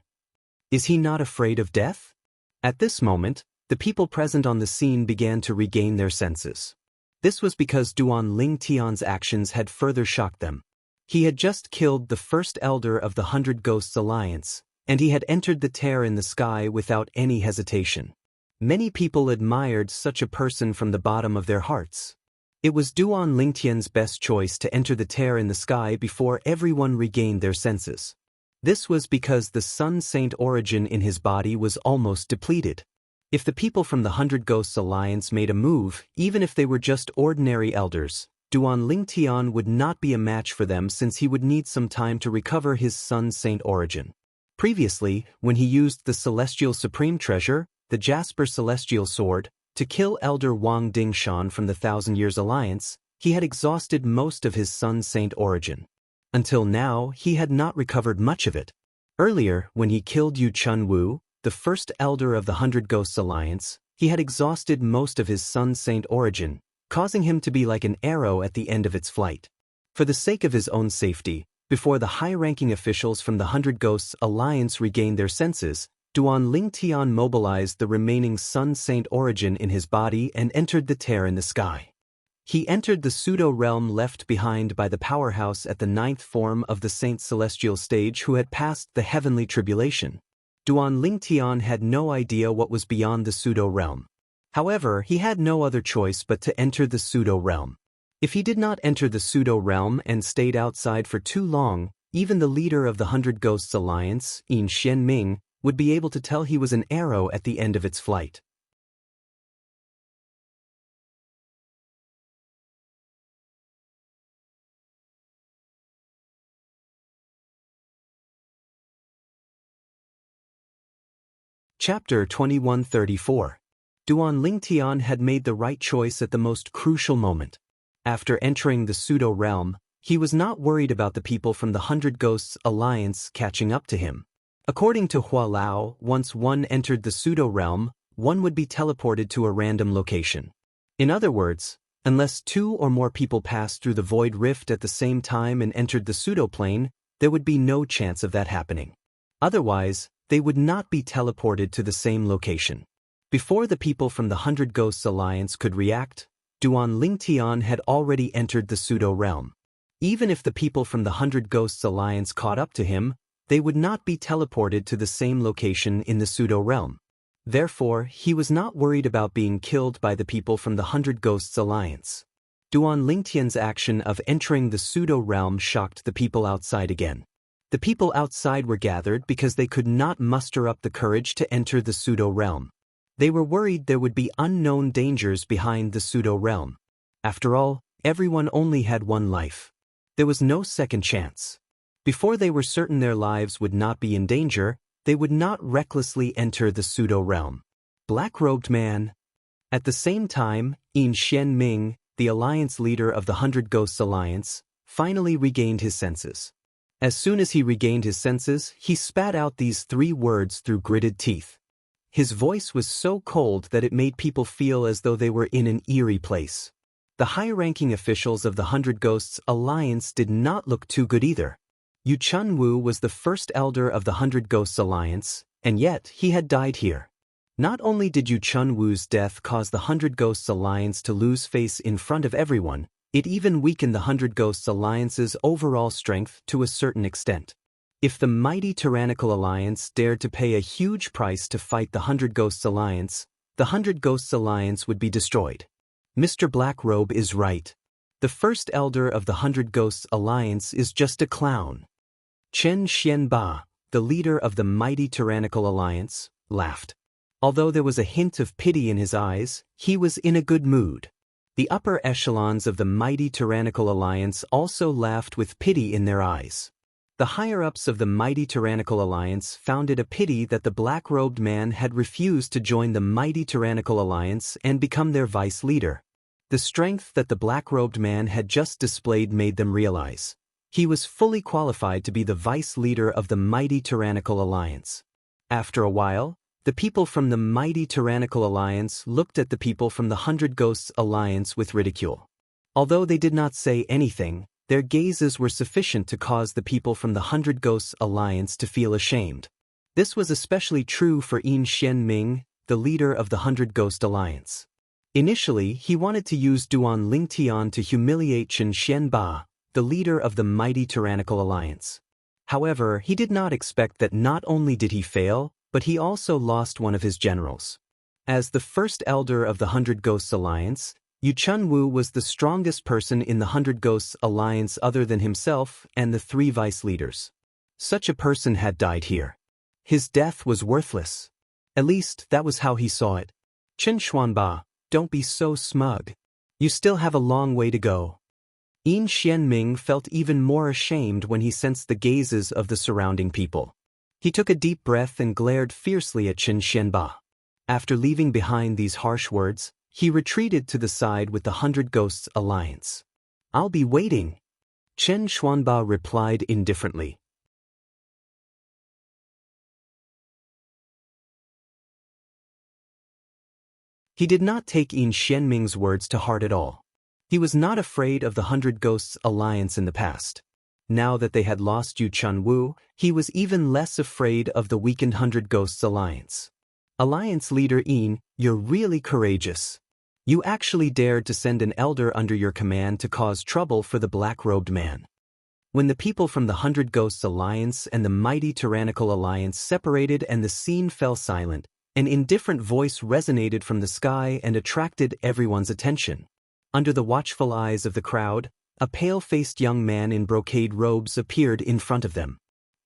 Is he not afraid of death? At this moment, the people present on the scene began to regain their senses. This was because Duan Lingtian's actions had further shocked them. He had just killed the first elder of the 100 Ghosts Alliance, and he had entered the tear in the sky without any hesitation. Many people admired such a person from the bottom of their hearts. It was Duan Lingtian's best choice to enter the tear in the sky before everyone regained their senses. This was because the Sun Saint origin in his body was almost depleted. If the people from the 100 Ghosts Alliance made a move, even if they were just ordinary elders, Duan Lingtian would not be a match for them since he would need some time to recover his Sun Saint origin. Previously, when he used the Celestial Supreme Treasure, the Jasper Celestial Sword, to kill Elder Wang Dingshan from the 1,000 Years Alliance, he had exhausted most of his Sun Saint origin. Until now, he had not recovered much of it. Earlier, when he killed Yu Chunwu, the first elder of the 100 Ghosts Alliance, he had exhausted most of his Sun Saint origin, causing him to be like an arrow at the end of its flight. For the sake of his own safety, before the high-ranking officials from the 100 Ghosts Alliance regained their senses, Duan Lingtian mobilized the remaining Sun Saint origin in his body and entered the tear in the sky. He entered the pseudo-realm left behind by the powerhouse at the 9th form of the Saint Celestial stage who had passed the heavenly tribulation. Duan Lingtian had no idea what was beyond the pseudo-realm. However, he had no other choice but to enter the pseudo-realm. If he did not enter the pseudo-realm and stayed outside for too long, even the leader of the 100 Ghosts Alliance, Yin Xianming, would be able to tell he was an arrow at the end of its flight. Chapter 2134. Duan Lingtian had made the right choice at the most crucial moment. After entering the pseudo-realm, he was not worried about the people from the 100 Ghosts Alliance catching up to him. According to Hua Lao, once one entered the pseudo-realm, one would be teleported to a random location. In other words, unless two or more people passed through the void rift at the same time and entered the pseudo-plane, there would be no chance of that happening. Otherwise, they would not be teleported to the same location. Before the people from the Hundred Ghosts Alliance could react, Duan Lingtian had already entered the pseudo-realm. Even if the people from the Hundred Ghosts Alliance caught up to him, they would not be teleported to the same location in the pseudo-realm. Therefore, he was not worried about being killed by the people from the Hundred Ghosts Alliance. Duan Lingtian's action of entering the pseudo-realm shocked the people outside again. The people outside were gathered because they could not muster up the courage to enter the pseudo-realm. They were worried there would be unknown dangers behind the pseudo-realm. After all, everyone only had one life. There was no second chance. Before they were certain their lives would not be in danger, they would not recklessly enter the pseudo-realm. Black-robed man. At the same time, Yin Xianming, the alliance leader of the Hundred Ghosts Alliance, finally regained his senses. As soon as he regained his senses, he spat out these 3 words through gritted teeth. His voice was so cold that it made people feel as though they were in an eerie place. The high-ranking officials of the Hundred Ghosts Alliance did not look too good either. Yu Chunwu was the first elder of the Hundred Ghosts Alliance, and yet he had died here. Not only did Yu Chunwu's death cause the Hundred Ghosts Alliance to lose face in front of everyone, it even weakened the Hundred Ghosts Alliance's overall strength to a certain extent. If the mighty tyrannical alliance dared to pay a huge price to fight the Hundred Ghosts Alliance, the Hundred Ghosts Alliance would be destroyed. Mr. Blackrobe is right. The first elder of the Hundred Ghosts Alliance is just a clown. Chen Xianba, the leader of the mighty tyrannical alliance, laughed. Although there was a hint of pity in his eyes, he was in a good mood. The upper echelons of the mighty tyrannical alliance also laughed with pity in their eyes. The higher-ups of the mighty tyrannical alliance found it a pity that the black-robed man had refused to join the mighty tyrannical alliance and become their vice leader. The strength that the black-robed man had just displayed made them realize he was fully qualified to be the vice leader of the mighty tyrannical alliance. After a while, the people from the mighty tyrannical alliance looked at the people from the Hundred Ghosts Alliance with ridicule. Although they did not say anything, their gazes were sufficient to cause the people from the Hundred Ghosts Alliance to feel ashamed. This was especially true for Yin Xianming, the leader of the Hundred Ghost Alliance. Initially, he wanted to use Duan Lingtian to humiliate Chen Xianba, the leader of the mighty tyrannical alliance. However, he did not expect that not only did he fail, but he also lost one of his generals. As the first elder of the Hundred Ghosts Alliance, Yu Chunwu was the strongest person in the Hundred Ghosts Alliance other than himself and the 3 vice leaders. Such a person had died here. His death was worthless. At least, that was how he saw it. Chen Xuanba, don't be so smug. You still have a long way to go. Yin Xianming felt even more ashamed when he sensed the gazes of the surrounding people. He took a deep breath and glared fiercely at Chen Xianba. After leaving behind these harsh words, he retreated to the side with the Hundred Ghosts Alliance. I'll be waiting, Chen Xuanba replied indifferently. He did not take Yin Xianming's words to heart at all. He was not afraid of the Hundred Ghosts Alliance in the past. Now that they had lost Yu Chunwu, he was even less afraid of the weakened Hundred Ghosts Alliance. Alliance leader Yin, you're really courageous. You actually dared to send an elder under your command to cause trouble for the black-robed man. When the people from the Hundred Ghosts Alliance and the mighty tyrannical alliance separated and the scene fell silent, an indifferent voice resonated from the sky and attracted everyone's attention. Under the watchful eyes of the crowd, a pale-faced young man in brocade robes appeared in front of them.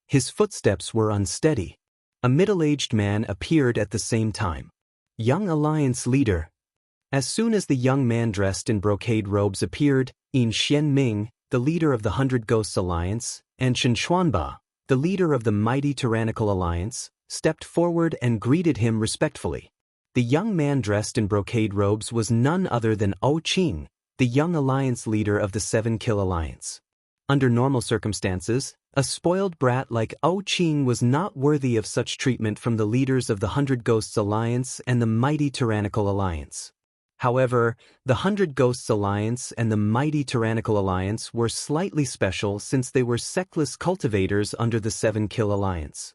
His footsteps were unsteady. A middle-aged man appeared at the same time. Young alliance leader. As soon as the young man dressed in brocade robes appeared, Yin Xianming, the leader of the Hundred Ghosts Alliance, and Chen Xuanba, the leader of the mighty tyrannical alliance, stepped forward and greeted him respectfully. The young man dressed in brocade robes was none other than Ou Qing, the young alliance leader of the 7-Kill Alliance. Under normal circumstances, a spoiled brat like Ou Qing was not worthy of such treatment from the leaders of the Hundred Ghosts Alliance and the mighty tyrannical alliance. However, the Hundred Ghosts Alliance and the mighty tyrannical alliance were slightly special since they were sectless cultivators under the 7-Kill Alliance.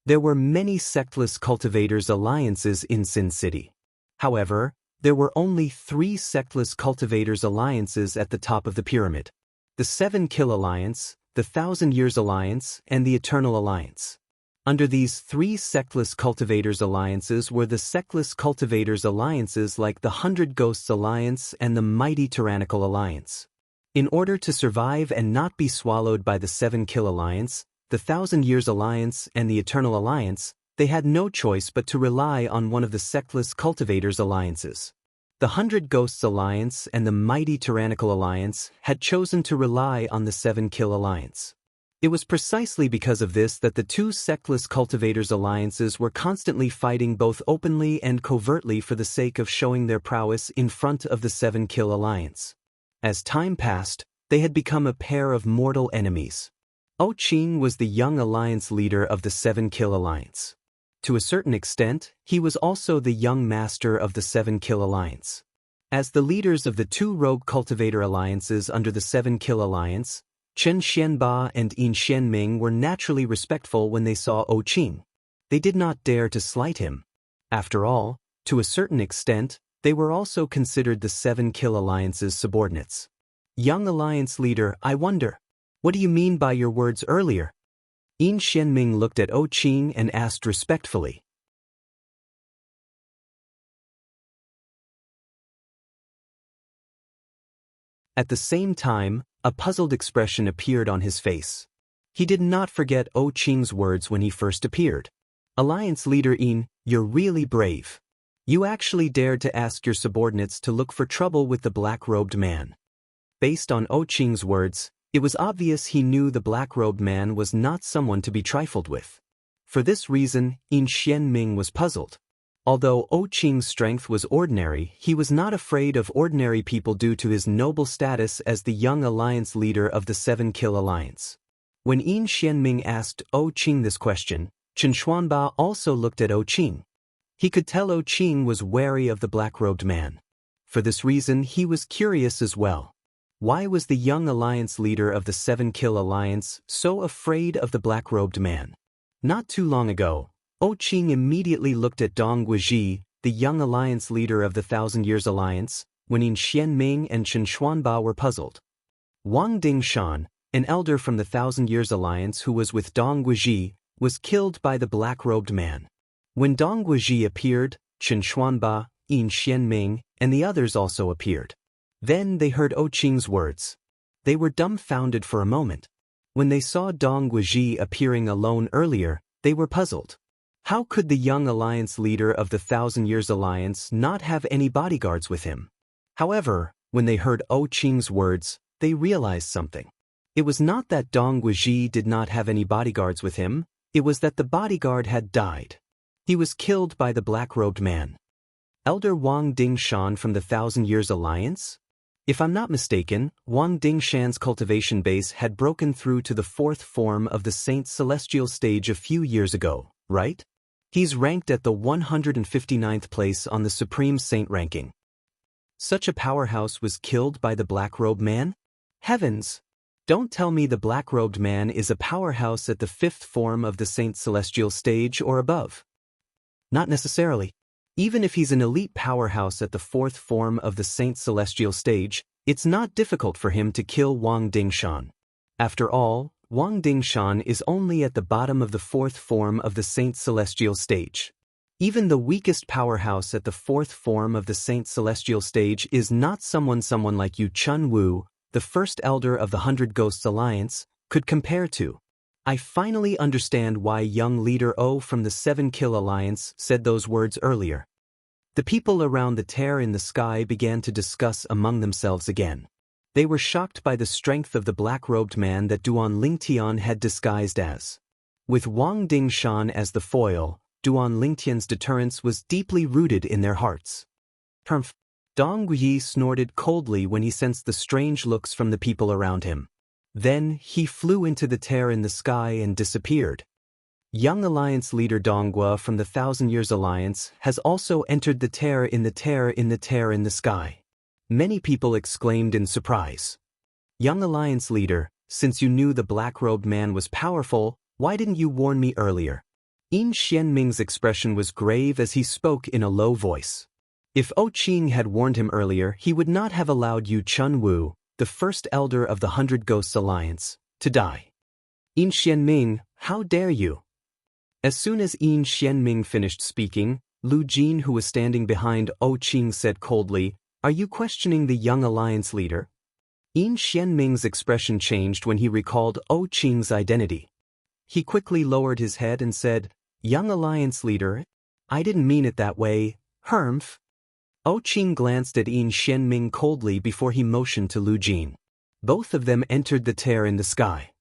There were many sectless cultivators' alliances in Sin City. However, there were only 3 sectless cultivators' alliances at the top of the pyramid: the 7 Kill Alliance, the 1,000 Years Alliance, and the Eternal Alliance. Under these 3 sectless cultivators' alliances were the sectless cultivators' alliances like the 100 Ghosts Alliance and the Mighty Tyrannical Alliance. In order to survive and not be swallowed by the 7 Kill Alliance, the 1,000 Years Alliance, and the Eternal Alliance, they had no choice but to rely on one of the sectless cultivators' alliances. The 100 Ghosts Alliance and the Mighty Tyrannical Alliance had chosen to rely on the 7 Kill Alliance. It was precisely because of this that the 2 sectless cultivators' alliances were constantly fighting both openly and covertly for the sake of showing their prowess in front of the 7 Kill Alliance. As time passed, they had become a pair of mortal enemies. Qing was the young alliance leader of the 7 Kill Alliance. To a certain extent, he was also the young master of the 7 Kill Alliance. As the leaders of the 2 rogue cultivator alliances under the 7 Kill Alliance, Chen Xianba and Yin Xianming were naturally respectful when they saw Qing. They did not dare to slight him. After all, to a certain extent, they were also considered the 7 Kill Alliance's subordinates. Young alliance leader, I wonder, what do you mean by your words earlier? Yin Xianming looked at Qing and asked respectfully. At the same time, a puzzled expression appeared on his face. He did not forget Qing's words when he first appeared. Alliance leader Yin, you're really brave. You actually dared to ask your subordinates to look for trouble with the black-robed man. Based on Qing's words, it was obvious he knew the black-robed man was not someone to be trifled with. For this reason, Yin Xianming was puzzled. Although Qing's strength was ordinary, he was not afraid of ordinary people due to his noble status as the young alliance leader of the 7 Kill Alliance. When Yin Xianming asked Qing this question, Chen Xuanba also looked at Qing. He could tell Qing was wary of the black-robed man. For this reason, he was curious as well. Why was the young alliance leader of the 7 Kill Alliance so afraid of the black-robed man? Not too long ago, Qing immediately looked at Dong Guizhi, the young alliance leader of the 1,000 Years Alliance, when Yin Xianming and Chen Xuanba were puzzled. Wang Dingshan, an elder from the 1,000 Years Alliance who was with Dong Guizhi, was killed by the black-robed man. When Dong Guizhi appeared, Chen Xuanba, Yin Xianming, and the others also appeared. Then they heard Qing's words. They were dumbfounded for a moment. When they saw Dong Guizhi appearing alone earlier, they were puzzled. How could the young alliance leader of the 1,000 Years Alliance not have any bodyguards with him? However, when they heard Qing's words, they realized something. It was not that Dong Guizhi did not have any bodyguards with him, it was that the bodyguard had died. He was killed by the black-robed man. Elder Wang Dingshan from the 1,000 Years Alliance? If I'm not mistaken, Wang Dingshan's cultivation base had broken through to the 4th form of the Saint Celestial stage a few years ago, right? He's ranked at the 159th place on the Supreme Saint ranking. Such a powerhouse was killed by the black-robed man? Heavens! Don't tell me the black-robed man is a powerhouse at the 5th form of the Saint Celestial stage or above. Not necessarily. Even if he's an elite powerhouse at the 4th form of the Saint Celestial stage, it's not difficult for him to kill Wang Dingshan. After all, Wang Dingshan is only at the bottom of the 4th form of the Saint Celestial stage. Even the weakest powerhouse at the 4th form of the Saint Celestial stage is not someone like Yu Chun Wu, the first elder of the 100 Ghosts Alliance, could compare to. I finally understand why young leader O from the 7 Kill Alliance said those words earlier. The people around the tear in the sky began to discuss among themselves again. They were shocked by the strength of the black-robed man that Duan Lingtian had disguised as. With Wang Dingshan as the foil, Duan Lingtian's deterrence was deeply rooted in their hearts. Humph! Dong Guizhi snorted coldly when he sensed the strange looks from the people around him. Then he flew into the tear in the sky and disappeared. Young Alliance leader Donghua from the 1,000 Years Alliance has also entered the tear in the tear in the tear in the sky. Many people exclaimed in surprise. Young Alliance leader, since you knew the black-robed man was powerful, why didn't you warn me earlier? Yin Xianming's expression was grave as he spoke in a low voice. If O Qing had warned him earlier, he would not have allowed Yu Chunwu, the first elder of the 100 Ghosts Alliance, to die. Yin Xianming, how dare you? As soon as Yin Xianming finished speaking, Lu Jin, who was standing behind O Qing, said coldly, "Are you questioning the young alliance leader?" Yin Xianming's expression changed when he recalled O Qing's identity. He quickly lowered his head and said, "Young alliance leader? I didn't mean it that way, Hermf." O Qing glanced at Yin Xianming coldly before he motioned to Lu Jin. Both of them entered the tear in the sky.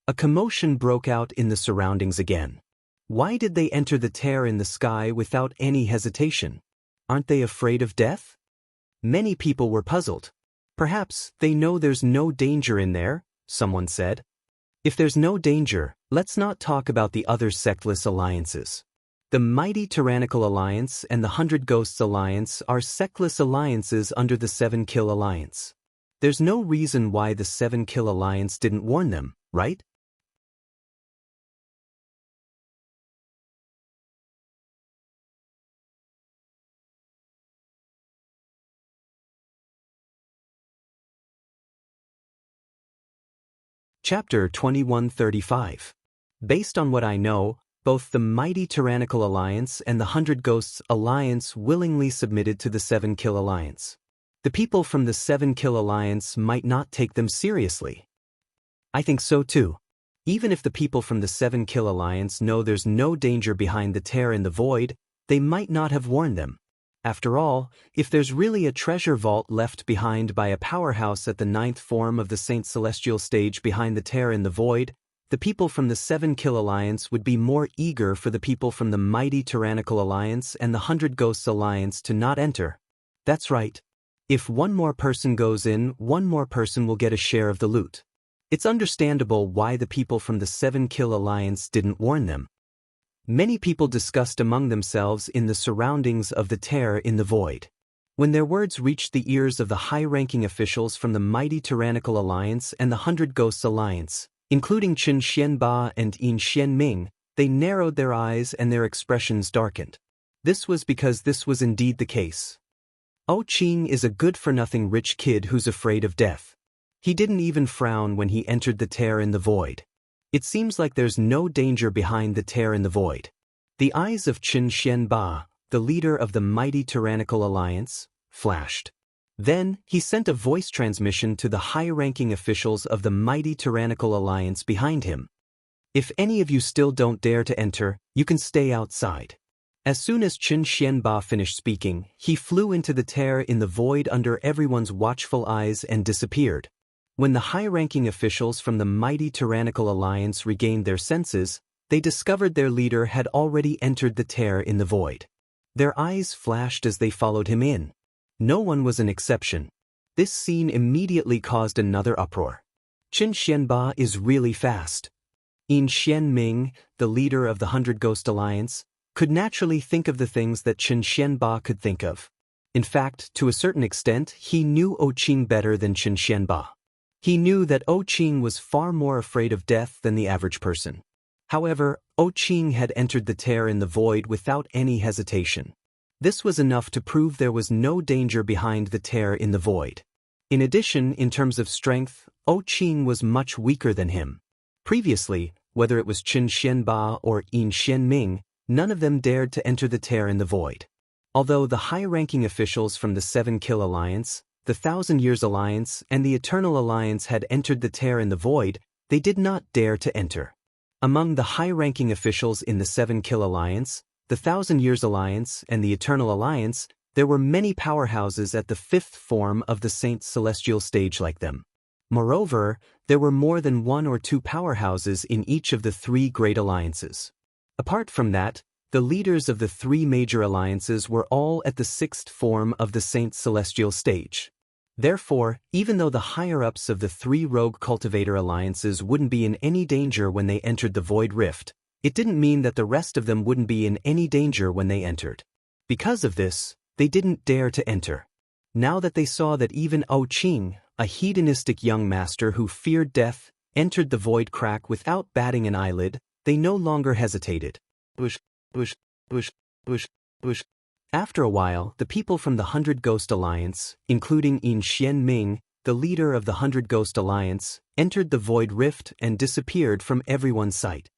A commotion broke out in the surroundings again. Why did they enter the tear in the sky without any hesitation? Aren't they afraid of death? Many people were puzzled. Perhaps they know there's no danger in there, someone said. If there's no danger, let's not talk about the other sectless alliances. The mighty Tyrannical Alliance and the 100 Ghosts Alliance are sectless alliances under the 7 Kill Alliance. There's no reason why the 7 Kill Alliance didn't warn them, right? Chapter 2135. Based on what I know, both the mighty Tyrannical Alliance and the 100 Ghosts Alliance willingly submitted to the 7 Kill Alliance. The people from the 7 Kill Alliance might not take them seriously. I think so too. Even if the people from the 7 Kill Alliance know there's no danger behind the tear in the void, they might not have warned them. After all, if there's really a treasure vault left behind by a powerhouse at the 9th form of the Saint Celestial stage behind the tear in the void, the people from the 7 Kill Alliance would be more eager for the people from the mighty Tyrannical Alliance and the 100 Ghosts Alliance to not enter. That's right. If one more person goes in, one more person will get a share of the loot. It's understandable why the people from the 7 Kill Alliance didn't warn them. Many people discussed among themselves in the surroundings of the tear in the void. When their words reached the ears of the high-ranking officials from the mighty Tyrannical Alliance and the 100 Ghosts Alliance, including Chen Xianba and Yin Xianming, they narrowed their eyes and their expressions darkened. This was because this was indeed the case. O Qing is a good-for-nothing rich kid who's afraid of death. He didn't even frown when he entered the tear in the void. It seems like there's no danger behind the tear in the void. The eyes of Chen Xianba, the leader of the mighty Tyrannical Alliance, flashed. Then, he sent a voice transmission to the high-ranking officials of the mighty Tyrannical Alliance behind him. If any of you still don't dare to enter, you can stay outside. As soon as Chen Xianba finished speaking, he flew into the tear in the void under everyone's watchful eyes and disappeared. When the high-ranking officials from the mighty Tyrannical Alliance regained their senses, they discovered their leader had already entered the tear in the void. Their eyes flashed as they followed him in. No one was an exception. This scene immediately caused another uproar. Chen Xianba is really fast. Yin Xianming, the leader of the 100 Ghost Alliance, could naturally think of the things that Chen Xianba could think of. In fact, to a certain extent, he knew O Qing better than Chen Xianba. He knew that O Qing was far more afraid of death than the average person. However, O Qing had entered the tear in the void without any hesitation. This was enough to prove there was no danger behind the tear in the void. In addition, in terms of strength, O Qing was much weaker than him. Previously, whether it was Chen Xianba or Yin Xianming, none of them dared to enter the tear in the void. Although the high-ranking officials from the 7 Kill Alliance, the 1,000 Years Alliance, and the Eternal Alliance had entered the tear in the void, they did not dare to enter. Among the high-ranking officials in the 7 Kill Alliance, the 1,000 Years Alliance, and the Eternal Alliance, there were many powerhouses at the 5th form of the Saint Celestial stage like them. Moreover, there were more than 1 or 2 powerhouses in each of the 3 great alliances. Apart from that, the leaders of the 3 major alliances were all at the 6th form of the Saint Celestial stage. Therefore, even though the higher-ups of the 3 rogue cultivator alliances wouldn't be in any danger when they entered the Void Rift, it didn't mean that the rest of them wouldn't be in any danger when they entered. Because of this, they didn't dare to enter. Now that they saw that even O Qing, a hedonistic young master who feared death, entered the void crack without batting an eyelid. They no longer hesitated. Bush, bush, bush, bush, bush. After a while, the people from the 100 Ghost Alliance, including Yin Xianming, the leader of the 100 Ghost Alliance, entered the void rift and disappeared from everyone's sight.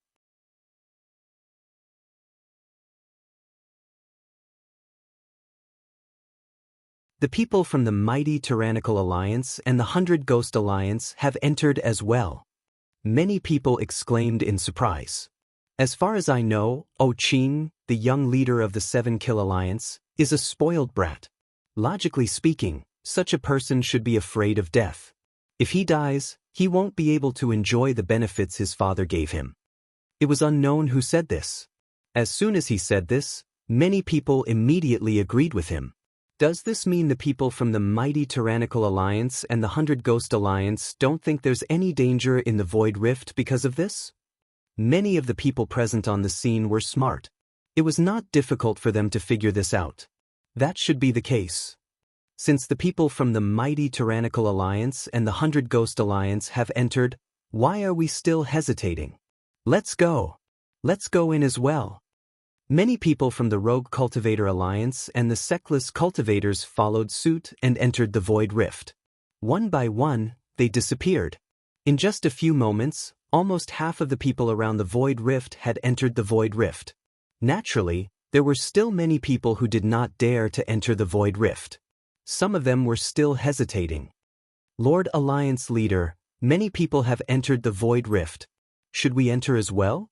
The people from the mighty Tyrannical Alliance and the 100 Ghost Alliance have entered as well. Many people exclaimed in surprise. As far as I know, Qing, the young leader of the 7 Kill Alliance, is a spoiled brat. Logically speaking, such a person should be afraid of death. If he dies, he won't be able to enjoy the benefits his father gave him. It was unknown who said this. As soon as he said this, many people immediately agreed with him. Does this mean the people from the mighty Tyrannical Alliance and the 100 Ghost Alliance don't think there's any danger in the Void Rift because of this? Many of the people present on the scene were smart. It was not difficult for them to figure this out. That should be the case. Since the people from the mighty Tyrannical Alliance and the 100 Ghost Alliance have entered, why are we still hesitating? Let's go. Let's go in as well. Many people from the Rogue Cultivator Alliance and the Sectless Cultivators followed suit and entered the Void Rift. One by one, they disappeared. In just a few moments, almost half of the people around the Void Rift had entered the Void Rift. Naturally, there were still many people who did not dare to enter the Void Rift. Some of them were still hesitating. Lord Alliance Leader, many people have entered the Void Rift. Should we enter as well?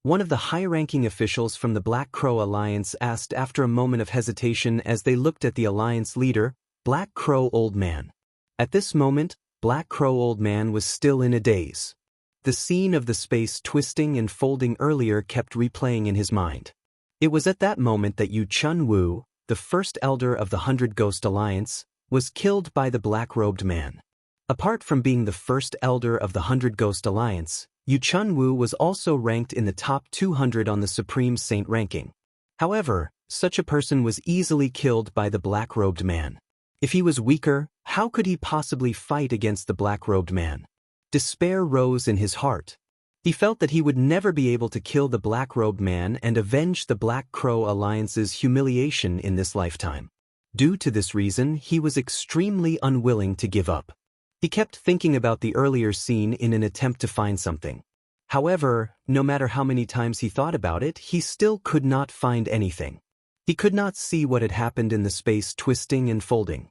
One of the high-ranking officials from the Black Crow Alliance asked after a moment of hesitation as they looked at the Alliance leader, Black Crow Old Man. At this moment, Black Crow Old Man was still in a daze. The scene of the space twisting and folding earlier kept replaying in his mind. It was at that moment that Yu Chunwu, the first elder of the 100 Ghost Alliance, was killed by the black-robed man. Apart from being the first elder of the 100 Ghost Alliance, Yu Chunwu was also ranked in the top 200 on the Supreme Saint ranking. However, such a person was easily killed by the black-robed man. If he was weaker, how could he possibly fight against the black-robed man? Despair rose in his heart. He felt that he would never be able to kill the black-robed man and avenge the Black Crow Alliance's humiliation in this lifetime. Due to this reason, he was extremely unwilling to give up. He kept thinking about the earlier scene in an attempt to find something. However, no matter how many times he thought about it, he still could not find anything. He could not see what had happened in the space twisting and folding.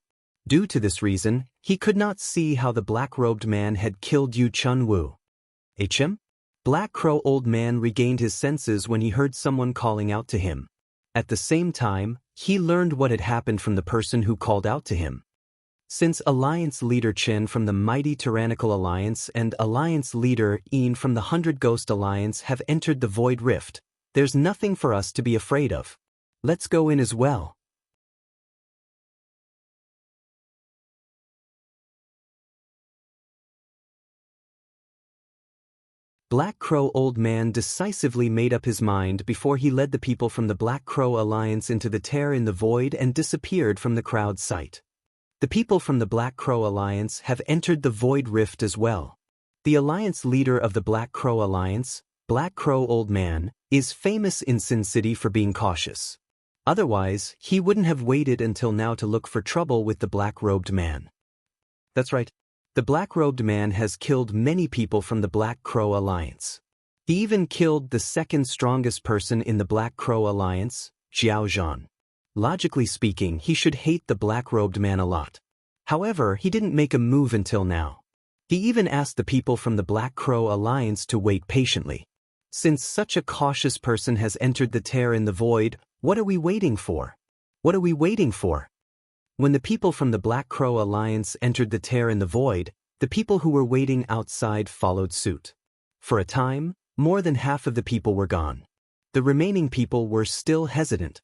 Due to this reason, he could not see how the black-robed man had killed Yu Chunwu. HM? Black Crow Old Man regained his senses when he heard someone calling out to him. At the same time, he learned what had happened from the person who called out to him. Since Alliance Leader Chen from the mighty Tyrannical Alliance and Alliance Leader Yin from the 100 Ghost Alliance have entered the Void Rift, there's nothing for us to be afraid of. Let's go in as well. Black Crow Old Man decisively made up his mind before he led the people from the Black Crow Alliance into the tear in the void and disappeared from the crowd's sight. The people from the Black Crow Alliance have entered the Void Rift as well. The Alliance leader of the Black Crow Alliance, Black Crow Old Man, is famous in Sin City for being cautious. Otherwise, he wouldn't have waited until now to look for trouble with the black-robed man. That's right. The black-robed man has killed many people from the Black Crow Alliance. He even killed the second strongest person in the Black Crow Alliance, Xiao Zhan. Logically speaking, he should hate the black-robed man a lot. However, he didn't make a move until now. He even asked the people from the Black Crow Alliance to wait patiently. Since such a cautious person has entered the tear in the void, what are we waiting for? What are we waiting for? When the people from the Black Crow Alliance entered the tear in the void, the people who were waiting outside followed suit. For a time, more than half of the people were gone. The remaining people were still hesitant.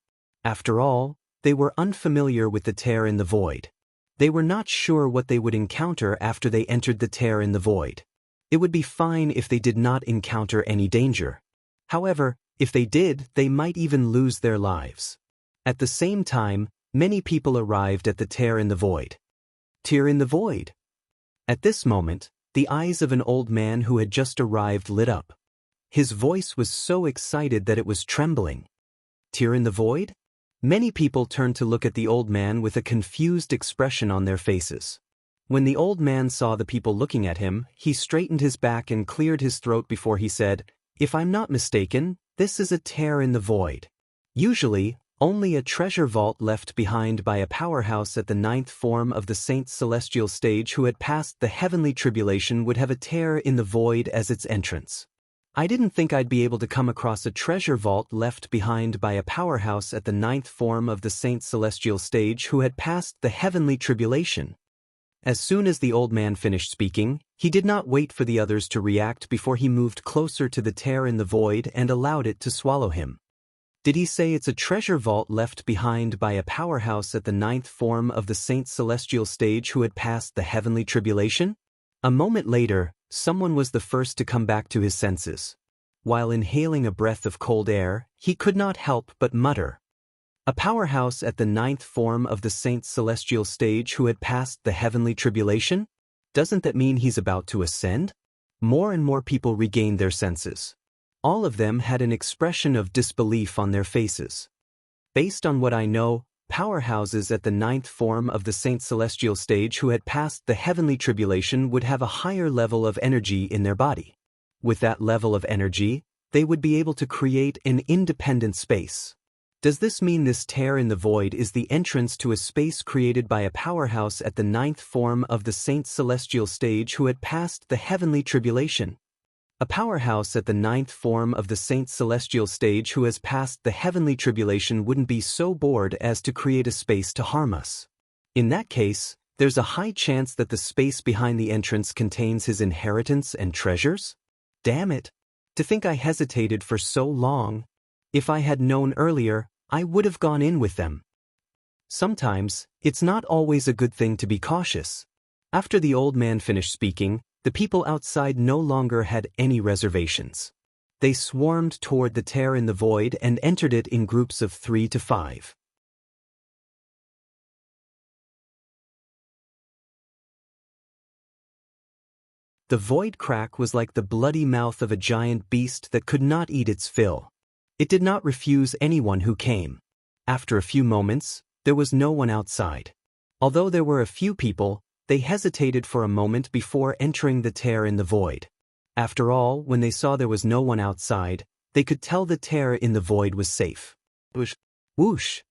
After all, they were unfamiliar with the tear in the void. They were not sure what they would encounter after they entered the tear in the void. It would be fine if they did not encounter any danger. However, if they did, they might even lose their lives. At the same time, many people arrived at the tear in the void. Tear in the void? At this moment, the eyes of an old man who had just arrived lit up. His voice was so excited that it was trembling. Tear in the void? Many people turned to look at the old man with a confused expression on their faces. When the old man saw the people looking at him, he straightened his back and cleared his throat before he said, "If I'm not mistaken, this is a tear in the void. Usually, only a treasure vault left behind by a powerhouse at the 9th form of the Saint's celestial stage who had passed the heavenly tribulation would have a tear in the void as its entrance. I didn't think I'd be able to come across a treasure vault left behind by a powerhouse at the 9th form of the Saint's celestial stage who had passed the heavenly tribulation." As soon as the old man finished speaking, he did not wait for the others to react before he moved closer to the tear in the void and allowed it to swallow him. Did he say it's a treasure vault left behind by a powerhouse at the 9th form of the Saint's celestial stage who had passed the heavenly tribulation? A moment later, someone was the first to come back to his senses. While inhaling a breath of cold air, he could not help but mutter, "A powerhouse at the 9th form of the Saint's celestial stage who had passed the heavenly tribulation? Doesn't that mean he's about to ascend?" More and more people regained their senses. All of them had an expression of disbelief on their faces. Based on what I know, powerhouses at the 9th form of the Saint's celestial stage who had passed the heavenly tribulation would have a higher level of energy in their body. With that level of energy, they would be able to create an independent space. Does this mean this tear in the void is the entrance to a space created by a powerhouse at the 9th form of the Saint's celestial stage who had passed the heavenly tribulation? A powerhouse at the 9th form of the Saint's celestial stage who has passed the heavenly tribulation wouldn't be so bored as to create a space to harm us. In that case, there's a high chance that the space behind the entrance contains his inheritance and treasures? Damn it! To think I hesitated for so long. If I had known earlier, I would have gone in with them. Sometimes, it's not always a good thing to be cautious. After the old man finished speaking, the people outside no longer had any reservations. They swarmed toward the tear in the void and entered it in groups of 3 to 5. The void crack was like the bloody mouth of a giant beast that could not eat its fill. It did not refuse anyone who came. After a few moments, there was no one outside. Although there were a few people, they hesitated for a moment before entering the tear in the void. After all, when they saw there was no one outside, they could tell the tear in the void was safe. Whoosh! Whoosh!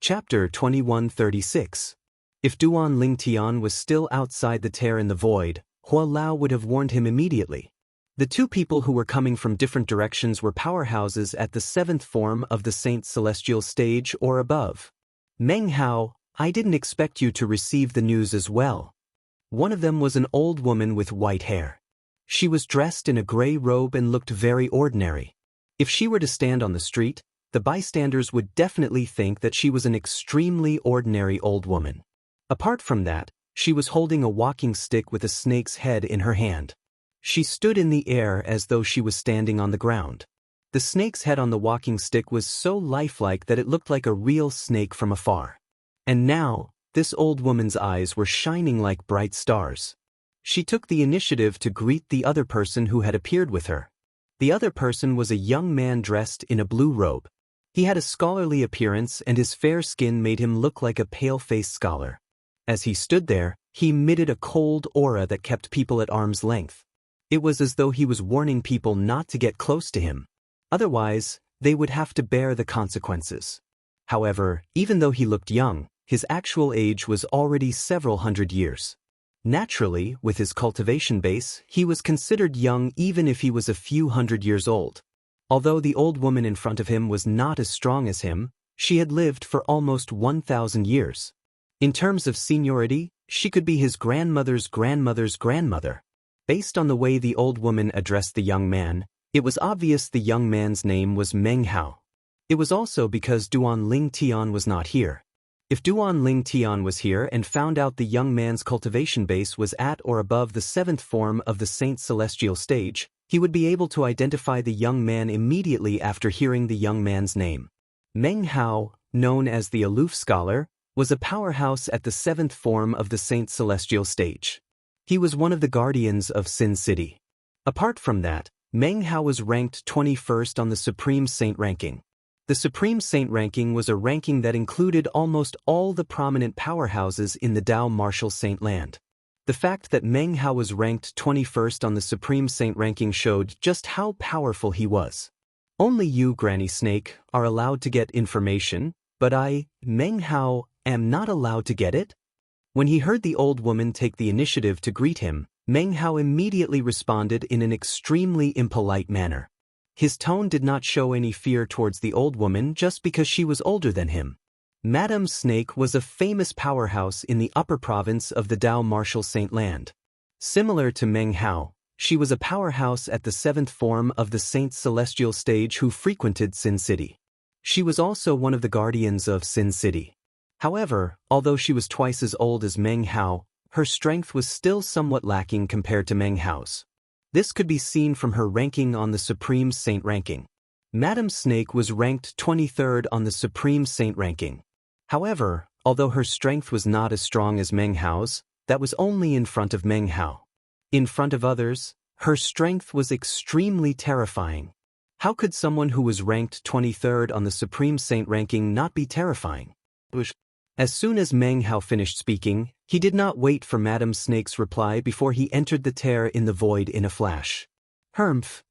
Chapter 2136. If Duan Lingtian was still outside the tear in the void, Hua Lao would have warned him immediately. The two people who were coming from different directions were powerhouses at the 7th form of the Saint's celestial stage or above. Meng Hao, I didn't expect you to receive the news as well. One of them was an old woman with white hair. She was dressed in a gray robe and looked very ordinary. If she were to stand on the street, the bystanders would definitely think that she was an extremely ordinary old woman. Apart from that, she was holding a walking stick with a snake's head in her hand. She stood in the air as though she was standing on the ground. The snake's head on the walking stick was so lifelike that it looked like a real snake from afar. And now, this old woman's eyes were shining like bright stars. She took the initiative to greet the other person who had appeared with her. The other person was a young man dressed in a blue robe. He had a scholarly appearance and his fair skin made him look like a pale-faced scholar. As he stood there, he emitted a cold aura that kept people at arm's length. It was as though he was warning people not to get close to him. Otherwise, they would have to bear the consequences. However, even though he looked young, his actual age was already several hundred years. Naturally, with his cultivation base, he was considered young even if he was a few hundred years old. Although the old woman in front of him was not as strong as him, she had lived for almost 1,000 years. In terms of seniority, she could be his grandmother's grandmother's grandmother. Based on the way the old woman addressed the young man, it was obvious the young man's name was Meng Hao. It was also because Duan Lingtian was not here. If Duan Ling Tian was here and found out the young man's cultivation base was at or above the 7th form of the Saint Celestial stage, he would be able to identify the young man immediately after hearing the young man's name. Meng Hao, known as the Aloof Scholar, was a powerhouse at the 7th form of the Saint Celestial stage. He was one of the guardians of Sin City. Apart from that, Meng Hao was ranked 21st on the Supreme Saint ranking. The Supreme Saint ranking was a ranking that included almost all the prominent powerhouses in the Dao Martial Saint land. The fact that Meng Hao was ranked 21st on the Supreme Saint ranking showed just how powerful he was. Only you, Granny Snake, are allowed to get information, but I, Meng Hao, am not allowed to get it? When he heard the old woman take the initiative to greet him, Meng Hao immediately responded in an extremely impolite manner. His tone did not show any fear towards the old woman just because she was older than him. Madame Snake was a famous powerhouse in the upper province of the Dao Martial Saint land. Similar to Meng Hao, she was a powerhouse at the 7th form of the Saint Celestial stage who frequented Sin City. She was also one of the guardians of Sin City. However, although she was twice as old as Meng Hao, her strength was still somewhat lacking compared to Meng Hao's. This could be seen from her ranking on the Supreme Saint ranking. Madame Snake was ranked 23rd on the Supreme Saint ranking. However, although her strength was not as strong as Meng Hao's, that was only in front of Meng Hao. In front of others, her strength was extremely terrifying. How could someone who was ranked 23rd on the Supreme Saint ranking not be terrifying? As soon as Meng Hao finished speaking, he did not wait for Madame Snake's reply before he entered the tear in the void in a flash. Humph.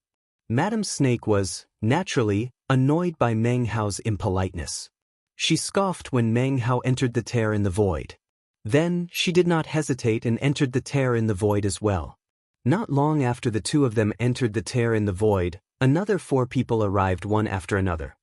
Madame Snake was, naturally, annoyed by Meng Hao's impoliteness. She scoffed when Meng Hao entered the tear in the void. Then, she did not hesitate and entered the tear in the void as well. Not long after the two of them entered the tear in the void, another 4 people arrived one after another.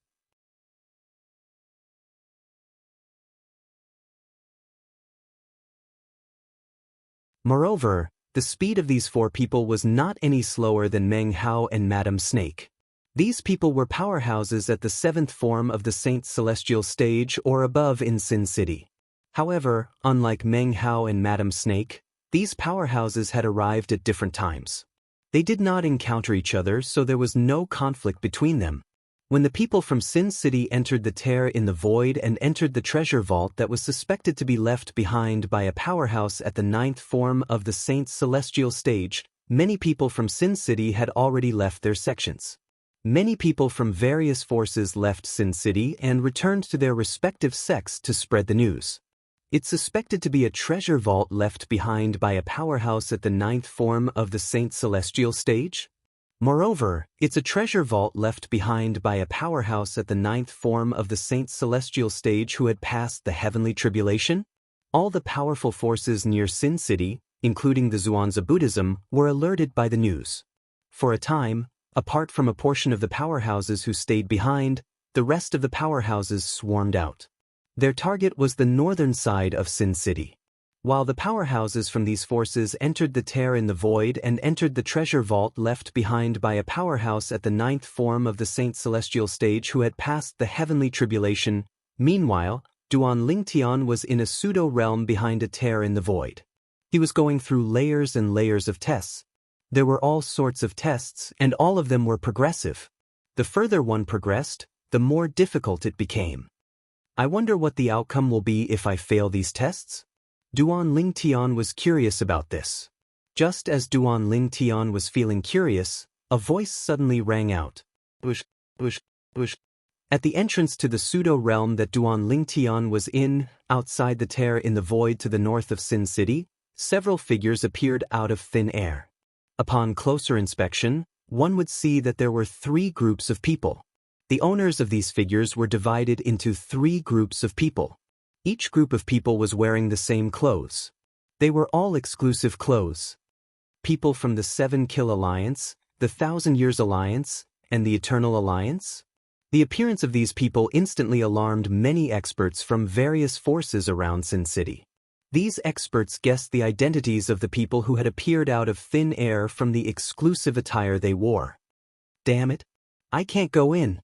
Moreover, the speed of these 4 people was not any slower than Meng Hao and Madame Snake. These people were powerhouses at the 7th form of the Saint Celestial stage or above in Sin City. However, unlike Meng Hao and Madame Snake, these powerhouses had arrived at different times. They did not encounter each other, so there was no conflict between them. When the people from Sin City entered the tear in the void and entered the treasure vault that was suspected to be left behind by a powerhouse at the 9th form of the Saint Celestial stage, many people from Sin City had already left their sections. Many people from various forces left Sin City and returned to their respective sects to spread the news. It's suspected to be a treasure vault left behind by a powerhouse at the 9th form of the Saint Celestial stage. Moreover, it's a treasure vault left behind by a powerhouse at the 9th form of the Saint Celestial stage who had passed the heavenly tribulation. All the powerful forces near Sin City, including the Zhuangzi Buddhism, were alerted by the news. For a time, apart from a portion of the powerhouses who stayed behind, the rest of the powerhouses swarmed out. Their target was the northern side of Sin City. While the powerhouses from these forces entered the tear in the void and entered the treasure vault left behind by a powerhouse at the 9th form of the Saint Celestial stage who had passed the heavenly tribulation, meanwhile, Duan Lingtian was in a pseudo-realm behind a tear in the void. He was going through layers and layers of tests. There were all sorts of tests, and all of them were progressive. The further one progressed, the more difficult it became. I wonder what the outcome will be if I fail these tests? Duan Lingtian was curious about this. Just as Duan Lingtian was feeling curious, a voice suddenly rang out. Bush, bush, bush. At the entrance to the pseudo-realm that Duan Lingtian was in, outside the tear in the void to the north of Sin City, several figures appeared out of thin air. Upon closer inspection, one would see that there were 3 groups of people. The owners of these figures were divided into 3 groups of people. Each group of people was wearing the same clothes. They were all exclusive clothes. People from the 7 Kill Alliance, the 1,000 Years Alliance, and the Eternal Alliance? The appearance of these people instantly alarmed many experts from various forces around Sin City. These experts guessed the identities of the people who had appeared out of thin air from the exclusive attire they wore. Damn it! I can't go in.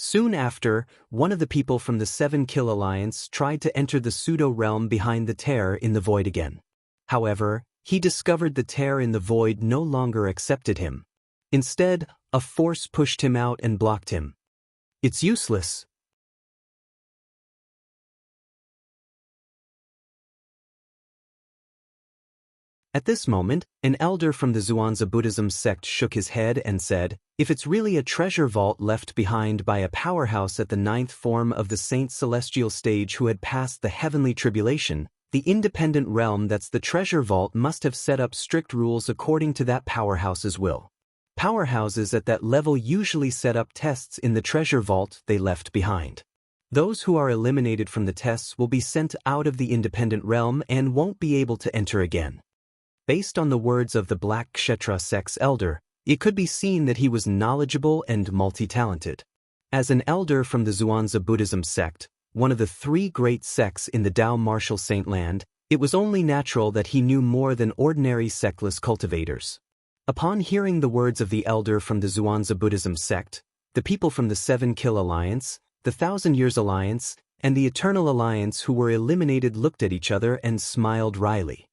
Soon after, one of the people from the Seven Kill Alliance tried to enter the pseudo-realm behind the tear in the void again. However, he discovered the tear in the void no longer accepted him. Instead, a force pushed him out and blocked him. It's useless. At this moment, an elder from the Xianxia Buddhism sect shook his head and said, "If it's really a treasure vault left behind by a powerhouse at the ninth form of the Saint Celestial stage who had passed the heavenly tribulation, the independent realm that's the treasure vault must have set up strict rules according to that powerhouse's will. Powerhouses at that level usually set up tests in the treasure vault they left behind. Those who are eliminated from the tests will be sent out of the independent realm and won't be able to enter again." Based on the words of the Black Kshetra sect's elder, it could be seen that he was knowledgeable and multi-talented. As an elder from the Xianxia Buddhism sect, one of the three great sects in the Tao Martial Saint Land, it was only natural that he knew more than ordinary sectless cultivators. Upon hearing the words of the elder from the Xianxia Buddhism sect, the people from the Seven Kill Alliance, the Thousand Years Alliance, and the Eternal Alliance who were eliminated looked at each other and smiled wryly.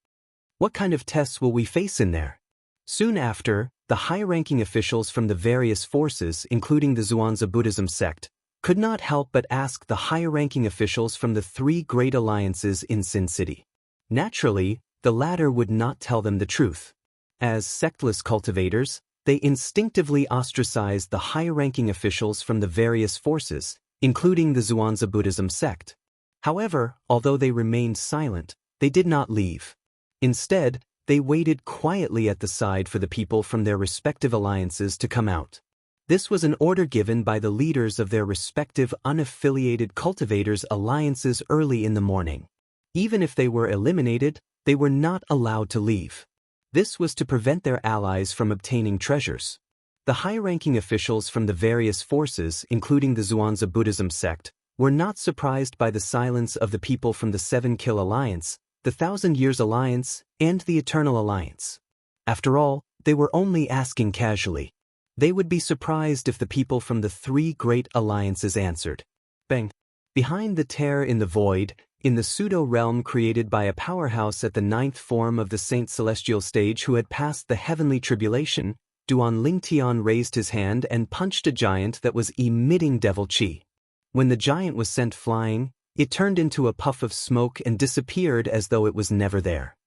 What kind of tests will we face in there? Soon after, the high-ranking officials from the various forces, including the Xianxia Buddhism sect, could not help but ask the high-ranking officials from the three great alliances in Sin City. Naturally, the latter would not tell them the truth. As sectless cultivators, they instinctively ostracized the high-ranking officials from the various forces, including the Xianxia Buddhism sect. However, although they remained silent, they did not leave. Instead, they waited quietly at the side for the people from their respective alliances to come out. This was an order given by the leaders of their respective unaffiliated cultivators' alliances early in the morning. Even if they were eliminated, they were not allowed to leave. This was to prevent their allies from obtaining treasures. The high-ranking officials from the various forces, including the Xianxia Buddhism sect, were not surprised by the silence of the people from the Seven Kill Alliance, the Thousand Years Alliance, and the Eternal Alliance. After all, they were only asking casually. They would be surprised if the people from the three great alliances answered. Bang! Behind the tear in the void, in the pseudo-realm created by a powerhouse at the ninth form of the Saint Celestial stage who had passed the heavenly tribulation, Duan Lingtian raised his hand and punched a giant that was emitting devil chi. When the giant was sent flying, it turned into a puff of smoke and disappeared as though it was never there.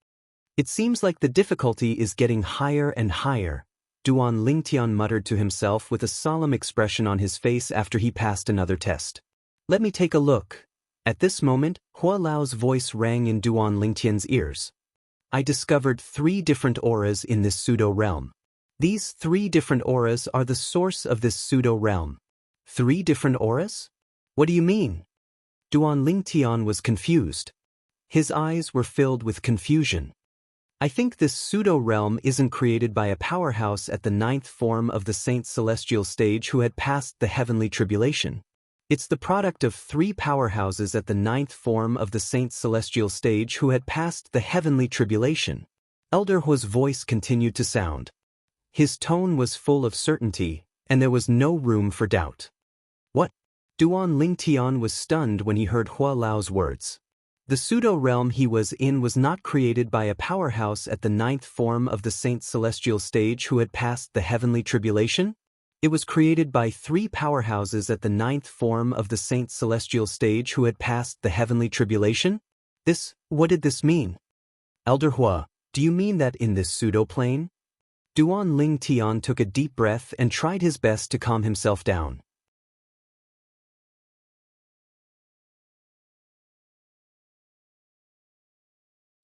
"It seems like the difficulty is getting higher and higher," Duan Lingtian muttered to himself with a solemn expression on his face after he passed another test. "Let me take a look." At this moment, Hua Lao's voice rang in Duan Lingtian's ears. "I discovered 3 different auras in this pseudo-realm. These 3 different auras are the source of this pseudo-realm." 3 different auras? What do you mean? Duan Lingtian was confused. His eyes were filled with confusion. "I think this pseudo-realm isn't created by a powerhouse at the ninth form of the Saint Celestial stage who had passed the heavenly tribulation. It's the product of 3 powerhouses at the ninth form of the Saint Celestial stage who had passed the heavenly tribulation." Elder Hua's voice continued to sound. His tone was full of certainty, and there was no room for doubt. "What?" Duan Lingtian was stunned when he heard Hua Lao's words. The pseudo-realm he was in was not created by a powerhouse at the ninth form of the Saint Celestial stage who had passed the heavenly tribulation? It was created by 3 powerhouses at the ninth form of the Saint Celestial stage who had passed the heavenly tribulation? What did this mean? Elder Hua, do you mean that in this pseudo-plane? Duan Lingtian took a deep breath and tried his best to calm himself down.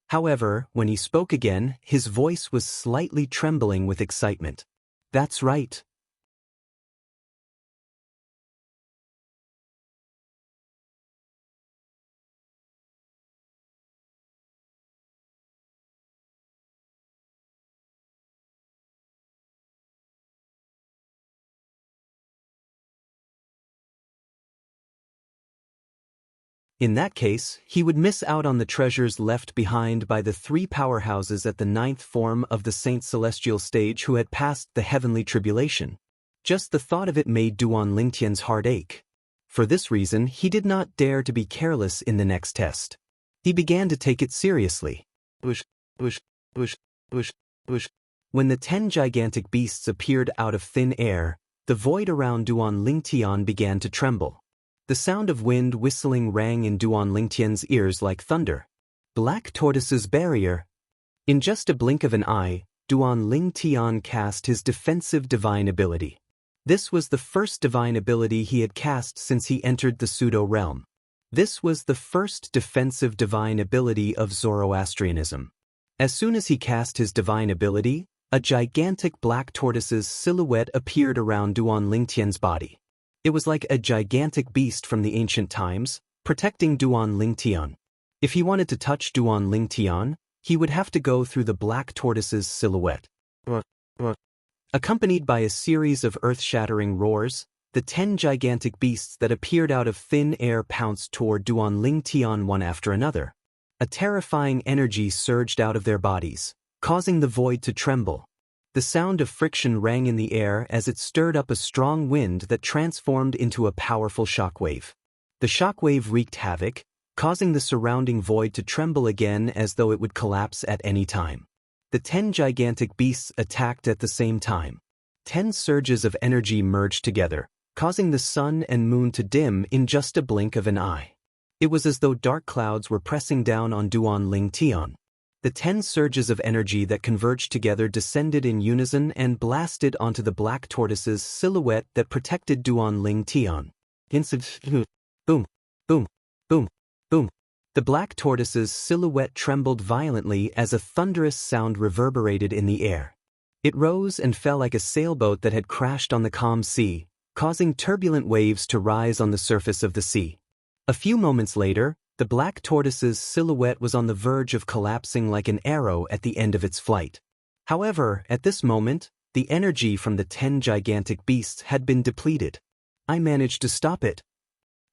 However, when he spoke again, his voice was slightly trembling with excitement. "That's right." In that case, he would miss out on the treasures left behind by the 3 powerhouses at the ninth form of the Saint Celestial stage who had passed the heavenly tribulation. Just the thought of it made Duan Lingtian's heart ache. For this reason, he did not dare to be careless in the next test. He began to take it seriously. Whoosh, whoosh, whoosh, whoosh, whoosh. When the 10 gigantic beasts appeared out of thin air, the void around Duan Lingtian began to tremble. The sound of wind whistling rang in Duan Lingtian's ears like thunder. Black Tortoise's barrier. In just a blink of an eye, Duan Lingtian cast his defensive divine ability. This was the first divine ability he had cast since he entered the pseudo-realm. This was the first defensive divine ability of Zoroastrianism. As soon as he cast his divine ability, a gigantic black tortoise's silhouette appeared around Duan Lingtian's body. It was like a gigantic beast from the ancient times, protecting Duan Lingtian. If he wanted to touch Duan Lingtian, he would have to go through the black tortoise's silhouette. Accompanied by a series of earth-shattering roars, the 10 gigantic beasts that appeared out of thin air pounced toward Duan Lingtian one after another. A terrifying energy surged out of their bodies, causing the void to tremble. The sound of friction rang in the air as it stirred up a strong wind that transformed into a powerful shockwave. The shockwave wreaked havoc, causing the surrounding void to tremble again as though it would collapse at any time. The 10 gigantic beasts attacked at the same time. 10 surges of energy merged together, causing the sun and moon to dim in just a blink of an eye. It was as though dark clouds were pressing down on Duan Lingtian. The 10 surges of energy that converged together descended in unison and blasted onto the black tortoise's silhouette that protected Duan Lingtian. Boom, boom, boom, boom. The black tortoise's silhouette trembled violently as a thunderous sound reverberated in the air. It rose and fell like a sailboat that had crashed on the calm sea, causing turbulent waves to rise on the surface of the sea. A few moments later, the black tortoise's silhouette was on the verge of collapsing like an arrow at the end of its flight. However, at this moment, the energy from the 10 gigantic beasts had been depleted. I managed to stop it.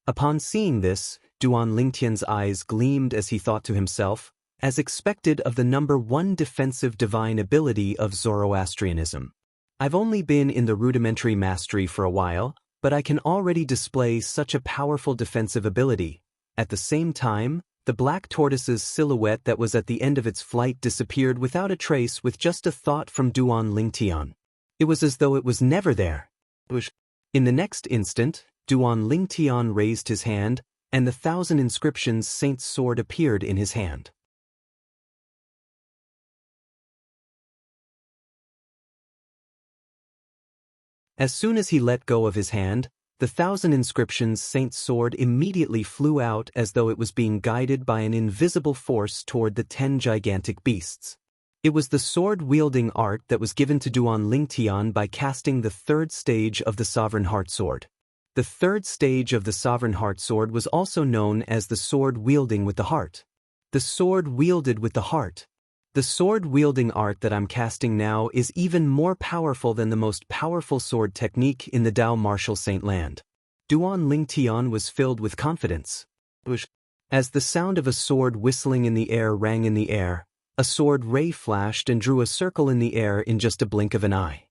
Upon seeing this, Duan Lingtian's eyes gleamed as he thought to himself, as expected of the number 1 defensive divine ability of Zoroastrianism. I've only been in the rudimentary mastery for a while, but I can already display such a powerful defensive ability. At the same time, the black tortoise's silhouette that was at the end of its flight disappeared without a trace with just a thought from Duan Lingtian. It was as though it was never there. In the next instant, Duan Lingtian raised his hand, and the 1,000 inscriptions saint's sword appeared in his hand. As soon as he let go of his hand, the 1,000 inscriptions saint's sword immediately flew out as though it was being guided by an invisible force toward the 10 gigantic beasts. It was the sword-wielding art that was given to Duan Lingtian by casting the 3rd stage of the Sovereign Heart Sword. The 3rd stage of the Sovereign Heart Sword was also known as the sword wielding with the heart. The sword wielded with the heart. The sword-wielding art that I'm casting now is even more powerful than the most powerful sword technique in the Dao martial saint land. Duan Lingtian was filled with confidence. As the sound of a sword whistling in the air rang in the air, a sword ray flashed and drew a circle in the air in just a blink of an eye.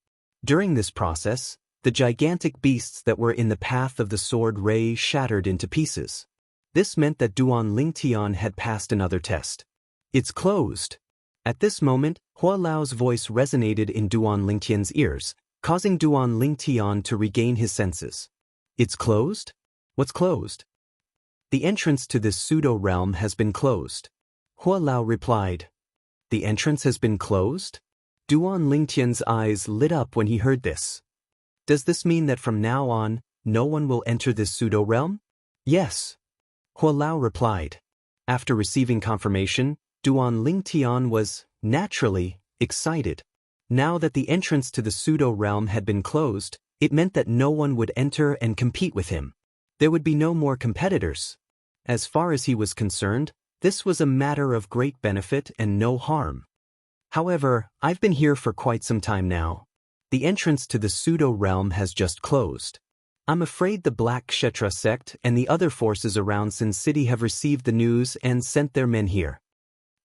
During this process, the gigantic beasts that were in the path of the sword ray shattered into pieces. This meant that Duan Lingtian had passed another test. It's closed. At this moment, Hua Lao's voice resonated in Duan Lingtian's ears, causing Duan Lingtian to regain his senses. It's closed? What's closed? The entrance to this pseudo-realm has been closed. Hua Lao replied. The entrance has been closed? Duan Lingtian's eyes lit up when he heard this. Does this mean that from now on, no one will enter this pseudo-realm? Yes. Hua Lao replied. After receiving confirmation, Duan Lingtian was, naturally, excited. Now that the entrance to the pseudo-realm had been closed, it meant that no one would enter and compete with him. There would be no more competitors. As far as he was concerned, this was a matter of great benefit and no harm. However, I've been here for quite some time now. The entrance to the pseudo-realm has just closed. I'm afraid the Black Kshetra sect and the other forces around Sin City have received the news and sent their men here.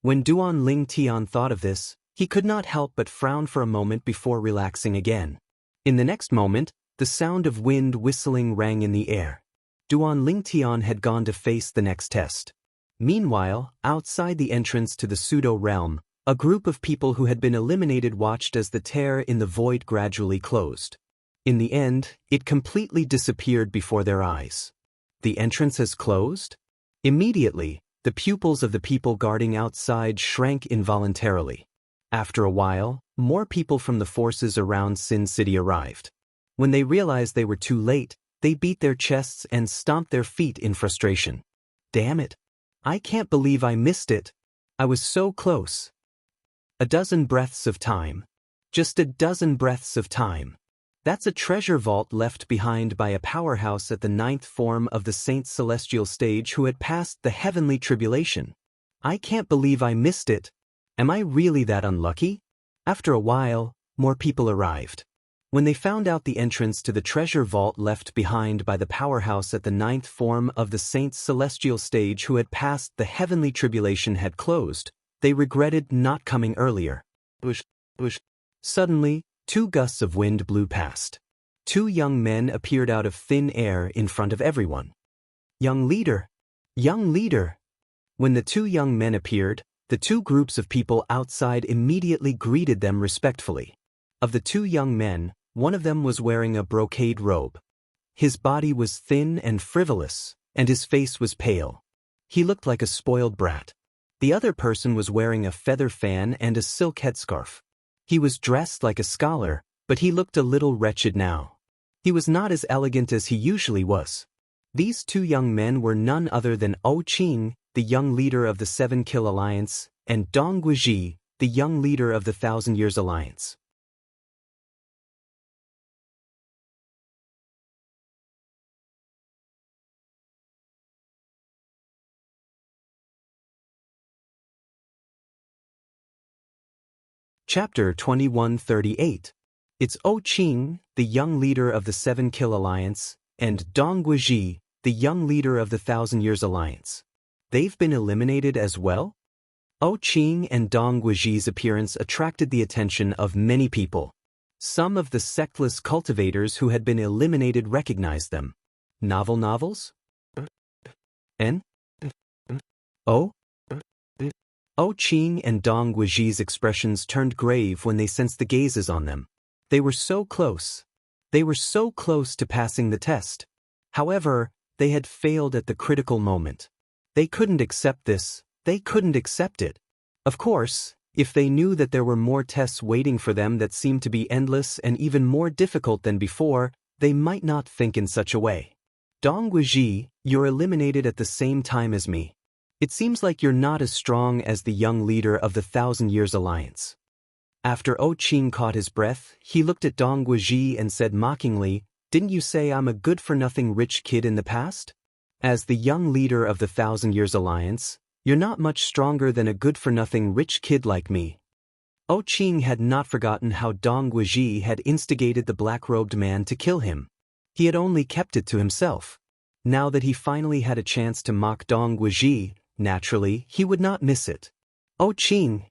When Duan Lingtian thought of this, he could not help but frown for a moment before relaxing again. In the next moment, The sound of wind whistling rang in the air. Duan Lingtian had gone to face the next test. Meanwhile, outside the entrance to the pseudo-realm, a group of people who had been eliminated watched as the tear in the void gradually closed. In the end, it completely disappeared before their eyes. The entrance has closed? Immediately, the pupils of the people guarding outside shrank involuntarily. After a while, more people from the forces around Sin City arrived. When they realized they were too late, they beat their chests and stomped their feet in frustration. Damn it! I can't believe I missed it. I was so close. A dozen breaths of time. Just a dozen breaths of time. That's a treasure vault left behind by a powerhouse at the 9th form of the Saint's celestial stage who had passed the heavenly tribulation. I can't believe I missed it. Am I really that unlucky? After a while, more people arrived. When they found out the entrance to the treasure vault left behind by the powerhouse at the 9th form of the Saint's celestial stage who had passed the heavenly tribulation had closed, they regretted not coming earlier. Whoosh, whoosh. Suddenly, 2 gusts of wind blew past. 2 young men appeared out of thin air in front of everyone. Young leader! Young leader! When the 2 young men appeared, the 2 groups of people outside immediately greeted them respectfully. Of the 2 young men, one of them was wearing a brocade robe. His body was thin and frivolous, and his face was pale. He looked like a spoiled brat. The other person was wearing a feather fan and a silk headscarf. He was dressed like a scholar, but he looked a little wretched now. He was not as elegant as he usually was. These 2 young men were none other than O Qing, the young leader of the 7 Kill Alliance, and Dong Guizhi, the young leader of the 1,000 Years Alliance. Chapter 2138. It's O Qing, the young leader of the 7 Kill Alliance, and Dong Guizhi, the young leader of the 1,000 Years Alliance. They've been eliminated as well? O Qing and Dong Guizhi's appearance attracted the attention of many people. Some of the sectless cultivators who had been eliminated recognized them. Novels? N? O? O Qing and Dong Guizhi's expressions turned grave when they sensed the gazes on them. They were so close. They were so close to passing the test. However, they had failed at the critical moment. They couldn't accept this. They couldn't accept it. Of course, if they knew that there were more tests waiting for them that seemed to be endless and even more difficult than before, they might not think in such a way. Dong Guizhi, you're eliminated at the same time as me. It seems like you're not as strong as the young leader of the 1,000 Years Alliance. After O Qing caught his breath, he looked at Dong Guizhi and said mockingly, "Didn't you say I'm a good-for-nothing rich kid in the past? As the young leader of the 1,000 Years Alliance, you're not much stronger than a good-for-nothing rich kid like me." O Qing had not forgotten how Dong Guizhi had instigated the black-robed man to kill him. He had only kept it to himself. Now that he finally had a chance to mock Dong Guizhi, naturally, he would not miss it. O Qing!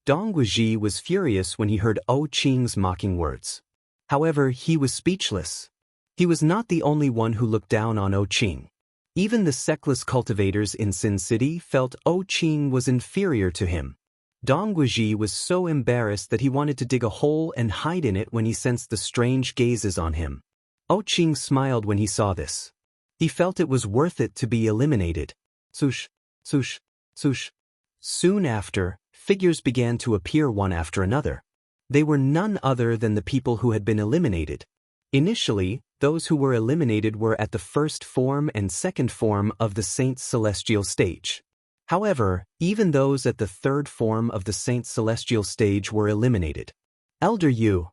Dong Guizhi was furious when he heard O Qing's mocking words. However, he was speechless. He was not the only one who looked down on O Qing. Even the sectless cultivators in Sin City felt O Qing was inferior to him. Dong Guizhi was so embarrassed that he wanted to dig a hole and hide in it when he sensed the strange gazes on him. O Qing smiled when he saw this. He felt it was worth it to be eliminated. Swoosh, swoosh, swoosh. Soon after, figures began to appear one after another. They were none other than the people who had been eliminated. Initially, those who were eliminated were at the 1st form and 2nd form of the Saint's celestial stage. However, even those at the 3rd form of the Saint's celestial stage were eliminated. Elder Yu.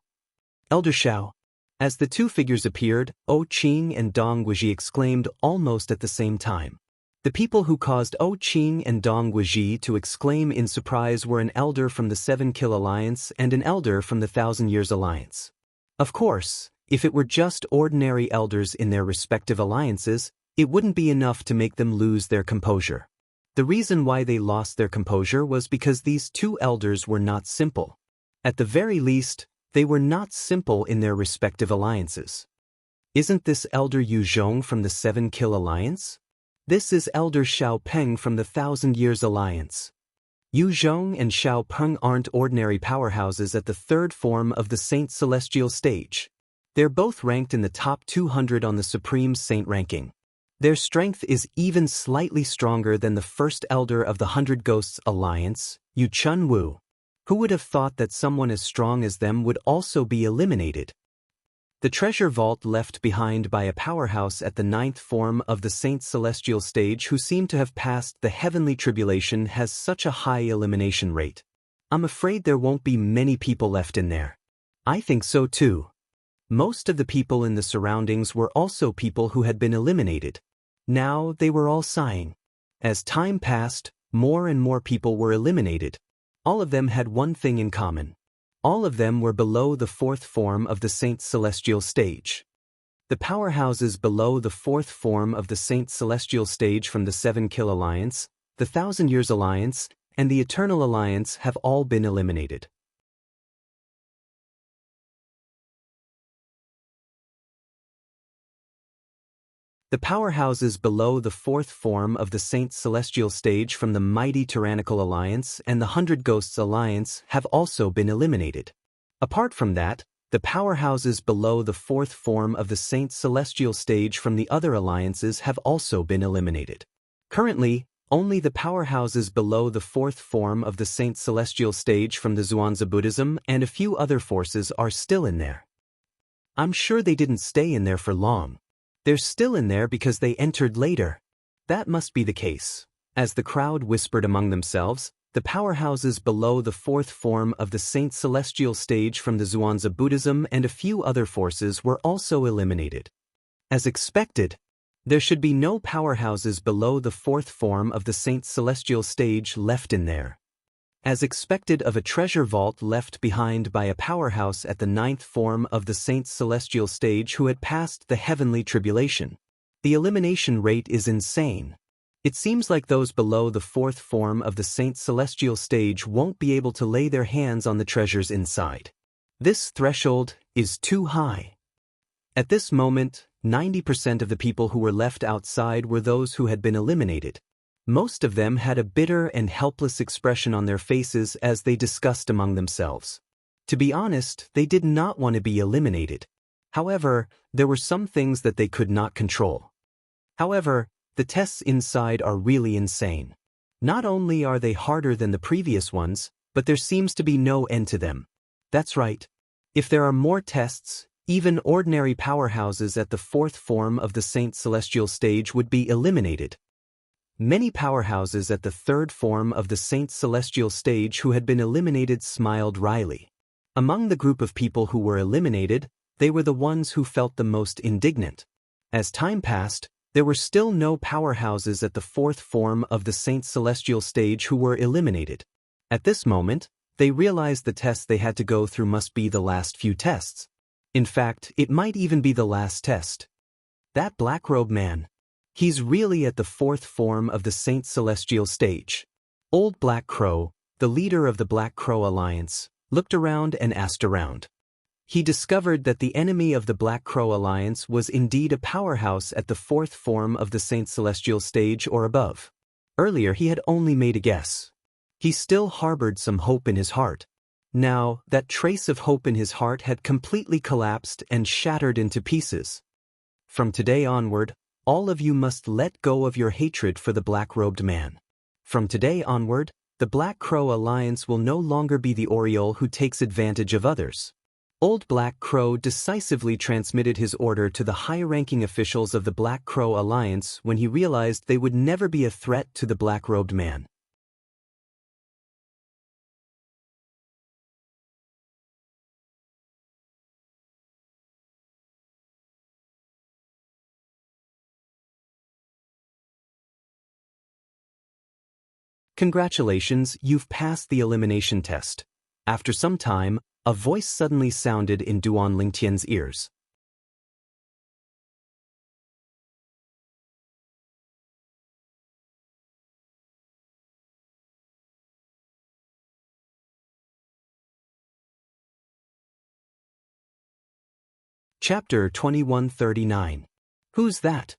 Elder Xiao. As the 2 figures appeared, O Qing and Dong Guizhi exclaimed almost at the same time. The people who caused O Qing and Dong Guizhi to exclaim in surprise were an elder from the 7 Kill Alliance and an elder from the 1,000 Years Alliance. Of course, if it were just ordinary elders in their respective alliances, it wouldn't be enough to make them lose their composure. The reason why they lost their composure was because these 2 elders were not simple. At the very least, they were not simple in their respective alliances. Isn't this Elder Yu Zhong from the Seven Kill Alliance? This is Elder Xiao Peng from the Thousand Years Alliance. Yu Zhong and Xiao Peng aren't ordinary powerhouses at the third form of the Saint Celestial stage. They're both ranked in the top 200 on the Supreme Saint ranking. Their strength is even slightly stronger than the first Elder of the Hundred Ghosts Alliance, Yu Chun Wu. Who would have thought that someone as strong as them would also be eliminated? The treasure vault left behind by a powerhouse at the ninth form of the Saint Celestial stage who seemed to have passed the heavenly tribulation has such a high elimination rate. I'm afraid there won't be many people left in there. I think so too. Most of the people in the surroundings were also people who had been eliminated. Now they were all sighing. As time passed, more and more people were eliminated. All of them had one thing in common. All of them were below the fourth form of the Saint Celestial stage. The powerhouses below the fourth form of the Saint Celestial stage from the Seven Kill Alliance, the Thousand Years Alliance, and the Eternal Alliance have all been eliminated. The powerhouses below the fourth form of the Saint Celestial stage from the Mighty Tyrannical Alliance and the Hundred Ghosts Alliance have also been eliminated. Apart from that, the powerhouses below the fourth form of the Saint Celestial stage from the other alliances have also been eliminated. Currently, only the powerhouses below the fourth form of the Saint Celestial stage from the Zhuangzi Buddhism and a few other forces are still in there. I'm sure they didn't stay in there for long. They're still in there because they entered later. That must be the case. As the crowd whispered among themselves, the powerhouses below the fourth form of the Saint Celestial stage from the Zhuangzi Buddhism and a few other forces were also eliminated. As expected, there should be no powerhouses below the fourth form of the Saint Celestial stage left in there. As expected of a treasure vault left behind by a powerhouse at the ninth form of the Saint Celestial stage who had passed the heavenly tribulation. The elimination rate is insane. It seems like those below the fourth form of the Saint Celestial stage won't be able to lay their hands on the treasures inside. This threshold is too high. At this moment, 90% of the people who were left outside were those who had been eliminated. Most of them had a bitter and helpless expression on their faces as they discussed among themselves. To be honest, they did not want to be eliminated. However, there were some things that they could not control. However, the tests inside are really insane. Not only are they harder than the previous ones, but there seems to be no end to them. That's right. If there are more tests, even ordinary powerhouses at the fourth form of the Saint Celestial stage would be eliminated. Many powerhouses at the third form of the Saint Celestial stage who had been eliminated smiled wryly. Among the group of people who were eliminated, they were the ones who felt the most indignant. As time passed, there were still no powerhouses at the fourth form of the Saint Celestial stage who were eliminated. At this moment, they realized the test they had to go through must be the last few tests. In fact, it might even be the last test. That black-robed man. He's really at the fourth form of the Saint Celestial stage. Old Black Crow, the leader of the Black Crow Alliance, looked around and asked around. He discovered that the enemy of the Black Crow Alliance was indeed a powerhouse at the fourth form of the Saint Celestial stage or above. Earlier he had only made a guess. He still harbored some hope in his heart. Now, that trace of hope in his heart had completely collapsed and shattered into pieces. From today onward, all of you must let go of your hatred for the black-robed man. From today onward, the Black Crow Alliance will no longer be the Oriole who takes advantage of others. Old Black Crow decisively transmitted his order to the high-ranking officials of the Black Crow Alliance when he realized they would never be a threat to the black-robed man. Congratulations, you've passed the elimination test. After some time, a voice suddenly sounded in Duan Lingtian's ears. Chapter 2139. Who's that?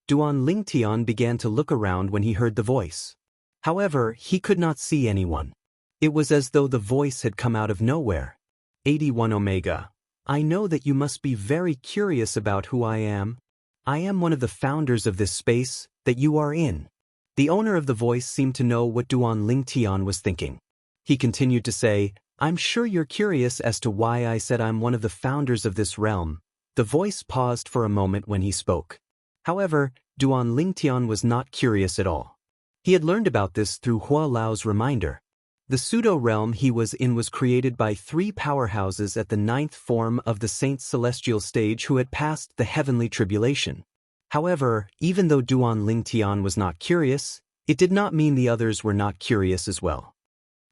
Duan Lingtian began to look around when he heard the voice. However, he could not see anyone. It was as though the voice had come out of nowhere. 81 Omega. I know that you must be very curious about who I am. I am one of the founders of this space that you are in. The owner of the voice seemed to know what Duan Lingtian was thinking. He continued to say, I'm sure you're curious as to why I said I'm one of the founders of this realm. The voice paused for a moment when he spoke. However, Duan Lingtian was not curious at all. He had learned about this through Hua Lao's reminder. The pseudo-realm he was in was created by 3 powerhouses at the 9th form of the Saint's celestial stage who had passed the heavenly tribulation. However, even though Duan Lingtian was not curious, it did not mean the others were not curious as well.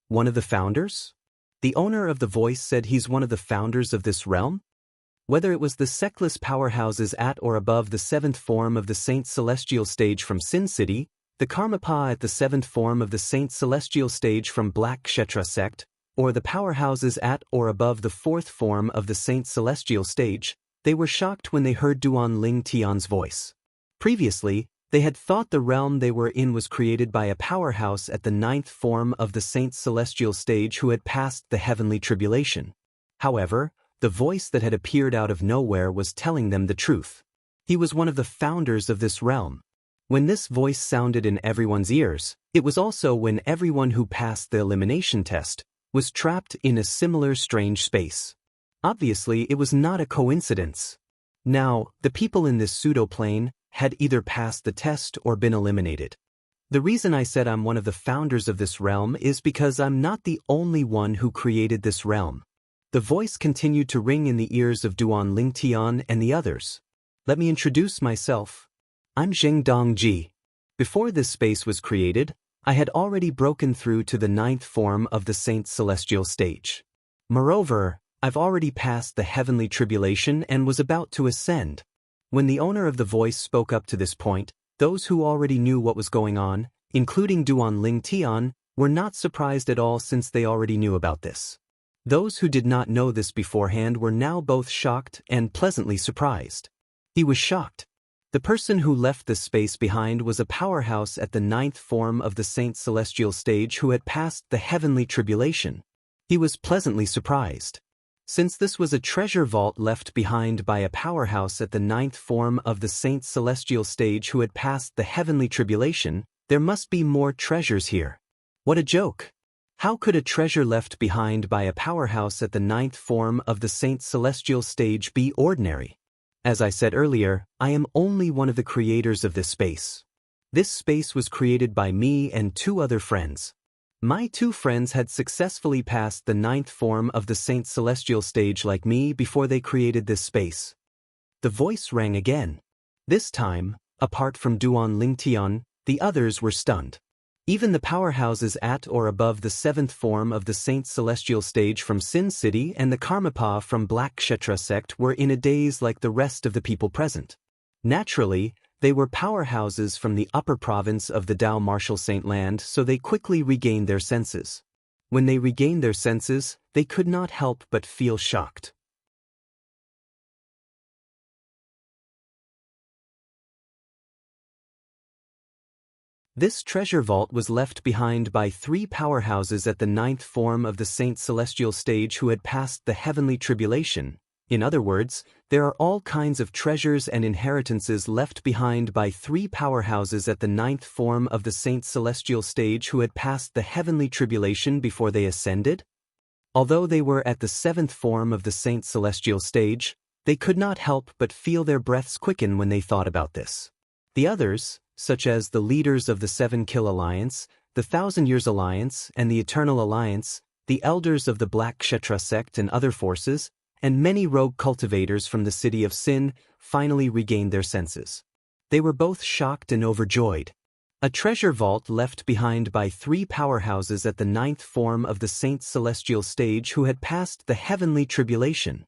One of the founders? The owner of the voice said he's one of the founders of this realm? Whether it was the sectless powerhouses at or above the 7th form of the Saint's celestial stage from Sin City, the Karmapa at the 7th form of the Saint's celestial stage from Black Kshetra sect, or the powerhouses at or above the 4th form of the Saint's celestial stage, they were shocked when they heard Duan Lingtian's voice. Previously, they had thought the realm they were in was created by a powerhouse at the 9th form of the Saint's celestial stage who had passed the heavenly tribulation. However, the voice that had appeared out of nowhere was telling them the truth. He was one of the founders of this realm. When this voice sounded in everyone's ears, it was also when everyone who passed the elimination test was trapped in a similar strange space. Obviously, it was not a coincidence. Now, the people in this pseudo-plane had either passed the test or been eliminated. The reason I said I'm one of the founders of this realm is because I'm not the only one who created this realm. The voice continued to ring in the ears of Duan Lingtian and the others. Let me introduce myself. I'm Zheng Dongji. Before this space was created, I had already broken through to the 9th form of the Saint's celestial stage. Moreover, I've already passed the heavenly tribulation and was about to ascend. When the owner of the voice spoke up to this point, those who already knew what was going on, including Duan Lingtian, were not surprised at all since they already knew about this. Those who did not know this beforehand were now both shocked and pleasantly surprised. He was shocked. The person who left this space behind was a powerhouse at the 9th form of the Saint's celestial stage who had passed the heavenly tribulation. He was pleasantly surprised. Since this was a treasure vault left behind by a powerhouse at the 9th form of the Saint's celestial stage who had passed the heavenly tribulation, there must be more treasures here. What a joke! How could a treasure left behind by a powerhouse at the 9th form of the Saint's celestial stage be ordinary? As I said earlier, I am only one of the creators of this space. This space was created by me and 2 other friends. My 2 friends had successfully passed the 9th form of the Saint's celestial stage like me before they created this space. The voice rang again. This time, apart from Duan Lingtian, the others were stunned. Even the powerhouses at or above the 7th form of the Saint's celestial stage from Sin City and the Karmapa from Black Kshetra sect were in a daze like the rest of the people present. Naturally, they were powerhouses from the upper province of the Dao Martial Saint Land, so they quickly regained their senses. When they regained their senses, they could not help but feel shocked. This treasure vault was left behind by 3 powerhouses at the 9th form of the Saint's celestial stage who had passed the heavenly tribulation. In other words, there are all kinds of treasures and inheritances left behind by 3 powerhouses at the 9th form of the Saint's celestial stage who had passed the heavenly tribulation before they ascended. Although they were at the 7th form of the Saint's celestial stage, they could not help but feel their breaths quicken when they thought about this. The others, such as the leaders of the 7 Kill Alliance, the 1,000 Years Alliance, and the Eternal Alliance, the elders of the Black Kshetra sect and other forces, and many rogue cultivators from the city of Sin, finally regained their senses. They were both shocked and overjoyed. A treasure vault left behind by 3 powerhouses at the 9th form of the Saint's celestial stage who had passed the heavenly tribulation.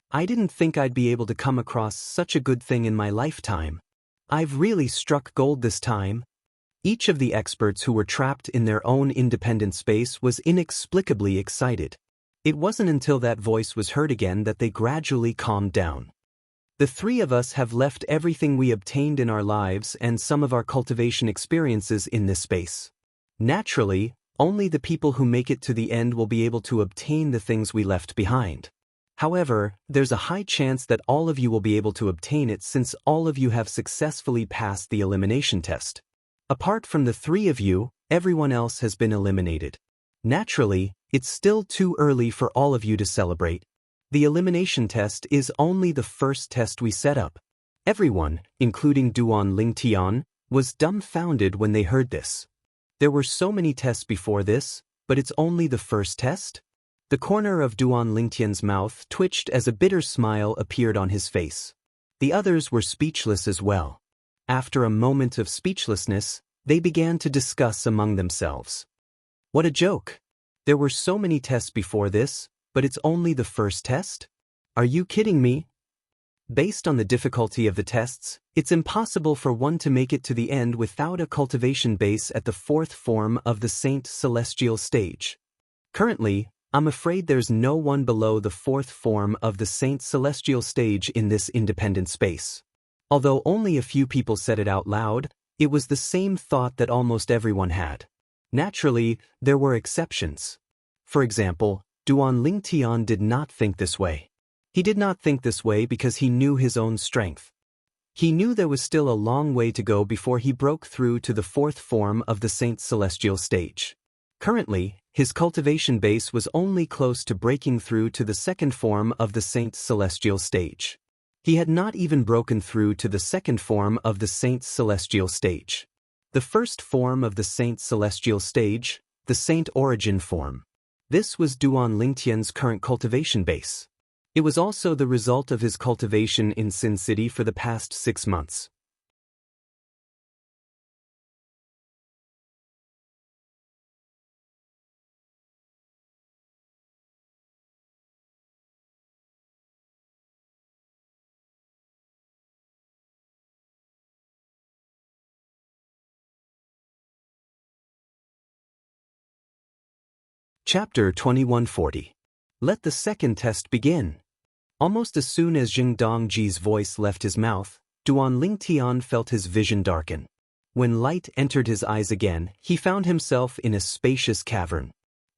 I didn't think I'd be able to come across such a good thing in my lifetime. I've really struck gold this time. Each of the experts who were trapped in their own independent space was inexplicably excited. It wasn't until that voice was heard again that they gradually calmed down. The three of us have left everything we obtained in our lives and some of our cultivation experiences in this space. Naturally, only the people who make it to the end will be able to obtain the things we left behind. However, there's a high chance that all of you will be able to obtain it since all of you have successfully passed the elimination test. Apart from the three of you, everyone else has been eliminated. Naturally, it's still too early for all of you to celebrate. The elimination test is only the first test we set up. Everyone, including Duan Lingtian, was dumbfounded when they heard this. There were so many tests before this, but it's only the first test? The corner of Duan Lingtian's mouth twitched as a bitter smile appeared on his face. The others were speechless as well. After a moment of speechlessness, they began to discuss among themselves. What a joke! There were so many tests before this, but it's only the first test? Are you kidding me? Based on the difficulty of the tests, it's impossible for one to make it to the end without a cultivation base at the fourth form of the Saint Celestial stage. Currently, I'm afraid there's no one below the fourth form of the Saint Celestial stage in this independent space. Although only a few people said it out loud, it was the same thought that almost everyone had. Naturally, there were exceptions. For example, Duan Lingtian did not think this way. He did not think this way because he knew his own strength. He knew there was still a long way to go before he broke through to the fourth form of the Saint Celestial stage. Currently, his cultivation base was only close to breaking through to the second form of the Saint Celestial stage. He had not even broken through to the second form of the Saint Celestial stage. The first form of the Saint Celestial stage, the Saint Origin form. This was Duan Lingtian's current cultivation base. It was also the result of his cultivation in Sin City for the past 6 months. Chapter 2140. Let the second test begin. Almost as soon as Jing Dongji's voice left his mouth, Duan Lingtian felt his vision darken. When light entered his eyes again, he found himself in a spacious cavern.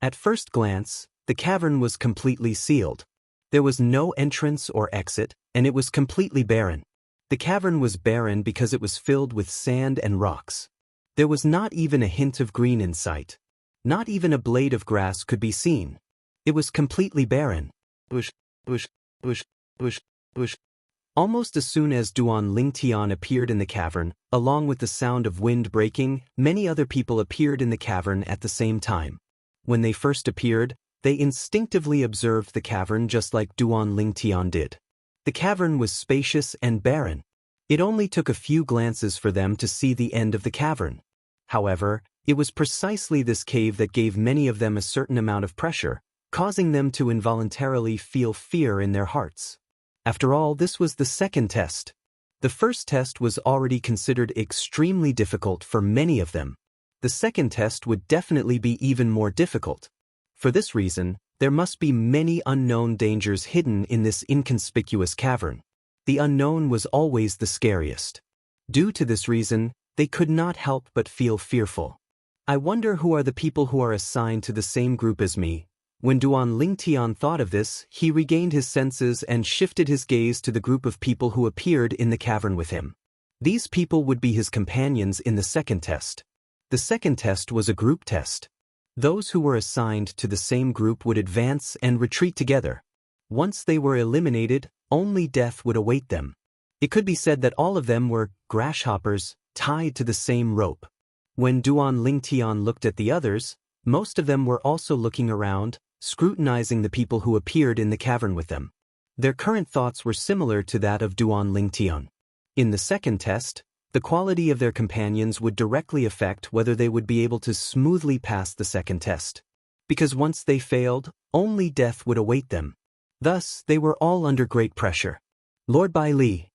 At first glance, the cavern was completely sealed. There was no entrance or exit, and it was completely barren. The cavern was barren because it was filled with sand and rocks. There was not even a hint of green in sight. Not even a blade of grass could be seen. It was completely barren. Bush, bush, bush, bush, bush. Almost as soon as Duan Lingtian appeared in the cavern, along with the sound of wind breaking, many other people appeared in the cavern at the same time. When they first appeared, they instinctively observed the cavern just like Duan Lingtian did. The cavern was spacious and barren. It only took a few glances for them to see the end of the cavern. However, it was precisely this cave that gave many of them a certain amount of pressure, causing them to involuntarily feel fear in their hearts. After all, this was the second test. The first test was already considered extremely difficult for many of them. The second test would definitely be even more difficult. For this reason, there must be many unknown dangers hidden in this inconspicuous cavern. The unknown was always the scariest. Due to this reason, they could not help but feel fearful. I wonder who are the people who are assigned to the same group as me. When Duan Lingtian thought of this, he regained his senses and shifted his gaze to the group of people who appeared in the cavern with him. These people would be his companions in the second test. The second test was a group test. Those who were assigned to the same group would advance and retreat together. Once they were eliminated, only death would await them. It could be said that all of them were grasshoppers tied to the same rope. When Duan Lingtian looked at the others, most of them were also looking around, scrutinizing the people who appeared in the cavern with them. Their current thoughts were similar to that of Duan Lingtian. In the second test, the quality of their companions would directly affect whether they would be able to smoothly pass the second test. Because once they failed, only death would await them. Thus, they were all under great pressure. Lord Bai Li.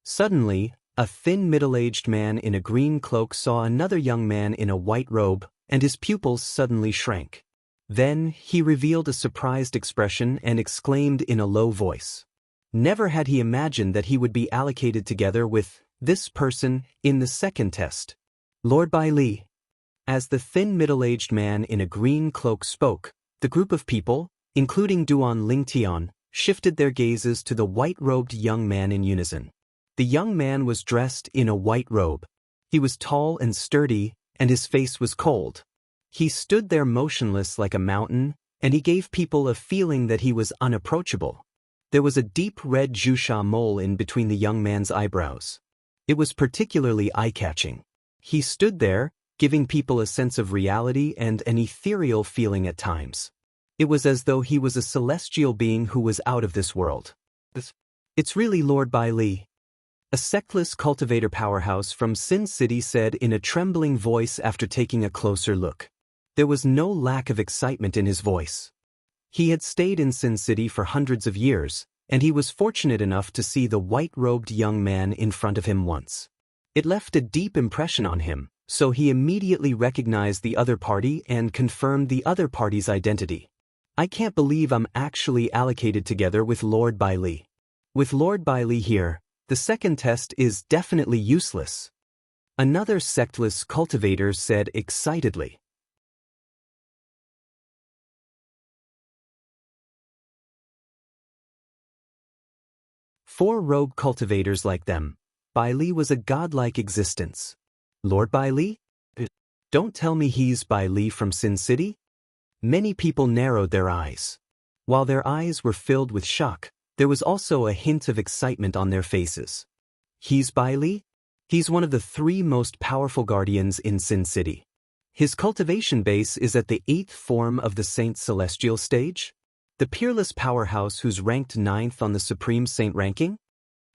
Suddenly, a thin middle-aged man in a green cloak saw another young man in a white robe, and his pupils suddenly shrank. Then, he revealed a surprised expression and exclaimed in a low voice. Never had he imagined that he would be allocated together with this person in the second test. Lord Bai Li. As the thin middle-aged man in a green cloak spoke, the group of people, including Duan Lingtian, shifted their gazes to the white-robed young man in unison. The young man was dressed in a white robe. He was tall and sturdy, and his face was cold. He stood there motionless like a mountain, and he gave people a feeling that he was unapproachable. There was a deep red Zhusha mole in between the young man's eyebrows. It was particularly eye-catching. He stood there, giving people a sense of reality and an ethereal feeling at times. It was as though he was a celestial being who was out of this world. It's really Lord Bai Li. A sectless cultivator powerhouse from Sin City said in a trembling voice after taking a closer look. There was no lack of excitement in his voice. He had stayed in Sin City for hundreds of years, and he was fortunate enough to see the white-robed young man in front of him once. It left a deep impression on him, so he immediately recognized the other party and confirmed the other party's identity. I can't believe I'm actually allocated together with Lord Bai Li. With Lord Bai Li here, the second test is definitely useless. Another sectless cultivator said excitedly. For rogue cultivators like them, Bai Li was a godlike existence. Lord Bai Li? Don't tell me he's Bai Li from Sin City? Many people narrowed their eyes. While their eyes were filled with shock, there was also a hint of excitement on their faces. He's Bai Li? He's one of the 3 most powerful guardians in Sin City. His cultivation base is at the 8th form of the Saint Celestial stage? The peerless powerhouse who's ranked 9th on the Supreme Saint ranking?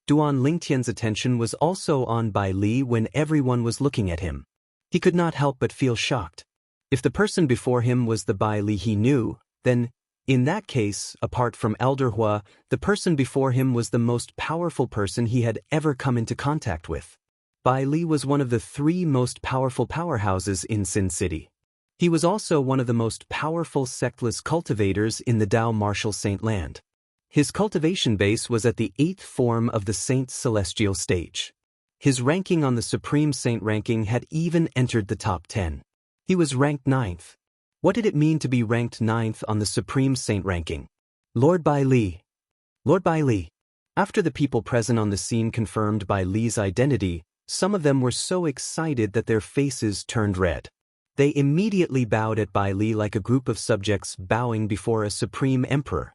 Duan Lingtian's attention was also on Bai Li when everyone was looking at him. He could not help but feel shocked. If the person before him was the Bai Li he knew, then, in that case, apart from Elder Hua, the person before him was the most powerful person he had ever come into contact with. Bai Li was one of the 3 most powerful powerhouses in Sin City. He was also one of the most powerful sectless cultivators in the Dao Martial Saint Land. His cultivation base was at the 8th form of the Saint Celestial stage. His ranking on the Supreme Saint ranking had even entered the top 10. He was ranked 9th. What did it mean to be ranked 9th on the Supreme Saint ranking? Lord Bai Li. Lord Bai Li. After the people present on the scene confirmed Bai Li's identity, some of them were so excited that their faces turned red. They immediately bowed at Bai Li like a group of subjects bowing before a supreme emperor.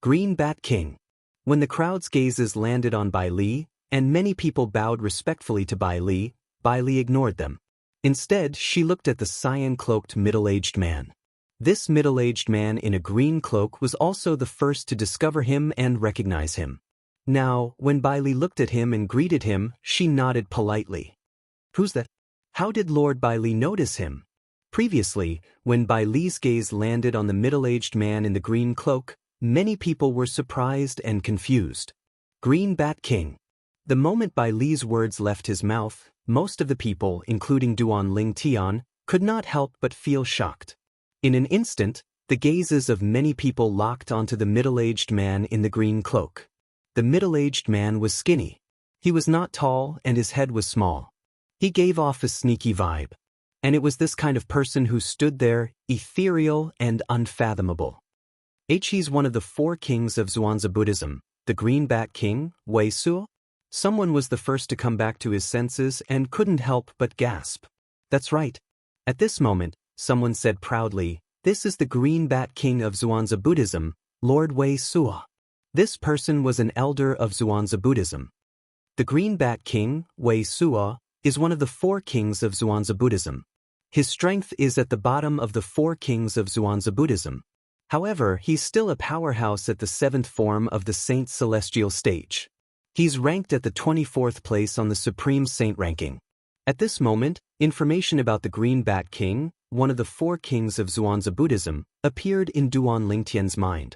Green Bat King. When the crowd's gazes landed on Bai Li, and many people bowed respectfully to Bai Li ignored them. Instead, she looked at the cyan-cloaked middle-aged man. This middle-aged man in a green cloak was also the first to discover him and recognize him. Now, when Bai Li looked at him and greeted him, she nodded politely. Who's that? How did Lord Bai Li notice him? Previously, when Bai Li's gaze landed on the middle-aged man in the green cloak, many people were surprised and confused. Green Bat King. The moment Bai Li's words left his mouth, most of the people, including Duan Lingtian, could not help but feel shocked. In an instant, the gazes of many people locked onto the middle-aged man in the green cloak. The middle-aged man was skinny. He was not tall and his head was small. He gave off a sneaky vibe. And it was this kind of person who stood there, ethereal and unfathomable. He's one of the 4 kings of Zhuangzi Buddhism, the Green Bat King, Wei Suo. Someone was the first to come back to his senses and couldn't help but gasp. That's right. At this moment, someone said proudly, "This is the Green Bat King of Zhuangzi Buddhism, Lord Wei Suo." This person was an elder of Zhuangzi Buddhism. The Green Bat King, Wei Suo, is one of the 4 kings of Zhuangzi Buddhism. His strength is at the bottom of the 4 kings of Zhuangzi Buddhism. However, he's still a powerhouse at the 7th form of the Saint Celestial stage. He's ranked at the 24th place on the Supreme Saint ranking. At this moment, information about the Green Bat King, one of the 4 kings of Zhuangzi Buddhism, appeared in Duan Lingtian's mind.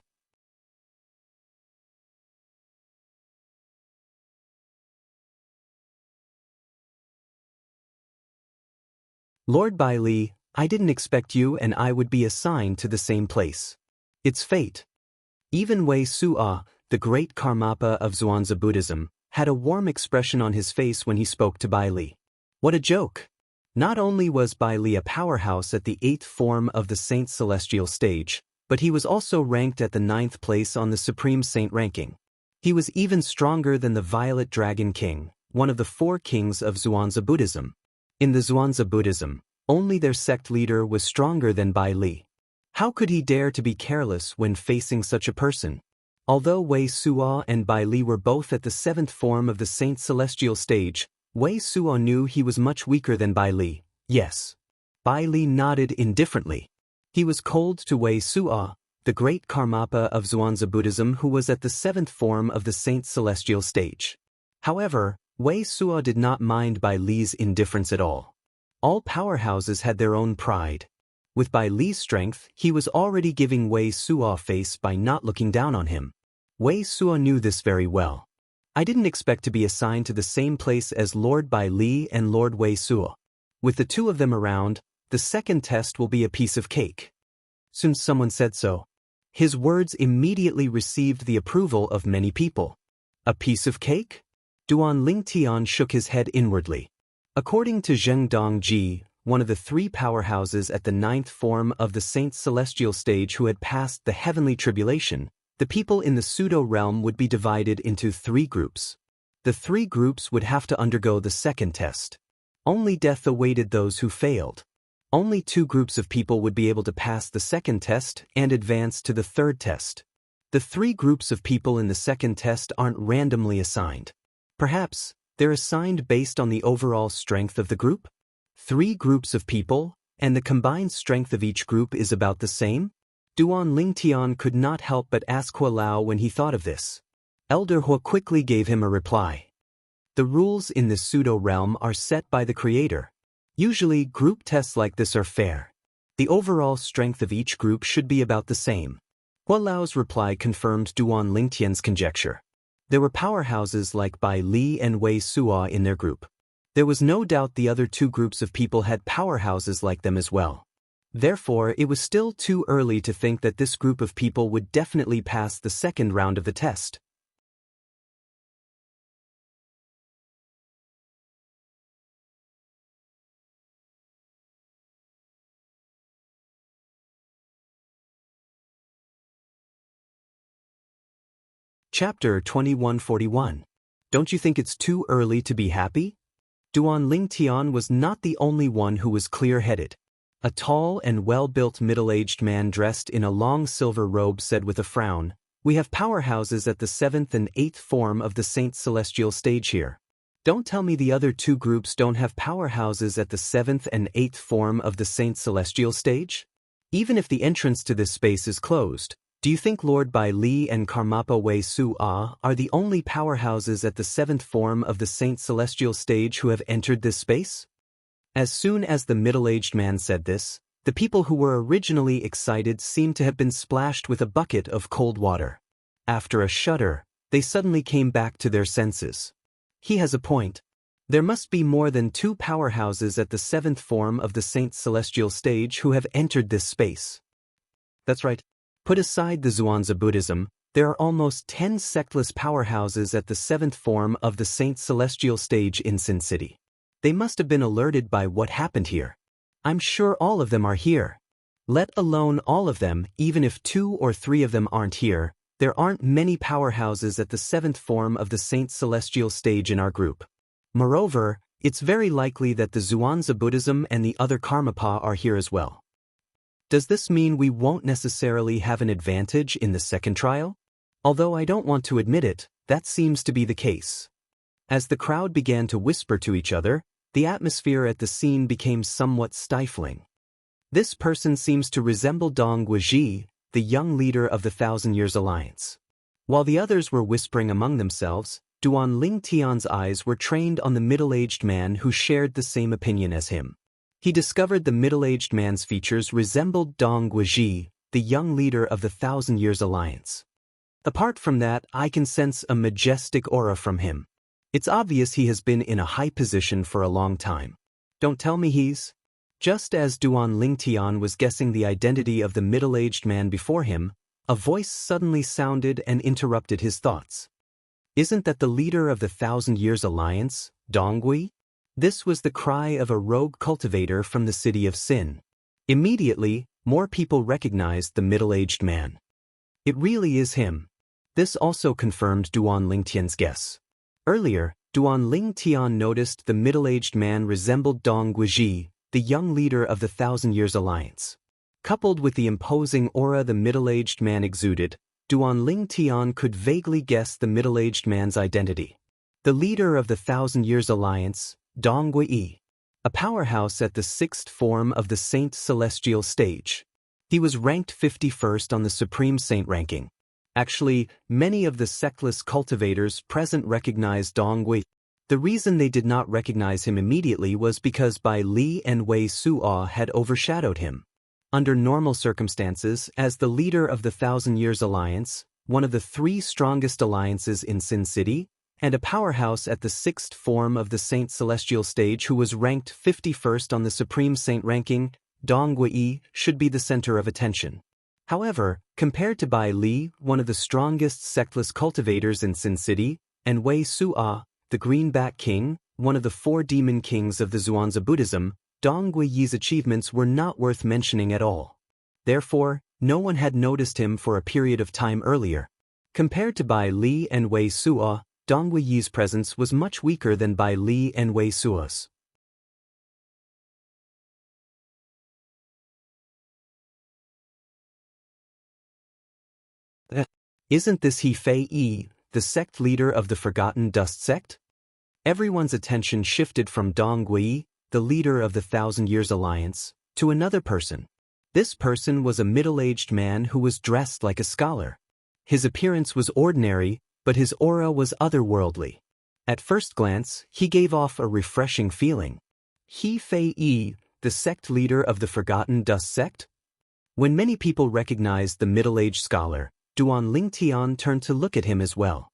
Lord Bai Li, I didn't expect you and I would be assigned to the same place. It's fate. Even Wei Suo, the great Karmapa of Zhuangzi Buddhism, had a warm expression on his face when he spoke to Bai Li. What a joke! Not only was Bai Li a powerhouse at the 8th form of the Saint Celestial stage, but he was also ranked at the 9th place on the Supreme Saint ranking. He was even stronger than the Violet Dragon King, one of the 4 kings of Zhuangzi Buddhism. In the Zhuangzi Buddhism, only their sect leader was stronger than Bai Li. How could he dare to be careless when facing such a person? Although Wei Suo and Bai Li were both at the 7th form of the Saint Celestial stage, Wei Suo knew he was much weaker than Bai Li. Yes. Bai Li nodded indifferently. He was cold to Wei Suo, the great Karmapa of Zhuangzi Buddhism who was at the 7th form of the Saint Celestial stage. However, Wei Suo did not mind Bai Li's indifference at all. All powerhouses had their own pride. With Bai Li's strength, he was already giving Wei Suo face by not looking down on him. Wei Suo knew this very well. I didn't expect to be assigned to the same place as Lord Bai Li and Lord Wei Suo. With the 2 of them around, the second test will be a piece of cake. Soon someone said so. His words immediately received the approval of many people. A piece of cake? Duan Lingtian shook his head inwardly. According to Zheng Dongji, one of the 3 powerhouses at the 9th form of the Saint Celestial stage who had passed the heavenly tribulation, the people in the pseudo-realm would be divided into 3 groups. The 3 groups would have to undergo the second test. Only death awaited those who failed. Only 2 groups of people would be able to pass the second test and advance to the third test. The 3 groups of people in the second test aren't randomly assigned. Perhaps, they're assigned based on the overall strength of the group? 3 groups of people, and the combined strength of each group is about the same? Duan Lingtian could not help but ask Hua Lao when he thought of this. Elder Hua quickly gave him a reply. The rules in the pseudo-realm are set by the Creator. Usually, group tests like this are fair. The overall strength of each group should be about the same. Hua Lao's reply confirmed Duan Lingtian's conjecture. There were powerhouses like Bai Li and Wei Suo in their group. There was no doubt the other 2 groups of people had powerhouses like them as well. Therefore, it was still too early to think that this group of people would definitely pass the second round of the test. Chapter 2141. Don't you think it's too early to be happy? Duan Lingtian was not the only one who was clear-headed. A tall and well-built middle-aged man dressed in a long silver robe said with a frown, "We have powerhouses at the 7th and 8th form of the Saint Celestial stage here. Don't tell me the other 2 groups don't have powerhouses at the 7th and 8th form of the Saint Celestial stage? Even if the entrance to this space is closed, do you think Lord Bai Li and Karmapa Wei Suo are the only powerhouses at the 7th form of the Saint Celestial stage who have entered this space?" As soon as the middle-aged man said this, the people who were originally excited seemed to have been splashed with a bucket of cold water. After a shudder, they suddenly came back to their senses. He has a point. There must be more than 2 powerhouses at the 7th form of the Saint Celestial stage who have entered this space. That's right. Put aside the Zhuangzi Buddhism, there are almost 10 sectless powerhouses at the 7th form of the Saint Celestial stage in Sin City. They must have been alerted by what happened here. I'm sure all of them are here. Let alone all of them, even if 2 or 3 of them aren't here, there aren't many powerhouses at the 7th form of the Saint Celestial stage in our group. Moreover, it's very likely that the Zhuangzi Buddhism and the other Karmapa are here as well. Does this mean we won't necessarily have an advantage in the second trial? Although I don't want to admit it, that seems to be the case. As the crowd began to whisper to each other, the atmosphere at the scene became somewhat stifling. This person seems to resemble Dong Guizhi, the young leader of the 1,000 Years Alliance. While the others were whispering among themselves, Duan Lingtian's eyes were trained on the middle-aged man who shared the same opinion as him. He discovered the middle-aged man's features resembled Dong Guizhi, the young leader of the 1,000 Years Alliance. Apart from that, I can sense a majestic aura from him. It's obvious he has been in a high position for a long time. Don't tell me he's... Just as Duan Lingtian was guessing the identity of the middle-aged man before him, A voice suddenly sounded and interrupted his thoughts. Isn't that the leader of the 1,000 Years Alliance, Dongui? This was the cry of a rogue cultivator from the city of Sin. Immediately, more people recognized the middle-aged man. It really is him. This also confirmed Duan Lingtian's guess. Earlier, Duan Lingtian noticed the middle-aged man resembled Dong Guizhi, the young leader of the 1,000 Years Alliance. Coupled with the imposing aura the middle-aged man exuded, Duan Lingtian could vaguely guess the middle-aged man's identity. The leader of the 1,000 Years Alliance, Dong Guizhi, a powerhouse at the 6th form of the Saint Celestial stage. He was ranked 51st on the Supreme Saint ranking. Actually, many of the sectless cultivators present recognized Dong Guizhi. The reason they did not recognize him immediately was because Bai Li and Wei Suo had overshadowed him. Under normal circumstances, as the leader of the 1,000 Years Alliance, one of the 3 strongest alliances in Sin City, and a powerhouse at the 6th form of the Saint Celestial stage who was ranked 51st on the Supreme Saint ranking, Dong Guizhi should be the center of attention. However, compared to Bai Li, one of the strongest sectless cultivators in Sin City, and Wei Suo, the Greenback King, one of the 4 demon kings of the Zhuangzi Buddhism, Dong Guizhi's achievements were not worth mentioning at all. Therefore, no one had noticed him for a period of time earlier. Compared to Bai Li and Wei Suo, Dong Guizhi's presence was much weaker than Bai Li and Wei Suo's. Isn't this He Fei Yi, the sect leader of the Forgotten Dust sect? Everyone's attention shifted from Dong Guizhi, the leader of the 1,000 Years Alliance, to another person. This person was a middle-aged man who was dressed like a scholar. His appearance was ordinary, but his aura was otherworldly. At first glance, he gave off a refreshing feeling. He Fei Yi, the sect leader of the Forgotten Dust sect? When many people recognized the middle-aged scholar, Duan Lingtian turned to look at him as well.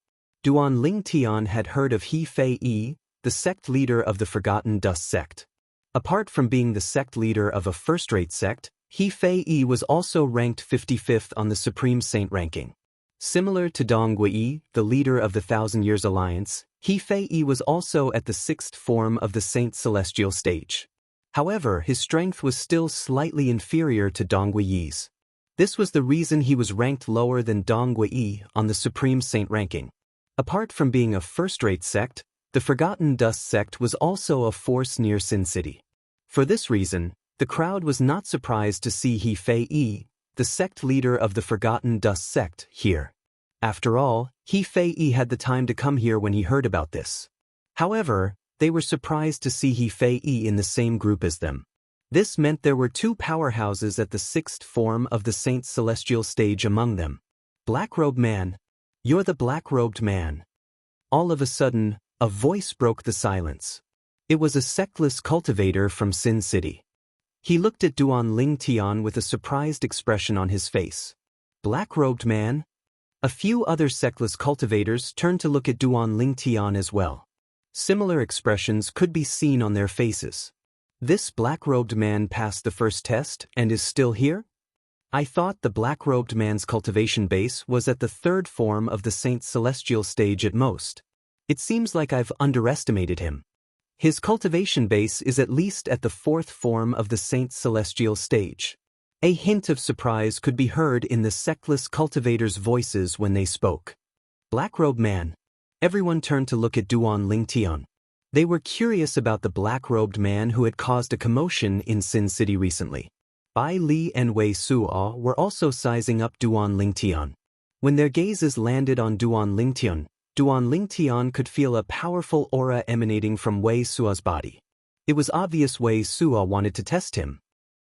Duan Lingtian had heard of He Fei Yi, the sect leader of the Forgotten Dust sect. Apart from being the sect leader of a first-rate sect, He Fei Yi was also ranked 55th on the Supreme Saint ranking. Similar to Dong Guizhi, the leader of the 1,000 Years Alliance, He Fei Yi was also at the 6th form of the Saint Celestial stage. However, his strength was still slightly inferior to Dong Guizhi's. This was the reason he was ranked lower than Dong Guizhi on the Supreme Saint ranking. Apart from being a first-rate sect, the Forgotten Dust sect was also a force near Sin City. For this reason, the crowd was not surprised to see He Fei Yi, the sect leader of the Forgotten Dust sect, here. After all, He Fei Yi had the time to come here when he heard about this. However, they were surprised to see He Fei Yi in the same group as them. This meant there were 2 powerhouses at the 6th form of the Saint Celestial stage among them. Black-robed man. You're the black-robed man. All of a sudden, a voice broke the silence. It was a sectless cultivator from Sin City. He looked at Duan Lingtian with a surprised expression on his face. Black-robed man? A few other sectless cultivators turned to look at Duan Lingtian as well. Similar expressions could be seen on their faces. This black-robed man passed the first test and is still here? I thought the black-robed man's cultivation base was at the 3rd form of the Saint Celestial stage at most. It seems like I've underestimated him. His cultivation base is at least at the 4th form of the Saint Celestial stage. A hint of surprise could be heard in the sectless cultivators' voices when they spoke. Black-robed man. Everyone turned to look at Duan Lingtian. They were curious about the black-robed man who had caused a commotion in Sin City recently. Bai Li and Wei Suo were also sizing up Duan Lingtian. When their gazes landed on Duan Lingtian could feel a powerful aura emanating from Wei Suo's body. It was obvious Wei Suo wanted to test him.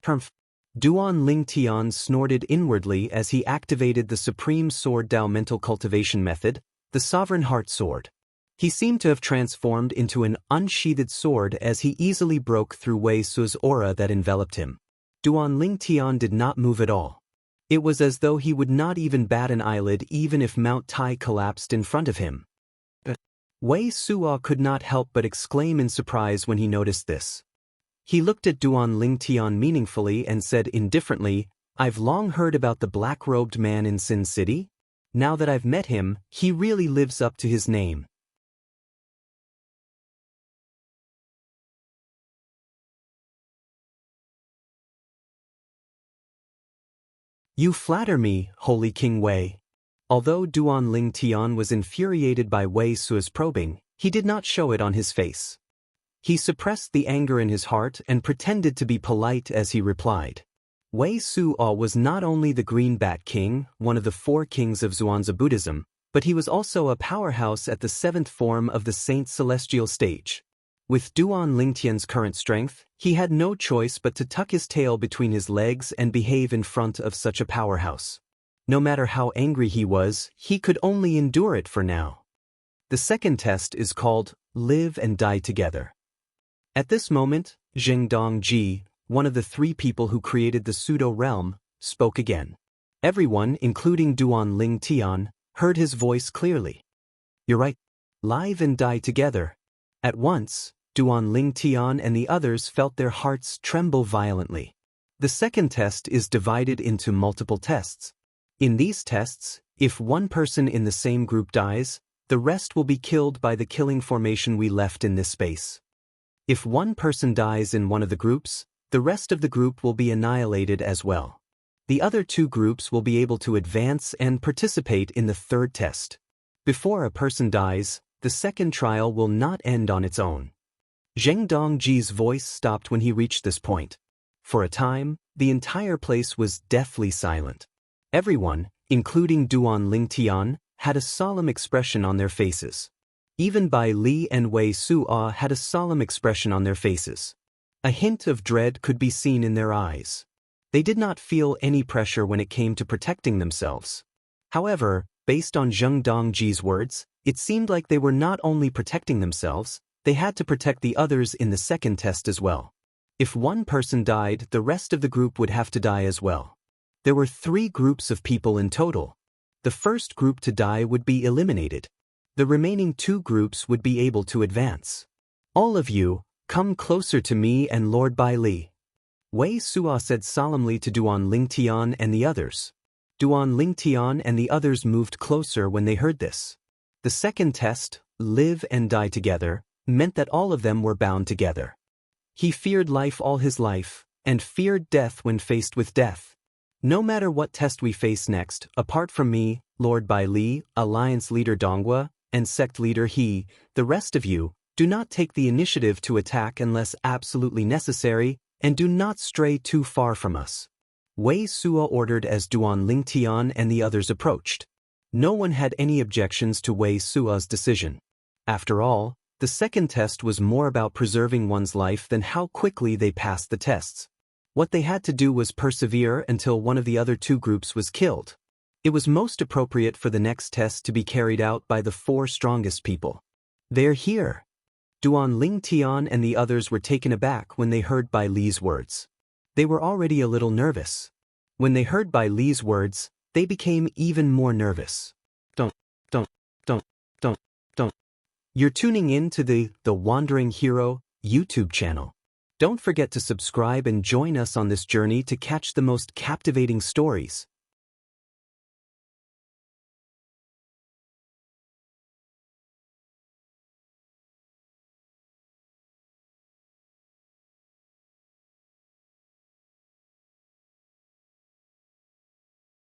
Duan Lingtian snorted inwardly as he activated the Supreme Sword Dao mental cultivation method, the Sovereign Heart Sword. He seemed to have transformed into an unsheathed sword as he easily broke through Wei Suo's aura that enveloped him. Duan Lingtian did not move at all. It was as though he would not even bat an eyelid even if Mount Tai collapsed in front of him. Wei Suo could not help but exclaim in surprise when he noticed this. He looked at Duan Lingtian meaningfully and said indifferently, I've long heard about the black-robed man in Sin City. Now that I've met him, he really lives up to his name. You flatter me, Holy King Wei. Although Duan Ling Tian was infuriated by Wei Suo's probing, he did not show it on his face. He suppressed the anger in his heart and pretended to be polite as he replied. Wei Suo was not only the Green Bat King, one of the 4 kings of Zhuangzi Buddhism, but he was also a powerhouse at the 7th form of the Saint Celestial stage. With Duan Lingtian's current strength, he had no choice but to tuck his tail between his legs and behave in front of such a powerhouse. No matter how angry he was, he could only endure it for now. The second test is called Live and Die Together. At this moment, Zheng Dongji, one of the 3 people who created the pseudo-realm, spoke again. Everyone, including Duan Ling Tian, heard his voice clearly. You're right. Live and die together. At once, Duan Ling Tian and the others felt their hearts tremble violently. The second test is divided into multiple tests. In these tests, if one person in the same group dies, the rest will be killed by the killing formation we left in this space. If one person dies in one of the groups, the rest of the group will be annihilated as well. The other 2 groups will be able to advance and participate in the third test. Before a person dies, the second trial will not end on its own. Zheng Dongji's voice stopped when he reached this point. For a time, the entire place was deathly silent. Everyone, including Duan Ling Tian, had a solemn expression on their faces. Even Bai Li and Wei Suo had a solemn expression on their faces. A hint of dread could be seen in their eyes. They did not feel any pressure when it came to protecting themselves. However, based on Zheng Dongji's words, it seemed like they were not only protecting themselves, they had to protect the others in the second test as well. If one person died, the rest of the group would have to die as well. There were 3 groups of people in total. The first group to die would be eliminated. The remaining 2 groups would be able to advance. All of you, come closer to me and Lord Bai Li. Wei Suo said solemnly to Duan Ling Tian and the others. Duan Ling Tian and the others moved closer when they heard this. The second test, Live and Die Together, meant that all of them were bound together. He feared life all his life, and feared death when faced with death. No matter what test we face next, apart from me, Lord Bai Li, Alliance Leader Donghua, and Sect Leader He, the rest of you, do not take the initiative to attack unless absolutely necessary, and do not stray too far from us. Wei Suo ordered as Duan Ling Tian and the others approached. No one had any objections to Wei Suo's decision. After all, the second test was more about preserving one's life than how quickly they passed the tests. What they had to do was persevere until one of the other 2 groups was killed. It was most appropriate for the next test to be carried out by the 4 strongest people. They're here. Duan Ling Tian and the others were taken aback when they heard Bai Li's words. They were already a little nervous. When they heard Bai Li's words, they became even more nervous. Don't. You're tuning in to the Wandering Hero YouTube channel. Don't forget to subscribe and join us on this journey to catch the most captivating stories.